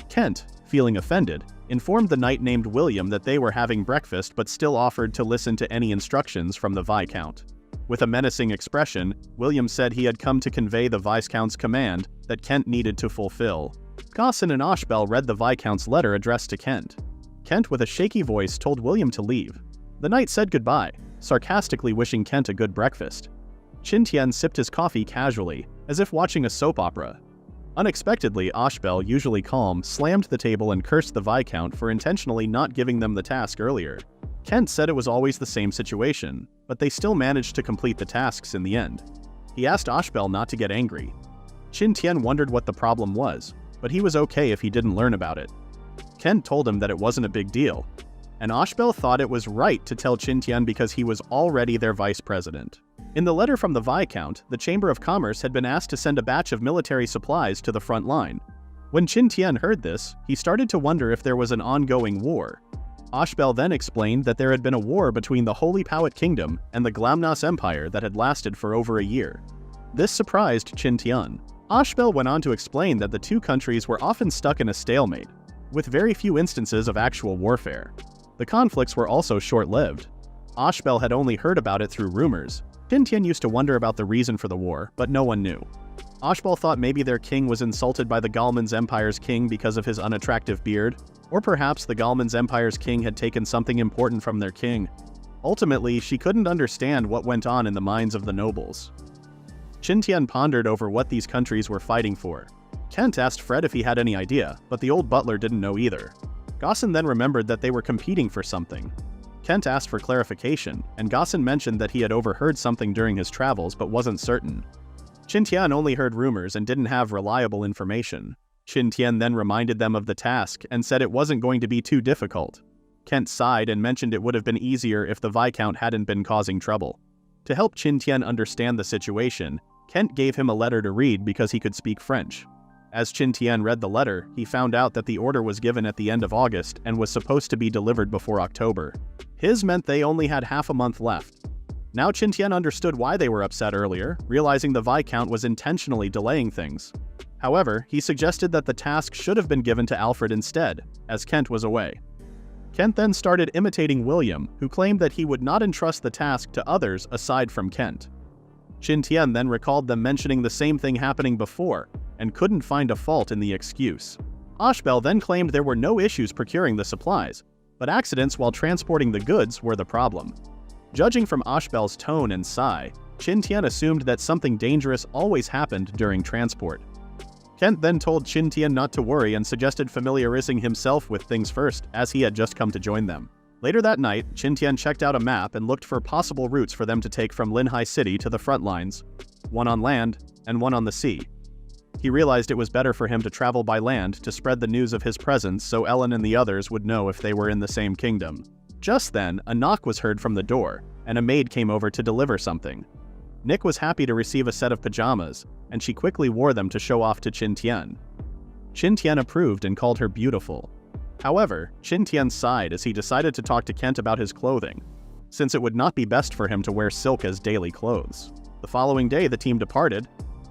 Kent, feeling offended, informed the knight named William that they were having breakfast but still offered to listen to any instructions from the Viscount. With a menacing expression, William said he had come to convey the Viscount's command that Kent needed to fulfill. Gosson and Ashbel read the Viscount's letter addressed to Kent. Kent, with a shaky voice, told William to leave. The knight said goodbye, sarcastically wishing Kent a good breakfast. Qin Tian sipped his coffee casually, as if watching a soap opera. Unexpectedly, Ashbel, usually calm, slammed the table and cursed the Viscount for intentionally not giving them the task earlier. Kent said it was always the same situation, but they still managed to complete the tasks in the end. He asked Ashbel not to get angry. Qin Tian wondered what the problem was, but he was okay if he didn't learn about it. Kent told him that it wasn't a big deal, and Ashbel thought it was right to tell Qin Tian because he was already their vice president. In the letter from the Viscount, the Chamber of Commerce had been asked to send a batch of military supplies to the front line. When Qin Tian heard this, he started to wonder if there was an ongoing war. Ashbel then explained that there had been a war between the Holy Powhatan Kingdom and the Glamnos Empire that had lasted for over a year. This surprised Qin Tian. Ashbel went on to explain that the two countries were often stuck in a stalemate, with very few instances of actual warfare. The conflicts were also short-lived. Ashbel had only heard about it through rumors. Qin Tian used to wonder about the reason for the war, but no one knew. Ashbel thought maybe their king was insulted by the Galman's Empire's king because of his unattractive beard, or perhaps the Galman's Empire's king had taken something important from their king. Ultimately, she couldn't understand what went on in the minds of the nobles. Qin Tian pondered over what these countries were fighting for. Kent asked Fred if he had any idea, but the old butler didn't know either. Gosson then remembered that they were competing for something. Kent asked for clarification, and Gaussen mentioned that he had overheard something during his travels but wasn't certain. Qin Tian only heard rumors and didn't have reliable information. Qin Tian then reminded them of the task and said it wasn't going to be too difficult. Kent sighed and mentioned it would have been easier if the Viscount hadn't been causing trouble. To help Qin Tian understand the situation, Kent gave him a letter to read because he could speak French. As Qin Tian read the letter, he found out that the order was given at the end of August and was supposed to be delivered before October. His meant they only had half a month left. Now Qin Tian understood why they were upset earlier, realizing the Viscount was intentionally delaying things. However, he suggested that the task should have been given to Alfred instead, as Kent was away. Kent then started imitating William, who claimed that he would not entrust the task to others aside from Kent. Qin Tian then recalled them mentioning the same thing happening before, and couldn't find a fault in the excuse. Ashbel then claimed there were no issues procuring the supplies, but accidents while transporting the goods were the problem. Judging from Ashbel's tone and sigh, Qin Tian assumed that something dangerous always happened during transport. Kent then told Qin Tian not to worry and suggested familiarizing himself with things first, as he had just come to join them. Later that night, Qin Tian checked out a map and looked for possible routes for them to take from Linhai City to the front lines, one on land and one on the sea. He realized it was better for him to travel by land to spread the news of his presence so Ellen and the others would know if they were in the same kingdom. Just then, a knock was heard from the door, and a maid came over to deliver something. Nick was happy to receive a set of pajamas, and she quickly wore them to show off to Qin Tian. Qin Tian approved and called her beautiful. However, Qin Tian sighed as he decided to talk to Kent about his clothing, since it would not be best for him to wear silk as daily clothes. The following day, the team departed,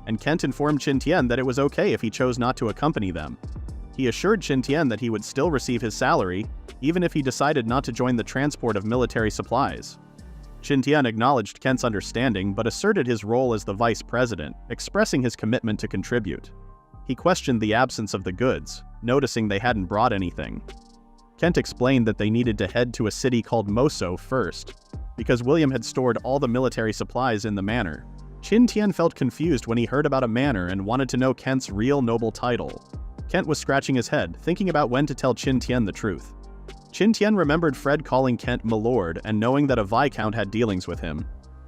and Kent informed Qin Tian that it was okay if he chose not to accompany them. He assured Qin Tian that he would still receive his salary, even if he decided not to join the transport of military supplies. Qin Tian acknowledged Kent's understanding but asserted his role as the vice president, expressing his commitment to contribute. He questioned the absence of the goods, noticing they hadn't brought anything. Kent explained that they needed to head to a city called Moso first, because William had stored all the military supplies in the manor. Qin Tian felt confused when he heard about a manor and wanted to know Kent's real noble title. Kent was scratching his head, thinking about when to tell Qin Tian the truth. Qin Tian remembered Fred calling Kent Milord and knowing that a Viscount had dealings with him.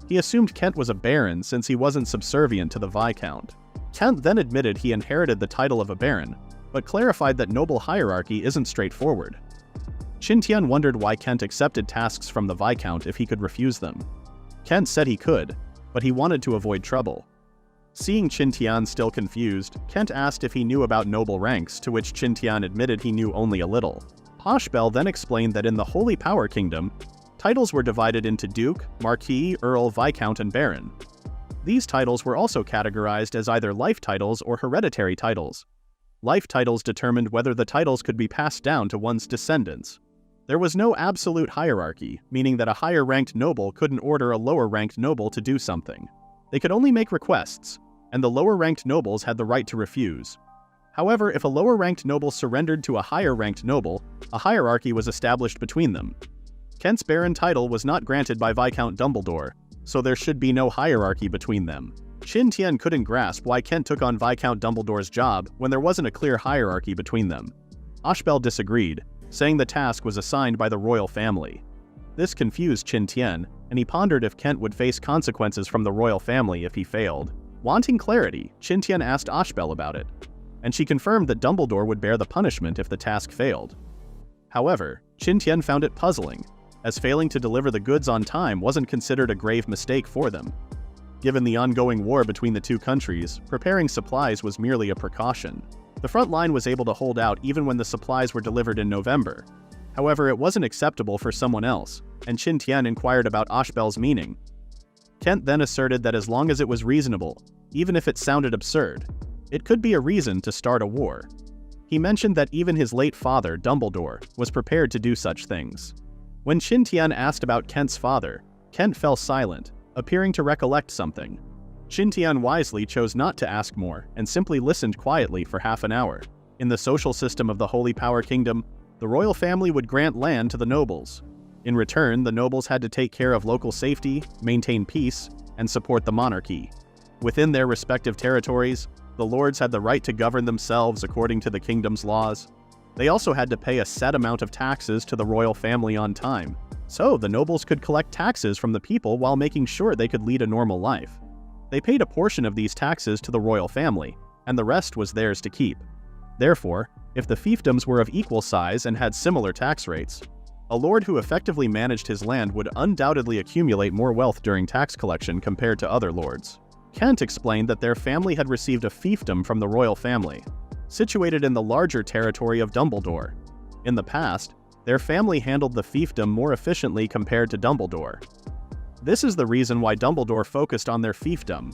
He assumed Kent was a baron since he wasn't subservient to the Viscount. Kent then admitted he inherited the title of a baron, but clarified that noble hierarchy isn't straightforward. Qin Tian wondered why Kent accepted tasks from the Viscount if he could refuse them. Kent said he could, but he wanted to avoid trouble. Seeing Qin Tian still confused, Kent asked if he knew about noble ranks, to which Qin Tian admitted he knew only a little. Ashbel then explained that in the Holy Power Kingdom, titles were divided into Duke, Marquis, Earl, Viscount, and Baron. These titles were also categorized as either life titles or hereditary titles. Life titles determined whether the titles could be passed down to one's descendants. There was no absolute hierarchy, meaning that a higher-ranked noble couldn't order a lower-ranked noble to do something. They could only make requests, and the lower-ranked nobles had the right to refuse. However, if a lower-ranked noble surrendered to a higher-ranked noble, a hierarchy was established between them. Kent's baron title was not granted by Viscount Dumbledore, so there should be no hierarchy between them. Qin Tian couldn't grasp why Kent took on Viscount Dumbledore's job when there wasn't a clear hierarchy between them. Ashbel disagreed, saying the task was assigned by the royal family. This confused Qin Tian, and he pondered if Kent would face consequences from the royal family if he failed. Wanting clarity, Qin Tian asked Ashbel about it, and she confirmed that Dumbledore would bear the punishment if the task failed. However, Qin Tian found it puzzling, as failing to deliver the goods on time wasn't considered a grave mistake for them. Given the ongoing war between the two countries, preparing supplies was merely a precaution. The front line was able to hold out even when the supplies were delivered in November. However, it wasn't acceptable for someone else, and Qin Tian inquired about Ashbel's meaning. Kent then asserted that as long as it was reasonable, even if it sounded absurd, it could be a reason to start a war. He mentioned that even his late father, Dumbledore, was prepared to do such things. When Qin Tian asked about Kent's father, Kent fell silent, appearing to recollect something. Qin Tian wisely chose not to ask more and simply listened quietly for half an hour. In the social system of the Holy Power Kingdom, the royal family would grant land to the nobles. In return, the nobles had to take care of local safety, maintain peace, and support the monarchy. Within their respective territories, the lords had the right to govern themselves according to the kingdom's laws. They also had to pay a set amount of taxes to the royal family on time. So the nobles could collect taxes from the people while making sure they could lead a normal life. They paid a portion of these taxes to the royal family, and the rest was theirs to keep. Therefore, if the fiefdoms were of equal size and had similar tax rates, a lord who effectively managed his land would undoubtedly accumulate more wealth during tax collection compared to other lords. Kent explained that their family had received a fiefdom from the royal family, situated in the larger territory of Dumbledore. In the past, their family handled the fiefdom more efficiently compared to Dumbledore. This is the reason why Dumbledore focused on their fiefdom.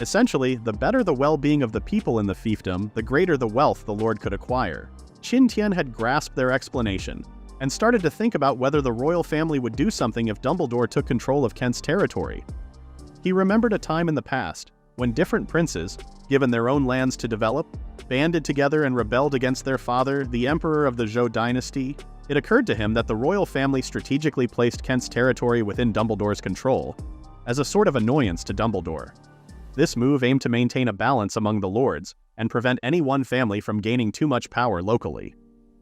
Essentially, the better the well-being of the people in the fiefdom, the greater the wealth the lord could acquire. Qin Tian had grasped their explanation, and started to think about whether the royal family would do something if Dumbledore took control of Kent's territory. He remembered a time in the past, when different princes, given their own lands to develop, banded together and rebelled against their father, the emperor of the Zhou dynasty. It occurred to him that the royal family strategically placed Kent's territory within Dumbledore's control, as a sort of annoyance to Dumbledore. This move aimed to maintain a balance among the lords, and prevent any one family from gaining too much power locally.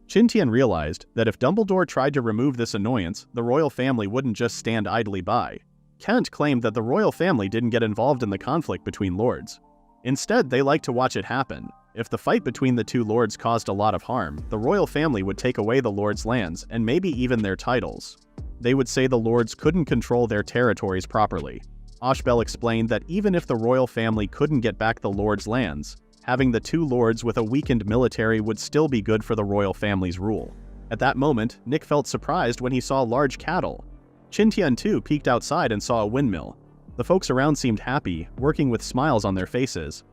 Qin Tian realized that if Dumbledore tried to remove this annoyance, the royal family wouldn't just stand idly by. Kent claimed that the royal family didn't get involved in the conflict between lords. Instead, they liked to watch it happen. If the fight between the two lords caused a lot of harm, the royal family would take away the lords' lands and maybe even their titles. They would say the lords couldn't control their territories properly. Ashbel explained that even if the royal family couldn't get back the lords' lands, having the two lords with a weakened military would still be good for the royal family's rule. At that moment, Nick felt surprised when he saw large cattle. Qin Tian too peeked outside and saw a windmill. The folks around seemed happy, working with smiles on their faces.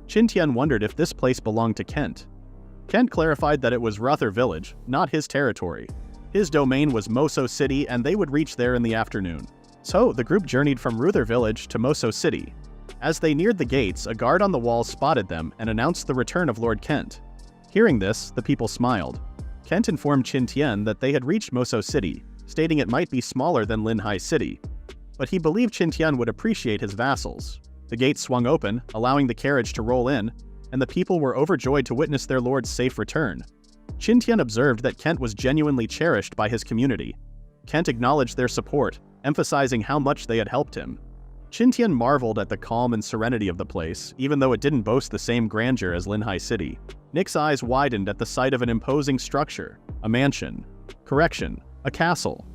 Qin Tian wondered if this place belonged to Kent. Kent clarified that it was Ruther Village, not his territory. His domain was Moso City and they would reach there in the afternoon. So, the group journeyed from Ruther Village to Moso City. As they neared the gates, a guard on the wall spotted them and announced the return of Lord Kent. Hearing this, the people smiled. Kent informed Qin Tian that they had reached Moso City, stating it might be smaller than Linhai City. But he believed Qin Tian would appreciate his vassals. The gates swung open, allowing the carriage to roll in, and the people were overjoyed to witness their lord's safe return. Qin Tian observed that Kent was genuinely cherished by his community. Kent acknowledged their support, emphasizing how much they had helped him. Qin Tian marveled at the calm and serenity of the place, even though it didn't boast the same grandeur as Linhai City. Nick's eyes widened at the sight of an imposing structure, a mansion. Correction, a castle.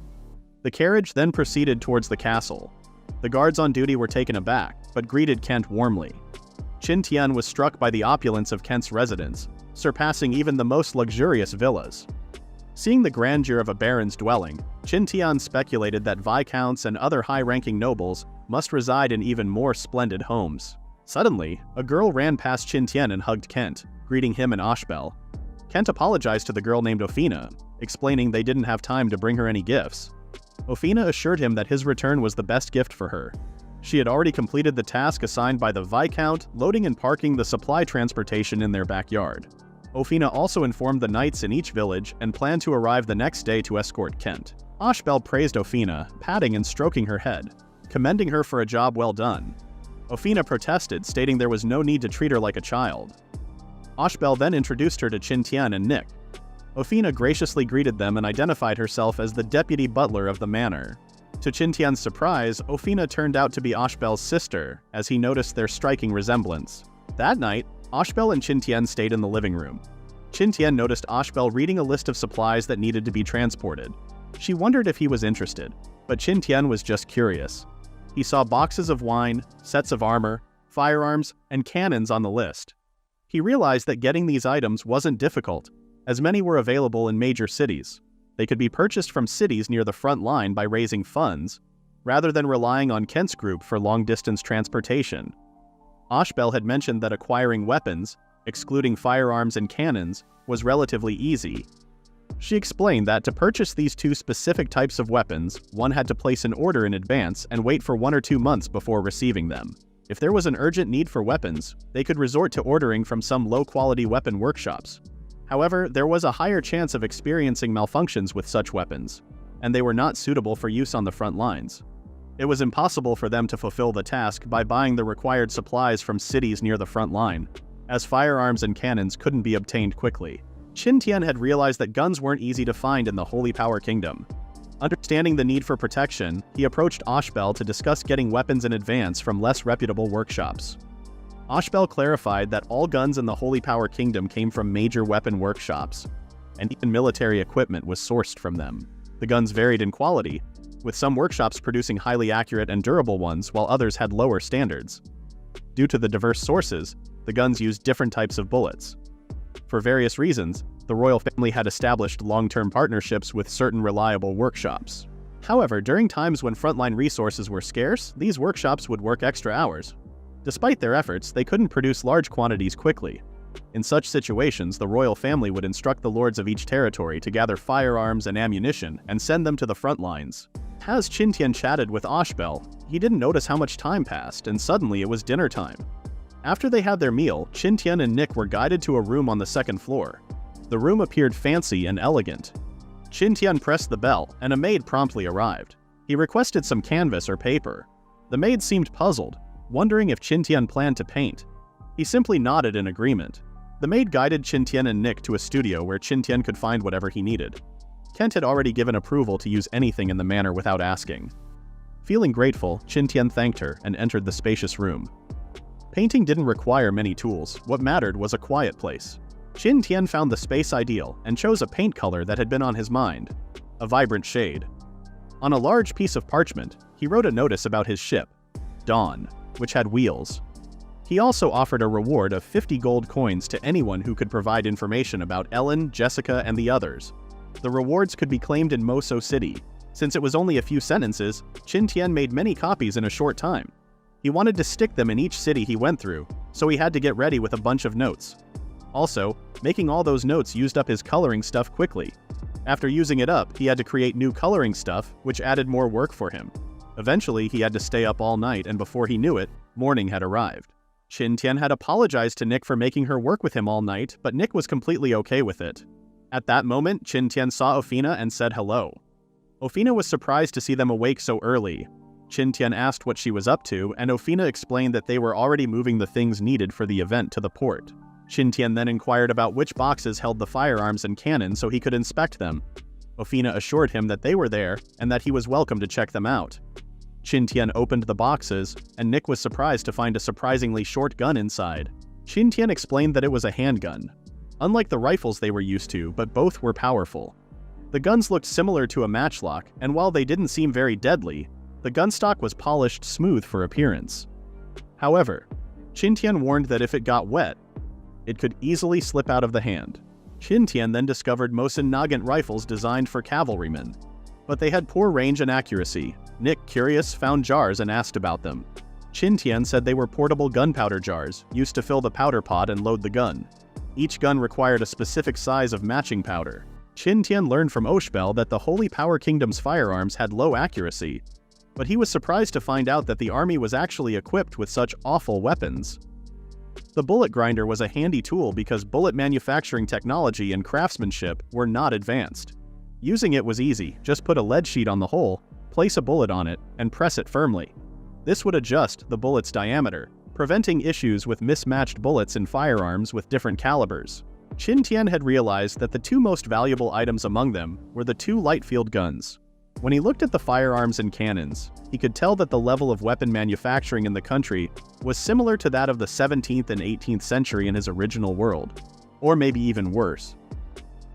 The carriage then proceeded towards the castle. The guards on duty were taken aback, but greeted Kent warmly. Qin Tian was struck by the opulence of Kent's residence, surpassing even the most luxurious villas. Seeing the grandeur of a baron's dwelling, Qin Tian speculated that viscounts and other high-ranking nobles must reside in even more splendid homes. Suddenly, a girl ran past Qin Tian and hugged Kent, greeting him and Ashbel. Kent apologized to the girl named Ophina, explaining they didn't have time to bring her any gifts. Ophina assured him that his return was the best gift for her. She had already completed the task assigned by the Viscount, loading and parking the supply transportation in their backyard. Ophina also informed the knights in each village and planned to arrive the next day to escort Kent. Ashbel praised Ophina, patting and stroking her head, commending her for a job well done. Ophina protested, stating there was no need to treat her like a child. Ashbel then introduced her to Qin Tian and Nick. Ophina graciously greeted them and identified herself as the deputy butler of the manor. To Qin Tian's surprise, Ophina turned out to be Ashbel's sister, as he noticed their striking resemblance. That night, Ashbel and Qin Tian stayed in the living room. Qin Tian noticed Ashbel reading a list of supplies that needed to be transported. She wondered if he was interested, but Qin Tian was just curious. He saw boxes of wine, sets of armor, firearms, and cannons on the list. He realized that getting these items wasn't difficult, as many were available in major cities. They could be purchased from cities near the front line by raising funds, rather than relying on Kent's group for long-distance transportation. Ashbel had mentioned that acquiring weapons, excluding firearms and cannons, was relatively easy. She explained that to purchase these two specific types of weapons, one had to place an order in advance and wait for 1 or 2 months before receiving them. If there was an urgent need for weapons, they could resort to ordering from some low-quality weapon workshops. However, there was a higher chance of experiencing malfunctions with such weapons, and they were not suitable for use on the front lines. It was impossible for them to fulfill the task by buying the required supplies from cities near the front line, as firearms and cannons couldn't be obtained quickly. Qin Tian had realized that guns weren't easy to find in the Holy Power Kingdom. Understanding the need for protection, he approached Ashbel to discuss getting weapons in advance from less reputable workshops. Ashbel clarified that all guns in the Holy Power Kingdom came from major weapon workshops, and even military equipment was sourced from them. The guns varied in quality, with some workshops producing highly accurate and durable ones while others had lower standards. Due to the diverse sources, the guns used different types of bullets. For various reasons, the royal family had established long-term partnerships with certain reliable workshops. However, during times when frontline resources were scarce, these workshops would work extra hours. Despite their efforts, they couldn't produce large quantities quickly. In such situations, the royal family would instruct the lords of each territory to gather firearms and ammunition and send them to the front lines. As Qin Tian chatted with Ashbel, he didn't notice how much time passed, and suddenly it was dinner time. After they had their meal, Qin Tian and Nick were guided to a room on the second floor. The room appeared fancy and elegant. Qin Tian pressed the bell, and a maid promptly arrived. He requested some canvas or paper. The maid seemed puzzled, wondering if Qin Tian planned to paint. He simply nodded in agreement. The maid guided Qin Tian and Nick to a studio where Qin Tian could find whatever he needed. Kent had already given approval to use anything in the manor without asking. Feeling grateful, Qin Tian thanked her and entered the spacious room. Painting didn't require many tools. What mattered was a quiet place. Qin Tian found the space ideal and chose a paint color that had been on his mind, a vibrant shade. On a large piece of parchment, he wrote a notice about his ship, Dawn, which had wheels. He also offered a reward of 50 gold coins to anyone who could provide information about Ellen, Jessica, and the others. The rewards could be claimed in Moso City. Since it was only a few sentences, Qin Tian made many copies in a short time. He wanted to stick them in each city he went through, so he had to get ready with a bunch of notes. Also, making all those notes used up his coloring stuff quickly. After using it up, he had to create new coloring stuff, which added more work for him. Eventually, he had to stay up all night, and before he knew it, morning had arrived. Qin Tian had apologized to Nick for making her work with him all night, but Nick was completely okay with it. At that moment, Qin Tian saw Ophina and said hello. Ophina was surprised to see them awake so early. Qin Tian asked what she was up to, and Ophina explained that they were already moving the things needed for the event to the port. Qin Tian then inquired about which boxes held the firearms and cannon so he could inspect them. Ophina assured him that they were there and that he was welcome to check them out. Qin Tian opened the boxes, and Nick was surprised to find a surprisingly short gun inside. Qin Tian explained that it was a handgun. Unlike the rifles they were used to, but both were powerful. The guns looked similar to a matchlock, and while they didn't seem very deadly, the gun stock was polished smooth for appearance. However, Qin Tian warned that if it got wet, it could easily slip out of the hand. Qin Tian then discovered Mosin Nagant rifles designed for cavalrymen, but they had poor range and accuracy. Nick, curious, found jars and asked about them. Qin Tian said they were portable gunpowder jars, used to fill the powder pod and load the gun. Each gun required a specific size of matching powder. Qin Tian learned from Oshbel that the Holy Power Kingdom's firearms had low accuracy, but he was surprised to find out that the army was actually equipped with such awful weapons. The bullet grinder was a handy tool because bullet manufacturing technology and craftsmanship were not advanced. Using it was easy. Just put a lead sheet on the hole, place a bullet on it, and press it firmly. This would adjust the bullet's diameter, preventing issues with mismatched bullets in firearms with different calibers. Qin Tian had realized that the two most valuable items among them were the two light field guns. When he looked at the firearms and cannons, he could tell that the level of weapon manufacturing in the country was similar to that of the 17th and 18th century in his original world, or maybe even worse.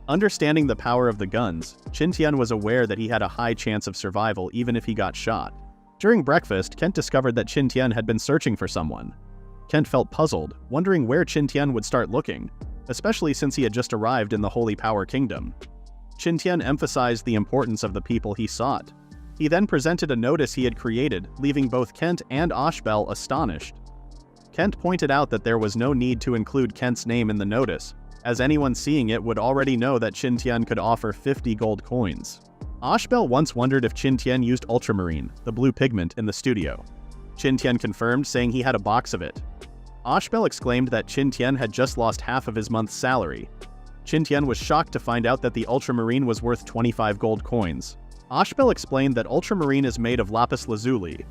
Understanding the power of the guns, Qin Tian was aware that he had a high chance of survival even if he got shot. During breakfast, Kent discovered that Qin Tian had been searching for someone. Kent felt puzzled, wondering where Qin Tian would start looking, especially since he had just arrived in the Holy Power Kingdom. Qin Tian emphasized the importance of the people he sought. He then presented a notice he had created, leaving both Kent and Oshbel astonished. Kent pointed out that there was no need to include Kent's name in the notice, as anyone seeing it would already know that Qin Tian could offer 50 gold coins. Oshbel once wondered if Qin Tian used ultramarine, the blue pigment, in the studio. Qin Tian confirmed, saying he had a box of it. Oshbel exclaimed that Qin Tian had just lost half of his month's salary. Qin Tian was shocked to find out that the ultramarine was worth 25 gold coins. Oshbel explained that ultramarine is made of lapis lazuli,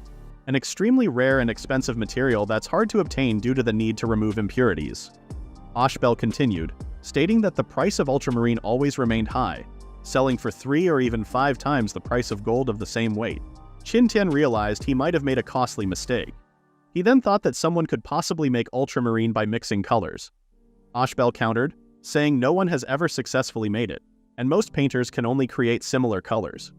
an extremely rare and expensive material that's hard to obtain due to the need to remove impurities. Oshbel continued, stating that the price of ultramarine always remained high, selling for 3 or even 5 times the price of gold of the same weight. Qin Tian realized he might have made a costly mistake. He then thought that someone could possibly make ultramarine by mixing colors. Ashbel countered, saying no one has ever successfully made it, and most painters can only create similar colors.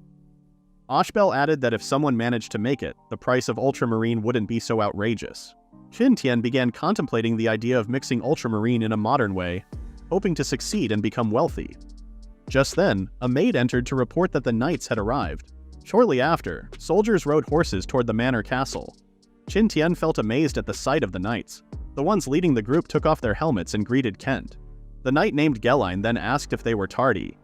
Ashbel added that if someone managed to make it, the price of ultramarine wouldn't be so outrageous. Qin Tian began contemplating the idea of mixing ultramarine in a modern way, hoping to succeed and become wealthy. Just then, a maid entered to report that the knights had arrived. Shortly after, soldiers rode horses toward the manor castle. Qin Tian felt amazed at the sight of the knights. The ones leading the group took off their helmets and greeted Kent. The knight named Geline then asked if they were tardy.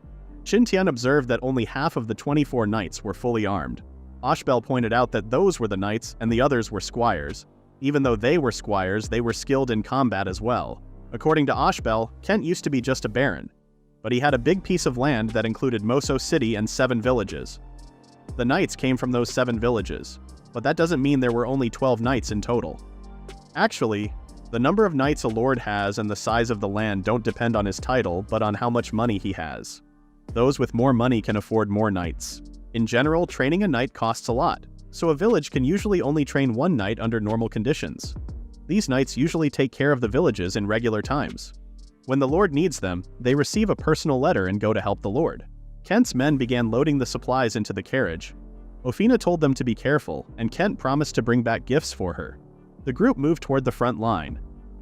Qin Tian observed that only half of the 24 knights were fully armed. Ashbel pointed out that those were the knights and the others were squires. Even though they were squires, they were skilled in combat as well. According to Ashbel, Kent used to be just a baron, but he had a big piece of land that included Moso City and 7 villages. The knights came from those 7 villages, but that doesn't mean there were only 12 knights in total. Actually, the number of knights a lord has and the size of the land don't depend on his title, but on how much money he has. Those with more money can afford more knights. In general, training a knight costs a lot, so a village can usually only train 1 knight under normal conditions. These knights usually take care of the villages in regular times. When the lord needs them, they receive a personal letter and go to help the lord. Kent's men began loading the supplies into the carriage. Ophina told them to be careful, and Kent promised to bring back gifts for her. The group moved toward the front line.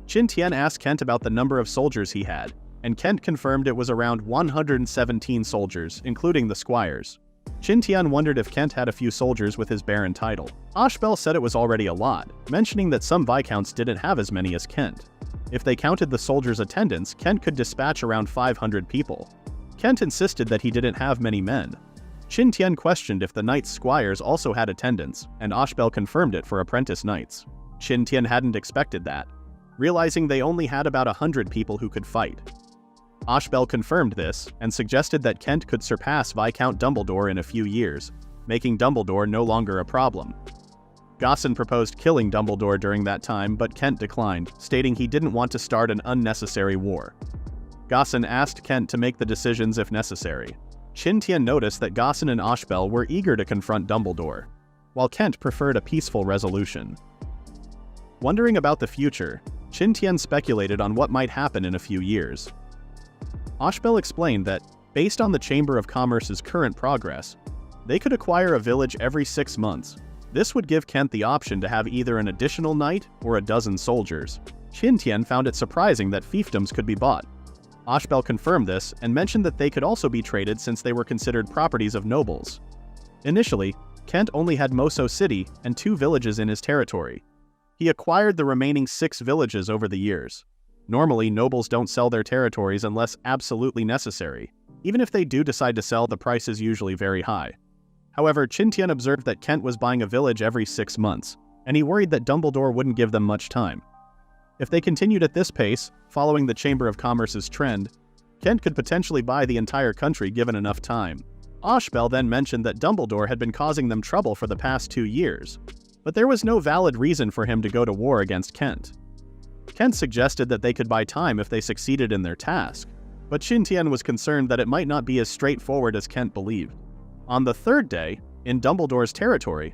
Qin Tian asked Kent about the number of soldiers he had, and Kent confirmed it was around 117 soldiers, including the squires. Qin Tian wondered if Kent had a few soldiers with his baron title. Ashbel said it was already a lot, mentioning that some viscounts didn't have as many as Kent. If they counted the soldiers' attendants, Kent could dispatch around 500 people. Kent insisted that he didn't have many men. Qin Tian questioned if the knights' squires also had attendants, and Ashbel confirmed it for apprentice knights. Qin Tian hadn't expected that, realizing they only had about 100 people who could fight. Ashbel confirmed this, and suggested that Kent could surpass Viscount Dumbledore in a few years, making Dumbledore no longer a problem. Gaussen proposed killing Dumbledore during that time, but Kent declined, stating he didn't want to start an unnecessary war. Gaussen asked Kent to make the decisions if necessary. Qin Tian noticed that Gaussen and Ashbel were eager to confront Dumbledore, while Kent preferred a peaceful resolution. Wondering about the future, Qin Tian speculated on what might happen in a few years. Ashbel explained that, based on the Chamber of Commerce's current progress, they could acquire a village every 6 months. This would give Kent the option to have either an additional knight or a dozen soldiers. Qin Tian found it surprising that fiefdoms could be bought. Ashbel confirmed this and mentioned that they could also be traded since they were considered properties of nobles. Initially, Kent only had Moso City and 2 villages in his territory. He acquired the remaining 6 villages over the years. Normally, nobles don't sell their territories unless absolutely necessary. Even if they do decide to sell, the price is usually very high. However, Qin Tian observed that Kent was buying a village every 6 months, and he worried that Dumbledore wouldn't give them much time. If they continued at this pace, following the Chamber of Commerce's trend, Kent could potentially buy the entire country given enough time. Ashbel then mentioned that Dumbledore had been causing them trouble for the past 2 years, but there was no valid reason for him to go to war against Kent. Kent suggested that they could buy time if they succeeded in their task, but Qin Tian was concerned that it might not be as straightforward as Kent believed. On the 3rd day, in Dumbledore's territory,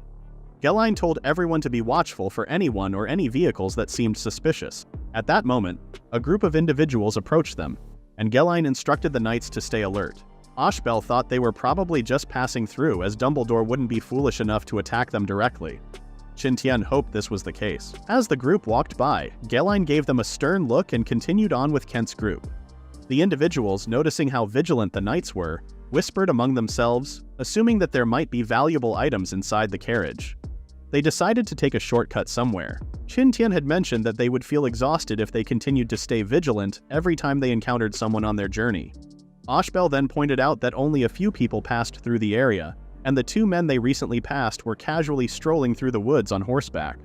Geline told everyone to be watchful for anyone or any vehicles that seemed suspicious. At that moment, a group of individuals approached them, and Geline instructed the knights to stay alert. Ashbel thought they were probably just passing through, as Dumbledore wouldn't be foolish enough to attack them directly. Qin Tian hoped this was the case. As the group walked by, Geline gave them a stern look and continued on with Kent's group. The individuals, noticing how vigilant the knights were, whispered among themselves, assuming that there might be valuable items inside the carriage. They decided to take a shortcut somewhere. Qin Tian had mentioned that they would feel exhausted if they continued to stay vigilant every time they encountered someone on their journey. Ashbel then pointed out that only a few people passed through the area, and the 2 men they recently passed were casually strolling through the woods on horseback.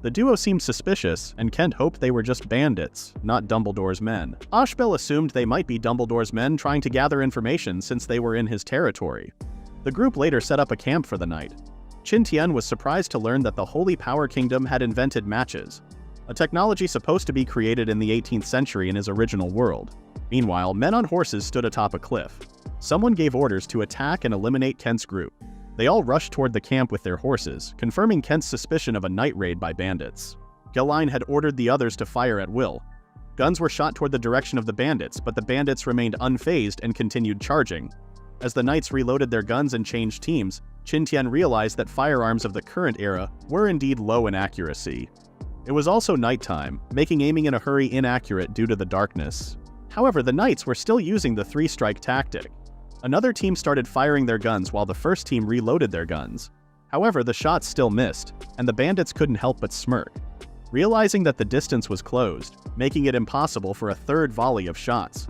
The duo seemed suspicious, and Kent hoped they were just bandits, not Dumbledore's men. Ashbel assumed they might be Dumbledore's men trying to gather information since they were in his territory. The group later set up a camp for the night. Qin Tian was surprised to learn that the Holy Power Kingdom had invented matches, a technology supposed to be created in the 18th century in his original world. Meanwhile, men on horses stood atop a cliff. Someone gave orders to attack and eliminate Kent's group. They all rushed toward the camp with their horses, confirming Kent's suspicion of a night raid by bandits. Gelain had ordered the others to fire at will. Guns were shot toward the direction of the bandits, but the bandits remained unfazed and continued charging. As the knights reloaded their guns and changed teams, Qin Tian realized that firearms of the current era were indeed low in accuracy. It was also nighttime, making aiming in a hurry inaccurate due to the darkness. However, the knights were still using the three-strike tactic. Another team started firing their guns while the first team reloaded their guns. However, the shots still missed, and the bandits couldn't help but smirk. Realizing that the distance was closed, making it impossible for a third volley of shots.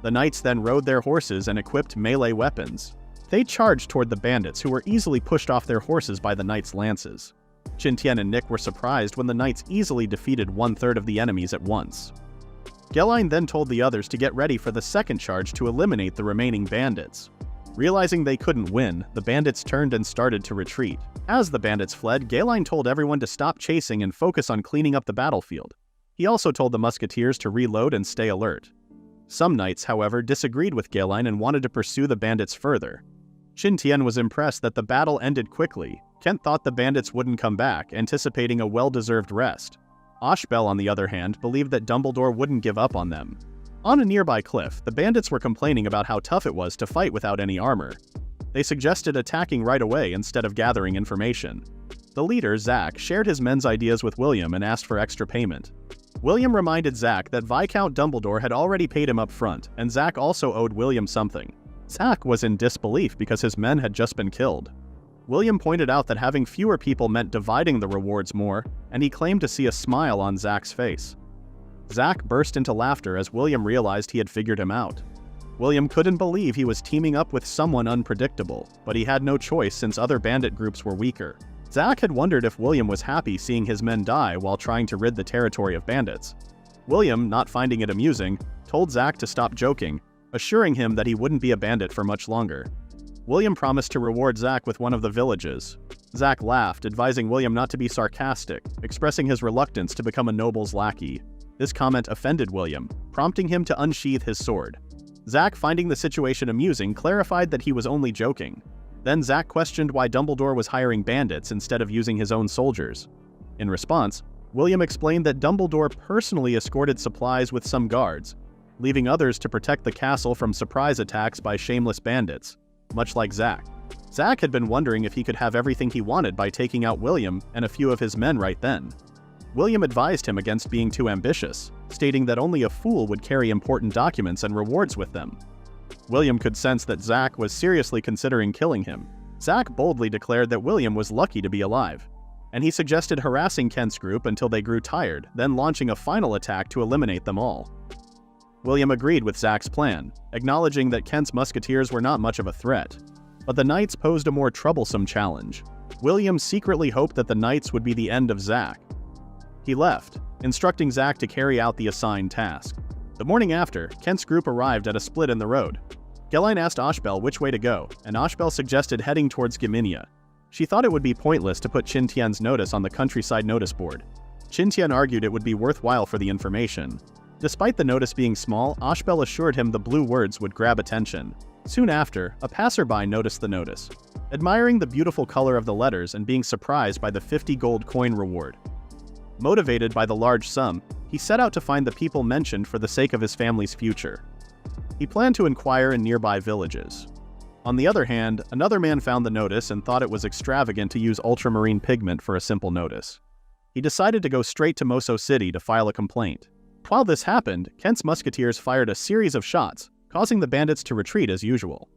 The knights then rode their horses and equipped melee weapons. They charged toward the bandits, who were easily pushed off their horses by the knights' lances. Qin Tian and Nick were surprised when the knights easily defeated one-third of the enemies at once. Gelain then told the others to get ready for the second charge to eliminate the remaining bandits. Realizing they couldn't win, the bandits turned and started to retreat. As the bandits fled, Gelain told everyone to stop chasing and focus on cleaning up the battlefield. He also told the musketeers to reload and stay alert. Some knights, however, disagreed with Gelain and wanted to pursue the bandits further. Qin Tian was impressed that the battle ended quickly. Kent thought the bandits wouldn't come back, anticipating a well-deserved rest. Ashbel, on the other hand, believed that Dumbledore wouldn't give up on them. On a nearby cliff, the bandits were complaining about how tough it was to fight without any armor. They suggested attacking right away instead of gathering information. The leader, Zack, shared his men's ideas with William and asked for extra payment. William reminded Zack that Viscount Dumbledore had already paid him up front, and Zack also owed William something. Zack was in disbelief because his men had just been killed. William pointed out that having fewer people meant dividing the rewards more, and he claimed to see a smile on Zack's face. Zack burst into laughter as William realized he had figured him out. William couldn't believe he was teaming up with someone unpredictable, but he had no choice since other bandit groups were weaker. Zack had wondered if William was happy seeing his men die while trying to rid the territory of bandits. William, not finding it amusing, told Zack to stop joking, assuring him that he wouldn't be a bandit for much longer. William promised to reward Zack with one of the villages. Zack laughed, advising William not to be sarcastic, expressing his reluctance to become a noble's lackey. This comment offended William, prompting him to unsheath his sword. Zack, finding the situation amusing, clarified that he was only joking. Then Zack questioned why Dumbledore was hiring bandits instead of using his own soldiers. In response, William explained that Dumbledore personally escorted supplies with some guards, leaving others to protect the castle from surprise attacks by shameless bandits, much like Zack. Zack had been wondering if he could have everything he wanted by taking out William and a few of his men right then. William advised him against being too ambitious, stating that only a fool would carry important documents and rewards with them. William could sense that Zack was seriously considering killing him. Zack boldly declared that William was lucky to be alive, and he suggested harassing Kent's group until they grew tired, then launching a final attack to eliminate them all. William agreed with Zack's plan, acknowledging that Kent's musketeers were not much of a threat. But the knights posed a more troublesome challenge. William secretly hoped that the knights would be the end of Zack. He left, instructing Zack to carry out the assigned task. The morning after, Kent's group arrived at a split in the road. Gelain asked Ashbel which way to go, and Ashbel suggested heading towards Giminia. She thought it would be pointless to put Qin Tian's notice on the countryside notice board. Qin Tian argued it would be worthwhile for the information. Despite the notice being small, Ashbel assured him the blue words would grab attention. Soon after, a passerby noticed the notice, admiring the beautiful color of the letters and being surprised by the 50 gold coin reward. Motivated by the large sum, he set out to find the people mentioned for the sake of his family's future. He planned to inquire in nearby villages. On the other hand, another man found the notice and thought it was extravagant to use ultramarine pigment for a simple notice. He decided to go straight to Moso City to file a complaint. While this happened, Kent's musketeers fired a series of shots, causing the bandits to retreat as usual.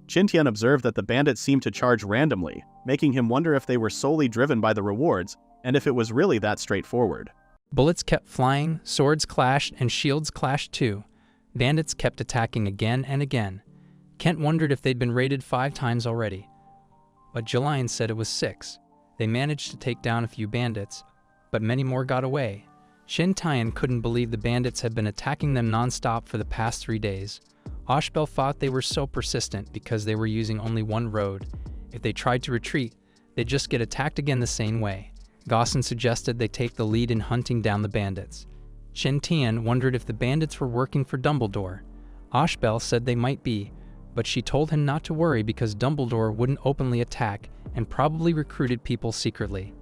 Qin Tian observed that the bandits seemed to charge randomly, making him wonder if they were solely driven by the rewards, and if it was really that straightforward. Bullets kept flying, swords clashed, and shields clashed too. Bandits kept attacking again and again. Kent wondered if they'd been raided 5 times already. But Gelain said it was 6. They managed to take down a few bandits, but many more got away. Qin Tian couldn't believe the bandits had been attacking them non-stop for the past 3 days. Ashbel thought they were so persistent because they were using only one road. If they tried to retreat, they'd just get attacked again the same way. Gaussen suggested they take the lead in hunting down the bandits. Qin Tian wondered if the bandits were working for Dumbledore. Ashbel said they might be, but she told him not to worry because Dumbledore wouldn't openly attack and probably recruited people secretly.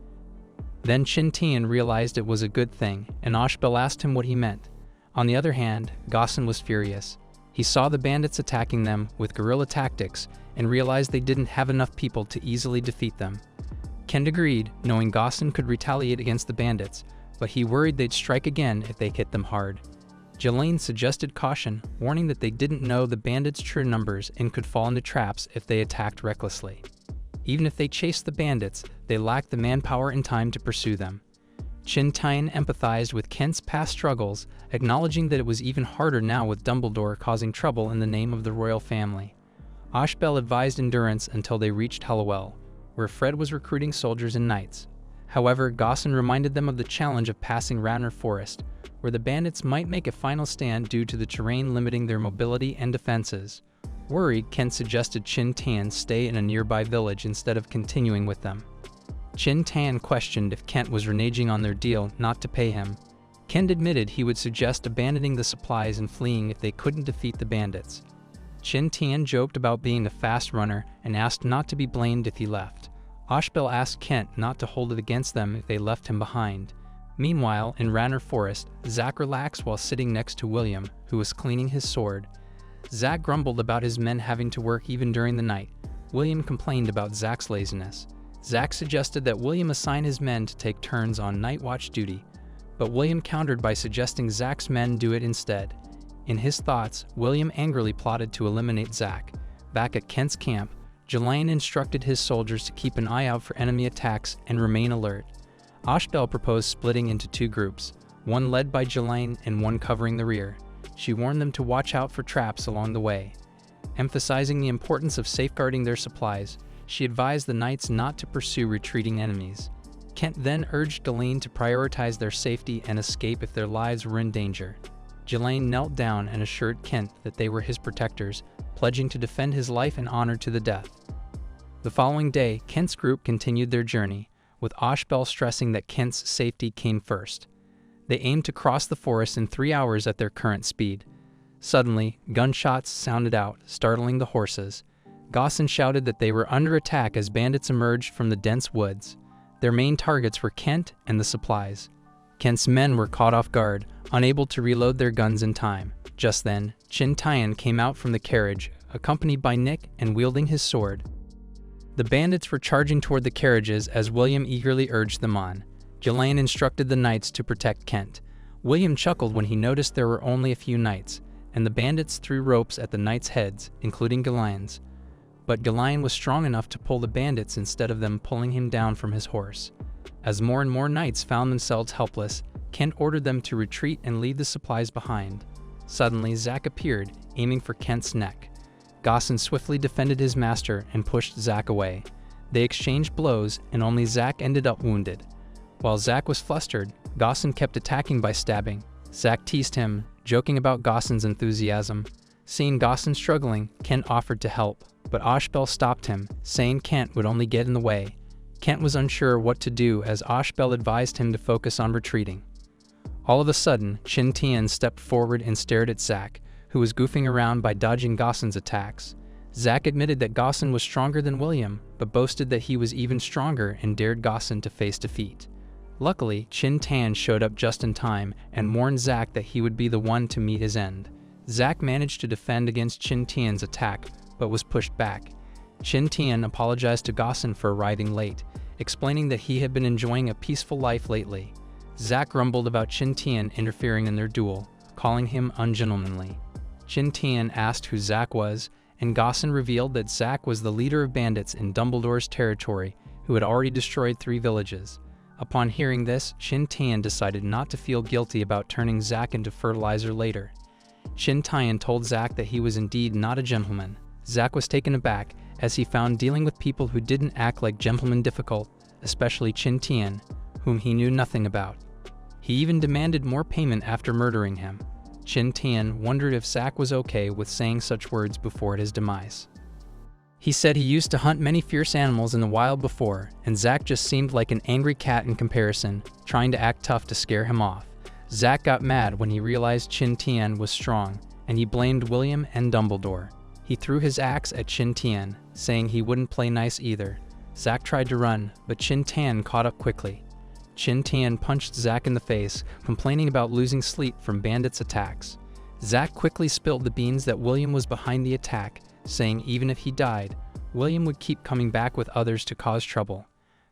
Then Qin Tian realized it was a good thing, and Ashbel asked him what he meant. On the other hand, Gaussen was furious. He saw the bandits attacking them with guerrilla tactics and realized they didn't have enough people to easily defeat them. Kent agreed, knowing Gaussen could retaliate against the bandits, but he worried they'd strike again if they hit them hard. Jelaine suggested caution, warning that they didn't know the bandits' true numbers and could fall into traps if they attacked recklessly. Even if they chased the bandits, they lacked the manpower and time to pursue them. Qin Tian empathized with Kent's past struggles, acknowledging that it was even harder now with Dumbledore causing trouble in the name of the royal family. Ashbel advised endurance until they reached Hollowell, where Fred was recruiting soldiers and knights. However, Gaussen reminded them of the challenge of passing Radnor Forest, where the bandits might make a final stand due to the terrain limiting their mobility and defenses. Worried, Kent suggested Qin Tian stay in a nearby village instead of continuing with them. Qin Tian questioned if Kent was reneging on their deal not to pay him. Kent admitted he would suggest abandoning the supplies and fleeing if they couldn't defeat the bandits. Qin Tian joked about being a fast runner and asked not to be blamed if he left. Ashbel asked Kent not to hold it against them if they left him behind. Meanwhile, in Radnor Forest, Zack relaxed while sitting next to William, who was cleaning his sword. Zack grumbled about his men having to work even during the night. William complained about Zack's laziness. Zack suggested that William assign his men to take turns on night watch duty, but William countered by suggesting Zack's men do it instead. In his thoughts, William angrily plotted to eliminate Zack. Back at Kent's camp, Jelaine instructed his soldiers to keep an eye out for enemy attacks and remain alert. Ashbel proposed splitting into two groups, one led by Jelaine and one covering the rear. She warned them to watch out for traps along the way. Emphasizing the importance of safeguarding their supplies, she advised the knights not to pursue retreating enemies. Kent then urged Jelaine to prioritize their safety and escape if their lives were in danger. Jelaine knelt down and assured Kent that they were his protectors, pledging to defend his life and honor to the death. The following day, Kent's group continued their journey, with Ashbel stressing that Kent's safety came first. They aimed to cross the forest in 3 hours at their current speed. Suddenly, gunshots sounded out, startling the horses. Gaussen shouted that they were under attack as bandits emerged from the dense woods. Their main targets were Kent and the supplies. Kent's men were caught off guard, unable to reload their guns in time. Just then, Qin Tian came out from the carriage, accompanied by Nick and wielding his sword. The bandits were charging toward the carriages as William eagerly urged them on. Jelaine instructed the knights to protect Kent. William chuckled when he noticed there were only a few knights, and the bandits threw ropes at the knights' heads, including Gawain's. But Gawain was strong enough to pull the bandits instead of them pulling him down from his horse. As more and more knights found themselves helpless, Kent ordered them to retreat and leave the supplies behind. Suddenly, Zack appeared, aiming for Kent's neck. Gaussen swiftly defended his master and pushed Zack away. They exchanged blows, and only Zack ended up wounded. While Zack was flustered, Gaussen kept attacking by stabbing. Zack teased him, joking about Gaussen's enthusiasm. Seeing Gaussen struggling, Kent offered to help, but Ashbel stopped him, saying Kent would only get in the way. Kent was unsure what to do as Ashbel advised him to focus on retreating. All of a sudden, Qin Tian stepped forward and stared at Zack, who was goofing around by dodging Gaussen's attacks. Zack admitted that Gaussen was stronger than William, but boasted that he was even stronger and dared Gaussen to face defeat. Luckily, Qin Tian showed up just in time and warned Zack that he would be the one to meet his end. Zack managed to defend against Qin Tian's attack, but was pushed back. Qin Tian apologized to Gaussen for arriving late, explaining that he had been enjoying a peaceful life lately. Zack grumbled about Qin Tian interfering in their duel, calling him ungentlemanly. Qin Tian asked who Zack was, and Gaussen revealed that Zack was the leader of bandits in Dumbledore's territory who had already destroyed 3 villages. Upon hearing this, Qin Tian decided not to feel guilty about turning Zack into fertilizer later. Qin Tian told Zack that he was indeed not a gentleman. Zack was taken aback, as he found dealing with people who didn't act like gentlemen difficult, especially Qin Tian, whom he knew nothing about. He even demanded more payment after murdering him. Qin Tian wondered if Zack was okay with saying such words before his demise. He said he used to hunt many fierce animals in the wild before, and Zack just seemed like an angry cat in comparison, trying to act tough to scare him off. Zack got mad when he realized Qin Tian was strong, and he blamed William and Dumbledore. He He threw his axe at Qin Tian, saying he wouldn't play nice either. Zack tried to run, but Qin Tian caught up quickly. Qin Tian punched Zack in the face, complaining about losing sleep from bandits' attacks. Zack quickly spilled the beans that William was behind the attack, saying even if he died, William would keep coming back with others to cause trouble.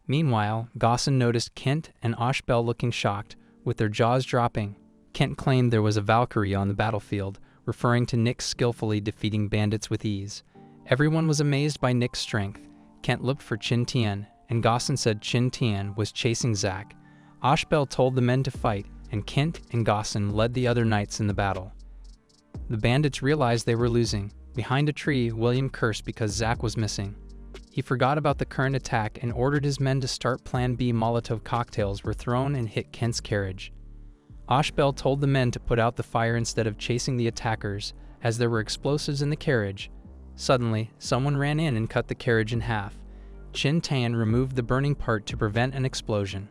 Meanwhile, Gaussen noticed Kent and Ashbel looking shocked, with their jaws dropping. Kent claimed there was a Valkyrie on the battlefield, referring to Nick skillfully defeating bandits with ease. Everyone was amazed by Nick's strength. Kent looked for Qin Tian, and Gaussen said Qin Tian was chasing Zack. Ashbel told the men to fight, and Kent and Gaussen led the other knights in the battle. The bandits realized they were losing. Behind a tree, William cursed because Zack was missing. He forgot about the current attack and ordered his men to start Plan B. Molotov cocktails were thrown and hit Kent's carriage. Ashbel told the men to put out the fire instead of chasing the attackers, as there were explosives in the carriage. Suddenly, someone ran in and cut the carriage in half. Qin Tian removed the burning part to prevent an explosion.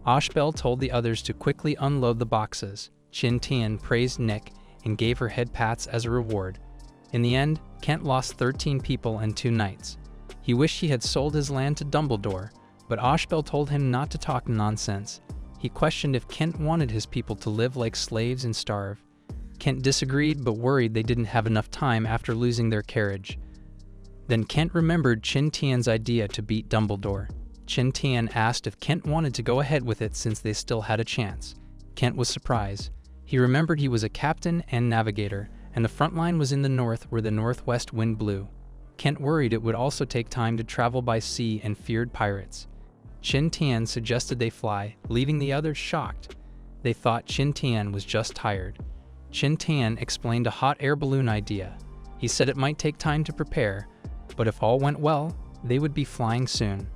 Ashbel told the others to quickly unload the boxes. Qin Tian praised Nick and gave her head pats as a reward. In the end, Kent lost 13 people and 2 knights. He wished he had sold his land to Dumbledore, but Ashbel told him not to talk nonsense. He questioned if Kent wanted his people to live like slaves and starve. Kent disagreed but worried they didn't have enough time after losing their carriage. Then Kent remembered Qin Tian's idea to beat Dumbledore. Qin Tian asked if Kent wanted to go ahead with it since they still had a chance. Kent was surprised. He remembered he was a captain and navigator, and the front line was in the north where the northwest wind blew. Kent worried it would also take time to travel by sea and feared pirates. Qin Tian suggested they fly, leaving the others shocked. They thought Qin Tian was just tired. Qin Tian explained a hot air balloon idea. He said it might take time to prepare, but if all went well, they would be flying soon.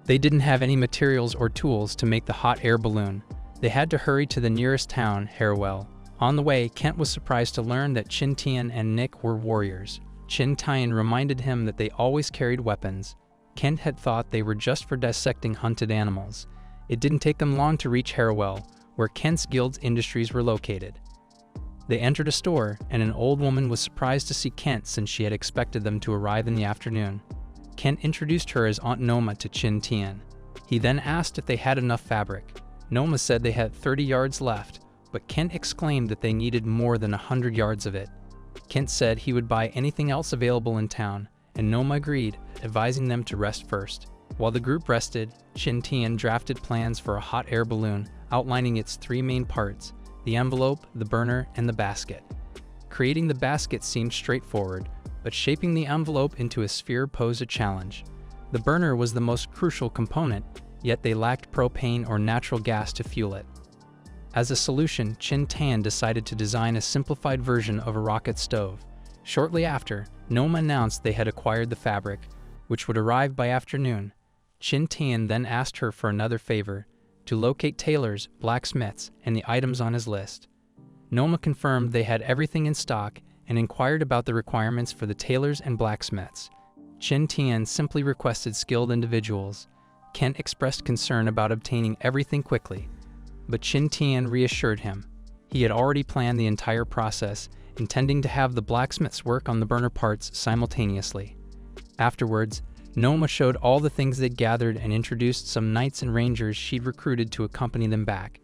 They didn't have any materials or tools to make the hot air balloon. They had to hurry to the nearest town, Harewell. On the way, Kent was surprised to learn that Qin Tian and Nick were warriors. Qin Tian reminded him that they always carried weapons. Kent had thought they were just for dissecting hunted animals. It didn't take them long to reach Harewell, where Kent's guild's industries were located. They entered a store, and an old woman was surprised to see Kent since she had expected them to arrive in the afternoon. Kent introduced her as Aunt Noma to Qin Tian. He then asked if they had enough fabric. Noma said they had 30 yards left, but Kent exclaimed that they needed more than 100 yards of it. Kent said he would buy anything else available in town, and Noma agreed, advising them to rest first. While the group rested, Qin Tian drafted plans for a hot air balloon, outlining its 3 main parts: the envelope, the burner, and the basket. Creating the basket seemed straightforward, but shaping the envelope into a sphere posed a challenge. The burner was the most crucial component, yet they lacked propane or natural gas to fuel it. As a solution, Qin Tian decided to design a simplified version of a rocket stove. Shortly after, Noma announced they had acquired the fabric, which would arrive by afternoon. Qin Tian then asked her for another favor, to locate tailors, blacksmiths, and the items on his list. Noma confirmed they had everything in stock and inquired about the requirements for the tailors and blacksmiths. Qin Tian simply requested skilled individuals. Kent expressed concern about obtaining everything quickly, but Qin Tian reassured him. He had already planned the entire process, intending to have the blacksmiths work on the burner parts simultaneously. Afterwards, Noma showed all the things they'd gathered and introduced some knights and rangers she'd recruited to accompany them back.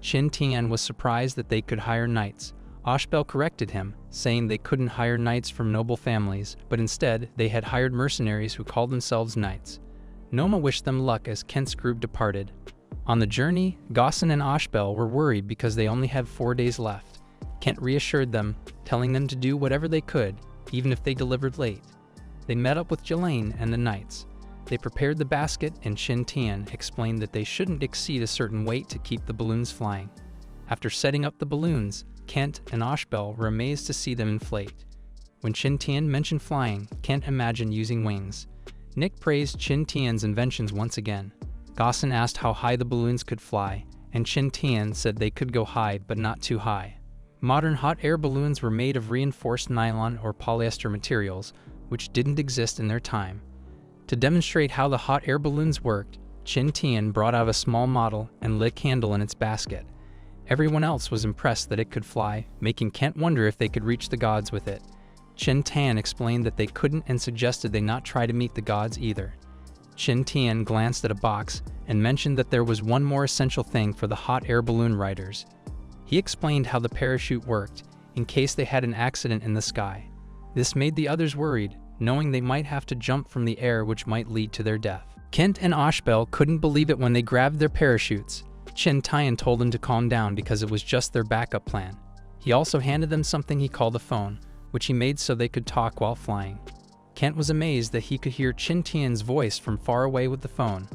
Qin Tian was surprised that they could hire knights. Ashbel corrected him, saying they couldn't hire knights from noble families, but instead they had hired mercenaries who called themselves knights. Noma wished them luck as Kent's group departed. On the journey, Gaussen and Ashbel were worried because they only had 4 days left. Kent reassured them, telling them to do whatever they could, even if they delivered late. They met up with Jelaine and the knights. They prepared the basket, and Qin Tian explained that they shouldn't exceed a certain weight to keep the balloons flying. After setting up the balloons, Kent and Ashbel were amazed to see them inflate. When Qin Tian mentioned flying, Kent imagined using wings. Nick praised Qin Tian's inventions once again. Gaussen asked how high the balloons could fly, and Qin Tian said they could go high but not too high. Modern hot air balloons were made of reinforced nylon or polyester materials, which didn't exist in their time. To demonstrate how the hot air balloons worked, Qin Tian brought out a small model and lit a candle in its basket. Everyone else was impressed that it could fly, making Kent wonder if they could reach the gods with it. Qin Tian explained that they couldn't and suggested they not try to meet the gods either. Qin Tian glanced at a box and mentioned that there was one more essential thing for the hot air balloon riders. He explained how the parachute worked in case they had an accident in the sky. This made the others worried, knowing they might have to jump from the air, which might lead to their death. Kent and Ashbel couldn't believe it when they grabbed their parachutes. Qin Tian told them to calm down because it was just their backup plan. He also handed them something he called a phone, which he made so they could talk while flying. Kent was amazed that he could hear Qin Tian's voice from far away with the phone.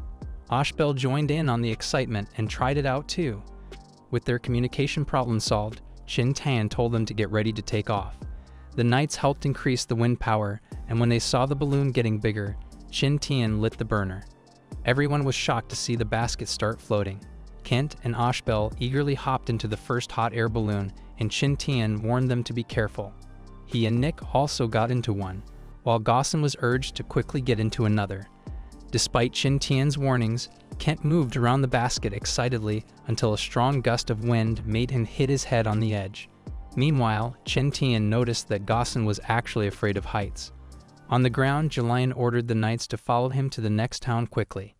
Ashbel joined in on the excitement and tried it out too. With their communication problem solved, Qin Tian told them to get ready to take off. The knights helped increase the wind power, and when they saw the balloon getting bigger, Qin Tian lit the burner. Everyone was shocked to see the basket start floating. Kent and Ashbel eagerly hopped into the first hot air balloon, and Qin Tian warned them to be careful. He and Nick also got into one, while Gaussen was urged to quickly get into another. Despite Qin Tian's warnings, Kent moved around the basket excitedly until a strong gust of wind made him hit his head on the edge. Meanwhile, Qin Tian noticed that Gaussen was actually afraid of heights. On the ground, Julian ordered the knights to follow him to the next town quickly.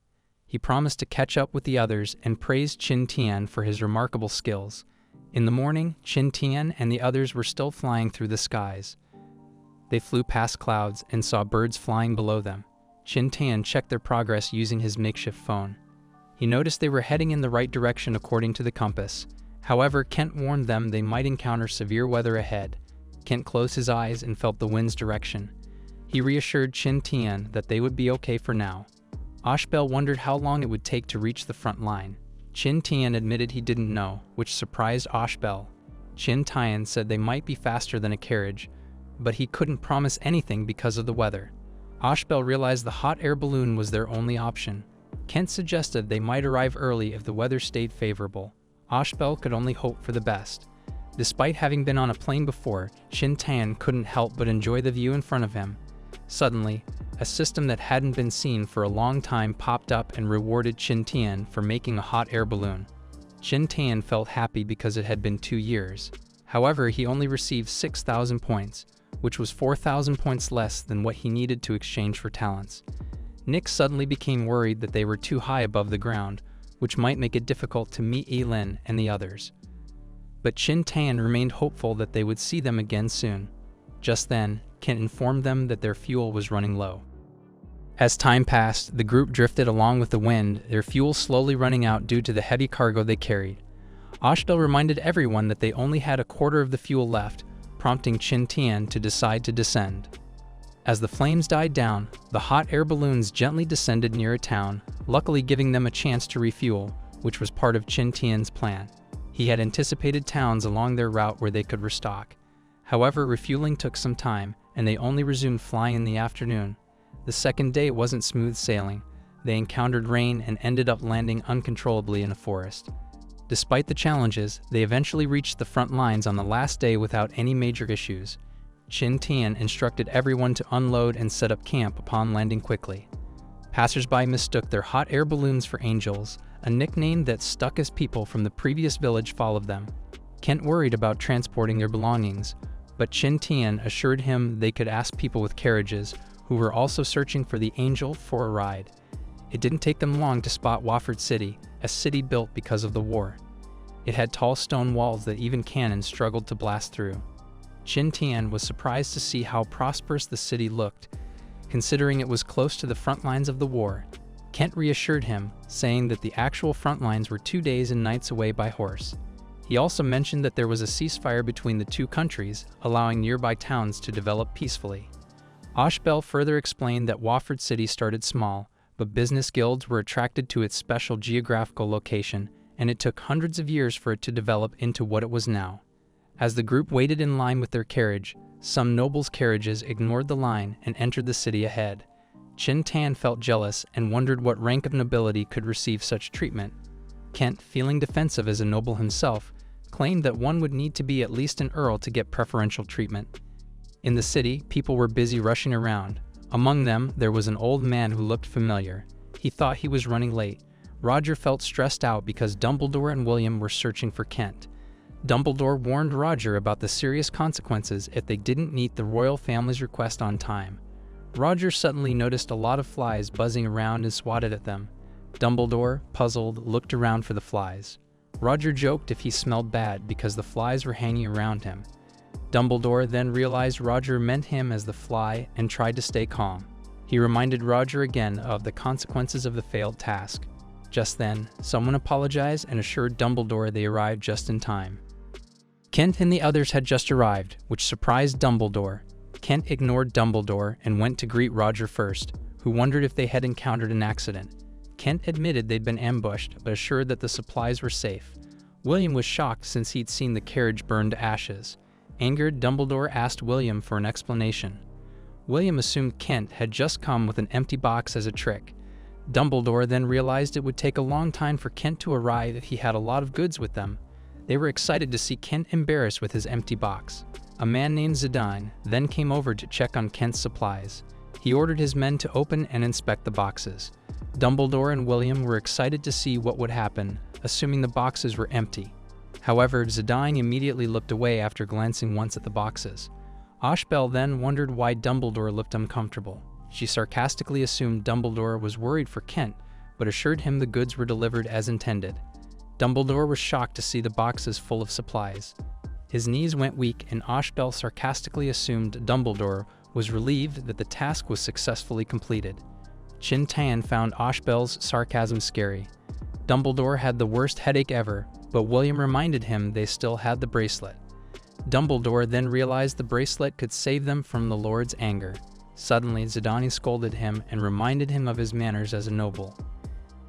He promised to catch up with the others and praised Qin Tian for his remarkable skills. In the morning, Qin Tian and the others were still flying through the skies. They flew past clouds and saw birds flying below them. Qin Tian checked their progress using his makeshift phone. He noticed they were heading in the right direction according to the compass. However, Kent warned them they might encounter severe weather ahead. Kent closed his eyes and felt the wind's direction. He reassured Qin Tian that they would be okay for now. Ashbel wondered how long it would take to reach the front line. Qin Tian admitted he didn't know, which surprised Ashbel. Qin Tian said they might be faster than a carriage, but he couldn't promise anything because of the weather. Ashbel realized the hot air balloon was their only option. Kent suggested they might arrive early if the weather stayed favorable. Ashbel could only hope for the best. Despite having been on a plane before, Qin Tian couldn't help but enjoy the view in front of him. Suddenly, a system that hadn't been seen for a long time popped up and rewarded Qin Tian for making a hot air balloon. Qin Tian felt happy because it had been 2 years. However, he only received 6,000 points, which was 4,000 points less than what he needed to exchange for talents. Nick suddenly became worried that they were too high above the ground, which might make it difficult to meet Elin and the others. But Qin Tian remained hopeful that they would see them again soon. Just then, Kent informed them that their fuel was running low. As time passed, the group drifted along with the wind, their fuel slowly running out due to the heavy cargo they carried. Ashbel reminded everyone that they only had a quarter of the fuel left, prompting Qin Tian to decide to descend. As the flames died down, the hot air balloons gently descended near a town, luckily giving them a chance to refuel, which was part of Qin Tian's plan. He had anticipated towns along their route where they could restock. However, refueling took some time, and they only resumed flying in the afternoon. The second day wasn't smooth sailing. They encountered rain and ended up landing uncontrollably in a forest. Despite the challenges, they eventually reached the front lines on the last day without any major issues. Qin Tian instructed everyone to unload and set up camp upon landing quickly. Passers-by mistook their hot air balloons for angels, a nickname that stuck as people from the previous village followed them. Kent worried about transporting their belongings, but Qin Tian assured him they could ask people with carriages who were also searching for the angel for a ride. It didn't take them long to spot Wofford City, a city built because of the war. It had tall stone walls that even cannons struggled to blast through. Qin Tian was surprised to see how prosperous the city looked, considering it was close to the front lines of the war. Kent reassured him, saying that the actual front lines were 2 days and nights away by horse. He also mentioned that there was a ceasefire between the two countries, allowing nearby towns to develop peacefully. Ashbel further explained that Wofford City started small, but business guilds were attracted to its special geographical location, and it took hundreds of years for it to develop into what it was now. As the group waited in line with their carriage, some nobles' carriages ignored the line and entered the city ahead. Qin Tian felt jealous and wondered what rank of nobility could receive such treatment. Kent, feeling defensive as a noble himself, claimed that one would need to be at least an earl to get preferential treatment. In the city, people were busy rushing around. Among them, there was an old man who looked familiar. He thought he was running late. Roger felt stressed out because Dumbledore and William were searching for Kent. Dumbledore warned Roger about the serious consequences if they didn't meet the royal family's request on time. Roger suddenly noticed a lot of flies buzzing around and swatted at them. Dumbledore, puzzled, looked around for the flies. Roger joked if he smelled bad because the flies were hanging around him. Dumbledore then realized Roger meant him as the fly and tried to stay calm. He reminded Roger again of the consequences of the failed task. Just then, someone apologized and assured Dumbledore they arrived just in time. Kent and the others had just arrived, which surprised Dumbledore. Kent ignored Dumbledore and went to greet Roger first, who wondered if they had encountered an accident. Kent admitted they'd been ambushed, but assured that the supplies were safe. William was shocked since he'd seen the carriage burn to ashes. Angered, Dumbledore asked William for an explanation. William assumed Kent had just come with an empty box as a trick. Dumbledore then realized it would take a long time for Kent to arrive if he had a lot of goods with them. They were excited to see Kent embarrassed with his empty box. A man named Zidane then came over to check on Kent's supplies. He ordered his men to open and inspect the boxes. Dumbledore and William were excited to see what would happen, assuming the boxes were empty. However, Zidane immediately looked away after glancing once at the boxes. Ashbel then wondered why Dumbledore looked uncomfortable. She sarcastically assumed Dumbledore was worried for Kent, but assured him the goods were delivered as intended. Dumbledore was shocked to see the boxes full of supplies. His knees went weak, and Ashbel sarcastically assumed Dumbledore was relieved that the task was successfully completed. Qin Tian found Ashbel's sarcasm scary. Dumbledore had the worst headache ever, but William reminded him they still had the bracelet. Dumbledore then realized the bracelet could save them from the Lord's anger. Suddenly, Zidane scolded him and reminded him of his manners as a noble.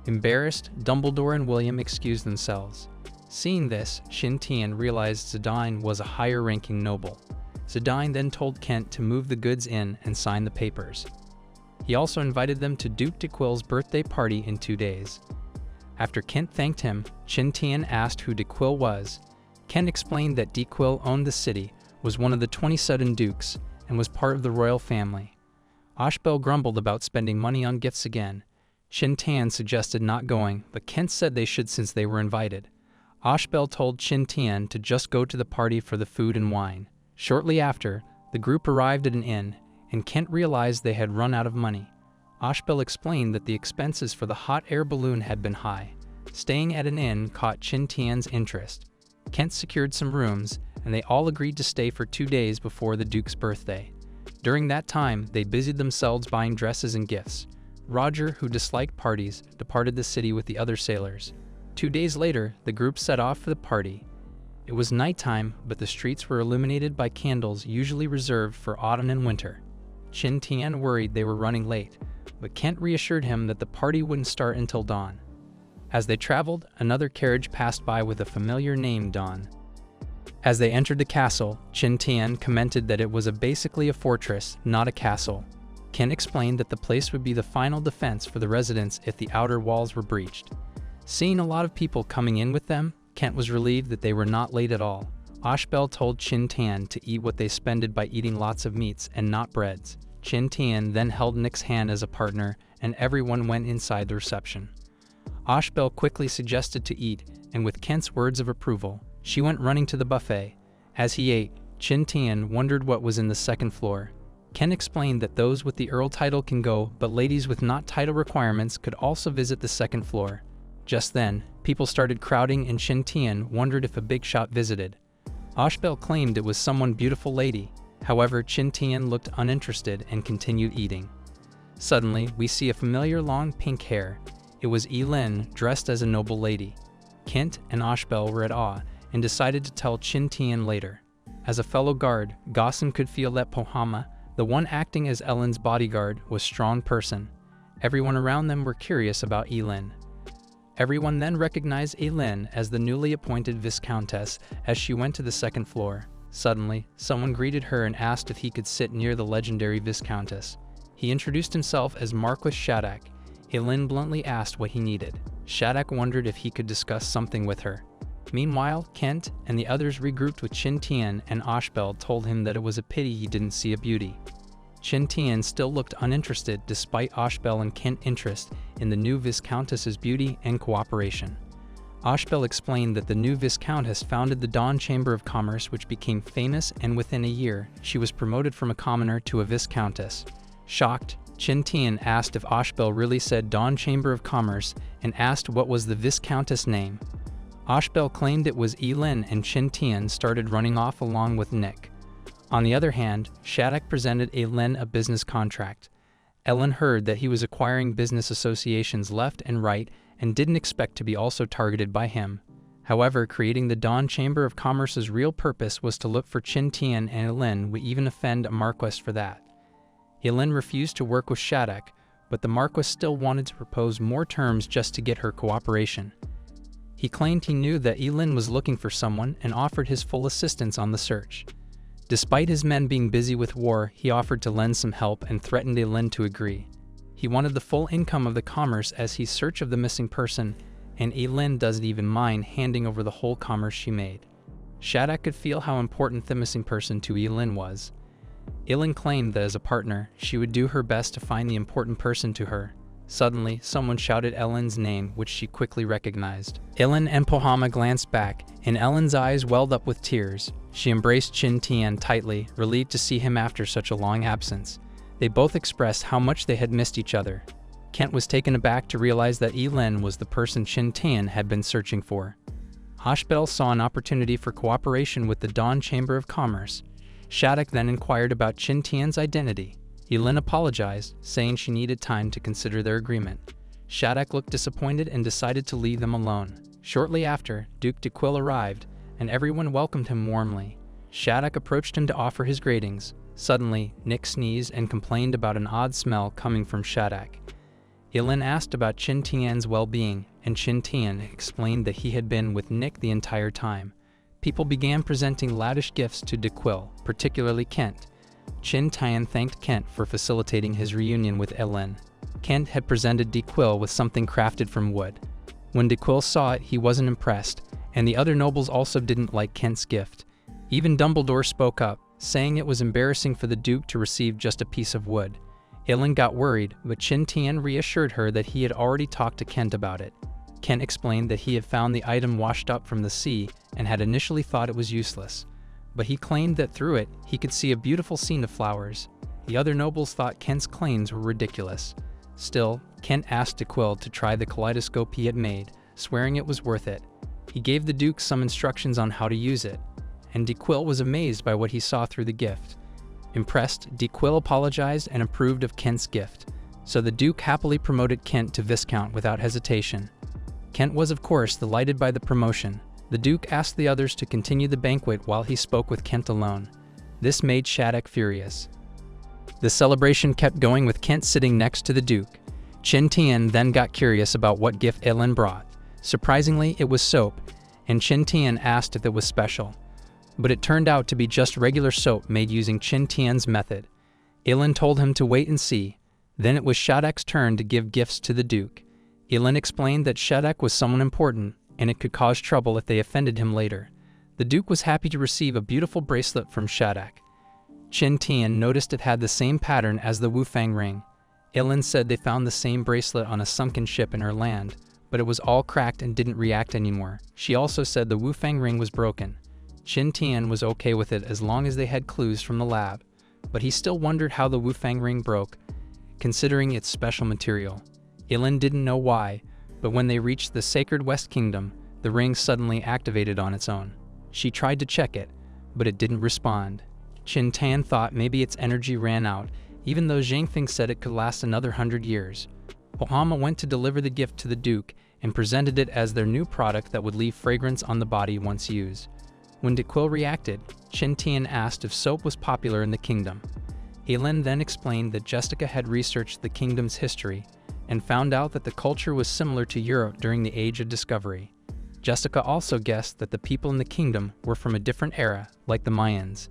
Embarrassed, Dumbledore and William excused themselves. Seeing this, Qin Tian realized Zidane was a higher-ranking noble. Zidane then told Kent to move the goods in and sign the papers. He also invited them to Duke de Quill's birthday party in 2 days. After Kent thanked him, Qin Tian asked who de Quill was. Kent explained that de Quill owned the city, was one of the 27 dukes, and was part of the royal family. Ashbel grumbled about spending money on gifts again. Qin Tian suggested not going, but Kent said they should since they were invited. Ashbel told Qin Tian to just go to the party for the food and wine. Shortly after, the group arrived at an inn, and Kent realized they had run out of money. Ashbel explained that the expenses for the hot air balloon had been high. Staying at an inn caught Qin Tian's interest. Kent secured some rooms, and they all agreed to stay for 2 days before the Duke's birthday. During that time, they busied themselves buying dresses and gifts. Roger, who disliked parties, departed the city with the other sailors. 2 days later, the group set off for the party. It was nighttime, but the streets were illuminated by candles usually reserved for autumn and winter. Qin Tian worried they were running late, but Kent reassured him that the party wouldn't start until dawn. As they traveled, another carriage passed by with a familiar name, Dawn. As they entered the castle, Qin Tian commented that it was basically a fortress, not a castle. Kent explained that the place would be the final defense for the residents if the outer walls were breached. Seeing a lot of people coming in with them, Kent was relieved that they were not late at all. Ashbel told Qin Tian to eat what they spended by eating lots of meats and not breads. Qin Tian then held Nick's hand as a partner, and everyone went inside the reception. Ashbel quickly suggested to eat, and with Kent's words of approval, she went running to the buffet. As he ate, Qin Tian wondered what was in the second floor. Kent explained that those with the Earl title can go, but ladies with not title requirements could also visit the second floor. Just then, people started crowding, and Qin Tian wondered if a big shot visited. Ashbel claimed it was someone beautiful lady. However, Qin Tian looked uninterested and continued eating. Suddenly, we see a familiar long pink hair. It was Elin, dressed as a noble lady. Kent and Ashbel were at awe and decided to tell Qin Tian later. As a fellow guard, Gaussen could feel that Pohama, the one acting as Ellen's bodyguard, was a strong person. Everyone around them were curious about Elin. Everyone then recognized Elin as the newly appointed Viscountess as she went to the second floor. Suddenly, someone greeted her and asked if he could sit near the legendary Viscountess. He introduced himself as Marquis Shattuck. Elin bluntly asked what he needed. Shattuck wondered if he could discuss something with her. Meanwhile, Kent and the others regrouped with Qin Tian, and Ashbel told him that it was a pity he didn't see a beauty. Qin Tian still looked uninterested despite Ashbel and Kent's interest in the new Viscountess's beauty and cooperation. Ashbel explained that the new Viscountess founded the Dawn Chamber of Commerce, which became famous, and within a year, she was promoted from a commoner to a Viscountess. Shocked, Qin Tian asked if Ashbel really said Dawn Chamber of Commerce and asked what was the Viscountess name. Ashbel claimed it was Elin, and Qin Tian started running off along with Nick. On the other hand, Shattuck presented Elin a business contract. Ellen heard that he was acquiring business associations left and right and didn't expect to be also targeted by him. However, creating the Dawn Chamber of Commerce's real purpose was to look for Qin Tian, and Elin would even offend a Marquess for that. Elin refused to work with Shattuck, but the Marquess still wanted to propose more terms just to get her cooperation. He claimed he knew that Elin was looking for someone and offered his full assistance on the search. Despite his men being busy with war, he offered to lend some help and threatened Elin to agree. He wanted the full income of the commerce as he's search of the missing person, and Elin doesn't even mind handing over the whole commerce she made. Shattuck could feel how important the missing person to Elin was. Elin claimed that as a partner, she would do her best to find the important person to her. Suddenly, someone shouted Ellen's name, which she quickly recognized. Elin and Pohama glanced back, and Ellen's eyes welled up with tears. She embraced Qin Tian tightly, relieved to see him after such a long absence. They both expressed how much they had missed each other. Kent was taken aback to realize that Elin was the person Qin Tian had been searching for. Ashbel saw an opportunity for cooperation with the Dawn Chamber of Commerce. Shattuck then inquired about Qin Tian's identity. Elin apologized, saying she needed time to consider their agreement. Shattuck looked disappointed and decided to leave them alone. Shortly after, Duke de Quille arrived, and everyone welcomed him warmly. Shattuck approached him to offer his greetings. Suddenly, Nick sneezed and complained about an odd smell coming from Shattuck. Elin asked about Qin Tian's well-being, and Qin Tian explained that he had been with Nick the entire time. People began presenting lavish gifts to de Quille, particularly Kent. Qin Tian thanked Kent for facilitating his reunion with Elin. Kent had presented de Quille with something crafted from wood. When de Quille saw it, he wasn't impressed, and the other nobles also didn't like Kent's gift. Even Dumbledore spoke up, saying it was embarrassing for the Duke to receive just a piece of wood. Elin got worried, but Qin Tian reassured her that he had already talked to Kent about it. Kent explained that he had found the item washed up from the sea and had initially thought it was useless. But he claimed that through it, he could see a beautiful scene of flowers. The other nobles thought Kent's claims were ridiculous. Still, Kent asked de Quille to try the kaleidoscope he had made, swearing it was worth it. He gave the Duke some instructions on how to use it, and de Quille was amazed by what he saw through the gift. Impressed, de Quille apologized and approved of Kent's gift, so the Duke happily promoted Kent to Viscount without hesitation. Kent was, of course, delighted by the promotion. The Duke asked the others to continue the banquet while he spoke with Kent alone. This made Shattuck furious. The celebration kept going with Kent sitting next to the Duke. Qin Tian then got curious about what gift Elin brought. Surprisingly, it was soap, and Qin Tian asked if it was special. But it turned out to be just regular soap made using Qin Tian's method. Elin told him to wait and see. Then it was Shattuck's turn to give gifts to the Duke. Elin explained that Shattuck was someone important, and it could cause trouble if they offended him later. The Duke was happy to receive a beautiful bracelet from Shattuck. Qin Tian noticed it had the same pattern as the Wufang ring. Elin said they found the same bracelet on a sunken ship in her land, but it was all cracked and didn't react anymore. She also said the Wufang ring was broken. Qin Tian was okay with it as long as they had clues from the lab, but he still wondered how the Wufang ring broke, considering its special material. Elin didn't know why, but when they reached the Sacred West Kingdom, the ring suddenly activated on its own. She tried to check it, but it didn't respond. Qin Tian thought maybe its energy ran out, even though Zhang Feng said it could last another 100 years. Pohama went to deliver the gift to the Duke and presented it as their new product that would leave fragrance on the body once used. When de Quille reacted, Qin Tian asked if soap was popular in the kingdom. Elin then explained that Jessica had researched the kingdom's history and found out that the culture was similar to Europe during the Age of Discovery. Jessica also guessed that the people in the kingdom were from a different era, like the Mayans.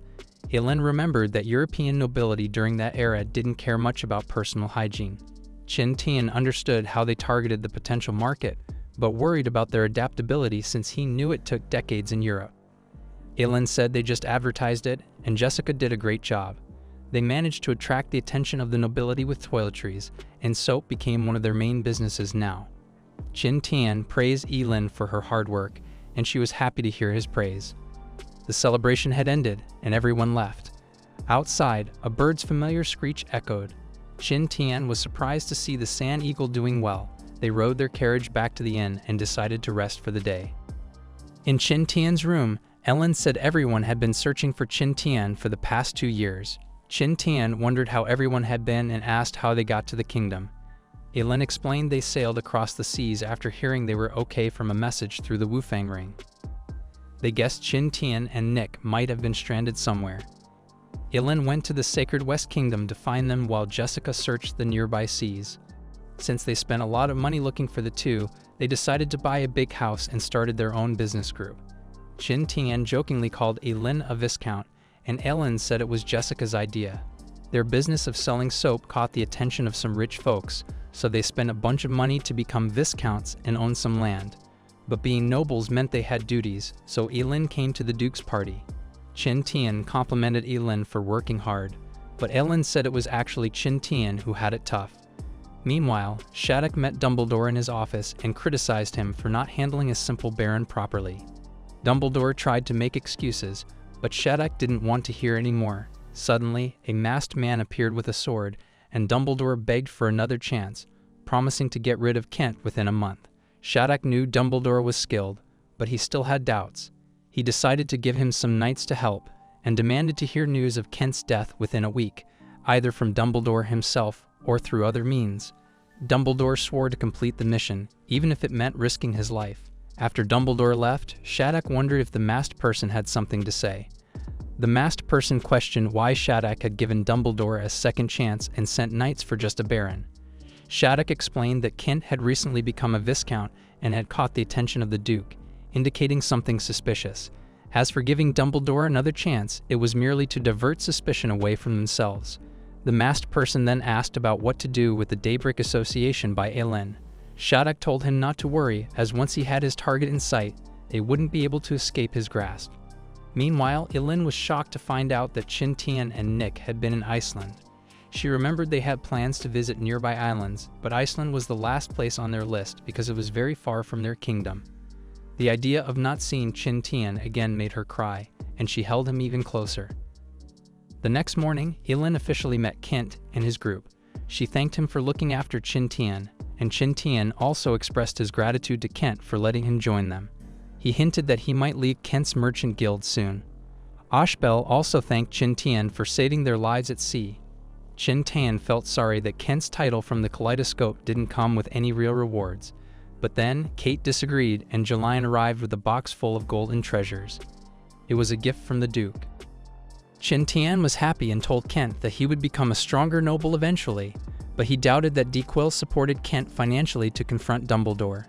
Elin remembered that European nobility during that era didn't care much about personal hygiene. Qin Tian understood how they targeted the potential market, but worried about their adaptability since he knew it took decades in Europe. Elin said they just advertised it, and Jessica did a great job. They managed to attract the attention of the nobility with toiletries, and soap became one of their main businesses now. Qin Tian praised Elin for her hard work, and she was happy to hear his praise. The celebration had ended, and everyone left. Outside, a bird's familiar screech echoed. Qin Tian was surprised to see the sand eagle doing well. They rode their carriage back to the inn and decided to rest for the day. In Qin Tian's room, Elin said everyone had been searching for Qin Tian for the past 2 years. Qin Tian wondered how everyone had been and asked how they got to the kingdom. Elin explained they sailed across the seas after hearing they were okay from a message through the Wufang ring. They guessed Qin Tian and Nick might have been stranded somewhere. Elin went to the Sacred West Kingdom to find them while Jessica searched the nearby seas. Since they spent a lot of money looking for the two, they decided to buy a big house and started their own business group. Qin Tian jokingly called Elin a viscount, and Elin said it was Jessica's idea. Their business of selling soap caught the attention of some rich folks, so they spent a bunch of money to become viscounts and own some land. But being nobles meant they had duties, so Elin came to the Duke's party. Qin Tian complimented Elin for working hard, but Elin said it was actually Qin Tian who had it tough. Meanwhile, Shattuck met Dumbledore in his office and criticized him for not handling a simple baron properly. Dumbledore tried to make excuses, but Shattuck didn't want to hear any more. Suddenly, a masked man appeared with a sword, and Dumbledore begged for another chance, promising to get rid of Kent within a month. Shattuck knew Dumbledore was skilled, but he still had doubts. He decided to give him some knights to help, and demanded to hear news of Kent's death within a week, either from Dumbledore himself or through other means. Dumbledore swore to complete the mission, even if it meant risking his life. After Dumbledore left, Shattuck wondered if the masked person had something to say. The masked person questioned why Shattuck had given Dumbledore a second chance and sent knights for just a baron. Shattuck explained that Kent had recently become a viscount and had caught the attention of the Duke, indicating something suspicious. As for giving Dumbledore another chance, it was merely to divert suspicion away from themselves. The masked person then asked about what to do with the Daybreak Association by Elin. Shattuck told him not to worry, as once he had his target in sight, they wouldn't be able to escape his grasp. Meanwhile, Elin was shocked to find out that Qin Tian and Nick had been in Iceland. She remembered they had plans to visit nearby islands, but Iceland was the last place on their list because it was very far from their kingdom. The idea of not seeing Qin Tian again made her cry, and she held him even closer. The next morning, Elin officially met Kent and his group. She thanked him for looking after Qin Tian, and Qin Tian also expressed his gratitude to Kent for letting him join them. He hinted that he might leave Kent's merchant guild soon. Ashbel also thanked Qin Tian for saving their lives at sea. Qin Tian felt sorry that Kent's title from the kaleidoscope didn't come with any real rewards. But then, Kate disagreed, and Jeline arrived with a box full of golden treasures. It was a gift from the Duke. Qin Tian was happy and told Kent that he would become a stronger noble eventually, but he doubted that Dequil supported Kent financially to confront Dumbledore.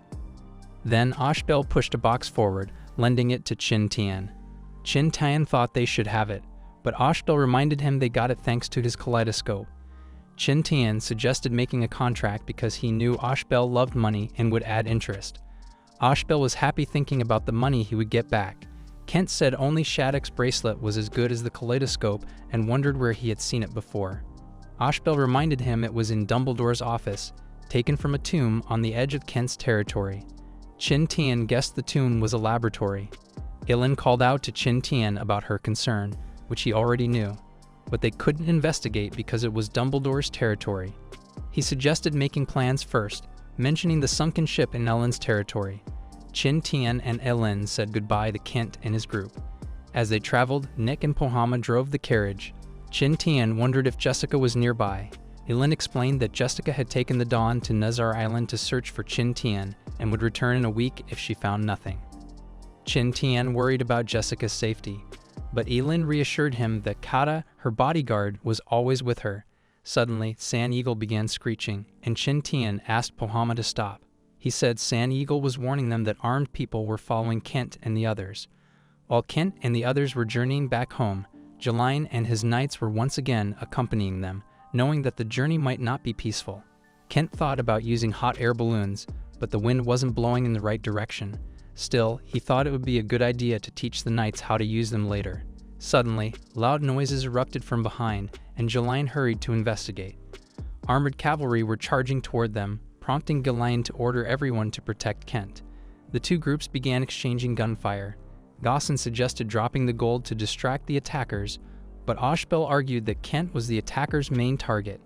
Then Ashbel pushed a box forward, lending it to Qin Tian. Qin Tian thought they should have it, but Ashbel reminded him they got it thanks to his kaleidoscope. Qin Tian suggested making a contract because he knew Ashbel loved money and would add interest. Ashbel was happy thinking about the money he would get back. Kent said only Shattuck's bracelet was as good as the kaleidoscope and wondered where he had seen it before. Ashbel reminded him it was in Dumbledore's office, taken from a tomb on the edge of Kent's territory. Qin Tian guessed the tomb was a laboratory. Elin called out to Qin Tian about her concern, which he already knew, but they couldn't investigate because it was Dumbledore's territory. He suggested making plans first, mentioning the sunken ship in Elin's territory. Qin Tian and Elin said goodbye to Kent and his group. As they traveled, Nick and Pohama drove the carriage. Qin Tian wondered if Jessica was nearby. Elin explained that Jessica had taken the Dawn to Nazar Island to search for Qin Tian and would return in a week if she found nothing. Qin Tian worried about Jessica's safety, but Elin reassured him that Kata, her bodyguard, was always with her. Suddenly, San Eagle began screeching, and Qin Tian asked Pohama to stop. He said San Eagle was warning them that armed people were following Kent and the others. While Kent and the others were journeying back home, Jeline and his knights were once again accompanying them, knowing that the journey might not be peaceful. Kent thought about using hot air balloons, but the wind wasn't blowing in the right direction. Still, he thought it would be a good idea to teach the knights how to use them later. Suddenly, loud noises erupted from behind, and Jeline hurried to investigate. Armored cavalry were charging toward them, prompting Ghislaine to order everyone to protect Kent. The two groups began exchanging gunfire. Gaussen suggested dropping the gold to distract the attackers, but Ashbel argued that Kent was the attackers' main target.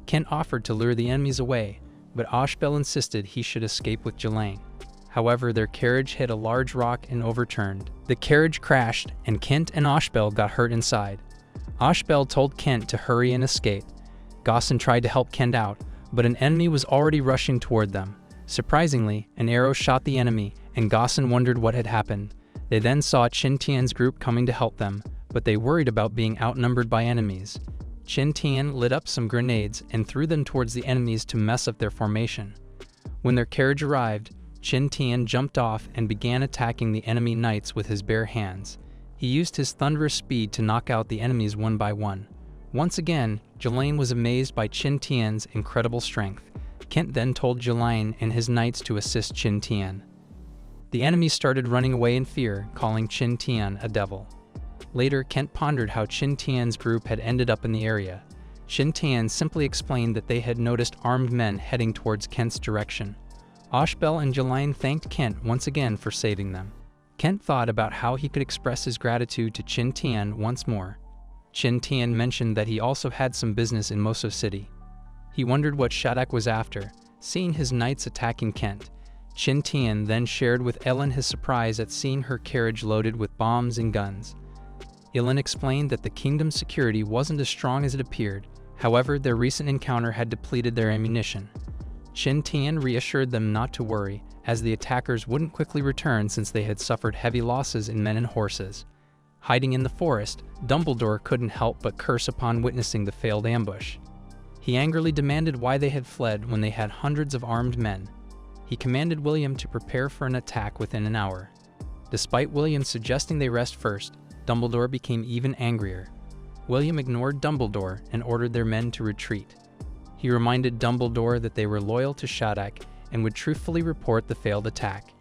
Kent offered to lure the enemies away, but Ashbel insisted he should escape with Ghislaine. However, their carriage hit a large rock and overturned. The carriage crashed, and Kent and Ashbel got hurt inside. Ashbel told Kent to hurry and escape. Gaussen tried to help Kent out, but an enemy was already rushing toward them. Surprisingly, an arrow shot the enemy, and Gaussen wondered what had happened. They then saw Qin Tian's group coming to help them, but they worried about being outnumbered by enemies. Qin Tian lit up some grenades and threw them towards the enemies to mess up their formation. When their carriage arrived, Qin Tian jumped off and began attacking the enemy knights with his bare hands. He used his thunderous speed to knock out the enemies one by one. Once again, Ghislaine was amazed by Qin Tian's incredible strength. Kent then told Ghislaine and his knights to assist Qin Tian. The enemies started running away in fear, calling Qin Tian a devil. Later, Kent pondered how Qin Tian's group had ended up in the area. Qin Tian simply explained that they had noticed armed men heading towards Kent's direction. Ashbel and Ghislaine thanked Kent once again for saving them. Kent thought about how he could express his gratitude to Qin Tian once more. Qin Tian mentioned that he also had some business in Moso City. He wondered what Shadok was after, seeing his knights attacking Kent. Qin Tian then shared with Ellen his surprise at seeing her carriage loaded with bombs and guns. Ellen explained that the kingdom's security wasn't as strong as it appeared. However, their recent encounter had depleted their ammunition. Qin Tian reassured them not to worry, as the attackers wouldn't quickly return since they had suffered heavy losses in men and horses. Hiding in the forest, Dumbledore couldn't help but curse upon witnessing the failed ambush. He angrily demanded why they had fled when they had hundreds of armed men. He commanded William to prepare for an attack within an hour. Despite William suggesting they rest first, Dumbledore became even angrier. William ignored Dumbledore and ordered their men to retreat. He reminded Dumbledore that they were loyal to Shadok and would truthfully report the failed attack.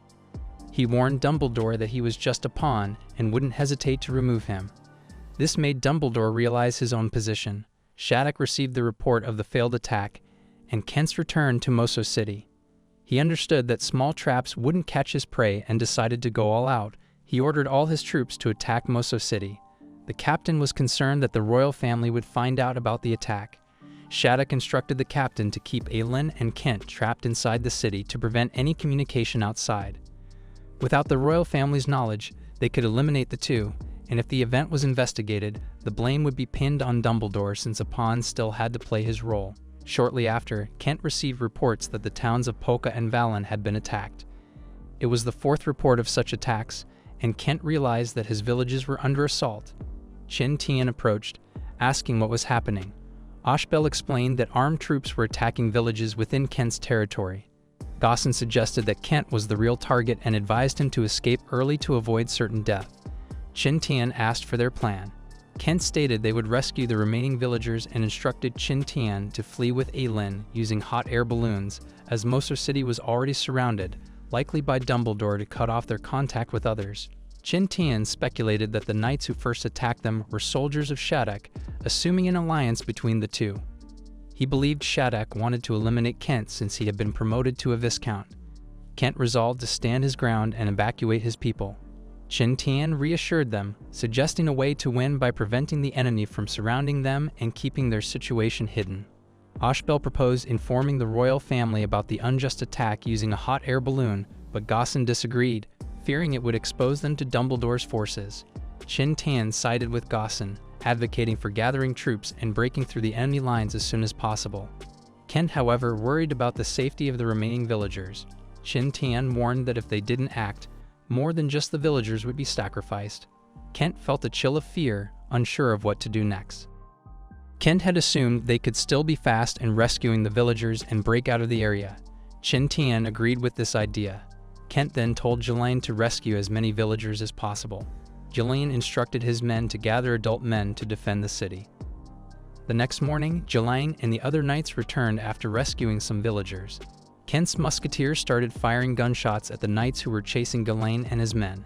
He warned Dumbledore that he was just a pawn and wouldn't hesitate to remove him. This made Dumbledore realize his own position. Shadok received the report of the failed attack, and Kent's return to Moso City. He understood that small traps wouldn't catch his prey and decided to go all out. He ordered all his troops to attack Moso City. The captain was concerned that the royal family would find out about the attack. Shadok instructed the captain to keep Aelin and Kent trapped inside the city to prevent any communication outside. Without the royal family's knowledge, they could eliminate the two, and if the event was investigated, the blame would be pinned on Dumbledore since a pawn still had to play his role. Shortly after, Kent received reports that the towns of Polka and Valen had been attacked. It was the fourth report of such attacks, and Kent realized that his villages were under assault. Qin Tian approached, asking what was happening. Ashbel explained that armed troops were attacking villages within Kent's territory. Gaussen suggested that Kent was the real target and advised him to escape early to avoid certain death. Qin Tian asked for their plan. Kent stated they would rescue the remaining villagers and instructed Qin Tian to flee with Aelin using hot air balloons, as Moso City was already surrounded, likely by Dumbledore to cut off their contact with others. Qin Tian speculated that the knights who first attacked them were soldiers of Shadok, assuming an alliance between the two. He believed Shadok wanted to eliminate Kent since he had been promoted to a viscount. Kent resolved to stand his ground and evacuate his people. Qin Tian reassured them, suggesting a way to win by preventing the enemy from surrounding them and keeping their situation hidden. Ashbel proposed informing the royal family about the unjust attack using a hot air balloon, but Gaussen disagreed, fearing it would expose them to Dumbledore's forces. Qin Tian sided with Gaussen, advocating for gathering troops and breaking through the enemy lines as soon as possible. Kent, however, worried about the safety of the remaining villagers. Qin Tian warned that if they didn't act, more than just the villagers would be sacrificed. Kent felt a chill of fear, unsure of what to do next. Kent had assumed they could still be fast in rescuing the villagers and break out of the area. Qin Tian agreed with this idea. Kent then told Ghislaine to rescue as many villagers as possible. Ghislaine instructed his men to gather adult men to defend the city. The next morning, Ghislaine and the other knights returned after rescuing some villagers. Kent's musketeers started firing gunshots at the knights who were chasing Ghislaine and his men.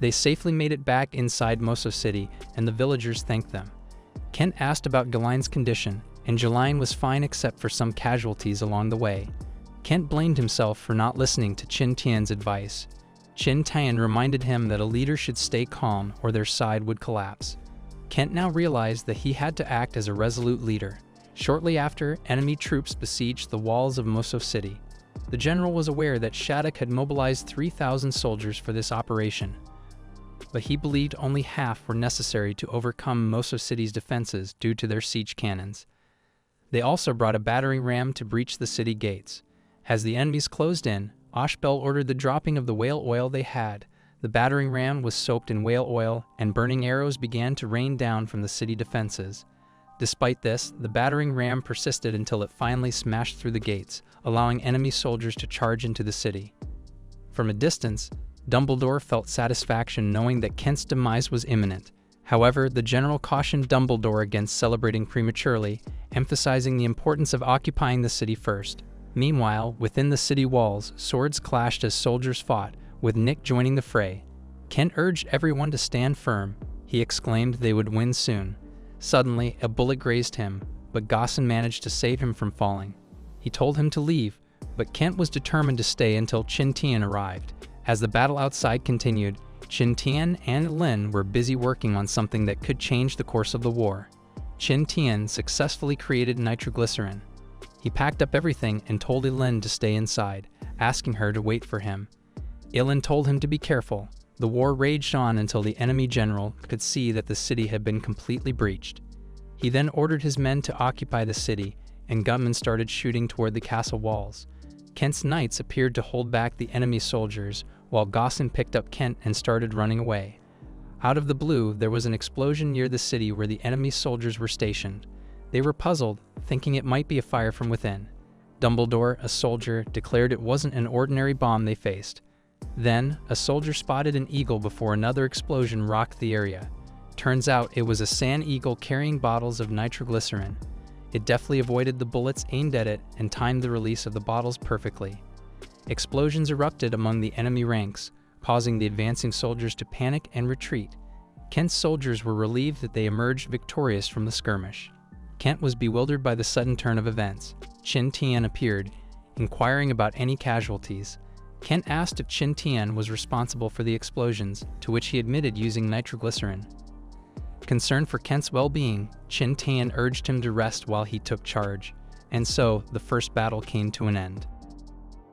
They safely made it back inside Moso City, and the villagers thanked them. Kent asked about Ghislaine's condition, and Ghislaine was fine except for some casualties along the way. Kent blamed himself for not listening to Qin Tian's advice. Qin Tian reminded him that a leader should stay calm or their side would collapse. Kent now realized that he had to act as a resolute leader. Shortly after, enemy troops besieged the walls of Moso City. The general was aware that Shattuck had mobilized 3,000 soldiers for this operation, but he believed only half were necessary to overcome Moso City's defenses due to their siege cannons. They also brought a battering ram to breach the city gates. As the enemies closed in, Ashbel ordered the dropping of the whale oil they had. The battering ram was soaked in whale oil, and burning arrows began to rain down from the city defenses. Despite this, the battering ram persisted until it finally smashed through the gates, allowing enemy soldiers to charge into the city. From a distance, Dumbledore felt satisfaction knowing that Kent's demise was imminent. However, the general cautioned Dumbledore against celebrating prematurely, emphasizing the importance of occupying the city first. Meanwhile, within the city walls, swords clashed as soldiers fought, with Nick joining the fray. Kent urged everyone to stand firm. He exclaimed they would win soon. Suddenly, a bullet grazed him, but Gaussen managed to save him from falling. He told him to leave, but Kent was determined to stay until Qin Tian arrived. As the battle outside continued, Qin Tian and Lin were busy working on something that could change the course of the war. Qin Tian successfully created nitroglycerin. He packed up everything and told Elin to stay inside, asking her to wait for him. Elin told him to be careful. The war raged on until the enemy general could see that the city had been completely breached. He then ordered his men to occupy the city, and gunmen started shooting toward the castle walls. Kent's knights appeared to hold back the enemy soldiers, while Gaussen picked up Kent and started running away. Out of the blue, there was an explosion near the city where the enemy soldiers were stationed. They were puzzled, thinking it might be a fire from within. Dumbledore, a soldier, declared it wasn't an ordinary bomb they faced. Then, a soldier spotted an eagle before another explosion rocked the area. Turns out it was a sand eagle carrying bottles of nitroglycerin. It deftly avoided the bullets aimed at it and timed the release of the bottles perfectly. Explosions erupted among the enemy ranks, causing the advancing soldiers to panic and retreat. Kent's soldiers were relieved that they emerged victorious from the skirmish. Kent was bewildered by the sudden turn of events. Qin Tian appeared, inquiring about any casualties. Kent asked if Qin Tian was responsible for the explosions, to which he admitted using nitroglycerin. Concerned for Kent's well-being, Qin Tian urged him to rest while he took charge, and so the first battle came to an end.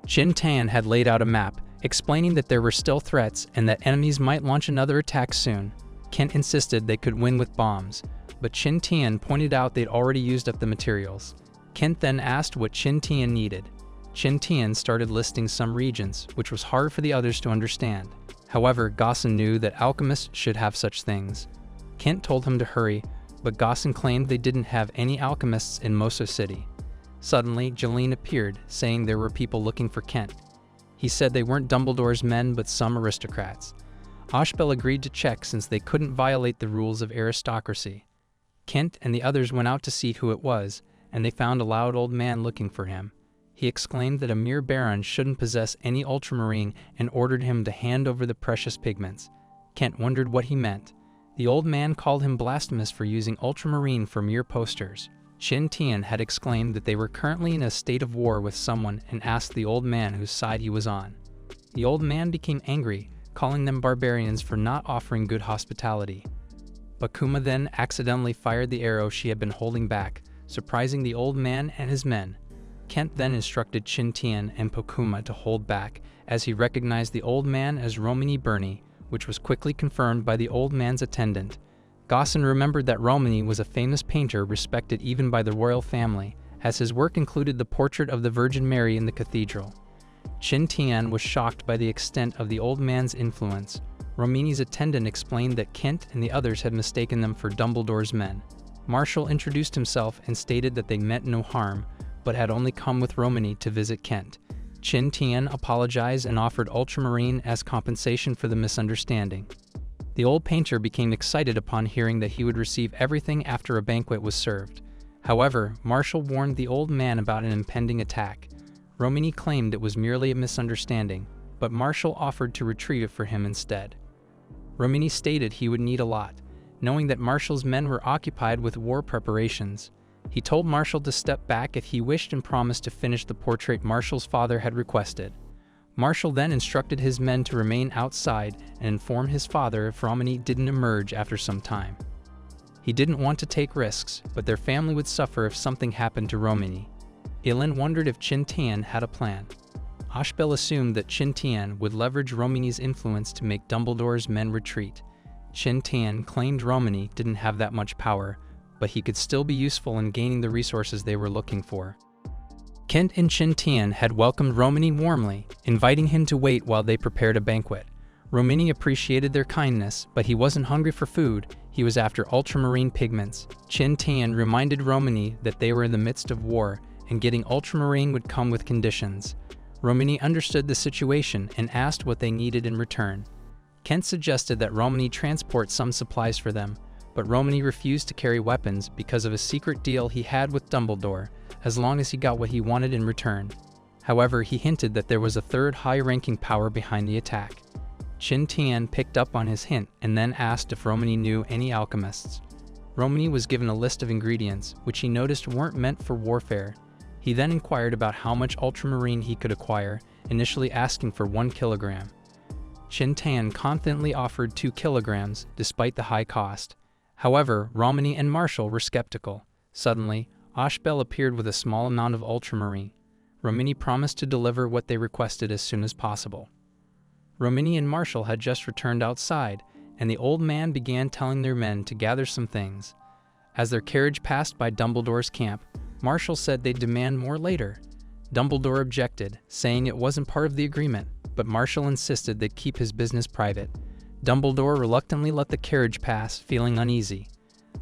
Qin Tian had laid out a map, explaining that there were still threats and that enemies might launch another attack soon. Kent insisted they could win with bombs, but Qin Tian pointed out they'd already used up the materials. Kent then asked what Qin Tian needed. Qin Tian started listing some regions, which was hard for the others to understand. However, Gaussen knew that alchemists should have such things. Kent told him to hurry, but Gaussen claimed they didn't have any alchemists in Moso City. Suddenly, Jeline appeared, saying there were people looking for Kent. He said they weren't Dumbledore's men, but some aristocrats. Ashbel agreed to check since they couldn't violate the rules of aristocracy. Kent and the others went out to see who it was, and they found a loud old man looking for him. He exclaimed that a mere baron shouldn't possess any ultramarine and ordered him to hand over the precious pigments. Kent wondered what he meant. The old man called him blasphemous for using ultramarine for mere posters. Qin Tian had exclaimed that they were currently in a state of war with someone and asked the old man whose side he was on. The old man became angry, calling them barbarians for not offering good hospitality. Bakuma then accidentally fired the arrow she had been holding back, surprising the old man and his men. Kent then instructed Qin Tian and Bakuma to hold back, as he recognized the old man as Romany Burney, which was quickly confirmed by the old man's attendant. Gaussen remembered that Romany was a famous painter respected even by the royal family, as his work included the portrait of the Virgin Mary in the cathedral. Qin Tian was shocked by the extent of the old man's influence. Romany's attendant explained that Kent and the others had mistaken them for Dumbledore's men. Marshall introduced himself and stated that they meant no harm, but had only come with Romany to visit Kent. Qin Tian apologized and offered ultramarine as compensation for the misunderstanding. The old painter became excited upon hearing that he would receive everything after a banquet was served. However, Marshall warned the old man about an impending attack. Romany claimed it was merely a misunderstanding, but Marshall offered to retrieve it for him instead. Romany stated he would need a lot, knowing that Marshall's men were occupied with war preparations. He told Marshall to step back if he wished and promised to finish the portrait Marshall's father had requested. Marshall then instructed his men to remain outside and inform his father if Romney didn't emerge after some time. He didn't want to take risks, but their family would suffer if something happened to Romney. Elin wondered if Qin Tian had a plan. Ashbel assumed that Qin Tian would leverage Romney's influence to make Dumbledore's men retreat. Qin Tian claimed Romney didn't have that much power, but he could still be useful in gaining the resources they were looking for. Kent and Qin Tian had welcomed Romney warmly, inviting him to wait while they prepared a banquet. Romney appreciated their kindness, but he wasn't hungry for food, he was after ultramarine pigments. Qin Tian reminded Romney that they were in the midst of war, and getting ultramarine would come with conditions. Romney understood the situation and asked what they needed in return. Kent suggested that Romney transport some supplies for them, but Romney refused to carry weapons because of a secret deal he had with Dumbledore, as long as he got what he wanted in return. However, he hinted that there was a third high-ranking power behind the attack. Qin Tian picked up on his hint and then asked if Romney knew any alchemists. Romney was given a list of ingredients, which he noticed weren't meant for warfare. He then inquired about how much ultramarine he could acquire, initially asking for 1 kilogram. Qin Tian confidently offered 2 kilograms, despite the high cost. However, Romney and Marshall were skeptical. Suddenly, Ashbel appeared with a small amount of ultramarine. Romney promised to deliver what they requested as soon as possible. Romney and Marshall had just returned outside, and the old man began telling their men to gather some things. As their carriage passed by Dumbledore's camp, Marshall said they'd demand more later. Dumbledore objected, saying it wasn't part of the agreement, but Marshall insisted they'd keep his business private. Dumbledore reluctantly let the carriage pass, feeling uneasy.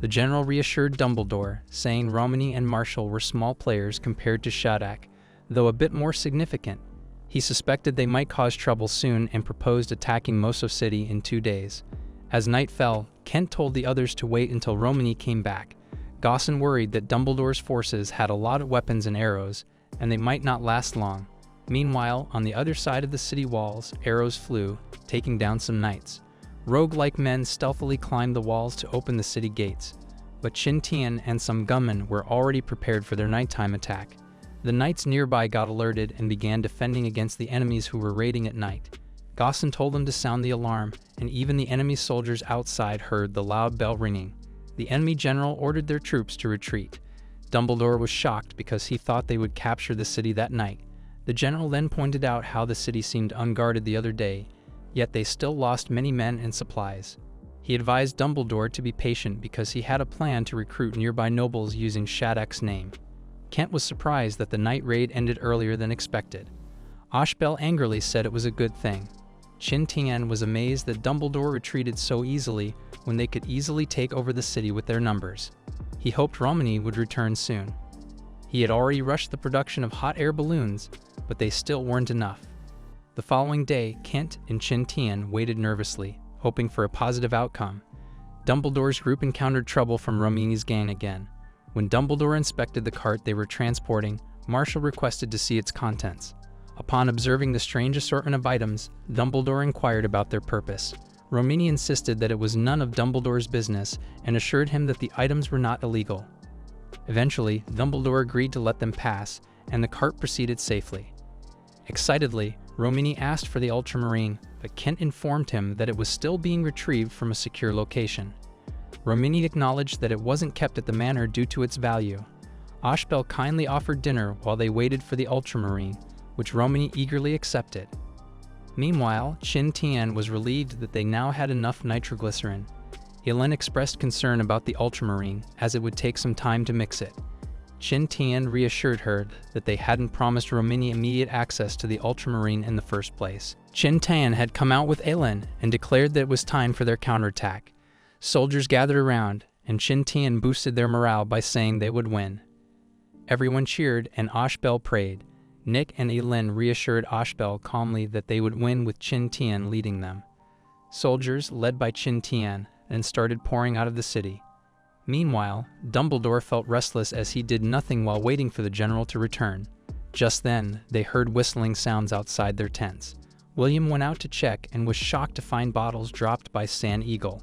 The general reassured Dumbledore, saying Romney and Marshall were small players compared to Shipwreck, though a bit more significant. He suspected they might cause trouble soon and proposed attacking Mosov City in 2 days. As night fell, Kent told the others to wait until Romney came back. Gaussen worried that Dumbledore's forces had a lot of weapons and arrows, and they might not last long. Meanwhile, on the other side of the city walls, arrows flew, taking down some knights. Rogue-like men stealthily climbed the walls to open the city gates, but Qin Tian and some gunmen were already prepared for their nighttime attack. The knights nearby got alerted and began defending against the enemies who were raiding at night. Gaussen told them to sound the alarm, and even the enemy soldiers outside heard the loud bell ringing. The enemy general ordered their troops to retreat. Dumbledore was shocked because he thought they would capture the city that night. The general then pointed out how the city seemed unguarded the other day, yet they still lost many men and supplies. He advised Dumbledore to be patient because he had a plan to recruit nearby nobles using Shipwreck's name. Kent was surprised that the night raid ended earlier than expected. Ashbel angrily said it was a good thing. Qin Tian was amazed that Dumbledore retreated so easily when they could easily take over the city with their numbers. He hoped Romney would return soon. He had already rushed the production of hot air balloons, but they still weren't enough. The following day, Kent and Qin Tian waited nervously, hoping for a positive outcome. Dumbledore's group encountered trouble from Romney's gang again. When Dumbledore inspected the cart they were transporting, Marshall requested to see its contents. Upon observing the strange assortment of items, Dumbledore inquired about their purpose. Romney insisted that it was none of Dumbledore's business and assured him that the items were not illegal. Eventually, Dumbledore agreed to let them pass, and the cart proceeded safely. Excitedly, Romney asked for the ultramarine, but Kent informed him that it was still being retrieved from a secure location. Romney acknowledged that it wasn't kept at the manor due to its value. Ashbel kindly offered dinner while they waited for the ultramarine, which Romney eagerly accepted. Meanwhile, Qin Tian was relieved that they now had enough nitroglycerin. Elin expressed concern about the ultramarine, as it would take some time to mix it. Qin Tian reassured her that they hadn't promised Romney immediate access to the ultramarine in the first place. Qin Tian had come out with Elin and declared that it was time for their counterattack. Soldiers gathered around, and Qin Tian boosted their morale by saying they would win. Everyone cheered, and Ashbel prayed. Nick and Elin reassured Ashbel calmly that they would win with Qin Tian leading them. Soldiers, led by Qin Tian, then started pouring out of the city. Meanwhile, Dumbledore felt restless as he did nothing while waiting for the general to return. Just then, they heard whistling sounds outside their tents. William went out to check and was shocked to find bottles dropped by Sand Eagle.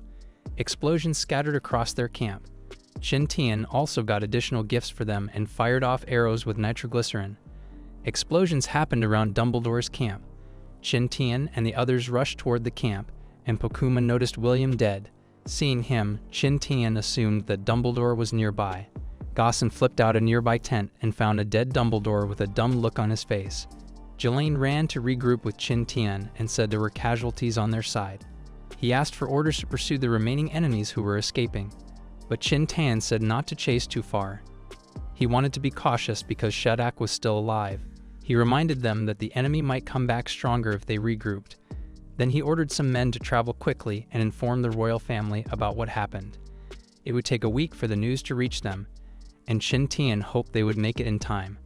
Explosions scattered across their camp. Qin Tian also got additional gifts for them and fired off arrows with nitroglycerin. Explosions happened around Dumbledore's camp. Qin Tian and the others rushed toward the camp, and Pokuma noticed William dead. Seeing him, Qin Tian assumed that Dumbledore was nearby. Gaussen flipped out a nearby tent and found a dead Dumbledore with a dumb look on his face. Jelaine ran to regroup with Qin Tian and said there were casualties on their side. He asked for orders to pursue the remaining enemies who were escaping, but Qin Tian said not to chase too far. He wanted to be cautious because Shipwreck was still alive. He reminded them that the enemy might come back stronger if they regrouped. Then he ordered some men to travel quickly and inform the royal family about what happened. It would take a week for the news to reach them, and Qin Tian hoped they would make it in time.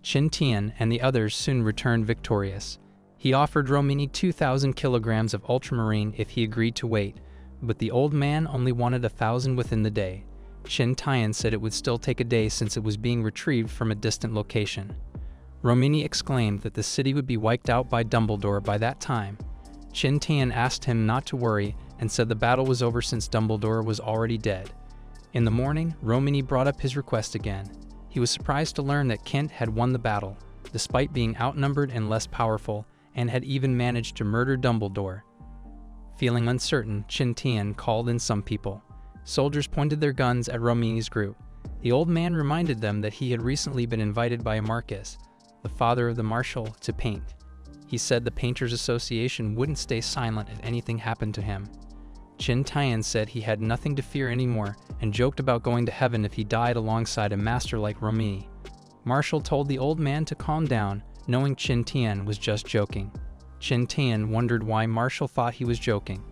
Qin Tian and the others soon returned victorious. He offered Romini 2,000 kilograms of ultramarine if he agreed to wait, but the old man only wanted 1,000 within the day. Qin Tian said it would still take a day since it was being retrieved from a distant location. Romini exclaimed that the city would be wiped out by Dumbledore by that time. Qin Tian asked him not to worry and said the battle was over since Dumbledore was already dead. In the morning, Romini brought up his request again. He was surprised to learn that Kent had won the battle, despite being outnumbered and less powerful, and had even managed to murder Dumbledore. Feeling uncertain, Qin Tian called in some people. Soldiers pointed their guns at Romini's group. The old man reminded them that he had recently been invited by Marcus, the father of the marshal, to paint. He said the Painters Association wouldn't stay silent if anything happened to him. Qin Tian said he had nothing to fear anymore and joked about going to heaven if he died alongside a master like Romini. Marshal told the old man to calm down, knowing Qin Tian was just joking. Qin Tian wondered why Marshal thought he was joking.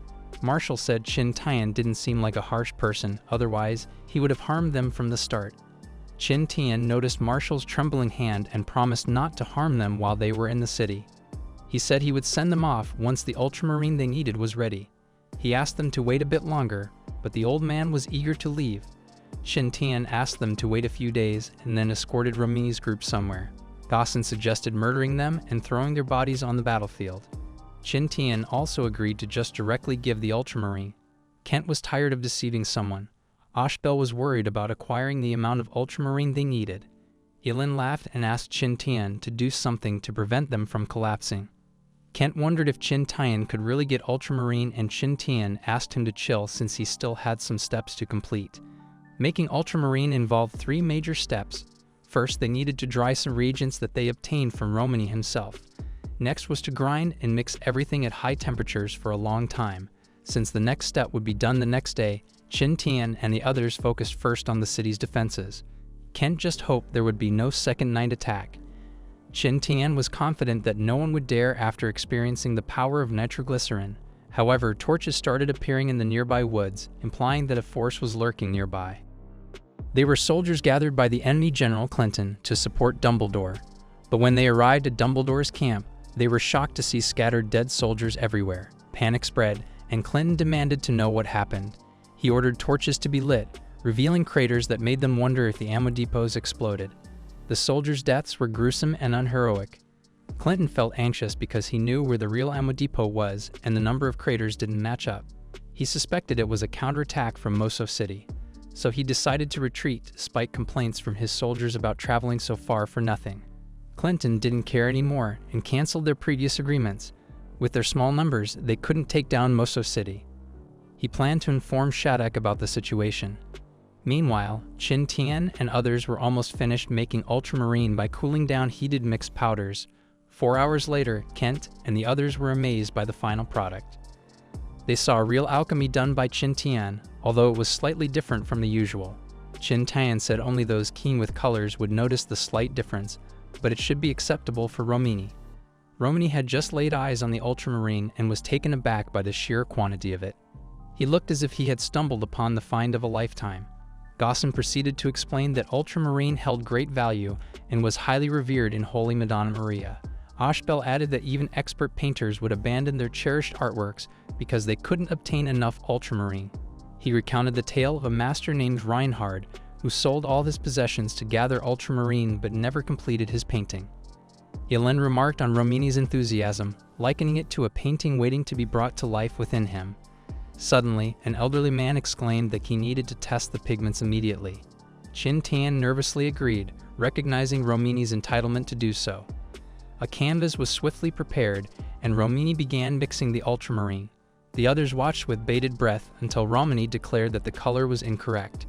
Marshal said Qin Tian didn't seem like a harsh person, otherwise he would have harmed them from the start. Qin Tian noticed Marshal's trembling hand and promised not to harm them while they were in the city. He said he would send them off once the ultramarine they needed was ready. He asked them to wait a bit longer, but the old man was eager to leave. Qin Tian asked them to wait a few days and then escorted Romini's group somewhere. Gaussen suggested murdering them and throwing their bodies on the battlefield. Qin Tian also agreed to just directly give the ultramarine. Kent was tired of deceiving someone. Ashbel was worried about acquiring the amount of ultramarine they needed. Yilin laughed and asked Qin Tian to do something to prevent them from collapsing. Kent wondered if Qin Tian could really get ultramarine, and Qin Tian asked him to chill since he still had some steps to complete. Making ultramarine involved 3 major steps. First, they needed to dry some reagents that they obtained from Romini himself. Next was to grind and mix everything at high temperatures for a long time. Since the next step would be done the next day, Qin Tian and the others focused first on the city's defenses. Kent just hoped there would be no second night attack. Qin Tian was confident that no one would dare after experiencing the power of nitroglycerin. However, torches started appearing in the nearby woods, implying that a force was lurking nearby. They were soldiers gathered by the enemy General Clinton to support Dumbledore. But when they arrived at Dumbledore's camp, they were shocked to see scattered dead soldiers everywhere. Panic spread, and Clinton demanded to know what happened. He ordered torches to be lit, revealing craters that made them wonder if the ammo depots exploded. The soldiers' deaths were gruesome and unheroic. Clinton felt anxious because he knew where the real ammo depot was, and the number of craters didn't match up. He suspected it was a counterattack from Moso City. So he decided to retreat despite complaints from his soldiers about traveling so far for nothing. Clinton didn't care anymore and canceled their previous agreements. With their small numbers, they couldn't take down Moso City. He planned to inform Shipwreck about the situation. Meanwhile, Qin Tian and others were almost finished making ultramarine by cooling down heated mixed powders. 4 hours later, Kent and the others were amazed by the final product. They saw real alchemy done by Qin Tian, although it was slightly different from the usual. Qin Tian said only those keen with colors would notice the slight difference, but it should be acceptable for Romini. Romini had just laid eyes on the ultramarine and was taken aback by the sheer quantity of it. He looked as if he had stumbled upon the find of a lifetime. Gaussen proceeded to explain that ultramarine held great value and was highly revered in Holy Madonna Maria. Ashbel added that even expert painters would abandon their cherished artworks because they couldn't obtain enough ultramarine. He recounted the tale of a master named Reinhard who sold all his possessions to gather ultramarine but never completed his painting. Yilin remarked on Romini's enthusiasm, likening it to a painting waiting to be brought to life within him. Suddenly, an elderly man exclaimed that he needed to test the pigments immediately. Qin Tian nervously agreed, recognizing Romini's entitlement to do so. A canvas was swiftly prepared, and Romini began mixing the ultramarine. The others watched with bated breath until Romini declared that the color was incorrect.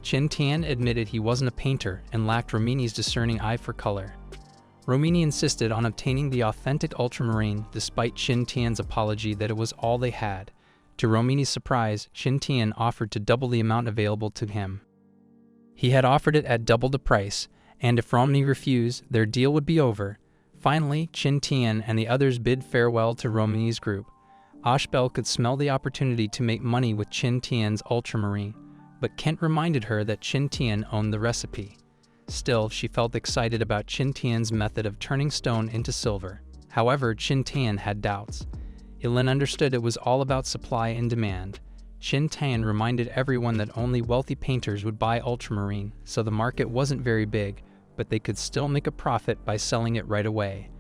Qin Tian admitted he wasn't a painter and lacked Romini's discerning eye for color. Romini insisted on obtaining the authentic ultramarine despite Qin Tian's apology that it was all they had. To Romini's surprise, Qin Tian offered to double the amount available to him. He had offered it at double the price, and if Romini refused, their deal would be over. Finally, Qin Tian and the others bid farewell to Romini's group. Ashbel could smell the opportunity to make money with Qin Tian's ultramarine, but Kent reminded her that Qin Tian owned the recipe. Still, she felt excited about Qin Tian's method of turning stone into silver. However, Qin Tian had doubts. Ilin understood it was all about supply and demand. Qin Tian reminded everyone that only wealthy painters would buy ultramarine, so the market wasn't very big, but they could still make a profit by selling it right away.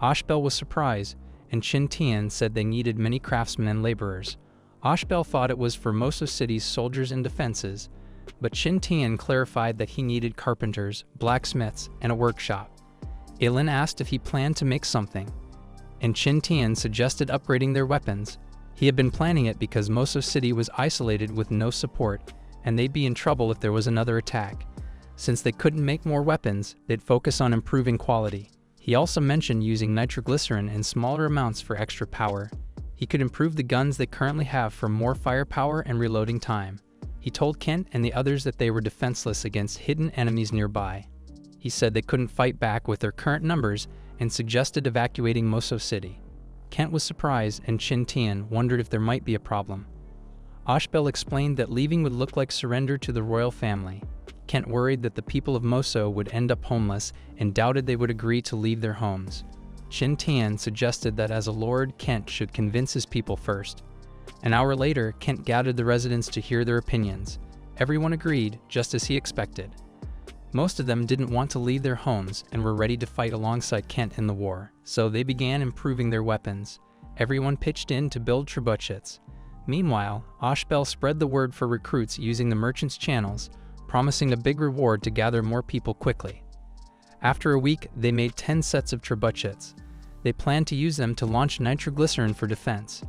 Ashbel was surprised, and Qin Tian said they needed many craftsmen and laborers. Ashbel thought it was for most of city's soldiers and defenses, but Qin Tian clarified that he needed carpenters, blacksmiths, and a workshop. Ilin asked if he planned to make something, and Qin Tian suggested upgrading their weapons. He had been planning it because Moso City was isolated with no support, and they'd be in trouble if there was another attack. Since they couldn't make more weapons, they'd focus on improving quality. He also mentioned using nitroglycerin in smaller amounts for extra power. He could improve the guns they currently have for more firepower and reloading time. He told Kent and the others that they were defenseless against hidden enemies nearby. He said they couldn't fight back with their current numbers and suggested evacuating Moso City. Kent was surprised, and Qin Tian wondered if there might be a problem. Ashbel explained that leaving would look like surrender to the royal family. Kent worried that the people of Moso would end up homeless and doubted they would agree to leave their homes. Qin Tian suggested that as a lord, Kent should convince his people first. An hour later, Kent gathered the residents to hear their opinions. Everyone agreed, just as he expected. Most of them didn't want to leave their homes and were ready to fight alongside Kent in the war, so they began improving their weapons. Everyone pitched in to build trebuchets. Meanwhile, Ashbel spread the word for recruits using the merchants' channels, promising a big reward to gather more people quickly. After a week, they made 10 sets of trebuchets. They planned to use them to launch nitroglycerin for defense.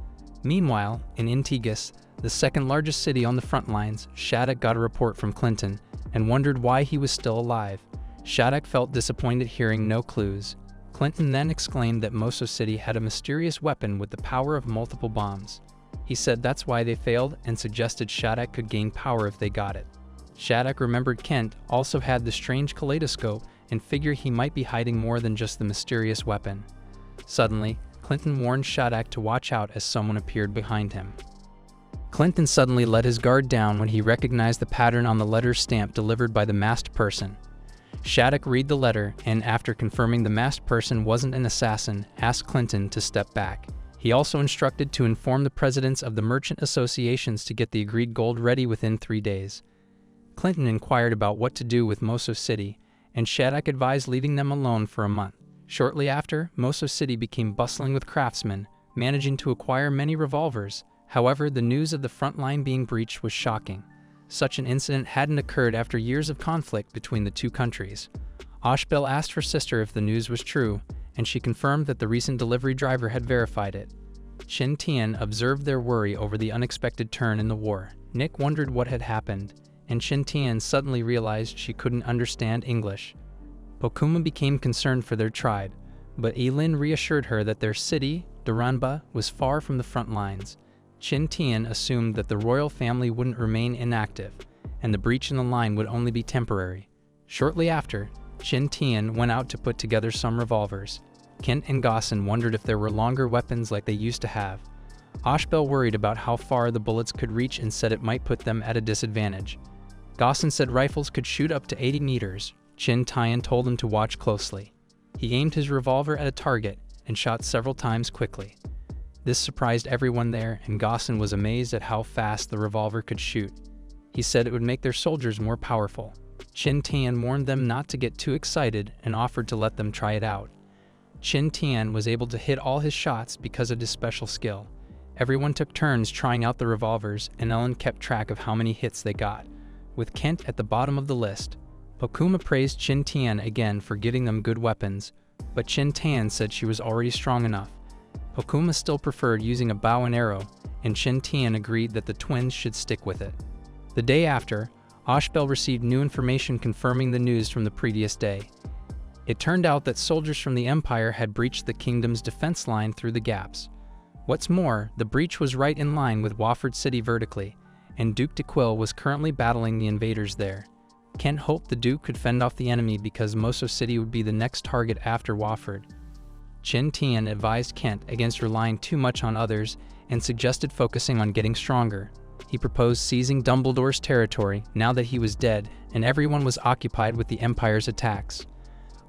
Meanwhile, in Intigus, the second largest city on the front lines, Shattuck got a report from Clinton and wondered why he was still alive. Shattuck felt disappointed hearing no clues. Clinton then exclaimed that Moso City had a mysterious weapon with the power of multiple bombs. He said that's why they failed and suggested Shattuck could gain power if they got it. Shattuck remembered Kent also had the strange kaleidoscope and figured he might be hiding more than just the mysterious weapon. Suddenly, Clinton warned Shattuck to watch out as someone appeared behind him. Clinton suddenly let his guard down when he recognized the pattern on the letter's stamp delivered by the masked person. Shattuck read the letter and, after confirming the masked person wasn't an assassin, asked Clinton to step back. He also instructed to inform the presidents of the merchant associations to get the agreed gold ready within 3 days. Clinton inquired about what to do with Moso City, and Shattuck advised leaving them alone for a month. Shortly after, Moso City became bustling with craftsmen, managing to acquire many revolvers. However, the news of the front line being breached was shocking. Such an incident hadn't occurred after years of conflict between the two countries. Ashbel asked her sister if the news was true, and she confirmed that the recent delivery driver had verified it. Qin Tian observed their worry over the unexpected turn in the war. Nick wondered what had happened, and Qin Tian suddenly realized she couldn't understand English. Pokuma became concerned for their tribe, but Ilin reassured her that their city, Duranba, was far from the front lines. Qin Tian assumed that the royal family wouldn't remain inactive, and the breach in the line would only be temporary. Shortly after, Qin Tian went out to put together some revolvers. Kent and Gosson wondered if there were longer weapons like they used to have. Ashbel worried about how far the bullets could reach and said it might put them at a disadvantage. Gosson said rifles could shoot up to 80 meters. Qin Tian told him to watch closely. He aimed his revolver at a target and shot several times quickly. This surprised everyone there, and Gosson was amazed at how fast the revolver could shoot. He said it would make their soldiers more powerful. Qin Tian warned them not to get too excited and offered to let them try it out. Qin Tian was able to hit all his shots because of his special skill. Everyone took turns trying out the revolvers, and Ellen kept track of how many hits they got, with Kent at the bottom of the list. Pokuma praised Qin Tian again for giving them good weapons, but Qin Tian said she was already strong enough. Pokuma still preferred using a bow and arrow, and Qin Tian agreed that the twins should stick with it. The day after, Ashbel received new information confirming the news from the previous day. It turned out that soldiers from the Empire had breached the kingdom's defense line through the gaps. What's more, the breach was right in line with Wofford City vertically, and Duke de Quille was currently battling the invaders there. Kent hoped the Duke could fend off the enemy because Moso City would be the next target after Wofford. Qin Tian advised Kent against relying too much on others and suggested focusing on getting stronger. He proposed seizing Dumbledore's territory now that he was dead and everyone was occupied with the Empire's attacks.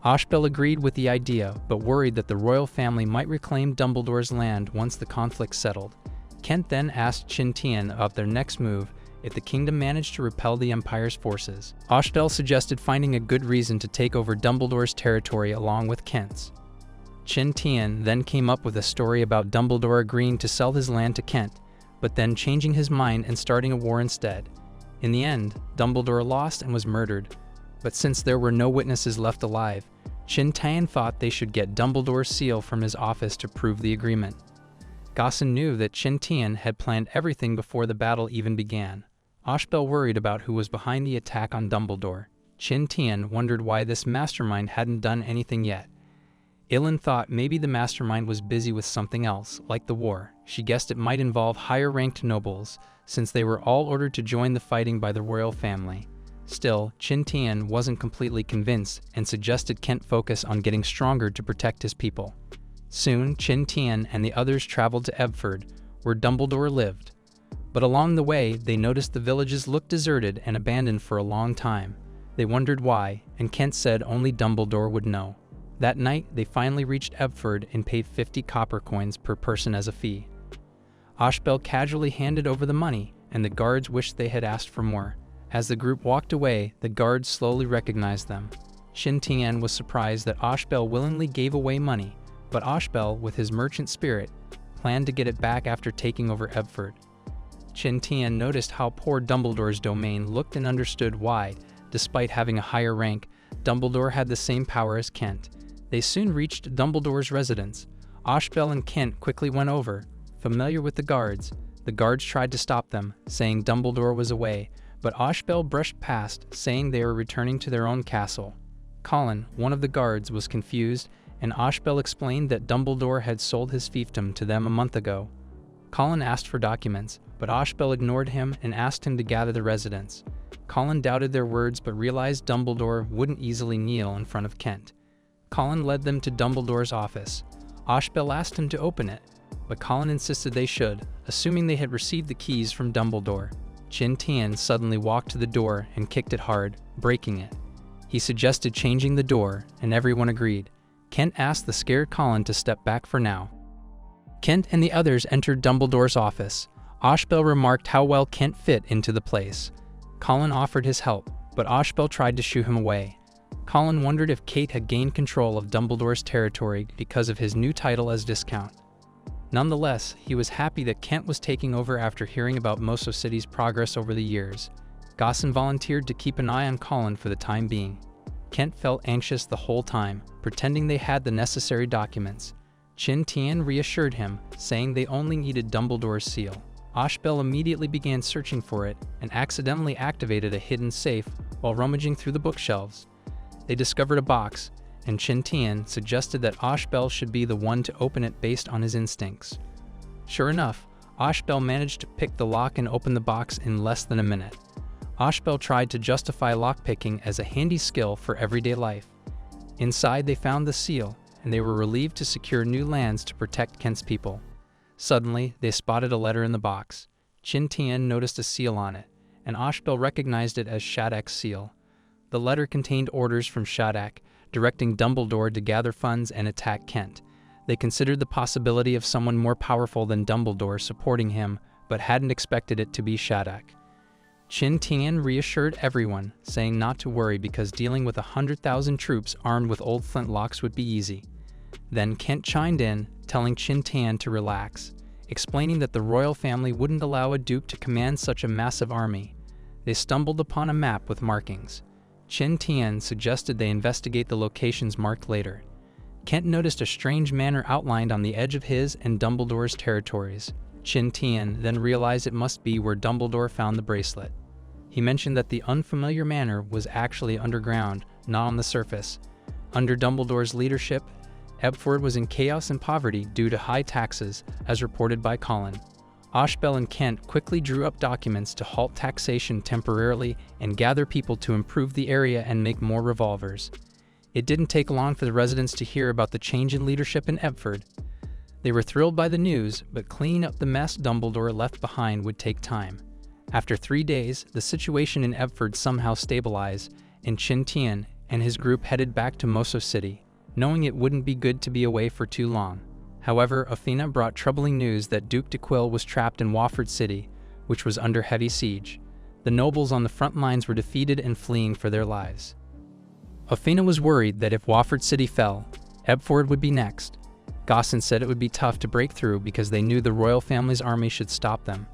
Ashbel agreed with the idea, but worried that the royal family might reclaim Dumbledore's land once the conflict settled. Kent then asked Qin Tian about their next move if the kingdom managed to repel the Empire's forces. Ashbel suggested finding a good reason to take over Dumbledore's territory along with Kent's. Qin Tian then came up with a story about Dumbledore agreeing to sell his land to Kent, but then changing his mind and starting a war instead. In the end, Dumbledore lost and was murdered, but since there were no witnesses left alive, Qin Tian thought they should get Dumbledore's seal from his office to prove the agreement. Gaussen knew that Qin Tian had planned everything before the battle even began. Ashbel worried about who was behind the attack on Dumbledore. Qin Tian wondered why this mastermind hadn't done anything yet. Ilan thought maybe the mastermind was busy with something else, like the war. She guessed it might involve higher-ranked nobles, since they were all ordered to join the fighting by the royal family. Still, Qin Tian wasn't completely convinced and suggested Kent focus on getting stronger to protect his people. Soon, Qin Tian and the others traveled to Ebford, where Dumbledore lived. But along the way, they noticed the villages looked deserted and abandoned for a long time. They wondered why, and Kent said only Dumbledore would know. That night, they finally reached Ebford and paid 50 copper coins per person as a fee. Ashbel casually handed over the money, and the guards wished they had asked for more. As the group walked away, the guards slowly recognized them. Qin Tian was surprised that Ashbel willingly gave away money, but Ashbel, with his merchant spirit, planned to get it back after taking over Ebford. Qin Tian noticed how poor Dumbledore's domain looked and understood why, despite having a higher rank, Dumbledore had the same power as Kent. They soon reached Dumbledore's residence. Ashbel and Kent quickly went over. Familiar with the guards tried to stop them, saying Dumbledore was away, but Ashbel brushed past, saying they were returning to their own castle. Colin, one of the guards, was confused, and Ashbel explained that Dumbledore had sold his fiefdom to them a month ago. Colin asked for documents, but Ashbel ignored him and asked him to gather the residents. Colin doubted their words but realized Dumbledore wouldn't easily kneel in front of Kent. Colin led them to Dumbledore's office. Ashbel asked him to open it, but Colin insisted they should, assuming they had received the keys from Dumbledore. Qin Tian suddenly walked to the door and kicked it hard, breaking it. He suggested changing the door, and everyone agreed. Kent asked the scared Colin to step back for now. Kent and the others entered Dumbledore's office. Ashbel remarked how well Kent fit into the place. Colin offered his help, but Ashbel tried to shoo him away. Colin wondered if Kate had gained control of Dumbledore's territory because of his new title as Viscount. Nonetheless, he was happy that Kent was taking over after hearing about Moso City's progress over the years. Gaussen volunteered to keep an eye on Colin for the time being. Kent felt anxious the whole time, pretending they had the necessary documents. Qin Tian reassured him, saying they only needed Dumbledore's seal. Ashbel immediately began searching for it and accidentally activated a hidden safe while rummaging through the bookshelves. They discovered a box, and Qin Tian suggested that Ashbel should be the one to open it based on his instincts. Sure enough, Ashbel managed to pick the lock and open the box in less than a minute. Ashbel tried to justify lockpicking as a handy skill for everyday life. Inside they found the seal, and they were relieved to secure new lands to protect Kent's people. Suddenly, they spotted a letter in the box. Qin Tian noticed a seal on it, and Ashbel recognized it as Shadak's seal. The letter contained orders from Shadak, directing Dumbledore to gather funds and attack Kent. They considered the possibility of someone more powerful than Dumbledore supporting him, but hadn't expected it to be Shadak. Qin Tian reassured everyone, saying not to worry because dealing with 100,000 troops armed with old flintlocks would be easy. Then Kent chimed in, telling Qin Tian to relax. explaining that the royal family wouldn't allow a duke to command such a massive army. They stumbled upon a map with markings. Qin Tian suggested they investigate the locations marked later. Kent noticed a strange manor outlined on the edge of his and Dumbledore's territories. Qin Tian then realized it must be where Dumbledore found the bracelet. He mentioned that the unfamiliar manor was actually underground, not on the surface. Under Dumbledore's leadership, Ebford was in chaos and poverty due to high taxes, as reported by Colin. Ashbel and Kent quickly drew up documents to halt taxation temporarily and gather people to improve the area and make more revolvers. It didn't take long for the residents to hear about the change in leadership in Ebford. They were thrilled by the news, but cleaning up the mess Dumbledore left behind would take time. After 3 days, the situation in Ebford somehow stabilized, and Qin Tian and his group headed back to Moso City, knowing it wouldn't be good to be away for too long. However, Athena brought troubling news that Duke de Quil was trapped in Wofford City, which was under heavy siege. The nobles on the front lines were defeated and fleeing for their lives. Athena was worried that if Wofford City fell, Ebford would be next. Gossin said it would be tough to break through because they knew the royal family's army should stop them.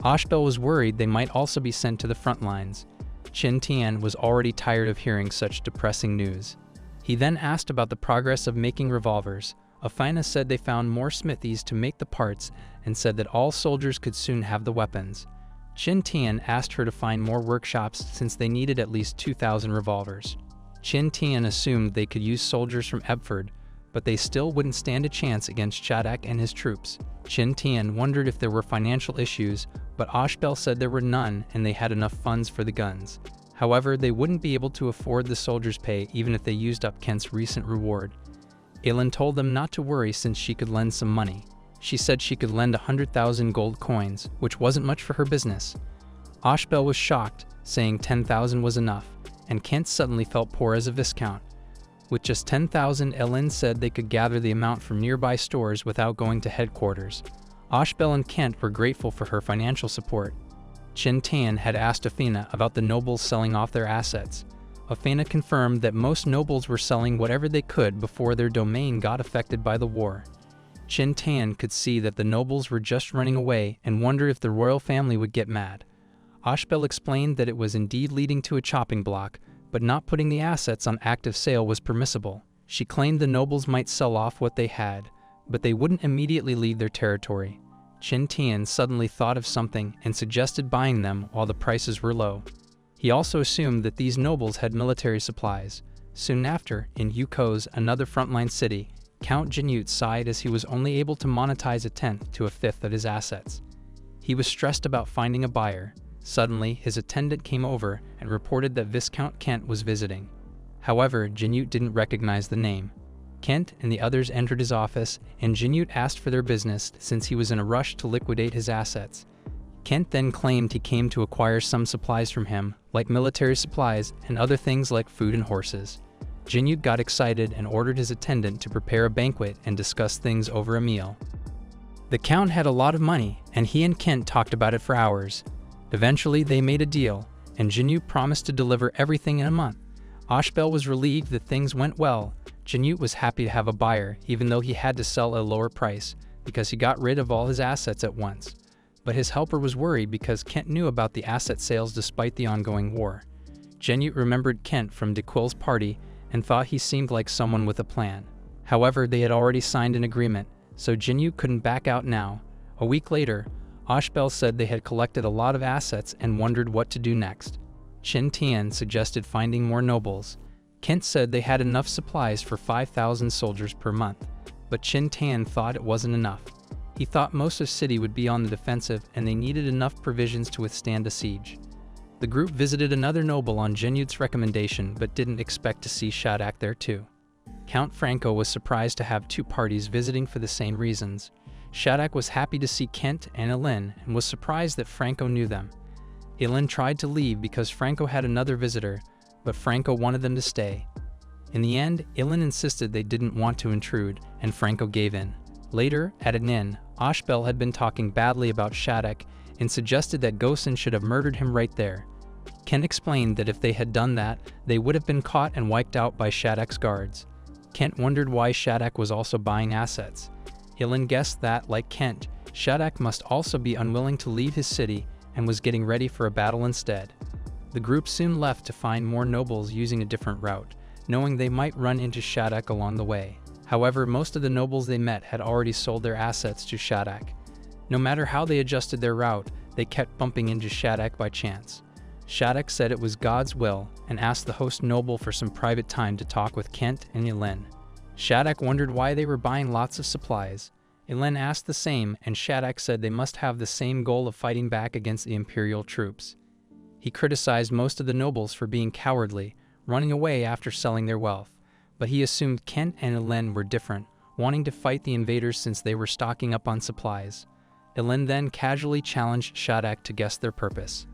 Ashbel was worried they might also be sent to the front lines. Qin Tian was already tired of hearing such depressing news. He then asked about the progress of making revolvers. Athena said they found more smithies to make the parts and said that all soldiers could soon have the weapons. Qin Tian asked her to find more workshops since they needed at least 2,000 revolvers. Qin Tian assumed they could use soldiers from Ebford, but they still wouldn't stand a chance against Shaddak and his troops. Qin Tian wondered if there were financial issues, but Ashbel said there were none and they had enough funds for the guns. However, they wouldn't be able to afford the soldiers' pay even if they used up Kent's recent reward. Aelin told them not to worry since she could lend some money. She said she could lend 100,000 gold coins, which wasn't much for her business. Ashbel was shocked, saying 10,000 was enough, and Kent suddenly felt poor as a viscount. With just 10,000, Aelin said they could gather the amount from nearby stores without going to headquarters. Ashbel and Kent were grateful for her financial support. Qin Tian had asked Athena about the nobles selling off their assets. Athena confirmed that most nobles were selling whatever they could before their domain got affected by the war. Qin Tian could see that the nobles were just running away and wondered if the royal family would get mad. Ashbel explained that it was indeed leading to a chopping block, but not putting the assets on active sale was permissible. She claimed the nobles might sell off what they had, but they wouldn't immediately leave their territory. Qin Tian suddenly thought of something and suggested buying them while the prices were low. He also assumed that these nobles had military supplies. Soon after, in Yukos, another frontline city, Count Jinute sighed as he was only able to monetize 1/10 to 1/5 of his assets. He was stressed about finding a buyer. Suddenly, his attendant came over and reported that Viscount Kent was visiting. However, Jinute didn't recognize the name. Kent and the others entered his office, and Jinute asked for their business since he was in a rush to liquidate his assets. Kent then claimed he came to acquire some supplies from him, like military supplies and other things like food and horses. Jinute got excited and ordered his attendant to prepare a banquet and discuss things over a meal. The Count had a lot of money, and he and Kent talked about it for hours. Eventually, they made a deal, and Jinute promised to deliver everything in a month. Ashbel was relieved that things went well. Jinute was happy to have a buyer, even though he had to sell at a lower price, because he got rid of all his assets at once. But his helper was worried because Kent knew about the asset sales despite the ongoing war. Jinute remembered Kent from de Quill's party and thought he seemed like someone with a plan. However, they had already signed an agreement, so Jinute couldn't back out now. A week later, Ashbel said they had collected a lot of assets and wondered what to do next. Qin Tian suggested finding more nobles. Kent said they had enough supplies for 5,000 soldiers per month, but Qin Tian thought it wasn't enough. He thought most of the city would be on the defensive and they needed enough provisions to withstand a siege. The group visited another noble on Jinute's recommendation but didn't expect to see Shaddak there too. Count Franco was surprised to have two parties visiting for the same reasons. Shaddak was happy to see Kent and Aelin and was surprised that Franco knew them. Aelin tried to leave because Franco had another visitor, but Franco wanted them to stay. In the end, Aelin insisted they didn't want to intrude, and Franco gave in. Later, at an inn, Ashbel had been talking badly about Shaddak and suggested that Gossin should have murdered him right there. Kent explained that if they had done that, they would have been caught and wiped out by Shaddak's guards. Kent wondered why Shaddak was also buying assets. Aelin guessed that, like Kent, Shadrach must also be unwilling to leave his city and was getting ready for a battle instead. The group soon left to find more nobles using a different route, knowing they might run into Shadrach along the way. However, most of the nobles they met had already sold their assets to Shadrach. No matter how they adjusted their route, they kept bumping into Shadrach by chance. Shadrach said it was God's will and asked the host noble for some private time to talk with Kent and Elen. Shadrach wondered why they were buying lots of supplies. Elen asked the same, and Shadrach said they must have the same goal of fighting back against the imperial troops. He criticized most of the nobles for being cowardly, running away after selling their wealth, but he assumed Kent and Elen were different, wanting to fight the invaders since they were stocking up on supplies. Elen then casually challenged Shadrach to guess their purpose.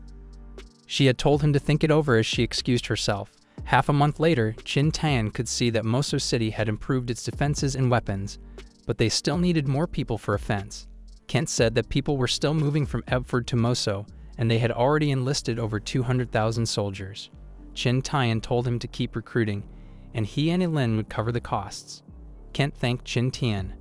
She had told him to think it over as she excused herself. Half a month later, Qin Tian could see that Moso City had improved its defenses and weapons, but they still needed more people for offense. Kent said that people were still moving from Ebford to Moso, and they had already enlisted over 200,000 soldiers. Qin Tian told him to keep recruiting, and he and Elen would cover the costs. Kent thanked Qin Tian,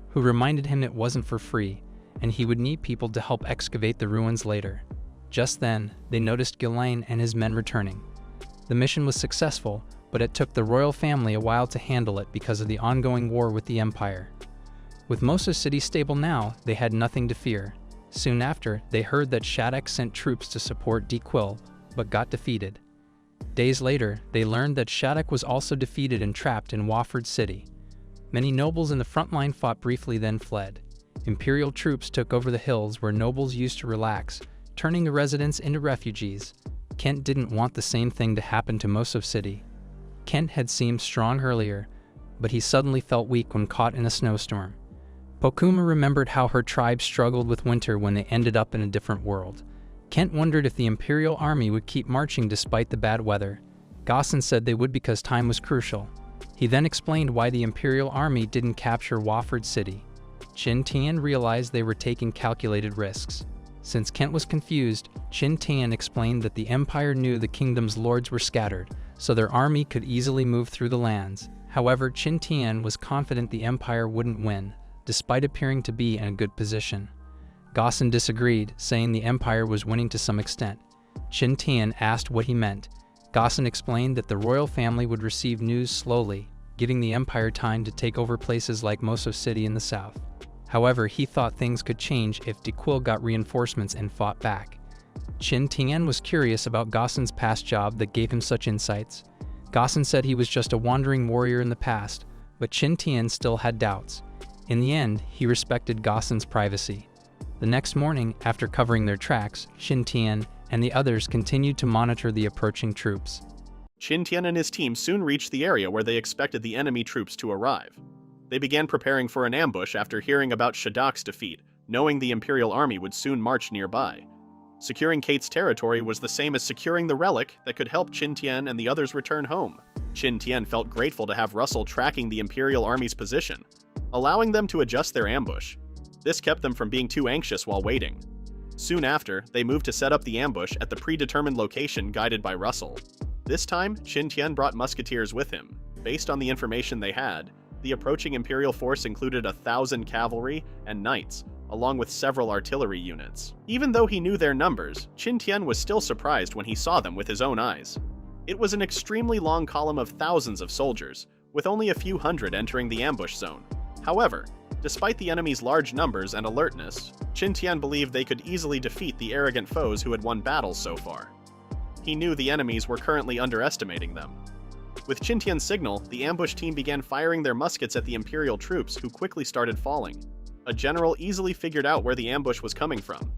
who reminded him it wasn't for free, and he would need people to help excavate the ruins later. Just then, they noticed Ghislaine and his men returning. The mission was successful, but it took the royal family a while to handle it because of the ongoing war with the Empire. With Moso City stable now, they had nothing to fear. Soon after, they heard that Shadrach sent troops to support Dequil, but got defeated. Days later, they learned that Shadrach was also defeated and trapped in Wofford City. Many nobles in the front line fought briefly then fled. Imperial troops took over the hills where nobles used to relax, turning the residents into refugees. Kent didn't want the same thing to happen to Moso City. Kent had seemed strong earlier, but he suddenly felt weak when caught in a snowstorm. Pokuma remembered how her tribe struggled with winter when they ended up in a different world. Kent wondered if the Imperial army would keep marching despite the bad weather. Gosson said they would because time was crucial. He then explained why the Imperial army didn't capture Wofford City. Qin Tian realized they were taking calculated risks. Since Kent was confused, Qin Tian explained that the Empire knew the kingdom's lords were scattered, so their army could easily move through the lands. However, Qin Tian was confident the Empire wouldn't win, despite appearing to be in a good position. Gosson disagreed, saying the Empire was winning to some extent. Qin Tian asked what he meant. Gosson explained that the royal family would receive news slowly, giving the Empire time to take over places like Moso City in the south. However, he thought things could change if Dequil got reinforcements and fought back. Qin Tian was curious about Gosson's past job that gave him such insights. Gosson said he was just a wandering warrior in the past, but Qin Tian still had doubts. In the end, he respected Gosson's privacy. The next morning, after covering their tracks, Qin Tian and the others continued to monitor the approaching troops. Qin Tian and his team soon reached the area where they expected the enemy troops to arrive. They began preparing for an ambush after hearing about Shadak's defeat, knowing the Imperial army would soon march nearby. Securing Kate's territory was the same as securing the relic that could help Qin Tian and the others return home. Qin Tian felt grateful to have Russell tracking the Imperial army's position, allowing them to adjust their ambush. This kept them from being too anxious while waiting. Soon after, they moved to set up the ambush at the predetermined location guided by Russell. This time, Qin Tian brought musketeers with him. Based on the information they had, the approaching Imperial force included 1,000 cavalry and knights, along with several artillery units. Even though he knew their numbers, Qin Tian was still surprised when he saw them with his own eyes. It was an extremely long column of thousands of soldiers, with only a few hundred entering the ambush zone. However, despite the enemy's large numbers and alertness, Qin Tian believed they could easily defeat the arrogant foes who had won battles so far. He knew the enemies were currently underestimating them. With Qin Tian's signal, the ambush team began firing their muskets at the Imperial troops, who quickly started falling. A general easily figured out where the ambush was coming from.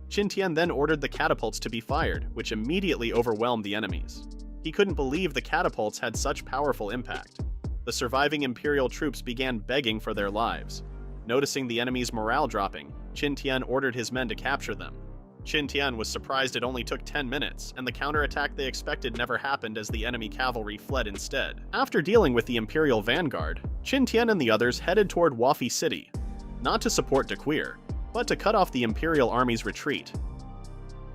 Qin Tian then ordered the catapults to be fired, which immediately overwhelmed the enemies. He couldn't believe the catapults had such powerful impact. The surviving Imperial troops began begging for their lives. Noticing the enemy's morale dropping, Qin Tian ordered his men to capture them. Qin Tian was surprised it only took 10 minutes, and the counterattack they expected never happened as the enemy cavalry fled instead. After dealing with the Imperial vanguard, Qin Tian and the others headed toward Wofford City, not to support Dequir, but to cut off the Imperial army's retreat.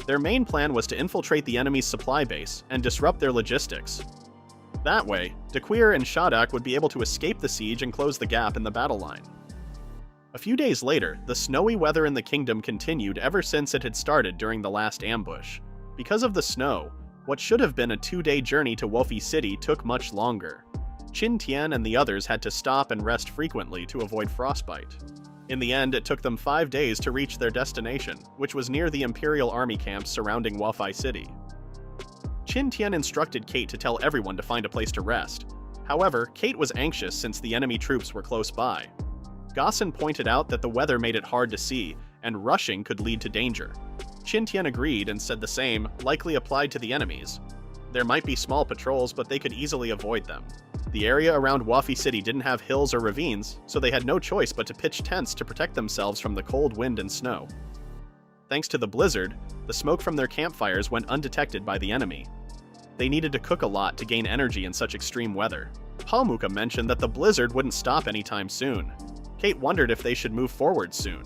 Their main plan was to infiltrate the enemy's supply base and disrupt their logistics. That way, Dequir and Shadrach would be able to escape the siege and close the gap in the battle line. A few days later, the snowy weather in the kingdom continued ever since it had started during the last ambush. Because of the snow, what should have been a 2-day journey to Wolfie City took much longer. Qin Tian and the others had to stop and rest frequently to avoid frostbite. In the end, it took them 5 days to reach their destination, which was near the Imperial Army camps surrounding Wolfie City. Qin Tian instructed Kate to tell everyone to find a place to rest. However, Kate was anxious since the enemy troops were close by. Gaussen pointed out that the weather made it hard to see, and rushing could lead to danger. Qin Tian agreed and said the same likely applied to the enemies. There might be small patrols, but they could easily avoid them. The area around Wolfie City didn't have hills or ravines, so they had no choice but to pitch tents to protect themselves from the cold wind and snow. Thanks to the blizzard, the smoke from their campfires went undetected by the enemy. They needed to cook a lot to gain energy in such extreme weather. Palmuka mentioned that the blizzard wouldn't stop anytime soon. Kate wondered if they should move forward soon.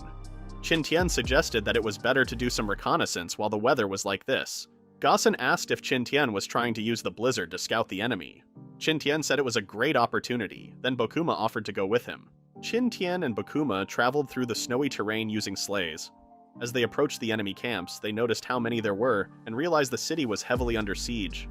Qin Tian suggested that it was better to do some reconnaissance while the weather was like this. Gaussen asked if Qin Tian was trying to use the blizzard to scout the enemy. Qin Tian said it was a great opportunity, then Bokuma offered to go with him. Qin Tian and Bokuma traveled through the snowy terrain using sleighs. As they approached the enemy camps, they noticed how many there were and realized the city was heavily under siege.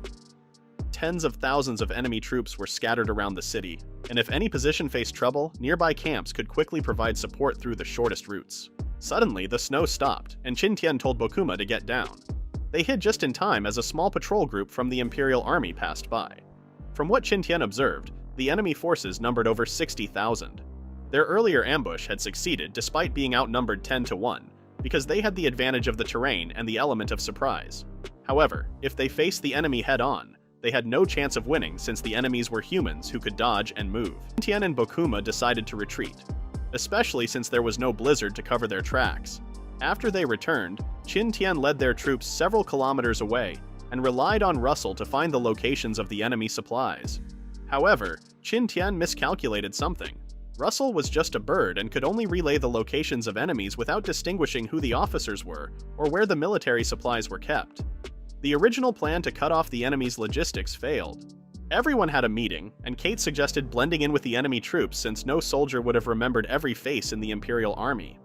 Tens of thousands of enemy troops were scattered around the city, and if any position faced trouble, nearby camps could quickly provide support through the shortest routes. Suddenly, the snow stopped, and Qin Tian told Bokuma to get down. They hid just in time as a small patrol group from the Imperial Army passed by. From what Qin Tian observed, the enemy forces numbered over 60,000. Their earlier ambush had succeeded despite being outnumbered 10-1, because they had the advantage of the terrain and the element of surprise. However, if they faced the enemy head-on, they had no chance of winning since the enemies were humans who could dodge and move. Qin Tian and Bokuma decided to retreat, especially since there was no blizzard to cover their tracks. After they returned, Qin Tian led their troops several kilometers away and relied on Russell to find the locations of the enemy supplies. However, Qin Tian miscalculated something. Russell was just a bird and could only relay the locations of enemies without distinguishing who the officers were or where the military supplies were kept. The original plan to cut off the enemy's logistics failed. Everyone had a meeting, and Kate suggested blending in with the enemy troops since no soldier would have remembered every face in the Imperial Army.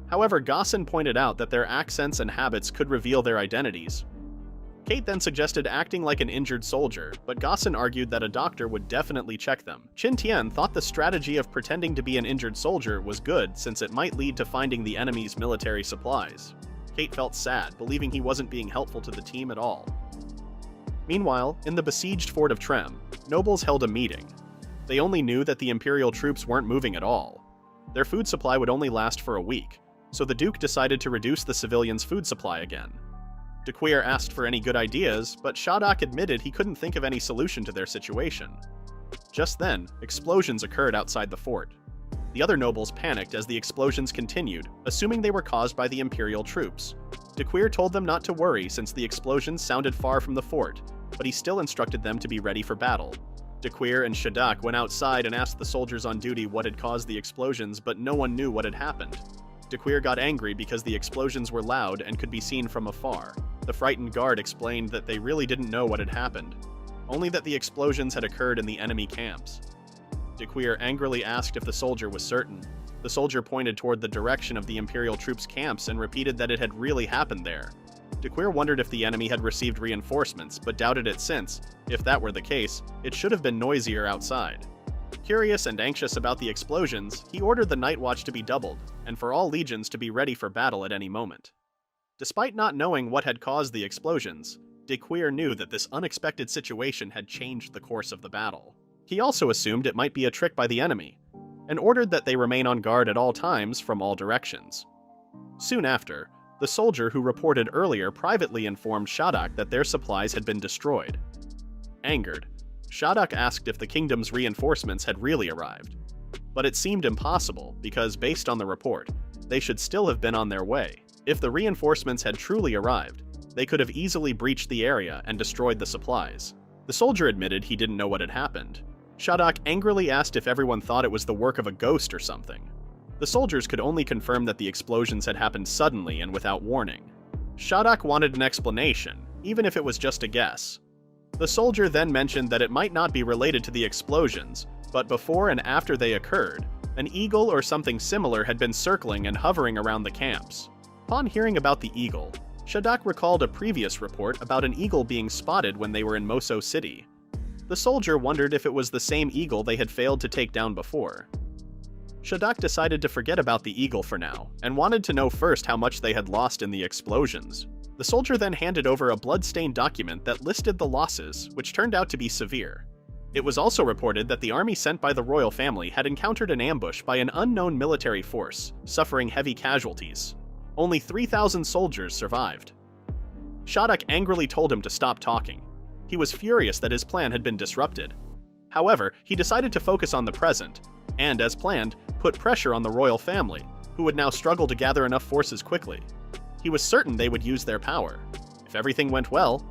However, Gaussen pointed out that their accents and habits could reveal their identities. Kate then suggested acting like an injured soldier, but Gaussen argued that a doctor would definitely check them. Qin Tian thought the strategy of pretending to be an injured soldier was good since it might lead to finding the enemy's military supplies. Kate felt sad, believing he wasn't being helpful to the team at all. Meanwhile, in the besieged fort of Trem, nobles held a meeting. They only knew that the Imperial troops weren't moving at all. Their food supply would only last for a week, so the Duke decided to reduce the civilians' food supply again. De Queer asked for any good ideas, but Shadok admitted he couldn't think of any solution to their situation. Just then, explosions occurred outside the fort. The other nobles panicked as the explosions continued, assuming they were caused by the Imperial troops. De Queer told them not to worry since the explosions sounded far from the fort, but he still instructed them to be ready for battle. De Queer and Shadok went outside and asked the soldiers on duty what had caused the explosions, but no one knew what had happened. De Queer got angry because the explosions were loud and could be seen from afar. The frightened guard explained that they really didn't know what had happened, only that the explosions had occurred in the enemy camps. De Queer angrily asked if the soldier was certain. The soldier pointed toward the direction of the Imperial troops' camps and repeated that it had really happened there. De Queer wondered if the enemy had received reinforcements, but doubted it since, if that were the case, it should have been noisier outside. Curious and anxious about the explosions, he ordered the night watch to be doubled, and for all legions to be ready for battle at any moment. Despite not knowing what had caused the explosions, De Queer knew that this unexpected situation had changed the course of the battle. He also assumed it might be a trick by the enemy, and ordered that they remain on guard at all times from all directions. Soon after, the soldier who reported earlier privately informed Shadok that their supplies had been destroyed. Angered, Shadok asked if the kingdom's reinforcements had really arrived. But it seemed impossible because, based on the report, they should still have been on their way. If the reinforcements had truly arrived, they could have easily breached the area and destroyed the supplies. The soldier admitted he didn't know what had happened. Shadok angrily asked if everyone thought it was the work of a ghost or something. The soldiers could only confirm that the explosions had happened suddenly and without warning. Shadok wanted an explanation, even if it was just a guess. The soldier then mentioned that it might not be related to the explosions, but before and after they occurred, An eagle or something similar had been circling and hovering around the camps. Upon hearing about the eagle, Shadok recalled a previous report about an eagle being spotted when they were in Moso City. The soldier wondered if it was the same eagle they had failed to take down before. Shadok decided to forget about the eagle for now, and wanted to know first how much they had lost in the explosions. The soldier then handed over a blood-stained document that listed the losses, which turned out to be severe. It was also reported that the army sent by the royal family had encountered an ambush by an unknown military force, suffering heavy casualties. Only 3,000 soldiers survived. Shadok angrily told him to stop talking. He was furious that his plan had been disrupted. However, he decided to focus on the present, and, as planned, put pressure on the royal family, who would now struggle to gather enough forces quickly. He was certain they would use their power. If everything went well,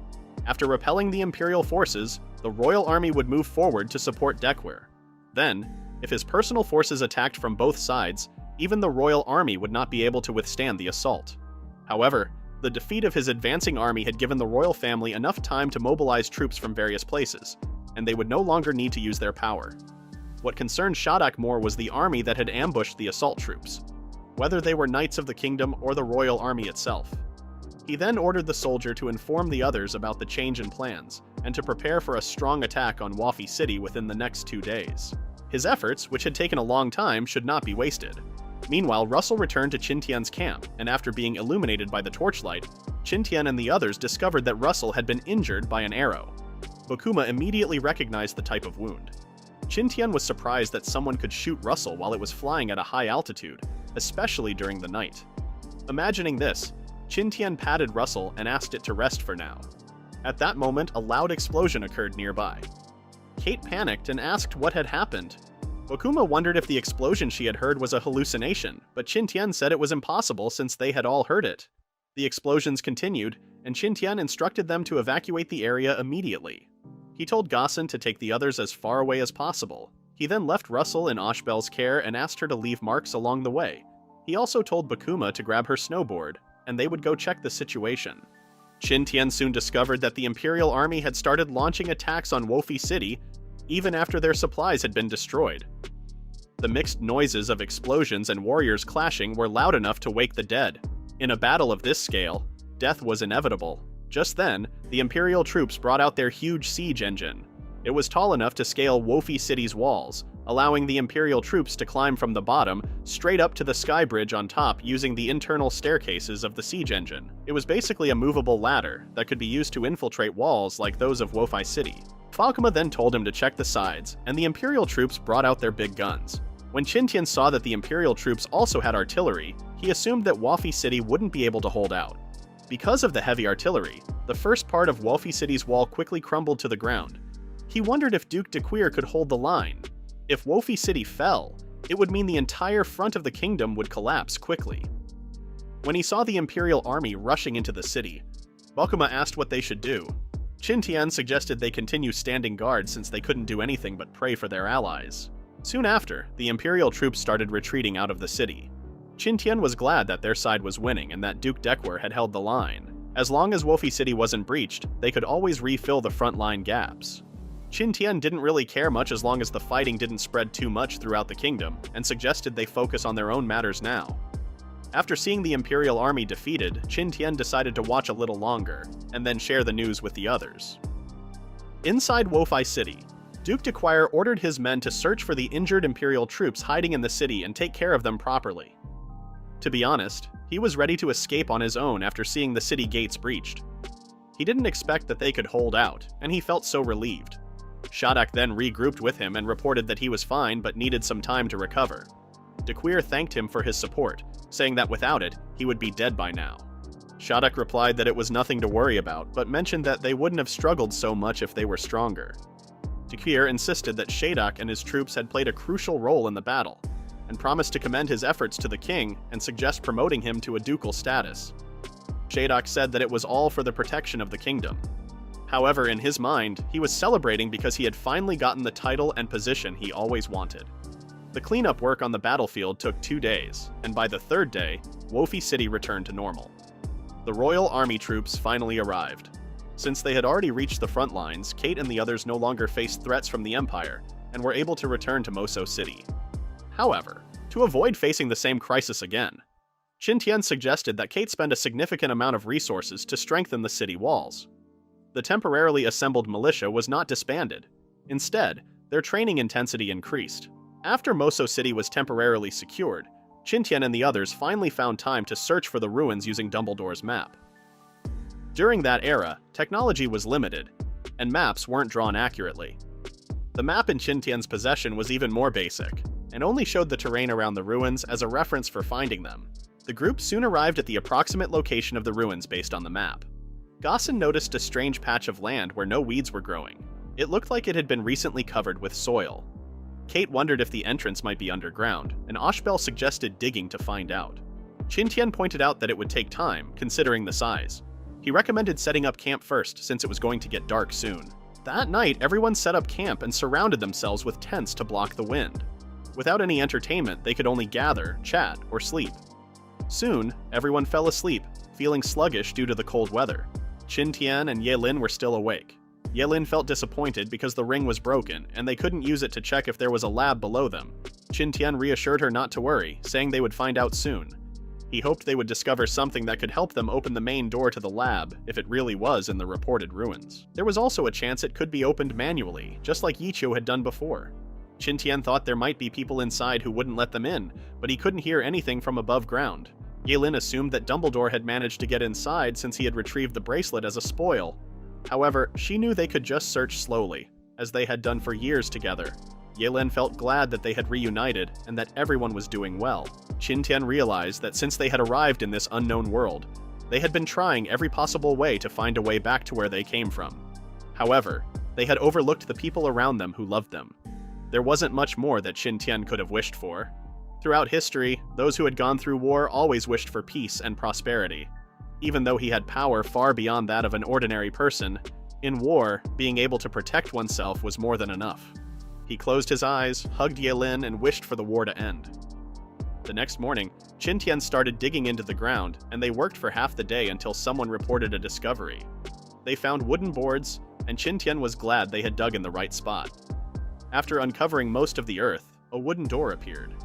after repelling the imperial forces, the royal army would move forward to support Dequir. Then, if his personal forces attacked from both sides, even the royal army would not be able to withstand the assault. However, the defeat of his advancing army had given the royal family enough time to mobilize troops from various places, and they would no longer need to use their power. What concerned Shadok more was the army that had ambushed the assault troops, whether they were knights of the kingdom or the royal army itself. He then ordered the soldier to inform the others about the change in plans, and to prepare for a strong attack on Wafi City within the next 2 days. His efforts, which had taken a long time, should not be wasted. Meanwhile, Russell returned to Qin Tian's camp, and after being illuminated by the torchlight, Qin Tian and the others discovered that Russell had been injured by an arrow. Bokuma immediately recognized the type of wound. Qin Tian was surprised that someone could shoot Russell while it was flying at a high altitude, especially during the night. Imagining this, Qin Tian patted Russell and asked it to rest for now. At that moment, a loud explosion occurred nearby. Kate panicked and asked what had happened. Bokuma wondered if the explosion she had heard was a hallucination, but Qin Tian said it was impossible since they had all heard it. The explosions continued, and Qin Tian instructed them to evacuate the area immediately. He told Gossen to take the others as far away as possible. He then left Russell in Oshbel's care and asked her to leave marks along the way. He also told Bokuma to grab her snowboard, and they would go check the situation. Qin Tian soon discovered that the Imperial Army had started launching attacks on Wofi City, even after their supplies had been destroyed. The mixed noises of explosions and warriors clashing were loud enough to wake the dead. In a battle of this scale, death was inevitable. Just then, the Imperial troops brought out their huge siege engine. It was tall enough to scale Wofi City's walls, allowing the Imperial troops to climb from the bottom straight up to the sky bridge on top using the internal staircases of the siege engine. It was basically a movable ladder that could be used to infiltrate walls like those of Wofi City. Falkema then told him to check the sides, and the Imperial troops brought out their big guns. When Qin Tian saw that the Imperial troops also had artillery, he assumed that Wofi City wouldn't be able to hold out. Because of the heavy artillery, the first part of Wofi City's wall quickly crumbled to the ground. He wondered if Duke Dequir could hold the line. If Wofi City fell, it would mean the entire front of the kingdom would collapse quickly. When he saw the Imperial army rushing into the city, Bakuma asked what they should do. Qin Tian suggested they continue standing guard since they couldn't do anything but pray for their allies. Soon after, the Imperial troops started retreating out of the city. Qin Tian was glad that their side was winning and that Duke Dequir had held the line. As long as Wofi City wasn't breached, they could always refill the front line gaps. Qin Tian didn't really care much as long as the fighting didn't spread too much throughout the kingdom, and suggested they focus on their own matters now. After seeing the Imperial army defeated, Qin Tian decided to watch a little longer, and then share the news with the others. Inside Wofi City, Duke Dequir ordered his men to search for the injured Imperial troops hiding in the city and take care of them properly. To be honest, he was ready to escape on his own after seeing the city gates breached. He didn't expect that they could hold out, and he felt so relieved. Shadok then regrouped with him and reported that he was fine but needed some time to recover. Dequir thanked him for his support, saying that without it, he would be dead by now. Shadok replied that it was nothing to worry about, but mentioned that they wouldn't have struggled so much if they were stronger. Dequir insisted that Shadok and his troops had played a crucial role in the battle, and promised to commend his efforts to the king and suggest promoting him to a ducal status. Shadok said that it was all for the protection of the kingdom. However, in his mind, he was celebrating because he had finally gotten the title and position he always wanted. The cleanup work on the battlefield took 2 days, and by the 3rd day, Wofi City returned to normal. The royal army troops finally arrived. Since they had already reached the front lines, Kate and the others no longer faced threats from the Empire, and were able to return to Moso City. However, to avoid facing the same crisis again, Qin Tian suggested that Kate spend a significant amount of resources to strengthen the city walls. The temporarily assembled militia was not disbanded. Instead, their training intensity increased. After Moso City was temporarily secured, Qin Tian and the others finally found time to search for the ruins using Dumbledore's map. During that era, technology was limited, and maps weren't drawn accurately. The map in Qin Tian's possession was even more basic, and only showed the terrain around the ruins as a reference for finding them. The group soon arrived at the approximate location of the ruins based on the map. Gaussen noticed a strange patch of land where no weeds were growing. It looked like it had been recently covered with soil. Kate wondered if the entrance might be underground, and Ashbel suggested digging to find out. Qin Tian pointed out that it would take time, considering the size. He recommended setting up camp first, since it was going to get dark soon. That night, everyone set up camp and surrounded themselves with tents to block the wind. Without any entertainment, they could only gather, chat, or sleep. Soon, everyone fell asleep, feeling sluggish due to the cold weather. Qin Tian and Ye Lin were still awake. Ye Lin felt disappointed because the ring was broken, and they couldn't use it to check if there was a lab below them. Qin Tian reassured her not to worry, saying they would find out soon. He hoped they would discover something that could help them open the main door to the lab, if it really was in the reported ruins. There was also a chance it could be opened manually, just like Yiqiu had done before. Qin Tian thought there might be people inside who wouldn't let them in, but he couldn't hear anything from above ground. Ye Lin assumed that Dumbledore had managed to get inside since he had retrieved the bracelet as a spoil. However, she knew they could just search slowly, as they had done for years together. Ye Lin felt glad that they had reunited and that everyone was doing well. Qin Tian realized that since they had arrived in this unknown world, they had been trying every possible way to find a way back to where they came from. However, they had overlooked the people around them who loved them. There wasn't much more that Qin Tian could have wished for. Throughout history, those who had gone through war always wished for peace and prosperity. Even though he had power far beyond that of an ordinary person, in war, being able to protect oneself was more than enough. He closed his eyes, hugged Ye Lin, and wished for the war to end. The next morning, Qin Tian started digging into the ground, and they worked for half the day until someone reported a discovery. They found wooden boards, and Qin Tian was glad they had dug in the right spot. After uncovering most of the earth, a wooden door appeared.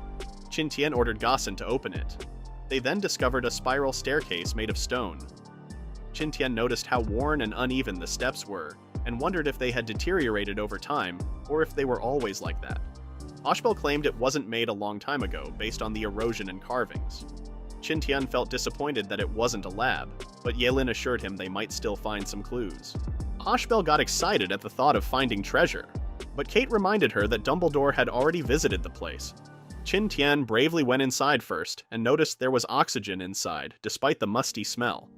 Qin Tian ordered Gaussen to open it. They then discovered a spiral staircase made of stone. Qin Tian noticed how worn and uneven the steps were, and wondered if they had deteriorated over time, or if they were always like that. Ashbel claimed it wasn't made a long time ago, based on the erosion and carvings. Qin Tian felt disappointed that it wasn't a lab, but Ye Lin assured him they might still find some clues. Ashbel got excited at the thought of finding treasure, but Kate reminded her that Dumbledore had already visited the place. Qin Tian bravely went inside first, and noticed there was oxygen inside, despite the musty smell.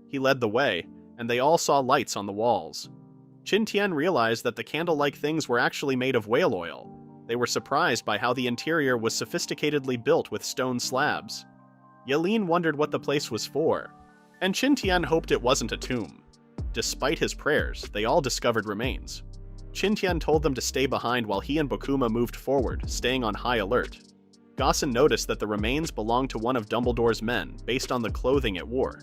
He led the way, and they all saw lights on the walls. Qin Tian realized that the candle-like things were actually made of whale oil. They were surprised by how the interior was sophisticatedly built with stone slabs. Ye Lin wondered what the place was for, and Qin Tian hoped it wasn't a tomb. Despite his prayers, they all discovered remains. Qin Tian told them to stay behind while he and Bokuma moved forward, staying on high alert. Gaussen noticed that the remains belonged to one of Dumbledore's men, based on the clothing it wore.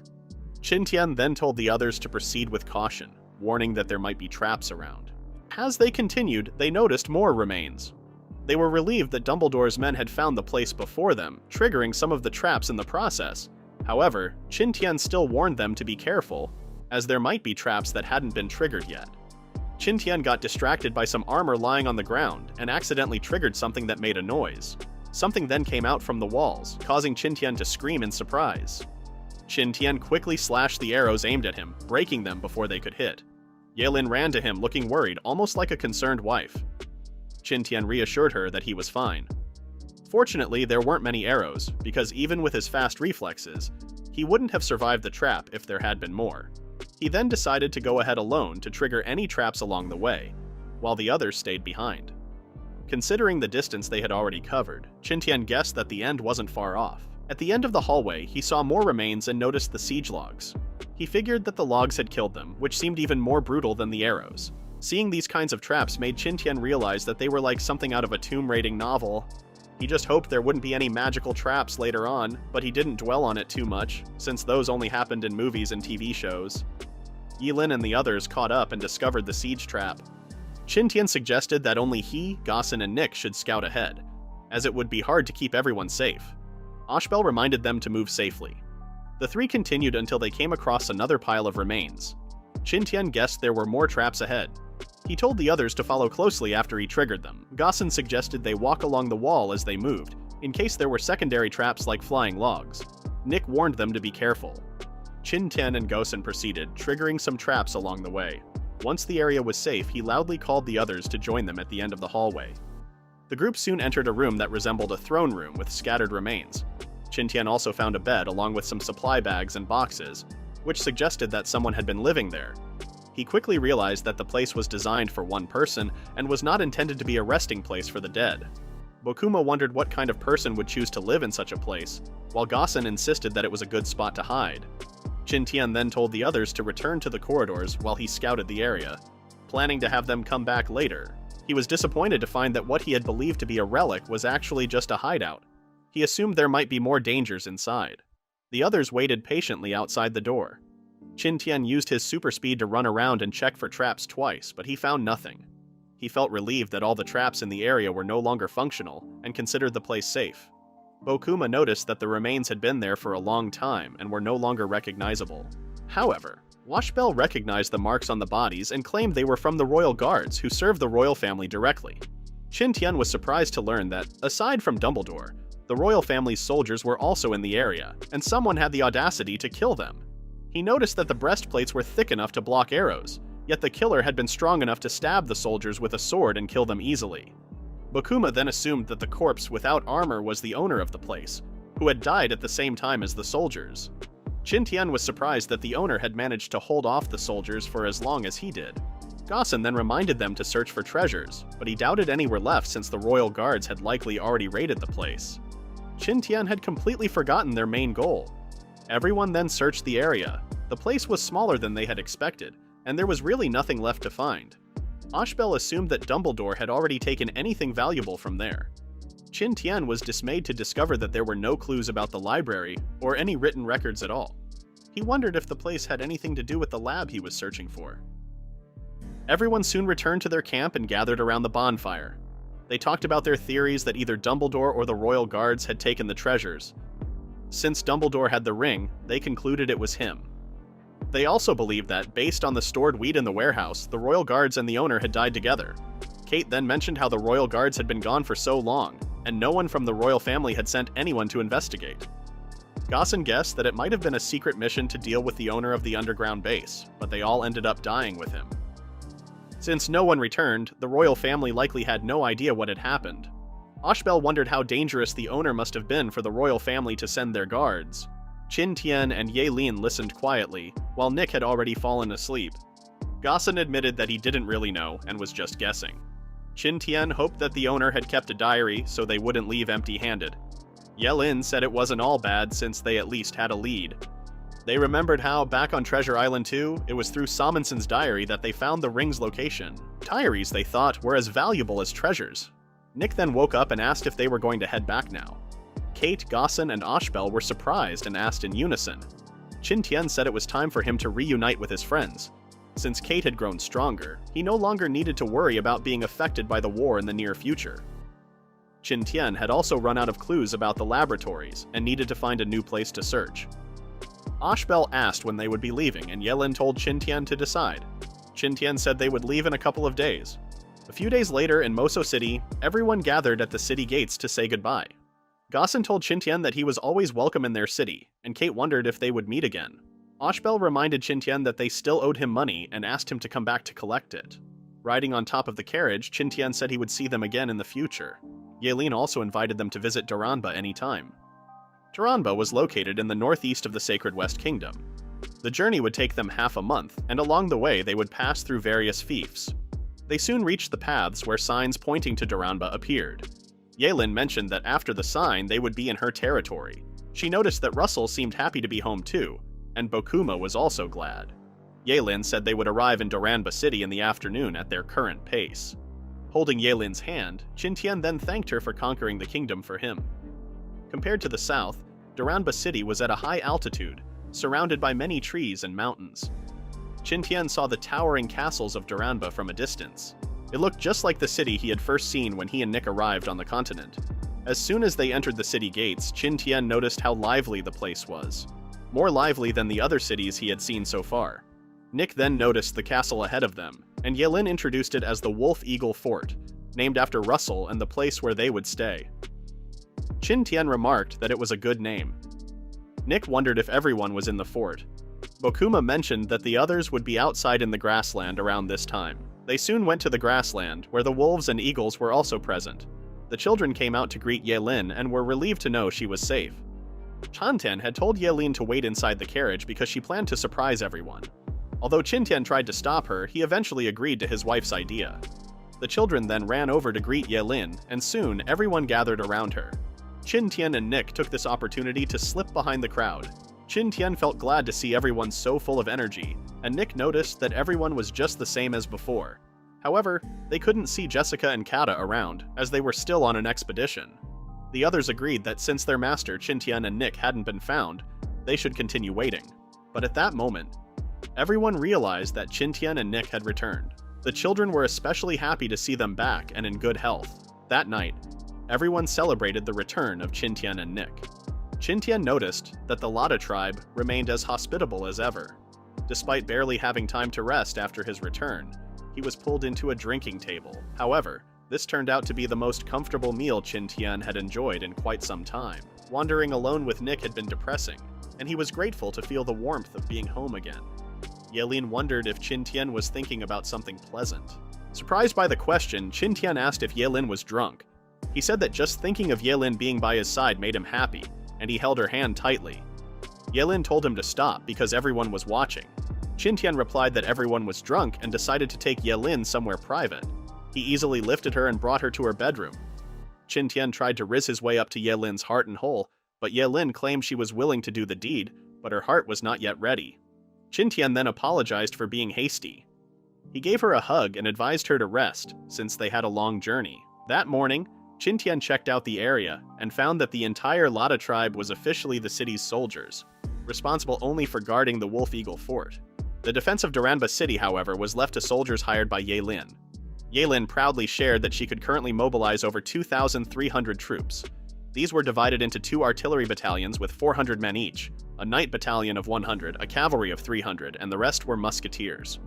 Qin Tian then told the others to proceed with caution, warning that there might be traps around. As they continued, they noticed more remains. They were relieved that Dumbledore's men had found the place before them, triggering some of the traps in the process. However, Qin Tian still warned them to be careful, as there might be traps that hadn't been triggered yet. Qin Tian got distracted by some armor lying on the ground, and accidentally triggered something that made a noise. Something then came out from the walls, causing Qin Tian to scream in surprise. Qin Tian quickly slashed the arrows aimed at him, breaking them before they could hit. Ye Lin ran to him looking worried, almost like a concerned wife. Qin Tian reassured her that he was fine. Fortunately, there weren't many arrows, because even with his fast reflexes, he wouldn't have survived the trap if there had been more. He then decided to go ahead alone to trigger any traps along the way, while the others stayed behind. Considering the distance they had already covered, Qin Tian guessed that the end wasn't far off. At the end of the hallway, he saw more remains and noticed the siege logs. He figured that the logs had killed them, which seemed even more brutal than the arrows. Seeing these kinds of traps made Qin Tian realize that they were like something out of a tomb raiding novel. He just hoped there wouldn't be any magical traps later on, but he didn't dwell on it too much, since those only happened in movies and TV shows. Ye Lin and the others caught up and discovered the siege trap. Qin Tian suggested that only he, Gaussen, and Nick should scout ahead, as it would be hard to keep everyone safe. Ashbel reminded them to move safely. The three continued until they came across another pile of remains. Qin Tian guessed there were more traps ahead. He told the others to follow closely after he triggered them. Gossen suggested they walk along the wall as they moved, in case there were secondary traps like flying logs. Nick warned them to be careful. Qin Tian and Gossen proceeded, triggering some traps along the way. Once the area was safe, he loudly called the others to join them at the end of the hallway. The group soon entered a room that resembled a throne room with scattered remains. Qin Tian also found a bed along with some supply bags and boxes, which suggested that someone had been living there. He quickly realized that the place was designed for one person and was not intended to be a resting place for the dead. Bokuma wondered what kind of person would choose to live in such a place, while Gossen insisted that it was a good spot to hide. Qin Tian then told the others to return to the corridors while he scouted the area, planning to have them come back later. He was disappointed to find that what he had believed to be a relic was actually just a hideout. He assumed there might be more dangers inside. The others waited patiently outside the door. Qin Tian used his super speed to run around and check for traps twice, but he found nothing. He felt relieved that all the traps in the area were no longer functional and considered the place safe. Bokuma noticed that the remains had been there for a long time and were no longer recognizable. However, Washbel recognized the marks on the bodies and claimed they were from the royal guards who served the royal family directly. Qin Tian was surprised to learn that, aside from Dumbledore, the royal family's soldiers were also in the area, and someone had the audacity to kill them. He noticed that the breastplates were thick enough to block arrows, yet the killer had been strong enough to stab the soldiers with a sword and kill them easily. Bokuma then assumed that the corpse without armor was the owner of the place, who had died at the same time as the soldiers. Qin Tian was surprised that the owner had managed to hold off the soldiers for as long as he did. Gossen then reminded them to search for treasures, but he doubted any were left since the royal guards had likely already raided the place. Qin Tian had completely forgotten their main goal. Everyone then searched the area. The place was smaller than they had expected, and there was really nothing left to find. Ashbel assumed that Dumbledore had already taken anything valuable from there. Qin Tian was dismayed to discover that there were no clues about the library or any written records at all. He wondered if the place had anything to do with the lab he was searching for. Everyone soon returned to their camp and gathered around the bonfire. They talked about their theories that either Dumbledore or the royal guards had taken the treasures. Since Dumbledore had the ring, they concluded it was him. They also believed that, based on the stored wheat in the warehouse, the royal guards and the owner had died together. Kate then mentioned how the royal guards had been gone for so long, and no one from the royal family had sent anyone to investigate. Gossen guessed that it might have been a secret mission to deal with the owner of the underground base, but they all ended up dying with him. Since no one returned, the royal family likely had no idea what had happened. Ashbel wondered how dangerous the owner must have been for the royal family to send their guards. Qin Tian and Ye Lin listened quietly, while Nick had already fallen asleep. Gossen admitted that he didn't really know and was just guessing. Qin Tian hoped that the owner had kept a diary so they wouldn't leave empty-handed. Ye Lin said it wasn't all bad since they at least had a lead. They remembered how, back on Treasure Island 2, it was through Samundsen's diary that they found the ring's location. Diaries, they thought, were as valuable as treasures. Nick then woke up and asked if they were going to head back now. Kate, Gossen, and Ashbel were surprised and asked in unison. Qin Tian said it was time for him to reunite with his friends. Since Kate had grown stronger, he no longer needed to worry about being affected by the war in the near future. Qin Tian had also run out of clues about the laboratories and needed to find a new place to search. Ashbel asked when they would be leaving, and Ye Lin told Qin Tian to decide. Qin Tian said they would leave in a couple of days. A few days later, in Moso City, everyone gathered at the city gates to say goodbye. Gossen told Qin Tian that he was always welcome in their city, and Kate wondered if they would meet again. Ashbel reminded Qin Tian that they still owed him money and asked him to come back to collect it. Riding on top of the carriage, Qin Tian said he would see them again in the future. Ye Lin also invited them to visit Duranba anytime. Duranba was located in the northeast of the Sacred West Kingdom. The journey would take them half a month, and along the way they would pass through various fiefs. They soon reached the paths where signs pointing to Duranba appeared. Ye Lin mentioned that after the sign they would be in her territory. She noticed that Russell seemed happy to be home too, and Bokuma was also glad. Ye Lin said they would arrive in Duranba City in the afternoon at their current pace. Holding Ye Lin's hand, Qin Tian then thanked her for conquering the kingdom for him. Compared to the south, Duranba City was at a high altitude, surrounded by many trees and mountains. Qin Tian saw the towering castles of Duranba from a distance. It looked just like the city he had first seen when he and Nick arrived on the continent. As soon as they entered the city gates, Qin Tian noticed how lively the place was. More lively than the other cities he had seen so far. Nick then noticed the castle ahead of them, and Yelin introduced it as the Wolf Eagle Fort, named after Russell and the place where they would stay. Qin Tian remarked that it was a good name. Nick wondered if everyone was in the fort. Bokuma mentioned that the others would be outside in the grassland around this time. They soon went to the grassland, where the wolves and eagles were also present. The children came out to greet Yelin and were relieved to know she was safe. Qin Tian had told Yelin to wait inside the carriage because she planned to surprise everyone. Although Qin Tian tried to stop her, he eventually agreed to his wife's idea. The children then ran over to greet Yelin, and soon everyone gathered around her. Qin Tian and Nick took this opportunity to slip behind the crowd. Qin Tian felt glad to see everyone so full of energy, and Nick noticed that everyone was just the same as before. However, they couldn't see Jessica and Kata around, as they were still on an expedition. The others agreed that since their master Qin Tian and Nick hadn't been found, they should continue waiting. But at that moment, everyone realized that Qin Tian and Nick had returned. The children were especially happy to see them back and in good health. That night, everyone celebrated the return of Qin Tian and Nick. Qin Tian noticed that the Lada tribe remained as hospitable as ever. Despite barely having time to rest after his return, he was pulled into a drinking table. However, this turned out to be the most comfortable meal Qin Tian had enjoyed in quite some time. Wandering alone with Nick had been depressing, and he was grateful to feel the warmth of being home again. Yelin wondered if Qin Tian was thinking about something pleasant. Surprised by the question, Qin Tian asked if Yelin was drunk. He said that just thinking of Yelin being by his side made him happy, and he held her hand tightly. Yelin told him to stop because everyone was watching. Qin Tian replied that everyone was drunk and decided to take Yelin somewhere private. He easily lifted her and brought her to her bedroom. Qin Tian tried to riz his way up to Yelin's heart and hole, but Yelin claimed she was willing to do the deed, but her heart was not yet ready. Qin Tian then apologized for being hasty. He gave her a hug and advised her to rest, since they had a long journey. That morning, Qin Tian checked out the area and found that the entire Lada tribe was officially the city's soldiers, responsible only for guarding the Wolf Eagle Fort. The defense of Duranba City, however, was left to soldiers hired by Yelin. Yelin proudly shared that she could currently mobilize over 2,300 troops. These were divided into 2 artillery battalions with 400 men each, a night battalion of 100, a cavalry of 300, and the rest were musketeers.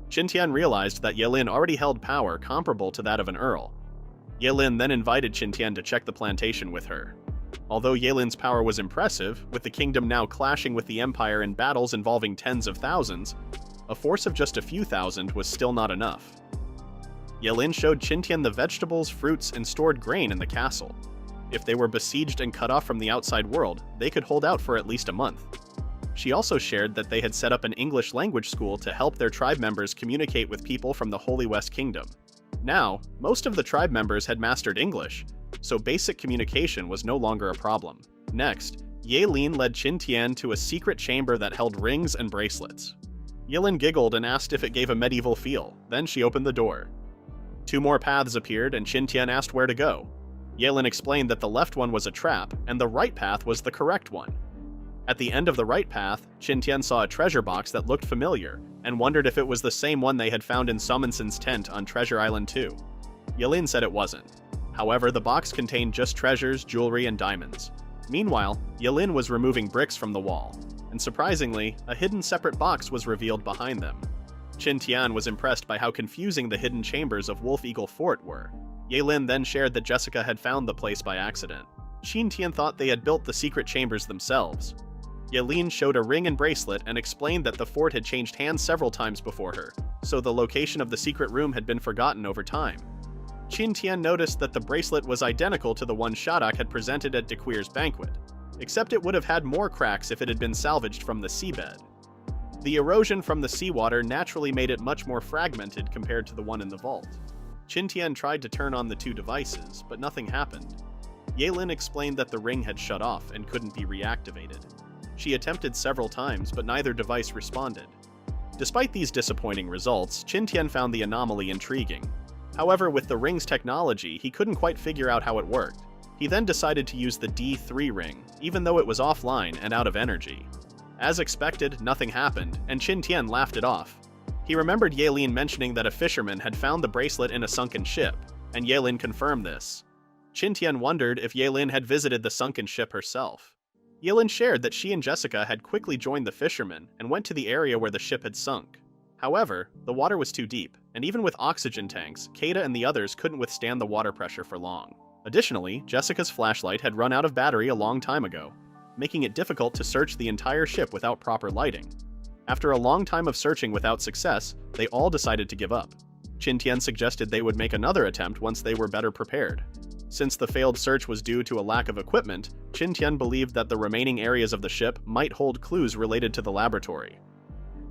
Qin Tian realized that Yelin already held power comparable to that of an earl. Yelin then invited Qin Tian to check the plantation with her. Although Yelin's power was impressive, with the kingdom now clashing with the empire in battles involving tens of thousands, a force of just a few thousand was still not enough. Yelin showed Qin Tian the vegetables, fruits, and stored grain in the castle. If they were besieged and cut off from the outside world, they could hold out for at least a month. She also shared that they had set up an English language school to help their tribe members communicate with people from the Holy West Kingdom. Now, most of the tribe members had mastered English, so basic communication was no longer a problem. Next, Yelin led Qin Tian to a secret chamber that held rings and bracelets. Yelin giggled and asked if it gave a medieval feel, then she opened the door. 2 more paths appeared and Qin Tian asked where to go. Yelin explained that the left one was a trap, and the right path was the correct one. At the end of the right path, Qin Tian saw a treasure box that looked familiar, and wondered if it was the same one they had found in Summonsen's tent on Treasure Island 2. Yelin said it wasn't. However, the box contained just treasures, jewelry, and diamonds. Meanwhile, Yelin was removing bricks from the wall, and surprisingly, a hidden separate box was revealed behind them. Qin Tian was impressed by how confusing the hidden chambers of Wolf Eagle Fort were. Yelin then shared that Jessica had found the place by accident. Qin Tian thought they had built the secret chambers themselves. Yelin showed a ring and bracelet and explained that the fort had changed hands several times before her, so the location of the secret room had been forgotten over time. Qin Tian noticed that the bracelet was identical to the one Shadak had presented at Dequir's banquet, except it would have had more cracks if it had been salvaged from the seabed. The erosion from the seawater naturally made it much more fragmented compared to the one in the vault. Qin Tian tried to turn on the 2 devices, but nothing happened. Yelin explained that the ring had shut off and couldn't be reactivated. She attempted several times, but neither device responded. Despite these disappointing results, Qin Tian found the anomaly intriguing. However, with the ring's technology, he couldn't quite figure out how it worked. He then decided to use the D3 ring, even though it was offline and out of energy. As expected, nothing happened, and Qin Tian laughed it off. He remembered Yelin mentioning that a fisherman had found the bracelet in a sunken ship, and Yelin confirmed this. Qin Tian wondered if Yelin had visited the sunken ship herself. Yelin shared that she and Jessica had quickly joined the fishermen and went to the area where the ship had sunk. However, the water was too deep, and even with oxygen tanks, Kada and the others couldn't withstand the water pressure for long. Additionally, Jessica's flashlight had run out of battery a long time ago, making it difficult to search the entire ship without proper lighting. After a long time of searching without success, they all decided to give up. Qin Tian suggested they would make another attempt once they were better prepared. Since the failed search was due to a lack of equipment, Qin Tian believed that the remaining areas of the ship might hold clues related to the laboratory.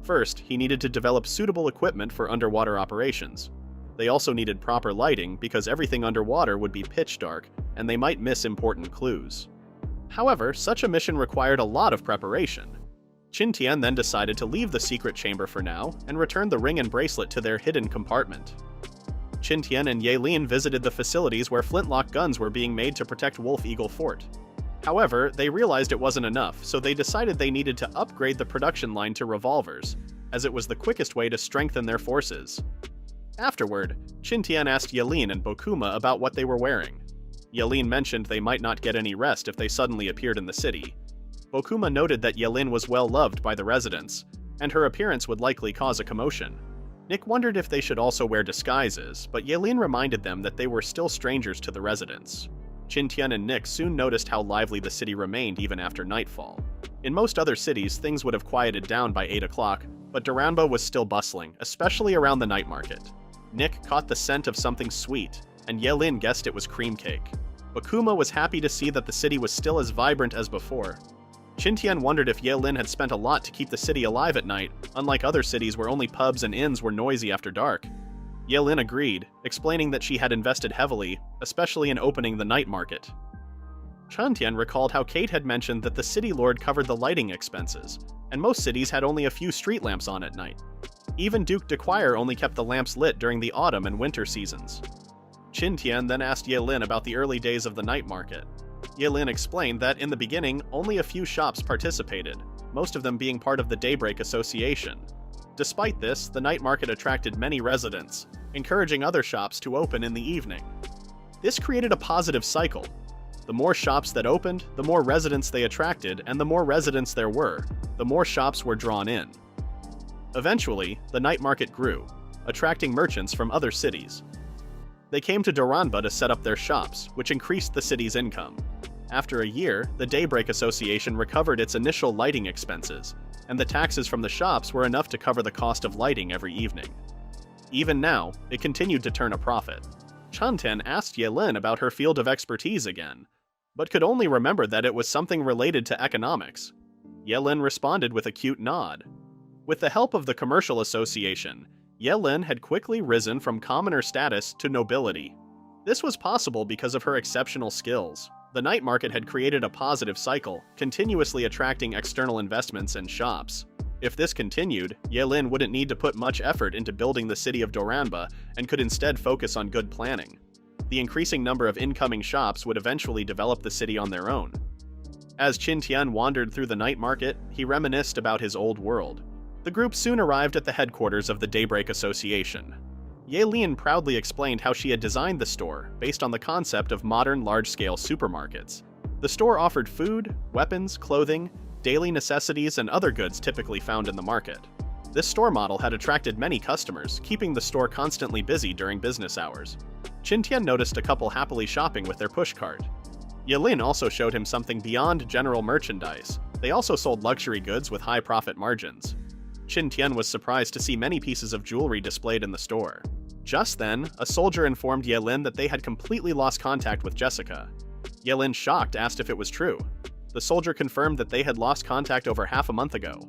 First, he needed to develop suitable equipment for underwater operations. They also needed proper lighting because everything underwater would be pitch dark, and they might miss important clues. However, such a mission required a lot of preparation. Qin Tian then decided to leave the secret chamber for now and return the ring and bracelet to their hidden compartment. Qin Tian and Yelin visited the facilities where flintlock guns were being made to protect Wolf Eagle Fort. However, they realized it wasn't enough, so they decided they needed to upgrade the production line to revolvers, as it was the quickest way to strengthen their forces. Afterward, Qin Tian asked Yelin and Bokuma about what they were wearing. Yelin mentioned they might not get any rest if they suddenly appeared in the city. Bokuma noted that Yelin was well loved by the residents, and her appearance would likely cause a commotion. Nick wondered if they should also wear disguises, but Yelin reminded them that they were still strangers to the residents. Qin Tian and Nick soon noticed how lively the city remained even after nightfall. In most other cities, things would have quieted down by 8 o'clock, but Duranba was still bustling, especially around the night market. Nick caught the scent of something sweet, and Yelin guessed it was cream cake. Bokuma was happy to see that the city was still as vibrant as before. Qin Tian wondered if Yelin had spent a lot to keep the city alive at night, unlike other cities where only pubs and inns were noisy after dark. Yelin agreed, explaining that she had invested heavily, especially in opening the night market. Qin Tian recalled how Kate had mentioned that the city lord covered the lighting expenses, and most cities had only a few street lamps on at night. Even Duke de Quire only kept the lamps lit during the autumn and winter seasons. Qin Tian then asked Yelin about the early days of the night market. Yelin explained that in the beginning, only a few shops participated, most of them being part of the Daybreak Association. Despite this, the night market attracted many residents, encouraging other shops to open in the evening. This created a positive cycle. The more shops that opened, the more residents they attracted, and the more residents there were, the more shops were drawn in. Eventually, the night market grew, attracting merchants from other cities. They came to Duranba to set up their shops, which increased the city's income. After a year, the Daybreak Association recovered its initial lighting expenses, and the taxes from the shops were enough to cover the cost of lighting every evening. Even now, it continued to turn a profit. Qin Tian asked Yelin about her field of expertise again, but could only remember that it was something related to economics. Yelin responded with a cute nod. With the help of the Commercial Association, Yelin had quickly risen from commoner status to nobility. This was possible because of her exceptional skills. The night market had created a positive cycle, continuously attracting external investments and shops. If this continued, Yelin wouldn't need to put much effort into building the city of Duranba and could instead focus on good planning. The increasing number of incoming shops would eventually develop the city on their own. As Qin Tian wandered through the night market, he reminisced about his old world. The group soon arrived at the headquarters of the Daybreak Association. Yelin proudly explained how she had designed the store based on the concept of modern large-scale supermarkets. The store offered food, weapons, clothing, daily necessities, and other goods typically found in the market. This store model had attracted many customers, keeping the store constantly busy during business hours. Qin Tian noticed a couple happily shopping with their pushcart. Yelin also showed him something beyond general merchandise. They also sold luxury goods with high profit margins. Qin Tian was surprised to see many pieces of jewelry displayed in the store. Just then, a soldier informed Yelin that they had completely lost contact with Jessica. Yelin, shocked, asked if it was true. The soldier confirmed that they had lost contact over half a month ago.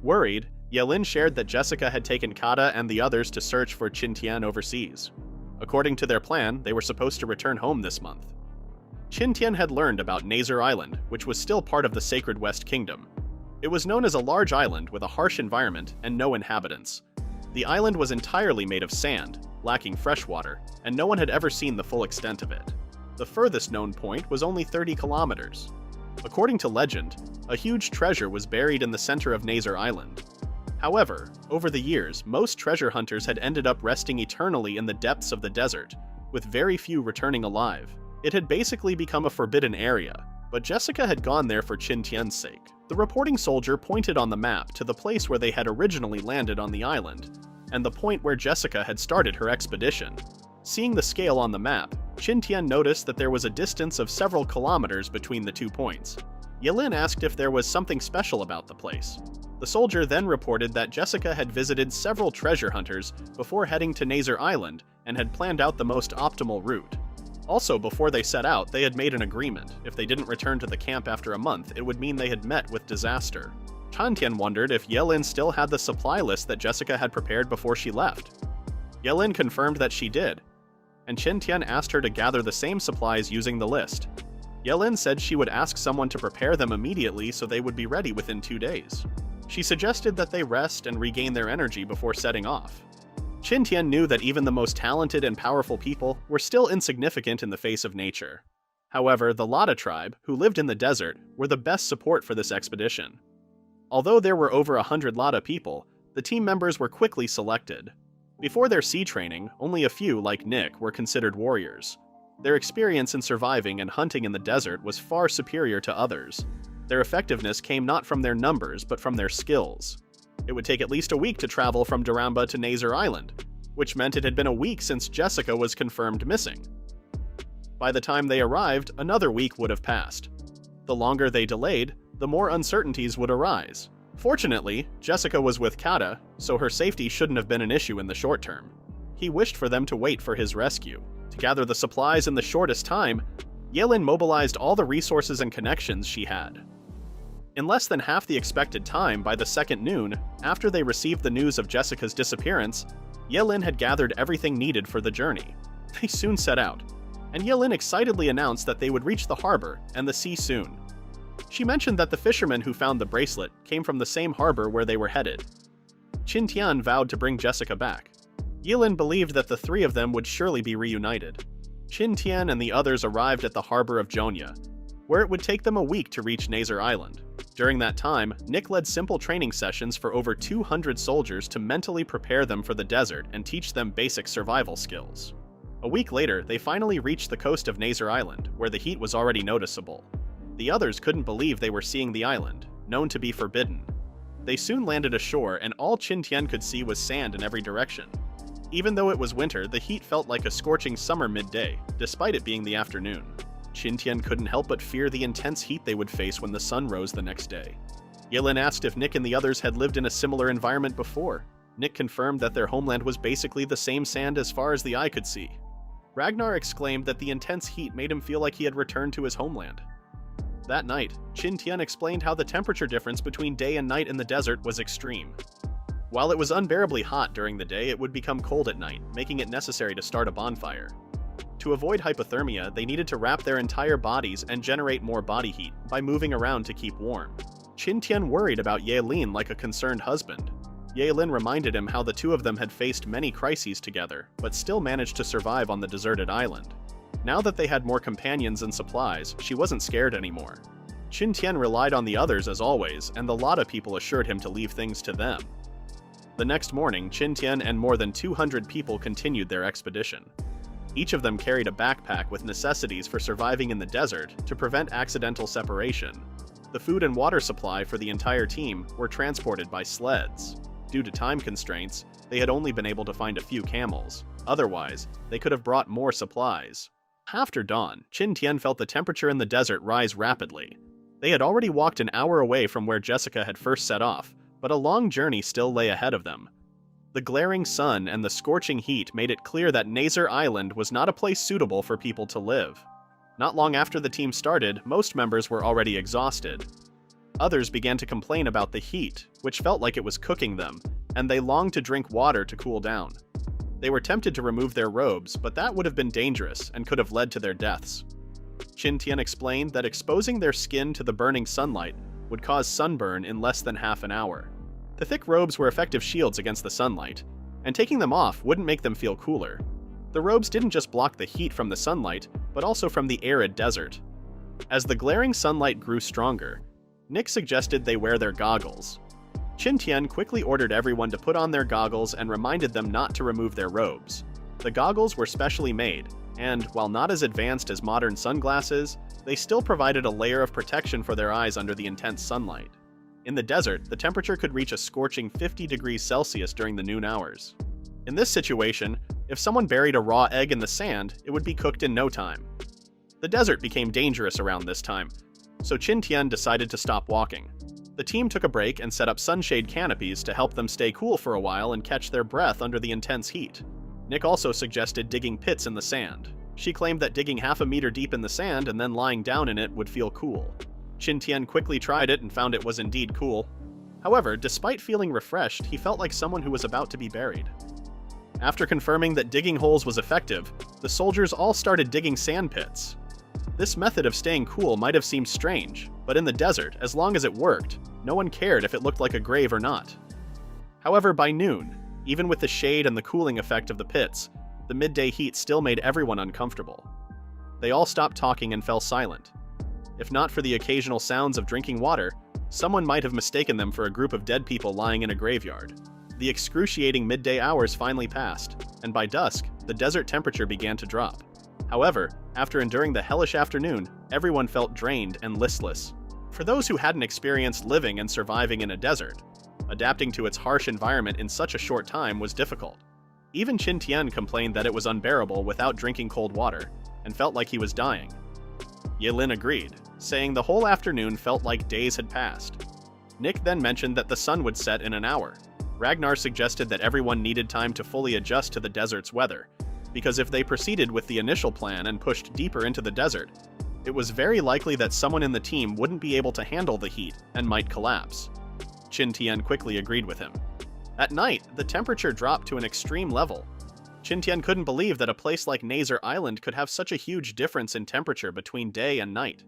Worried, Yelin shared that Jessica had taken Kada and the others to search for Qin Tian overseas. According to their plan, they were supposed to return home this month. Qin Tian had learned about Nazar Island, which was still part of the Sacred West Kingdom. It was known as a large island with a harsh environment and no inhabitants. The island was entirely made of sand, lacking fresh water, and no one had ever seen the full extent of it. The furthest known point was only 30 kilometers. According to legend, a huge treasure was buried in the center of Nazar Island. However, over the years, most treasure hunters had ended up resting eternally in the depths of the desert, with very few returning alive. It had basically become a forbidden area, but Jessica had gone there for Qin Tian's sake. The reporting soldier pointed on the map to the place where they had originally landed on the island, and the point where Jessica had started her expedition. Seeing the scale on the map, Qin Tian noticed that there was a distance of several kilometers between the 2 points. Yelin asked if there was something special about the place. The soldier then reported that Jessica had visited several treasure hunters before heading to Nazar Island and had planned out the most optimal route. Also, before they set out, they had made an agreement. If they didn't return to the camp after a month, it would mean they had met with disaster. Qin Tian wondered if Yelin still had the supply list that Jessica had prepared before she left. Yelin confirmed that she did, and Qin Tian asked her to gather the same supplies using the list. Yelin said she would ask someone to prepare them immediately so they would be ready within 2 days. She suggested that they rest and regain their energy before setting off. Qin Tian knew that even the most talented and powerful people were still insignificant in the face of nature. However, the Lada tribe, who lived in the desert, were the best support for this expedition. Although there were over 100 Lada people, the team members were quickly selected. Before their sea training, only a few, like Nick, were considered warriors. Their experience in surviving and hunting in the desert was far superior to others. Their effectiveness came not from their numbers, but from their skills. It would take at least a week to travel from Duramba to Nazar Island, which meant it had been a week since Jessica was confirmed missing. By the time they arrived, another week would have passed. The longer they delayed, the more uncertainties would arise. Fortunately, Jessica was with Kata, so her safety shouldn't have been an issue in the short term. He wished for them to wait for his rescue. To gather the supplies in the shortest time, Yelin mobilized all the resources and connections she had. In less than half the expected time, by the second noon, after they received the news of Jessica's disappearance, Yelin had gathered everything needed for the journey. They soon set out, and Yelin excitedly announced that they would reach the harbor and the sea soon. She mentioned that the fisherman who found the bracelet came from the same harbor where they were headed. Qin Tian vowed to bring Jessica back. Yelin believed that the 3 of them would surely be reunited. Qin Tian and the others arrived at the harbor of Jonya, where it would take them a week to reach Nazar Island. During that time, Nick led simple training sessions for over 200 soldiers to mentally prepare them for the desert and teach them basic survival skills. A week later, they finally reached the coast of Nazar Island, where the heat was already noticeable. The others couldn't believe they were seeing the island, known to be forbidden. They soon landed ashore, and all Qin Tian could see was sand in every direction. Even though it was winter, the heat felt like a scorching summer midday, despite it being the afternoon. Qin Tian couldn't help but fear the intense heat they would face when the sun rose the next day. Yelin asked if Nick and the others had lived in a similar environment before. Nick confirmed that their homeland was basically the same sand as far as the eye could see. Ragnar exclaimed that the intense heat made him feel like he had returned to his homeland. That night, Qin Tian explained how the temperature difference between day and night in the desert was extreme. While it was unbearably hot during the day, it would become cold at night, making it necessary to start a bonfire. To avoid hypothermia, they needed to wrap their entire bodies and generate more body heat by moving around to keep warm. Qin Tian worried about Yelin like a concerned husband. Yelin reminded him how the 2 of them had faced many crises together, but still managed to survive on the deserted island. Now that they had more companions and supplies, she wasn't scared anymore. Qin Tian relied on the others as always, and the Lada people assured him to leave things to them. The next morning, Qin Tian and more than 200 people continued their expedition. Each of them carried a backpack with necessities for surviving in the desert to prevent accidental separation. The food and water supply for the entire team were transported by sleds. Due to time constraints, they had only been able to find a few camels. Otherwise, they could have brought more supplies. After dawn, Qin Tian felt the temperature in the desert rise rapidly. They had already walked an hour away from where Jessica had first set off, but a long journey still lay ahead of them. The glaring sun and the scorching heat made it clear that Nazar Island was not a place suitable for people to live. Not long after the team started, most members were already exhausted. Others began to complain about the heat, which felt like it was cooking them, and they longed to drink water to cool down. They were tempted to remove their robes, but that would have been dangerous and could have led to their deaths. Qin Tian explained that exposing their skin to the burning sunlight would cause sunburn in less than half an hour. The thick robes were effective shields against the sunlight, and taking them off wouldn't make them feel cooler. The robes didn't just block the heat from the sunlight, but also from the arid desert. As the glaring sunlight grew stronger, Nick suggested they wear their goggles. Qin Tian quickly ordered everyone to put on their goggles and reminded them not to remove their robes. The goggles were specially made, and while not as advanced as modern sunglasses, they still provided a layer of protection for their eyes under the intense sunlight. In the desert, the temperature could reach a scorching 50 degrees Celsius during the noon hours. In this situation, if someone buried a raw egg in the sand, it would be cooked in no time. The desert became dangerous around this time, so Qin Tian decided to stop walking. The team took a break and set up sunshade canopies to help them stay cool for a while and catch their breath under the intense heat. Nick also suggested digging pits in the sand. She claimed that digging half a meter deep in the sand and then lying down in it would feel cool. Qin Tian quickly tried it and found it was indeed cool. However, despite feeling refreshed, he felt like someone who was about to be buried. After confirming that digging holes was effective, the soldiers all started digging sand pits. This method of staying cool might have seemed strange, but in the desert, as long as it worked, no one cared if it looked like a grave or not. However, by noon, even with the shade and the cooling effect of the pits, the midday heat still made everyone uncomfortable. They all stopped talking and fell silent. If not for the occasional sounds of drinking water, someone might have mistaken them for a group of dead people lying in a graveyard. The excruciating midday hours finally passed, and by dusk, the desert temperature began to drop. However, after enduring the hellish afternoon, everyone felt drained and listless. For those who hadn't experienced living and surviving in a desert, adapting to its harsh environment in such a short time was difficult. Even Qin Tian complained that it was unbearable without drinking cold water, and felt like he was dying. Yelin agreed, saying the whole afternoon felt like days had passed. Nick then mentioned that the sun would set in an hour. Ragnar suggested that everyone needed time to fully adjust to the desert's weather, because if they proceeded with the initial plan and pushed deeper into the desert, it was very likely that someone in the team wouldn't be able to handle the heat and might collapse. Qin Tian quickly agreed with him. At night, the temperature dropped to an extreme level. Qin Tian couldn't believe that a place like Nazar Island could have such a huge difference in temperature between day and night.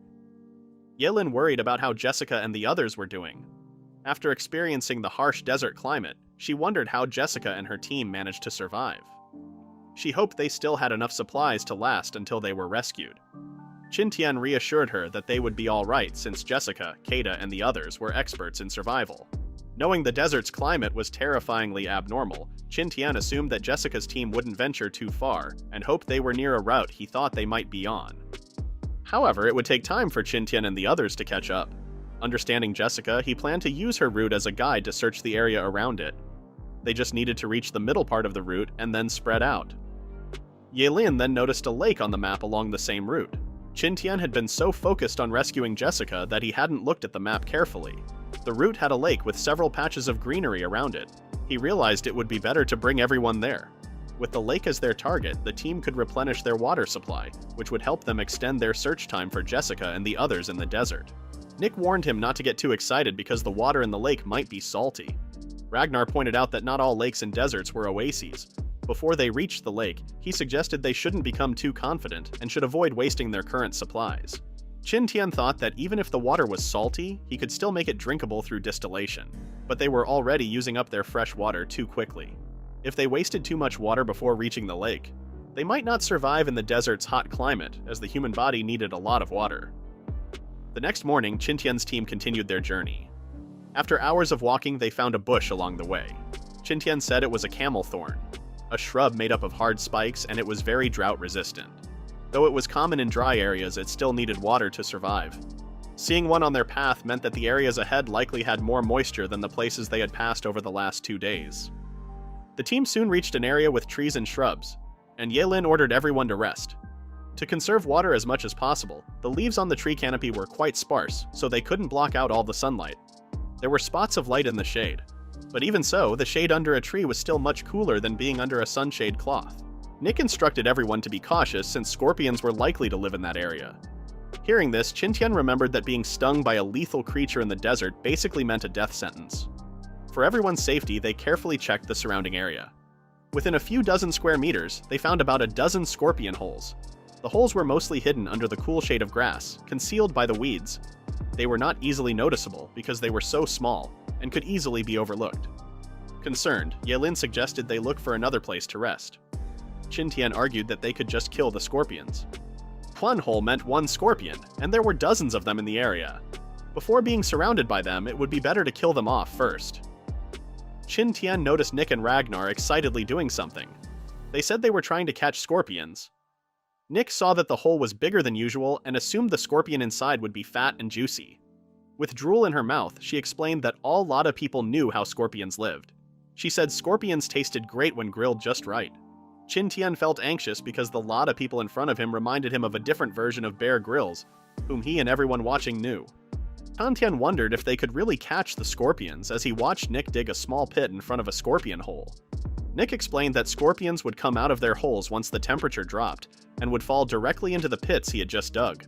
Yelin worried about how Jessica and the others were doing. After experiencing the harsh desert climate, she wondered how Jessica and her team managed to survive. She hoped they still had enough supplies to last until they were rescued. Qin Tian reassured her that they would be all right since Jessica, Keita, and the others were experts in survival. Knowing the desert's climate was terrifyingly abnormal, Qin Tian assumed that Jessica's team wouldn't venture too far, and hoped they were near a route he thought they might be on. However, it would take time for Qin Tian and the others to catch up. Understanding Jessica, he planned to use her route as a guide to search the area around it. They just needed to reach the middle part of the route and then spread out. Yelin then noticed a lake on the map along the same route. Qin Tian had been so focused on rescuing Jessica that he hadn't looked at the map carefully. The route had a lake with several patches of greenery around it. He realized it would be better to bring everyone there. With the lake as their target, the team could replenish their water supply, which would help them extend their search time for Jessica and the others in the desert. Nick warned him not to get too excited because the water in the lake might be salty. Ragnar pointed out that not all lakes and deserts were oases. Before they reached the lake, he suggested they shouldn't become too confident and should avoid wasting their current supplies. Qin Tian thought that even if the water was salty, he could still make it drinkable through distillation, but they were already using up their fresh water too quickly. If they wasted too much water before reaching the lake, they might not survive in the desert's hot climate, as the human body needed a lot of water. The next morning, Qin Tian's team continued their journey. After hours of walking, they found a bush along the way. Qin Tian said it was a camel thorn, a shrub made up of hard spikes, and it was very drought-resistant. Though it was common in dry areas, it still needed water to survive. Seeing one on their path meant that the areas ahead likely had more moisture than the places they had passed over the last 2 days. The team soon reached an area with trees and shrubs, and Yelin ordered everyone to rest. To conserve water as much as possible, the leaves on the tree canopy were quite sparse, so they couldn't block out all the sunlight. There were spots of light in the shade, but even so, the shade under a tree was still much cooler than being under a sunshade cloth. Nick instructed everyone to be cautious since scorpions were likely to live in that area. Hearing this, Qin Tian remembered that being stung by a lethal creature in the desert basically meant a death sentence. For everyone's safety, they carefully checked the surrounding area. Within a few dozen square meters, they found about a dozen scorpion holes. The holes were mostly hidden under the cool shade of grass, concealed by the weeds. They were not easily noticeable because they were so small, and could easily be overlooked. Concerned, Yelin suggested they look for another place to rest. Qin Tian argued that they could just kill the scorpions. One hole meant one scorpion, and there were dozens of them in the area. Before being surrounded by them, it would be better to kill them off first. Qin Tian noticed Nick and Ragnar excitedly doing something. They said they were trying to catch scorpions. Nick saw that the hole was bigger than usual and assumed the scorpion inside would be fat and juicy. With drool in her mouth, she explained that a lot of people knew how scorpions lived. She said scorpions tasted great when grilled just right. Qin Tian felt anxious because the lot of people in front of him reminded him of a different version of Bear Grylls, whom he and everyone watching knew. Qin Tian wondered if they could really catch the scorpions as he watched Nick dig a small pit in front of a scorpion hole. Nick explained that scorpions would come out of their holes once the temperature dropped, and would fall directly into the pits he had just dug.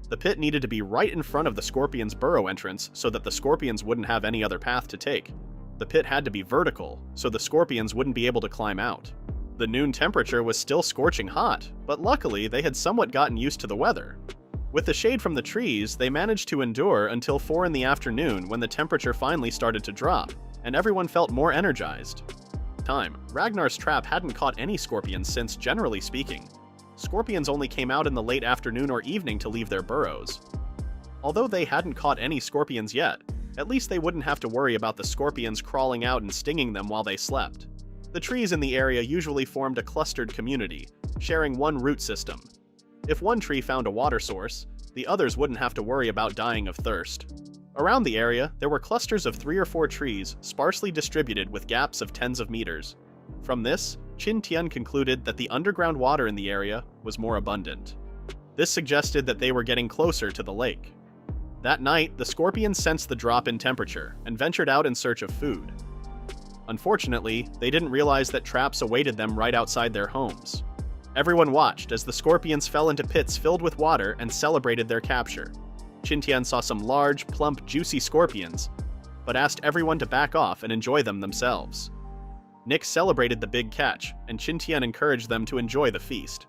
The pit needed to be right in front of the scorpion's burrow entrance so that the scorpions wouldn't have any other path to take. The pit had to be vertical, so the scorpions wouldn't be able to climb out. The noon temperature was still scorching hot, but luckily they had somewhat gotten used to the weather. With the shade from the trees, they managed to endure until 4 in the afternoon when the temperature finally started to drop, and everyone felt more energized. Ragnar's trap hadn't caught any scorpions since, generally speaking, scorpions only came out in the late afternoon or evening to leave their burrows. Although they hadn't caught any scorpions yet, at least they wouldn't have to worry about the scorpions crawling out and stinging them while they slept. The trees in the area usually formed a clustered community, sharing one root system. If one tree found a water source, the others wouldn't have to worry about dying of thirst. Around the area, there were clusters of 3 or 4 trees, sparsely distributed with gaps of tens of meters. From this, Qin Tian concluded that the underground water in the area was more abundant. This suggested that they were getting closer to the lake. That night, the scorpions sensed the drop in temperature and ventured out in search of food. Unfortunately, they didn't realize that traps awaited them right outside their homes. Everyone watched as the scorpions fell into pits filled with water and celebrated their capture. Qin Tian saw some large, plump, juicy scorpions, but asked everyone to back off and enjoy them themselves. Nick celebrated the big catch, and Qin Tian encouraged them to enjoy the feast.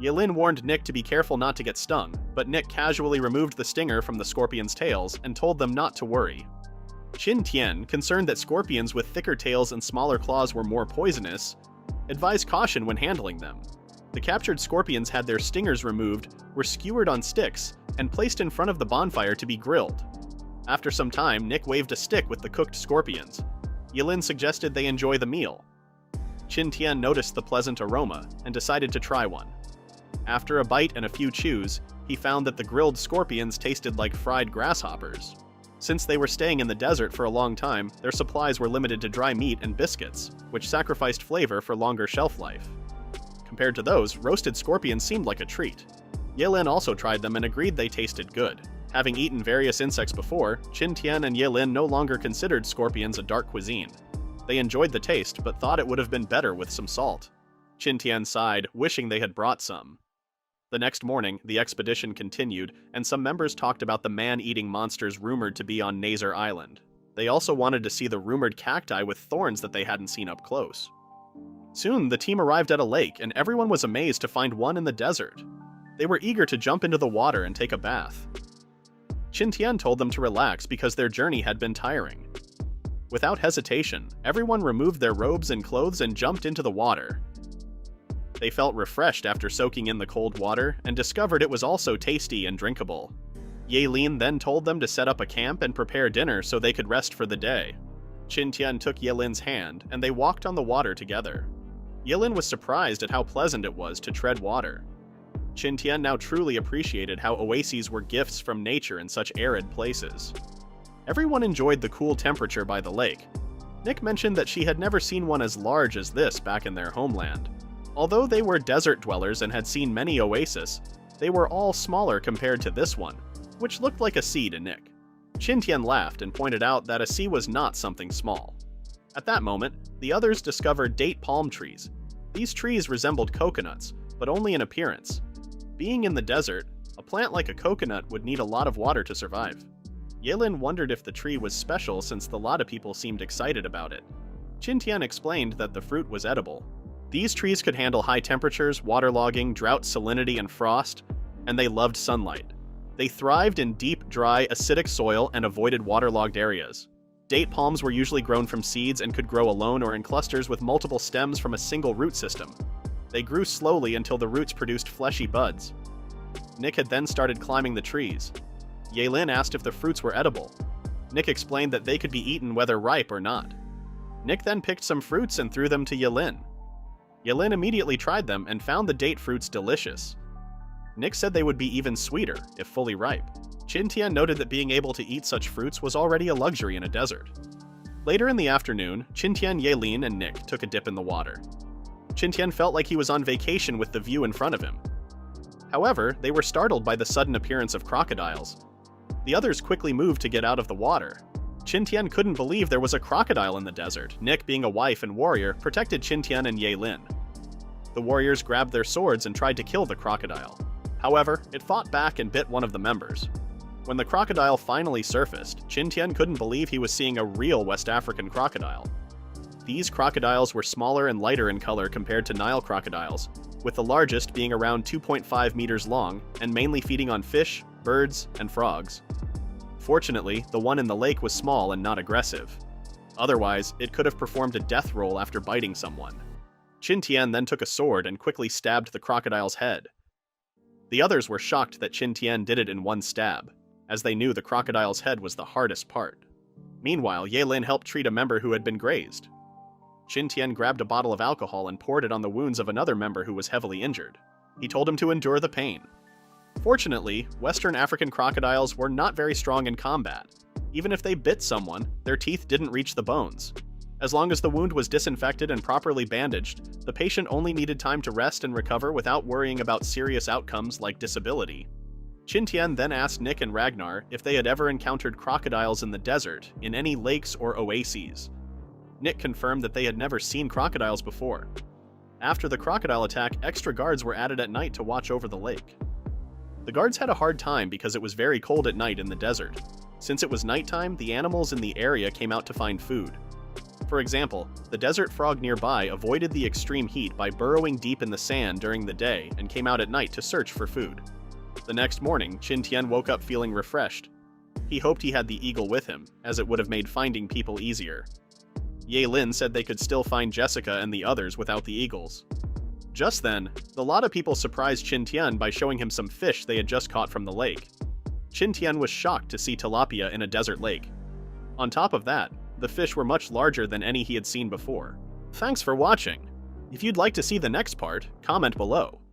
Yelin warned Nick to be careful not to get stung, but Nick casually removed the stinger from the scorpions' tails and told them not to worry. Qin Tian, concerned that scorpions with thicker tails and smaller claws were more poisonous, advised caution when handling them. The captured scorpions had their stingers removed, were skewered on sticks, and placed in front of the bonfire to be grilled. After some time, Nick waved a stick with the cooked scorpions. Yelin suggested they enjoy the meal. Qin Tian noticed the pleasant aroma and decided to try one. After a bite and a few chews, he found that the grilled scorpions tasted like fried grasshoppers. Since they were staying in the desert for a long time, their supplies were limited to dry meat and biscuits, which sacrificed flavor for longer shelf life. Compared to those, roasted scorpions seemed like a treat. Yelin also tried them and agreed they tasted good. Having eaten various insects before, Qin Tian and Yelin no longer considered scorpions a dark cuisine. They enjoyed the taste, but thought it would have been better with some salt. Qin Tian sighed, wishing they had brought some. The next morning, the expedition continued, and some members talked about the man-eating monsters rumored to be on Nazar Island. They also wanted to see the rumored cacti with thorns that they hadn't seen up close. Soon, the team arrived at a lake, and everyone was amazed to find one in the desert. They were eager to jump into the water and take a bath. Qin Tian told them to relax because their journey had been tiring. Without hesitation, everyone removed their robes and clothes and jumped into the water. They felt refreshed after soaking in the cold water and discovered it was also tasty and drinkable. Yelin then told them to set up a camp and prepare dinner so they could rest for the day. Qin Tian took Yelin's hand and they walked on the water together. Yelin was surprised at how pleasant it was to tread water. Qin Tian now truly appreciated how oases were gifts from nature in such arid places. Everyone enjoyed the cool temperature by the lake. Nick mentioned that she had never seen one as large as this back in their homeland. Although they were desert dwellers and had seen many oases, they were all smaller compared to this one, which looked like a sea to Nick. Qin Tian laughed and pointed out that a sea was not something small. At that moment, the others discovered date palm trees. These trees resembled coconuts, but only in appearance. Being in the desert, a plant like a coconut would need a lot of water to survive. Yelin wondered if the tree was special since a lot of people seemed excited about it. Qin Tian explained that the fruit was edible. These trees could handle high temperatures, waterlogging, drought, salinity, and frost, and they loved sunlight. They thrived in deep, dry, acidic soil and avoided waterlogged areas. Date palms were usually grown from seeds and could grow alone or in clusters with multiple stems from a single root system. They grew slowly until the roots produced fleshy buds. Nick had then started climbing the trees. Yelin asked if the fruits were edible. Nick explained that they could be eaten whether ripe or not. Nick then picked some fruits and threw them to Yelin. Yelin immediately tried them and found the date fruits delicious. Nick said they would be even sweeter if fully ripe. Qin Tian noted that being able to eat such fruits was already a luxury in a desert. Later in the afternoon, Qin Tian, Yaelin, and Nick took a dip in the water. Qin Tian felt like he was on vacation with the view in front of him. However, they were startled by the sudden appearance of crocodiles. The others quickly moved to get out of the water. Qin Tian couldn't believe there was a crocodile in the desert. Nick, being a wife and warrior, protected Qin Tian and Yaelin. The warriors grabbed their swords and tried to kill the crocodile. However, it fought back and bit one of the members. When the crocodile finally surfaced, Qin Tian couldn't believe he was seeing a real West African crocodile. These crocodiles were smaller and lighter in color compared to Nile crocodiles, with the largest being around 2.5 meters long and mainly feeding on fish, birds, and frogs. Fortunately, the one in the lake was small and not aggressive. Otherwise, it could have performed a death roll after biting someone. Qin Tian then took a sword and quickly stabbed the crocodile's head. The others were shocked that Qin Tian did it in one stab, as they knew the crocodile's head was the hardest part. Meanwhile, Yaelin helped treat a member who had been grazed. Qin Tian grabbed a bottle of alcohol and poured it on the wounds of another member who was heavily injured. He told him to endure the pain. Fortunately, Western African crocodiles were not very strong in combat. Even if they bit someone, their teeth didn't reach the bones. As long as the wound was disinfected and properly bandaged, the patient only needed time to rest and recover without worrying about serious outcomes like disability. Qin Tian then asked Nick and Ragnar if they had ever encountered crocodiles in the desert, in any lakes or oases. Nick confirmed that they had never seen crocodiles before. After the crocodile attack, extra guards were added at night to watch over the lake. The guards had a hard time because it was very cold at night in the desert. Since it was nighttime, the animals in the area came out to find food. For example, the desert frog nearby avoided the extreme heat by burrowing deep in the sand during the day and came out at night to search for food. The next morning, Qin Tian woke up feeling refreshed. He hoped he had the eagle with him, as it would have made finding people easier. Yaelin said they could still find Jessica and the others without the eagles. Just then, a lot of people surprised Qin Tian by showing him some fish they had just caught from the lake. Qin Tian was shocked to see tilapia in a desert lake. On top of that, the fish were much larger than any he had seen before. Thanks for watching. If you'd like to see the next part, comment below.